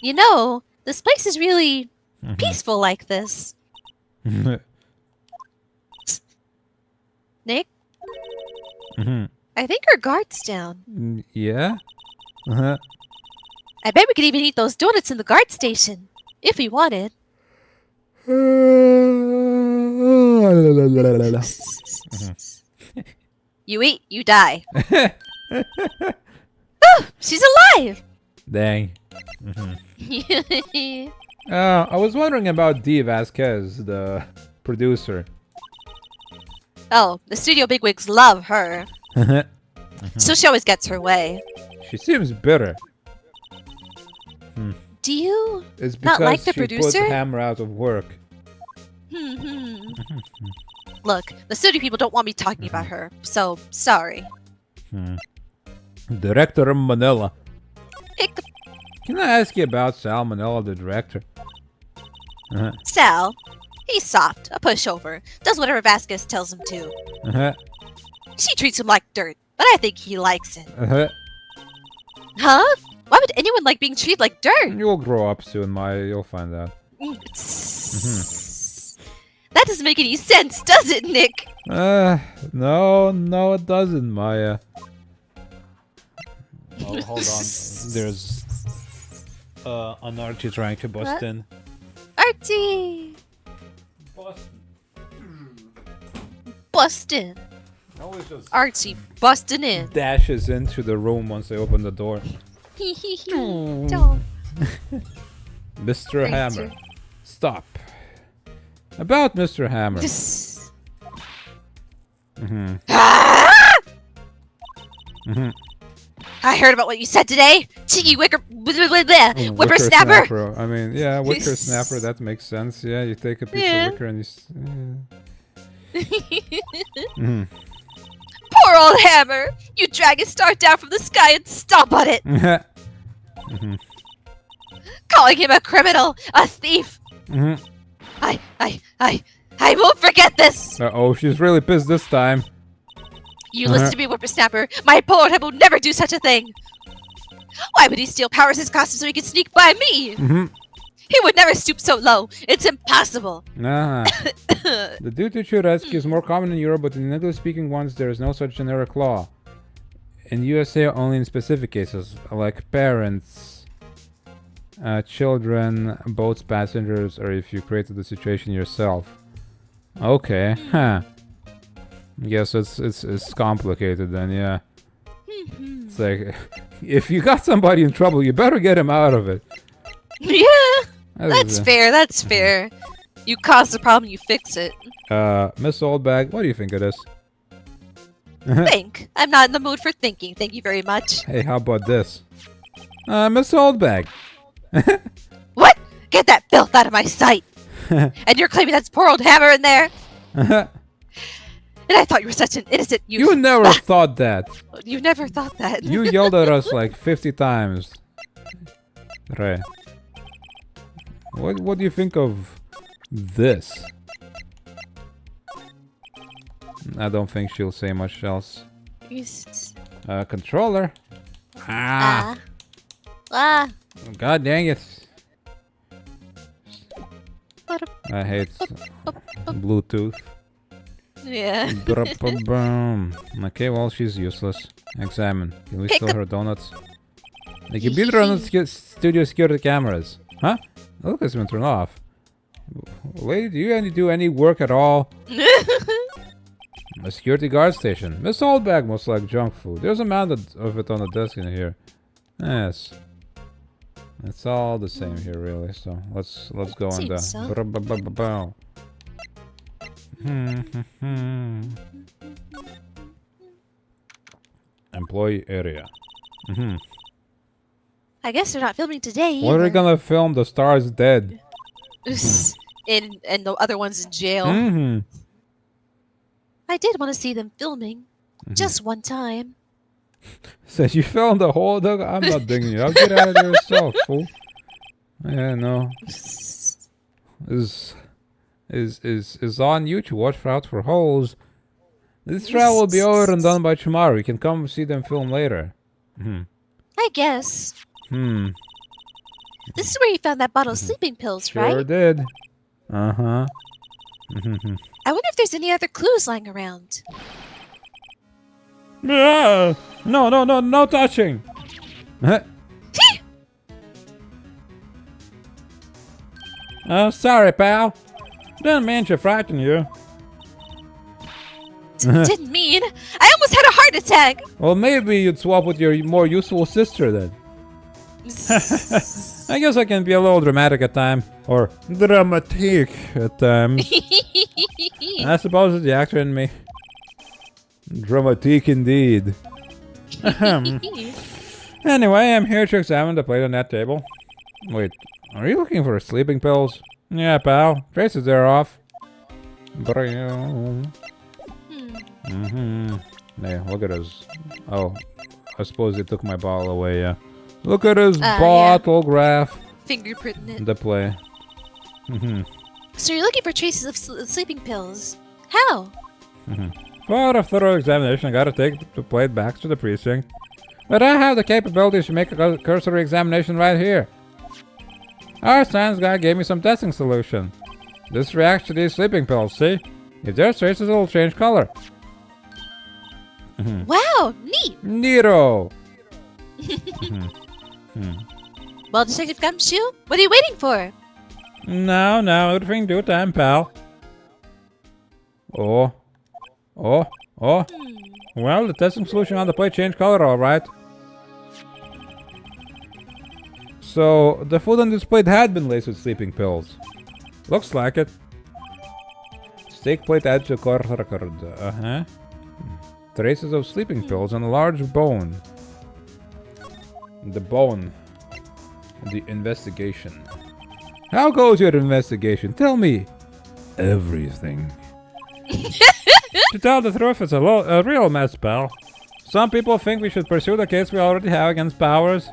Speaker 2: You know, this place is really peaceful like this. Nick, I think our guard's down.
Speaker 3: Yeah?
Speaker 2: I bet we could even eat those donuts in the guard station, if we wanted. You eat, you die. Oh, she's alive!
Speaker 3: Dang. I was wondering about Dee Vasquez, the producer.
Speaker 2: Oh, the studio bigwigs love her. So she always gets her way.
Speaker 3: She seems bitter.
Speaker 2: Do you
Speaker 3: It's
Speaker 2: not
Speaker 3: because
Speaker 2: like the
Speaker 3: she
Speaker 2: producer?
Speaker 3: put Hammer out of work.
Speaker 2: Look, the studio people don't want me talking about her, so sorry.
Speaker 3: Director Manila.
Speaker 2: Hic-
Speaker 3: Can I ask you about Sal Manila, the director?
Speaker 2: Sal, he's soft, a pushover, does whatever Vasquez tells him to. She treats him like dirt, but I think he likes it. Huh? Why would anyone like being treated like dirt?
Speaker 3: You'll grow up soon, Maya. You'll find out.
Speaker 2: That doesn't make any sense, does it, Nick?
Speaker 3: No, it doesn't, Maya. Oh, hold on. There's an Archie trying to bust
Speaker 2: What?
Speaker 3: in.
Speaker 2: Artie! Bustin'.
Speaker 3: Always just
Speaker 2: Archie bustin' in.
Speaker 3: dashes into the room once they open the door.
Speaker 2: Don't.
Speaker 3: Mr. Hammer. Stop. About Mr. Hammer.
Speaker 2: I heard about what you said today. Cheeky whippersnapper.
Speaker 3: I mean, yeah, whippersnapper, that makes sense. Yeah, you take a piece
Speaker 2: Yeah.
Speaker 3: of wicker and
Speaker 2: Poor old Hammer. You drag his star down from the sky and stomp on it. Calling him a criminal, a thief. I won't forget this.
Speaker 3: Uh-oh, she's really pissed this time.
Speaker 2: You listen to me, whippersnapper. My polar head will never do such a thing. Why would he steal Powers' costume so he could sneak by me? He would never stoop so low. It's impossible.
Speaker 3: Nah. The due-to rescue is more common in Europe, but in English-speaking ones there is no such generic law. In USA, only in specific cases, like parents, children, boats, passengers, or if you created the situation yourself. Okay, huh. Guess it's complicated then, yeah. It's like, if you got somebody in trouble, you better get him out of it.
Speaker 2: Yeah, that's fair. That's fair. You cause the problem, you fix it.
Speaker 3: Miss Oldbag, what do you think of this?
Speaker 2: Think. I'm not in the mood for thinking. Thank you very much.
Speaker 3: Hey, how about this? Miss Oldbag.
Speaker 2: What? Get that filth out of my sight. And you're claiming that's poor old Hammer in there? And I thought you were such an innocent youth.
Speaker 3: You never thought that.
Speaker 2: You never thought that.
Speaker 3: You yelled at us like 50 times. Right. What do you think of this? I don't think she'll say much else. Controller. Ah. God dang it. I hate Bluetooth.
Speaker 2: Yeah.
Speaker 3: Okay, well, she's useless. Examine. Can we steal her donuts? The computer on the studio security cameras. Huh? Look, it's been turned off.
Speaker 1: Lady, do you do any work at all? A security guard station. Miss Oldbag must like junk food. There's a amount of it on the desk in here. Yes. It's all the same here, really. So let's go on the.
Speaker 2: So.
Speaker 1: Employee area.
Speaker 2: I guess they're not filming today.
Speaker 1: What are we
Speaker 2: either.
Speaker 1: gonna film? The Star is Dead.
Speaker 2: and the other one's in jail. I did want to see them filming. Just one time.
Speaker 1: Says you filmed the whole dog. I'm not digging you. I'll get out of there yourself, fool. Yeah, no. Is on you to watch out for holes. This trial will be over and done by tomorrow. You can come see them film later.
Speaker 2: I guess. This is where you found that bottle of sleeping pills,
Speaker 1: Sure
Speaker 2: right?
Speaker 1: did. Uh-huh.
Speaker 2: I wonder if there's any other clues lying around.
Speaker 3: No, no touching. Sorry, pal. Didn't mean to frighten you.
Speaker 2: Didn't mean. I almost had a heart attack.
Speaker 1: Well, maybe you'd swap with your more useful sister then.
Speaker 3: I guess I can be a little dramatic at times. Or dramatic at times. I suppose it's the actor in me.
Speaker 1: Dramatic indeed.
Speaker 3: Anyway, I'm here to examine the plate on that table.
Speaker 1: Wait, are you looking for sleeping pills?
Speaker 3: Yeah, pal.
Speaker 1: Traces there off. Yeah, look at his. Oh, I suppose they took my bottle away, yeah. Look at his bottle graph.
Speaker 2: Fingerprinting it.
Speaker 1: The play.
Speaker 2: So you're looking for traces of sleeping pills. How?
Speaker 3: For a thorough examination, I gotta take the plate back to the precinct. But I have the capabilities to make a cursory examination right here. Our science guy gave me some testing solution. This reacts to these sleeping pills, see? If there's traces, it'll change color.
Speaker 2: Wow, neat.
Speaker 1: Nero.
Speaker 2: Well, Detective Gumshoe, what are you waiting for?
Speaker 3: No, everything due time, pal.
Speaker 1: Oh.
Speaker 3: Well, the testing solution on the plate changed color, alright.
Speaker 1: So, the food on this plate had been laced with sleeping pills.
Speaker 3: Looks like it.
Speaker 1: Steak plate added to court record. Uh-huh. Traces of sleeping pills on a large bone. The bone. The investigation. How goes your investigation? Tell me. Everything.
Speaker 3: To tell the truth, it's a real mess, pal. Some people think we should pursue the case we already have against Powers,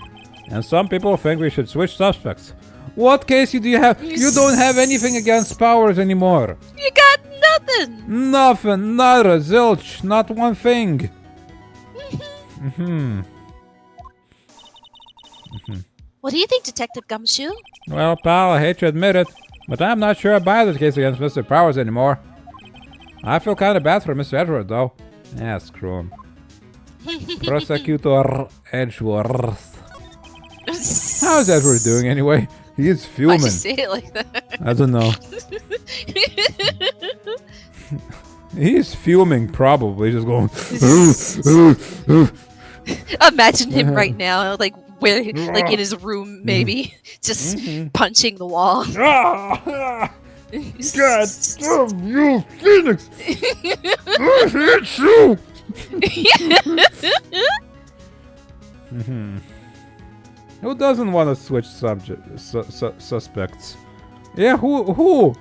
Speaker 3: and some people think we should switch suspects.
Speaker 1: What case do you have? You don't have anything against Powers anymore.
Speaker 2: You got nothing.
Speaker 1: Nothing. Not a zilch. Not one thing.
Speaker 2: What do you think, Detective Gumshoe?
Speaker 3: Well, pal, I hate to admit it, but I'm not sure I buy this case against Mr. Powers anymore. I feel kind of bad for Mr. Edward, though.
Speaker 1: Yeah, screw him. Prosecutor Edgeworth. How's Edward doing anyway? He's fuming.
Speaker 2: Why'd you say it like that?
Speaker 1: I don't know. He's fuming, probably. Just going.
Speaker 2: Imagine him right now, like like in his room, maybe, just punching the wall.
Speaker 3: God damn you, Phoenix! I hate you!
Speaker 1: Who doesn't want to switch suspects? Yeah, who?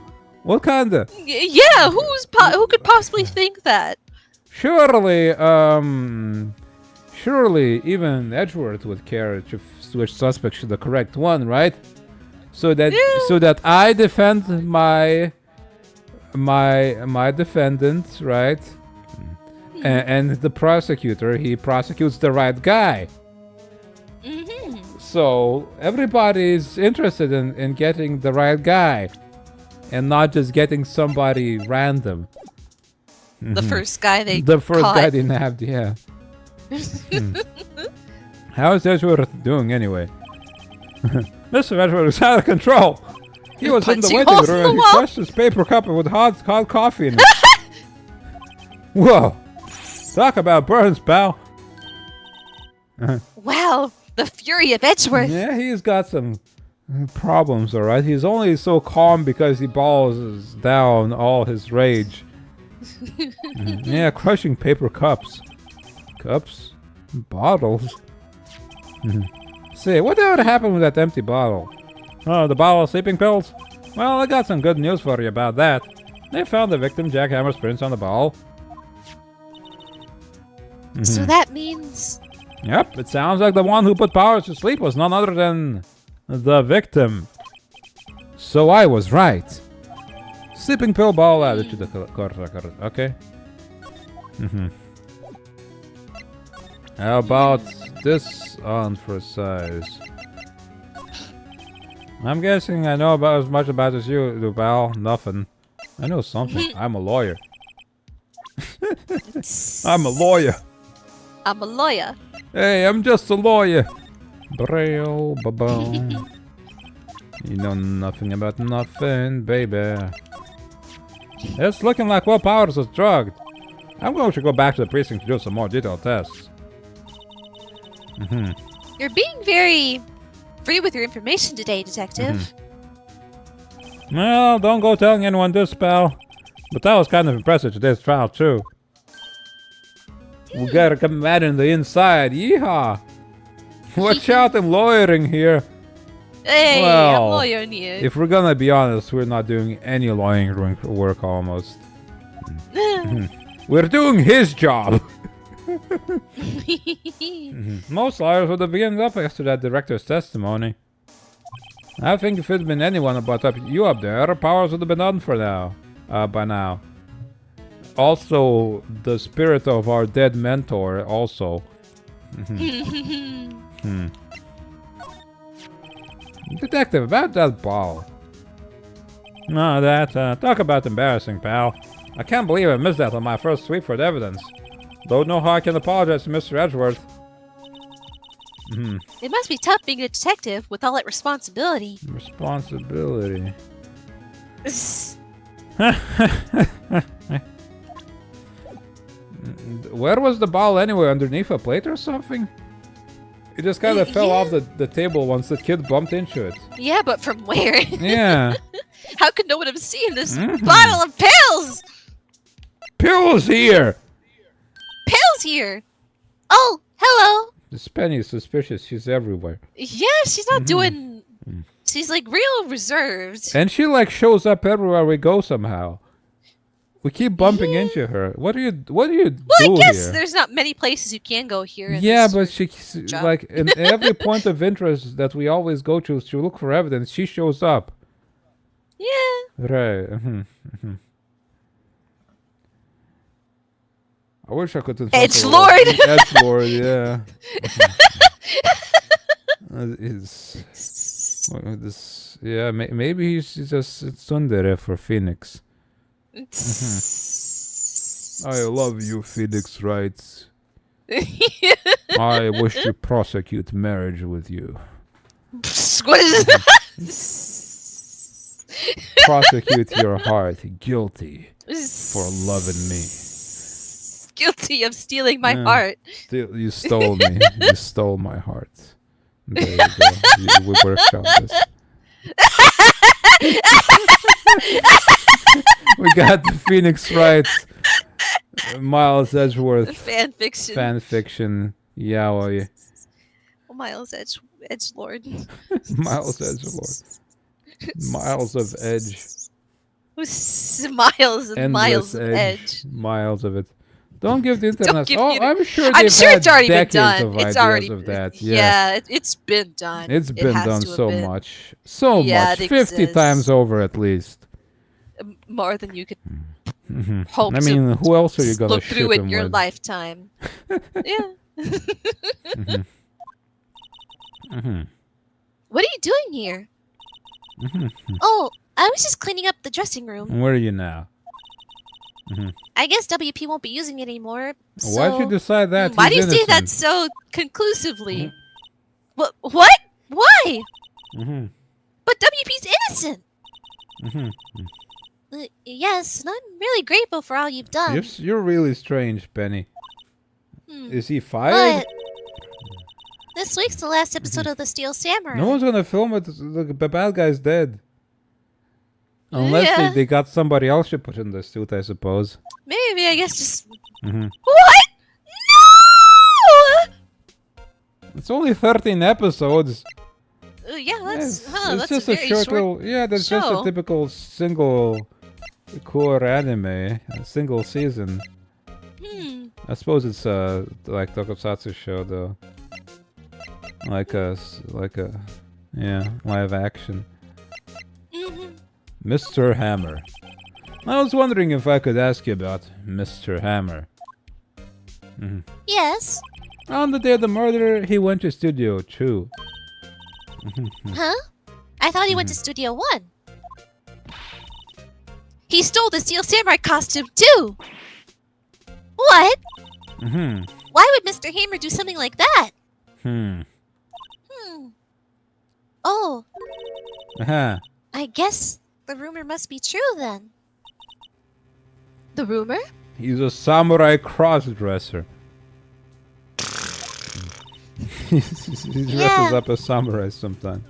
Speaker 1: What kinda?
Speaker 2: Yeah, who could possibly think that?
Speaker 1: Surely, even Edgeworth would care to switch suspects to the correct one, right? So that I defend my defendant, right? And the prosecutor, he prosecutes the right guy. So everybody's interested in getting the right guy, and not just getting somebody random.
Speaker 2: The first guy they
Speaker 1: guy
Speaker 2: caught.
Speaker 1: they nabbed, yeah. How is Edgeworth doing anyway?
Speaker 3: Mr. Edward is out of control! He was in the
Speaker 2: Punching
Speaker 3: waiting
Speaker 2: holes in
Speaker 3: room
Speaker 2: the
Speaker 3: and he
Speaker 2: wall.
Speaker 3: crushed his paper cup with hot coffee in it. Whoa! Talk about burns, pal.
Speaker 2: Wow, the fury of Edgeworth.
Speaker 3: Yeah, he's got some problems, alright? He's only so calm because he balls down all his rage. Yeah, crushing paper cups. Cups? Bottles? Say, what would happen with that empty bottle? Oh, the bottle of sleeping pills? Well, I got some good news for you about that. They found the victim Jackhammer's prints on the bottle.
Speaker 2: So that means...
Speaker 3: Yep, it sounds like the one who put Powers to sleep was none other than the victim. So I was right. Sleeping pill ball added to the correct. Okay. How about this on for size? I'm guessing I know about as much about as you do, pal. Nothing. I know something. I'm a lawyer. I'm a lawyer.
Speaker 2: I'm a lawyer.
Speaker 3: Hey, I'm just a lawyer. Braille, ba-boom. You know nothing about nothing, baby. It's looking like Will Powers was drugged. I'm going to go back to the precinct to do some more detailed tests.
Speaker 2: You're being very free with your information today, Detective.
Speaker 3: Well, don't go telling anyone this, pal. But that was kind of impressive today's trial, too. We gotta come mad in the inside. Yeehaw! Watch out, I'm lawyering here.
Speaker 2: Hey,
Speaker 3: Well,
Speaker 2: I'm lawyering here.
Speaker 3: If we're gonna be honest, we're not doing any lawyering work almost. We're doing his job. Most lawyers would have given up after that director's testimony. I think if it had been anyone about you up there, Powers would have been done for now. By now. Also, the spirit of our dead mentor, also. Detective, about that ball. No, talk about embarrassing, pal. I can't believe I missed that on my first sweep for the evidence. Don't know how I can apologize to Mr. Edgeworth.
Speaker 2: It must be tough being a detective with all that responsibility.
Speaker 3: Responsibility. Where was the ball anyway? Underneath a plate or something? It just kind of fell off the table once the kid bumped into it.
Speaker 2: Yeah, but from where?
Speaker 3: Yeah.
Speaker 2: How could no one have seen this bottle of pills?
Speaker 3: Pills here!
Speaker 2: Pills here! Oh, hello!
Speaker 3: This Penny is suspicious. She's everywhere.
Speaker 2: Yeah, she's not doing... She's like real reserved.
Speaker 3: And she like shows up everywhere we go somehow. We keep bumping into her. What do you do
Speaker 2: Well, I guess
Speaker 3: here?
Speaker 2: there's not many places you can go here. In
Speaker 3: Yeah,
Speaker 2: this
Speaker 3: but she
Speaker 2: job.
Speaker 3: like in every point of interest that we always go to look for evidence, she shows up.
Speaker 2: Yeah.
Speaker 3: Right. I wish I could.
Speaker 2: Edgelord!
Speaker 3: Edgelord, yeah. Yeah, maybe he's just tsundere for Phoenix. I love you, Phoenix Wright. I wish to prosecute marriage with you.
Speaker 2: What is
Speaker 3: Prosecute your heart guilty for loving me.
Speaker 2: Guilty of stealing my heart.
Speaker 3: You stole me. You stole my heart. There you go. We workshopped this. We got the Phoenix Wright, Miles Edgeworth
Speaker 2: Fan fiction.
Speaker 3: fan fiction. Yaoi.
Speaker 2: Miles Edgelord.
Speaker 3: Miles Edgelord. Miles of Edge.
Speaker 2: Miles and
Speaker 3: Endless
Speaker 2: miles of edge.
Speaker 3: Miles of it. Don't give the internet.
Speaker 2: give
Speaker 3: Oh,
Speaker 2: me
Speaker 3: I'm sure
Speaker 2: I'm
Speaker 3: they've
Speaker 2: sure
Speaker 3: had
Speaker 2: it's already been
Speaker 3: decades
Speaker 2: done.
Speaker 3: of
Speaker 2: It's
Speaker 3: ideas
Speaker 2: already
Speaker 3: of that.
Speaker 2: Yeah, it's been done.
Speaker 3: It's
Speaker 2: It
Speaker 3: been
Speaker 2: has
Speaker 3: done
Speaker 2: to have
Speaker 3: so
Speaker 2: been.
Speaker 3: much. So
Speaker 2: Yeah,
Speaker 3: much.
Speaker 2: it
Speaker 3: 50
Speaker 2: exists.
Speaker 3: times over at least.
Speaker 2: More than you could hope
Speaker 3: I mean,
Speaker 2: to
Speaker 3: who else are you gonna
Speaker 2: look
Speaker 3: ship
Speaker 2: through in
Speaker 3: him
Speaker 2: your
Speaker 3: with?
Speaker 2: lifetime. Yeah. What are you doing here? Oh, I was just cleaning up the dressing room.
Speaker 3: Where are you now?
Speaker 2: I guess WP won't be using it anymore. So
Speaker 3: Why'd you decide that?
Speaker 2: Why do you
Speaker 3: He's
Speaker 2: say that
Speaker 3: innocent.
Speaker 2: so conclusively? What? Why?
Speaker 3: Mhm.
Speaker 2: But WP's innocent. Yes, and I'm really grateful for all you've done.
Speaker 1: You're really strange, Penny. Is he
Speaker 2: But
Speaker 1: fired?
Speaker 2: this week's the last episode of the Steel Samurai.
Speaker 1: No one's gonna film it. The bad guy's dead. Unless
Speaker 2: Yeah.
Speaker 1: they got somebody else to put in the suit, I suppose.
Speaker 2: Maybe, I guess just...
Speaker 1: Mm-hmm.
Speaker 2: What? No!
Speaker 1: It's only 13 episodes.
Speaker 2: Yeah, that's...
Speaker 1: It's,
Speaker 2: huh,
Speaker 1: it's
Speaker 2: that's
Speaker 1: just
Speaker 2: a
Speaker 1: a
Speaker 2: very
Speaker 1: short
Speaker 2: short...
Speaker 1: little... Yeah, that's just a
Speaker 2: show.
Speaker 1: typical single core anime. A single season. I suppose it's like Tokusatsu show though. Like a yeah, live action. Mr. Hammer. I was wondering if I could ask you about Mr. Hammer.
Speaker 2: Yes?
Speaker 1: On the day of the murder, he went to Studio 2.
Speaker 2: Huh? I thought he went to Studio 1. He stole the Steel Samurai costume too! What? Why would Mr. Hammer do something like that? Oh, I guess the rumor must be true then. The rumor?
Speaker 1: He's a samurai cross-dresser. He dresses up as samurai sometimes.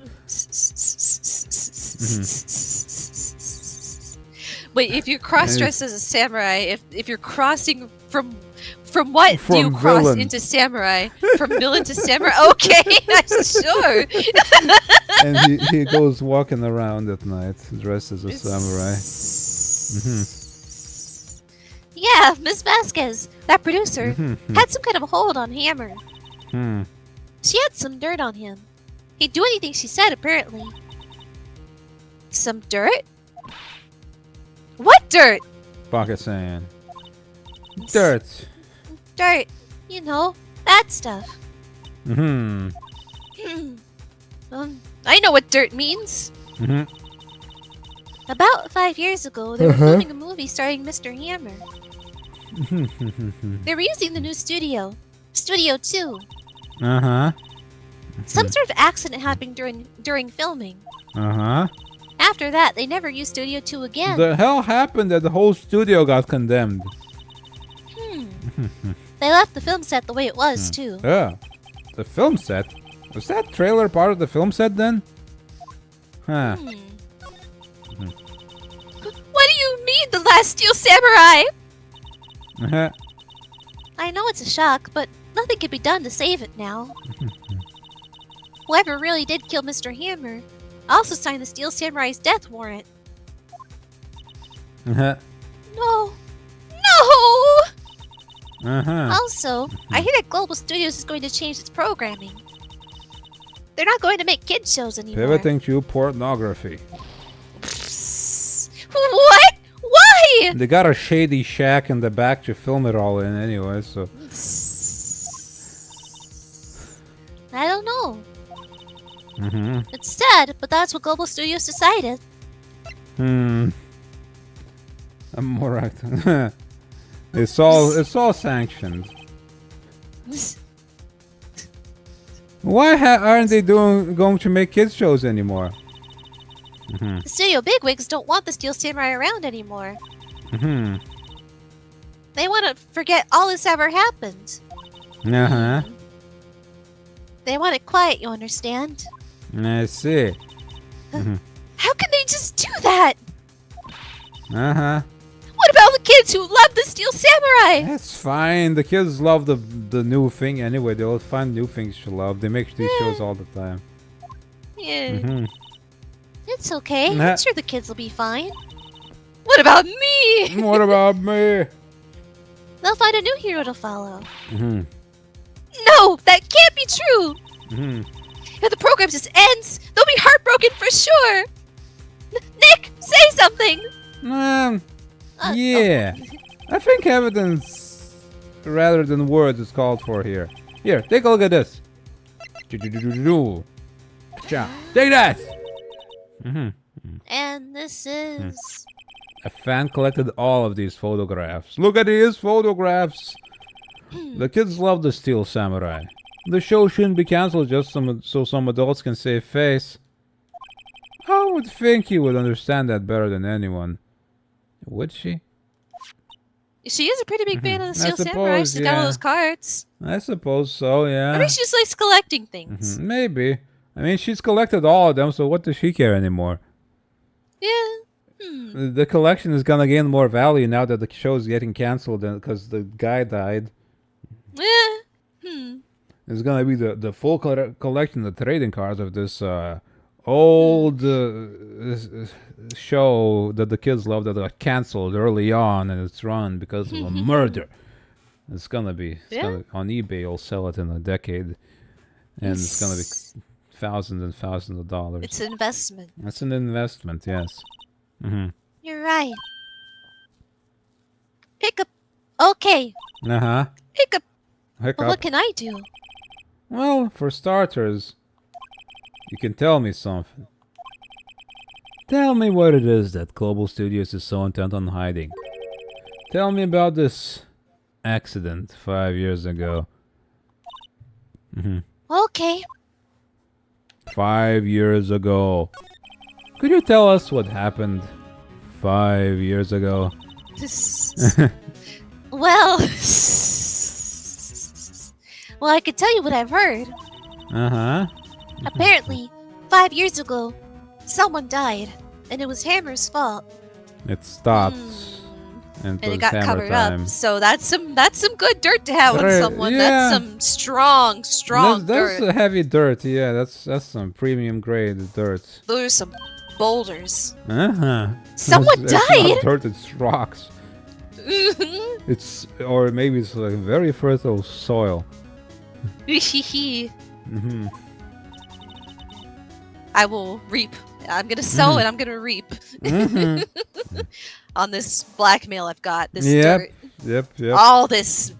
Speaker 2: Wait, if you cross-dress as a samurai, if you're crossing from what do you
Speaker 1: From
Speaker 2: cross
Speaker 1: villain.
Speaker 2: into samurai? From villain to samurai? Okay, sure.
Speaker 1: And he goes walking around at night dressed as a samurai.
Speaker 2: Yeah, Miss Vasquez, that producer, had some kind of a hold on Hammer. She had some dirt on him. He'd do anything she said, apparently. Some dirt? What dirt?
Speaker 1: Pocket saying. Dirt.
Speaker 2: Dirt. You know, that stuff.
Speaker 1: Mm-hmm.
Speaker 2: I know what dirt means.
Speaker 1: Mm-hmm.
Speaker 2: About 5 years ago, they were filming a movie starring Mr. Hammer. They were using the new studio, Studio 2.
Speaker 1: Uh-huh.
Speaker 2: Some sort of accident happened during filming.
Speaker 1: Uh-huh.
Speaker 2: After that, they never used Studio 2 again.
Speaker 1: The hell happened that the whole studio got condemned?
Speaker 2: They left the film set the way it was, too.
Speaker 1: Yeah. The film set? Was that trailer part of the film set then? Huh.
Speaker 2: What do you mean, The Last Steel Samurai?
Speaker 1: Uh-huh.
Speaker 2: I know it's a shock, but nothing can be done to save it now. Whoever really did kill Mr. Hammer also signed the Steel Samurai's death warrant.
Speaker 1: Uh-huh.
Speaker 2: No! No!
Speaker 1: Uh-huh.
Speaker 2: Also, I hear that Global Studios is going to change its programming. They're not going to make kids shows anymore.
Speaker 1: Pivoting to pornography.
Speaker 2: What? Why?
Speaker 1: They got a shady shack in the back to film it all in anyway, so...
Speaker 2: I don't know.
Speaker 1: Mm-hmm.
Speaker 2: It's sad, but that's what Global Studios decided.
Speaker 1: I'm more right. It's all sanctioned. Why aren't they going to make kids shows anymore?
Speaker 2: The studio bigwigs don't want the Steel Samurai around anymore. They want to forget all this ever happened.
Speaker 1: Uh-huh.
Speaker 2: They want it quiet, you understand?
Speaker 1: I see.
Speaker 2: How can they just do that?
Speaker 1: Uh-huh.
Speaker 2: What about the kids who love the Steel Samurai?
Speaker 1: That's fine. The kids love the new thing anyway. They'll find new things to love. They make these shows all the time.
Speaker 2: Yeah. It's okay.
Speaker 1: Nah.
Speaker 2: I'm sure the kids will be fine. What about me?
Speaker 1: What about me?
Speaker 2: They'll find a new hero to follow.
Speaker 1: Mhm.
Speaker 2: No, that can't be true.
Speaker 1: Mhm.
Speaker 2: If the program just ends, they'll be heartbroken for sure. Nick, say something.
Speaker 1: Yeah. I think evidence rather than words is called for here. Here, take a look at this. Cha. Take that!
Speaker 2: And this is...
Speaker 1: A fan collected all of these photographs. Look at these photographs! The kids love the Steel Samurai. The show shouldn't be cancelled just so some adults can save face. I would think you would understand that better than anyone. Would she?
Speaker 2: She is a pretty big fan of the Steel Samurai.
Speaker 1: suppose,
Speaker 2: She's got all
Speaker 1: yeah.
Speaker 2: those cards.
Speaker 1: I suppose so, yeah.
Speaker 2: Maybe she just likes collecting things.
Speaker 1: Maybe. I mean, she's collected all of them, so what does she care anymore?
Speaker 2: Yeah.
Speaker 1: The collection is gonna gain more value now that the show's getting canceled because the guy died.
Speaker 2: Yeah.
Speaker 1: It's gonna be the full collection of trading cards of this old show that the kids love that got canceled early on in its run because of a murder. It's gonna be on eBay. You'll sell it in a decade, and it's gonna be thousands and thousands of dollars.
Speaker 2: It's an investment.
Speaker 1: It's an investment, yes.
Speaker 2: You're right. Hiccup. Okay. Hiccup.
Speaker 1: Hiccup.
Speaker 2: Well, what can I do?
Speaker 1: Well, for starters, you can tell me something. Tell me what it is that Global Studios is so intent on hiding. Tell me about this accident 5 years ago.
Speaker 2: Okay.
Speaker 1: 5 years ago. Could you tell us what happened 5 years ago?
Speaker 2: Well, I could tell you what I've heard. Apparently, 5 years ago, someone died, and it was Hammer's fault.
Speaker 1: It stopped. And
Speaker 2: it got
Speaker 1: Hammer
Speaker 2: covered
Speaker 1: time.
Speaker 2: up. So that's some good dirt to have on someone.
Speaker 1: Yeah.
Speaker 2: That's some strong
Speaker 1: That's
Speaker 2: dirt.
Speaker 1: heavy dirt, yeah. That's some premium grade dirt.
Speaker 2: Those are some boulders.
Speaker 1: Someone
Speaker 2: Someone
Speaker 1: It's
Speaker 2: died.
Speaker 1: not dirt, it's rocks. Or maybe it's like very fertile soil.
Speaker 2: I will reap. I'm gonna sow and I'm gonna reap. On this blackmail I've got. This dirt.
Speaker 1: Yep.
Speaker 2: All this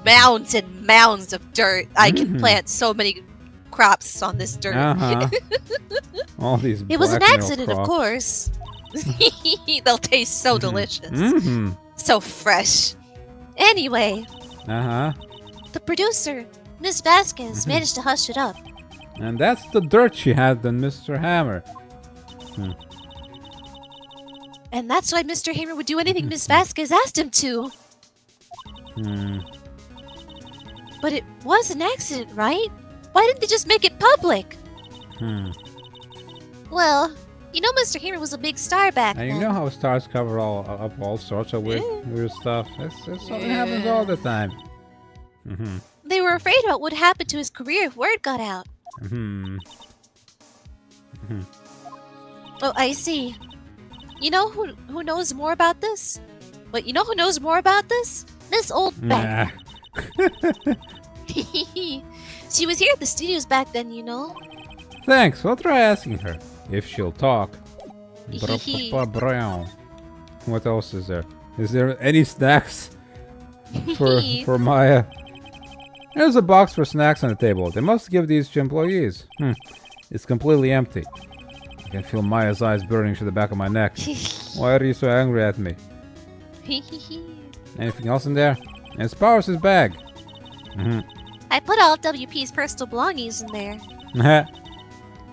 Speaker 2: mounds and mounds of dirt. I can plant so many crops on this dirt.
Speaker 1: All these.
Speaker 2: It was an
Speaker 1: blackmail
Speaker 2: accident,
Speaker 1: crops.
Speaker 2: of course. They'll taste so delicious. So fresh. Anyway, the producer, Miss Vasquez, managed to hush it up.
Speaker 1: And that's the dirt she had than Mr. Hammer.
Speaker 2: And that's why Mr. Hammer would do anything Miss Vasquez asked him to. But it was an accident, right? Why didn't they just make it public? Well, you know Mr. Hammer was a big star back
Speaker 1: And
Speaker 2: then.
Speaker 1: you know how stars cover up all sorts of weird stuff. It's something happens all the time.
Speaker 2: They were afraid about what happened to his career if word got out. Oh, I see. You know who knows more about this? But you know who knows more about this? Miss Oldbeck. She was here at the studios back then, you know.
Speaker 1: Thanks. We'll try asking her if she'll talk. What else is there? Is there any snacks for Maya? There's a box for snacks on the table. They must give these to employees. It's completely empty. I can feel Maya's eyes burning to the back of my neck. Why are you so angry at me? Anything else in there? And it's Powers' bag.
Speaker 2: I put all WP's personal belongings in there.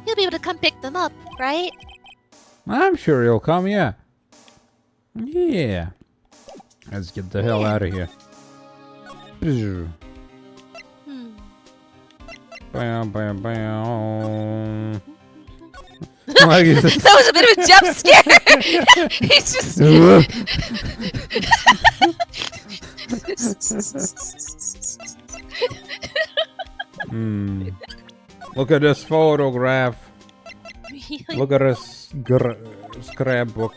Speaker 2: You'll be able to come pick them up, right?
Speaker 1: I'm sure he'll come, yeah. Yeah. Let's get the hell out of here. Bam, bam, bam.
Speaker 2: That was a bit of a jump scare. He's just.
Speaker 1: Look at this photograph. Look at this scrapbook.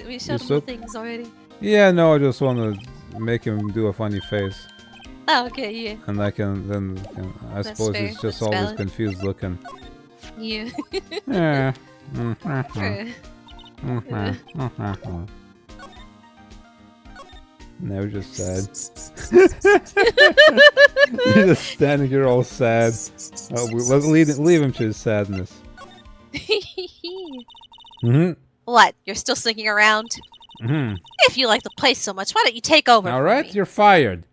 Speaker 2: We showed him the things already.
Speaker 1: Yeah, no, I just want to make him do a funny face.
Speaker 2: Oh, okay, yeah.
Speaker 1: And I can I
Speaker 2: That's
Speaker 1: suppose
Speaker 2: fair.
Speaker 1: he's just
Speaker 2: That's
Speaker 1: always
Speaker 2: valid.
Speaker 1: confused looking.
Speaker 2: Yeah.
Speaker 1: Yeah. No, just sad. He's just standing here all sad. Let's leave him to his sadness.
Speaker 2: What? You're still sticking around? If you like the place so much, why don't you take over?
Speaker 1: All right, you're fired.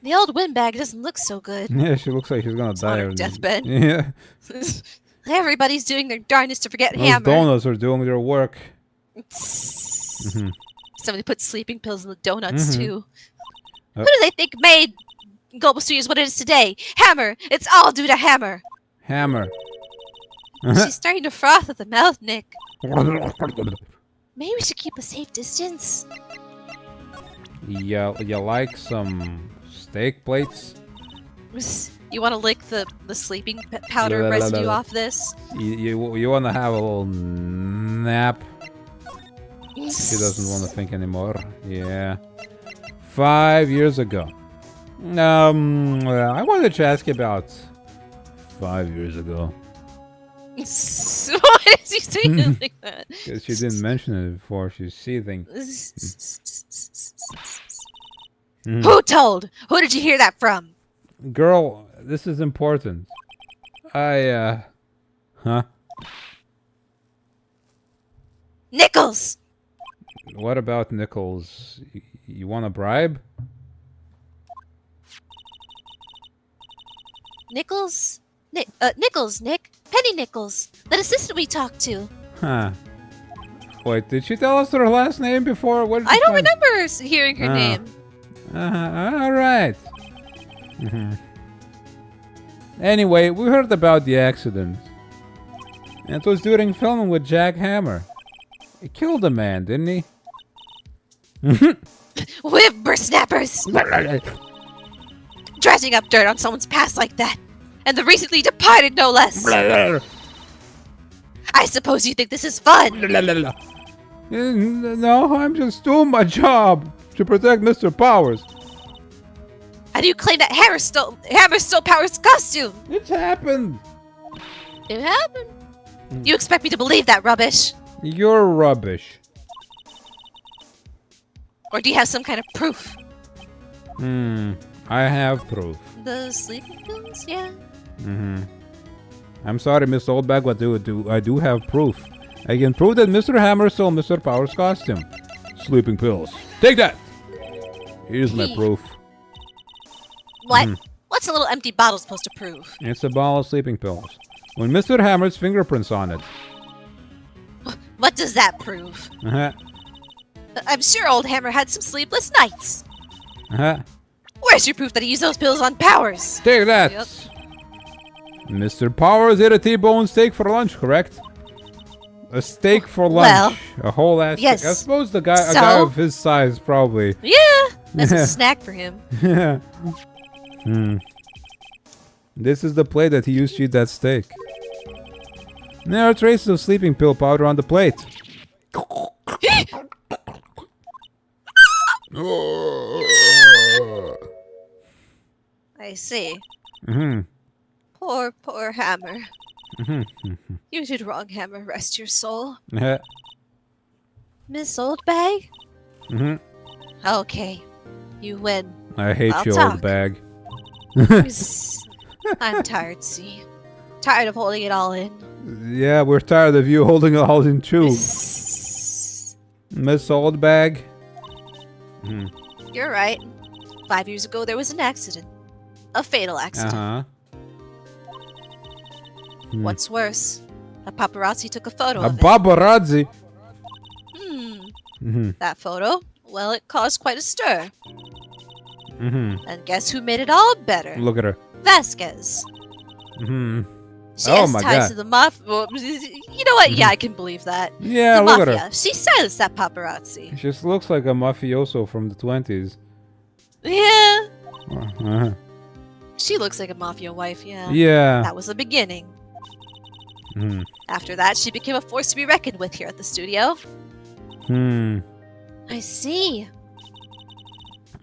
Speaker 2: The old windbag doesn't look so good.
Speaker 1: Yeah, she looks like she's gonna
Speaker 2: on
Speaker 1: die.
Speaker 2: her deathbed.
Speaker 1: Yeah.
Speaker 2: Everybody's doing their darndest to forget
Speaker 1: Those
Speaker 2: Hammer.
Speaker 1: donuts are doing their work.
Speaker 2: Somebody put sleeping pills in the donuts, too.
Speaker 1: Uh.
Speaker 2: Who do they think made Global Studios what it is today? Hammer! It's all due to Hammer!
Speaker 1: Hammer.
Speaker 2: She's starting to froth at the mouth, Nick. Maybe we should keep a safe distance.
Speaker 1: Yeah, you like some steak plates?
Speaker 2: You want to lick the sleeping powder residue off this?
Speaker 1: You want to have a little nap? She doesn't want to think anymore. Yeah. 5 years ago. I wanted to ask you about 5 years ago.
Speaker 2: Why is he saying it like that?
Speaker 1: Because she didn't mention it before. She's seething.
Speaker 2: Who told? Who did you hear that from?
Speaker 1: Girl, this is important. Huh?
Speaker 2: Nichols!
Speaker 1: What about Nichols? You want a bribe?
Speaker 2: Nichols? Nichols, Nick. Penny Nichols. That assistant we talked to.
Speaker 1: Huh. Wait, did she tell us her last name before? What did
Speaker 2: I
Speaker 1: you
Speaker 2: don't
Speaker 1: find?
Speaker 2: remember hearing her name.
Speaker 1: Alright. Anyway, we heard about the accident. And it was during filming with Jack Hammer. He killed a man, didn't he?
Speaker 2: Whippersnappers! Dredging up dirt on someone's past like that. And the recently departed, no less. I suppose you think this is fun.
Speaker 1: No, I'm just doing my job to protect Mr. Powers.
Speaker 2: And you claim that Hammer stole Powers' costume.
Speaker 1: It's happened.
Speaker 2: It happened. You expect me to believe that rubbish?
Speaker 1: You're rubbish.
Speaker 2: Or do you have some kind of proof?
Speaker 1: I have proof.
Speaker 2: The sleeping pills? Yeah.
Speaker 1: I'm sorry, Mr. Oldbag, but I do have proof. I can prove that Mr. Hammer stole Mr. Powers' costume. Sleeping pills. Take that! Here's my proof.
Speaker 2: What? What's a little empty bottle supposed to prove?
Speaker 1: It's a bottle of sleeping pills. With Mr. Hammer's fingerprints on it.
Speaker 2: What does that prove? I'm sure old Hammer had some sleepless nights. Where's your proof that he used those pills on Powers?
Speaker 1: Take that!
Speaker 2: Yep.
Speaker 1: Mr. Powers ate a T-bone steak for lunch, correct? A steak for lunch.
Speaker 2: Well,
Speaker 1: a whole ass
Speaker 2: yes.
Speaker 1: steak. I suppose a guy of his size probably.
Speaker 2: Yeah, that's a snack for him.
Speaker 1: Yeah. This is the plate that he used to eat that steak. There are traces of sleeping pill powder on the plate.
Speaker 2: I see.
Speaker 1: Mm-hmm.
Speaker 2: Poor Hammer.
Speaker 1: Mm-hmm.
Speaker 2: You did wrong, Hammer. Rest your soul.
Speaker 1: Yeah.
Speaker 2: Miss Oldbag?
Speaker 1: Mm-hmm.
Speaker 2: Okay. You win.
Speaker 1: I hate
Speaker 2: I'll
Speaker 1: you,
Speaker 2: talk.
Speaker 1: old bag.
Speaker 2: I'm tired, see. Tired of holding it all in.
Speaker 1: Yeah, we're tired of you holding it all in too. Miss Old Bag.
Speaker 2: You're right. 5 years ago, there was an accident. A fatal accident.
Speaker 1: Uh-huh.
Speaker 2: What's worse, a paparazzi took a photo
Speaker 1: A
Speaker 2: of it.
Speaker 1: paparazzi.
Speaker 2: That photo, well, it caused quite a stir. And guess who made it all better?
Speaker 1: Look at her.
Speaker 2: Vasquez. She
Speaker 1: Oh
Speaker 2: has
Speaker 1: my
Speaker 2: ties
Speaker 1: God.
Speaker 2: to the mafia. Well, you know what? Yeah, I can believe that.
Speaker 1: Yeah,
Speaker 2: The
Speaker 1: look
Speaker 2: mafia.
Speaker 1: at her.
Speaker 2: She silenced that paparazzi.
Speaker 1: She just looks like a mafioso from the 20s.
Speaker 2: Yeah.
Speaker 1: Uh-huh.
Speaker 2: She looks like a mafia wife, yeah.
Speaker 1: Yeah.
Speaker 2: That was the beginning. After that, she became a force to be reckoned with here at the studio. I see.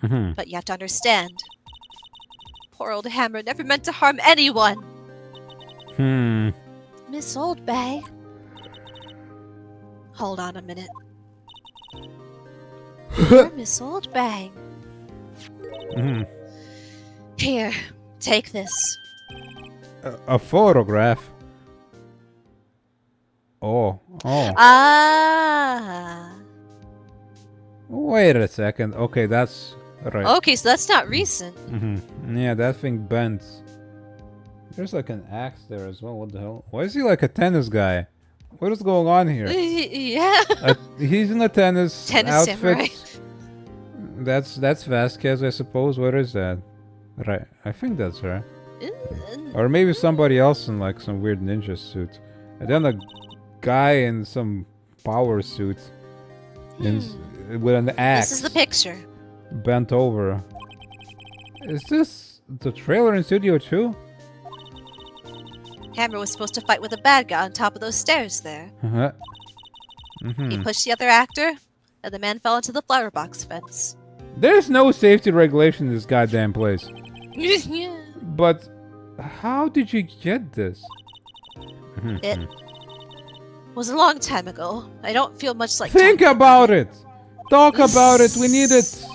Speaker 2: But you have to understand. Poor old Hammer never meant to harm anyone. Miss Oldbag. Hold on a minute. You're Miss Oldbag. Here, take this.
Speaker 1: A photograph. Oh.
Speaker 2: Ah.
Speaker 1: Wait a second. Okay, that's Right.
Speaker 2: Okay, so that's not recent.
Speaker 1: Yeah, that thing bent. There's like an axe there as well. What the hell? Why is he like a tennis guy? What is going on here?
Speaker 2: Yeah.
Speaker 1: He's in a tennis outfit.
Speaker 2: Samurai.
Speaker 1: That's Vasquez, I suppose. What is that? Right. I think that's her. Or maybe somebody else in like some weird ninja suit. And then a guy in some power suit. With an axe.
Speaker 2: This is the picture.
Speaker 1: Bent over. Is this the trailer in Studio 2?
Speaker 2: Hammer was supposed to fight with a bad guy on top of those stairs there. He pushed the other actor, and the man fell into the flower box fence.
Speaker 1: There's no safety regulation in this goddamn place.
Speaker 2: Yeah.
Speaker 1: But how did you get this?
Speaker 2: It was a long time ago. I don't feel much like
Speaker 1: Think
Speaker 2: talking
Speaker 1: about it! Talk about it, we need it!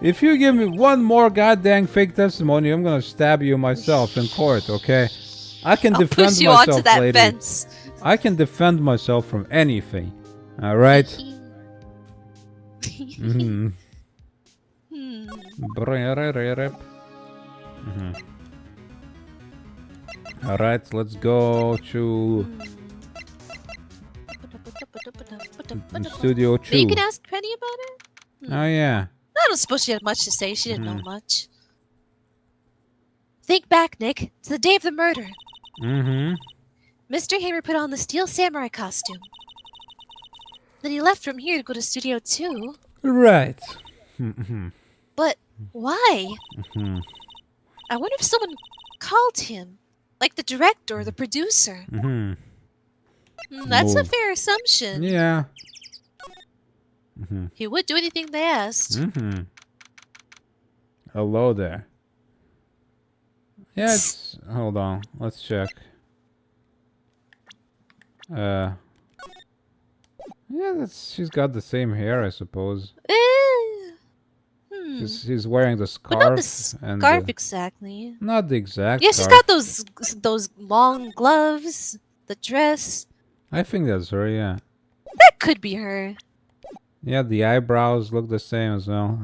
Speaker 1: If you give me one more goddamn fake testimony, I'm gonna stab you myself in court, okay? I can
Speaker 2: I'll
Speaker 1: defend
Speaker 2: push you
Speaker 1: myself,
Speaker 2: onto that
Speaker 1: lady.
Speaker 2: fence.
Speaker 1: I can defend myself from anything. Alright? Alright, let's go to Studio 2.
Speaker 2: You can ask Penny about it?
Speaker 1: Oh yeah.
Speaker 2: I don't suppose she had much to say. She didn't know much. Think back, Nick, to the day of the murder. Mr. Hammer put on the steel samurai costume. Then he left from here to go to Studio 2.
Speaker 1: Right.
Speaker 2: But why? I wonder if someone called him. Like the director or the producer. That's a fair assumption.
Speaker 1: Yeah.
Speaker 2: He would do anything they asked.
Speaker 1: Hello there. Yeah, it's... Hold on. Let's check. Yeah, she's got the same hair, I suppose. She's wearing the scarf.
Speaker 2: But not the scarf exactly.
Speaker 1: Not the exact
Speaker 2: Yeah, she's
Speaker 1: scarf.
Speaker 2: got those long gloves, the dress.
Speaker 1: I think that's her, yeah.
Speaker 2: That could be her.
Speaker 1: Yeah, the eyebrows look the same as well.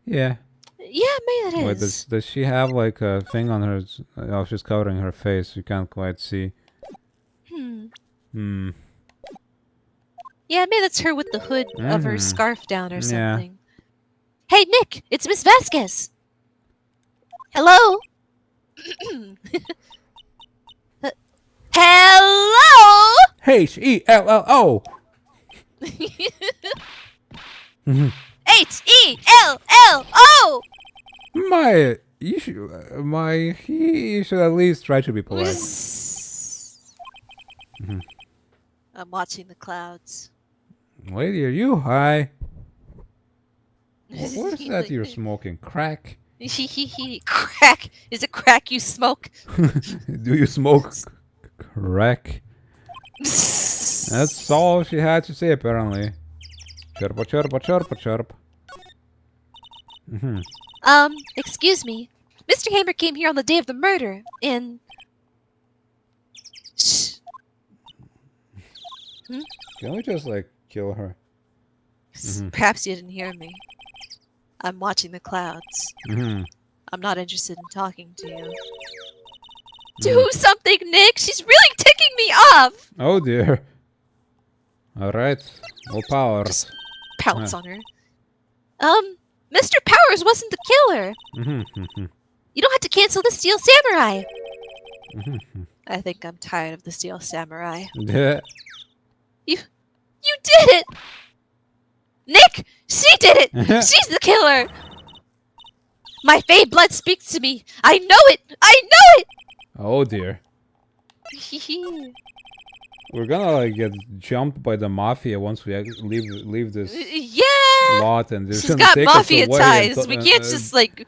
Speaker 1: Yeah.
Speaker 2: Yeah, maybe that
Speaker 1: Wait, does she have like a thing on her? Oh, she's covering her face. You can't quite see.
Speaker 2: Yeah, maybe that's her with the hood of her scarf down or something.
Speaker 1: Yeah.
Speaker 2: Hey, Nick, it's Miss Vasquez. Hello? Hello?
Speaker 1: H-E-L-L-O.
Speaker 2: H-E-L-L-O!
Speaker 1: You should at least try to be polite.
Speaker 2: I'm watching the clouds.
Speaker 1: Lady, are you high? What is that you're smoking? Crack?
Speaker 2: Crack? Is it crack you smoke?
Speaker 1: Do you smoke crack? That's all she had to say, apparently. Chirpa, chirpa, chirpa, chirp.
Speaker 2: Excuse me. Mr. Hammer came here on the day of the murder, and... Shh.
Speaker 1: Can we just, like, kill her?
Speaker 2: Perhaps you didn't hear me. I'm watching the clouds. I'm not interested in talking to you. Do something, Nick! She's really ticking me off!
Speaker 1: Oh dear. Alright. More power.
Speaker 2: Just pounce on her. Mr. Powers wasn't the killer! You don't have to cancel the Steel Samurai! I think I'm tired of the Steel Samurai.
Speaker 1: Yeah.
Speaker 2: You did it! Nick! She did it! She's the killer! My Fey blood speaks to me! I know it! I know it!
Speaker 1: Oh dear. We're gonna like get jumped by the mafia once we leave this lot, and they're
Speaker 2: She's
Speaker 1: gonna
Speaker 2: got
Speaker 1: take
Speaker 2: mafia
Speaker 1: us away
Speaker 2: ties. We can't just like.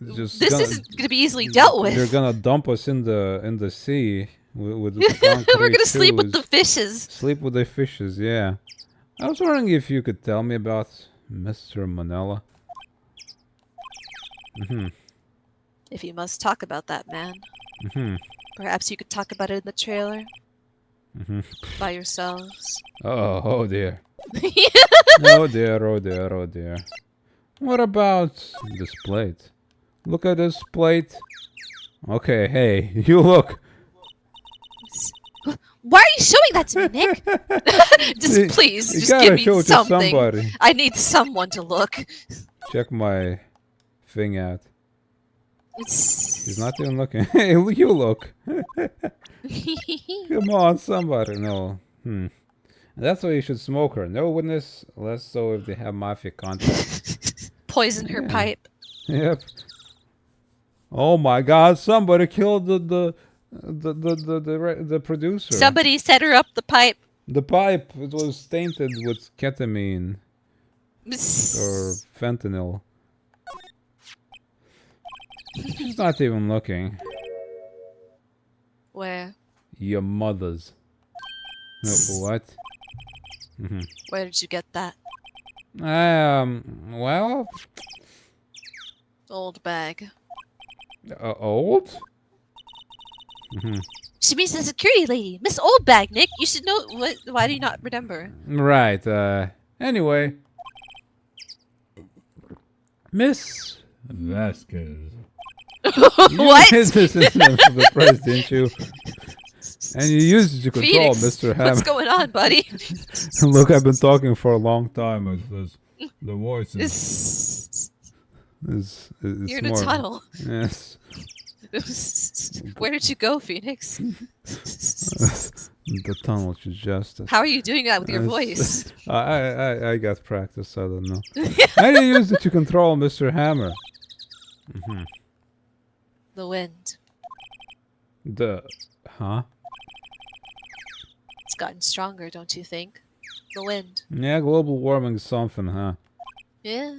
Speaker 2: This isn't gonna be easily dealt with.
Speaker 1: They're gonna dump us in the sea with concrete
Speaker 2: We're gonna sleep with
Speaker 1: shoes.
Speaker 2: the fishes.
Speaker 1: Sleep with the fishes, yeah. I was wondering if you could tell me about Mr. Manella.
Speaker 2: If you must talk about that man, perhaps you could talk about it in the trailer by yourselves.
Speaker 1: Oh dear. Oh dear, oh dear, oh dear. What about this plate? Look at this plate. Okay, hey, you look.
Speaker 2: Why are you showing that to me, Nick? Just please,
Speaker 1: You
Speaker 2: just
Speaker 1: gotta
Speaker 2: give me
Speaker 1: show it to
Speaker 2: something.
Speaker 1: somebody.
Speaker 2: I need someone to look.
Speaker 1: Check my thing out. He's not even looking. Hey, you look. Come on, somebody. No. That's why you should smoke her. No witness, less so if they have mafia contact.
Speaker 2: Poison her pipe.
Speaker 1: Yep. Oh my God! Somebody killed the producer.
Speaker 2: Somebody set her up the pipe.
Speaker 1: The pipe. It was tainted with ketamine or fentanyl. She's not even looking.
Speaker 2: Where?
Speaker 1: Your mother's. No, what?
Speaker 2: Where did you get that?
Speaker 1: Well,
Speaker 2: Old bag.
Speaker 1: old?
Speaker 2: She means the security lady, Miss Oldbag, Nick. You should know. What? Why do you not remember?
Speaker 1: Right, anyway. Miss
Speaker 3: Vasquez.
Speaker 2: What?
Speaker 1: You used this in the press, didn't you? And you used it to control
Speaker 2: Phoenix,
Speaker 1: Mr. Ham.
Speaker 2: what's going on, buddy?
Speaker 1: Look, I've been talking for a long time.
Speaker 3: The voice is...
Speaker 1: It's
Speaker 2: You're in a
Speaker 1: more,
Speaker 2: tunnel.
Speaker 1: Yes.
Speaker 2: Where did you go, Phoenix?
Speaker 1: The tunnel to justice.
Speaker 2: How are you doing that with your
Speaker 1: Yes.
Speaker 2: voice?
Speaker 1: I got practice. I don't know. I used it to control Mr. Hammer.
Speaker 2: The wind.
Speaker 1: Huh?
Speaker 2: It's gotten stronger, don't you think? The wind.
Speaker 1: Yeah, global warming is something, huh?
Speaker 2: Yeah.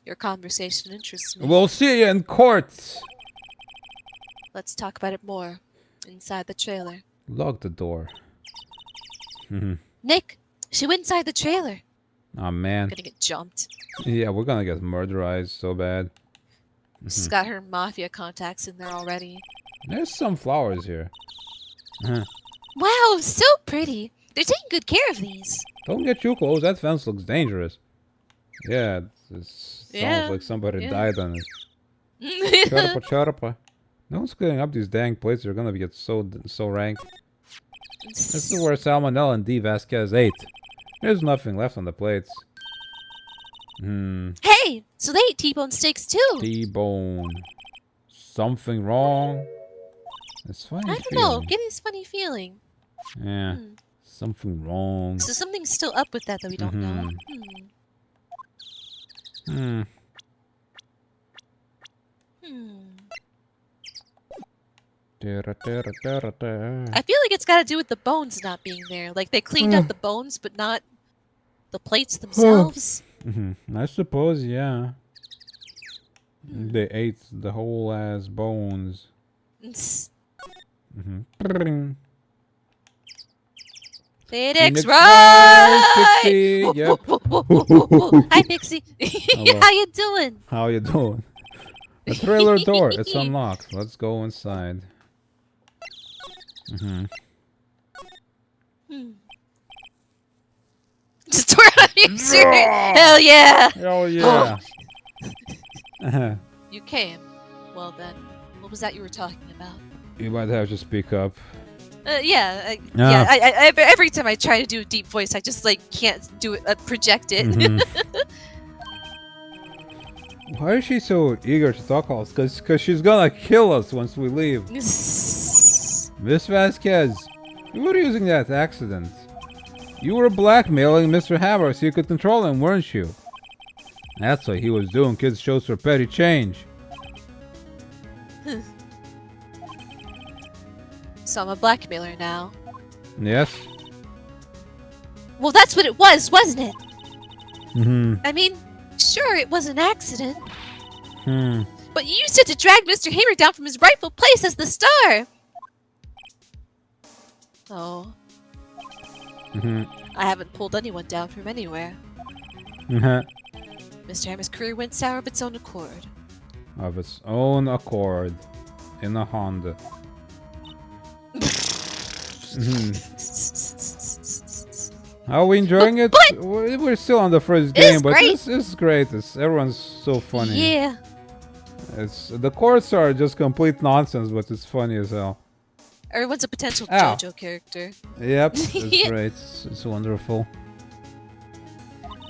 Speaker 2: Your conversation interests me.
Speaker 1: We'll see you in court.
Speaker 2: Let's talk about it more. Inside the trailer.
Speaker 1: Lock the door.
Speaker 2: Nick, she went inside the trailer.
Speaker 1: Oh man.
Speaker 2: Gonna get jumped.
Speaker 1: Yeah, we're gonna get murderized so bad.
Speaker 2: She's got her mafia contacts in there already.
Speaker 1: There's some flowers here.
Speaker 2: Wow, so pretty. They're taking good care of these.
Speaker 1: Don't get too close. That fence looks dangerous. Yeah, it sounds like somebody died on it. Chirpa, chirpa. No one's cleaning up these dang plates. They're gonna get so rank. This is where Salmonella and D. Vasquez ate. There's nothing left on the plates.
Speaker 2: Hey, so they eat T-bone steaks too.
Speaker 1: T-bone. Something wrong? It's funny.
Speaker 2: I don't know. Getting this funny feeling.
Speaker 1: Yeah. Something wrong.
Speaker 2: So something's still up with that we don't know. I feel like it's got to do with the bones not being there. Like they cleaned up the bones, but not the plates themselves.
Speaker 1: I suppose, yeah. They ate the whole ass bones.
Speaker 2: Phoenix, right!
Speaker 1: Pixie, yep.
Speaker 2: Hi, Pixie. How you doing?
Speaker 1: How you doing? The trailer door, it's unlocked. Let's go inside.
Speaker 2: Just wear on your shirt. Hell yeah!
Speaker 1: Oh yeah.
Speaker 2: You came. Well then, what was that you were talking about?
Speaker 1: You might have to speak up.
Speaker 2: Yeah. Every time I try to do a deep voice, I just like can't do it. Project it.
Speaker 1: Why is she so eager to talk to us? Because she's gonna kill us once we leave. Miss Vasquez, you were using that accident. You were blackmailing Mr. Hammer so you could control him, weren't you? That's why he was doing kids' shows for petty change.
Speaker 2: So I'm a blackmailer now.
Speaker 1: Yes?
Speaker 2: Well, that's what it was, wasn't it? I mean, sure, it was an accident. But you used it to drag Mr. Hammer down from his rightful place as the star. Oh. I haven't pulled anyone down from anywhere. Mr. Hammer's career went sour of its own accord.
Speaker 1: Of its own accord. In a Honda. Are we enjoying it? We're still on the first
Speaker 2: It
Speaker 1: game,
Speaker 2: is
Speaker 1: but
Speaker 2: great.
Speaker 1: it's great. Everyone's so funny.
Speaker 2: Yeah.
Speaker 1: The courts are just complete nonsense, but it's funny as hell.
Speaker 2: Everyone's a potential
Speaker 1: Ow.
Speaker 2: JoJo character.
Speaker 1: Yep, that's right. It's wonderful.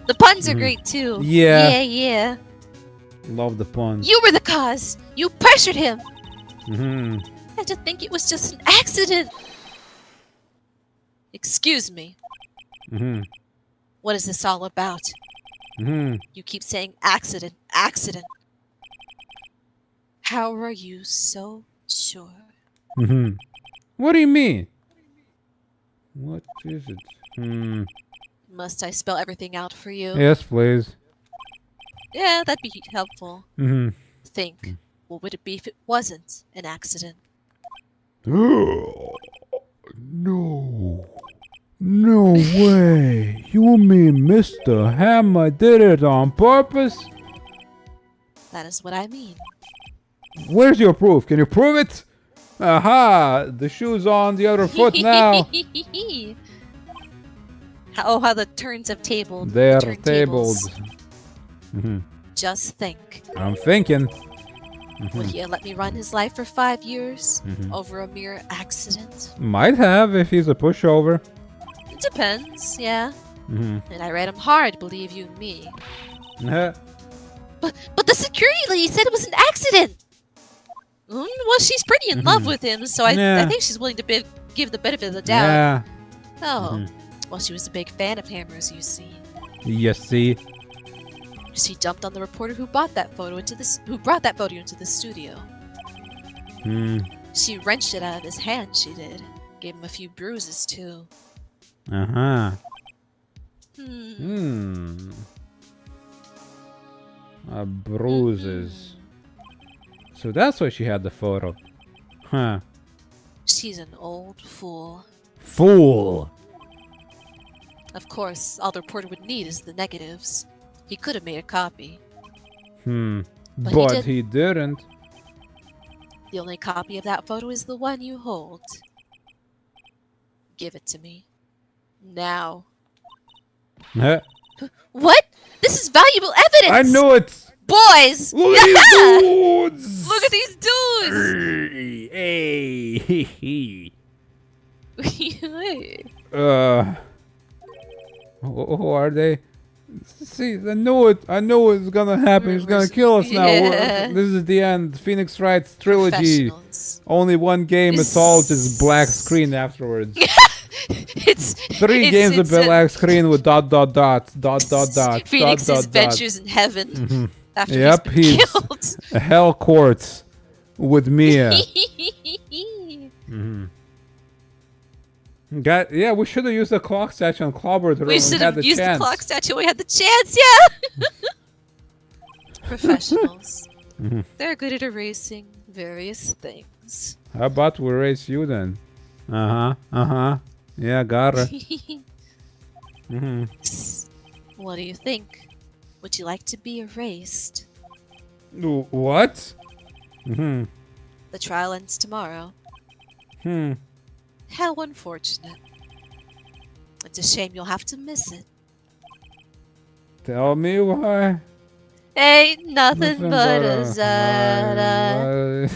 Speaker 2: The puns are great too.
Speaker 1: Yeah.
Speaker 2: Yeah.
Speaker 1: Love the puns.
Speaker 2: You were the cause. You pressured him.
Speaker 1: Mm-hmm.
Speaker 2: I had to think it was just an accident. Excuse me.
Speaker 1: Mm-hmm.
Speaker 2: What is this all about?
Speaker 1: Mm-hmm.
Speaker 2: You keep saying accident, accident. How are you so sure?
Speaker 1: Mm-hmm. What do you mean? What is it? Hmm.
Speaker 2: Must I spell everything out for you?
Speaker 1: Yes, please.
Speaker 2: Yeah, that'd be helpful.
Speaker 1: Mm-hmm.
Speaker 2: Think. What would it be if it wasn't an accident?
Speaker 3: No. No way. You mean Mr. Hammer did it on purpose?
Speaker 2: That is what I mean.
Speaker 1: Where's your proof? Can you prove it? Aha! The shoe's on the other foot now.
Speaker 2: How the turns have tabled.
Speaker 1: They're
Speaker 2: the
Speaker 1: tabled.
Speaker 2: turntables.
Speaker 1: Mm-hmm.
Speaker 2: Just think.
Speaker 1: I'm thinking.
Speaker 2: Would he have let me run his life for 5 years
Speaker 1: Mhm.
Speaker 2: over a mere accident?
Speaker 1: Might have if he's a pushover.
Speaker 2: It depends, yeah.
Speaker 1: Mm-hmm.
Speaker 2: And I read him hard, believe you me.
Speaker 1: Uh-huh.
Speaker 2: But the security lady said it was an accident. Well, she's pretty in love with him, so I
Speaker 1: Yeah.
Speaker 2: think she's willing to give the benefit of the doubt.
Speaker 1: Yeah.
Speaker 2: Oh, well, she was a big fan of Hammers, you see.
Speaker 1: You see.
Speaker 2: She jumped on the reporter who brought that photo into the studio.
Speaker 1: Hmm.
Speaker 2: She wrenched it out of his hand. She did. Gave him a few bruises too.
Speaker 1: Uh-huh.
Speaker 2: Hmm.
Speaker 1: Bruises. So that's why she had the photo. Huh.
Speaker 2: She's an old fool.
Speaker 1: Fool!
Speaker 2: Of course, all the reporter would need is the negatives. He could have made a copy.
Speaker 1: But
Speaker 2: But
Speaker 1: he didn't.
Speaker 2: The only copy of that photo is the one you hold. Give it to me. Now.
Speaker 1: Huh?
Speaker 2: What? This is valuable evidence!
Speaker 1: I knew it!
Speaker 2: Boys!
Speaker 1: Look at these dudes!
Speaker 2: Look at these dudes!
Speaker 1: Hey! Who are they? See, I knew it. I knew it was gonna happen. He's gonna kill us now.
Speaker 2: Yeah.
Speaker 1: This is the end. Phoenix Wright's trilogy.
Speaker 2: Professionals.
Speaker 1: Only one game. It's all just black screen afterwards.
Speaker 2: It's
Speaker 1: 3 games of
Speaker 2: it's
Speaker 1: black screen with dot.
Speaker 2: Phoenix's
Speaker 1: dot.
Speaker 2: adventures in heaven. After
Speaker 1: Yep,
Speaker 2: he's been killed.
Speaker 1: Hell Courts with Mia. Yeah, we should have used the clock statue on Clobber to
Speaker 2: We should
Speaker 1: had
Speaker 2: have
Speaker 1: the
Speaker 2: used
Speaker 1: chance.
Speaker 2: the clock statue. We had the chance, yeah. Professionals. They're good at erasing various things.
Speaker 1: How about we race you then? Yeah, got it.
Speaker 2: What do you think? Would you like to be erased?
Speaker 1: What?
Speaker 2: The trial ends tomorrow. How unfortunate. It's a shame you'll have to miss it.
Speaker 1: Tell me why.
Speaker 2: Ain't nothing but a Zara.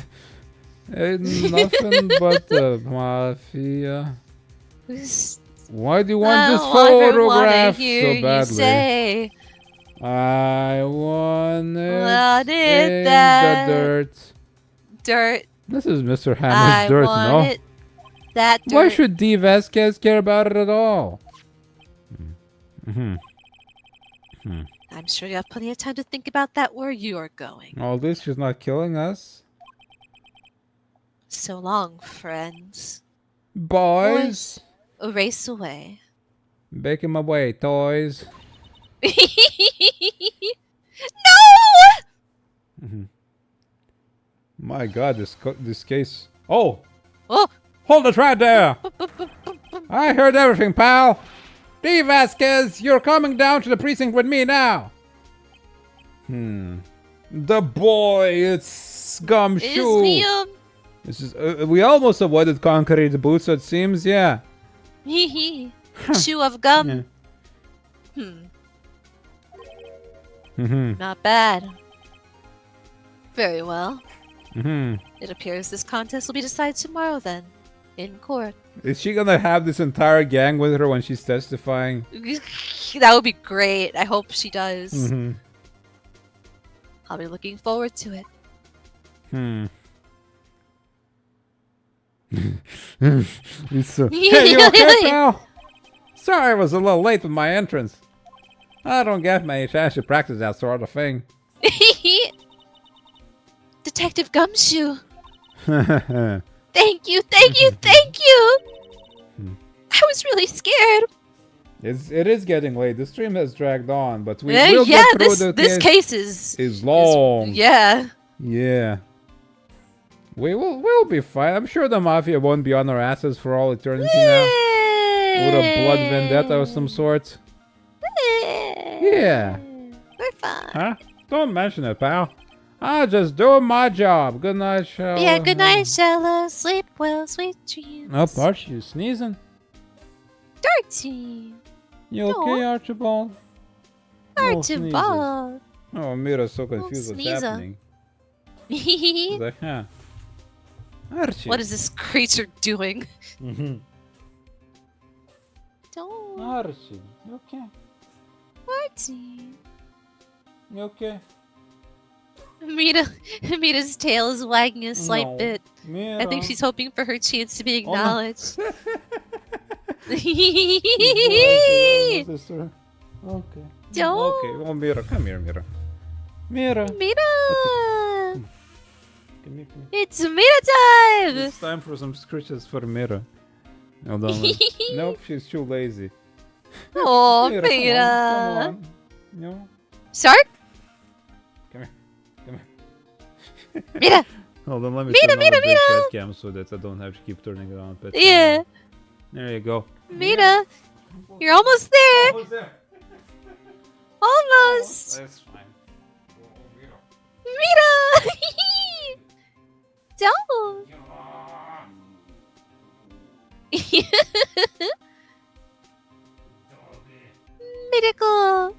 Speaker 1: Ain't nothing but the mafia. Why do you want this photograph so badly?
Speaker 2: Say,
Speaker 1: I want it
Speaker 2: Want it
Speaker 1: in
Speaker 2: that
Speaker 1: the dirt.
Speaker 2: dirt.
Speaker 1: This is Mr.
Speaker 2: I
Speaker 1: Hammer's dirt,
Speaker 2: want
Speaker 1: no?
Speaker 2: it. That dirt.
Speaker 1: Why should D. Vasquez care about it at all?
Speaker 2: I'm sure you have plenty of time to think about that where you're going.
Speaker 1: All this, she's not killing us.
Speaker 2: So long, friends.
Speaker 1: Boys,
Speaker 2: Erase away.
Speaker 1: make him away, toys.
Speaker 2: No!
Speaker 1: My God, this case. Oh,
Speaker 2: Oh,
Speaker 1: hold it right there! I heard everything, pal. D. Vasquez, you're coming down to the precinct with me now. The boy, it's Gumshoe.
Speaker 2: is he
Speaker 1: This is, we almost avoided concrete boots, it seems, yeah.
Speaker 2: chew of gum. Not bad. Very well. It appears this contest will be decided tomorrow then, in court.
Speaker 1: Is she gonna have this entire gang with her when she's testifying?
Speaker 2: That would be great. I hope she does. I'll be looking forward to it.
Speaker 1: Hey, you okay, pal? Sorry I was a little late with my entrance. I don't get many chance to practice that sort of thing.
Speaker 2: Detective Gumshoe. Thank you, thank you, thank you! I was really scared.
Speaker 1: It is getting late. The stream has dragged on, but we will get through
Speaker 2: this case is
Speaker 1: long.
Speaker 2: Yeah.
Speaker 1: Yeah. We'll be fine. I'm sure the Mafia won't be on our asses for all eternity now. With a blood vendetta of some sort. Yeah.
Speaker 2: We're fine.
Speaker 1: Huh? Don't mention it, pal. I'll just do my job. Good night, Shella.
Speaker 2: Yeah, good night, Shella. Sleep well, sweet dreams.
Speaker 1: Oh, Archie, you sneezing?
Speaker 2: Dirty.
Speaker 1: You okay, Archibald?
Speaker 2: Archibald.
Speaker 1: Oh, Mira's so confused what's happening. She's like, huh. Archie.
Speaker 2: What is this creature doing? Don't.
Speaker 1: Archie, you okay?
Speaker 2: Archie.
Speaker 1: You okay?
Speaker 2: Mita's tail is wagging a slight bit.
Speaker 1: Mira.
Speaker 2: I think she's hoping for her chance to be acknowledged.
Speaker 1: Okay.
Speaker 2: Don't.
Speaker 1: Okay. Oh, Mira, come here, Mira. Mira.
Speaker 2: Mira!
Speaker 1: Come here.
Speaker 2: It's Mira time!
Speaker 1: It's time for some scratches for Mira. Hold on. Nope, she's too lazy.
Speaker 2: Oh,
Speaker 1: Mira,
Speaker 2: Mira.
Speaker 1: come on. No.
Speaker 2: Shark?
Speaker 1: Come here.
Speaker 2: Mira!
Speaker 1: Hold on, let me
Speaker 2: Mira,
Speaker 1: turn on the big
Speaker 2: Mira.
Speaker 1: webcam so that I don't have to keep turning it on.
Speaker 2: Yeah.
Speaker 1: There you go.
Speaker 2: Mira, you're almost there.
Speaker 1: Almost there.
Speaker 2: Almost.
Speaker 1: That's fine.
Speaker 2: Mira! Don't. Miracle.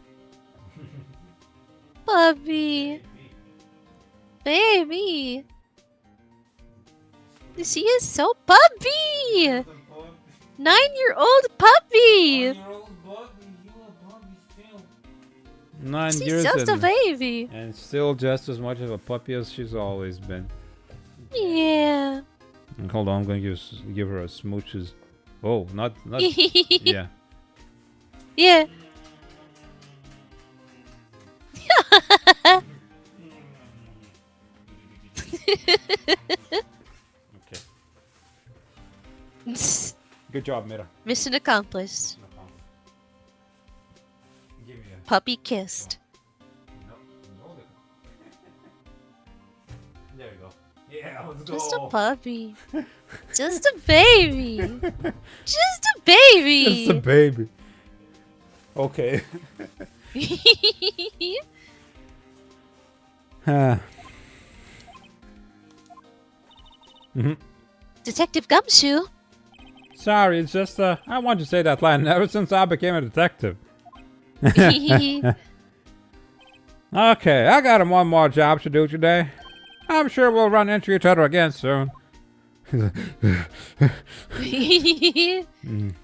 Speaker 2: Puppy. Baby. She is so puppy. 9-year-old puppy.
Speaker 1: 9
Speaker 2: She's
Speaker 1: years
Speaker 2: just a baby.
Speaker 1: and still just as much of a puppy as she's always been.
Speaker 2: Yeah.
Speaker 1: And hold on, I'm going to give her a smooches. Oh, not yeah.
Speaker 2: Yeah.
Speaker 1: Okay. Good job, Mira.
Speaker 2: Mission accomplished.
Speaker 1: Give me a
Speaker 2: Puppy kissed.
Speaker 1: There you go. Yeah, let's go.
Speaker 2: Just a puppy. Just a baby. Just a baby.
Speaker 1: Just a baby. Okay.
Speaker 2: Detective Gumshoe.
Speaker 1: Sorry, it's just I wanted to say that line ever since I became a detective. Okay, I got one more job to do today. I'm sure we'll run into each other again soon.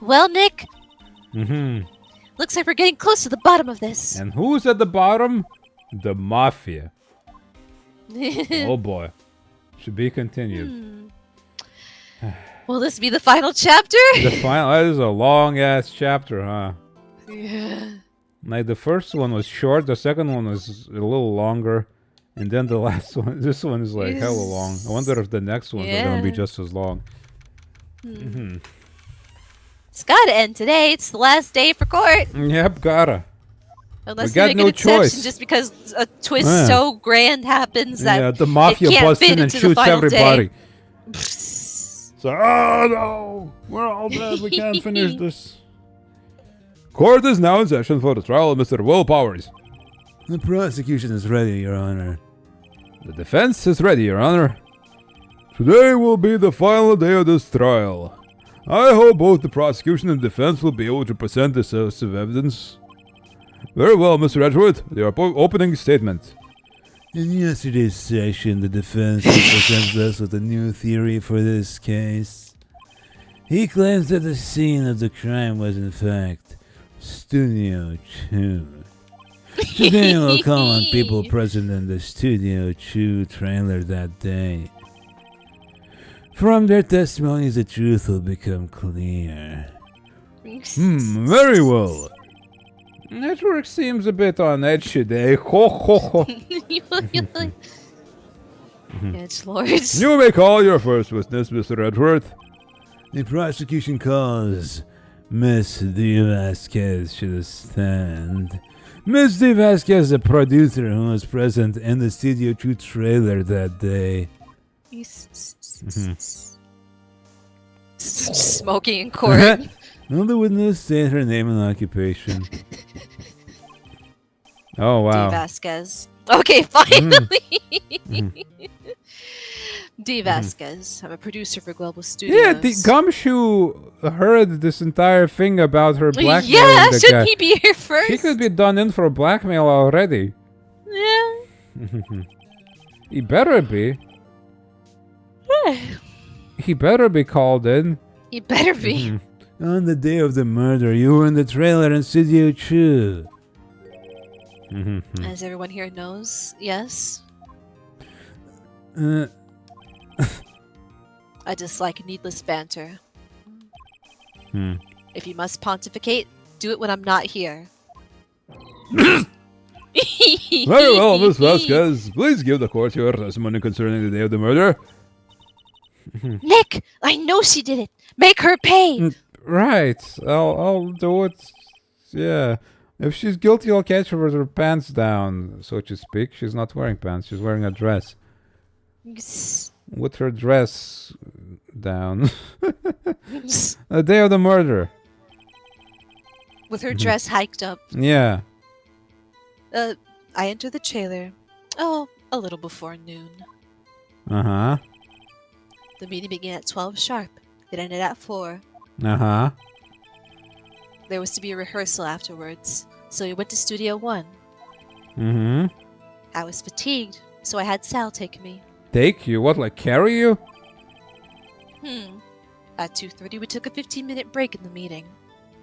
Speaker 2: Well, Nick. Looks like we're getting close to the bottom of this.
Speaker 1: And who's at the bottom? The Mafia. Oh boy. Should be continued.
Speaker 2: Will this be the final chapter?
Speaker 1: The final. That is a long ass chapter, huh?
Speaker 2: Yeah.
Speaker 1: Like the first one was short, the second one was a little longer, and then the last one. This one is like hella long. I wonder if the next ones are gonna be just as long.
Speaker 2: It's gotta end today. It's the last day for court.
Speaker 1: Yep, gotta.
Speaker 2: Unless
Speaker 1: We got
Speaker 2: make
Speaker 1: no
Speaker 2: an exception
Speaker 1: choice.
Speaker 2: just because a twist so grand happens that
Speaker 1: Yeah, the Mafia
Speaker 2: it can't
Speaker 1: busts
Speaker 2: fit
Speaker 1: in and
Speaker 2: into the
Speaker 1: shoots
Speaker 2: final
Speaker 1: everybody.
Speaker 2: day.
Speaker 1: So, oh no, we're all dead. We can't finish this. Court is now in session for the trial of Mr. Will Powers. The prosecution is ready, Your Honor. The defense is ready, Your Honor. Today will be the final day of this trial.
Speaker 3: I hope both the prosecution and defense will be able to present this source of evidence. Very well, Mr. Edgeworth. Your opening statement.
Speaker 5: In yesterday's session, the defense presented us with a new theory for this case. He claims that the scene of the crime was in fact Studio 2. Today we'll call on people present in the Studio 2 trailer that day. From their testimonies, the truth will become clear.
Speaker 3: Very well.
Speaker 1: Network seems a bit on edge today. Ho ho ho.
Speaker 2: Edgelords.
Speaker 3: You may call your first witness, Mr. Edgeworth.
Speaker 5: The prosecution calls Miss D. Vasquez to the stand. Miss D. Vasquez, the producer who was present in the Studio 2 trailer that day.
Speaker 2: Smoking in court.
Speaker 5: Will the witness state her name and occupation?
Speaker 1: Oh wow.
Speaker 2: D. Vasquez. Okay, finally. D. Vasquez. I'm a producer for Global Studios.
Speaker 1: Yeah, the Gumshoe heard this entire thing about her blackmailing
Speaker 2: Yeah,
Speaker 1: the
Speaker 2: shouldn't
Speaker 1: guy.
Speaker 2: he be here first?
Speaker 1: He could be done in for blackmail already.
Speaker 2: Yeah.
Speaker 1: He better be. He better be called in.
Speaker 2: He better be.
Speaker 5: On the day of the murder, you were in the trailer in Studio 2.
Speaker 2: As everyone here knows, yes. I dislike needless banter. If you must pontificate, do it when I'm not here.
Speaker 3: Very well, Miss Vasquez. Please give the court your testimony concerning the day of the murder.
Speaker 2: Nick, I know she did it. Make her pay.
Speaker 1: Right. I'll do it. Yeah. If she's guilty, I'll catch her with her pants down, so to speak. She's not wearing pants. She's wearing a dress. With her dress down. The day of the murder.
Speaker 2: With her dress hiked up.
Speaker 1: Yeah.
Speaker 2: I enter the trailer. Oh, a little before noon.
Speaker 1: Uh-huh.
Speaker 2: The meeting began at 12 sharp. It ended at 4.
Speaker 1: Uh-huh.
Speaker 2: There was to be a rehearsal afterwards, so we went to Studio 1.
Speaker 1: Mm-hmm.
Speaker 2: I was fatigued, so I had Sal take me.
Speaker 1: Take you? What, like carry you?
Speaker 2: At 2:30, we took a 15-minute break in the meeting.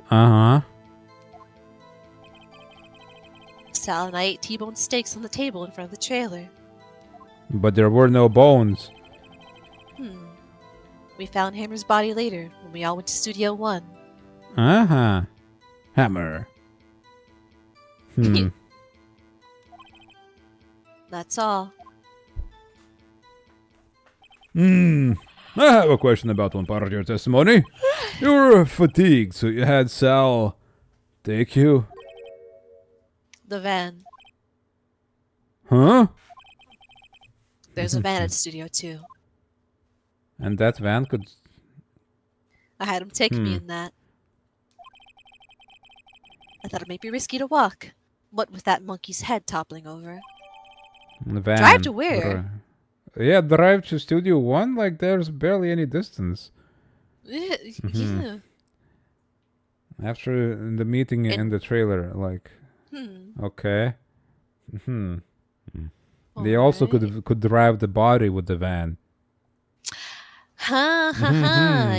Speaker 1: Uh-huh.
Speaker 2: Sal and I ate T-bone steaks on the table in front of the trailer.
Speaker 1: But there were no bones.
Speaker 2: We found Hammer's body later when we all went to Studio 1.
Speaker 1: Uh-huh. Hammer.
Speaker 2: That's all.
Speaker 3: I have a question about one part of your testimony. You were fatigued, so you had Sal take you?
Speaker 2: The van.
Speaker 3: Huh?
Speaker 2: There's a van at Studio 2.
Speaker 1: And that van could...
Speaker 2: I had him take me in that. I thought it might be risky to walk. What with that monkey's head toppling over?
Speaker 1: The van.
Speaker 2: Drive to where?
Speaker 1: Yeah, drive to Studio 1? Like, there's barely any distance.
Speaker 2: Yeah.
Speaker 1: After the meeting in the trailer, like... Okay. They also could drive the body with the van.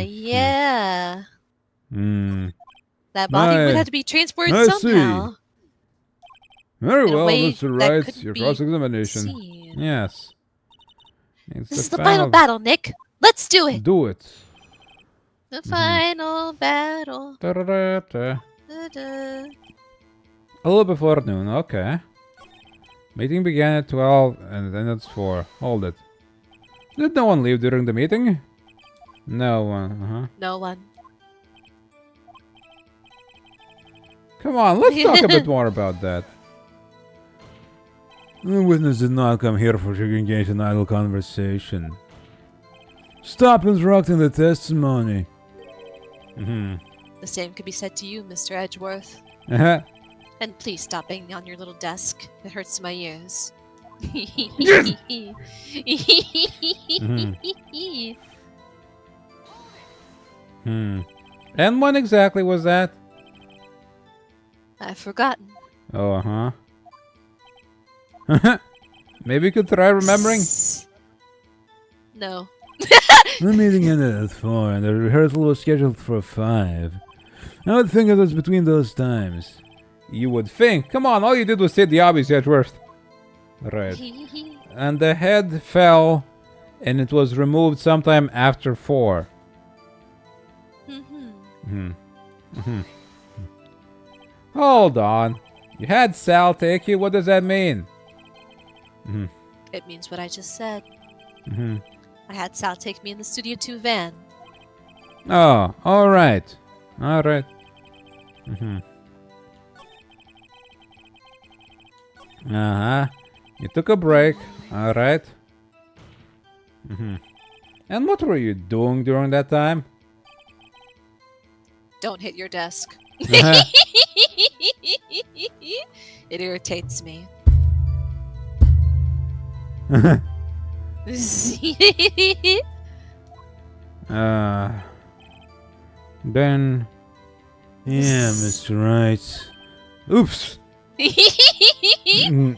Speaker 2: Yeah. That body would have to be transported
Speaker 3: I
Speaker 2: somehow.
Speaker 3: Very
Speaker 2: In a
Speaker 3: well,
Speaker 2: way
Speaker 3: Mr.
Speaker 2: that
Speaker 3: Wright,
Speaker 2: couldn't
Speaker 3: your
Speaker 2: be
Speaker 1: Cross-examination.
Speaker 2: seen.
Speaker 1: Yes. It's
Speaker 2: This is the final battle, Nick. Let's do it.
Speaker 1: Do it.
Speaker 2: The final battle.
Speaker 1: Da-da-da-da.
Speaker 2: Da-da.
Speaker 1: A little before noon, okay. Meeting began at 12 and then it's 4. Hold it. Did no one leave during the meeting? No one,
Speaker 2: No one.
Speaker 1: Come on, let's talk a bit more about that.
Speaker 5: The witness did not come here for to engage in idle conversation. Stop interrupting the testimony.
Speaker 2: The same could be said to you, Mr. Edgeworth.
Speaker 1: Uh-huh.
Speaker 2: And please stop banging on your little desk. It hurts my ears.
Speaker 1: And when exactly was that?
Speaker 2: I've forgotten.
Speaker 1: Oh, Maybe you could try remembering?
Speaker 2: No.
Speaker 5: The meeting ended at 4 and the rehearsal was scheduled for 5. I would think it was between those times.
Speaker 1: You would think. Come on, all you did was say the obvious, Edgeworth. Right. And the head fell, and it was removed sometime after 4. Hold on. You had Sal take you? What does that mean?
Speaker 2: It means what I just said. I had Sal take me in the Studio 2 van.
Speaker 1: Oh, alright. Alright. You took a break. Alright. And what were you doing during that time?
Speaker 2: Don't hit your desk. It irritates me.
Speaker 1: Then...
Speaker 5: Yeah, Mr. Wright.
Speaker 1: Oops!
Speaker 2: It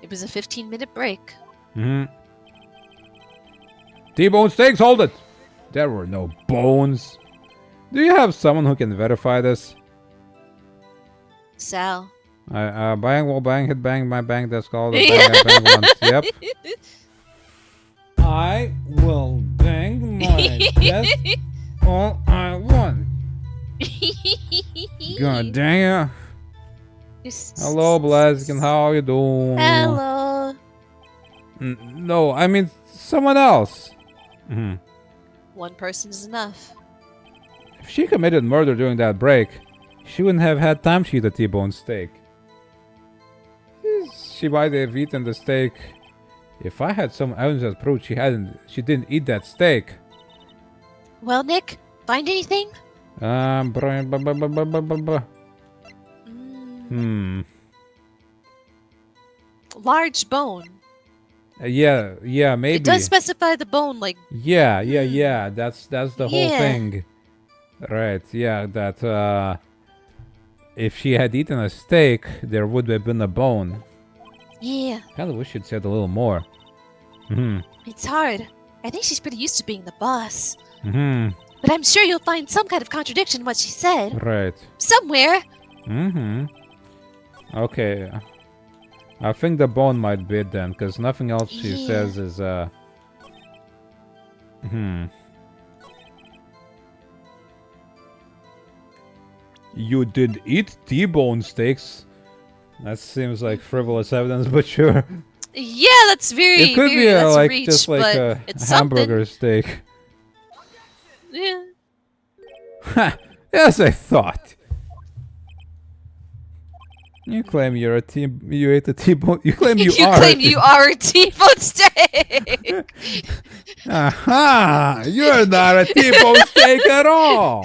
Speaker 2: was a 15-minute break.
Speaker 1: T-bone steaks, hold it! There were no bones. Do you have someone who can verify this?
Speaker 2: Sal.
Speaker 1: Bang, will bang, hit bang, my bang, that's called a bang, I bang once. Yep. I will bang my desk all I want. God dang it. Hello, Blaziken, how are you doing?
Speaker 2: Hello.
Speaker 1: No, I mean someone else.
Speaker 2: One person is enough.
Speaker 1: If she committed murder during that break, she wouldn't have had time to eat a T-bone steak. She might have eaten the steak. If I had some evidence that proved she didn't eat that steak.
Speaker 2: Well, Nick, find anything? Large bone.
Speaker 1: Yeah, maybe.
Speaker 2: It does specify the bone, like.
Speaker 1: Yeah. That's the whole thing. Right, yeah, that if she had eaten a steak, there would have been a bone.
Speaker 2: Yeah.
Speaker 1: Kinda wish she'd said a little more.
Speaker 2: It's hard. I think she's pretty used to being the boss.
Speaker 1: Mm-hmm.
Speaker 2: But I'm sure you'll find some kind of contradiction in what she said.
Speaker 1: Right.
Speaker 2: Somewhere.
Speaker 1: Mm-hmm. Okay. I think the bone might be it then, because nothing else she says is, You did eat T-bone steaks? That seems like frivolous evidence, but sure.
Speaker 2: Yeah, that's very.
Speaker 1: It could
Speaker 2: very,
Speaker 1: be
Speaker 2: that's
Speaker 1: like
Speaker 2: reach,
Speaker 1: just like
Speaker 2: but
Speaker 1: a
Speaker 2: it's
Speaker 1: hamburger steak.
Speaker 2: Yeah.
Speaker 1: Ha! As I thought. You claim you're a you ate a T-bone. You claim you are.
Speaker 2: You claim you are a T-bone steak.
Speaker 1: Aha! You're not a T-bone steak at all.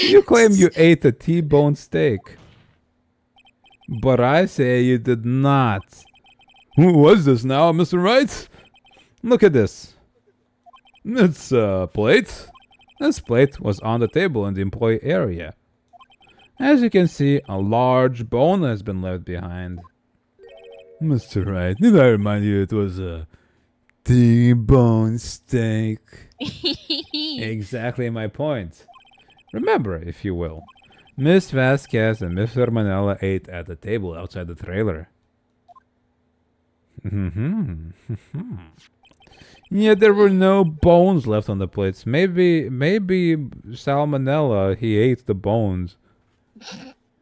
Speaker 1: You claim you ate a T-bone steak. But I say you did not. Who was this now, Mr. Wright? Look at this. It's a plate. This plate was on the table in the employee area. As you can see, a large bone has been left behind.
Speaker 5: Mr. Wright, did I remind you it was a T-bone steak?
Speaker 1: Exactly my point. Remember, if you will, Miss Vasquez and Mr. Manella ate at the table outside the trailer. Yet there were no bones left on the plates. Maybe Salmonella, he ate the bones.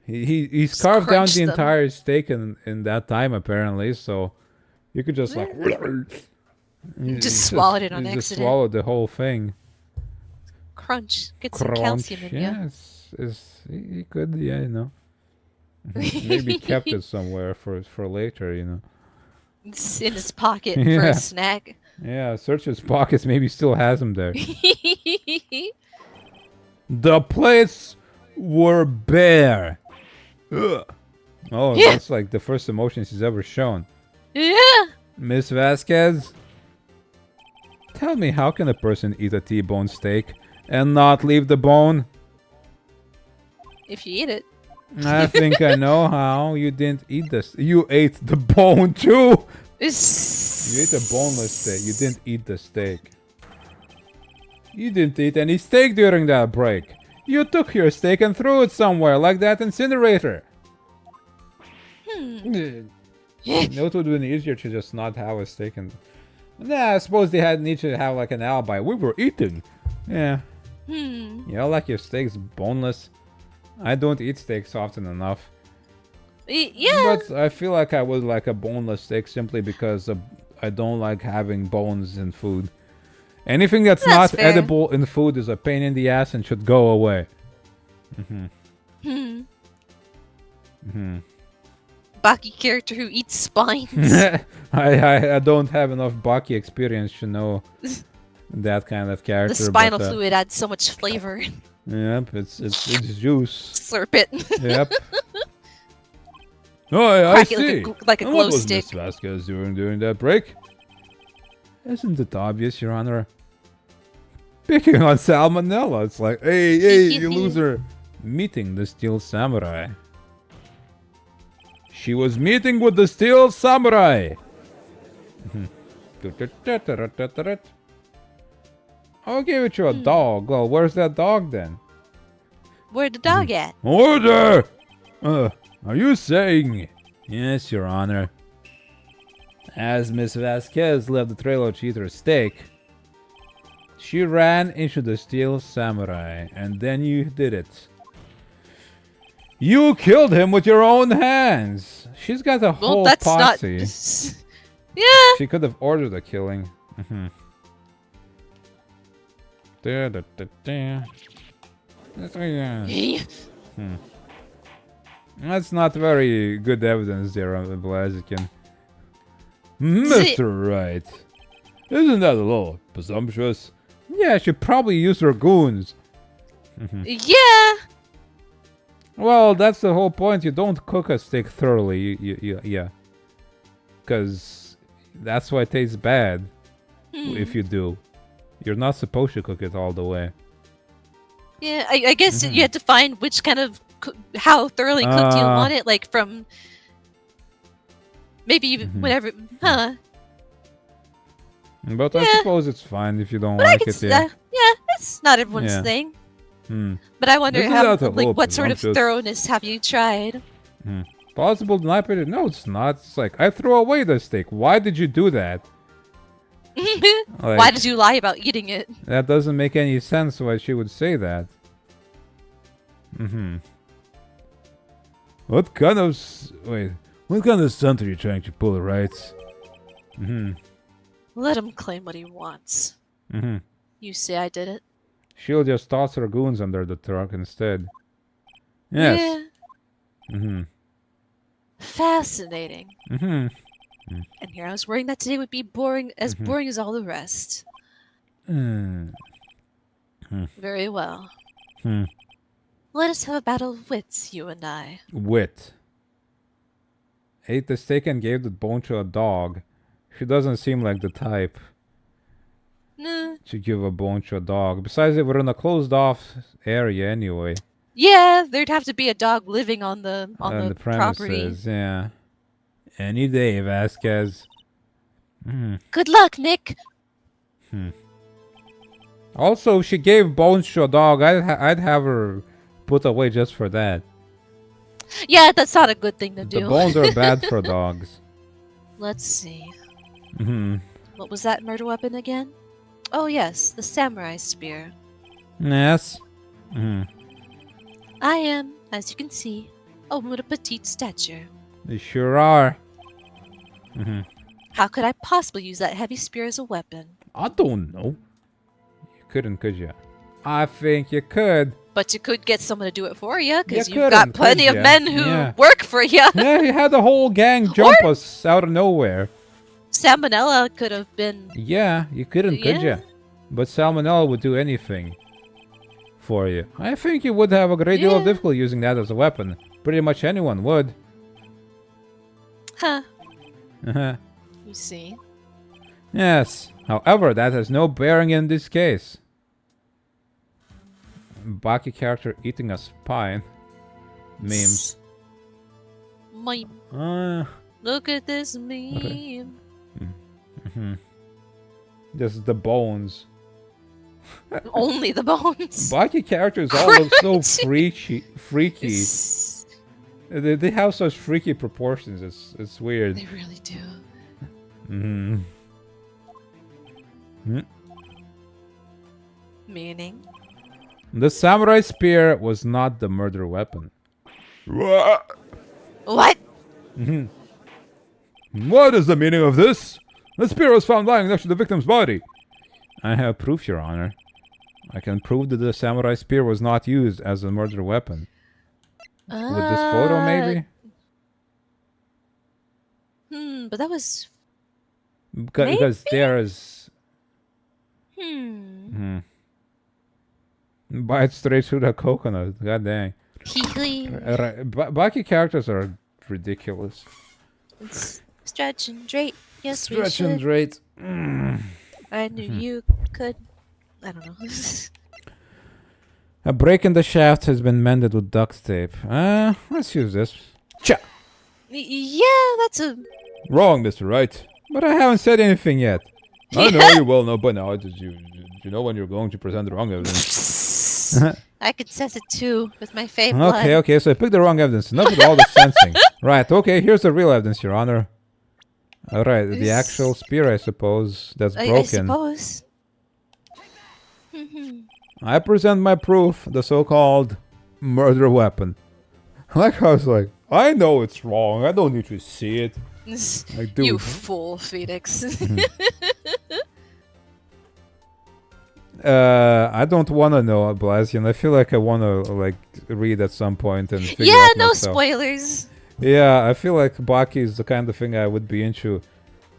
Speaker 1: He carved down the entire steak in that time apparently, so you could just like
Speaker 2: just swallowed it on accident.
Speaker 1: Just swallowed the whole thing.
Speaker 2: Crunch. Get some calcium in you.
Speaker 1: Yes, he could, yeah, you know. Maybe kept it somewhere for later, you know.
Speaker 2: It's in his pocket for a snack.
Speaker 1: Yeah, search his pockets. Maybe he still has them there. The plates were bare. Ugh. Oh, that's like the first emotion she's ever shown.
Speaker 2: Yeah.
Speaker 1: Miss Vasquez, Tell me, how can a person eat a T-bone steak and not leave the bone?
Speaker 2: If you eat it.
Speaker 1: I think I know how. You didn't eat this. You ate the bone too. You ate a boneless steak. You didn't eat the steak. You didn't eat any steak during that break. You took your steak and threw it somewhere, like that incinerator. You know, it would have been easier to just not have a steak and... Nah, I suppose they had need to have like an alibi. We were eating. Yeah. You know, like your steak's boneless. I don't eat steaks often enough.
Speaker 2: Yeah.
Speaker 1: But I feel like I would like a boneless steak simply because I don't like having bones in food. Anything that's not
Speaker 2: fair.
Speaker 1: edible in food is a pain in the ass and should go away.
Speaker 2: Baki character who eats spines.
Speaker 1: I don't have enough Baki experience to know that kind of character.
Speaker 2: The spinal
Speaker 1: but,
Speaker 2: fluid adds so much flavor.
Speaker 1: Yep, it's juice.
Speaker 2: Slurp it.
Speaker 1: Yep. Oh, I
Speaker 2: Crack it
Speaker 1: see.
Speaker 2: like a
Speaker 1: And
Speaker 2: glow
Speaker 1: what was
Speaker 2: stick.
Speaker 1: Miss Vasquez doing during that break? Isn't it obvious, Your Honor? Picking on salmonella. It's like, hey, you loser. Meeting the Steel Samurai. She was meeting with the Steel Samurai. I'll give it you a dog. Well, where's that dog then?
Speaker 2: Where'd the dog at?
Speaker 1: Order! Are you saying? Yes, Your Honor. As Miss Vasquez left the trailer to eat her steak, she ran into the Steel Samurai, and then you did it. You killed him with your own hands. She's got a
Speaker 2: Well,
Speaker 1: whole
Speaker 2: that's
Speaker 1: posse.
Speaker 2: not. Yeah.
Speaker 1: She could have ordered the killing. That's not very good evidence there, Blaziken. Mr. Wright, isn't that a little presumptuous? Yeah, she probably used her goons.
Speaker 2: Yeah.
Speaker 1: Well, that's the whole point. You don't cook a steak thoroughly. Yeah. Because that's why it tastes bad. If you do. You're not supposed to cook it all the way.
Speaker 2: Yeah, I guess you had to find which kind of how thoroughly cooked you want it, like from maybe whatever, huh?
Speaker 1: But I suppose it's fine if you don't
Speaker 2: But I
Speaker 1: like
Speaker 2: can,
Speaker 1: it. Yeah.
Speaker 2: it's not everyone's
Speaker 1: Yeah.
Speaker 2: thing. But I wonder
Speaker 1: Isn't
Speaker 2: how,
Speaker 1: that a little
Speaker 2: what sort of
Speaker 1: presumptuous?
Speaker 2: thoroughness have you tried?
Speaker 1: Possible to not put it. No, it's not. It's like, I threw away the steak. Why did you do that?
Speaker 2: Why
Speaker 1: Like,
Speaker 2: did you lie about eating it?
Speaker 1: that doesn't make any sense why she would say that. What kind of... What kind of stunt are you trying to pull, right?
Speaker 2: Let him claim what he wants. You say I did it?
Speaker 1: She'll just toss her goons under the truck instead. Yes.
Speaker 2: Yeah. Fascinating. And here I was worrying that today would be boring as all the rest. Very well. Let us have a battle of wits, you and I.
Speaker 1: Wit. Ate the steak and gave the bone to a dog. She doesn't seem like the type
Speaker 2: Nah.
Speaker 1: to give a bone to a dog. Besides, they were in a closed-off area anyway.
Speaker 2: Yeah, there'd have to be a dog living on the
Speaker 1: On
Speaker 2: property.
Speaker 1: premises, yeah. Any day, Vasquez.
Speaker 2: Good luck, Nick.
Speaker 1: Also, if she gave bones to a dog, I'd have her put away just for that.
Speaker 2: Yeah, that's not a good thing to
Speaker 1: The
Speaker 2: do.
Speaker 1: bones are bad for dogs.
Speaker 2: Let's see. What was that murder weapon again? Oh yes, the samurai spear.
Speaker 1: Yes.
Speaker 2: I am, as you can see, a woman of petite stature.
Speaker 1: They sure are.
Speaker 2: How could I possibly use that heavy spear as a weapon?
Speaker 1: I don't know. You couldn't, could you? I think you could.
Speaker 2: But you could get someone to do it for you, because
Speaker 1: You
Speaker 2: you've got
Speaker 1: couldn't,
Speaker 2: plenty
Speaker 1: could
Speaker 2: of
Speaker 1: ya?
Speaker 2: men who
Speaker 1: Yeah.
Speaker 2: work for you.
Speaker 1: Yeah, you had the whole gang jump us out of nowhere.
Speaker 2: Salmonella could have been.
Speaker 1: Yeah, you couldn't, could
Speaker 2: Yeah.
Speaker 1: you? But Salmonella would do anything for you. I think you would have a great deal of
Speaker 2: Yeah.
Speaker 1: difficulty using that as a weapon. Pretty much anyone would.
Speaker 2: Huh.
Speaker 1: Uh-huh.
Speaker 2: You see.
Speaker 1: Yes. However, that has no bearing in this case. Baki character eating a spine. Memes.
Speaker 2: Meme. Look at this meme.
Speaker 1: Just the bones.
Speaker 2: Only the bones.
Speaker 1: Baki characters all look so freaky. They have such freaky proportions. It's weird.
Speaker 2: They really do. Meaning?
Speaker 1: The samurai spear was not the murder weapon.
Speaker 2: What?
Speaker 1: What is the meaning of this? The spear was found lying next to the victim's body. I have proof, Your Honor. I can prove that the samurai spear was not used as a murder weapon. With this photo, maybe?
Speaker 2: But that was...
Speaker 1: Because there is... Bite straight through the coconut. God dang. Baki characters are ridiculous.
Speaker 2: Stretch and drape. Yes,
Speaker 1: Stretch
Speaker 2: we should.
Speaker 1: and drape.
Speaker 2: I knew you could. I don't know.
Speaker 1: A break in the shaft has been mended with duct tape. Let's use this. Cha!
Speaker 2: Yeah, that's a...
Speaker 1: Wrong, Mr. Wright. But I haven't said anything yet. I know you will know by now. Did you know when you're going to present the wrong evidence?
Speaker 2: I could sense it too with my fake blood.
Speaker 1: Okay, so I picked the wrong evidence. Enough with all the sensing. Right, okay, here's the real evidence, Your Honor. Alright, the actual spear, I suppose, that's broken.
Speaker 2: I suppose.
Speaker 1: I present my proof, the so-called murder weapon. Like I was like, I know it's wrong. I don't need to see it. Like, dude.
Speaker 2: You fool, Phoenix.
Speaker 1: I don't want to know, Blasian. I feel like I want to like read at some point and figure
Speaker 2: yeah,
Speaker 1: out
Speaker 2: no
Speaker 1: myself.
Speaker 2: spoilers.
Speaker 1: Yeah, I feel like Baki is the kind of thing I would be into.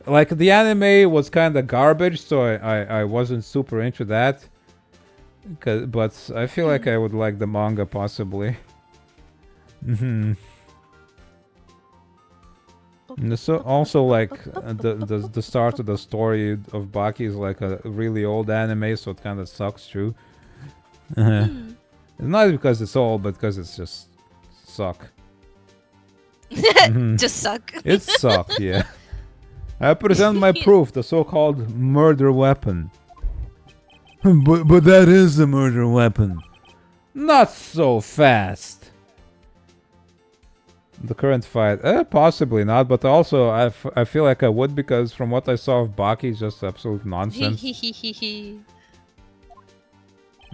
Speaker 1: Like, the anime was kind of garbage, so I wasn't super into that. But I feel like I would like the manga, possibly. So also, like, the start of the story of Baki is like a really old anime, so it kind of sucks too. Not because it's old, but because it's just suck.
Speaker 2: Just suck.
Speaker 1: It sucked, yeah. I present my proof, the so-called murder weapon.
Speaker 5: But that is the murder weapon.
Speaker 1: Not so fast. The current fight, possibly not, but also I feel like I would, because from what I saw of Baki, it's just absolute nonsense.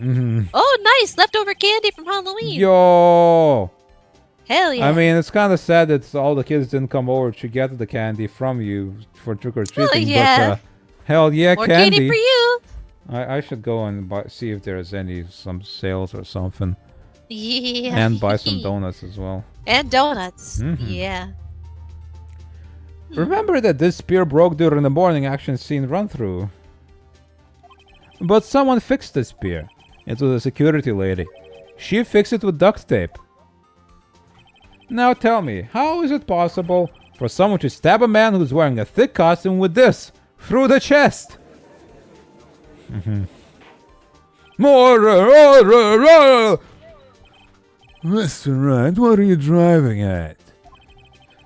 Speaker 2: Oh, nice! Leftover candy from Halloween!
Speaker 1: Yo!
Speaker 2: Hell yeah!
Speaker 1: I mean, it's kind of sad that all the kids didn't come over to get the candy from you for trick-or-treating,
Speaker 2: yeah.
Speaker 1: but hell yeah,
Speaker 2: more
Speaker 1: candy
Speaker 2: for you!
Speaker 1: I should go and see if there's some sales or something.
Speaker 2: Yeah.
Speaker 1: And buy some donuts as well.
Speaker 2: And donuts. Yeah.
Speaker 1: Remember that this spear broke during the morning action scene run-through. But someone fixed the spear. It was a security lady. She fixed it with duct tape. Now tell me, how is it possible for someone to stab a man who's wearing a thick costume with this through the chest?
Speaker 5: Mr. Wright, what are you driving at?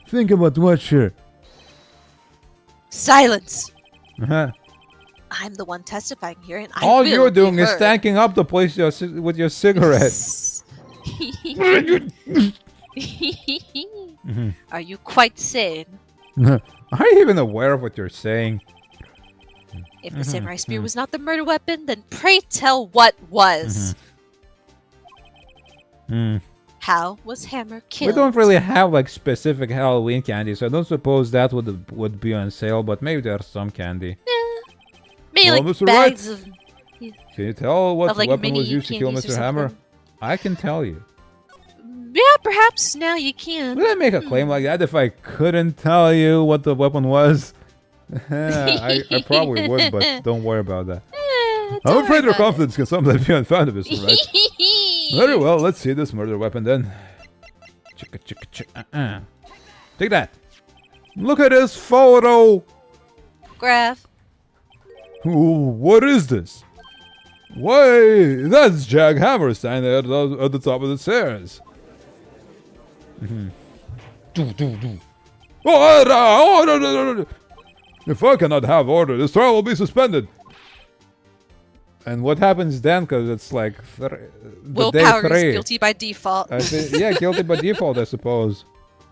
Speaker 5: Think about what you're...
Speaker 2: Silence! I'm the one testifying here, and I
Speaker 1: All
Speaker 2: will
Speaker 1: you're doing
Speaker 2: be
Speaker 1: is
Speaker 2: heard.
Speaker 1: stanking up the place with your cigarette.
Speaker 2: Are you quite sane?
Speaker 1: Are you even aware of what you're saying?
Speaker 2: If the samurai spear was not the murder weapon, then pray tell what was. How was Hammer killed?
Speaker 1: We don't really have like specific Halloween candy, so I don't suppose that would be on sale, but maybe there's some candy.
Speaker 2: Maybe
Speaker 1: Well,
Speaker 2: like
Speaker 1: Mr.
Speaker 2: bags
Speaker 1: Wright,
Speaker 2: of...
Speaker 1: Can you tell what
Speaker 2: like,
Speaker 1: weapon
Speaker 2: mini
Speaker 1: was used to kill
Speaker 2: candies or
Speaker 1: Mr. Hammer?
Speaker 2: something.
Speaker 1: I can tell you.
Speaker 2: Yeah, perhaps now you can.
Speaker 1: Would I make a claim like that if I couldn't tell you what the weapon was? I probably would, but don't worry about that. I'm afraid your confidence can sometimes be unfounded, Mr. Wright. Very well, let's see this murder weapon then. Chicka, chicka, chicka, Take that. Look at this photo.
Speaker 2: Graph.
Speaker 3: Ooh, what is this? Why, that's Jack Hammerstein at the top of the stairs. Oh, if I cannot have order, this trial will be suspended. And what happens then? Because it's like
Speaker 2: Willpower is guilty by default.
Speaker 3: yeah, guilty by default, I suppose.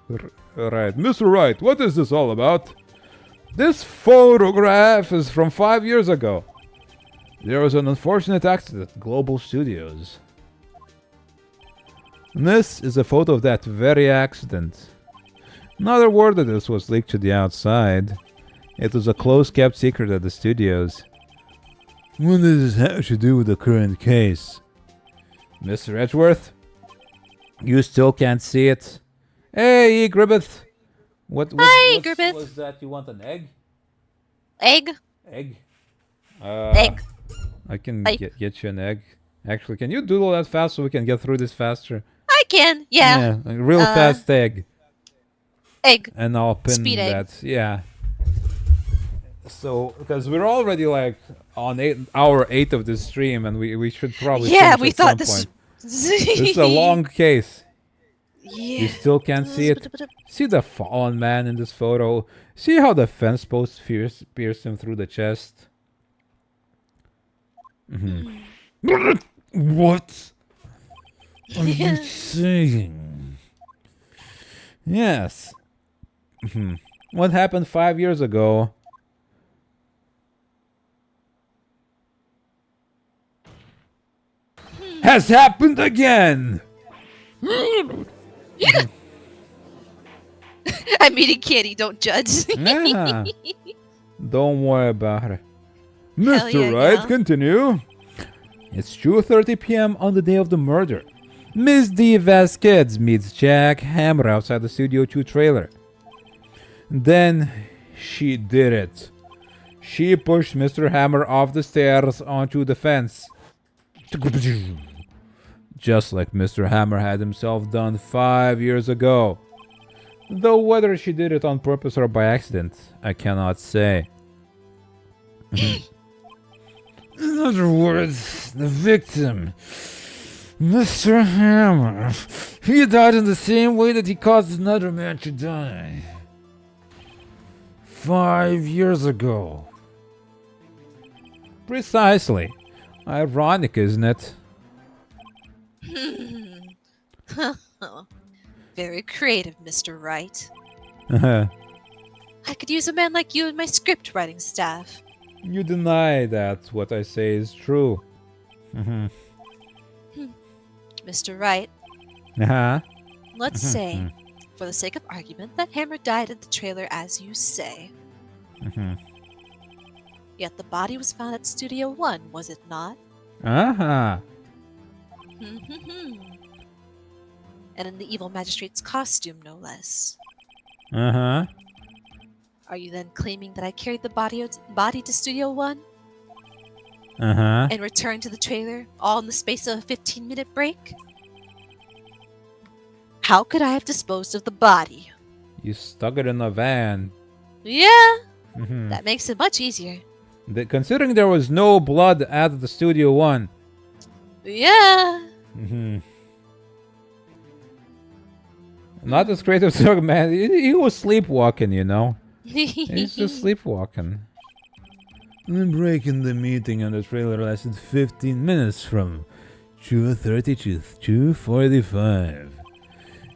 Speaker 3: Right, Mr. Wright, what is this all about? This photograph is from 5 years ago. There was an unfortunate accident at Global Studios. And this is a photo of that very accident. Another word of this was leaked to the outside. It was a close-kept secret at the studios.
Speaker 5: What does this have to do with the current case?
Speaker 3: Mr. Edgeworth? You still can't see it? Hey, Gribbeth!
Speaker 2: Hi, Gribbeth.
Speaker 3: Was that? You want an egg?
Speaker 2: Egg?
Speaker 3: Egg?
Speaker 2: Egg.
Speaker 3: I can get you an egg. Actually, can you doodle that fast so we can get through this faster?
Speaker 2: I can, yeah.
Speaker 3: Yeah, a real fast egg.
Speaker 2: Egg.
Speaker 3: And I'll pin
Speaker 2: Speed egg.
Speaker 3: that. Yeah. So, because we're already like on hour 8 of this stream, and we should probably
Speaker 2: Yeah,
Speaker 3: finish
Speaker 2: we
Speaker 3: at
Speaker 2: thought
Speaker 3: some
Speaker 2: this.
Speaker 3: point. This is a long case.
Speaker 2: Yeah.
Speaker 3: You still can't see it. See the fallen man in this photo. See how the fence post pierced him through the chest.
Speaker 5: What are you saying?
Speaker 3: Yes. What happened 5 years ago has happened again.
Speaker 2: I'm eating candy, don't judge.
Speaker 3: Yeah. Don't worry about it.
Speaker 2: Hell
Speaker 3: Mr.
Speaker 2: yeah,
Speaker 3: Wright,
Speaker 2: yeah.
Speaker 3: continue. It's 2:30 p.m. on the day of the murder. Miss D. Vasquez meets Jack Hammer outside the Studio 2 trailer. Then she did it. She pushed Mr. Hammer off the stairs onto the fence. Just like Mr. Hammer had himself done 5 years ago. Though whether she did it on purpose or by accident, I cannot say.
Speaker 5: In other words, the victim, Mr. Hammer, he died in the same way that he caused another man to die. 5 years ago.
Speaker 3: Precisely. Ironic, isn't it?
Speaker 2: Very creative, Mr. Wright.
Speaker 3: You
Speaker 2: I could use a man like you in my script writing staff.
Speaker 3: deny that what I say is true.
Speaker 2: Mr. Wright,
Speaker 3: Uh-huh.
Speaker 2: let's say, for the sake of argument, that Hammer died in the trailer as you say. Yet the body was found at Studio 1, was it not?
Speaker 3: Uh-huh.
Speaker 2: And in the evil magistrate's costume, no less.
Speaker 3: Uh-huh.
Speaker 2: Are you then claiming that I carried the body to Studio 1
Speaker 3: Uh-huh.
Speaker 2: and returned to the trailer, all in the space of a 15-minute break? How could I have disposed of the body?
Speaker 3: You stuck it in a van.
Speaker 2: Yeah,
Speaker 3: Mhm.
Speaker 2: that makes it much easier.
Speaker 3: Considering there was no blood at the Studio 1.
Speaker 2: Yeah.
Speaker 3: Not as creative as man. He was sleepwalking, you know. He's just sleepwalking.
Speaker 5: The break in the meeting on the trailer lasted 15 minutes from 2:30 to 2:45.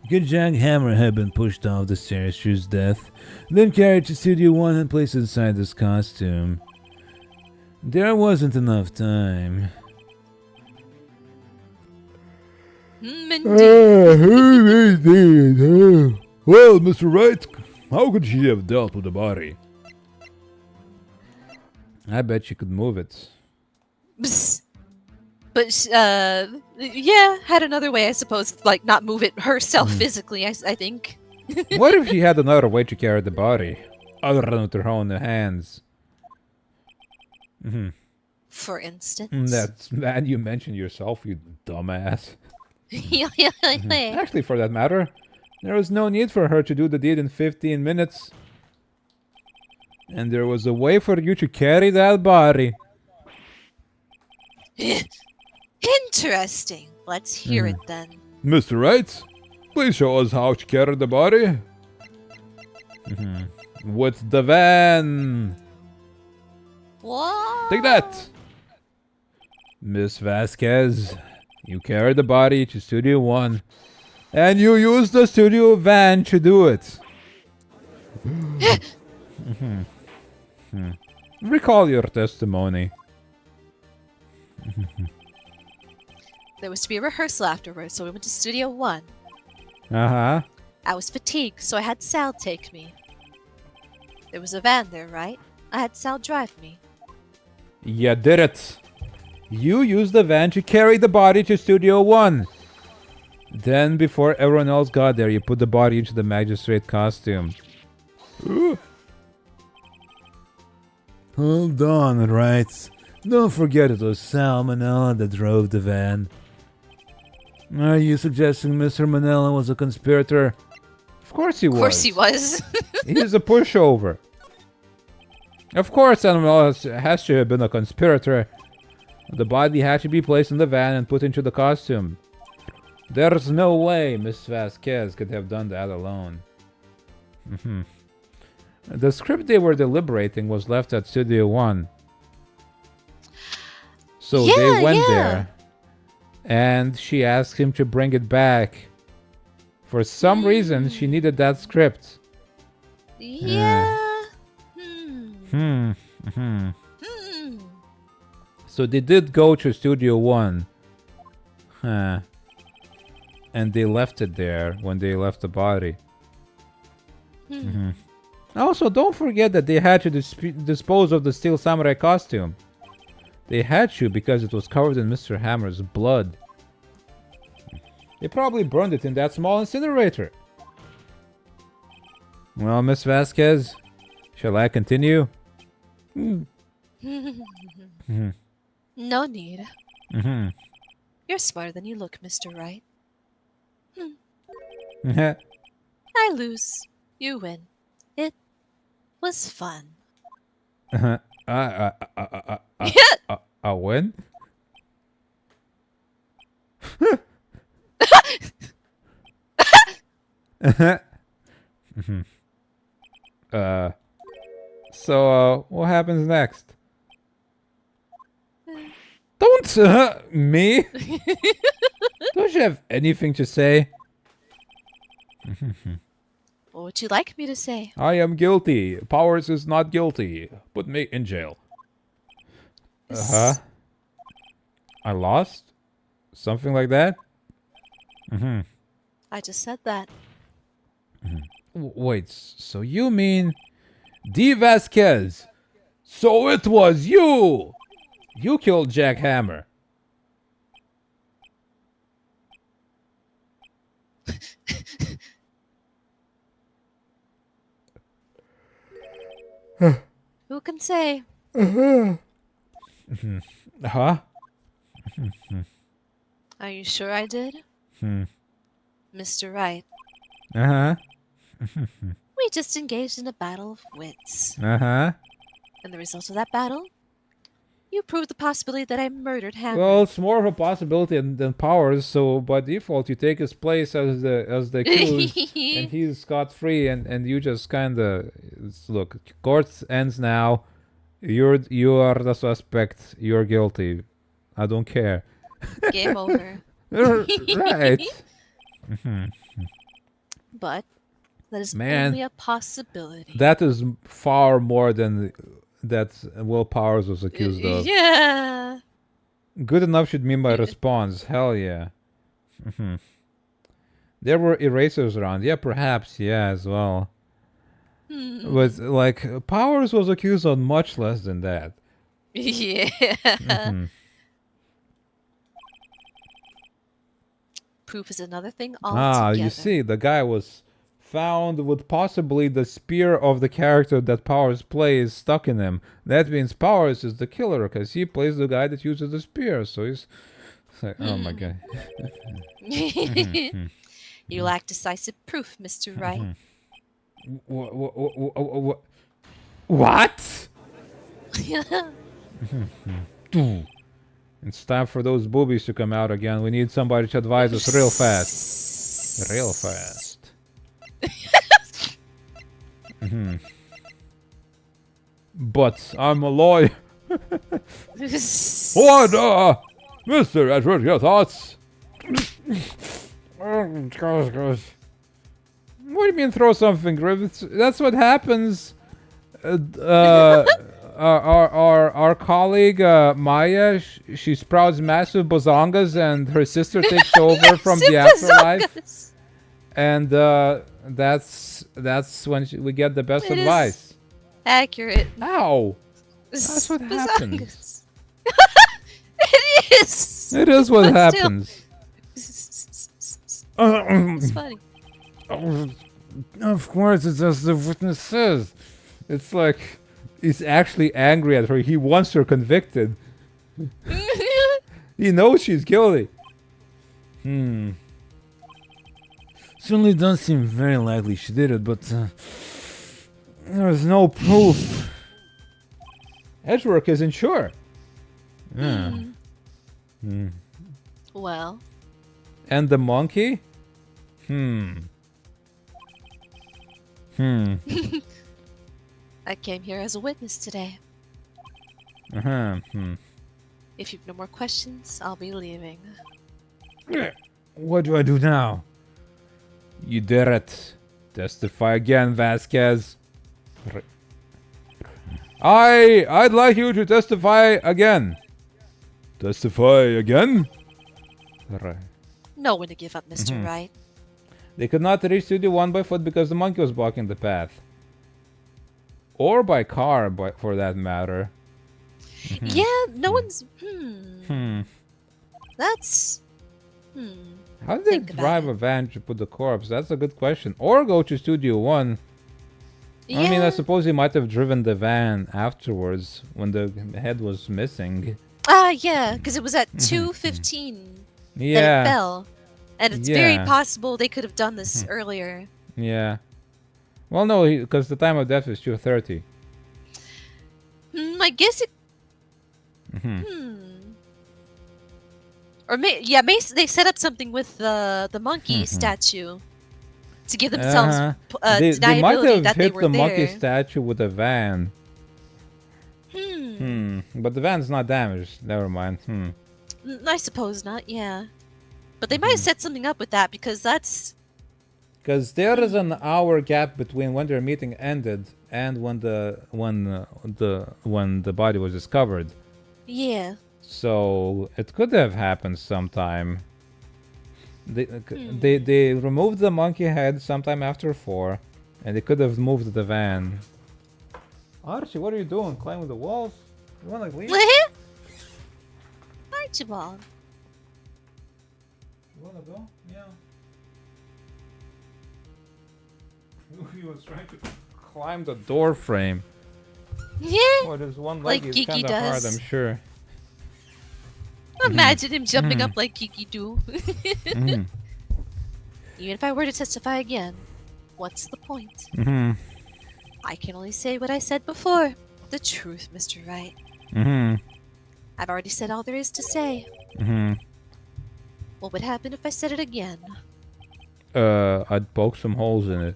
Speaker 5: Good Jack Hammer had been pushed off the stairs to his death, then carried to Studio 1 and placed inside his costume. There wasn't enough time.
Speaker 2: Indeed.
Speaker 3: Well, Mr. Wright, how could she have dealt with the body? I bet she could move it.
Speaker 2: Psst. But, yeah, had another way, I suppose, like not move it herself physically, I think.
Speaker 3: What if she had another way to carry the body, other than with her own hands?
Speaker 2: For instance.
Speaker 3: That's man you mentioned yourself, you dumbass. Actually, for that matter, there was no need for her to do the deed in 15 minutes.
Speaker 1: And there was a way for you to carry that body.
Speaker 2: Interesting. Let's hear it then.
Speaker 1: Mr. Wright, please show us how to carry the body. With the van.
Speaker 2: What?
Speaker 1: Take that. Miss Vasquez, you carry the body to Studio 1. And you use the studio van to do it. Recall your testimony.
Speaker 2: There was to be a rehearsal afterwards, so we went to Studio 1.
Speaker 1: Uh-huh.
Speaker 2: I was fatigued, so I had Sal take me. There was a van there, right? I had Sal drive me.
Speaker 1: You did it. You used the van to carry the body to Studio 1. Then, before everyone else got there, you put the body into the magistrate costume.
Speaker 5: Hold on, Wright. Don't forget it was Sal Manella that drove the van. Are you suggesting Mr. Manella was a conspirator?
Speaker 1: Of course he was.
Speaker 2: Of course he was.
Speaker 1: He's a pushover. Of course, Animal has to have been a conspirator. The body had to be placed in the van and put into the costume. There's no way Miss Vasquez could have done that alone. The script they were deliberating was left at Studio 1. So they went there. And she asked him to bring it back. For some reason, she needed that script.
Speaker 2: Yeah.
Speaker 1: So they did go to Studio 1. Huh. And they left it there when they left the body. Also, don't forget that they had to dispose of the Steel Samurai costume. They had to because it was covered in Mr. Hammer's blood. They probably burned it in that small incinerator. Well, Miss Vasquez, shall I continue?
Speaker 2: No need. You're smarter than you look, Mr. Wright. I lose. You win. It was fun.
Speaker 1: I win? So, what happens next? Don't, me? Don't you have anything to say?
Speaker 2: What would you like me to say?
Speaker 1: I am guilty. Powers is not guilty. Put me in jail. I lost? Something like that?
Speaker 2: I just said that.
Speaker 1: Wait, so you mean... D. Vasquez! So it was you! You killed Jack Hammer.
Speaker 2: Who can say?
Speaker 1: Huh?
Speaker 2: Are you sure I did? Mr. Wright, we just engaged in a battle of wits. And the result of that battle? You proved the possibility that I murdered Hammer.
Speaker 1: Well, it's more of a possibility than Powers, so by default you take his place as the accused, and he's scot-free, and you just kinda... Look, court ends now. You are the suspect. You're guilty. I don't care.
Speaker 2: Game over.
Speaker 1: Right.
Speaker 2: But that is
Speaker 1: Man,
Speaker 2: only a possibility.
Speaker 1: that is far more than that Will Powers was accused of.
Speaker 2: Yeah.
Speaker 1: Good enough should be my response. Hell yeah. There were erasers around. Yeah, perhaps. Yeah, as well. But, like, Powers was accused on much less than that.
Speaker 2: Yeah. Proof is another thing altogether.
Speaker 1: You see, the guy was found with possibly the spear of the character that Powers plays stuck in him. That means Powers is the killer, because he plays the guy that uses the spear. So he's like, oh my god.
Speaker 2: You lack decisive proof, Mr. Wright.
Speaker 1: What? It's time for those boobies to come out again. We need somebody to advise us real fast. Real fast. But I'm a lawyer. What, Mr. Edward, your thoughts? What do you mean throw something, Griffiths? That's what happens. Our colleague Maya, she sprouts massive bozongas, and her sister takes over from the afterlife. And that's when we get the best advice.
Speaker 2: Accurate.
Speaker 1: Ow! That's what happens.
Speaker 2: It is.
Speaker 1: It is what happens.
Speaker 2: It's funny.
Speaker 1: Of course, it's as the witness says. It's like he's actually angry at her. He wants her convicted. He knows she's guilty.
Speaker 5: Certainly doesn't seem very likely she did it, but
Speaker 1: There's no proof. Edgework isn't sure.
Speaker 2: Well.
Speaker 1: And the monkey?
Speaker 2: I came here as a witness today. If you've no more questions, I'll be leaving.
Speaker 1: What do I do now? You did it. Testify again, Vasquez. I'd like you to testify again. Testify again?
Speaker 2: No one to give up, Mr. Wright.
Speaker 1: They could not reach Studio 1 by foot because the monkey was blocking the path. Or by car, for that matter.
Speaker 2: Yeah, no one's... That's...
Speaker 1: How did they drive a van to put the corpse? That's a good question. Or go to Studio 1.
Speaker 2: Yeah.
Speaker 1: I mean, I suppose he might have driven the van afterwards when the head was missing.
Speaker 2: Yeah, because it was at 2:15 that
Speaker 1: Yeah.
Speaker 2: it fell. And it's very possible they could have done this earlier.
Speaker 1: Yeah. Well, no, because the time of death is 2:30.
Speaker 2: I guess it... Or they set up something with the monkey statue to give themselves
Speaker 1: They might
Speaker 2: deniability
Speaker 1: have
Speaker 2: that they
Speaker 1: hit
Speaker 2: were
Speaker 1: the
Speaker 2: there.
Speaker 1: monkey statue with a van. But the van's not damaged. Never mind.
Speaker 2: I suppose not, yeah. But they might have set something up with that because that's...
Speaker 1: Because there is an hour gap between when their meeting ended and when the body was discovered.
Speaker 2: Yeah.
Speaker 1: So it could have happened sometime. They removed the monkey head sometime after 4, and they could have moved the van. Archie, what are you doing? Climbing the walls? You wanna leave?
Speaker 2: Archibald.
Speaker 1: You wanna go? Yeah. He was trying to climb the door frame.
Speaker 2: Yeah.
Speaker 1: Well, there's one
Speaker 2: Like
Speaker 1: leg is
Speaker 2: Kiki
Speaker 1: kind of hard,
Speaker 2: does.
Speaker 1: I'm sure.
Speaker 2: Imagine him jumping up like Kiki do. Even if I were to testify again, what's the point? I can only say what I said before. The truth, Mr. Wright. I've already said all there is to say. What would happen if I said it again?
Speaker 1: I'd poke some holes in it.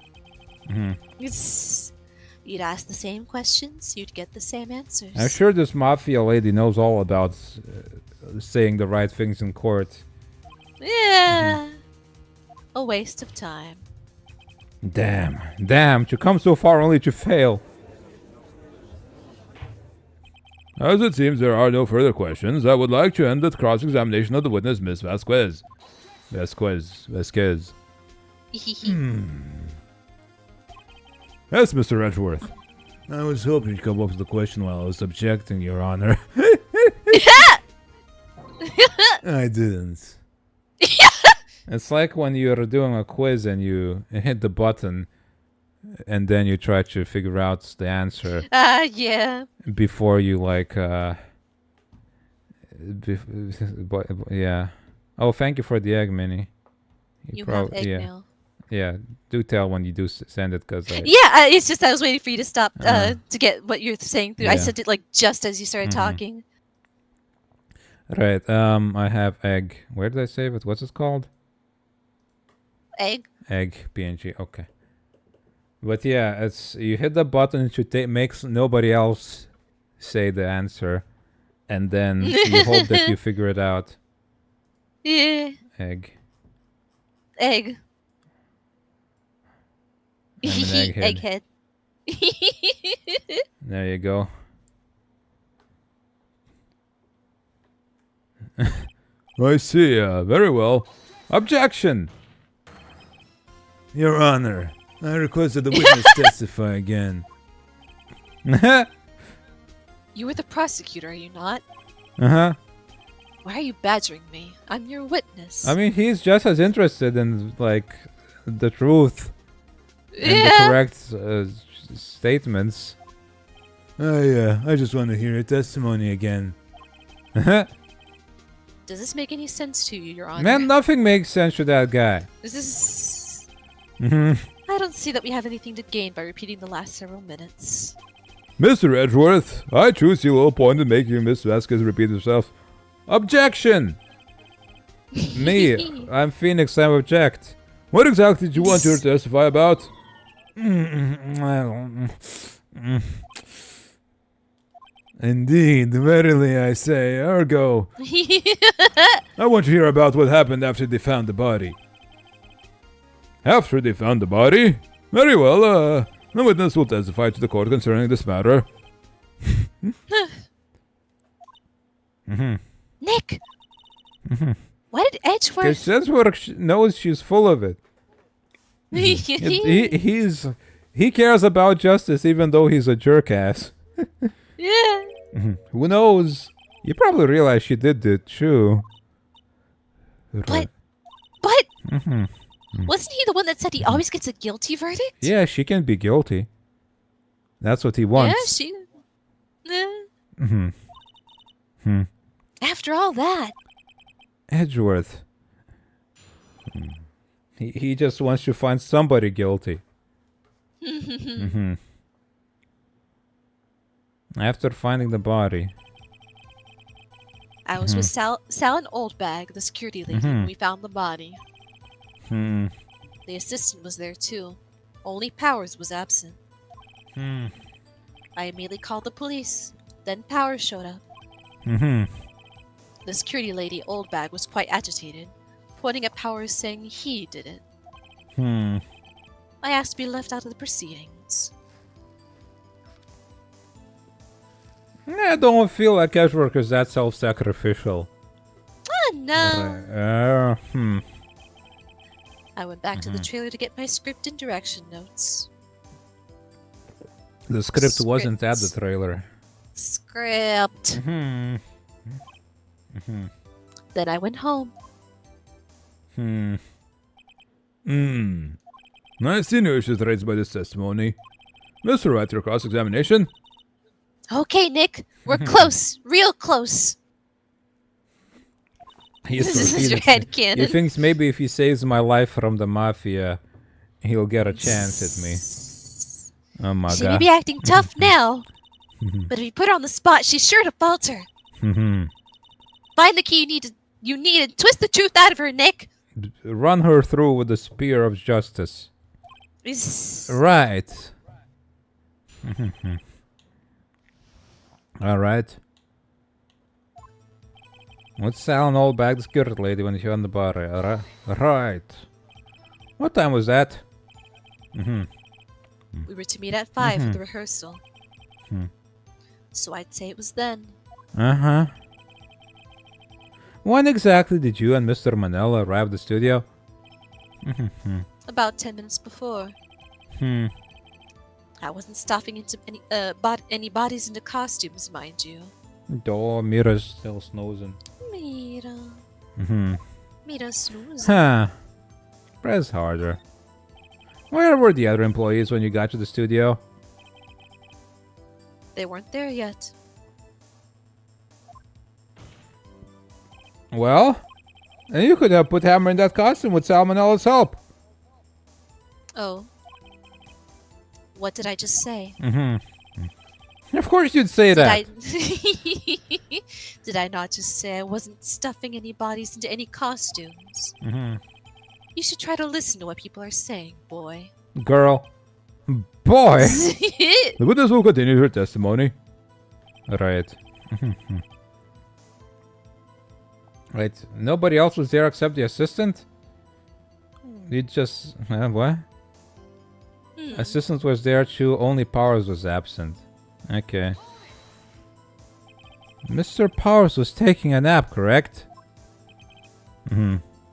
Speaker 2: You'd ask the same questions, you'd get the same answers.
Speaker 1: I'm sure this mafia lady knows all about saying the right things in court.
Speaker 2: Yeah. A waste of time.
Speaker 1: Damn, to come so far only to fail. As it seems there are no further questions, I would like to end the cross-examination of the witness, Miss Vasquez. Vasquez. Yes, Mr. Edgeworth.
Speaker 5: I was hoping you'd come up with the question while I was objecting, Your Honor. I didn't.
Speaker 1: It's like when you're doing a quiz and you hit the button and then you try to figure out the answer
Speaker 2: Yeah.
Speaker 1: before you yeah. Oh, thank you for the egg, Minnie.
Speaker 2: You have egg mail.
Speaker 1: Yeah, do tell when you do send it, because
Speaker 2: Yeah, it's just I was waiting for you to stop to get what you're saying through. I
Speaker 1: Yeah.
Speaker 2: sent it like just as you started talking.
Speaker 1: Right. I have egg. Where did I save it? What's it called?
Speaker 2: Egg.
Speaker 1: Egg PNG. Okay. But yeah, it's you hit the button. It should makes nobody else say the answer, and then you hope that you figure it out.
Speaker 2: Yeah.
Speaker 1: Egg.
Speaker 2: Egg.
Speaker 1: I'm an egghead.
Speaker 2: Egghead.
Speaker 1: There you go. I see. Very well. Objection.
Speaker 5: Your Honor, I request that the witness testify again.
Speaker 2: You were the prosecutor, are you not?
Speaker 1: Uh-huh.
Speaker 2: Why are you badgering me? I'm your witness.
Speaker 1: I mean, he's just as interested in, like, the truth and the
Speaker 2: yeah.
Speaker 1: correct statements.
Speaker 5: I just want to hear your testimony again.
Speaker 2: Does this make any sense to you, Your Honor?
Speaker 1: Man, nothing makes sense to that guy.
Speaker 2: Is this...
Speaker 1: Mm-hmm.
Speaker 2: I don't see that we have anything to gain by repeating the last several minutes.
Speaker 1: Mr. Edgeworth, I choose you will point in making Miss Vasquez repeat herself. Objection! Me, I'm Phoenix, I object. What exactly did you want her to testify about?
Speaker 5: Indeed, verily I say, ergo. I want to hear about what happened after they found the body.
Speaker 1: After they found the body? Very well, the witness will testify to the court concerning this matter.
Speaker 2: Nick! Why did
Speaker 1: Because
Speaker 2: Edgeworth...
Speaker 1: Edgeworth knows she's full of it. He cares about justice even though he's a jerk ass.
Speaker 2: yeah.
Speaker 1: Who knows? You probably realize she did it too.
Speaker 2: But... Wasn't he the one that said he always gets a guilty verdict?
Speaker 1: Yeah, she can be guilty. That's what he wants.
Speaker 2: Yeah, After all that...
Speaker 1: Edgeworth. He just wants to find somebody guilty. After finding the body.
Speaker 2: I was with Sal and Oldbag, the security lady, when we found the body. The assistant was there too. Only Powers was absent. I immediately called the police. Then Powers showed up. The security lady, Oldbag, was quite agitated, pointing at Powers saying he did it. I asked to be left out of the proceedings.
Speaker 1: I don't feel like Edgeworth is that self-sacrificial.
Speaker 2: No.
Speaker 1: I
Speaker 2: I went back to the trailer to get my script and direction notes.
Speaker 1: The script wasn't at the trailer.
Speaker 2: Script. Then I went home.
Speaker 1: I see no issues raised by this testimony. Mr. Wright, your cross-examination.
Speaker 2: Okay, Nick. We're close. Real close. This is your headcanon.
Speaker 1: He thinks maybe if he saves my life from the mafia, he'll get a chance at me. Oh my
Speaker 2: She
Speaker 1: god.
Speaker 2: may be acting tough now, but if you put her on the spot, she's sure to falter. Find the key you need and twist the truth out of her, Nick.
Speaker 1: Run her through with the spear of justice. Right. Alright. What's Sal and Oldbag, the security lady, when she on the bar? Right. What time was that?
Speaker 2: We were to meet at 5 for the rehearsal. So I'd say it was then.
Speaker 1: When exactly did you and Mr. Manella arrive at the studio?
Speaker 2: About 10 minutes before. I wasn't stuffing into any bodies into costumes, mind you.
Speaker 1: Oh, Mira's still snoozing.
Speaker 2: Mira. Mira snoozing.
Speaker 1: Huh. Press harder. Where were the other employees when you got to the studio?
Speaker 2: They weren't there yet.
Speaker 1: Well, then you could have put Hammer in that costume with Salmonella's help.
Speaker 2: Oh. What did I just say?
Speaker 1: Of course you'd say
Speaker 2: Did
Speaker 1: that.
Speaker 2: I... Did I not just say I wasn't stuffing any bodies into any costumes? You should try to listen to what people are saying, boy.
Speaker 1: Girl. Boy! The witness will continue her testimony. Right. Right. Nobody else was there except the assistant? You just... what? Assistant was there too, only Powers was absent. Okay. Mr. Powers was taking a nap, correct?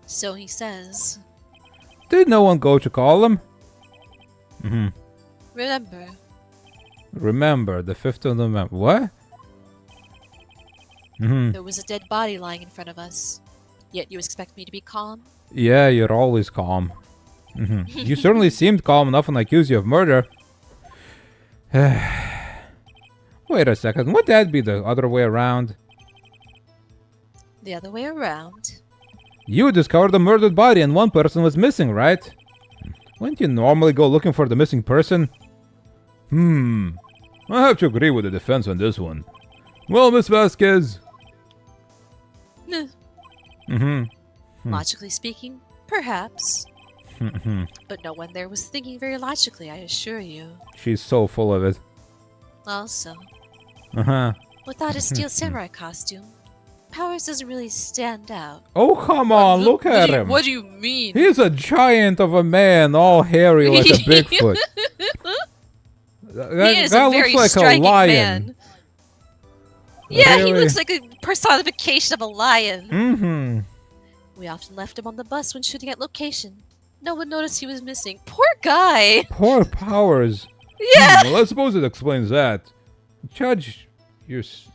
Speaker 2: So he says.
Speaker 1: Did no one go to call him?
Speaker 2: Remember.
Speaker 1: Remember, the 5th of November. What?
Speaker 2: There was a dead body lying in front of us. Yet you expect me to be calm?
Speaker 1: Yeah, you're always calm. You certainly seemed calm enough when I accused you of murder. Wait a second, would that be the other way around?
Speaker 2: The other way around.
Speaker 1: You discovered a murdered body and one person was missing, right? Wouldn't you normally go looking for the missing person? I have to agree with the defense on this one. Well, Miss Vasquez.
Speaker 2: Logically speaking, perhaps. But no one there was thinking very logically, I assure you.
Speaker 1: She's so full of it.
Speaker 2: Also,
Speaker 1: Uh-huh.
Speaker 2: without a steel samurai costume, Powers doesn't really stand out.
Speaker 1: Oh, come on, look at him.
Speaker 2: What do you mean?
Speaker 1: He's a giant of a man, all hairy like a Bigfoot.
Speaker 2: He is a very striking man. Yeah, he looks like a personification of a lion. We often left him on the bus when shooting at location. No one noticed he was missing. Poor guy.
Speaker 1: Poor Powers.
Speaker 2: Yeah.
Speaker 1: Well, I suppose it explains that. Judge,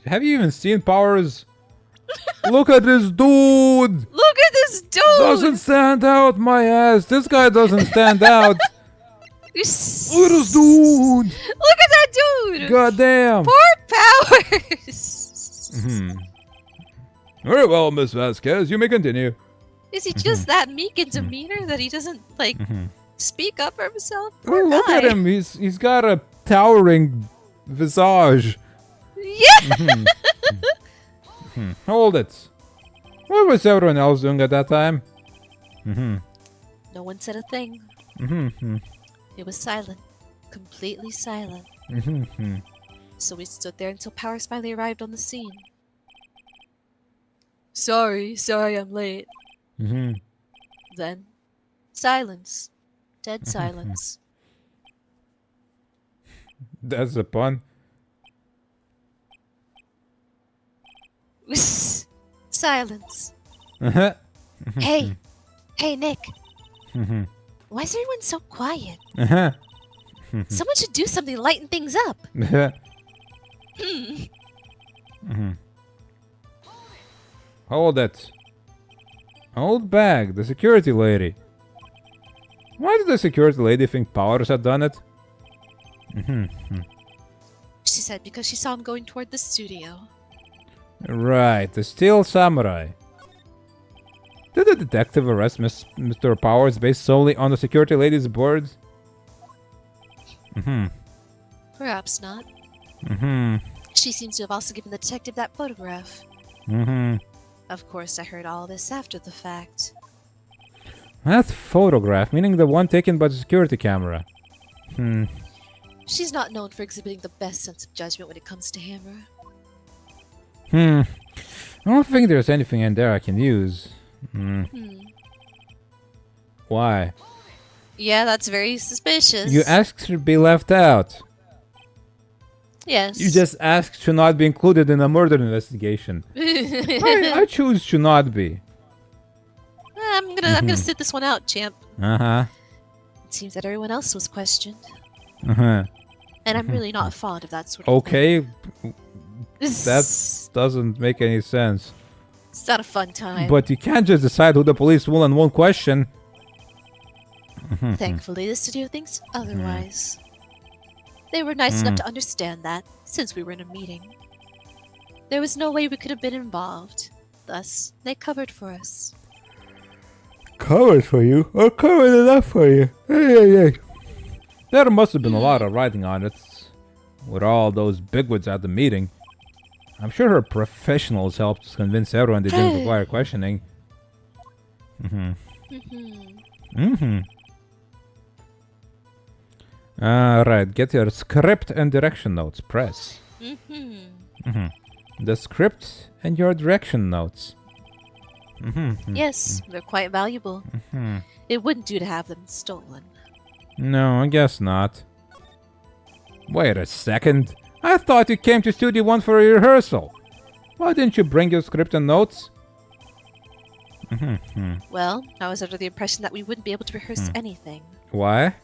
Speaker 1: have you even seen Powers? Look at this dude.
Speaker 2: Look at this dude.
Speaker 1: Doesn't stand out, my ass. This guy doesn't stand out. Look at this dude.
Speaker 2: Look at that dude.
Speaker 1: Goddamn.
Speaker 2: Poor Powers.
Speaker 1: Very well, Miss Vasquez. You may continue.
Speaker 2: Is he just that meek in demeanor that he doesn't, like, speak up for himself?
Speaker 1: Oh,
Speaker 2: Poor
Speaker 1: look
Speaker 2: guy.
Speaker 1: at him. He's got a towering visage.
Speaker 2: Yeah.
Speaker 1: Hold it. What was everyone else doing at that time?
Speaker 2: No one said a thing. It was silent. Completely silent. So we stood there until Powers finally arrived on the scene. Sorry I'm late. Then, silence. Dead silence.
Speaker 1: That's a pun.
Speaker 2: Silence. Hey, Nick. Why is everyone so quiet? Someone should do something to lighten things up.
Speaker 1: Hold it. Hold back, the security lady. Why did the security lady think Powers had done it?
Speaker 2: She said because she saw him going toward the studio.
Speaker 1: Right, the Steel Samurai. Did the detective arrest Mr. Powers based solely on the security lady's words?
Speaker 2: Perhaps not. She seems to have also given the detective that photograph. Of course, I heard all this after the fact.
Speaker 1: That photograph, meaning the one taken by the security camera.
Speaker 2: She's not known for exhibiting the best sense of judgment when it comes to Hammer.
Speaker 1: I don't think there's anything in there I can use. Why?
Speaker 2: Yeah, that's very suspicious.
Speaker 1: You asked to be left out.
Speaker 2: Yes.
Speaker 1: You just asked to not be included in a murder investigation. I choose to not be.
Speaker 2: I'm gonna sit this one out, champ.
Speaker 1: It
Speaker 2: seems that everyone else was questioned.
Speaker 1: Uh-huh.
Speaker 2: And I'm really not fond of that sort of
Speaker 1: Okay,
Speaker 2: thing.
Speaker 1: that doesn't make any sense.
Speaker 2: It's not a fun time.
Speaker 1: But you can't just decide who the police will and won't question.
Speaker 2: Thankfully, the studio thinks otherwise. They were nice enough to understand that, since we were in a meeting. There was no way we could have been involved. Thus, they covered for us.
Speaker 4: covered for you, or covered enough for you. Hey.
Speaker 1: There must have been a lot of writing on it, with all those bigwigs at the meeting. I'm sure her professionals helped convince everyone they didn't require questioning. Alright, get your script and direction notes. Press. The script and your direction notes.
Speaker 2: Yes, they're quite valuable. It wouldn't do to have them stolen.
Speaker 1: No, I guess not. Wait a second. I thought you came to Studio 1 for a rehearsal. Why didn't you bring your script and notes?
Speaker 2: Well, I was under the impression that we wouldn't be able to rehearse anything.
Speaker 1: Why?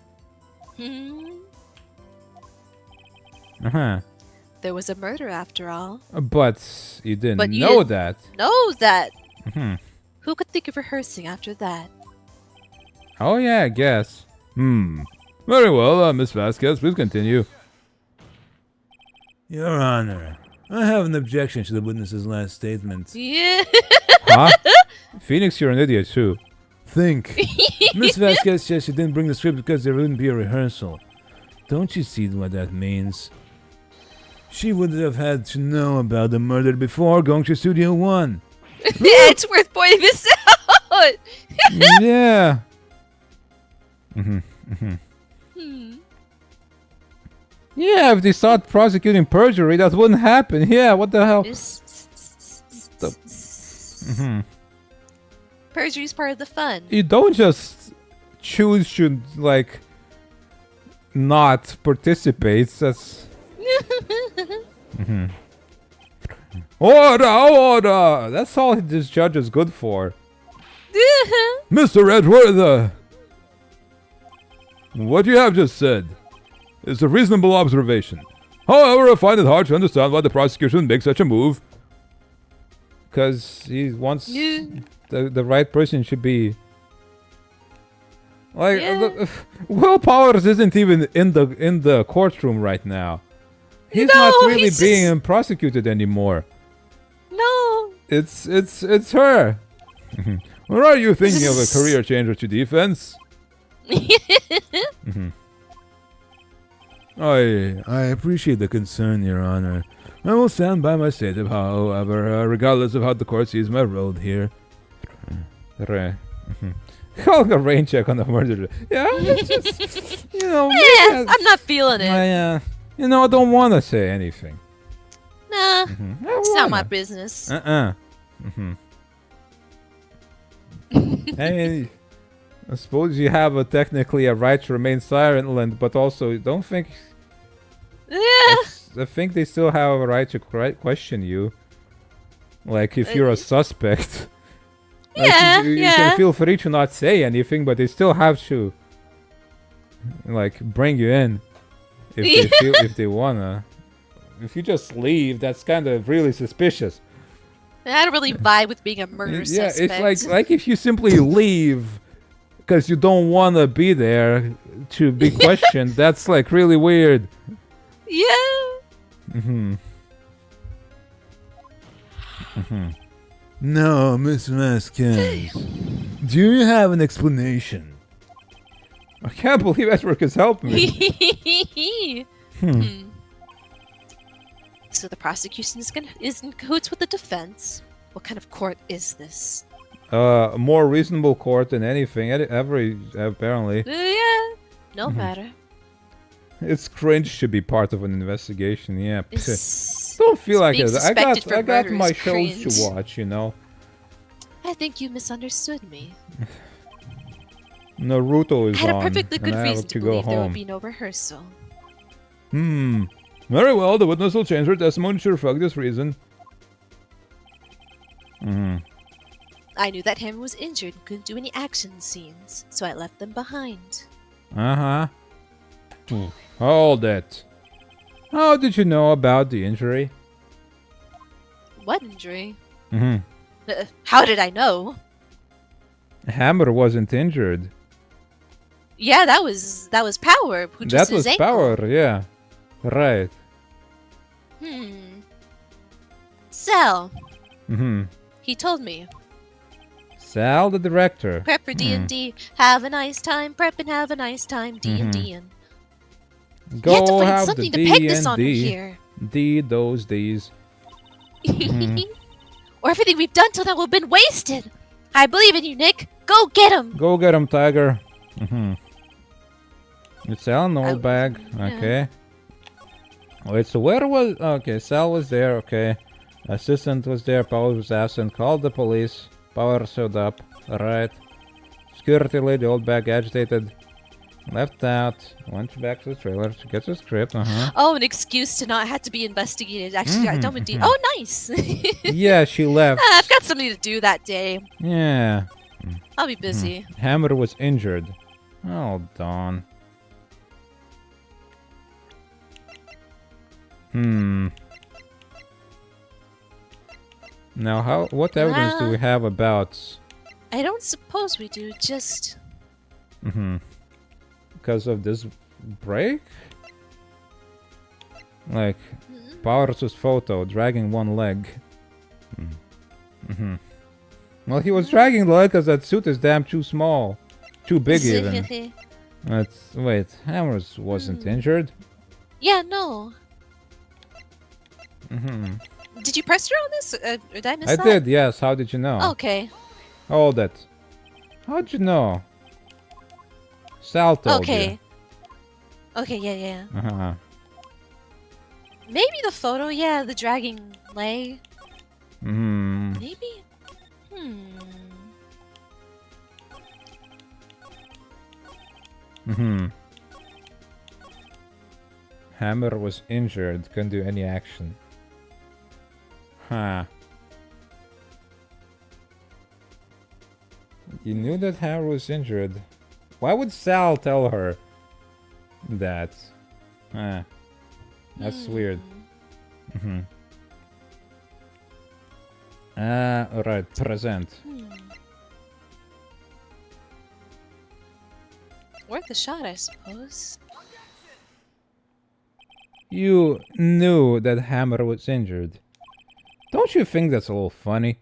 Speaker 2: There was a murder after all.
Speaker 1: But you didn't
Speaker 2: But you
Speaker 1: know
Speaker 2: didn't
Speaker 1: that.
Speaker 2: Know that! Who could think of rehearsing after that?
Speaker 1: Oh yeah, I guess. Very well, Miss Vasquez, please continue.
Speaker 5: Your Honor, I have an objection to the witness's last statement.
Speaker 2: Yeah.
Speaker 1: Huh? Phoenix, you're an idiot too.
Speaker 5: Think. Miss Vasquez says she didn't bring the script because there wouldn't be a rehearsal. Don't you see what that means? She would have had to know about the murder before going to Studio 1.
Speaker 2: It's worth pointing this out!
Speaker 1: Yeah. Yeah, if they start prosecuting perjury, that wouldn't happen. Yeah, what the hell?
Speaker 2: Perjury's part of the fun.
Speaker 1: You don't just choose to, like, not participate. That's... Order! That's all this judge is good for.
Speaker 5: Mr. Edgeworth, what you have just said is a reasonable observation. However, I find it hard to understand why the prosecution makes such a move.
Speaker 1: Because he wants the right person should be... Like, Will Powers isn't even in the courtroom right now. He's not really being prosecuted anymore.
Speaker 2: No.
Speaker 1: It's her.
Speaker 5: Or are you thinking of a career changer to defense? I appreciate the concern, Your Honor. I will stand by my statement, however, regardless of how the court sees my role here.
Speaker 1: Calling a rain check on the murderer. Yeah, it's just,
Speaker 2: I'm not feeling it.
Speaker 1: I don't want to say anything.
Speaker 2: Nah, it's not my business.
Speaker 1: Hey, I suppose you have technically a right to remain silent, but also don't think... I think they still have a right to question you. Like, if you're a suspect. Like, you can feel free to not say anything, but they still have to, like, bring you in. If they wanna. If you just leave, that's kind of really suspicious.
Speaker 2: I don't really vibe with being a murder suspect.
Speaker 1: Yeah, it's like if you simply leave because you don't want to be there to be questioned, that's like really weird.
Speaker 2: Yeah.
Speaker 5: No, Miss Vasquez. Do you have an explanation?
Speaker 1: I can't believe Edward has helped me.
Speaker 2: So the prosecution is in cahoots with the defense. What kind of court is this?
Speaker 1: A more reasonable court than anything apparently.
Speaker 2: Yeah. No matter.
Speaker 1: It's cringe to be part of an investigation. Yeah. Don't feel like it. I got my shows to watch, you know.
Speaker 2: I think you misunderstood me.
Speaker 1: Naruto is on.
Speaker 2: I had a perfectly good reason to believe there would
Speaker 1: home.
Speaker 2: be no rehearsal.
Speaker 5: Very well, the witness will change her testimony to reflect this reason.
Speaker 2: I knew that Hammer was injured and couldn't do any action scenes, so I left them behind.
Speaker 1: Hold it. How did you know about the injury?
Speaker 2: What injury? How did I know?
Speaker 1: Hammer wasn't injured.
Speaker 2: Yeah, that was Power who just
Speaker 1: That was
Speaker 2: his ankle.
Speaker 1: Power, yeah. Right.
Speaker 2: Cell.
Speaker 1: Mm-hmm.
Speaker 2: He told me.
Speaker 1: Sal, the director.
Speaker 2: Prep for D&D. Have a nice time. Prep and have a nice time. D&D. And
Speaker 1: Go
Speaker 2: you have to find
Speaker 1: have
Speaker 2: something
Speaker 1: the
Speaker 2: to peg this on
Speaker 1: D&D.
Speaker 2: here.
Speaker 1: D, those, these.
Speaker 2: Or everything we've done till now will have been wasted. I believe in you, Nick. Go get him.
Speaker 1: Go get him, Tiger. It's Sal in the old bag.
Speaker 2: yeah.
Speaker 1: Okay. Wait, so where was... Okay, Sal was there, okay. Assistant was there, Power was absent. Called the police. Power showed up. Alright. Security lady, old bag, agitated. Left out. Went back to the trailer to get the script.
Speaker 2: Oh, an excuse to not have to be investigated. Actually, got done with D. Oh, nice.
Speaker 1: Yeah, she left.
Speaker 2: I've got something to do that day.
Speaker 1: Yeah.
Speaker 2: I'll be busy.
Speaker 1: Hammer was injured. Oh, Dawn. Now, what evidence do we have about...
Speaker 2: I don't suppose we do. Just...
Speaker 1: Because of this break? Like, Powers' photo, dragging one leg. Well, he was dragging the leg because that suit is damn too small. Too big even. Wait, Hammers wasn't injured?
Speaker 2: Yeah, no. Did you press her on this? Or did I miss that?
Speaker 1: I did, yes. How did you know?
Speaker 2: Okay.
Speaker 1: Hold it. How'd you know? Sal told
Speaker 2: Okay.
Speaker 1: you.
Speaker 2: Okay, yeah.
Speaker 1: Uh-huh.
Speaker 2: Maybe the photo, yeah, the dragging leg. Maybe?
Speaker 1: Hammer was injured, couldn't do any action. Huh. You knew that Hammer was injured. Why would Sal tell her that? Huh. That's weird. Alright, present.
Speaker 2: Worth a shot, I suppose.
Speaker 1: You knew that Hammer was injured. Don't you think that's a little funny?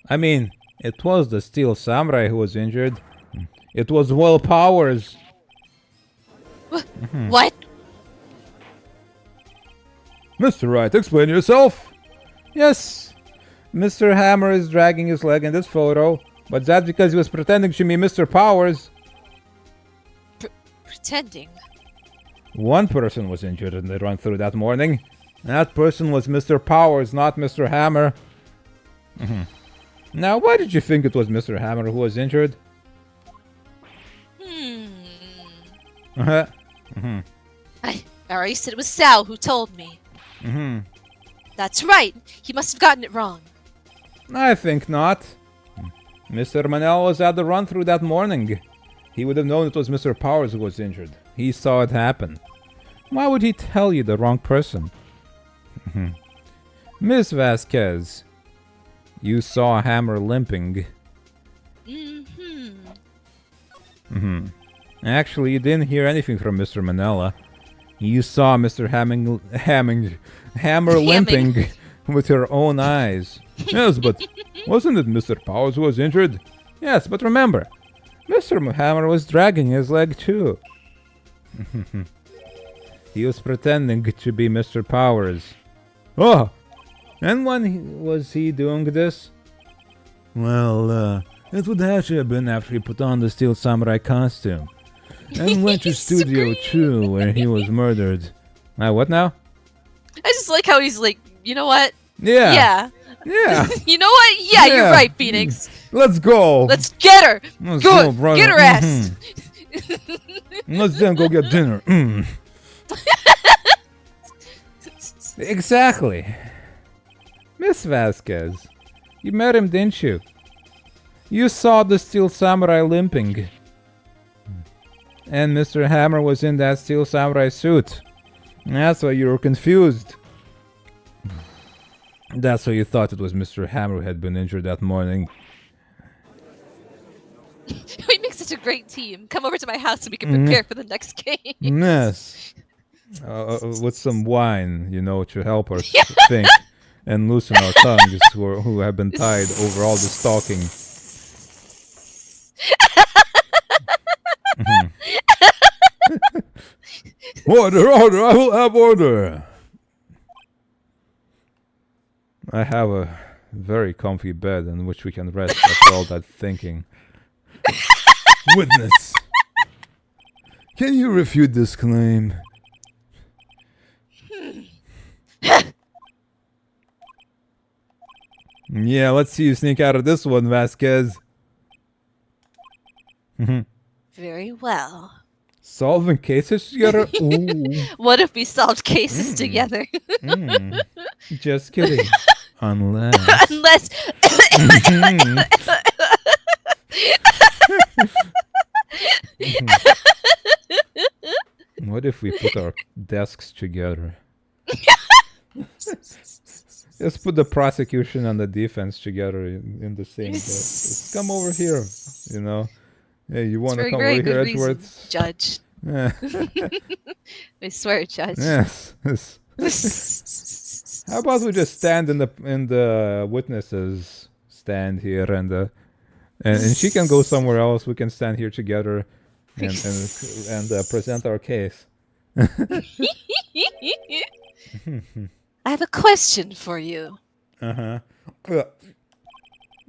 Speaker 1: I mean, it was the Steel Samurai who was injured. It was Will Powers.
Speaker 2: What?
Speaker 1: Mr. Wright, explain yourself. Yes, Mr. Hammer is dragging his leg in this photo, but that's because he was pretending to be Mr. Powers.
Speaker 2: Pretending?
Speaker 1: One person was injured in the run-through that morning. That person was Mr. Powers, not Mr. Hammer. Now, why did you think it was Mr. Hammer who was injured?
Speaker 2: I already said it was Sal who told me. That's right. He must have gotten it wrong.
Speaker 1: I think not. Mr. Manel was at the run-through that morning. He would have known it was Mr. Powers who was injured. He saw it happen. Why would he tell you the wrong person? Miss Vasquez, you saw Hammer limping. Actually, you didn't hear anything from Mr. Manella. You saw Mr. Hammer limping with your own eyes. Yes, but wasn't it Mr. Powers who was injured? Yes, but remember, Mr. Hammer was dragging his leg too. He was pretending to be Mr. Powers. Oh, and when was he doing this?
Speaker 5: Well, it would have to have been after he put on the Steel Samurai costume. And went to Studio 2 where he was murdered.
Speaker 1: What now?
Speaker 2: I just like how he's like, you know what?
Speaker 1: Yeah.
Speaker 2: You know what? Yeah, you're right, Phoenix.
Speaker 1: Let's go.
Speaker 2: Let's get her.
Speaker 1: Let's
Speaker 2: Good.
Speaker 1: go, brother.
Speaker 2: Get her ass.
Speaker 1: Let's then go get dinner. Exactly. Miss Vasquez, you met him, didn't you? You saw the Steel Samurai limping. And Mr. Hammer was in that Steel Samurai suit. That's why you were confused. That's why you thought it was Mr. Hammer who had been injured that morning.
Speaker 2: We make such a great team. Come over to my house so we can prepare for the next game.
Speaker 1: Yes. With some wine, to help us think. and loosen our tongues who have been tied over all the stalking.
Speaker 5: Order, order, I will have order.
Speaker 1: I have a very comfy bed in which we can rest after all that thinking.
Speaker 5: Witness. Can you refute this claim?
Speaker 1: Yeah, let's see you sneak out of this one, Vasquez.
Speaker 2: Very well.
Speaker 1: Solving cases together? Ooh.
Speaker 2: What if we solved cases together?
Speaker 1: Just kidding. Unless.
Speaker 2: Unless.
Speaker 1: What if we put our desks together? Let's put the prosecution and the defense together in the same desk. Just come over here, you know. Hey, you want to come over here, Edgeworth?
Speaker 2: Judge.
Speaker 1: Yeah.
Speaker 2: I swear, Judge.
Speaker 1: Yes. How about we just stand in the witnesses stand here and she can go somewhere else. We can stand here together and present our case.
Speaker 2: I have a question for you.
Speaker 1: Uh-huh.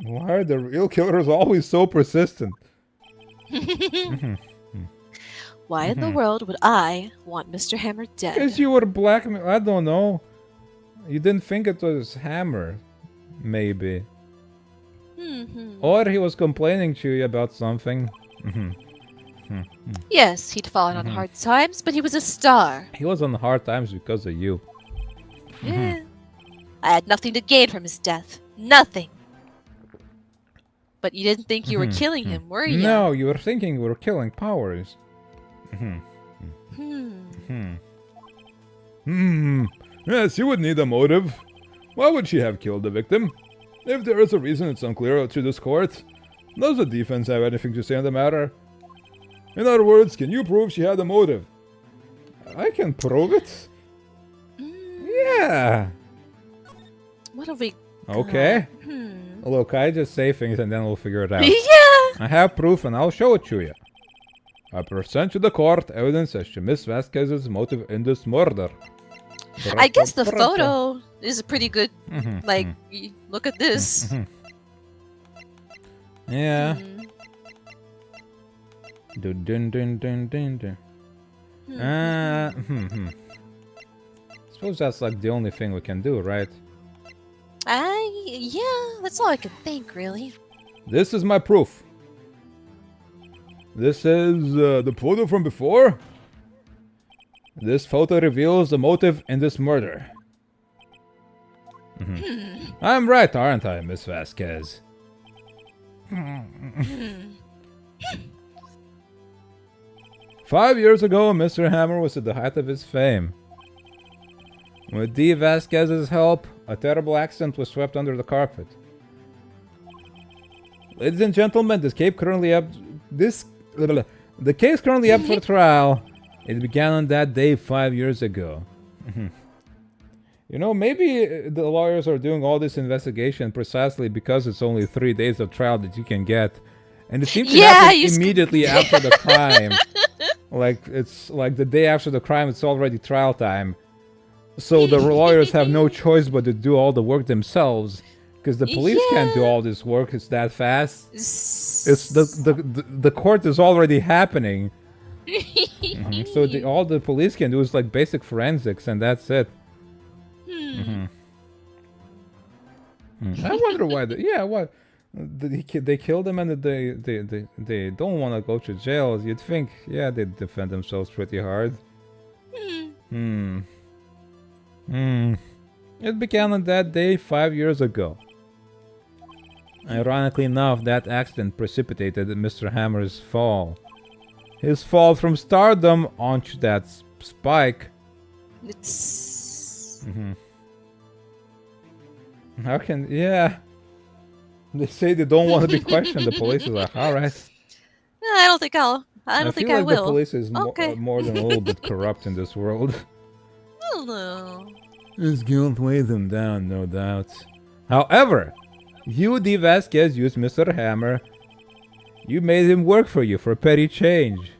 Speaker 1: Why are the real killers always so persistent?
Speaker 2: Why in the world would I want Mr. Hammer dead?
Speaker 1: Because you were blackmail. I don't know. You didn't think it was Hammer, maybe. Or he was complaining to you about something.
Speaker 2: Yes, he'd fallen on hard times, but he was a star.
Speaker 1: He was on hard times because of you.
Speaker 2: Yeah. I had nothing to gain from his death. Nothing. But you didn't think you were killing him, were you?
Speaker 1: No, you were thinking we were killing Powers.
Speaker 5: Yes, you would need a motive. Why would she have killed the victim? If there is a reason, it's unclear to this court. Does the defense have anything to say on the matter? In other words, can you prove she had a motive?
Speaker 1: I can prove it. Yeah.
Speaker 2: What have we
Speaker 1: Okay. Look, I just say things and then we'll figure it out.
Speaker 2: Yeah.
Speaker 1: I have proof and I'll show it to you. I present to the court evidence as to Miss Vasquez's motive in this murder.
Speaker 2: I guess the photo is a pretty good, look at this.
Speaker 1: Yeah. Dun dun dun dun dun dun. Suppose that's like the only thing we can do, right?
Speaker 2: Yeah, that's all I can think, really.
Speaker 1: This is my proof.
Speaker 5: This is the photo from before?
Speaker 1: This photo reveals the motive in this murder. I'm right, aren't I, Miss Vasquez? 5 years ago, Mr. Hammer was at the height of his fame. With D. Vasquez's help, a terrible accident was swept under the carpet. Ladies and gentlemen, the case currently up for trial. It began on that day 5 years ago. You know, maybe the lawyers are doing all this investigation precisely because it's only 3 days of trial that you can get. And it seems to happen immediately after the crime. Like, it's like the day after the crime, it's already trial time. So the lawyers have no choice but to do all the work themselves. Because the police can't do all this work, it's that fast. It's the court is already happening. So all the police can do is like basic forensics, and that's it. I wonder why. What? They killed him, and they don't want to go to jail. You'd think, yeah, they'd defend themselves pretty hard. It began on that day 5 years ago. Ironically enough, that accident precipitated Mr. Hammer's fall. His fall from stardom onto that spike. How can... Yeah. They say they don't want to be questioned. The police is like, alright.
Speaker 2: I don't think I think I
Speaker 1: will. The police is
Speaker 2: okay.
Speaker 1: more than a little bit corrupt in this world.
Speaker 2: I don't know.
Speaker 1: His guilt weighed him down, no doubt. However, you, D. Vasquez, used Mr. Hammer. You made him work for you for petty change.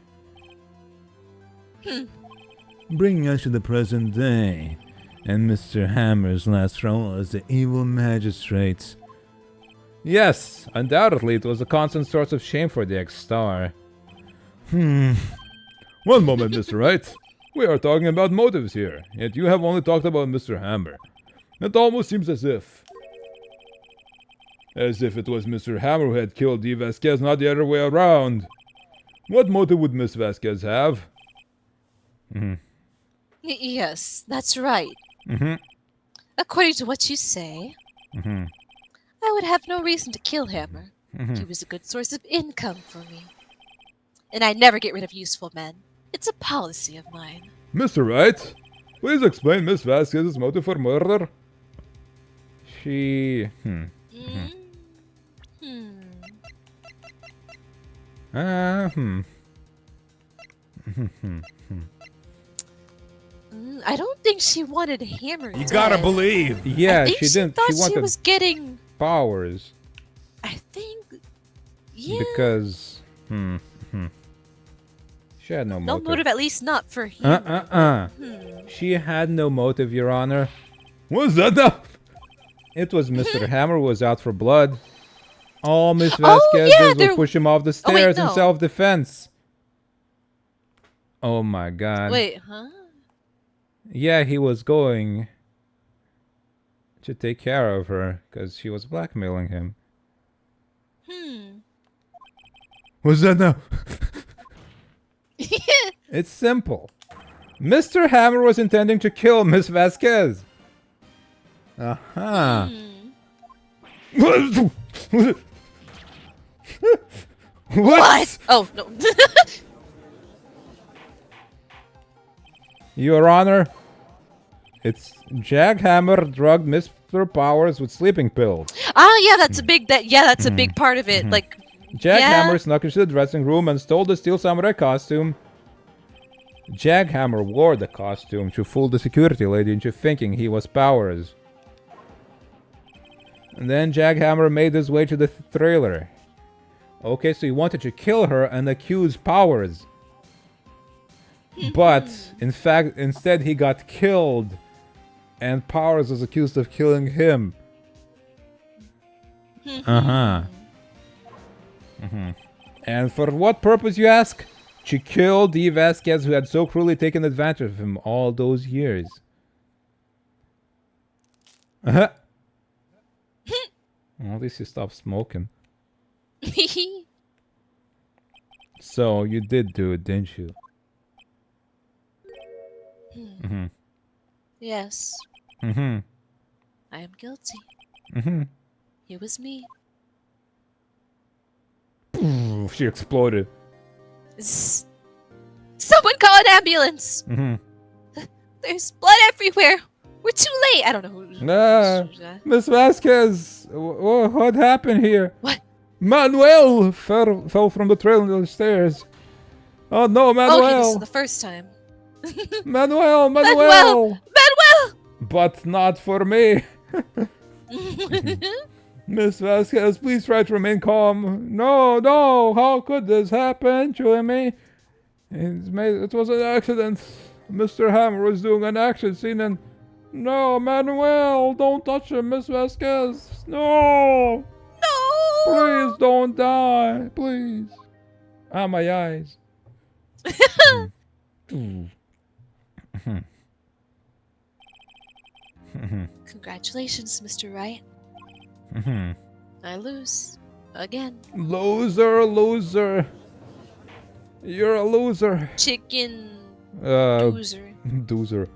Speaker 1: Bringing us to the present day, and Mr. Hammer's last role as the evil magistrate. Yes, undoubtedly it was a constant source of shame for the ex-star. One moment, Mr. Wright. We are talking about motives here, yet you have only talked about Mr. Hammer. It almost seems as if it was Mr. Hammer who had killed D. Vasquez, not the other way around. What motive would Miss Vasquez have?
Speaker 2: Yes, that's right. According to what you say, I would have no reason to kill Hammer. He was a good source of income for me. And I never get rid of useful men. It's a policy of mine.
Speaker 1: Mr. Wright, please explain Miss Vasquez's motive for murder. She...
Speaker 2: I don't think she wanted Hammer
Speaker 1: You
Speaker 2: dead.
Speaker 1: gotta believe. Yeah,
Speaker 2: I think
Speaker 1: she didn't.
Speaker 2: Thought
Speaker 1: She wanted
Speaker 2: she was getting.
Speaker 1: powers
Speaker 2: I think. Yeah.
Speaker 1: because. She had no
Speaker 2: No
Speaker 1: motive.
Speaker 2: motive, at least not for him.
Speaker 1: She had no motive, Your Honor. What's that now? It was Mr. Hammer who was out for blood. All Miss Vasquez did was push him off the stairs in
Speaker 2: no.
Speaker 1: self-defense. Oh my God.
Speaker 2: Wait, huh?
Speaker 1: Yeah, he was going to take care of her because she was blackmailing him. What's that now? It's simple. Mr. Hammer was intending to kill Miss Vasquez. What?
Speaker 2: What? Oh, no.
Speaker 1: Your Honor, it's Jackhammer drugged Mr. Powers with sleeping pills.
Speaker 2: Yeah, that's a big that's a big part of it. Like
Speaker 1: Jackhammer snuck into the dressing room and stole the Steel Samurai costume. Jackhammer wore the costume to fool the security lady into thinking he was Powers. And then Jackhammer made his way to the trailer. Okay, so he wanted to kill her and accuse Powers. But, in fact, instead he got killed. And Powers was accused of killing him. And for what purpose, you ask? To kill D. Vasquez, who had so cruelly taken advantage of him all those years. At least he stopped smoking. So, you did do it, didn't you?
Speaker 2: Yes. I am guilty. It was me.
Speaker 1: She exploded.
Speaker 2: Someone call an ambulance! There's blood everywhere. We're too late. I don't know who.
Speaker 1: Miss Vasquez, what happened here?
Speaker 2: What?
Speaker 1: Manuel fell from the trailer stairs. Oh no, Manuel!
Speaker 2: Okay, this is the first time.
Speaker 1: Manuel!
Speaker 2: Manuel!
Speaker 1: But not for me. Miss Vasquez, please try to remain calm. No, how could this happen to me? It was an accident. Mr. Hammer was doing an action scene and... No, Manuel, don't touch him, Miss Vasquez. No!
Speaker 2: No!
Speaker 1: Please don't die, please. My eyes.
Speaker 2: Congratulations, Mr. Wright. I lose. Again.
Speaker 1: Loser. You're a loser.
Speaker 2: Chicken. Loser.
Speaker 1: Doozer.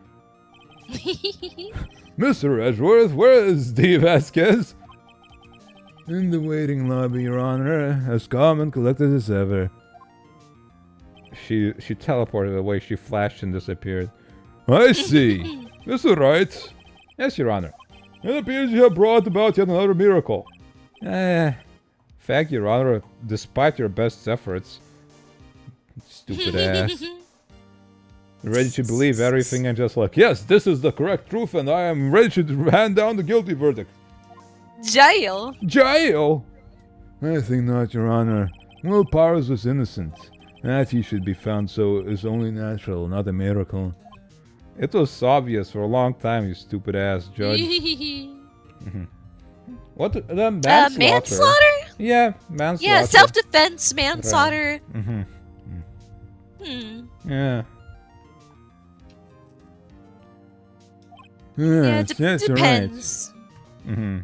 Speaker 1: Mr. Edgeworth, where is D. Vasquez? In the waiting lobby, Your Honor, as calm and collected as ever. She teleported away. She flashed and disappeared. I see. Mr. Wright. Yes, Your Honor. It appears you have brought about yet another miracle. Fact, Your Honor, despite your best efforts. Stupid ass. Ready to believe everything and just like, yes, this is the correct truth and I am ready to hand down the guilty verdict.
Speaker 2: Jail?
Speaker 1: Jail? I think not, Your Honor. Will Powers was innocent. That he should be found so is only natural, not a miracle. It was obvious for a long time, you stupid ass judge. What? The manslaughter?
Speaker 2: Manslaughter?
Speaker 1: Yeah, manslaughter.
Speaker 2: Yeah, self-defense, manslaughter.
Speaker 1: Right.
Speaker 2: Yeah,
Speaker 5: Yes,
Speaker 2: it
Speaker 5: that's
Speaker 2: depends.
Speaker 5: right.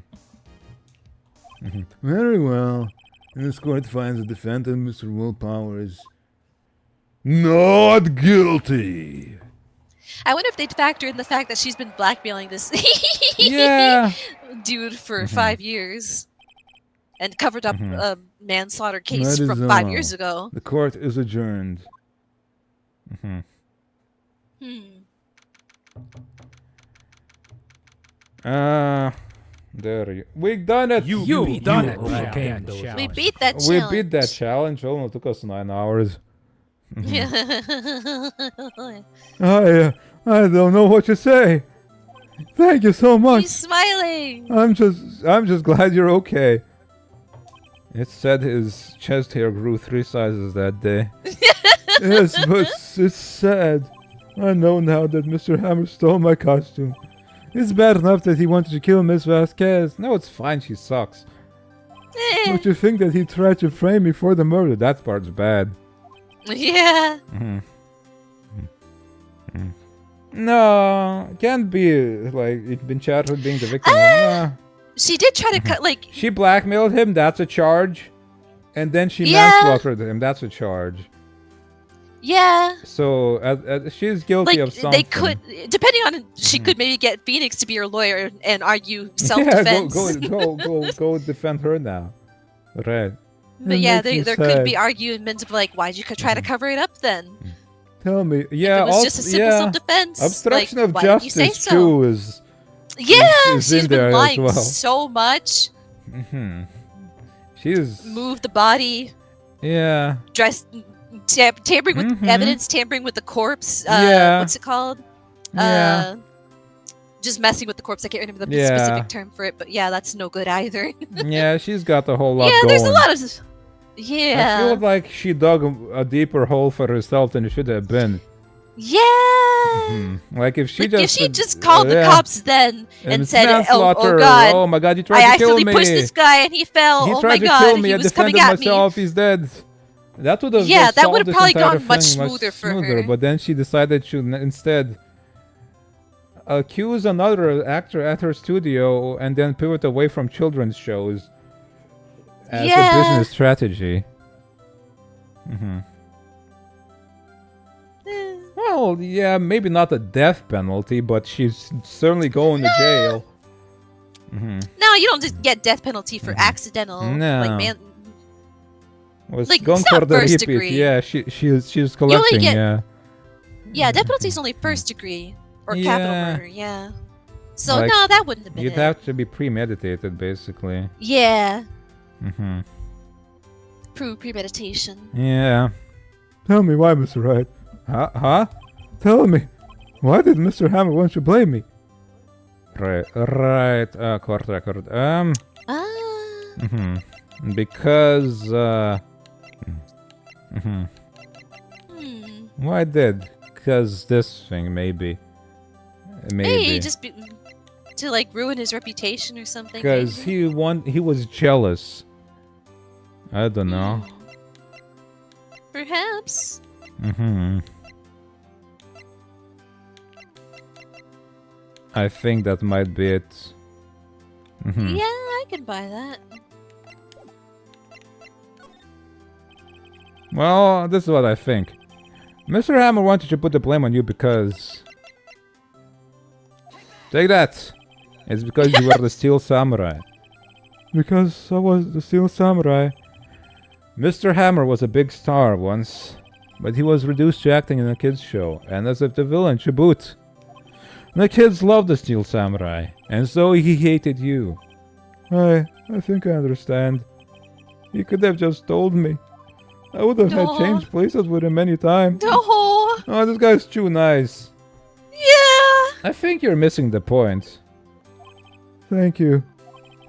Speaker 5: Very well. This court finds the defendant, Mr. Willpower, is not guilty.
Speaker 2: I wonder if they'd factor in the fact that she's been blackmailing this
Speaker 1: Yeah.
Speaker 2: dude for 5 years and covered up a manslaughter case
Speaker 5: That
Speaker 2: from
Speaker 5: is
Speaker 2: 5
Speaker 5: all.
Speaker 2: years ago.
Speaker 5: The court is adjourned.
Speaker 1: There you. We done it.
Speaker 3: You done it.
Speaker 2: We beat that
Speaker 1: We
Speaker 2: challenge.
Speaker 1: beat that challenge. Only took us 9 hours.
Speaker 5: I don't know what to say. Thank you so
Speaker 2: He's
Speaker 5: much.
Speaker 2: smiling.
Speaker 5: I'm just glad you're okay.
Speaker 1: It said his chest hair grew 3 sizes that day.
Speaker 5: Yes, but it's sad. I know now that Mr. Hammer stole my costume. It's bad enough that he wanted to kill Miss Vasquez.
Speaker 1: No, it's fine. She sucks.
Speaker 5: But you think that he tried to frame me for the murder?
Speaker 1: That part's bad.
Speaker 2: Yeah.
Speaker 1: No, can't be like it's been charged with being the victim. Nah.
Speaker 2: She did try to cut, like,
Speaker 1: She blackmailed him. That's a charge. And then she
Speaker 2: Yeah.
Speaker 1: manslaughtered him. That's a charge.
Speaker 2: yeah.
Speaker 1: So she's guilty
Speaker 2: Like,
Speaker 1: of something.
Speaker 2: they could, depending on, she could maybe get Phoenix to be her lawyer and argue
Speaker 1: Yeah,
Speaker 2: self-defense.
Speaker 1: go defend her now. Right.
Speaker 2: But
Speaker 5: It
Speaker 2: yeah,
Speaker 5: makes me
Speaker 2: there could
Speaker 5: sad.
Speaker 2: be arguments of like, why'd you try to cover it up then?
Speaker 5: Tell me.
Speaker 1: Yeah.
Speaker 2: If it was
Speaker 1: also,
Speaker 2: just a simple
Speaker 1: yeah.
Speaker 2: self-defense.
Speaker 1: Obstruction
Speaker 2: like,
Speaker 1: of
Speaker 2: why didn't you say
Speaker 1: justice
Speaker 2: so?
Speaker 1: too is.
Speaker 2: Yeah,
Speaker 1: is in
Speaker 2: she's
Speaker 1: there
Speaker 2: been
Speaker 1: as
Speaker 2: lying
Speaker 1: well.
Speaker 2: so much.
Speaker 1: She's.
Speaker 2: Moved the body,
Speaker 1: Yeah.
Speaker 2: dressed, tampering with evidence, tampering with the corpse.
Speaker 1: Yeah.
Speaker 2: What's it called?
Speaker 1: Yeah.
Speaker 2: Just messing with the corpse. I can't remember the
Speaker 1: Yeah.
Speaker 2: specific term for it, but yeah, that's no good either.
Speaker 1: Yeah, she's got a whole lot
Speaker 2: yeah,
Speaker 1: going.
Speaker 2: there's a lot of.
Speaker 1: I
Speaker 2: Yeah.
Speaker 1: feel like she dug a deeper hole for herself than it should have been.
Speaker 2: Yeah.
Speaker 1: Like if she
Speaker 2: Like,
Speaker 1: just
Speaker 2: if she
Speaker 1: said,
Speaker 2: just called the
Speaker 1: yeah.
Speaker 2: cops then and
Speaker 1: it's
Speaker 2: said, "Oh
Speaker 1: manslaughter.
Speaker 2: God,
Speaker 1: Oh my God, you
Speaker 2: I
Speaker 1: tried to kill
Speaker 2: accidentally
Speaker 1: me.
Speaker 2: pushed this guy and he fell.
Speaker 1: He
Speaker 2: Oh
Speaker 1: tried
Speaker 2: my
Speaker 1: to
Speaker 2: God,
Speaker 1: kill me.
Speaker 2: he
Speaker 1: I
Speaker 2: was coming
Speaker 1: defended
Speaker 2: at me."
Speaker 1: myself. He's dead. That would have
Speaker 2: Yeah,
Speaker 1: just
Speaker 2: that
Speaker 1: solved
Speaker 2: would've
Speaker 1: this
Speaker 2: probably
Speaker 1: entire
Speaker 2: gone much
Speaker 1: thing
Speaker 2: smoother for
Speaker 1: smoother,
Speaker 2: her.
Speaker 1: But then she decided to instead accuse another actor at her studio and then pivot away from children's shows as a
Speaker 2: Yeah.
Speaker 1: business strategy. Well, yeah, maybe not a death penalty, but she's certainly going to jail.
Speaker 2: No, you don't just get death penalty for accidental.
Speaker 1: No.
Speaker 2: Like, man,
Speaker 1: Was
Speaker 2: Like,
Speaker 1: going
Speaker 2: it's
Speaker 1: for
Speaker 2: not
Speaker 1: the
Speaker 2: first
Speaker 1: repeat.
Speaker 2: degree.
Speaker 1: Yeah, she's collecting.
Speaker 2: get-
Speaker 1: Yeah,
Speaker 2: yeah, death penalty is only first degree or capital
Speaker 1: Yeah.
Speaker 2: murder. Yeah. So
Speaker 1: Like,
Speaker 2: no, that wouldn't have been
Speaker 1: you'd
Speaker 2: it.
Speaker 1: have to be premeditated, basically.
Speaker 2: Yeah,
Speaker 1: Mm-hmm.
Speaker 2: premeditation.
Speaker 1: Yeah.
Speaker 5: Tell me why, Mr. Wright.
Speaker 1: Huh?
Speaker 5: Tell me. Why did Mr. Hammer want to blame me?
Speaker 1: Right. Court record.
Speaker 2: Ah.
Speaker 1: Because.
Speaker 2: Hmm.
Speaker 1: Why did? Because this thing, maybe.
Speaker 2: Hey, just to like ruin his reputation or something.
Speaker 1: Because
Speaker 2: maybe?
Speaker 1: he was jealous. I don't know.
Speaker 2: Perhaps.
Speaker 1: I think that might be it.
Speaker 2: Yeah, I can buy that.
Speaker 1: Well, this is what I think. Mr. Hammer wanted to put the blame on you because... Take that! It's because you were the Steel Samurai.
Speaker 5: Because I was the Steel Samurai.
Speaker 1: Mr. Hammer was a big star once, but he was reduced to acting in a kids' show, and as if the villain to boot. The kids loved the Steel Samurai, and so he hated you.
Speaker 5: I think I understand. He could have just told me. I would have had
Speaker 2: Aw.
Speaker 5: changed places with him many times.
Speaker 2: No.
Speaker 1: Oh, this guy's too nice.
Speaker 2: Yeah.
Speaker 1: I think you're missing the point. Thank you.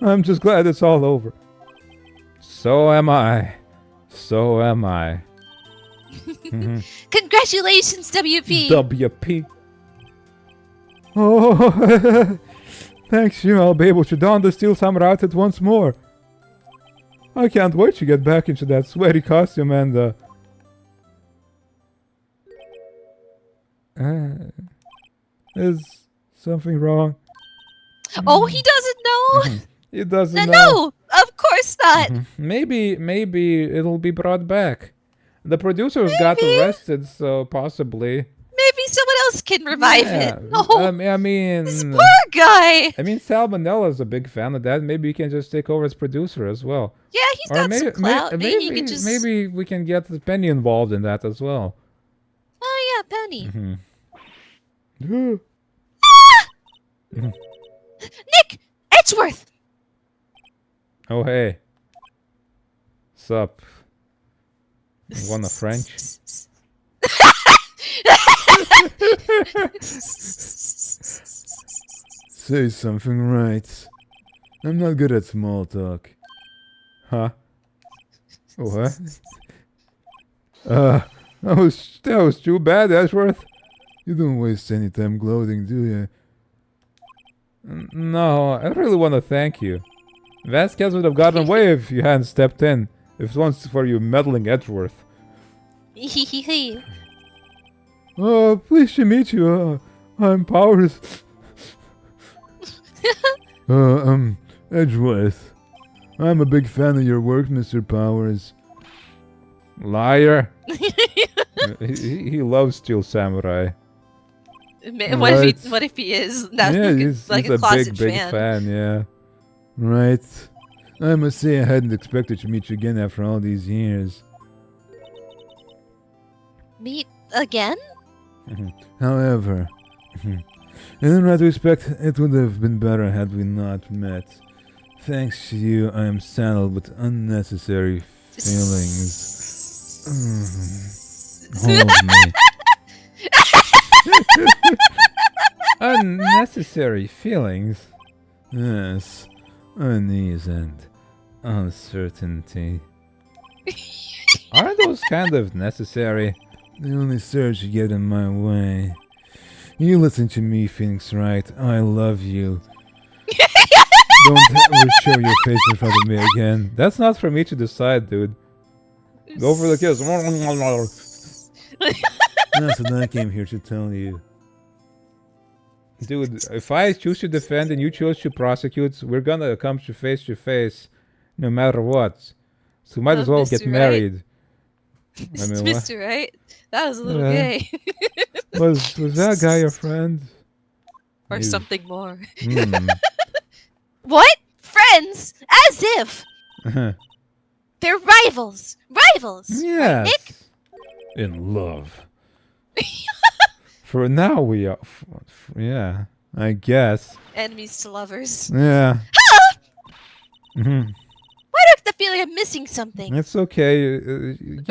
Speaker 1: I'm just glad it's all over. So am I. So am I.
Speaker 2: Congratulations, WP.
Speaker 1: WP. Oh, thanks you. I'll be able to don the steel samurai outfit once more. I can't wait to get back into that sweaty costume and is something wrong?
Speaker 2: Oh, he doesn't know.
Speaker 1: He doesn't know.
Speaker 2: No, of course not.
Speaker 1: Maybe it'll be brought back. The producers got arrested, so possibly.
Speaker 2: Maybe someone else can revive it. No,
Speaker 1: I mean,
Speaker 2: this poor guy.
Speaker 1: I mean, Salmonella's a big fan of that. Maybe he can just take over as producer as well.
Speaker 2: Yeah, he's got some clout. Maybe he could just.
Speaker 1: Maybe we can get Penny involved in that as well.
Speaker 2: Oh yeah, Penny. Nick Edgeworth.
Speaker 1: Oh hey. Sup? Want a French?
Speaker 5: Say something right. I'm not good at small talk.
Speaker 1: Huh? What? That was too bad, Ashworth.
Speaker 5: You don't waste any time gloating, do you?
Speaker 1: No, I really want to thank you. Vasquez would have gotten away if you hadn't stepped in. If it wasn't for you meddling Edgeworth.
Speaker 5: Oh, pleased to meet you. I'm Powers. Edgeworth. I'm a big fan of your work, Mr. Powers.
Speaker 1: Liar. he loves Steel Samurai.
Speaker 2: What if he is? That's
Speaker 1: he's
Speaker 2: like
Speaker 1: a
Speaker 2: a closet
Speaker 1: big fan, yeah.
Speaker 5: Right. I must say I hadn't expected to meet you again after all these years.
Speaker 2: Meet again?
Speaker 5: However, in retrospect, it would have been better had we not met. Thanks to you, I am saddled with unnecessary feelings. Hold me.
Speaker 1: Unnecessary feelings?
Speaker 5: Yes, unease and uncertainty.
Speaker 1: Aren't those kind of necessary?
Speaker 5: They only serve to get in my way. You listen to me, Phoenix Wright. I love you. Don't ever show your face in front of me again.
Speaker 1: That's not for me to decide, dude. Go for the kiss.
Speaker 5: That's what I came here to tell you.
Speaker 1: Dude, if I choose to defend and you choose to prosecute, we're gonna come to face, no matter what. So might as well
Speaker 2: Mr.
Speaker 1: get
Speaker 2: Wright.
Speaker 1: married. I mean, what?
Speaker 2: Mr. Right? That was a little
Speaker 1: Yeah.
Speaker 2: gay.
Speaker 1: Was that guy your friend?
Speaker 2: Or
Speaker 1: You-
Speaker 2: something more.
Speaker 1: Hmm.
Speaker 2: What? Friends? As if! They're rivals! Rivals!
Speaker 1: Yes.
Speaker 2: Nick?
Speaker 1: In love. For now we are. Yeah, I guess.
Speaker 2: Enemies to lovers.
Speaker 1: Yeah. Mhm.
Speaker 2: Why do I have the feeling I'm missing something?
Speaker 1: It's okay.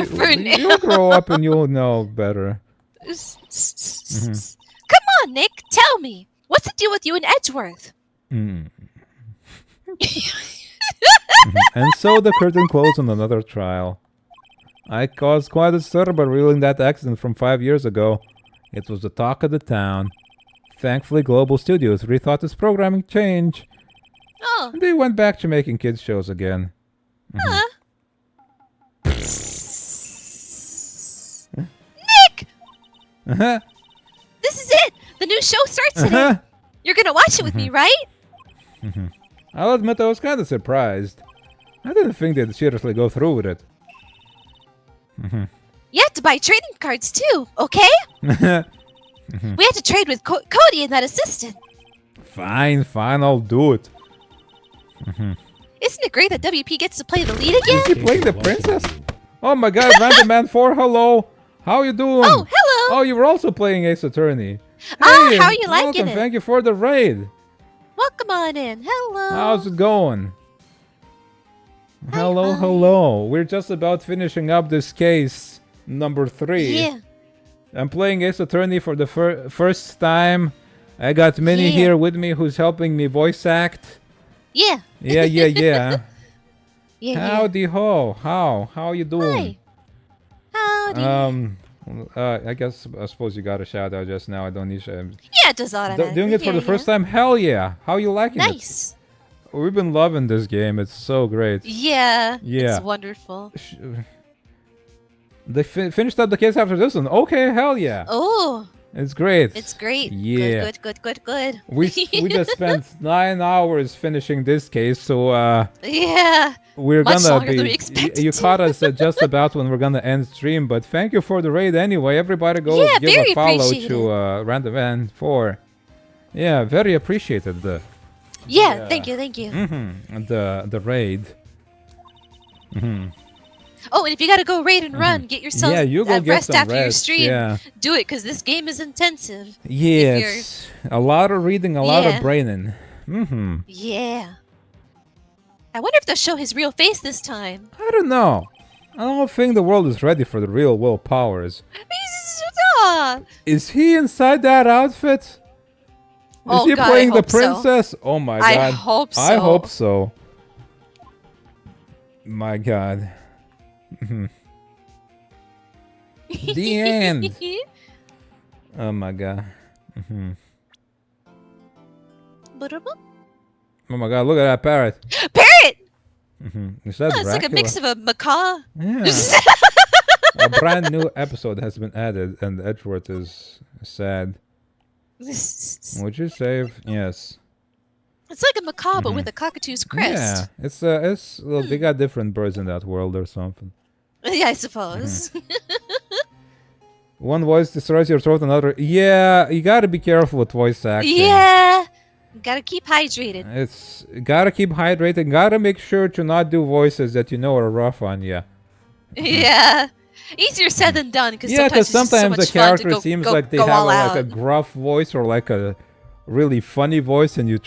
Speaker 2: For now.
Speaker 1: You'll grow up and you'll know better.
Speaker 2: Come on, Nick, tell me. What's the deal with you and Edgeworth?
Speaker 1: Mm. And so the curtain closed on another trial. I caused quite a stir by revealing that accident from 5 years ago. It was the talk of the town. Thankfully, Global Studios rethought its programming change.
Speaker 2: Oh.
Speaker 1: And they went back to making kids shows again.
Speaker 2: Huh? Nick!
Speaker 1: Uh-huh.
Speaker 2: This is it! The new show starts today!
Speaker 1: Uh-huh.
Speaker 2: You're gonna watch it with me, right?
Speaker 1: I'll admit I was kind of surprised. I didn't think they'd seriously go through with it.
Speaker 2: You have to buy trading cards too, okay? We have to trade with Cody and that assistant.
Speaker 1: Fine, I'll do it.
Speaker 2: Isn't it great that WP gets to play the lead again?
Speaker 1: Is he playing the princess? Oh my god, Random Man 4, hello! How you doing?
Speaker 2: Oh, hello!
Speaker 1: Oh, you were also playing Ace Attorney.
Speaker 2: Oh,
Speaker 1: Hey,
Speaker 2: how are you liking
Speaker 1: welcome.
Speaker 2: it?
Speaker 1: Thank you for the raid.
Speaker 2: Welcome on in. Hello.
Speaker 1: How's it going? Hello,
Speaker 2: hi.
Speaker 1: hello. We're just about finishing up this case, number 3.
Speaker 2: Yeah.
Speaker 1: I'm playing Ace Attorney for the first time. I got Minnie here with me who's helping me voice act.
Speaker 2: Yeah.
Speaker 1: Yeah.
Speaker 2: Yeah.
Speaker 1: Howdy ho. How you doing?
Speaker 2: Hi. Howdy.
Speaker 1: I suppose you got a shout out just now. I don't need
Speaker 2: Yeah, it does automatically.
Speaker 1: doing it for the first time? Hell yeah. How you liking it?
Speaker 2: Nice.
Speaker 1: We've been loving this game. It's so great.
Speaker 2: Yeah.
Speaker 1: Yeah.
Speaker 2: It's wonderful.
Speaker 1: They finished up the case after this one. Okay, hell yeah.
Speaker 2: Oh.
Speaker 1: It's great.
Speaker 2: It's great.
Speaker 1: Yeah.
Speaker 2: Good.
Speaker 1: We just spent 9 hours finishing this case, so
Speaker 2: yeah.
Speaker 1: we're
Speaker 2: Much
Speaker 1: gonna
Speaker 2: longer
Speaker 1: be.
Speaker 2: than we expected.
Speaker 1: You caught us at just about when we're gonna end stream, but thank you for the raid anyway. Everybody go give
Speaker 2: very
Speaker 1: a follow
Speaker 2: appreciated.
Speaker 1: to Random N4. Yeah, very appreciated.
Speaker 2: Yeah. Thank you.
Speaker 1: The raid.
Speaker 2: Oh, and if you gotta go raid and run, get yourself
Speaker 1: you go get
Speaker 2: rest
Speaker 1: some
Speaker 2: after your
Speaker 1: rest,
Speaker 2: stream.
Speaker 1: yeah.
Speaker 2: Do it, because this game is intensive.
Speaker 1: Yes, a lot of reading, a lot of braining.
Speaker 2: Yeah. I wonder if they'll show his real face this time.
Speaker 1: I don't know. I don't think the world is ready for the real Will Powers. Is he inside that outfit? Is he
Speaker 2: God,
Speaker 1: playing
Speaker 2: I
Speaker 1: the
Speaker 2: hope so.
Speaker 1: princess? Oh my god.
Speaker 2: I hope so.
Speaker 1: I hope so. My god. The end. Oh my god. Oh my god, look at that parrot.
Speaker 2: Parrot!
Speaker 1: Is that
Speaker 2: It's like a mix of a macaw.
Speaker 1: Yeah. A brand new episode has been added and Edgeworth is sad. Would you save? Yes.
Speaker 2: It's like a macaw, but with a cockatoo's crest.
Speaker 1: Yeah, it's well, they got different birds in that world or something.
Speaker 2: Yeah, I suppose.
Speaker 1: One voice destroys your throat, another. Yeah, you gotta be careful with voice acting.
Speaker 2: Yeah. Gotta keep hydrated.
Speaker 1: It's gotta keep hydrated. Gotta make sure to not do voices that you know are rough on you.
Speaker 2: Yeah. Easier said than done, because
Speaker 1: Sometimes the character seems like they have like a gruff voice or like a really funny voice, and you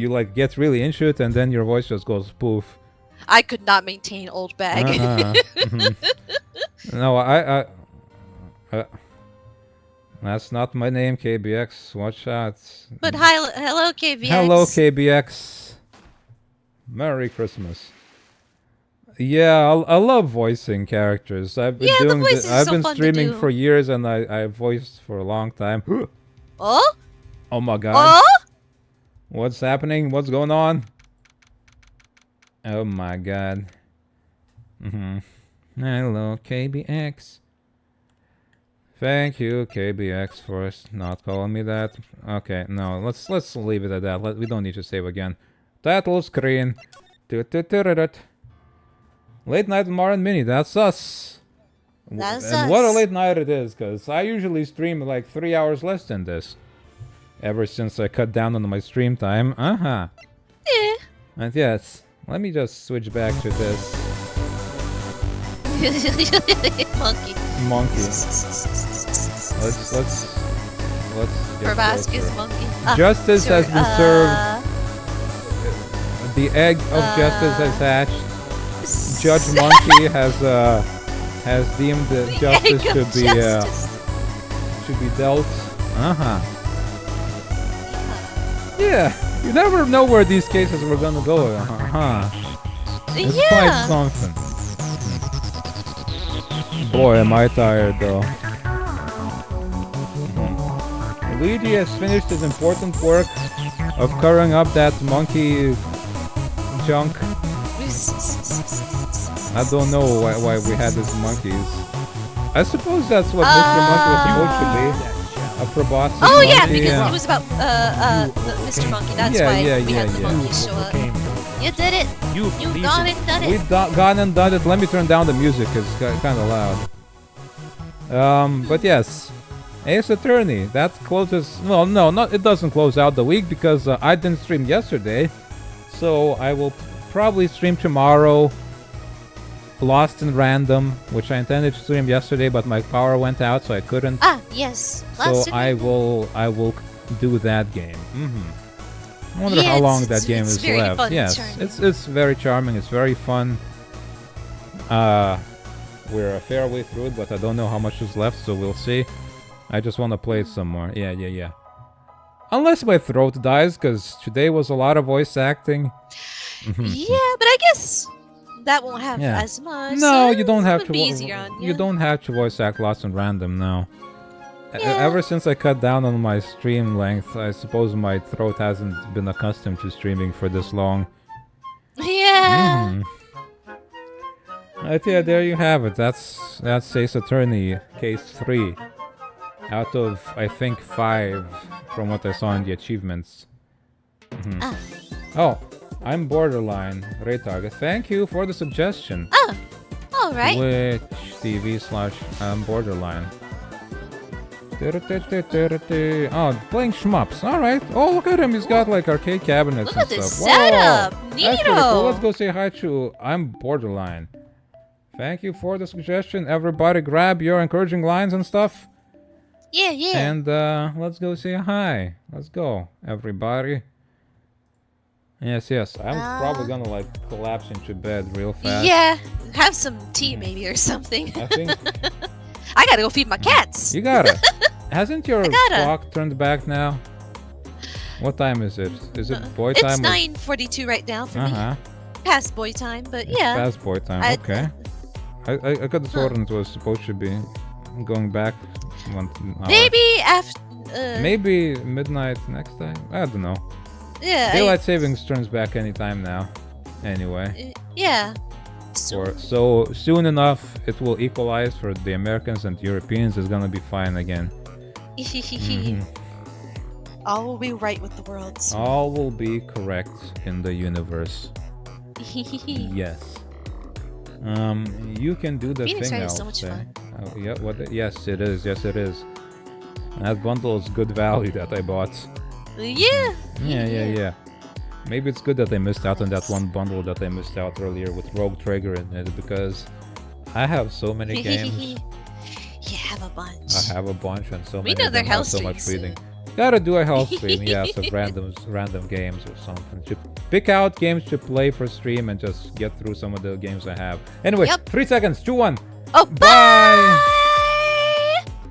Speaker 1: like get really into it, and then your voice just goes poof.
Speaker 2: I could not maintain old bag.
Speaker 1: No, that's not my name, KBX. Watch out.
Speaker 2: But hello, KVX.
Speaker 1: Hello, KBX. Merry Christmas. Yeah, I love voicing characters. I've been doing this. I've been streaming for years, and I voiced for a long time.
Speaker 2: Oh?
Speaker 1: Oh my god.
Speaker 2: Oh?
Speaker 1: What's happening? What's going on? Oh my god. Hello, KBX. Thank you, KBX, for not calling me that. Okay, no, let's leave it at that. We don't need to save again. Title screen. Late night with Mar and Mini. That's us.
Speaker 2: That's
Speaker 1: and
Speaker 2: us.
Speaker 1: what a late night it is, because I usually stream like 3 hours less than this. Ever since I cut down on my stream time.
Speaker 2: Yeah.
Speaker 1: And yes, let me just switch back to this.
Speaker 2: Monkey.
Speaker 1: Let's get
Speaker 2: Proboscis
Speaker 1: closer.
Speaker 2: monkey.
Speaker 1: Justice has been served. The egg of justice has hatched. Judge Monkey has deemed that justice should be dealt. Yeah, you never know where these cases were gonna go. It's quite something. Boy, am I tired though. Luigi has finished his important work of covering up that monkey junk. I don't know why we had these monkeys. I suppose that's what Mr. Monkey was supposed to be. A proboscis
Speaker 2: Oh
Speaker 1: monkey.
Speaker 2: yeah, because it was about Mr. Monkey. That's why we had the monkeys show up. You did it. You gone and done it.
Speaker 1: We've gone and done it. Let me turn down the music. It's kind of loud. But yes, Ace Attorney. That closes. Well, no, it doesn't close out the week because I didn't stream yesterday, so I will probably stream tomorrow. Lost in Random, which I intended to stream yesterday, but my power went out, so I couldn't.
Speaker 2: Yes.
Speaker 1: So I will do that game. I wonder how long that game is left. Yes, it's very charming. It's very fun. We're a fair way through it, but I don't know how much is left, so we'll see. I just want to play it some more. Yeah. Unless my throat dies, because today was a lot of voice acting.
Speaker 2: Yeah, but I guess that won't have
Speaker 1: Yeah.
Speaker 2: as much.
Speaker 1: No,
Speaker 2: so
Speaker 1: you don't have
Speaker 2: it
Speaker 1: to.
Speaker 2: would be easier on
Speaker 1: You don't have to voice act lots and random now. Ever since I cut down on my stream length, I suppose my throat hasn't been accustomed to streaming for this long.
Speaker 2: Yeah.
Speaker 1: But yeah, there you have it. That's Ace Attorney Case 3. Out of, I think, 5 from what I saw in the achievements. Oh, I'm borderline. Raytarget. Thank you for the suggestion.
Speaker 2: Oh, all right.
Speaker 1: Twitch.tv/I'm borderline. Oh, playing shmups. Alright. Oh, look at him. He's got like arcade cabinets
Speaker 2: Look
Speaker 1: and
Speaker 2: at this
Speaker 1: stuff.
Speaker 2: setup.
Speaker 1: Whoa. That's pretty cool.
Speaker 2: Neato.
Speaker 1: Let's go say hi to I'm borderline. Thank you for the suggestion. Everybody grab your encouraging lines and stuff.
Speaker 2: Yeah.
Speaker 1: And let's go say hi. Let's go, everybody. Yes. I'm probably gonna like collapse into bed real fast.
Speaker 2: Yeah. Have some tea maybe or something.
Speaker 1: I think
Speaker 2: I gotta go feed my cats.
Speaker 1: you gotta. Hasn't your
Speaker 2: gotta.
Speaker 1: clock turned back now? What time is it? Is it boy
Speaker 2: It's
Speaker 1: time?
Speaker 2: 9:42 right now for me. Past boy time, but
Speaker 1: It's
Speaker 2: yeah.
Speaker 1: past boy time. Okay. I could have sworn it was supposed to be going back 1 hour.
Speaker 2: Maybe after.
Speaker 1: Maybe midnight next time. I don't know.
Speaker 2: Yeah.
Speaker 1: Daylight savings turns back anytime now. Anyway.
Speaker 2: Yeah.
Speaker 1: So soon enough, it will equalize for the Americans and Europeans. It's gonna be fine again.
Speaker 2: All will be right with the world.
Speaker 1: All will be correct in the universe. Yes. You can do the
Speaker 2: Phoenix
Speaker 1: thing.
Speaker 2: Wright is
Speaker 1: I'll
Speaker 2: so much
Speaker 1: say.
Speaker 2: fun.
Speaker 1: Oh, yeah. What? Yes, it is. Yes, it is. That bundle is good value that I bought.
Speaker 2: Yeah.
Speaker 1: Yeah. Maybe it's good that I missed out on that one bundle that I missed out earlier with Rogue Trigger in it, because I have so many games.
Speaker 2: You have a bunch.
Speaker 1: I have a bunch, and so
Speaker 2: We
Speaker 1: many
Speaker 2: know
Speaker 1: of
Speaker 2: they're
Speaker 1: them have
Speaker 2: hell
Speaker 1: so much
Speaker 2: streams.
Speaker 1: reading. Gotta do a health stream, yes, of random games or something. To pick out games to play for stream and just get through some of the games I have. Anyway,
Speaker 2: Yep.
Speaker 1: 3 seconds, 2, 1.
Speaker 2: Oh, bye!